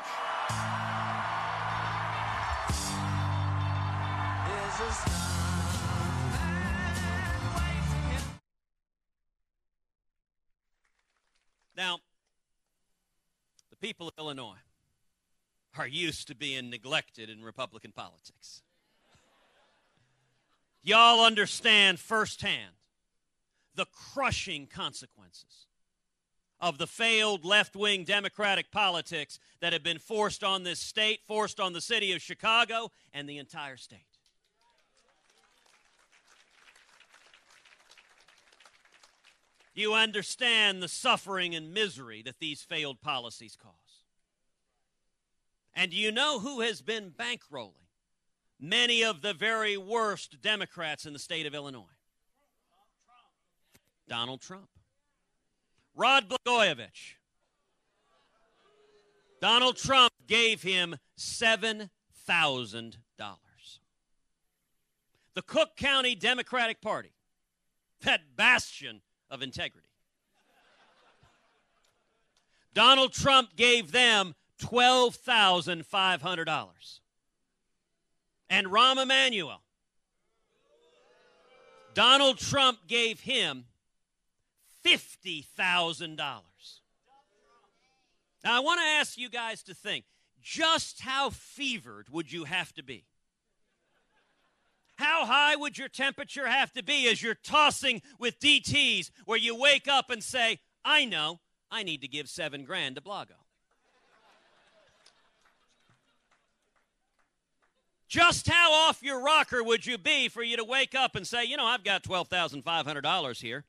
Now, the people of Illinois are used to being neglected in Republican politics. Y'all understand firsthand the crushing consequences of the failed left-wing Democratic politics that have been forced on this state, forced on the city of Chicago, and the entire state. You understand the suffering and misery that these failed policies cause. And do you know who has been bankrolling many of the very worst Democrats in the state of Illinois? Donald Trump. Rod Blagojevich. Donald Trump gave him $7,000. The Cook County Democratic Party, that bastion of integrity, Donald Trump gave them $12,500. and Rahm Emanuel. Donald Trump gave him $50,000. Now, I want to ask you guys to think, just how fevered would you have to be? How high would your temperature have to be as you're tossing with DTs where you wake up and say, I know, I need to give $7 grand to Blago? Just how off your rocker would you be for you to wake up and say, you know, I've got $12,500 here.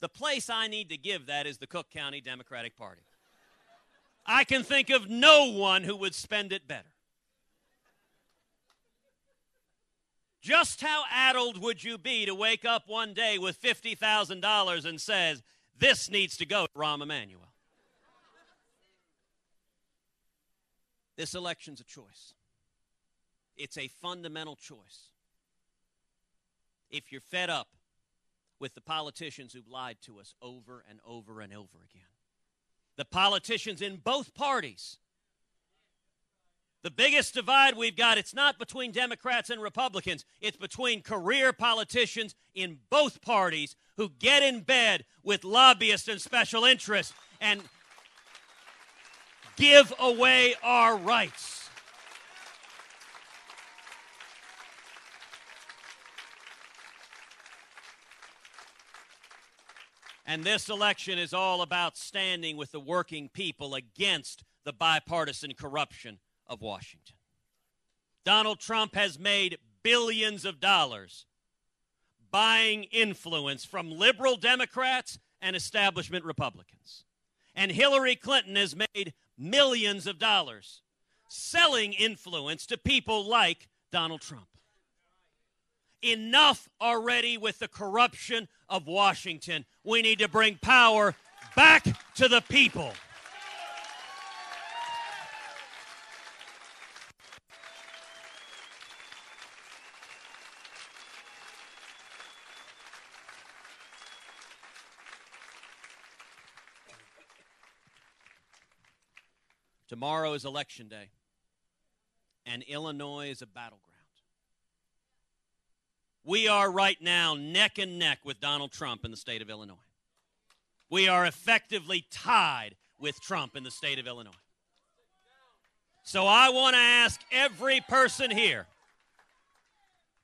The place I need to give that is the Cook County Democratic Party. I can think of no one who would spend it better. Just how addled would you be to wake up one day with $50,000 and says, this needs to go to Rahm Emanuel? This election's a choice. It's a fundamental choice. If you're fed up with the politicians who've lied to us over and over and over again, the politicians in both parties, the biggest divide we've got, it's not between Democrats and Republicans. It's between career politicians in both parties who get in bed with lobbyists and special interests and give away our rights. And this election is all about standing with the working people against the bipartisan corruption of Washington. Donald Trump has made billions of dollars buying influence from liberal Democrats and establishment Republicans. And Hillary Clinton has made millions of dollars selling influence to people like Donald Trump. Enough already with the corruption of Washington. We need to bring power back to the people. Tomorrow is Election Day, and Illinois is a battleground. We are right now neck and neck with Donald Trump in the state of Illinois. We are effectively tied with Trump in the state of Illinois. So I want to ask every person here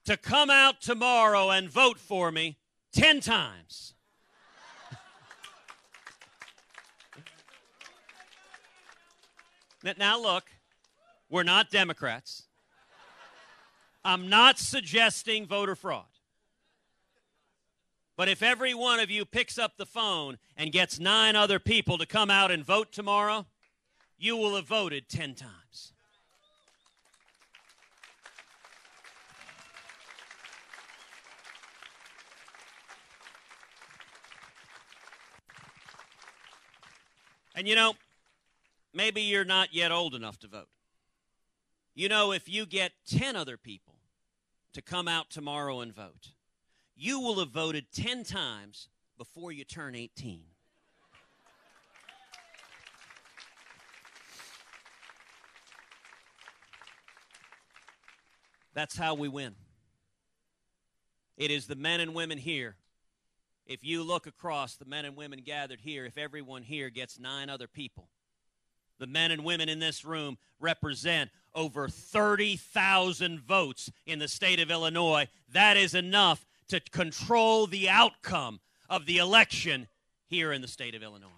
to come out tomorrow and vote for me 10 times. Now look, we're not Democrats. I'm not suggesting voter fraud. But if every one of you picks up the phone and gets 9 other people to come out and vote tomorrow, you will have voted 10 times. And you know, maybe you're not yet old enough to vote. You know, if you get 10 other people to come out tomorrow and vote, you will have voted 10 times before you turn 18. That's how we win. It is the men and women here. If you look across the men and women gathered here, if everyone here gets 9 other people, the men and women in this room represent over 30,000 votes in the state of Illinois. That is enough to control the outcome of the election here in the state of Illinois.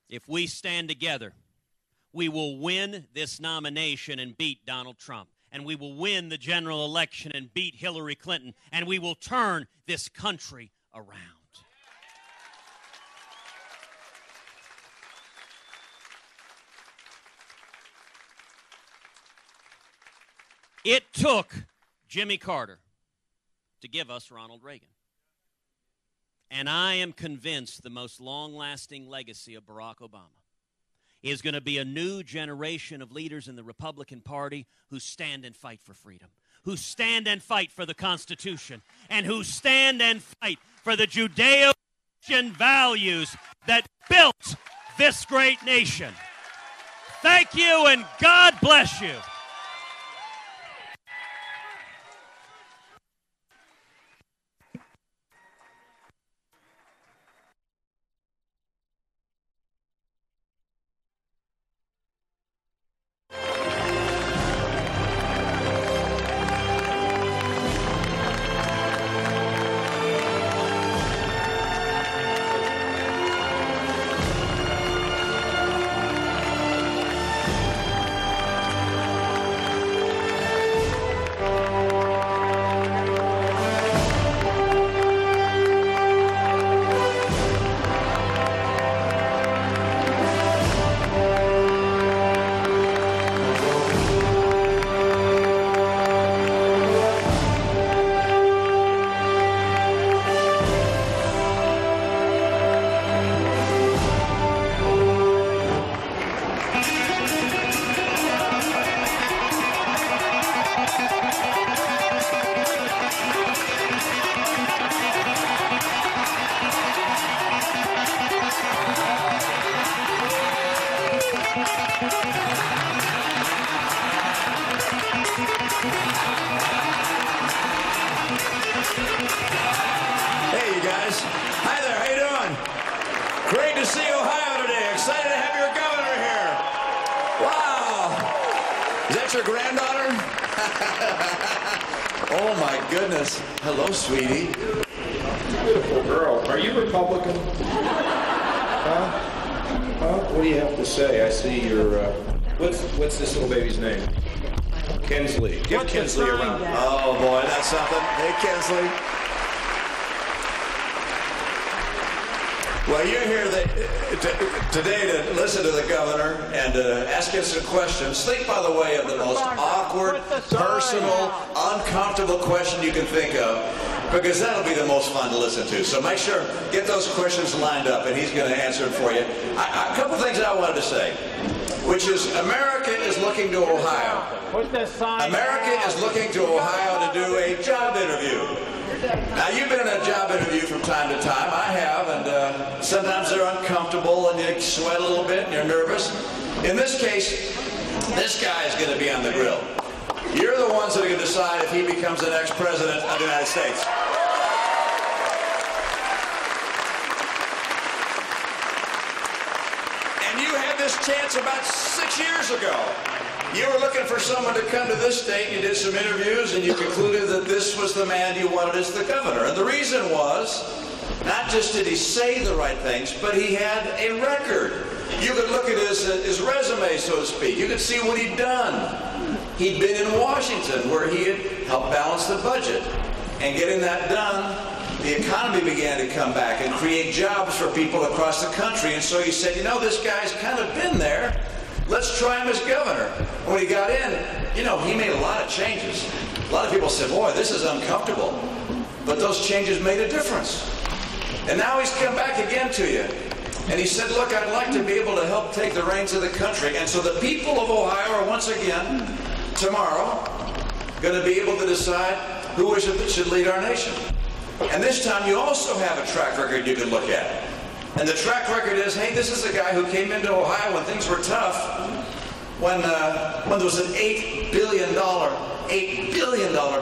If we stand together, we will win this nomination and beat Donald Trump. And we will win the general election and beat Hillary Clinton. And we will turn this country around. It took Jimmy Carter to give us Ronald Reagan. And I am convinced the most long-lasting legacy of Barack Obama is going to be a new generation of leaders in the Republican Party who stand and fight for freedom, who stand and fight for the Constitution and who stand and fight for the Judeo-Christian values that built this great nation. Thank you, and God bless you. Hey, you guys. Hi there. How you doing? Great to see Ohio today. Excited to have your governor here. Wow. Is that your granddaughter? Oh, my goodness. Hello, sweetie. Beautiful girl. Are you Republican? Huh? What do you have to say? I see your, what's this little baby's name? Kinsley. Give Kinsley a round. Oh, boy, that's something. Hey, Kinsley. Well, you're here today to listen to the governor and ask him some questions. Think, by the way, of the most awkward, personal, uncomfortable question you can think of, because that'll be the most fun to listen to. So make sure, get those questions lined up, and he's going to answer them for you. A couple things that I wanted to say, which is America is looking to Ohio. America is looking to Ohio to do a job interview. Now, you've been in a job interview from time to time. I have, and sometimes they're uncomfortable, and you sweat a little bit, and you're nervous. In this case, this guy is going to be on the grill. You're the ones that are going to decide if he becomes the next president of the United States. And you had this chance about 6 years ago. You were looking for someone to come to this state, you did some interviews, and you concluded that this was the man you wanted as the governor. And the reason was, not just did he say the right things, but he had a record. You could look at his resume, so to speak. You could see what he'd done. He'd been in Washington, where he had helped balance the budget. And getting that done, the economy began to come back and create jobs for people across the country. And so you said, you know, this guy's kind of been there. Let's try him as governor. When he got in, you know, he made a lot of changes. A lot of people said, boy, this is uncomfortable. But those changes made a difference. And now he's come back again to you. And he said, look, I'd like to be able to help take the reins of the country. And so the people of Ohio are once again, tomorrow, going to be able to decide who is it that should lead our nation. And this time you also have a track record you can look at. And the track record is, hey, this is a guy who came into Ohio when things were tough, when there was an $8 billion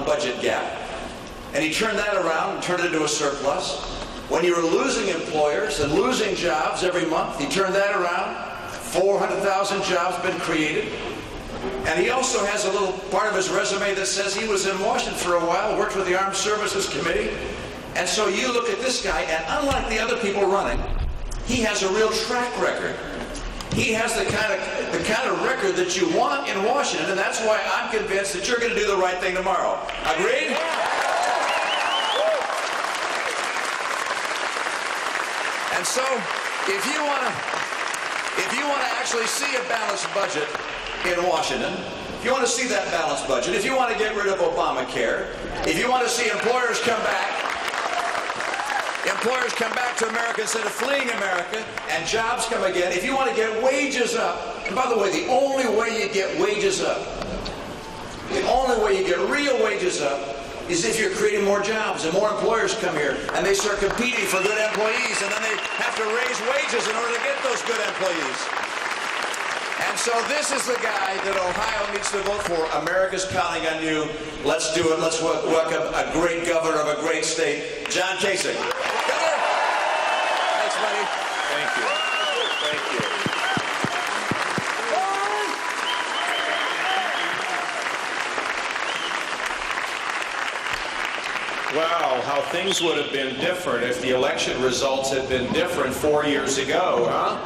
budget gap. And he turned that around and turned it into a surplus. When you were losing employers and losing jobs every month, he turned that around. 400,000 jobs been created. And he also has a little part of his resume that says he was in Washington for a while, worked with the Armed Services Committee. And so you look at this guy, and unlike the other people running, he has a real track record. He has the kind of record that you want in Washington, and that's why I'm convinced that you're going to do the right thing tomorrow. Agreed? And so, if you want to actually see a balanced budget in Washington, if you want to see that balanced budget, if you want to get rid of Obamacare, if you want to see employers come back to America instead of fleeing America, and jobs come again, if you want to get wages up, and by the way, the only way you get wages up, only way you get real wages up is if you're creating more jobs and more employers come here and they start competing for good employees, and then they have to raise wages in order to get those good employees. And so this is the guy that Ohio needs to vote for. America's counting on you. Let's do it. Let's welcome a great governor of a great state, John Kasich. Governor. Thanks, buddy. Thank you. Thank you. Wow, how things would have been different if the election results had been different 4 years ago, huh?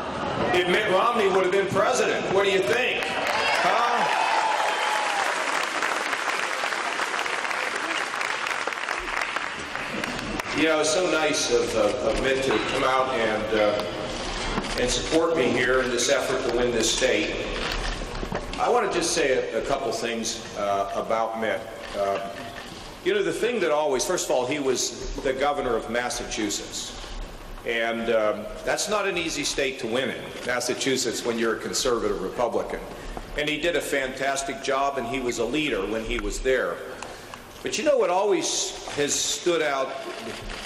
If Mitt Romney would have been president, what do you think? Huh? You know, it's so nice of Mitt to come out and support me here in this effort to win this state. I want to just say a couple things about Mitt. You know, the thing that always, first of all, he was the governor of Massachusetts. And that's not an easy state to win in, Massachusetts, when you're a conservative Republican. And he did a fantastic job, and he was a leader when he was there. But you know what always has stood out,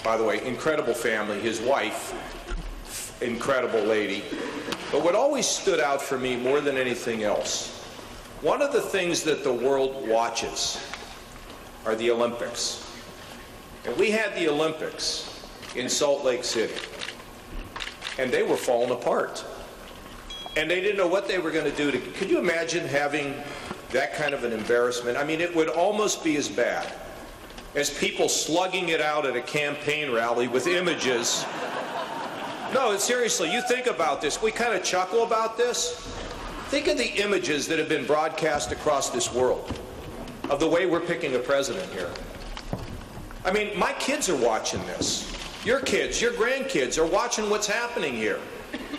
by the way, incredible family, his wife, incredible lady. But what always stood out for me more than anything else, one of the things that the world watches are the Olympics. And we had the Olympics in Salt Lake City, and they were falling apart. And they didn't know what they were going to do. Could you imagine having that kind of an embarrassment? I mean, it would almost be as bad as people slugging it out at a campaign rally with images. No, seriously, you think about this. We kind of chuckle about this. Think of the images that have been broadcast across this world of the way we're picking a president here. I mean, my kids are watching this. Your kids, your grandkids are watching what's happening here.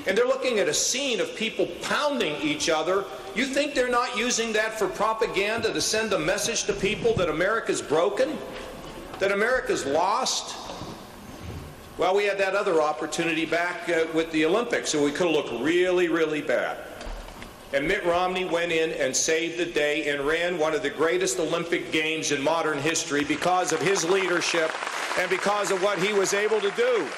And they're looking at a scene of people pounding each other. You think they're not using that for propaganda to send a message to people that America's broken? That America's lost? Well, we had that other opportunity back with the Olympics, so we could have looked really, really bad. And Mitt Romney went in and saved the day and ran one of the greatest Olympic Games in modern history because of his leadership and because of what he was able to do.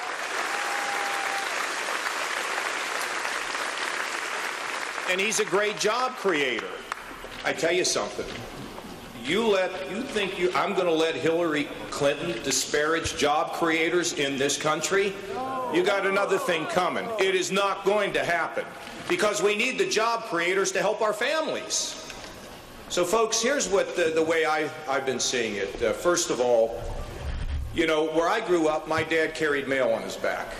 And he's a great job creator. I tell you something. I'm going to let Hillary Clinton disparage job creators in this country? You got another thing coming. It is not going to happen, because we need the job creators to help our families. So, folks, here's what the way I've been seeing it. First of all, you know, where I grew up, my dad carried mail on his back.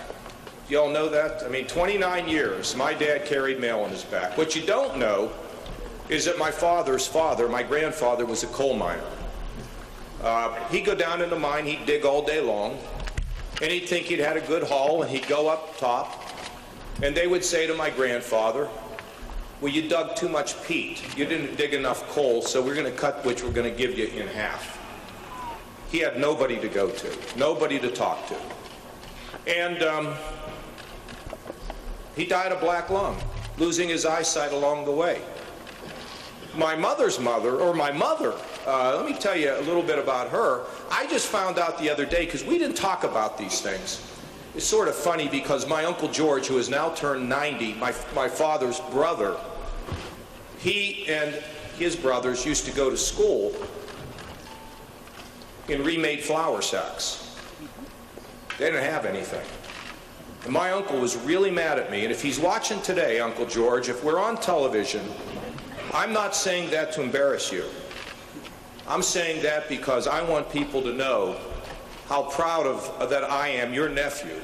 You all know that? I mean, 29 years, my dad carried mail on his back. What you don't know is that my father's father, my grandfather, was a coal miner. He'd go down in the mine, he'd dig all day long, and he'd think he'd had a good haul, and he'd go up top, and they would say to my grandfather, well, you dug too much peat. You didn't dig enough coal, so we're going to cut which we're going to give you in half. He had nobody to go to, nobody to talk to. And he died of black lung, losing his eyesight along the way. My mother's mother, or my mother, let me tell you a little bit about her. I just found out the other day, because we didn't talk about these things. It's sort of funny because my Uncle George, who has now turned 90, my father's brother, he and his brothers used to go to school in remade flour sacks. They didn't have anything. And my uncle was really mad at me, and if he's watching today, Uncle George, if we're on television, I'm not saying that to embarrass you. I'm saying that because I want people to know how proud of that I am, your nephew,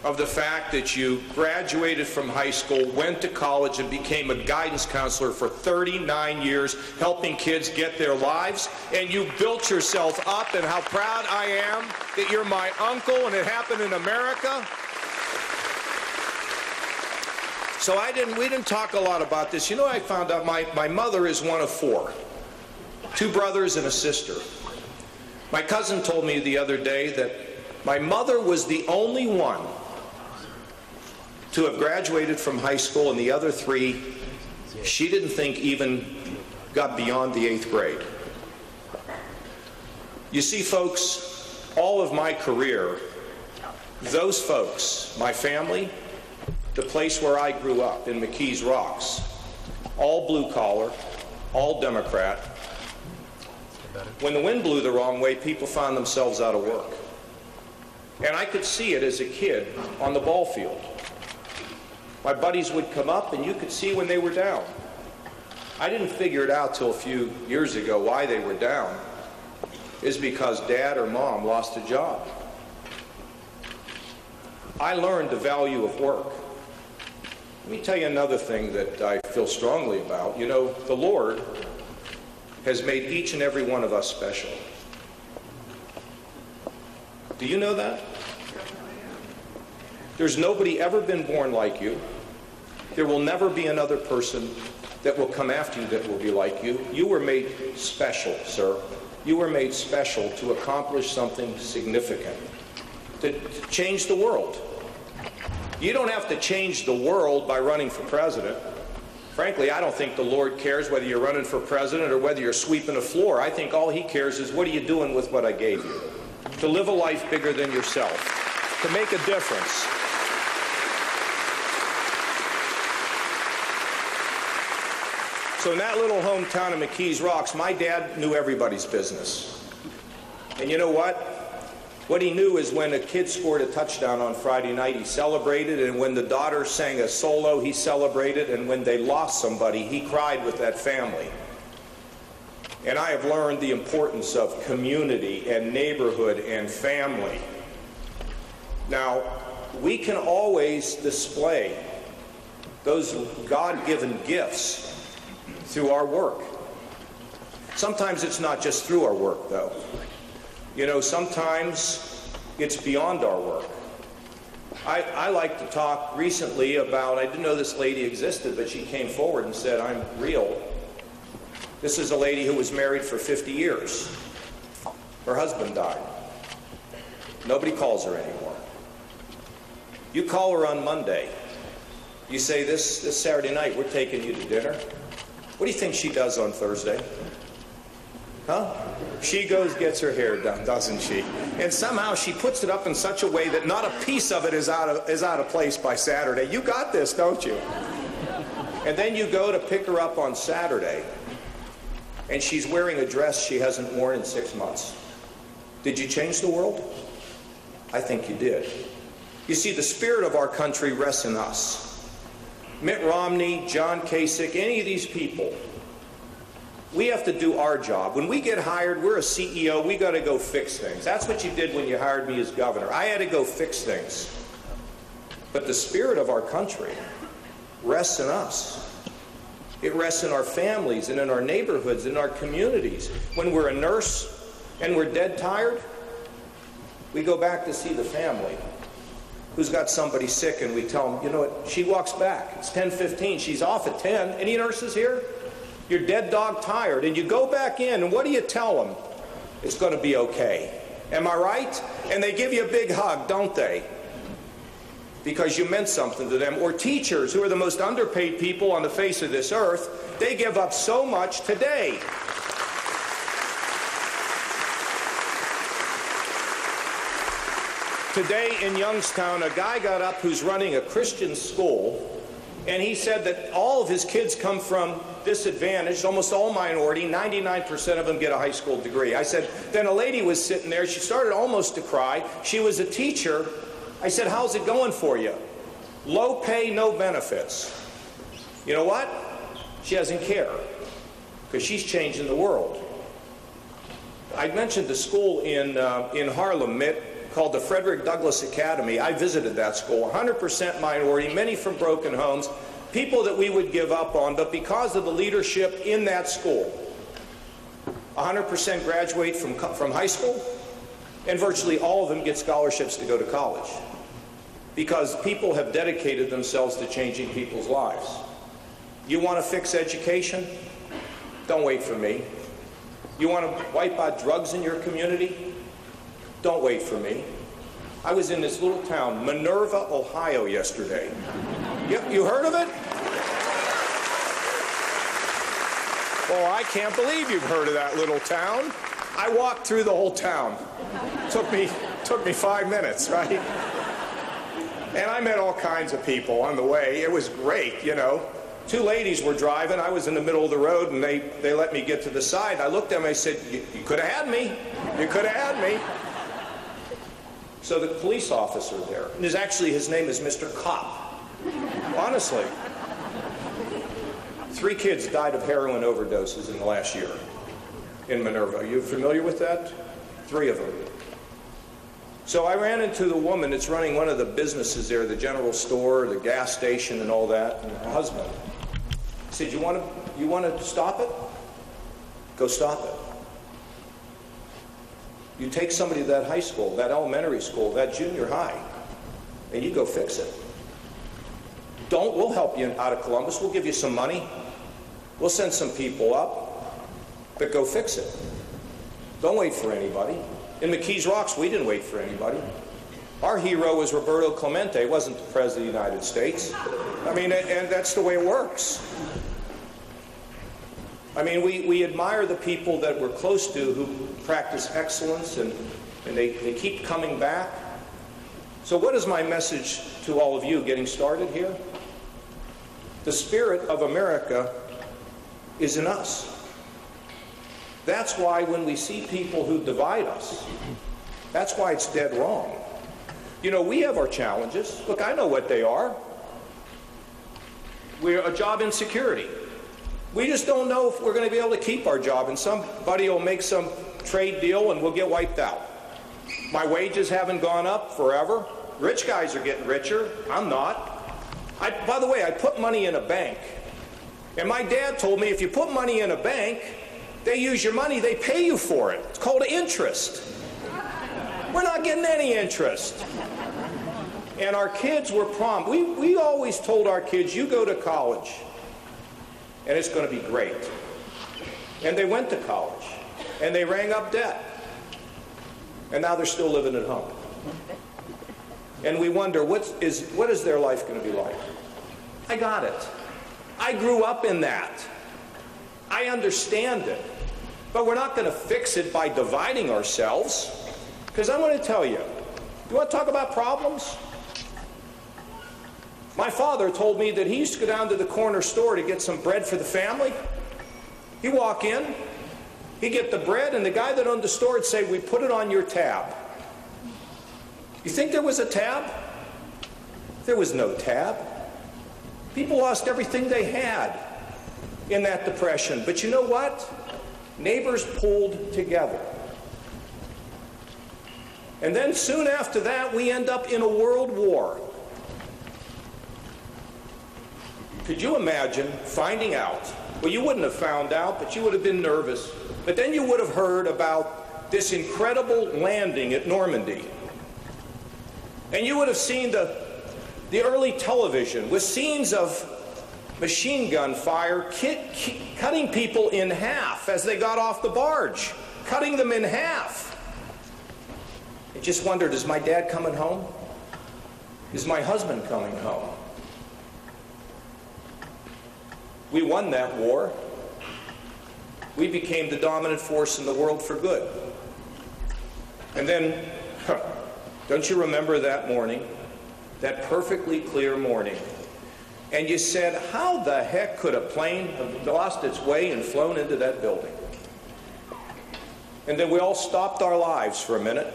of the fact that you graduated from high school, went to college, and became a guidance counselor for 39 years, helping kids get their lives, and you built yourself up, and how proud I am that you're my uncle and it happened in America. So we didn't talk a lot about this. You know, I found out my mother is one of four, 2 brothers and a sister. My cousin told me the other day that my mother was the only one to have graduated from high school, and the other 3, she didn't think even got beyond the 8th grade. You see, folks, all of my career, those folks, my family, the place where I grew up in McKees Rocks, all blue collar, all Democrat. When the wind blew the wrong way, people found themselves out of work. And I could see it as a kid on the ball field. My buddies would come up and you could see when they were down. I didn't figure it out till a few years ago why they were down. Is because dad or mom lost a job. I learned the value of work. Let me tell you another thing that I feel strongly about. You know, the Lord has made each and every one of us special. Do you know that? There's nobody ever been born like you. There will never be another person that will come after you that will be like you. You were made special, sir. You were made special to accomplish something significant, to change the world. You don't have to change the world by running for president. Frankly, I don't think the Lord cares whether you're running for president or whether you're sweeping a floor. I think all he cares is what are you doing with what I gave you? To live a life bigger than yourself, to make a difference. So in that little hometown of McKees Rocks, my dad knew everybody's business. And you know what? What he knew is when a kid scored a touchdown on Friday night, he celebrated, and when the daughter sang a solo, he celebrated, and when they lost somebody, he cried with that family. And I have learned the importance of community and neighborhood and family. Now, we can always display those God-given gifts through our work. Sometimes it's not just through our work, though. You know, sometimes it's beyond our work. I like to talk recently about, I didn't know this lady existed, but she came forward and said, I'm real. This is a lady who was married for 50 years. Her husband died. Nobody calls her anymore. You call her on Monday. You say, this Saturday night, we're taking you to dinner. What do you think she does on Thursday? Huh? She goes, gets her hair done, doesn't she? And somehow she puts it up in such a way that not a piece of it is out of place by Saturday. You got this, don't you? And then you go to pick her up on Saturday, and she's wearing a dress she hasn't worn in 6 months. Did you change the world? I think you did. You see, the spirit of our country rests in us. Mitt Romney, John Kasich, any of these people, we have to do our job. When we get hired, we're a CEO, we got to go fix things. That's what you did when you hired me as governor. I had to go fix things. But the spirit of our country rests in us. It rests in our families and in our neighborhoods, in our communities. When we're a nurse and we're dead tired, we go back to see the family who's got somebody sick, and we tell them, you know what, she walks back. It's 10:15, she's off at 10. Any nurses here? You're dead dog tired, and you go back in, and what do you tell them? It's going to be okay. Am I right? And they give you a big hug, don't they? Because you meant something to them. Or teachers, who are the most underpaid people on the face of this earth, they give up so much today. Today in Youngstown, a guy got up who's running a Christian school, and he said that all of his kids come from disadvantaged, almost all minority, 99% of them get a high school degree. I said, then a lady was sitting there, she started almost to cry. She was a teacher. I said, how's it going for you? Low pay, no benefits. You know what? She doesn't care, because she's changing the world. I mentioned the school in Harlem, Mitt, called the Frederick Douglass Academy. I visited that school, 100% minority, many from broken homes, people that we would give up on, but because of the leadership in that school, 100% graduate from high school, and virtually all of them get scholarships to go to college, because people have dedicated themselves to changing people's lives. You want to fix education? Don't wait for me. You want to wipe out drugs in your community? Don't wait for me. I was in this little town, Minerva, Ohio, yesterday. You heard of it? Oh, I can't believe you've heard of that little town. I walked through the whole town. Took me 5 minutes, right? And I met all kinds of people on the way. It was great, you know. 2 ladies were driving. I was in the middle of the road, and they let me get to the side. I looked at them, I said, you could have had me. You could have had me. So the police officer there, and his name is Mr. Cop. Honestly. 3 kids died of heroin overdoses in the last year in Minerva. Are you familiar with that? 3 of them. So I ran into the woman that's running one of the businesses there, the general store, the gas station, and all that, and her husband. I said, you want to stop it? Go stop it. You take somebody to that high school, that elementary school, that junior high, and you go fix it. We'll help you out of Columbus. We'll give you some money. We'll send some people up, but go fix it. Don't wait for anybody. In McKees Rocks, we didn't wait for anybody. Our hero was Roberto Clemente, wasn't the President of the United States. I mean, and that's the way it works. I mean, we admire the people that we're close to who practice excellence, and they keep coming back. So what is my message to all of you getting started here? The spirit of America is in us. That's why when we see people who divide us, that's why it's dead wrong. You know, we have our challenges. Look, I know what they are. We're a job insecurity. We just don't know if we're going to be able to keep our job, and somebody will make some trade deal and we'll get wiped out. My wages haven't gone up forever. Rich guys are getting richer. I'm not. By the way, I put money in a bank. And my dad told me if you put money in a bank, they use your money, they pay you for it. It's called interest. We're not getting any interest. And our kids were we always told our kids, you go to college, and it's going to be great. And they went to college, and they rang up debt. And now they're still living at home. And we wonder, what is their life going to be like? I got it. I grew up in that. I understand it. But we're not going to fix it by dividing ourselves. Because I want to tell you, you want to talk about problems? My father told me that he used to go down to the corner store to get some bread for the family. He'd walk in, he'd get the bread, and the guy that owned the store would say, we put it on your tab. You think there was a tab? There was no tab. People lost everything they had in that depression. But you know what? Neighbors pulled together. And then soon after that, we end up in a world war. Could you imagine finding out? Well, you wouldn't have found out, but you would have been nervous. But then you would have heard about this incredible landing at Normandy. And you would have seen the early television with scenes of machine gun fire cutting people in half as they got off the barge, cutting them in half. I just wondered, is my dad coming home? Is my husband coming home? We won that war. We became the dominant force in the world for good. And then, don't you remember that morning? That perfectly clear morning. And you said, how the heck could a plane have lost its way and flown into that building? And then we all stopped our lives for a minute.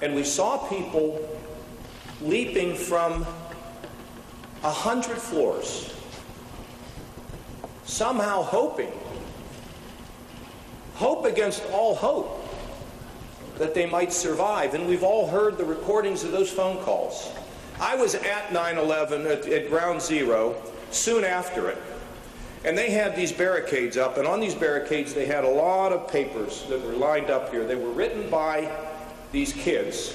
And we saw people leaping from 100 floors, somehow hoping, hope against all hope, that they might survive. And we've all heard the recordings of those phone calls. I was at 9/11 at Ground Zero soon after it. And they had these barricades up, and on these barricades they had a lot of papers that were lined up here. They were written by these kids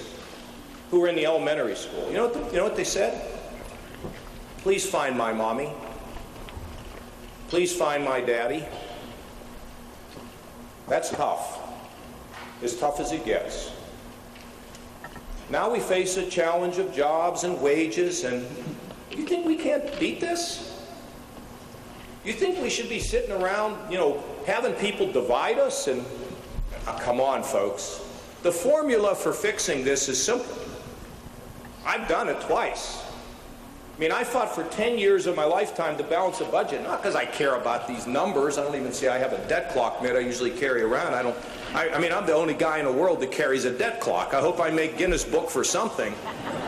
who were in the elementary school. You know what they said? Please find my mommy. Please find my daddy. That's tough. As tough as it gets. Now we face a challenge of jobs and wages, and you think we can't beat this? You think we should be sitting around, having people divide us? And come on, folks. The formula for fixing this is simple. I've done it twice. I mean, I fought for 10 years of my lifetime to balance a budget, not because I care about these numbers. I don't even say I have a debt clock, Mitt, I usually carry around. I mean, I'm the only guy in the world that carries a debt clock. I hope I make Guinness Book for something.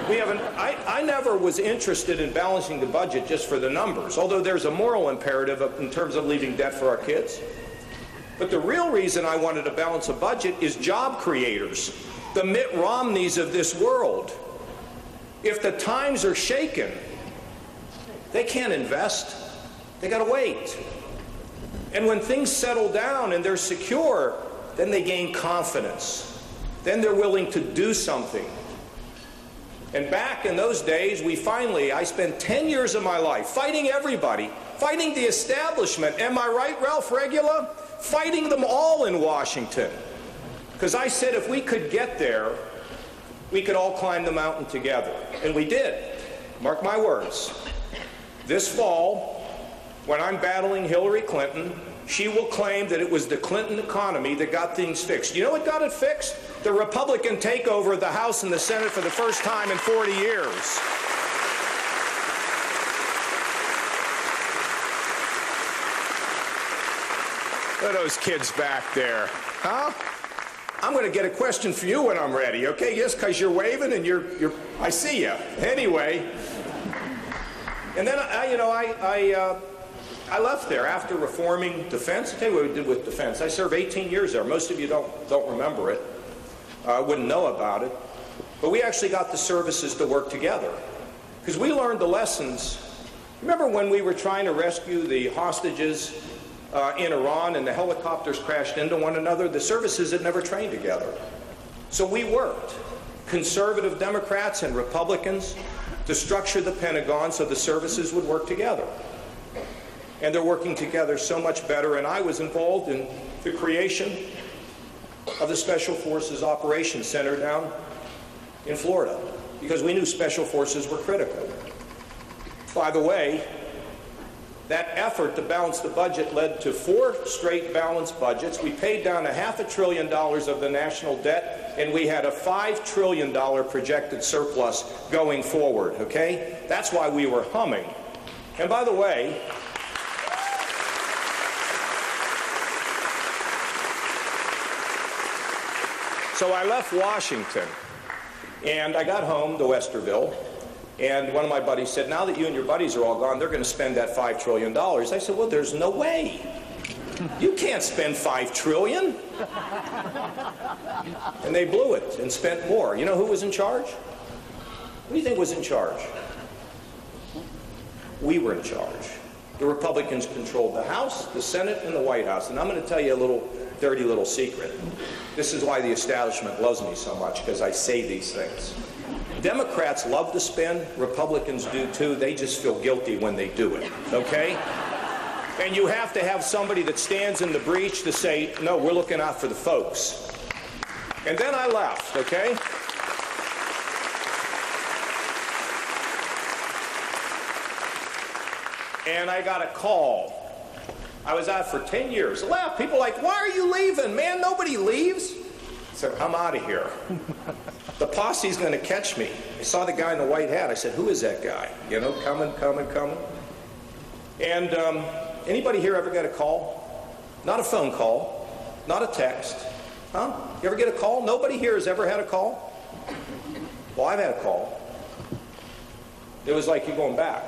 I never was interested in balancing the budget just for the numbers, although there's a moral imperative in terms of leaving debt for our kids. But the real reason I wanted to balance a budget is job creators, the Mitt Romneys of this world. If the times are shaken, they can't invest. They got to wait. And when things settle down and they're secure, then they gain confidence. Then they're willing to do something. And back in those days, I spent 10 years of my life fighting everybody, fighting the establishment. Am I right, Ralph Regula? Fighting them all in Washington. Because I said if we could get there, we could all climb the mountain together. And we did. Mark my words. This fall, when I'm battling Hillary Clinton, she will claim that it was the Clinton economy that got things fixed. You know what got it fixed? The Republican takeover of the House and the Senate for the first time in 40 years. Look at those kids back there. Huh? I'm going to get a question for you when I'm ready, okay? Yes, because you're waving and I see you. Anyway. And then, I left there after reforming defense. I'll tell you what we did with defense. I served 18 years there. Most of you don't remember it. Wouldn't know about it. But we actually got the services to work together. Because we learned the lessons. Remember when we were trying to rescue the hostages in Iran and the helicopters crashed into one another? The services had never trained together. So we worked, conservative Democrats and Republicans, to structure the Pentagon so the services would work together. And they're working together so much better. And I was involved in the creation of the Special Forces Operations Center down in Florida because we knew Special Forces were critical. By the way, that effort to balance the budget led to 4 straight balanced budgets. We paid down $500 billion of the national debt, and we had a $5 trillion projected surplus going forward, okay? That's why we were humming. And by the way, so I left Washington, and I got home to Westerville, and one of my buddies said, now that you and your buddies are all gone, they're going to spend that $5 trillion. I said, well, there's no way. You can't spend $5 trillion. And they blew it and spent more. You know who was in charge? Who do you think was in charge? We were in charge. The Republicans controlled the House, the Senate, and the White House. And I'm going to tell you a dirty little secret. This is why the establishment loves me so much, because I say these things. Democrats love to spend, Republicans do too. They just feel guilty when they do it, okay? And you have to have somebody that stands in the breach to say, no, we're looking out for the folks. And then I left, okay? And I got a call. I was out for 10 years. People are like, why are you leaving? Man, nobody leaves. I said, I'm out of here. The posse's going to catch me. I saw the guy in the white hat. I said, who is that guy? You know, coming. And anybody here ever get a call? Not a phone call, not a text. Huh? You ever get a call? Nobody here has ever had a call? Well, I've had a call. It was like you're going back.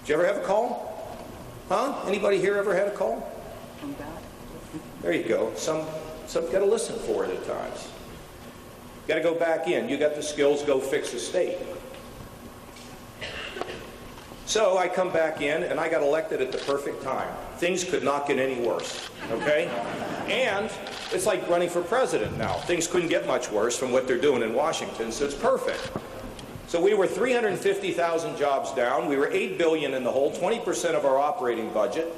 Did you ever have a call? Huh? Anybody here ever had a call? There you go. Some got to listen for it at times. Got to go back in. You got the skills, go fix the state. So I come back in, and I got elected at the perfect time. Things could not get any worse, okay? And it's like running for president now. Things couldn't get much worse from what they're doing in Washington, so it's perfect. So we were 350,000 jobs down. We were $8 billion in the hole, 20% of our operating budget.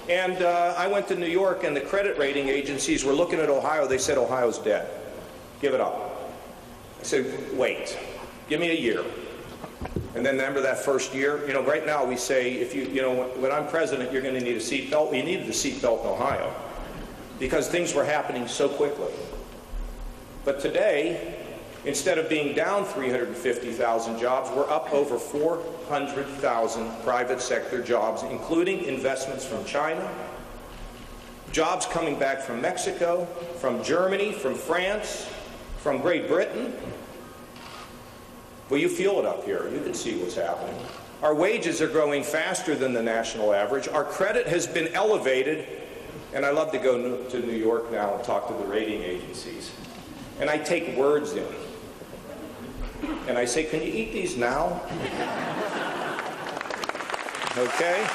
And I went to New York, and the credit rating agencies were looking at Ohio. They said, Ohio's dead. Give it up. I said, wait. Give me a year. And then remember that first year? You know, right now we say, if when I'm president, you're going to need a seatbelt. We needed a seatbelt in Ohio because things were happening so quickly. But today, instead of being down 350,000 jobs, we're up over 400,000 private sector jobs, including investments from China, jobs coming back from Mexico, from Germany, from France, from Great Britain. Well, you feel it up here. You can see what's happening. Our wages are growing faster than the national average. Our credit has been elevated. And I love to go to New York now and talk to the rating agencies. And I take words in. And I say, can you eat these now? Okay?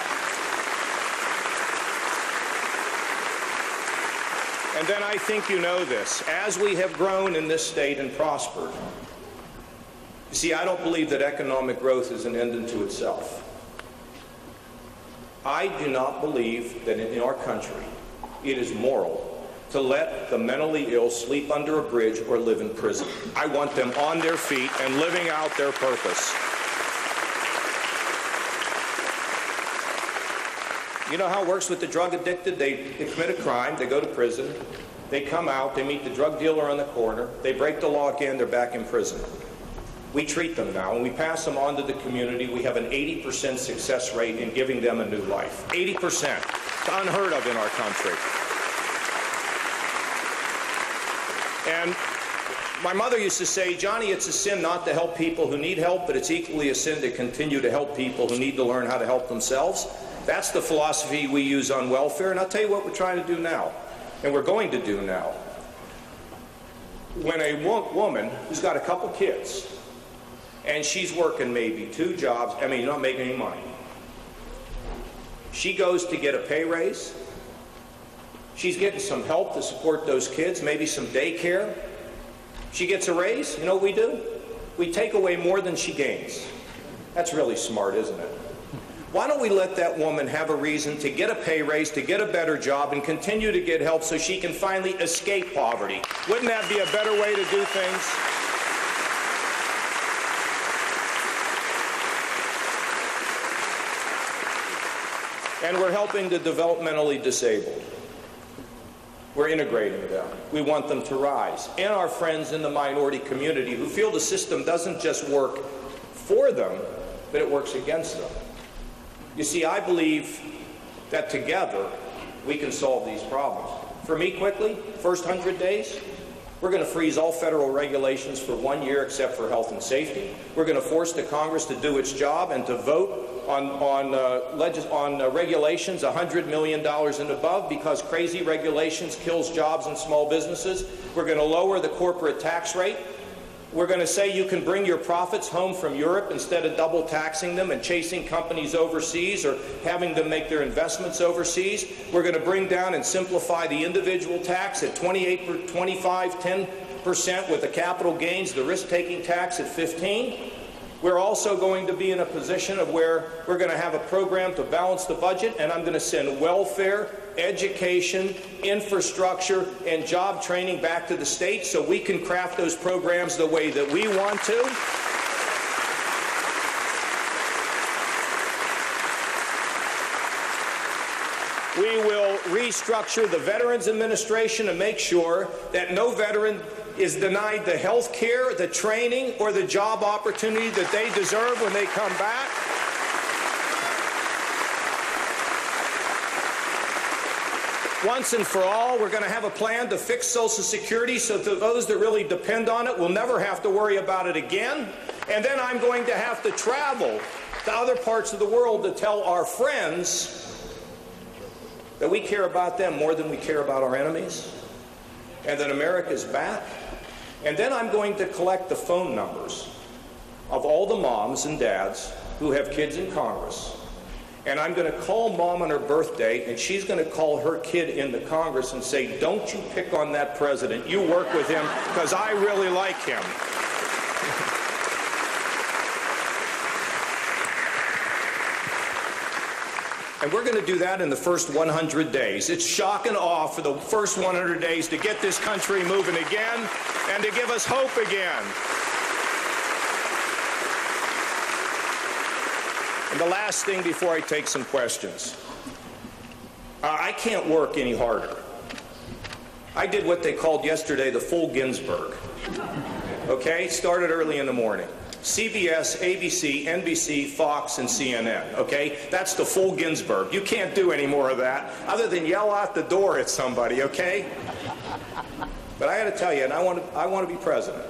And then I think you know this. As we have grown in this state and prospered, you see, I don't believe that economic growth is an end unto itself. I do not believe that in our country it is moral to let the mentally ill sleep under a bridge or live in prison. I want them on their feet and living out their purpose. You know how it works with the drug addicted? They commit a crime, they go to prison, they come out, they meet the drug dealer on the corner, they break the law again, they're back in prison. We treat them now, and we pass them on to the community. We have an 80% success rate in giving them a new life. 80%. It's unheard of in our country. And my mother used to say, Johnny, it's a sin not to help people who need help, but it's equally a sin to continue to help people who need to learn how to help themselves. That's the philosophy we use on welfare, and I'll tell you what we're trying to do now, and we're going to do now. When a woman who's got a couple kids, and she's working maybe 2 jobs, I mean, you're not making any money. She goes to get a pay raise. She's getting some help to support those kids, maybe some daycare. She gets a raise. You know what we do? We take away more than she gains. That's really smart, isn't it? Why don't we let that woman have a reason to get a pay raise, to get a better job, and continue to get help so she can finally escape poverty? Wouldn't that be a better way to do things? And we're helping the developmentally disabled. We're integrating them. We want them to rise. And our friends in the minority community who feel the system doesn't just work for them, but it works against them. You see, I believe that together we can solve these problems. For me, quickly, first 100 days, we're going to freeze all federal regulations for 1 year except for health and safety. We're going to force the Congress to do its job and to vote on regulations $100 million and above, because crazy regulations kills jobs and small businesses. We're going to lower the corporate tax rate. We're going to say you can bring your profits home from Europe instead of double taxing them and chasing companies overseas or having them make their investments overseas. We're going to bring down and simplify the individual tax at 28, 25, 10% with the capital gains, the risk-taking tax at 15%. We're also going to be in a position of where we're going to have a program to balance the budget, and I'm going to send welfare, education, infrastructure, and job training back to the states so we can craft those programs the way that we want to. We will restructure the Veterans Administration and make sure that no veteran is denied the health care, the training, or the job opportunity that they deserve when they come back. Once and for all, we're going to have a plan to fix Social Security so that those that really depend on it will never have to worry about it again. And then I'm going to have to travel to other parts of the world to tell our friends that we care about them more than we care about our enemies, and that America's back. And then I'm going to collect the phone numbers of all the moms and dads who have kids in Congress. And I'm going to call mom on her birthday, and she's going to call her kid into Congress and say, don't you pick on that president. You work with him because I really like him. And we're going to do that in the first 100 days. It's shock and awe for the first 100 days to get this country moving again and to give us hope again. And the last thing before I take some questions. I can't work any harder. I did what they called yesterday the full Ginsburg. Okay? Started early in the morning. CBS, ABC, NBC, Fox, and CNN. Okay? That's the full Ginsburg. You can't do any more of that other than yell out the door at somebody, okay? But I got to tell you, and I want to be president.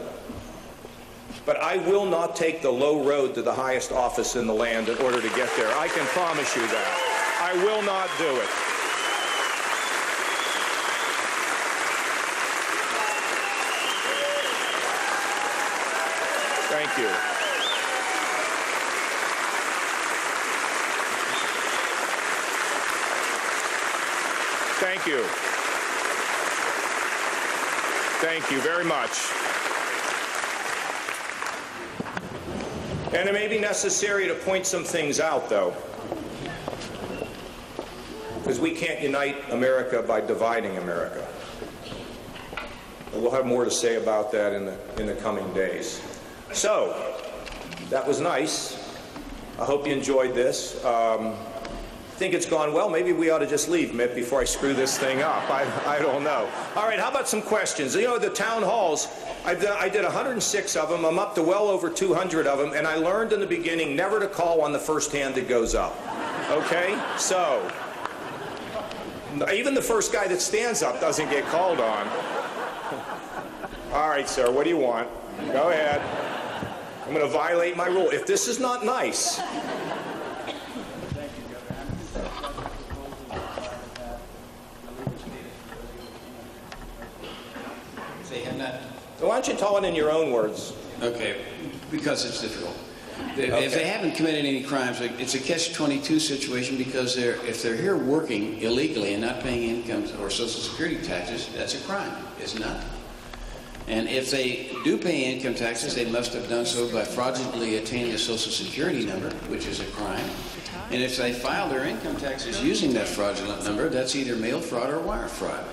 But I will not take the low road to the highest office in the land in order to get there. I can promise you that. I will not do it. Thank you. Thank you. Thank you very much. And it may be necessary to point some things out, though, because we can't unite America by dividing America. And we'll have more to say about that in the coming days. So, that was nice. I hope you enjoyed this. I think it's gone well. Maybe we ought to just leave, Mitt, before I screw this thing up. I don't know. All right, how about some questions? You know, the town halls, I did 106 of them. I'm up to well over 200 of them, and I learned in the beginning never to call on the first hand that goes up. Okay? So, even the first guy that stands up doesn't get called on. All right, sir, what do you want? Go ahead. I'm going to violate my rule. If this is not nice. So why don't you tell it in your own words? Okay, because it's difficult. If they haven't committed any crimes, it's a catch-22 situation because if they're here working illegally and not paying income or Social Security taxes, that's a crime, is it not? And if they do pay income taxes, they must have done so by fraudulently attaining a Social Security number, which is a crime. And if they file their income taxes using that fraudulent number, that's either mail fraud or wire fraud.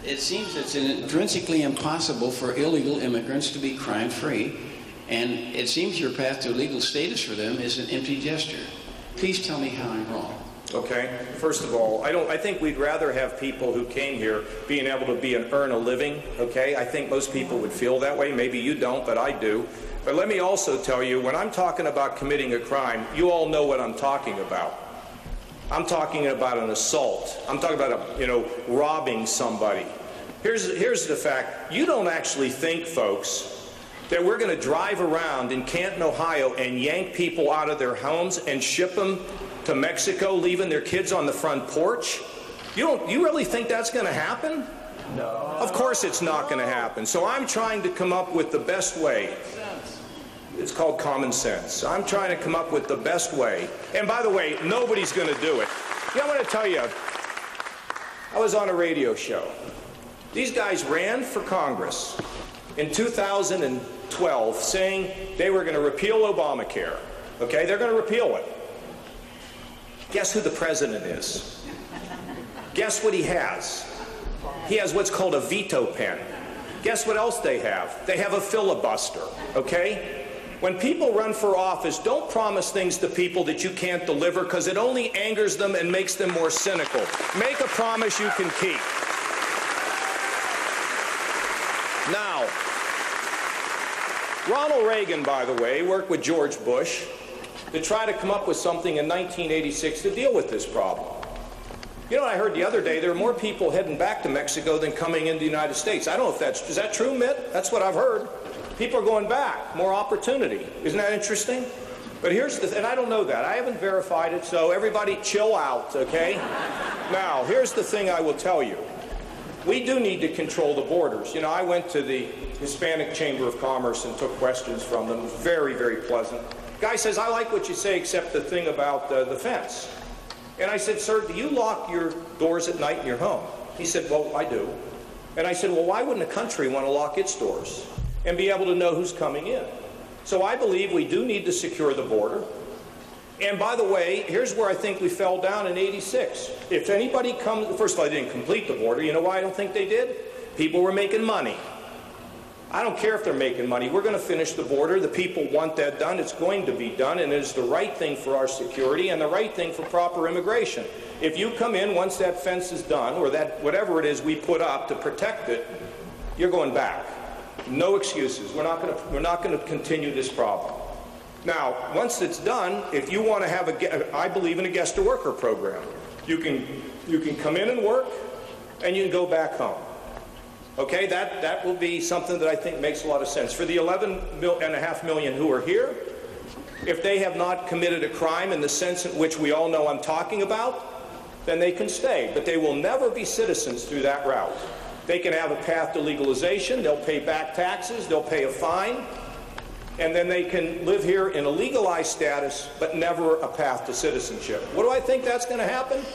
It seems it's intrinsically impossible for illegal immigrants to be crime-free, and it seems your path to legal status for them is an empty gesture. Please tell me how I'm wrong. Okay. First of all, I think we'd rather have people who came here being able to earn a living. Okay. I think most people would feel that way. Maybe you don't, but I do. But let me also tell you, when I'm talking about committing a crime, you all know what I'm talking about. I'm talking about an assault. I'm talking about robbing somebody. Here's the fact. You don't actually think, folks, that we're going to drive around in Canton, Ohio and yank people out of their homes and ship them to Mexico, leaving their kids on the front porch? You really think that's going to happen? No. Of course it's not going to happen. So I'm trying to come up with the best way. It's called common sense. I'm trying to come up with the best way. And by the way, nobody's going to do it. I'm going to tell you, I was on a radio show. These guys ran for Congress in 2012 saying they were going to repeal Obamacare. Okay, they're going to repeal it. Guess who the president is? Guess what he has? He has what's called a veto pen. Guess what else they have? They have a filibuster, okay? When people run for office, don't promise things to people that you can't deliver because it only angers them and makes them more cynical. Make a promise you can keep. Now, Ronald Reagan, by the way, worked with George Bush to try to come up with something in 1986 to deal with this problem. You know, I heard the other day there are more people heading back to Mexico than coming into the United States. I don't know if is that true, Mitt? That's what I've heard. People are going back, more opportunity. Isn't that interesting? But and I don't know that. I haven't verified it, so everybody chill out, okay? Now, here's the thing I will tell you. We do need to control the borders. You know, I went to the Hispanic Chamber of Commerce and took questions from them. Very, very pleasant. Guy says, I like what you say except the thing about the fence. And I said, sir, do you lock your doors at night in your home? He said, well, I do. And I said, well, why wouldn't a country want to lock its doors and be able to know who's coming in? So I believe we do need to secure the border. And by the way, here's where I think we fell down in '86. If anybody comes, first of all, they didn't complete the border. You know why I don't think they did? People were making money. I don't care if they're making money. We're going to finish the border. The people want that done. It's going to be done, and it is the right thing for our security and the right thing for proper immigration. If you come in once that fence is done, or that whatever it is we put up to protect it, you're going back. No excuses. We're not going to continue this problem. Now, once it's done, if you want to have I believe in a guest worker program. You can come in and work, and you can go back home. Okay, that will be something that I think makes a lot of sense. For the 11.5 million who are here, if they have not committed a crime in the sense in which we all know I'm talking about, then they can stay. But they will never be citizens through that route. They can have a path to legalization, they'll pay back taxes, they'll pay a fine, and then they can live here in a legalized status, but never a path to citizenship. What do I think that's going to happen?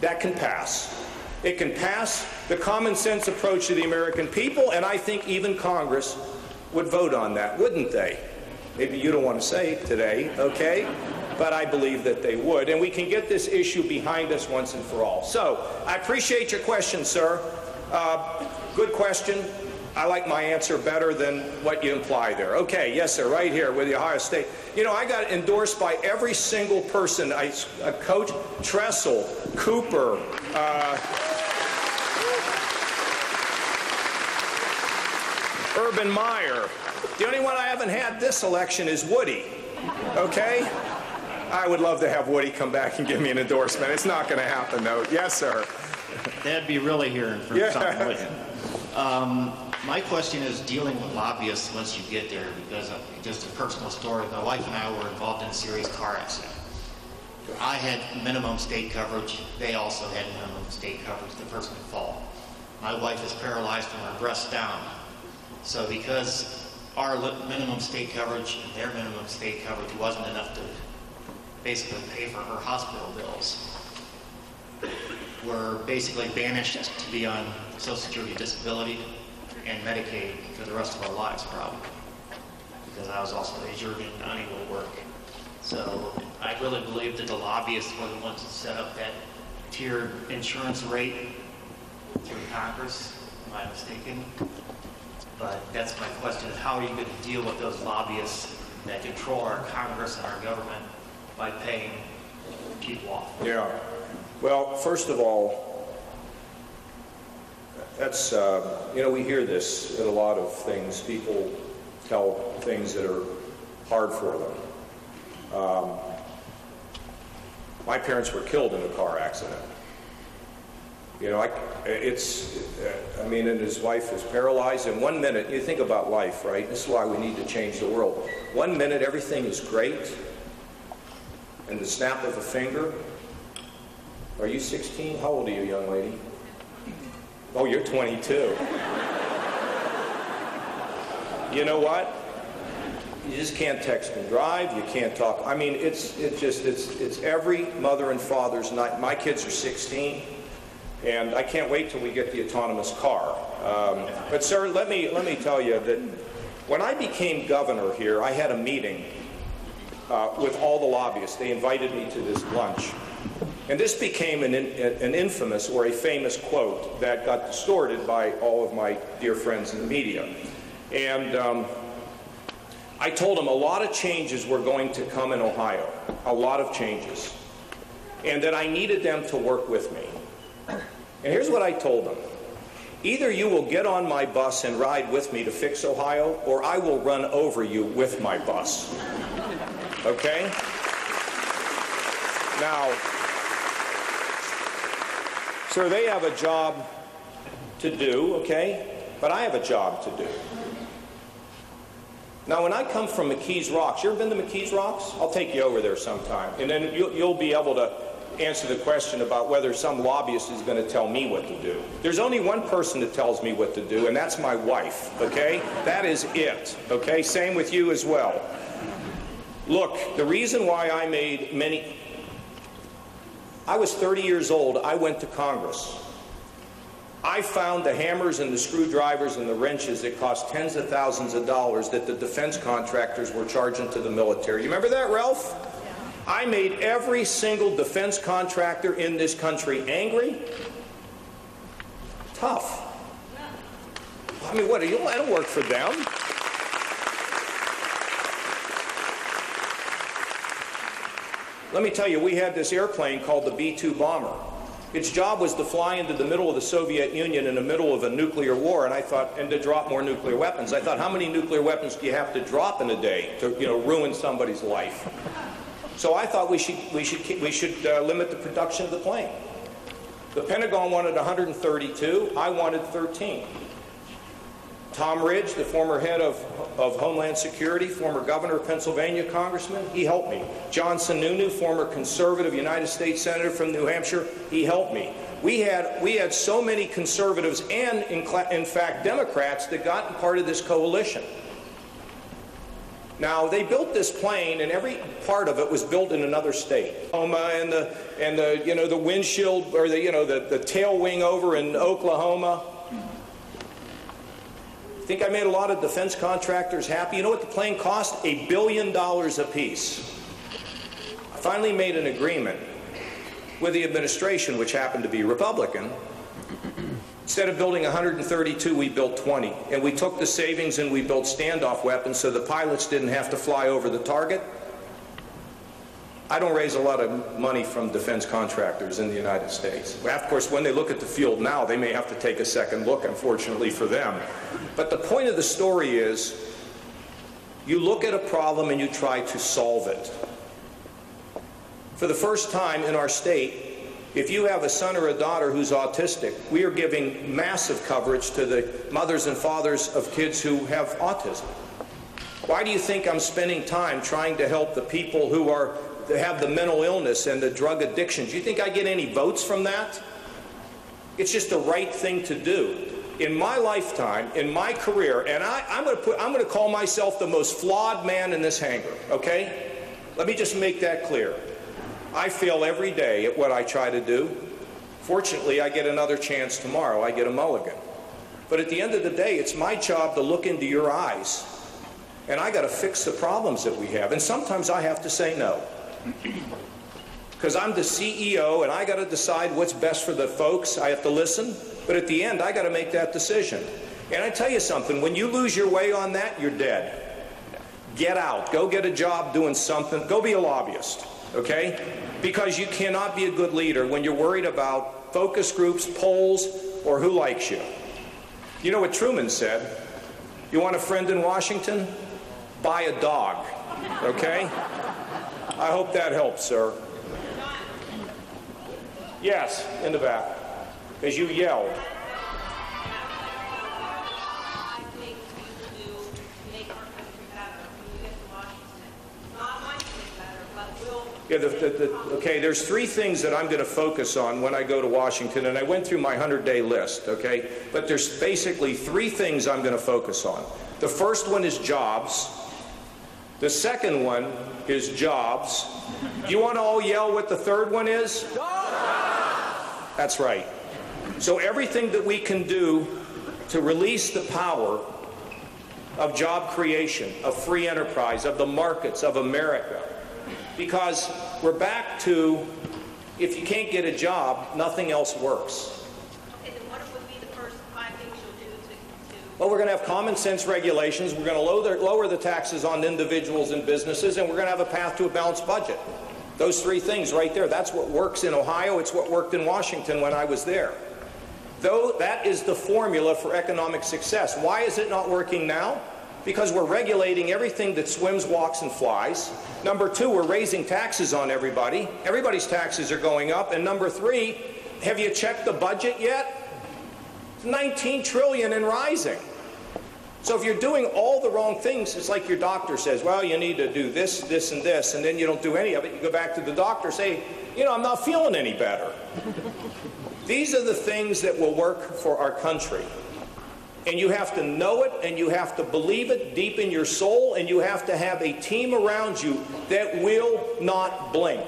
That can pass. It can pass the common sense approach to the American people, and I think even Congress would vote on that, wouldn't they? Maybe you don't want to say it today, okay? But I believe that they would, and we can get this issue behind us once and for all. So, I appreciate your question, sir. Good question. I like my answer better than what you imply there. Okay, yes, sir, right here with the Ohio State. You know, I got endorsed by every single person. Coach Tressel, Cooper, Urban Meyer. The only one I haven't had this election is Woody, okay? I would love to have Woody come back and give me an endorsement. It's not going to happen, though. Yes, sir. That'd be really hearing from something with you. My question is dealing with lobbyists once you get there, because just a personal story. My wife and I were involved in a serious car accident. I had minimum state coverage. They also had minimum state coverage, the person at fault. My wife is paralyzed from her breast down. So because our minimum state coverage and their minimum state coverage wasn't enough to basically pay for her hospital bills, we're basically banished to be on Social Security disability and Medicaid for the rest of our lives, probably, because I was also injured and unable to work. So I really believe that the lobbyists were the ones that set up that tiered insurance rate through Congress. Am I mistaken? But that's my question, is how are you going to deal with those lobbyists that control our Congress and our government by paying people off? Yeah. Well, first of all, that's, you know, we hear this at a lot of things. People tell things that are hard for them. My parents were killed in a car accident. You know, I mean, and his wife is paralyzed. In 1 minute, you think about life, right? This is why we need to change the world. 1 minute, everything is great. And the snap of a finger. Are you 16? How old are you, young lady? Oh, you're 22. You know what? You just can't text and drive. You can't talk. I mean, it's every mother and father's night. My kids are 16, and I can't wait till we get the autonomous car. But sir, let me tell you that when I became governor here, I had a meeting with all the lobbyists. They invited me to this lunch. And this became an infamous or a famous quote that got distorted by all of my dear friends in the media. And I told them a lot of changes were going to come in Ohio, a lot of changes, and that I needed them to work with me. And here's what I told them. Either you will get on my bus and ride with me to fix Ohio, or I will run over you with my bus. Okay? Now, sir, they have a job to do, okay? But I have a job to do. Now, when I come from McKees Rocks, you ever been to McKees Rocks? I'll take you over there sometime. And then you'll be able to answer the question about whether some lobbyist is going to tell me what to do. There's only one person that tells me what to do, and that's my wife, okay? That is it, okay? Same with you as well. Look, the reason why I made many... I was 30 years old. I went to Congress. I found the hammers and the screwdrivers and the wrenches that cost tens of thousands of dollars that the defense contractors were charging to the military. You remember that, Ralph? I made every single defense contractor in this country angry, tough. I mean, what, I don't work for them. Let me tell you, we had this airplane called the B-2 bomber. Its job was to fly into the middle of the Soviet Union in the middle of a nuclear war, and I thought, and to drop more nuclear weapons. I thought, how many nuclear weapons do you have to drop in a day to, ruin somebody's life? So I thought we should limit the production of the plane. The Pentagon wanted 132. I wanted 13. Tom Ridge, the former head of Homeland Security, former governor of Pennsylvania, congressman, he helped me. John Sununu, former conservative United States senator from New Hampshire, he helped me. We had so many conservatives and, in fact, Democrats that got part of this coalition. Now, they built this plane, and every part of it was built in another state. And the windshield, or the tail wing over in Oklahoma. I think I made a lot of defense contractors happy. You know what the plane cost? $1 billion a piece. I finally made an agreement with the administration, which happened to be Republican. Instead of building 132, we built 20. And we took the savings and we built standoff weapons so the pilots didn't have to fly over the target. I don't raise a lot of money from defense contractors in the United States. Of course, when they look at the field now, they may have to take a second look, unfortunately for them. But the point of the story is, you look at a problem and you try to solve it. For the first time in our state, if you have a son or a daughter who's autistic, we are giving massive coverage to the mothers and fathers of kids who have autism. Why do you think I'm spending time trying to help the people who have the mental illness and the drug addictions? Do you think I get any votes from that? It's just the right thing to do. In my lifetime, in my career, and I'm going to call myself the most flawed man in this hangar, okay? Let me just make that clear. I fail every day at what I try to do. Fortunately, I get another chance tomorrow. I get a mulligan. But at the end of the day, it's my job to look into your eyes, and I got to fix the problems that we have. And sometimes I have to say no, because I'm the CEO, and I got to decide what's best for the folks. I have to listen, but at the end, I got to make that decision. And I tell you something: when you lose your way on that, you're dead. Get out. Go get a job doing something. Go be a lobbyist. Okay? Because you cannot be a good leader when you're worried about focus groups, polls, or who likes you. You know what Truman said? You want a friend in Washington? Buy a dog. Okay? I hope that helps, sir. Yes, in the back. Because you yelled. Yeah, okay, there's three things that I'm going to focus on when I go to Washington, and I went through my 100-day list, okay? But there's basically three things I'm going to focus on. The first one is jobs. The second one is jobs. Do you want to all yell what the third one is? That's right. So everything that we can do to release the power of job creation, of free enterprise, of the markets of America, because we're back to, if you can't get a job, nothing else works. Okay, then what would be the first 5 things you'll do to... Well, we're going to have common sense regulations, we're going to lower the taxes on individuals and businesses, and we're going to have a path to a balanced budget. Those three things right there, that's what works in Ohio, it's what worked in Washington when I was there. Though that is the formula for economic success. Why is it not working now? Because we're regulating everything that swims, walks, and flies. Number two, we're raising taxes on everybody. Everybody's taxes are going up. And number three, have you checked the budget yet? It's $19 trillion and rising. So if you're doing all the wrong things, it's like your doctor says, well, you need to do this, this, and this, and then you don't do any of it. You go back to the doctor, say, you know, I'm not feeling any better. These are the things that will work for our country. And you have to know it, and you have to believe it deep in your soul, and you have to have a team around you that will not blink,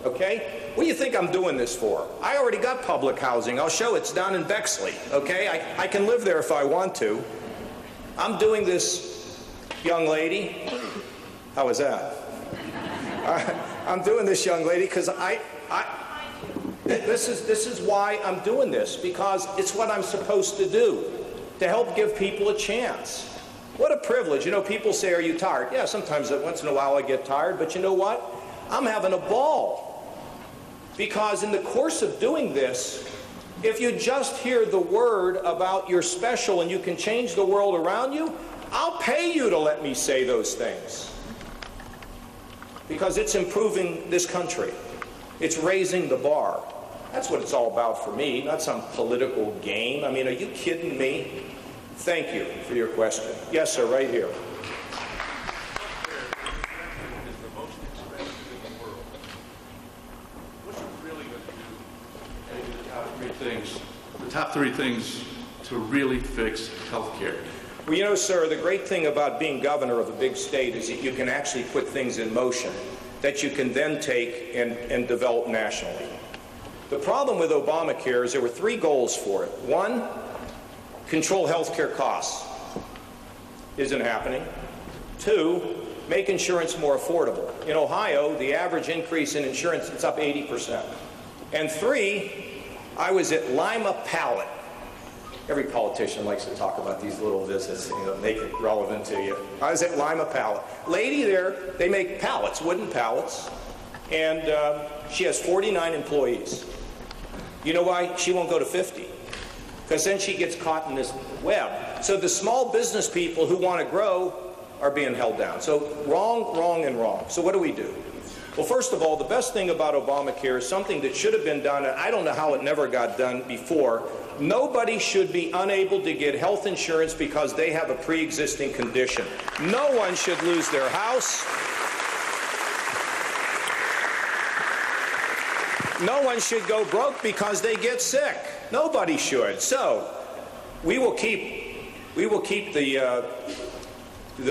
okay? What do you think I'm doing this for? I already got public housing. I'll show it's down in Bexley, okay? I can live there if I want to. I'm doing this, young lady. How was that? I'm doing this, young lady, because this is why I'm doing this, because it's what I'm supposed to do. to help give people a chance. What a privilege. You know, people say, are you tired? Yeah, sometimes once in a while I get tired, but you know what? I'm having a ball. Because in the course of doing this, if you just hear the word about you're special and you can change the world around you, I'll pay you to let me say those things. Because it's improving this country. It's raising the bar. That's what it's all about for me, not some political game. I mean, are you kidding me? Thank you for your question. Yes, sir, right here. The top three things to really fix health care. Well, you know, sir, the great thing about being governor of a big state is that you can actually put things in motion that you can then take and develop nationally. The problem with Obamacare is there were three goals for it. One, control health care costs. Isn't happening. Two, make insurance more affordable. In Ohio, the average increase in insurance is up 80%. And three, I was at Lima Pallet. Every politician likes to talk about these little visits, you know, make it relevant to you. I was at Lima Pallet. Lady there, they make pallets, wooden pallets, and she has 49 employees. You know why she won't go to 50? Because then she gets caught in this web. So the small business people who want to grow are being held down. So wrong, wrong, and wrong. So what do we do? Well, first of all, the best thing about Obamacare is something that should have been done, and I don't know how it never got done before. Nobody should be unable to get health insurance because they have a pre-existing condition. No one should lose their house. No one should go broke because they get sick. Nobody should. So we will keep the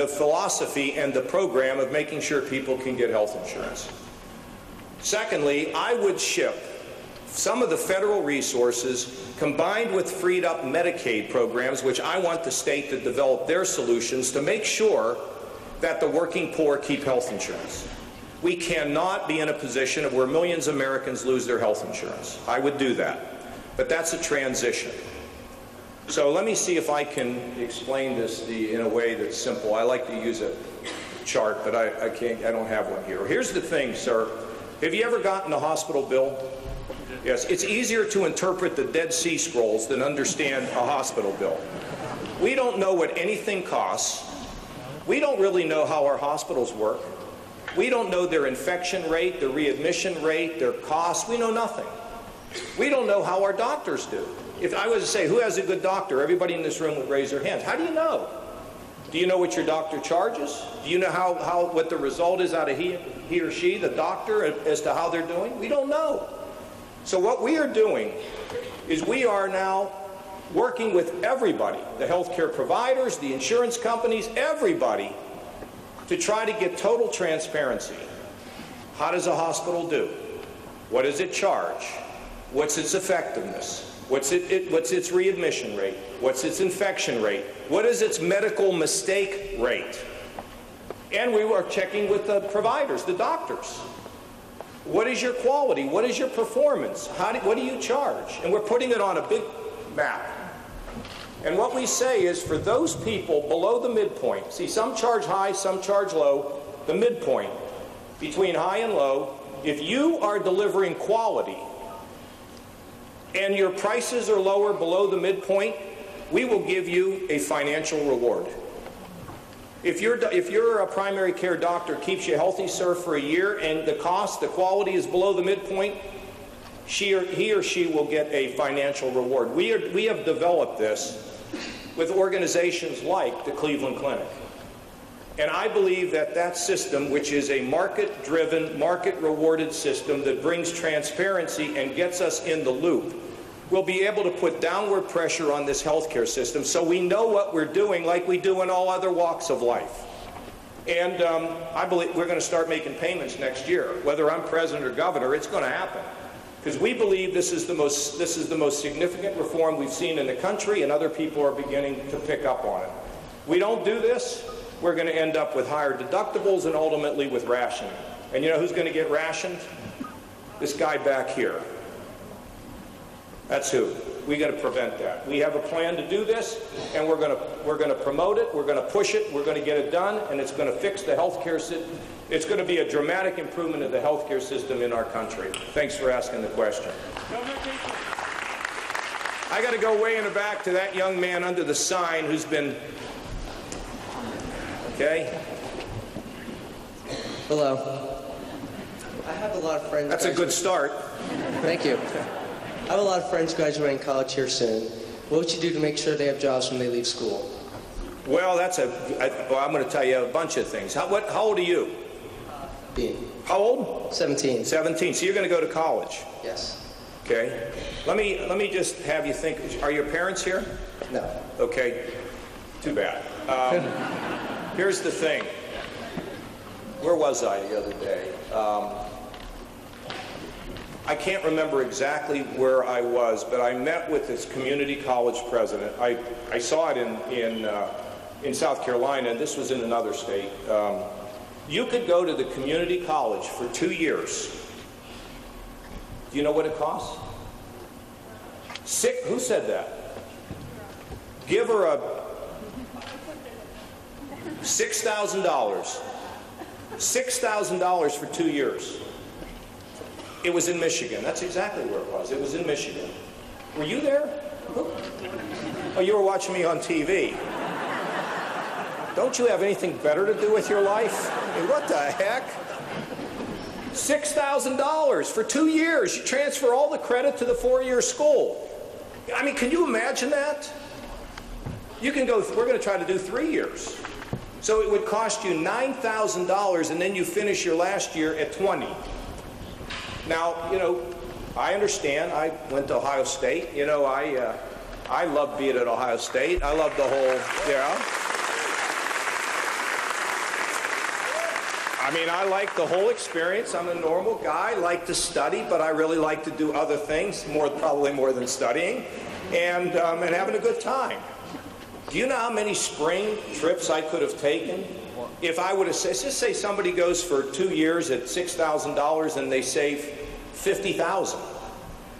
philosophy and the program of making sure people can get health insurance. Secondly, I would ship some of the federal resources combined with freed up Medicaid programs, which I want the state to develop their solutions to make sure that the working poor keep health insurance. We cannot be in a position of where millions of Americans lose their health insurance. I would do that. But that's a transition. So let me see if I can explain this in a way that's simple. I like to use a chart, but I don't have one here. Here's the thing, sir. Have you ever gotten a hospital bill? Yes, it's easier to interpret the Dead Sea Scrolls than understand a hospital bill. We don't know what anything costs. We don't really know how our hospitals work. We don't know their infection rate, their readmission rate, their costs. We know nothing. We don't know how our doctors do. If I was to say, who has a good doctor? Everybody in this room would raise their hands. How do you know? Do you know what your doctor charges? Do you know what the result is out of he or she, the doctor, as to how they're doing? We don't know. So what we are doing is we are now working with everybody, the healthcare providers, the insurance companies, everybody, to try to get total transparency. How does a hospital do? What does it charge? What's its effectiveness? What's its readmission rate? What's its infection rate? What is its medical mistake rate? And we are checking with the providers, the doctors. What is your quality? What is your performance? What do you charge? And we're putting it on a big map. And what we say is for those people below the midpoint, see, some charge high, some charge low, the midpoint, between high and low, if you are delivering quality and your prices are lower below the midpoint, we will give you a financial reward. If you're a primary care doctor, keeps you healthy, sir, for a year, and the quality is below the midpoint, he or she will get a financial reward. We have developed this with organizations like the Cleveland Clinic. And I believe that system, which is a market-driven, market-rewarded system that brings transparency and gets us in the loop, will be able to put downward pressure on this healthcare system so we know what we're doing like we do in all other walks of life. And I believe we're going to start making payments next year. Whether I'm president or governor, it's going to happen. Because we believe this is the most significant reform we've seen in the country, and other people are beginning to pick up on it. We don't do this, we're going to end up with higher deductibles and ultimately with rationing. And you know who's going to get rationed? This guy back here. That's who. We got to prevent that. We have a plan to do this, and we're going to promote it. We're going to push it. We're going to get it done, and it's going to fix the health care system. It's going to be a dramatic improvement of the health care system in our country. Thanks for asking the question. I got to go way in the back to that young man under the sign who's been, okay? Hello. I have a lot of friends. That's a good start. Thank you. I have a lot of friends graduating college here soon. What would you do to make sure they have jobs when they leave school? Well, I'm going to tell you a bunch of things. How old are you? 17. How old? 17. 17. So you're going to go to college? Yes. Okay. Let me just have you think. Are your parents here? No. Okay. Too bad. Here's the thing. Where was I the other day? I can't remember exactly where I was, but I met with this community college president. I saw it in South Carolina, and this was in another state. You could go to the community college for 2 years. Do you know what it costs? Who said that? Give her a $6,000. $6,000 for 2 years. It was in Michigan. That's exactly where it was. It was in Michigan. Were you there? Oh, you were watching me on TV. Don't you have anything better to do with your life? I mean, what the heck? $6,000 for 2 years. You transfer all the credit to the 4-year school. I mean, can you imagine that? You can go, we're going to try to do 3 years. So it would cost you $9,000, and then you finish your last year at 20. Now, you know, I understand. I went to Ohio State. You know, I love being at Ohio State. I love the whole, I mean, I like the whole experience. I'm a normal guy. I like to study, but I really like to do other things, probably more than studying, and having a good time. Do you know how many spring trips I could have taken if I would have said, just say somebody goes for 2 years at $6,000 and they save $50,000.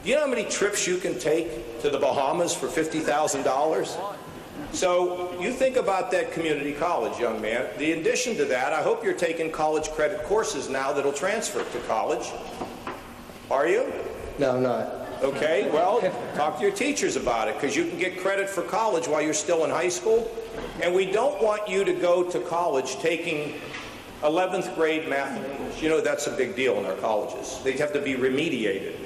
Do you know how many trips you can take to the Bahamas for $50,000? So you think about that community college, young man. In addition to that, I hope you're taking college credit courses now that'll transfer to college. Are you? No, I'm not. Okay, well, talk to your teachers about it, because you can get credit for college while you're still in high school. And we don't want you to go to college taking 11th grade math and English. You know, that's a big deal in our colleges. They have to be remediated.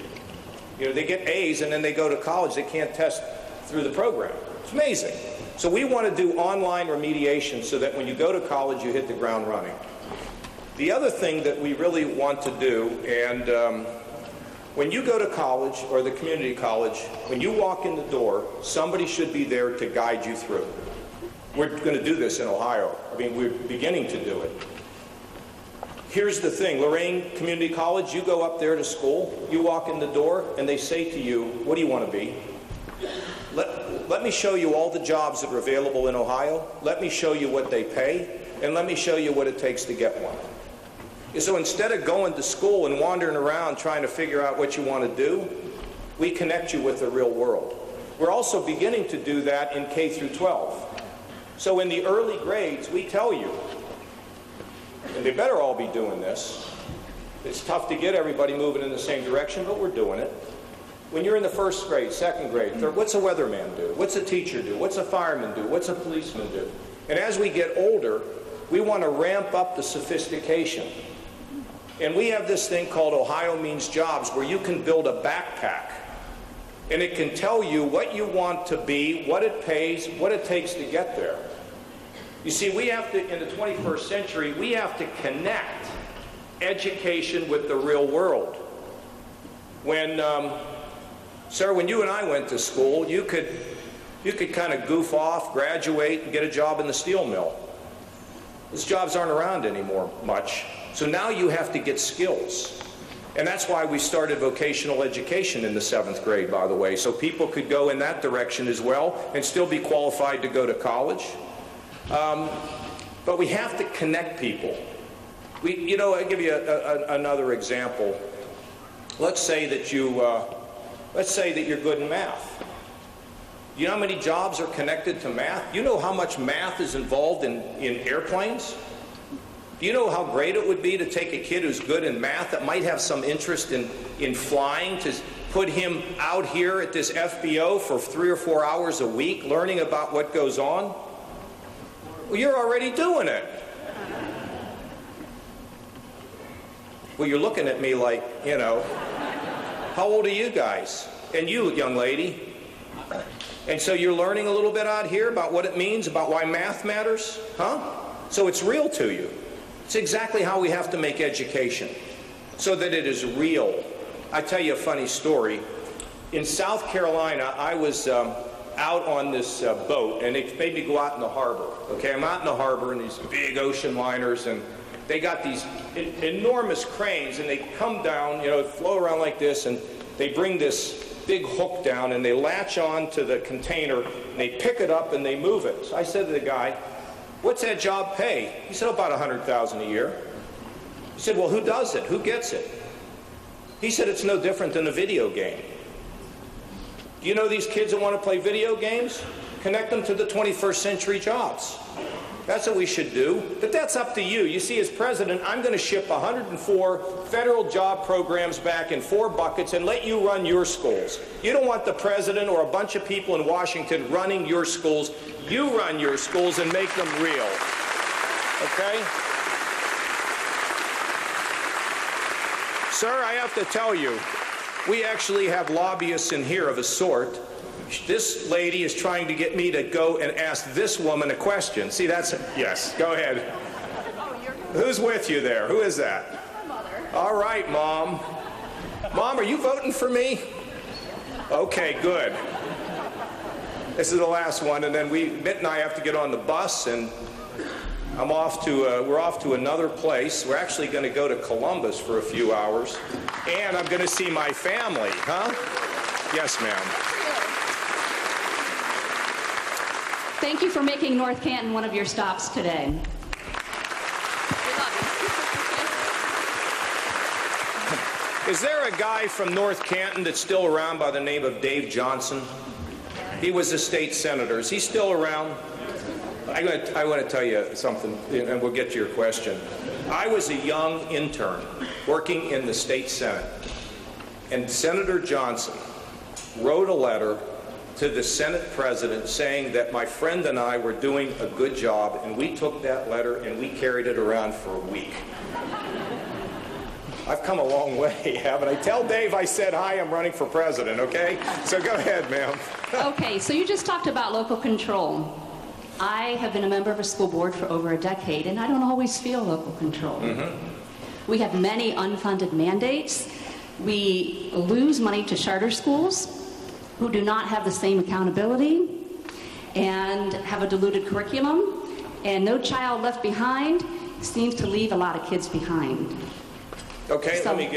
You know, they get A's and then they go to college. They can't test through the program. It's amazing. So we want to do online remediation so that when you go to college, you hit the ground running. The other thing that we really want to do, and when you go to college or the community college, when you walk in the door, somebody should be there to guide you through. We're going to do this in Ohio. I mean, we're beginning to do it. Here's the thing, Lorraine Community College, you go up there to school, you walk in the door, and they say to you, what do you want to be? Let me show you all the jobs that are available in Ohio. Let me show you what they pay, and let me show you what it takes to get one. So instead of going to school and wandering around trying to figure out what you want to do, we connect you with the real world. We're also beginning to do that in K through 12. So in the early grades, we tell you, and they better all be doing this. It's tough to get everybody moving in the same direction, but we're doing it. When you're in the first grade, second grade, third, what's a weatherman do? What's a teacher do? What's a fireman do? What's a policeman do? And as we get older, we want to ramp up the sophistication. And we have this thing called Ohio Means Jobs, where you can build a backpack. And it can tell you what you want to be, what it pays, what it takes to get there. You see, we have to, in the 21st century, we have to connect education with the real world. When, sir, when you and I went to school, you could kind of goof off, graduate, and get a job in the steel mill. Those jobs aren't around anymore much. So now you have to get skills. And that's why we started vocational education in the 7th grade, by the way, so people could go in that direction as well and still be qualified to go to college. But we have to connect people. I'll give you another example. Let's say that you're good in math. You know how many jobs are connected to math? You know how much math is involved in airplanes? Do you know how great it would be to take a kid who's good in math that might have some interest in flying, to put him out here at this FBO for 3 or 4 hours a week learning about what goes on? Well, you're already doing it. Well, you're looking at me like, you know, how old are you guys? And you, young lady? And so you're learning a little bit out here about what it means, about why math matters? Huh? So it's real to you. It's exactly how we have to make education, so that it is real. I tell you a funny story. In South Carolina, I was out on this boat, and they made me go out in the harbor. Okay, I'm out in the harbor in these big ocean liners, and they got these enormous cranes, and they come down, you know, flow around like this, and they bring this big hook down, and they latch on to the container, and they pick it up, and they move it. So I said to the guy, "What's that job pay?" He said, "About $100,000 a year." He said, "Well, who does it? Who gets it?" He said, "It's no different than a video game. Do you know these kids that want to play video games? Connect them to the 21st century jobs." That's what we should do, but that's up to you. You see, as president, I'm going to ship 104 federal job programs back in 4 buckets and let you run your schools. You don't want the president or a bunch of people in Washington running your schools. You run your schools and make them real, okay? Sir, I have to tell you, we actually have lobbyists in here of a sort. This lady is trying to get me to go and ask this woman a question. See, that's, yes, go ahead. Who's with you there? Who is that? My mother. All right, Mom. Mom, are you voting for me? Okay, good. This is the last one, and then Mitt and I have to get on the bus, and we're off to another place. We're actually going to go to Columbus for a few hours, and I'm going to see my family, huh? Yes, ma'am. Thank you for making North Canton one of your stops today. Is there a guy from North Canton that's still around by the name of Dave Johnson? He was a state senator. Is he still around? I want to tell you something, and we'll get to your question. I was a young intern working in the state Senate, and Senator Johnson wrote a letter to the Senate president saying that my friend and I were doing a good job, and we took that letter and we carried it around for a week. I've come a long way, haven't I? Tell Dave I said hi, I'm running for president, okay? So go ahead, ma'am. Okay, so you just talked about local control. I have been a member of a school board for over a decade, and I don't always feel local control. We have many unfunded mandates. We lose money to charter schools who do not have the same accountability and have a diluted curriculum, and No Child Left Behind seems to leave a lot of kids behind. Okay, let me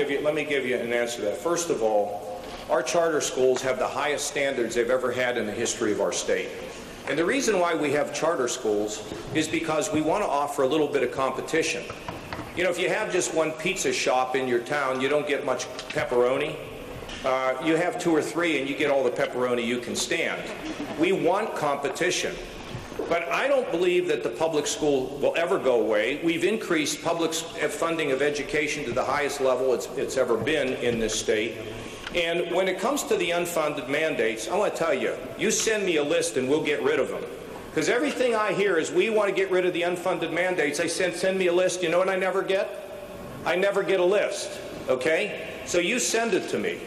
give you an answer to that. First of all, our charter schools have the highest standards they've ever had in the history of our state. And the reason why we have charter schools is because we want to offer a little bit of competition. You know, if you have just one pizza shop in your town, you don't get much pepperoni. You have 2 or 3 and you get all the pepperoni you can stand. We want competition. But I don't believe that the public school will ever go away. We've increased public funding of education to the highest level it's ever been in this state. And when it comes to the unfunded mandates, I want to tell you, you send me a list and we'll get rid of them. Because everything I hear is we want to get rid of the unfunded mandates. I send me a list. You know what I never get? I never get a list, okay? So you send it to me.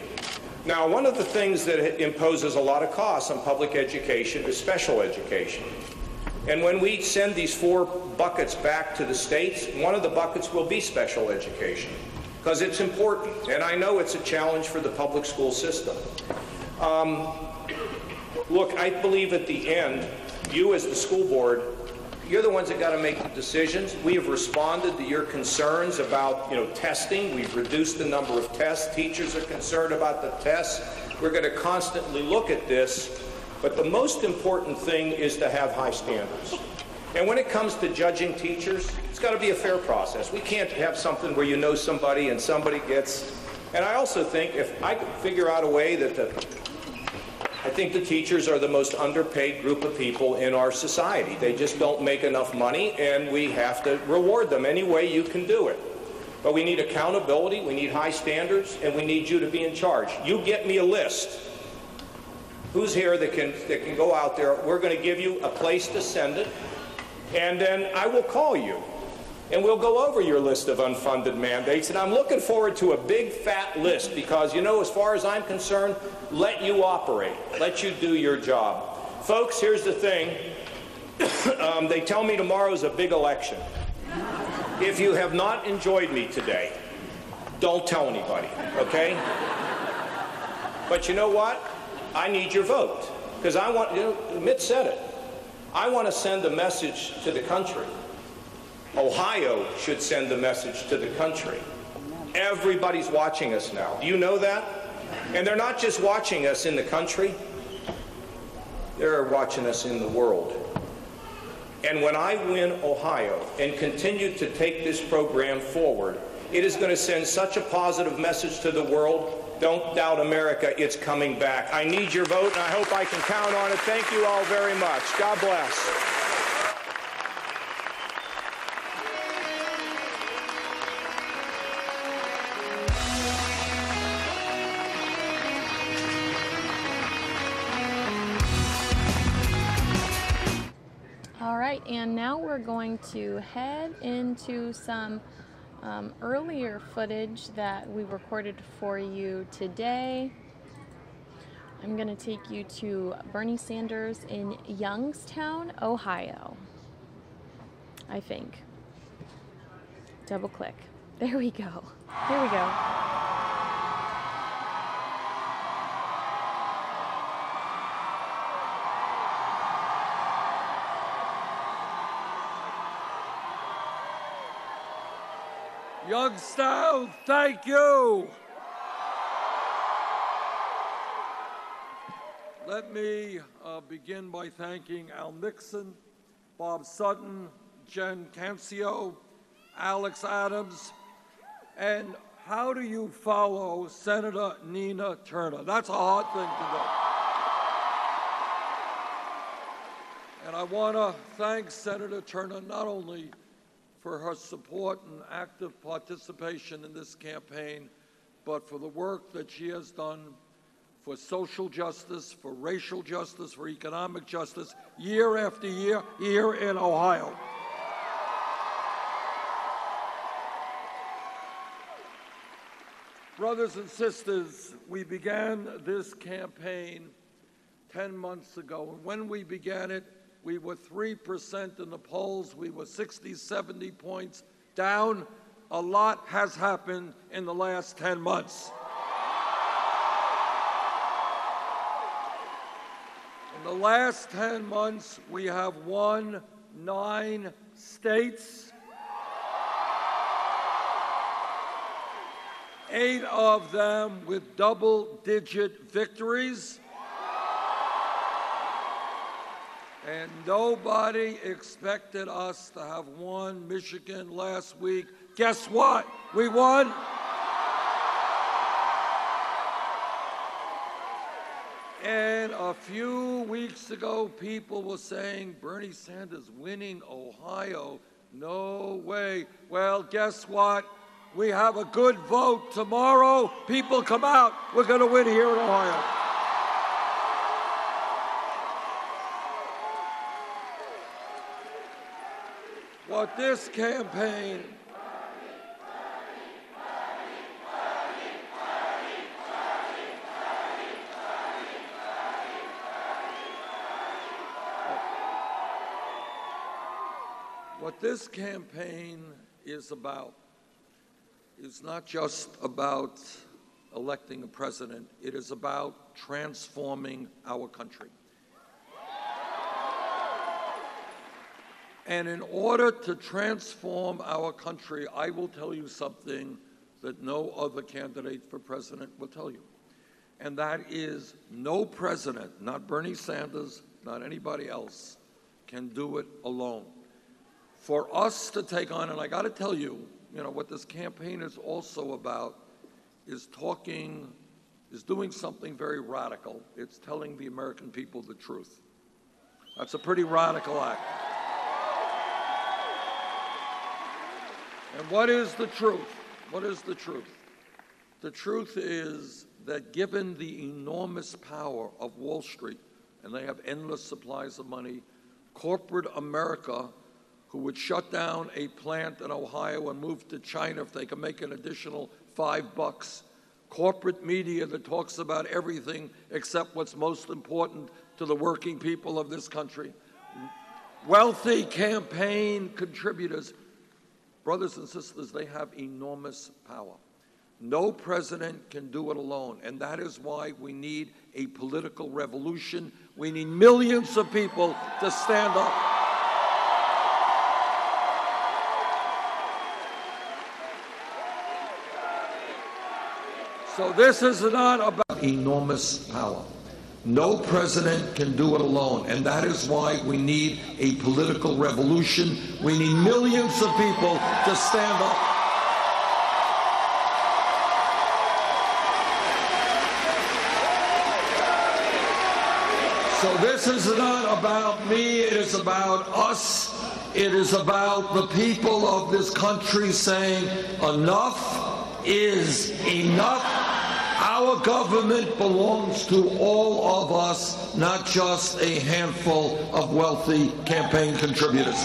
Now, one of the things that imposes a lot of costs on public education is special education. And when we send these 4 buckets back to the states, one of the buckets will be special education, because it's important. And I know it's a challenge for the public school system. Look, I believe at the end, you as the school board, you're the ones that got to make the decisions. We have responded to your concerns about, testing. We've reduced the number of tests. Teachers are concerned about the tests. We're going to constantly look at this. But the most important thing is to have high standards. And when it comes to judging teachers, it's got to be a fair process. We can't have something where you know somebody and somebody gets... And I also think if I could figure out a way that I think the teachers are the most underpaid group of people in our society. They just don't make enough money, and we have to reward them any way you can do it. But we need accountability, we need high standards, and we need you to be in charge. You get me a list. Who's here that can go out there? We're going to give you a place to send it, and then I will call you. And we'll go over your list of unfunded mandates, and I'm looking forward to a big fat list because, you know, as far as I'm concerned, let you operate, let you do your job. Folks, here's the thing. They tell me tomorrow's a big election. If you have not enjoyed me today, don't tell anybody, okay? But you know what? I need your vote because I want, you know, Mitt said it. I want to send a message to the country. Ohio should send a message to the country. Everybody's watching us now. Do you know that? And they're not just watching us in the country, they're watching us in the world. And when I win Ohio and continue to take this program forward, it is going to send such a positive message to the world. Don't doubt America, it's coming back. I need your vote, and I hope I can count on it. Thank you all very much. God bless. All right, and now we're going to head into some earlier footage that we recorded for you today. I'm going to take you to Bernie Sanders in Youngstown, Ohio, I think. Double click. There we go. Here we go. Youngstown, thank you. Let me begin by thanking Al Nixon, Bob Sutton, Jen Cancio, Alex Adams, and how do you follow Senator Nina Turner? That's a hard thing to do. And I want to thank Senator Turner not only for her support and active participation in this campaign, but for the work that she has done for social justice, for racial justice, for economic justice, year after year here in Ohio. Brothers and sisters, we began this campaign 10 months ago, and when we began it, we were 3% in the polls. We were 60, 70 points down. A lot has happened in the last 10 months. In the last 10 months, we have won 9 states. 8 of them with double-digit victories. And nobody expected us to have won Michigan last week. Guess what? We won. And a few weeks ago, people were saying, Bernie Sanders winning Ohio. No way. Well, guess what? We have a good vote tomorrow. People come out. We're going to win here in Ohio. What this campaign is about is not just about electing a president. It is about transforming our country. And in order to transform our country, I will tell you something that no other candidate for president will tell you. And that is no president, not Bernie Sanders, not anybody else, can do it alone. For us to take on, and I got to tell you, what this campaign is also about is talking is doing something very radical. It's telling the American people the truth. That's a pretty radical act. And what is the truth? What is the truth? The truth is that given the enormous power of Wall Street, and they have endless supplies of money, corporate America, who would shut down a plant in Ohio and move to China if they could make an additional $5, corporate media that talks about everything except what's most important to the working people of this country, wealthy campaign contributors, brothers and sisters, they have enormous power. No president can do it alone, and that is why we need a political revolution. We need millions of people to stand up. So this is not about enormous power. No president can do it alone, and that is why we need a political revolution. We need millions of people to stand up. So this is not about me, it is about us. It is about the people of this country saying enough is enough. Our government belongs to all of us, not just a handful of wealthy campaign contributors.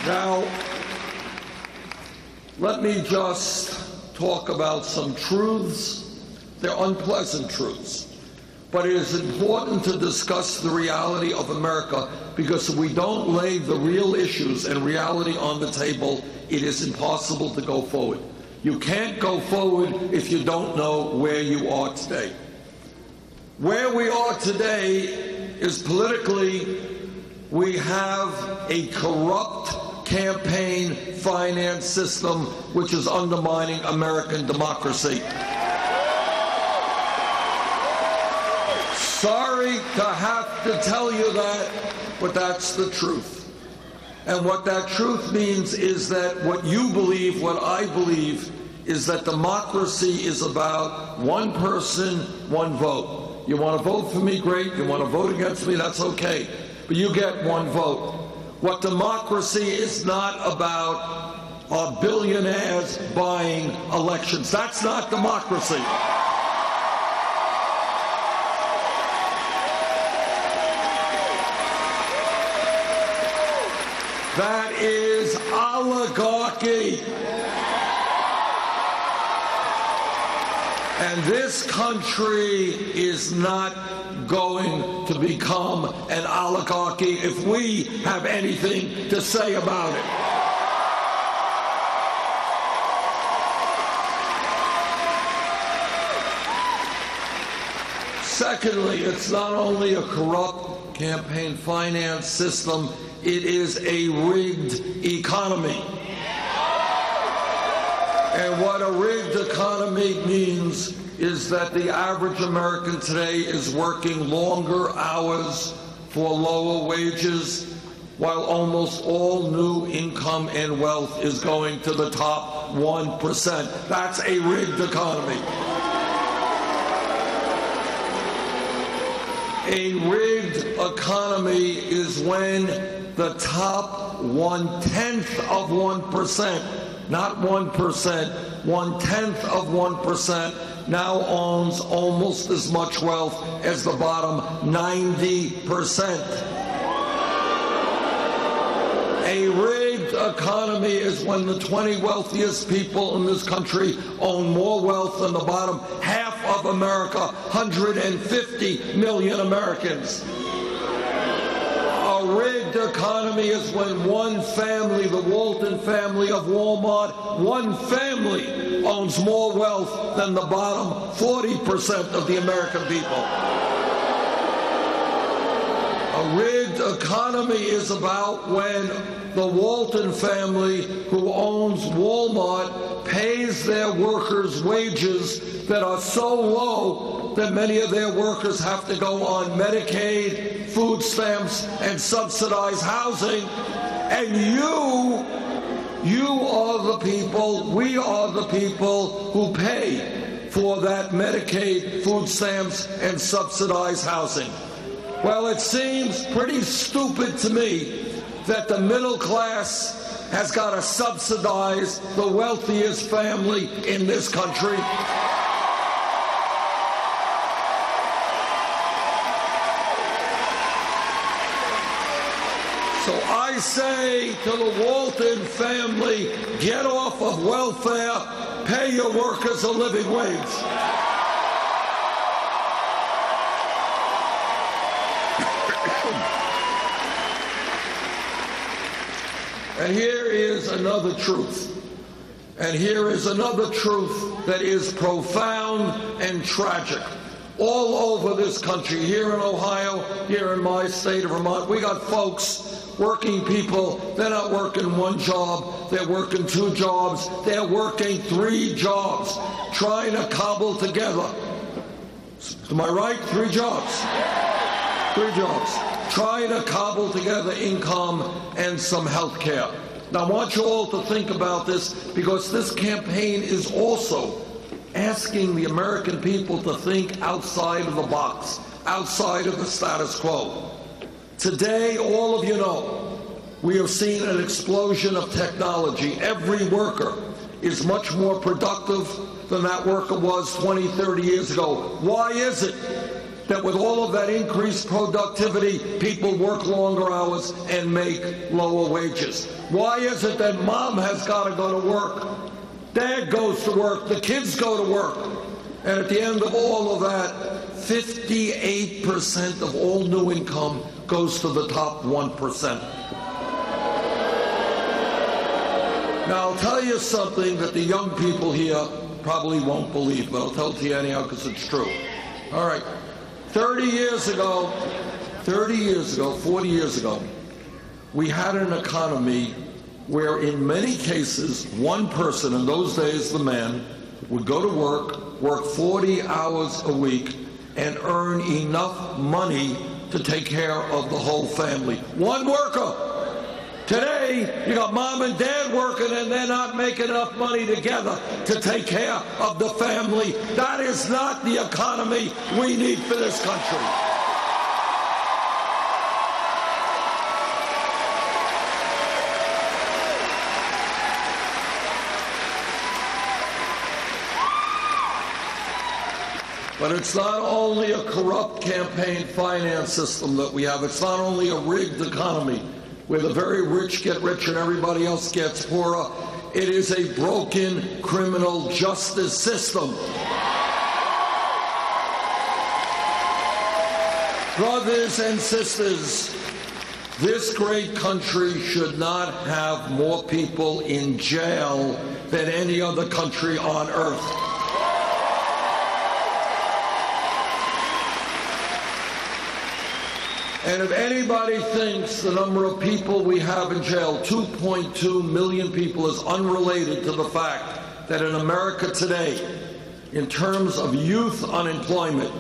Now, let me just talk about some truths. They're unpleasant truths. But it is important to discuss the reality of America, because if we don't lay the real issues and reality on the table, it is impossible to go forward. You can't go forward if you don't know where you are today. Where we are today is politically, we have a corrupt campaign finance system which is undermining American democracy. Sorry to have to tell you that, but that's the truth. And what that truth means is that what you believe, what I believe, is that democracy is about one person, one vote. You want to vote for me, great. You want to vote against me, that's okay. But you get one vote. What democracy is not about are billionaires buying elections. That's not democracy. That is oligarchy. And this country is not going to become an oligarchy if we have anything to say about it. Secondly, it's not only a corrupt campaign finance system, it is a rigged economy. And what a rigged economy means is that the average American today is working longer hours for lower wages, while almost all new income and wealth is going to the top 1%. That's a rigged economy. A rigged economy is when the top 1/10 of 1%, not 1%, 1/10 of 1% now owns almost as much wealth as the bottom 90%. A rigged economy is when the 20 wealthiest people in this country own more wealth than the bottom half of America, 150 million Americans. A rigged economy is when one family, the Walton family of Walmart, one family owns more wealth than the bottom 40% of the American people. A rigged economy is about when the Walton family, who owns Walmart, pays their workers wages that are so low that many of their workers have to go on Medicaid, food stamps, and subsidized housing. And you You are the people, we are the people who pay for that Medicaid, food stamps, and subsidized housing. Well, it seems pretty stupid to me that the middle class has got to subsidize the wealthiest family in this country. So I say to the Walton family, get off of welfare, pay your workers a living wage. And here is another truth. And here is another truth that is profound and tragic. All over this country, here in Ohio, here in my state of Vermont, we got folks, working people, they're not working one job, they're working two jobs, they're working three jobs, trying to cobble together. Am I right? Three jobs. Three jobs. Trying to cobble together income and some health care. Now, I want you all to think about this, because this campaign is also asking the American people to think outside of the box, outside of the status quo. Today, all of you know, we have seen an explosion of technology. Every worker is much more productive than that worker was 20, 30 years ago. Why is it that with all of that increased productivity, people work longer hours and make lower wages? Why is it that mom has got to go to work, dad goes to work, the kids go to work, and at the end of all of that, 58% of all new income goes to the top 1%. Now, I'll tell you something that the young people here probably won't believe, but I'll tell it to you anyhow because it's true. All right. 40 years ago, we had an economy where in many cases, one person, in those days the man, would go to work 40 hours a week, and earn enough money to take care of the whole family. One worker. Today, you got mom and dad working and they're not making enough money together to take care of the family. That is not the economy we need for this country. But it's not only a corrupt campaign finance system that we have. It's not only a rigged economy where the very rich get richer and everybody else gets poorer. It is a broken criminal justice system. Brothers and sisters, this great country should not have more people in jail than any other country on earth. And if anybody thinks the number of people we have in jail, 2.2 million people, is unrelated to the fact that in America today, in terms of youth unemployment,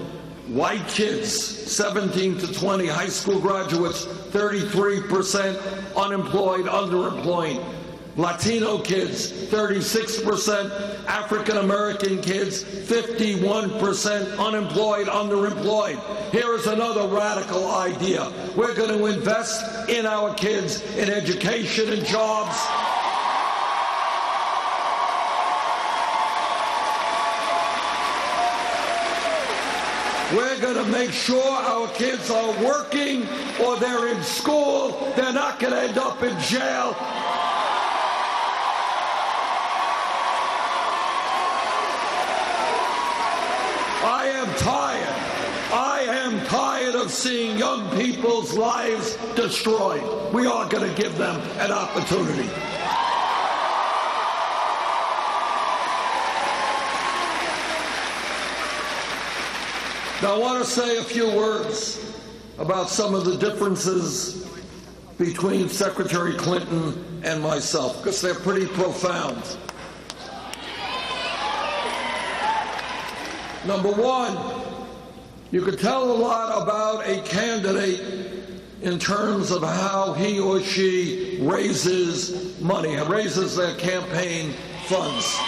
white kids, 17 to 20, high school graduates, 33% unemployed, underemployed. Latino kids, 36%, African American kids, 51% unemployed, underemployed. Here is another radical idea. We're going to invest in our kids, in education and jobs. We're going to make sure our kids are working or they're in school. They're not going to end up in jail. I am tired of seeing young people's lives destroyed. We are going to give them an opportunity. Now, I want to say a few words about some of the differences between Secretary Clinton and myself, because they're pretty profound. Number one, you could tell a lot about a candidate in terms of how he or she raises money and raises their campaign funds.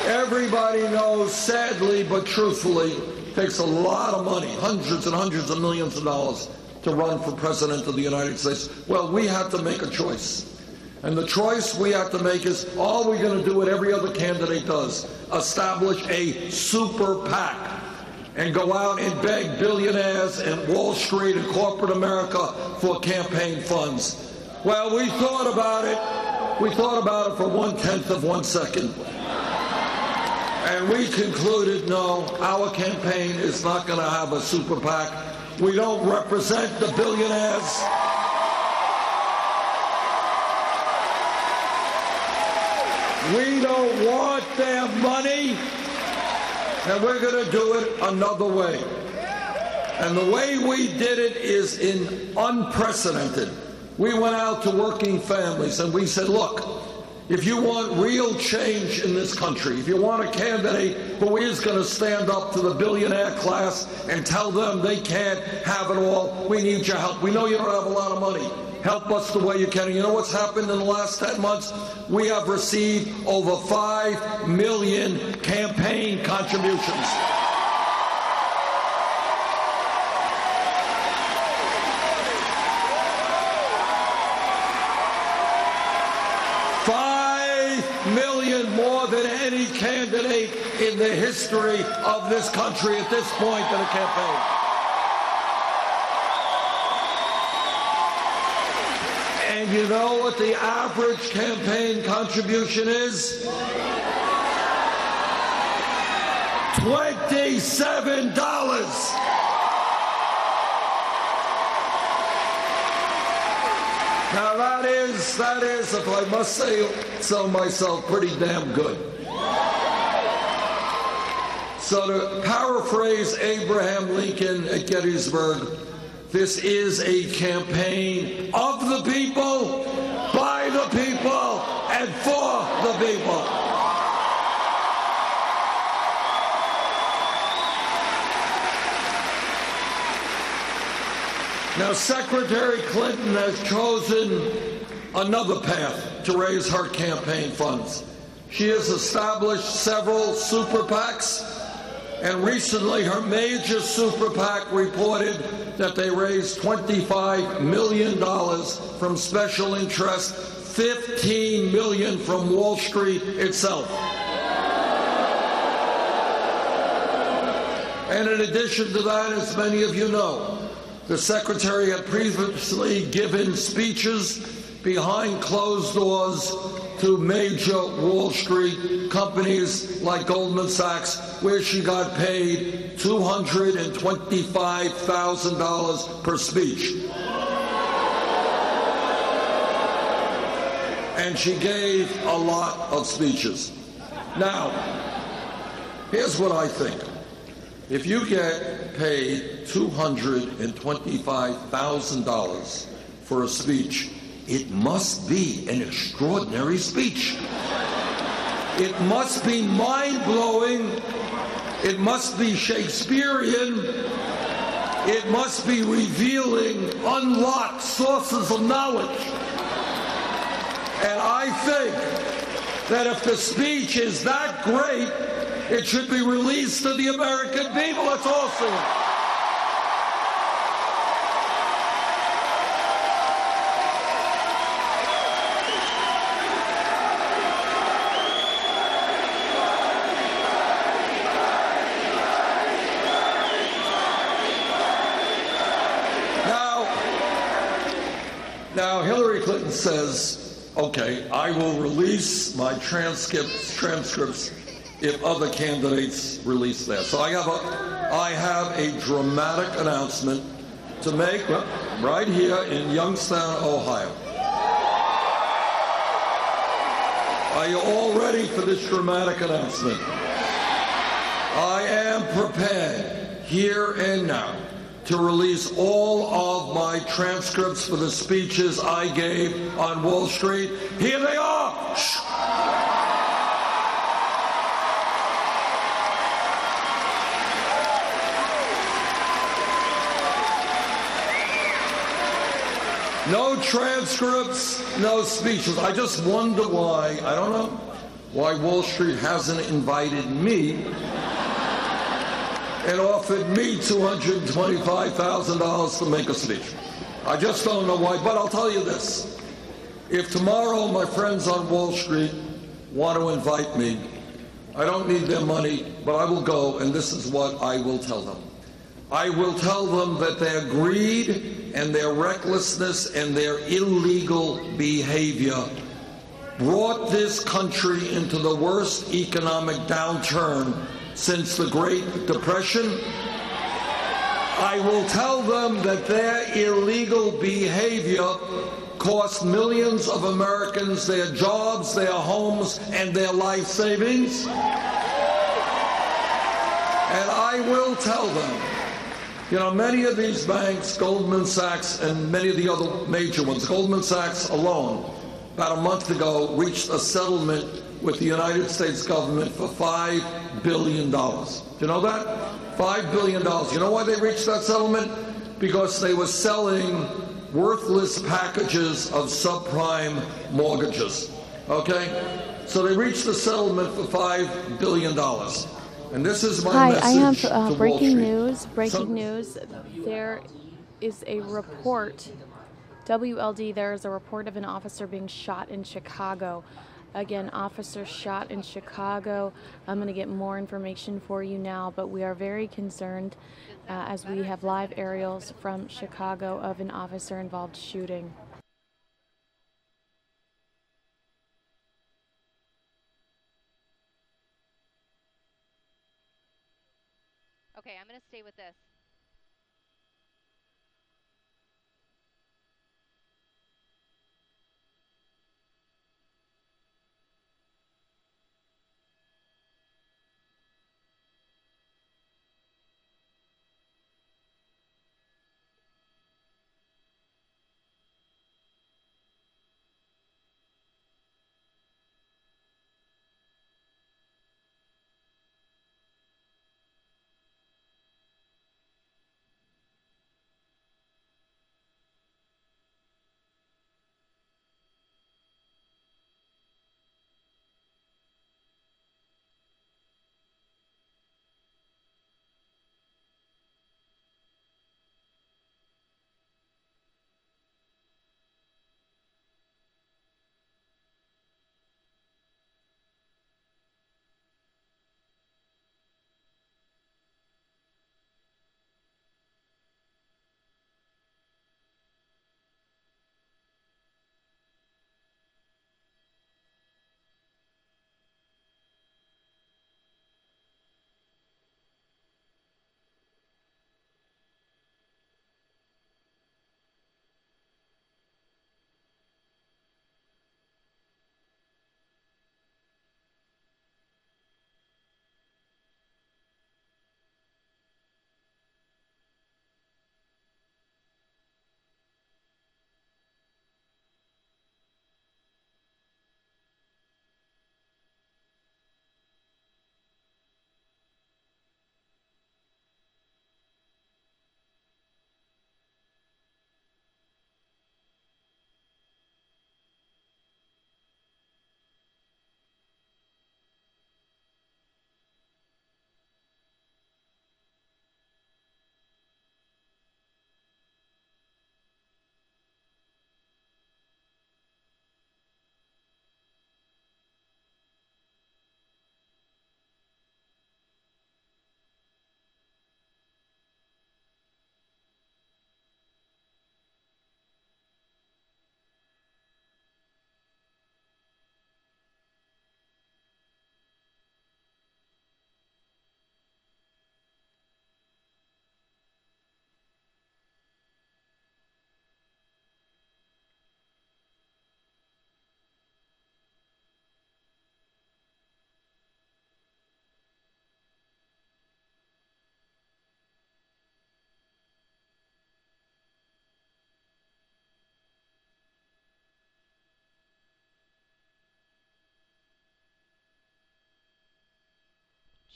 Everybody knows, sadly but truthfully, it takes a lot of money, hundreds and hundreds of millions of dollars, to run for President of the United States. Well, we had to make a choice. And the choice we have to make is, are we going to do what every other candidate does? Establish a super PAC and go out and beg billionaires and Wall Street and corporate America for campaign funds. Well, we thought about it. We thought about it for 1/10 of 1 second. And we concluded, no, our campaign is not going to have a super PAC. We don't represent the billionaires. We don't want their money, and we're going to do it another way. And the way we did it is unprecedented. We went out to working families and we said, look, if you want real change in this country, if you want a candidate who is going to stand up to the billionaire class and tell them they can't have it all, we need your help. We know you don't have a lot of money. Help us the way you can. And you know what's happened in the last 10 months? We have received over 5 million campaign contributions. More than any candidate in the history of this country at this point in a campaign. And you know what the average campaign contribution is? $27. Now that is, if I must say so myself, pretty damn good. So to paraphrase Abraham Lincoln at Gettysburg, this is a campaign of the people, by the people, and for the people. Now, Secretary Clinton has chosen another path to raise her campaign funds. She has established several super PACs, and recently her major super PAC reported that they raised $25 million from special interests, $15 million from Wall Street itself. And in addition to that, as many of you know, the Secretary had previously given speeches behind closed doors to major Wall Street companies like Goldman Sachs, where she got paid $225,000 per speech. And she gave a lot of speeches. Now, here's what I think. If you get paid $225,000 for a speech, it must be an extraordinary speech. It must be mind-blowing. It must be Shakespearean. It must be revealing unlocked sources of knowledge. And I think that if the speech is that great, it should be released to the American people. That's awesome. Now, Hillary Clinton says, okay, I will release my transcripts if other candidates release theirs. So I have a dramatic announcement to make right here in Youngstown, Ohio. Are you all ready for this dramatic announcement? I am prepared here and now to release all of my transcripts for the speeches I gave on Wall Street. Here they are. Shh. No transcripts, no speeches. I just wonder why, I don't know, why Wall Street hasn't invited me and offered me $225,000 to make a speech. I just don't know why, but I'll tell you this. If tomorrow my friends on Wall Street want to invite me, I don't need their money, but I will go, and this is what I will tell them. I will tell them that their greed and their recklessness and their illegal behavior brought this country into the worst economic downturn since the Great Depression. I will tell them that their illegal behavior cost millions of Americans their jobs, their homes, and their life savings. And I will tell them, you know, many of these banks, Goldman Sachs and many of the other major ones, Goldman Sachs alone, about a month ago, reached a settlement with the United States government for $5 billion. Do you know that? $5 billion. You know why they reached that settlement? Because they were selling worthless packages of subprime mortgages. Okay? So they reached the settlement for $5 billion. And this is my message. Hi, I have to breaking Wall Street. Breaking news. There is a report, WLD, there is a report of an officer being shot in Chicago. Again, officer shot in Chicago. I'm going to get more information for you now, but we are very concerned as we have live aerials from Chicago of an officer-involved shooting. Okay, I'm going to stay with this.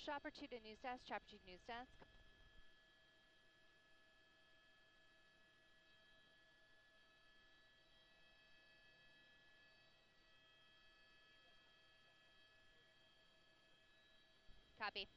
Shopper 2 to news desk, Shopper 2 to news desk. Copy.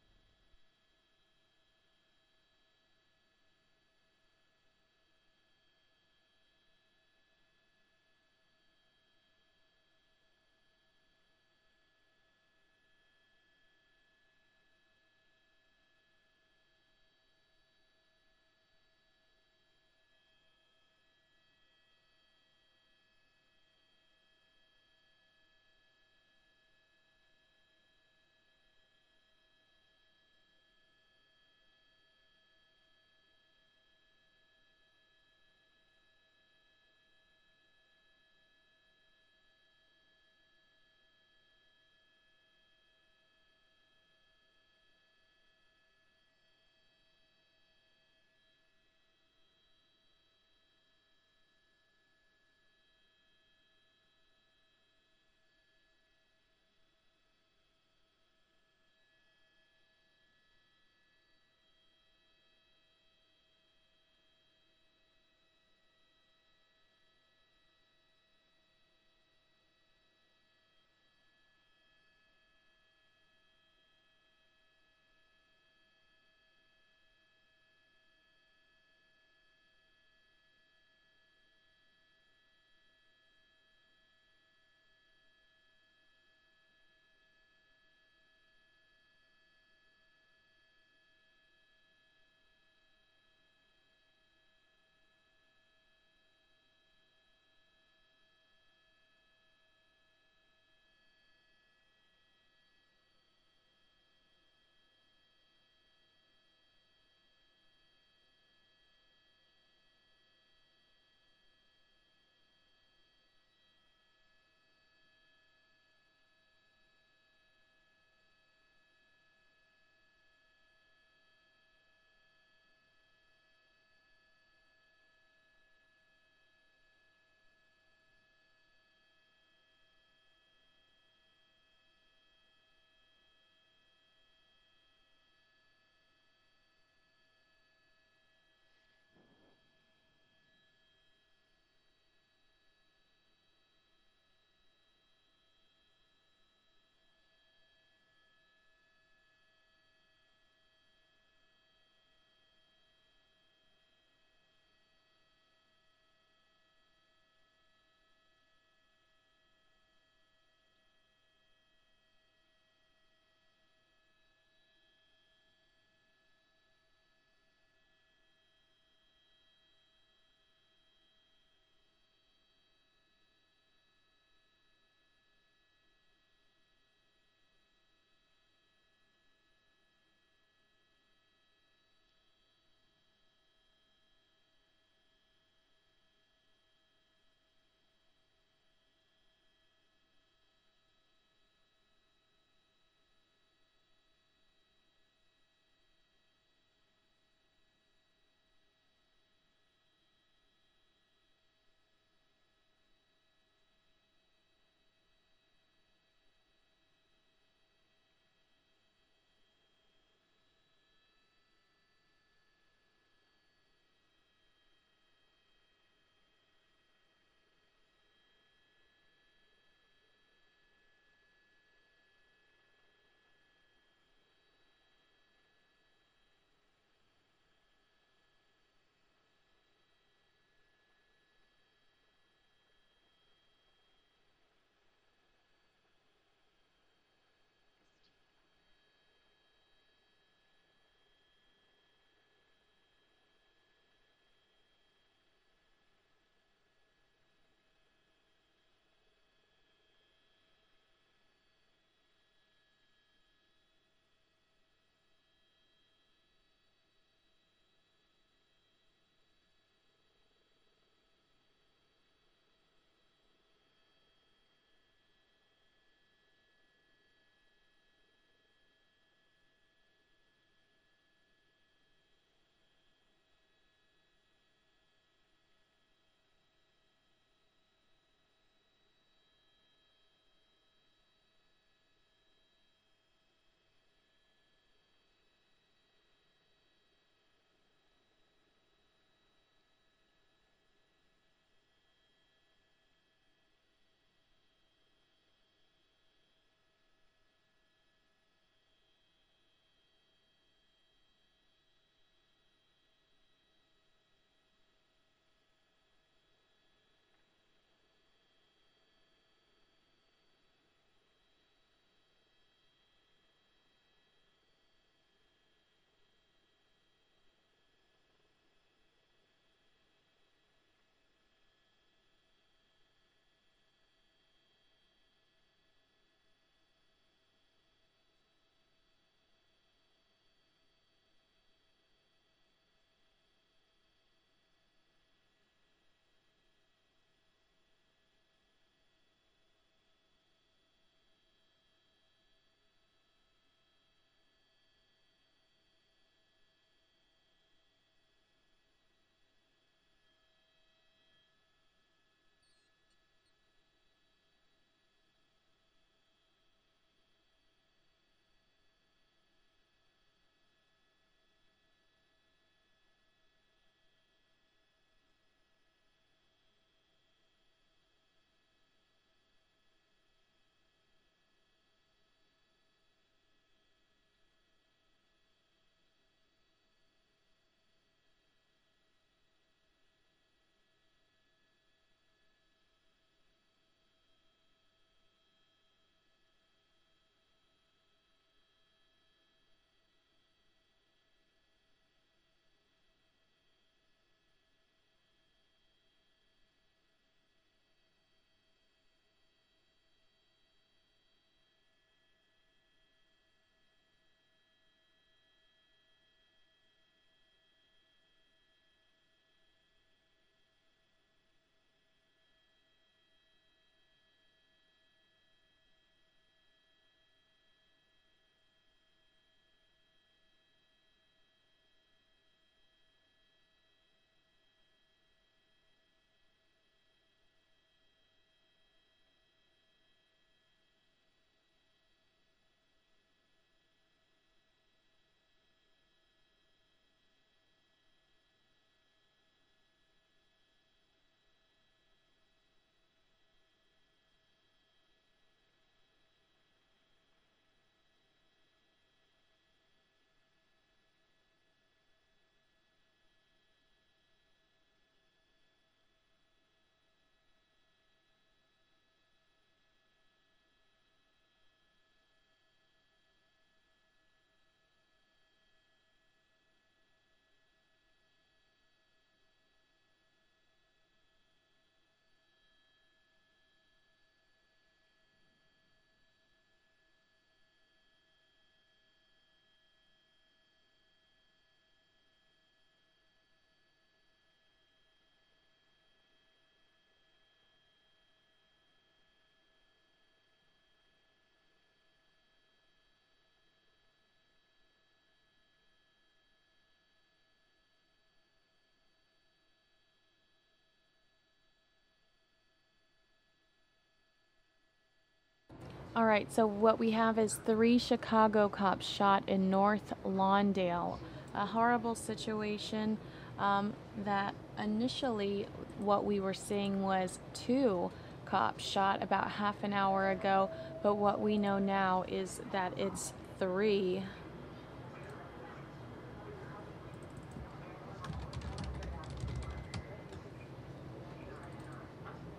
All right, so what we have is 3 Chicago cops shot in North Lawndale. A horrible situation that initially what we were seeing was 2 cops shot about half an hour ago, but what we know now is that it's 3.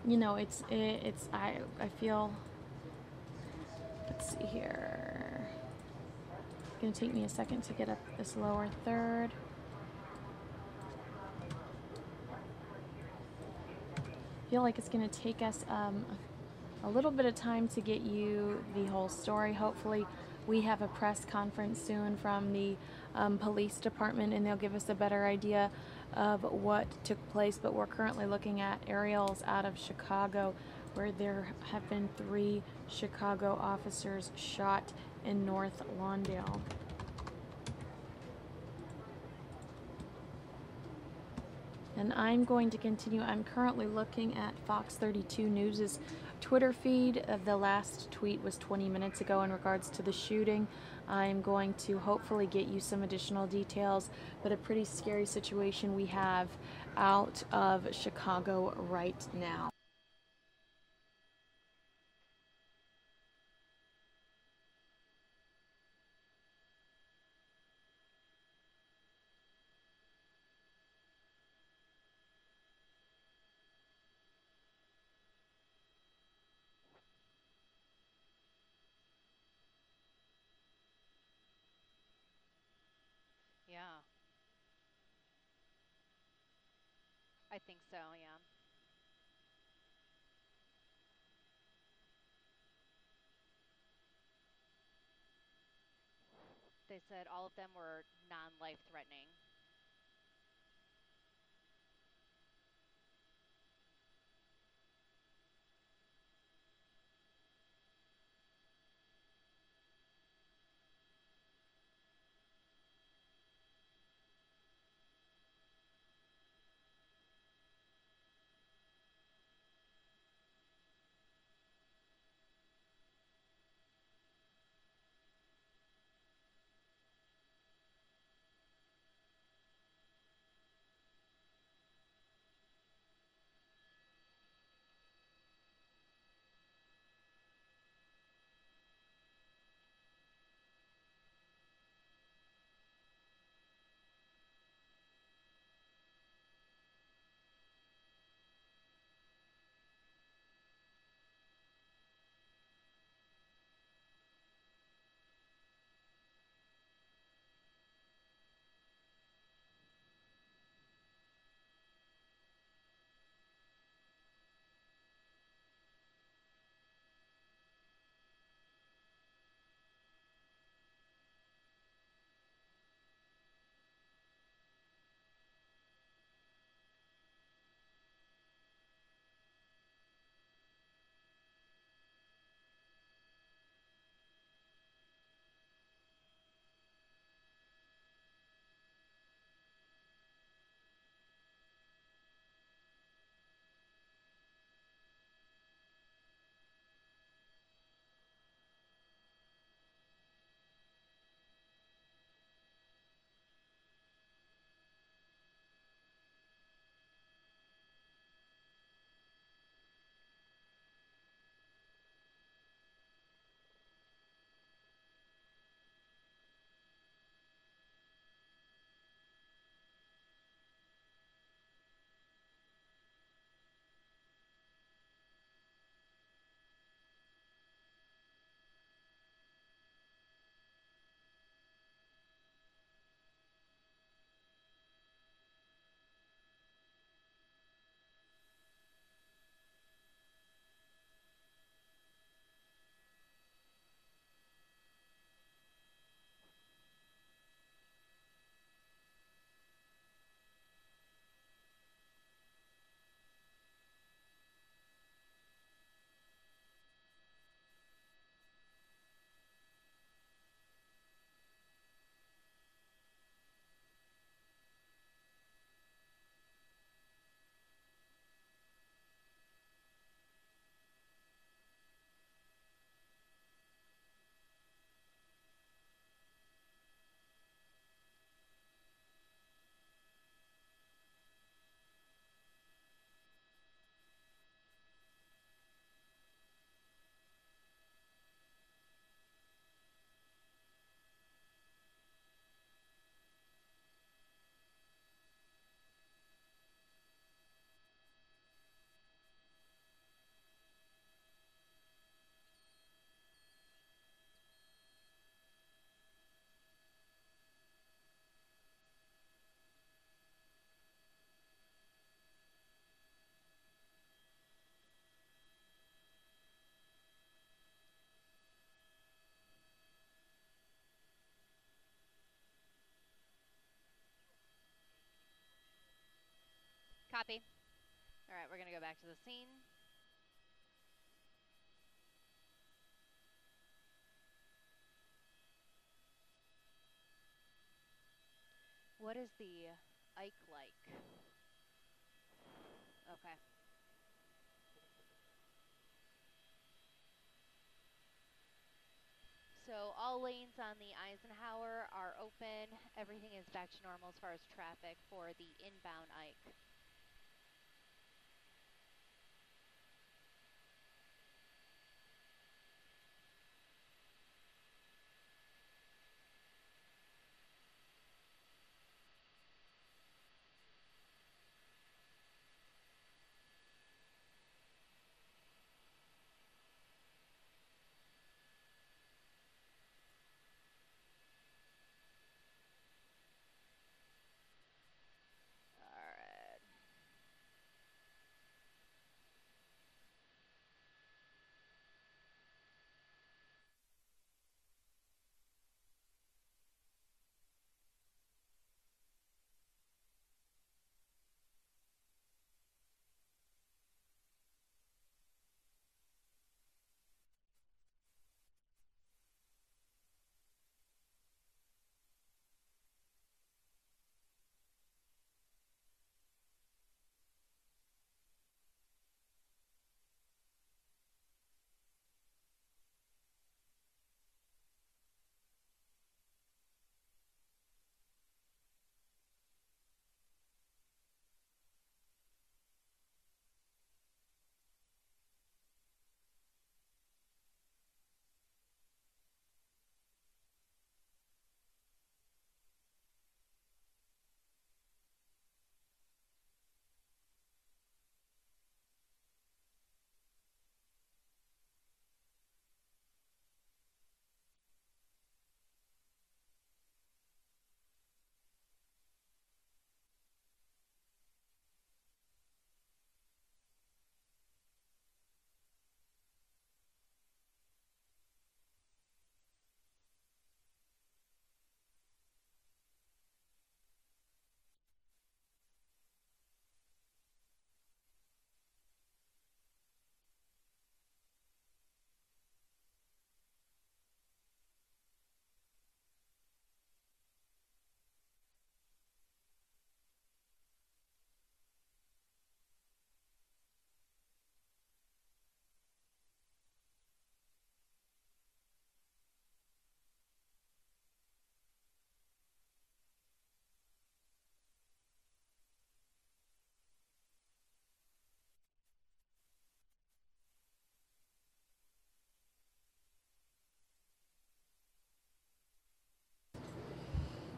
You know, I feel, let's see here. It's gonna take me a second to get up this lower third. I feel like it's gonna take us a little bit of time to get you the whole story. Hopefully we have a press conference soon from the police department and they'll give us a better idea of what took place, but we're currently looking at aerials out of Chicago where there have been 3 Chicago officers shot in North Lawndale. And I'm going to continue. I'm currently looking at Fox 32 News' Twitter feed. The last tweet was 20 minutes ago in regards to the shooting. I'm going to hopefully get you some additional details, but a pretty scary situation we have out of Chicago right now. Yeah. I think so, yeah. They said all of them were non-life threatening. Copy. All right, we're going to go back to the scene. What is the Ike like? Okay. So all lanes on the Eisenhower are open. Everything is back to normal as far as traffic for the inbound Ike.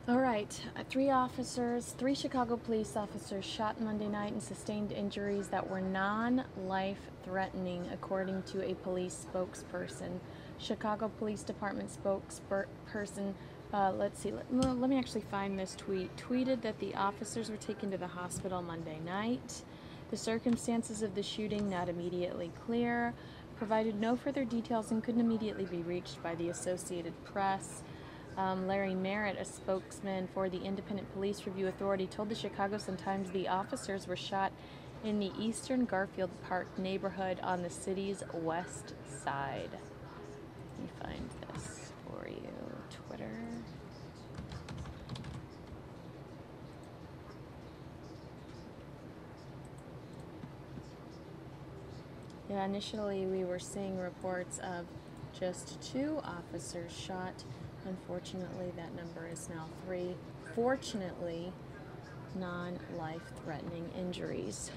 All right, three Chicago police officers shot Monday night and sustained injuries that were non-life-threatening, according to a police spokesperson. Chicago Police Department spokesperson, let me actually find this tweet, tweeted that the officers were taken to the hospital Monday night. The circumstances of the shooting not immediately clear, provided no further details and couldn't immediately be reached by the Associated Press. Larry Merritt, a spokesman for the Independent Police Review Authority, told the Chicago Sun-Times the officers were shot in the eastern Garfield Park neighborhood on the city's west side. Let me find this for you. Twitter. Yeah, initially we were seeing reports of just 2 officers shot. Unfortunately, that number is now 3. Fortunately, non-life-threatening injuries.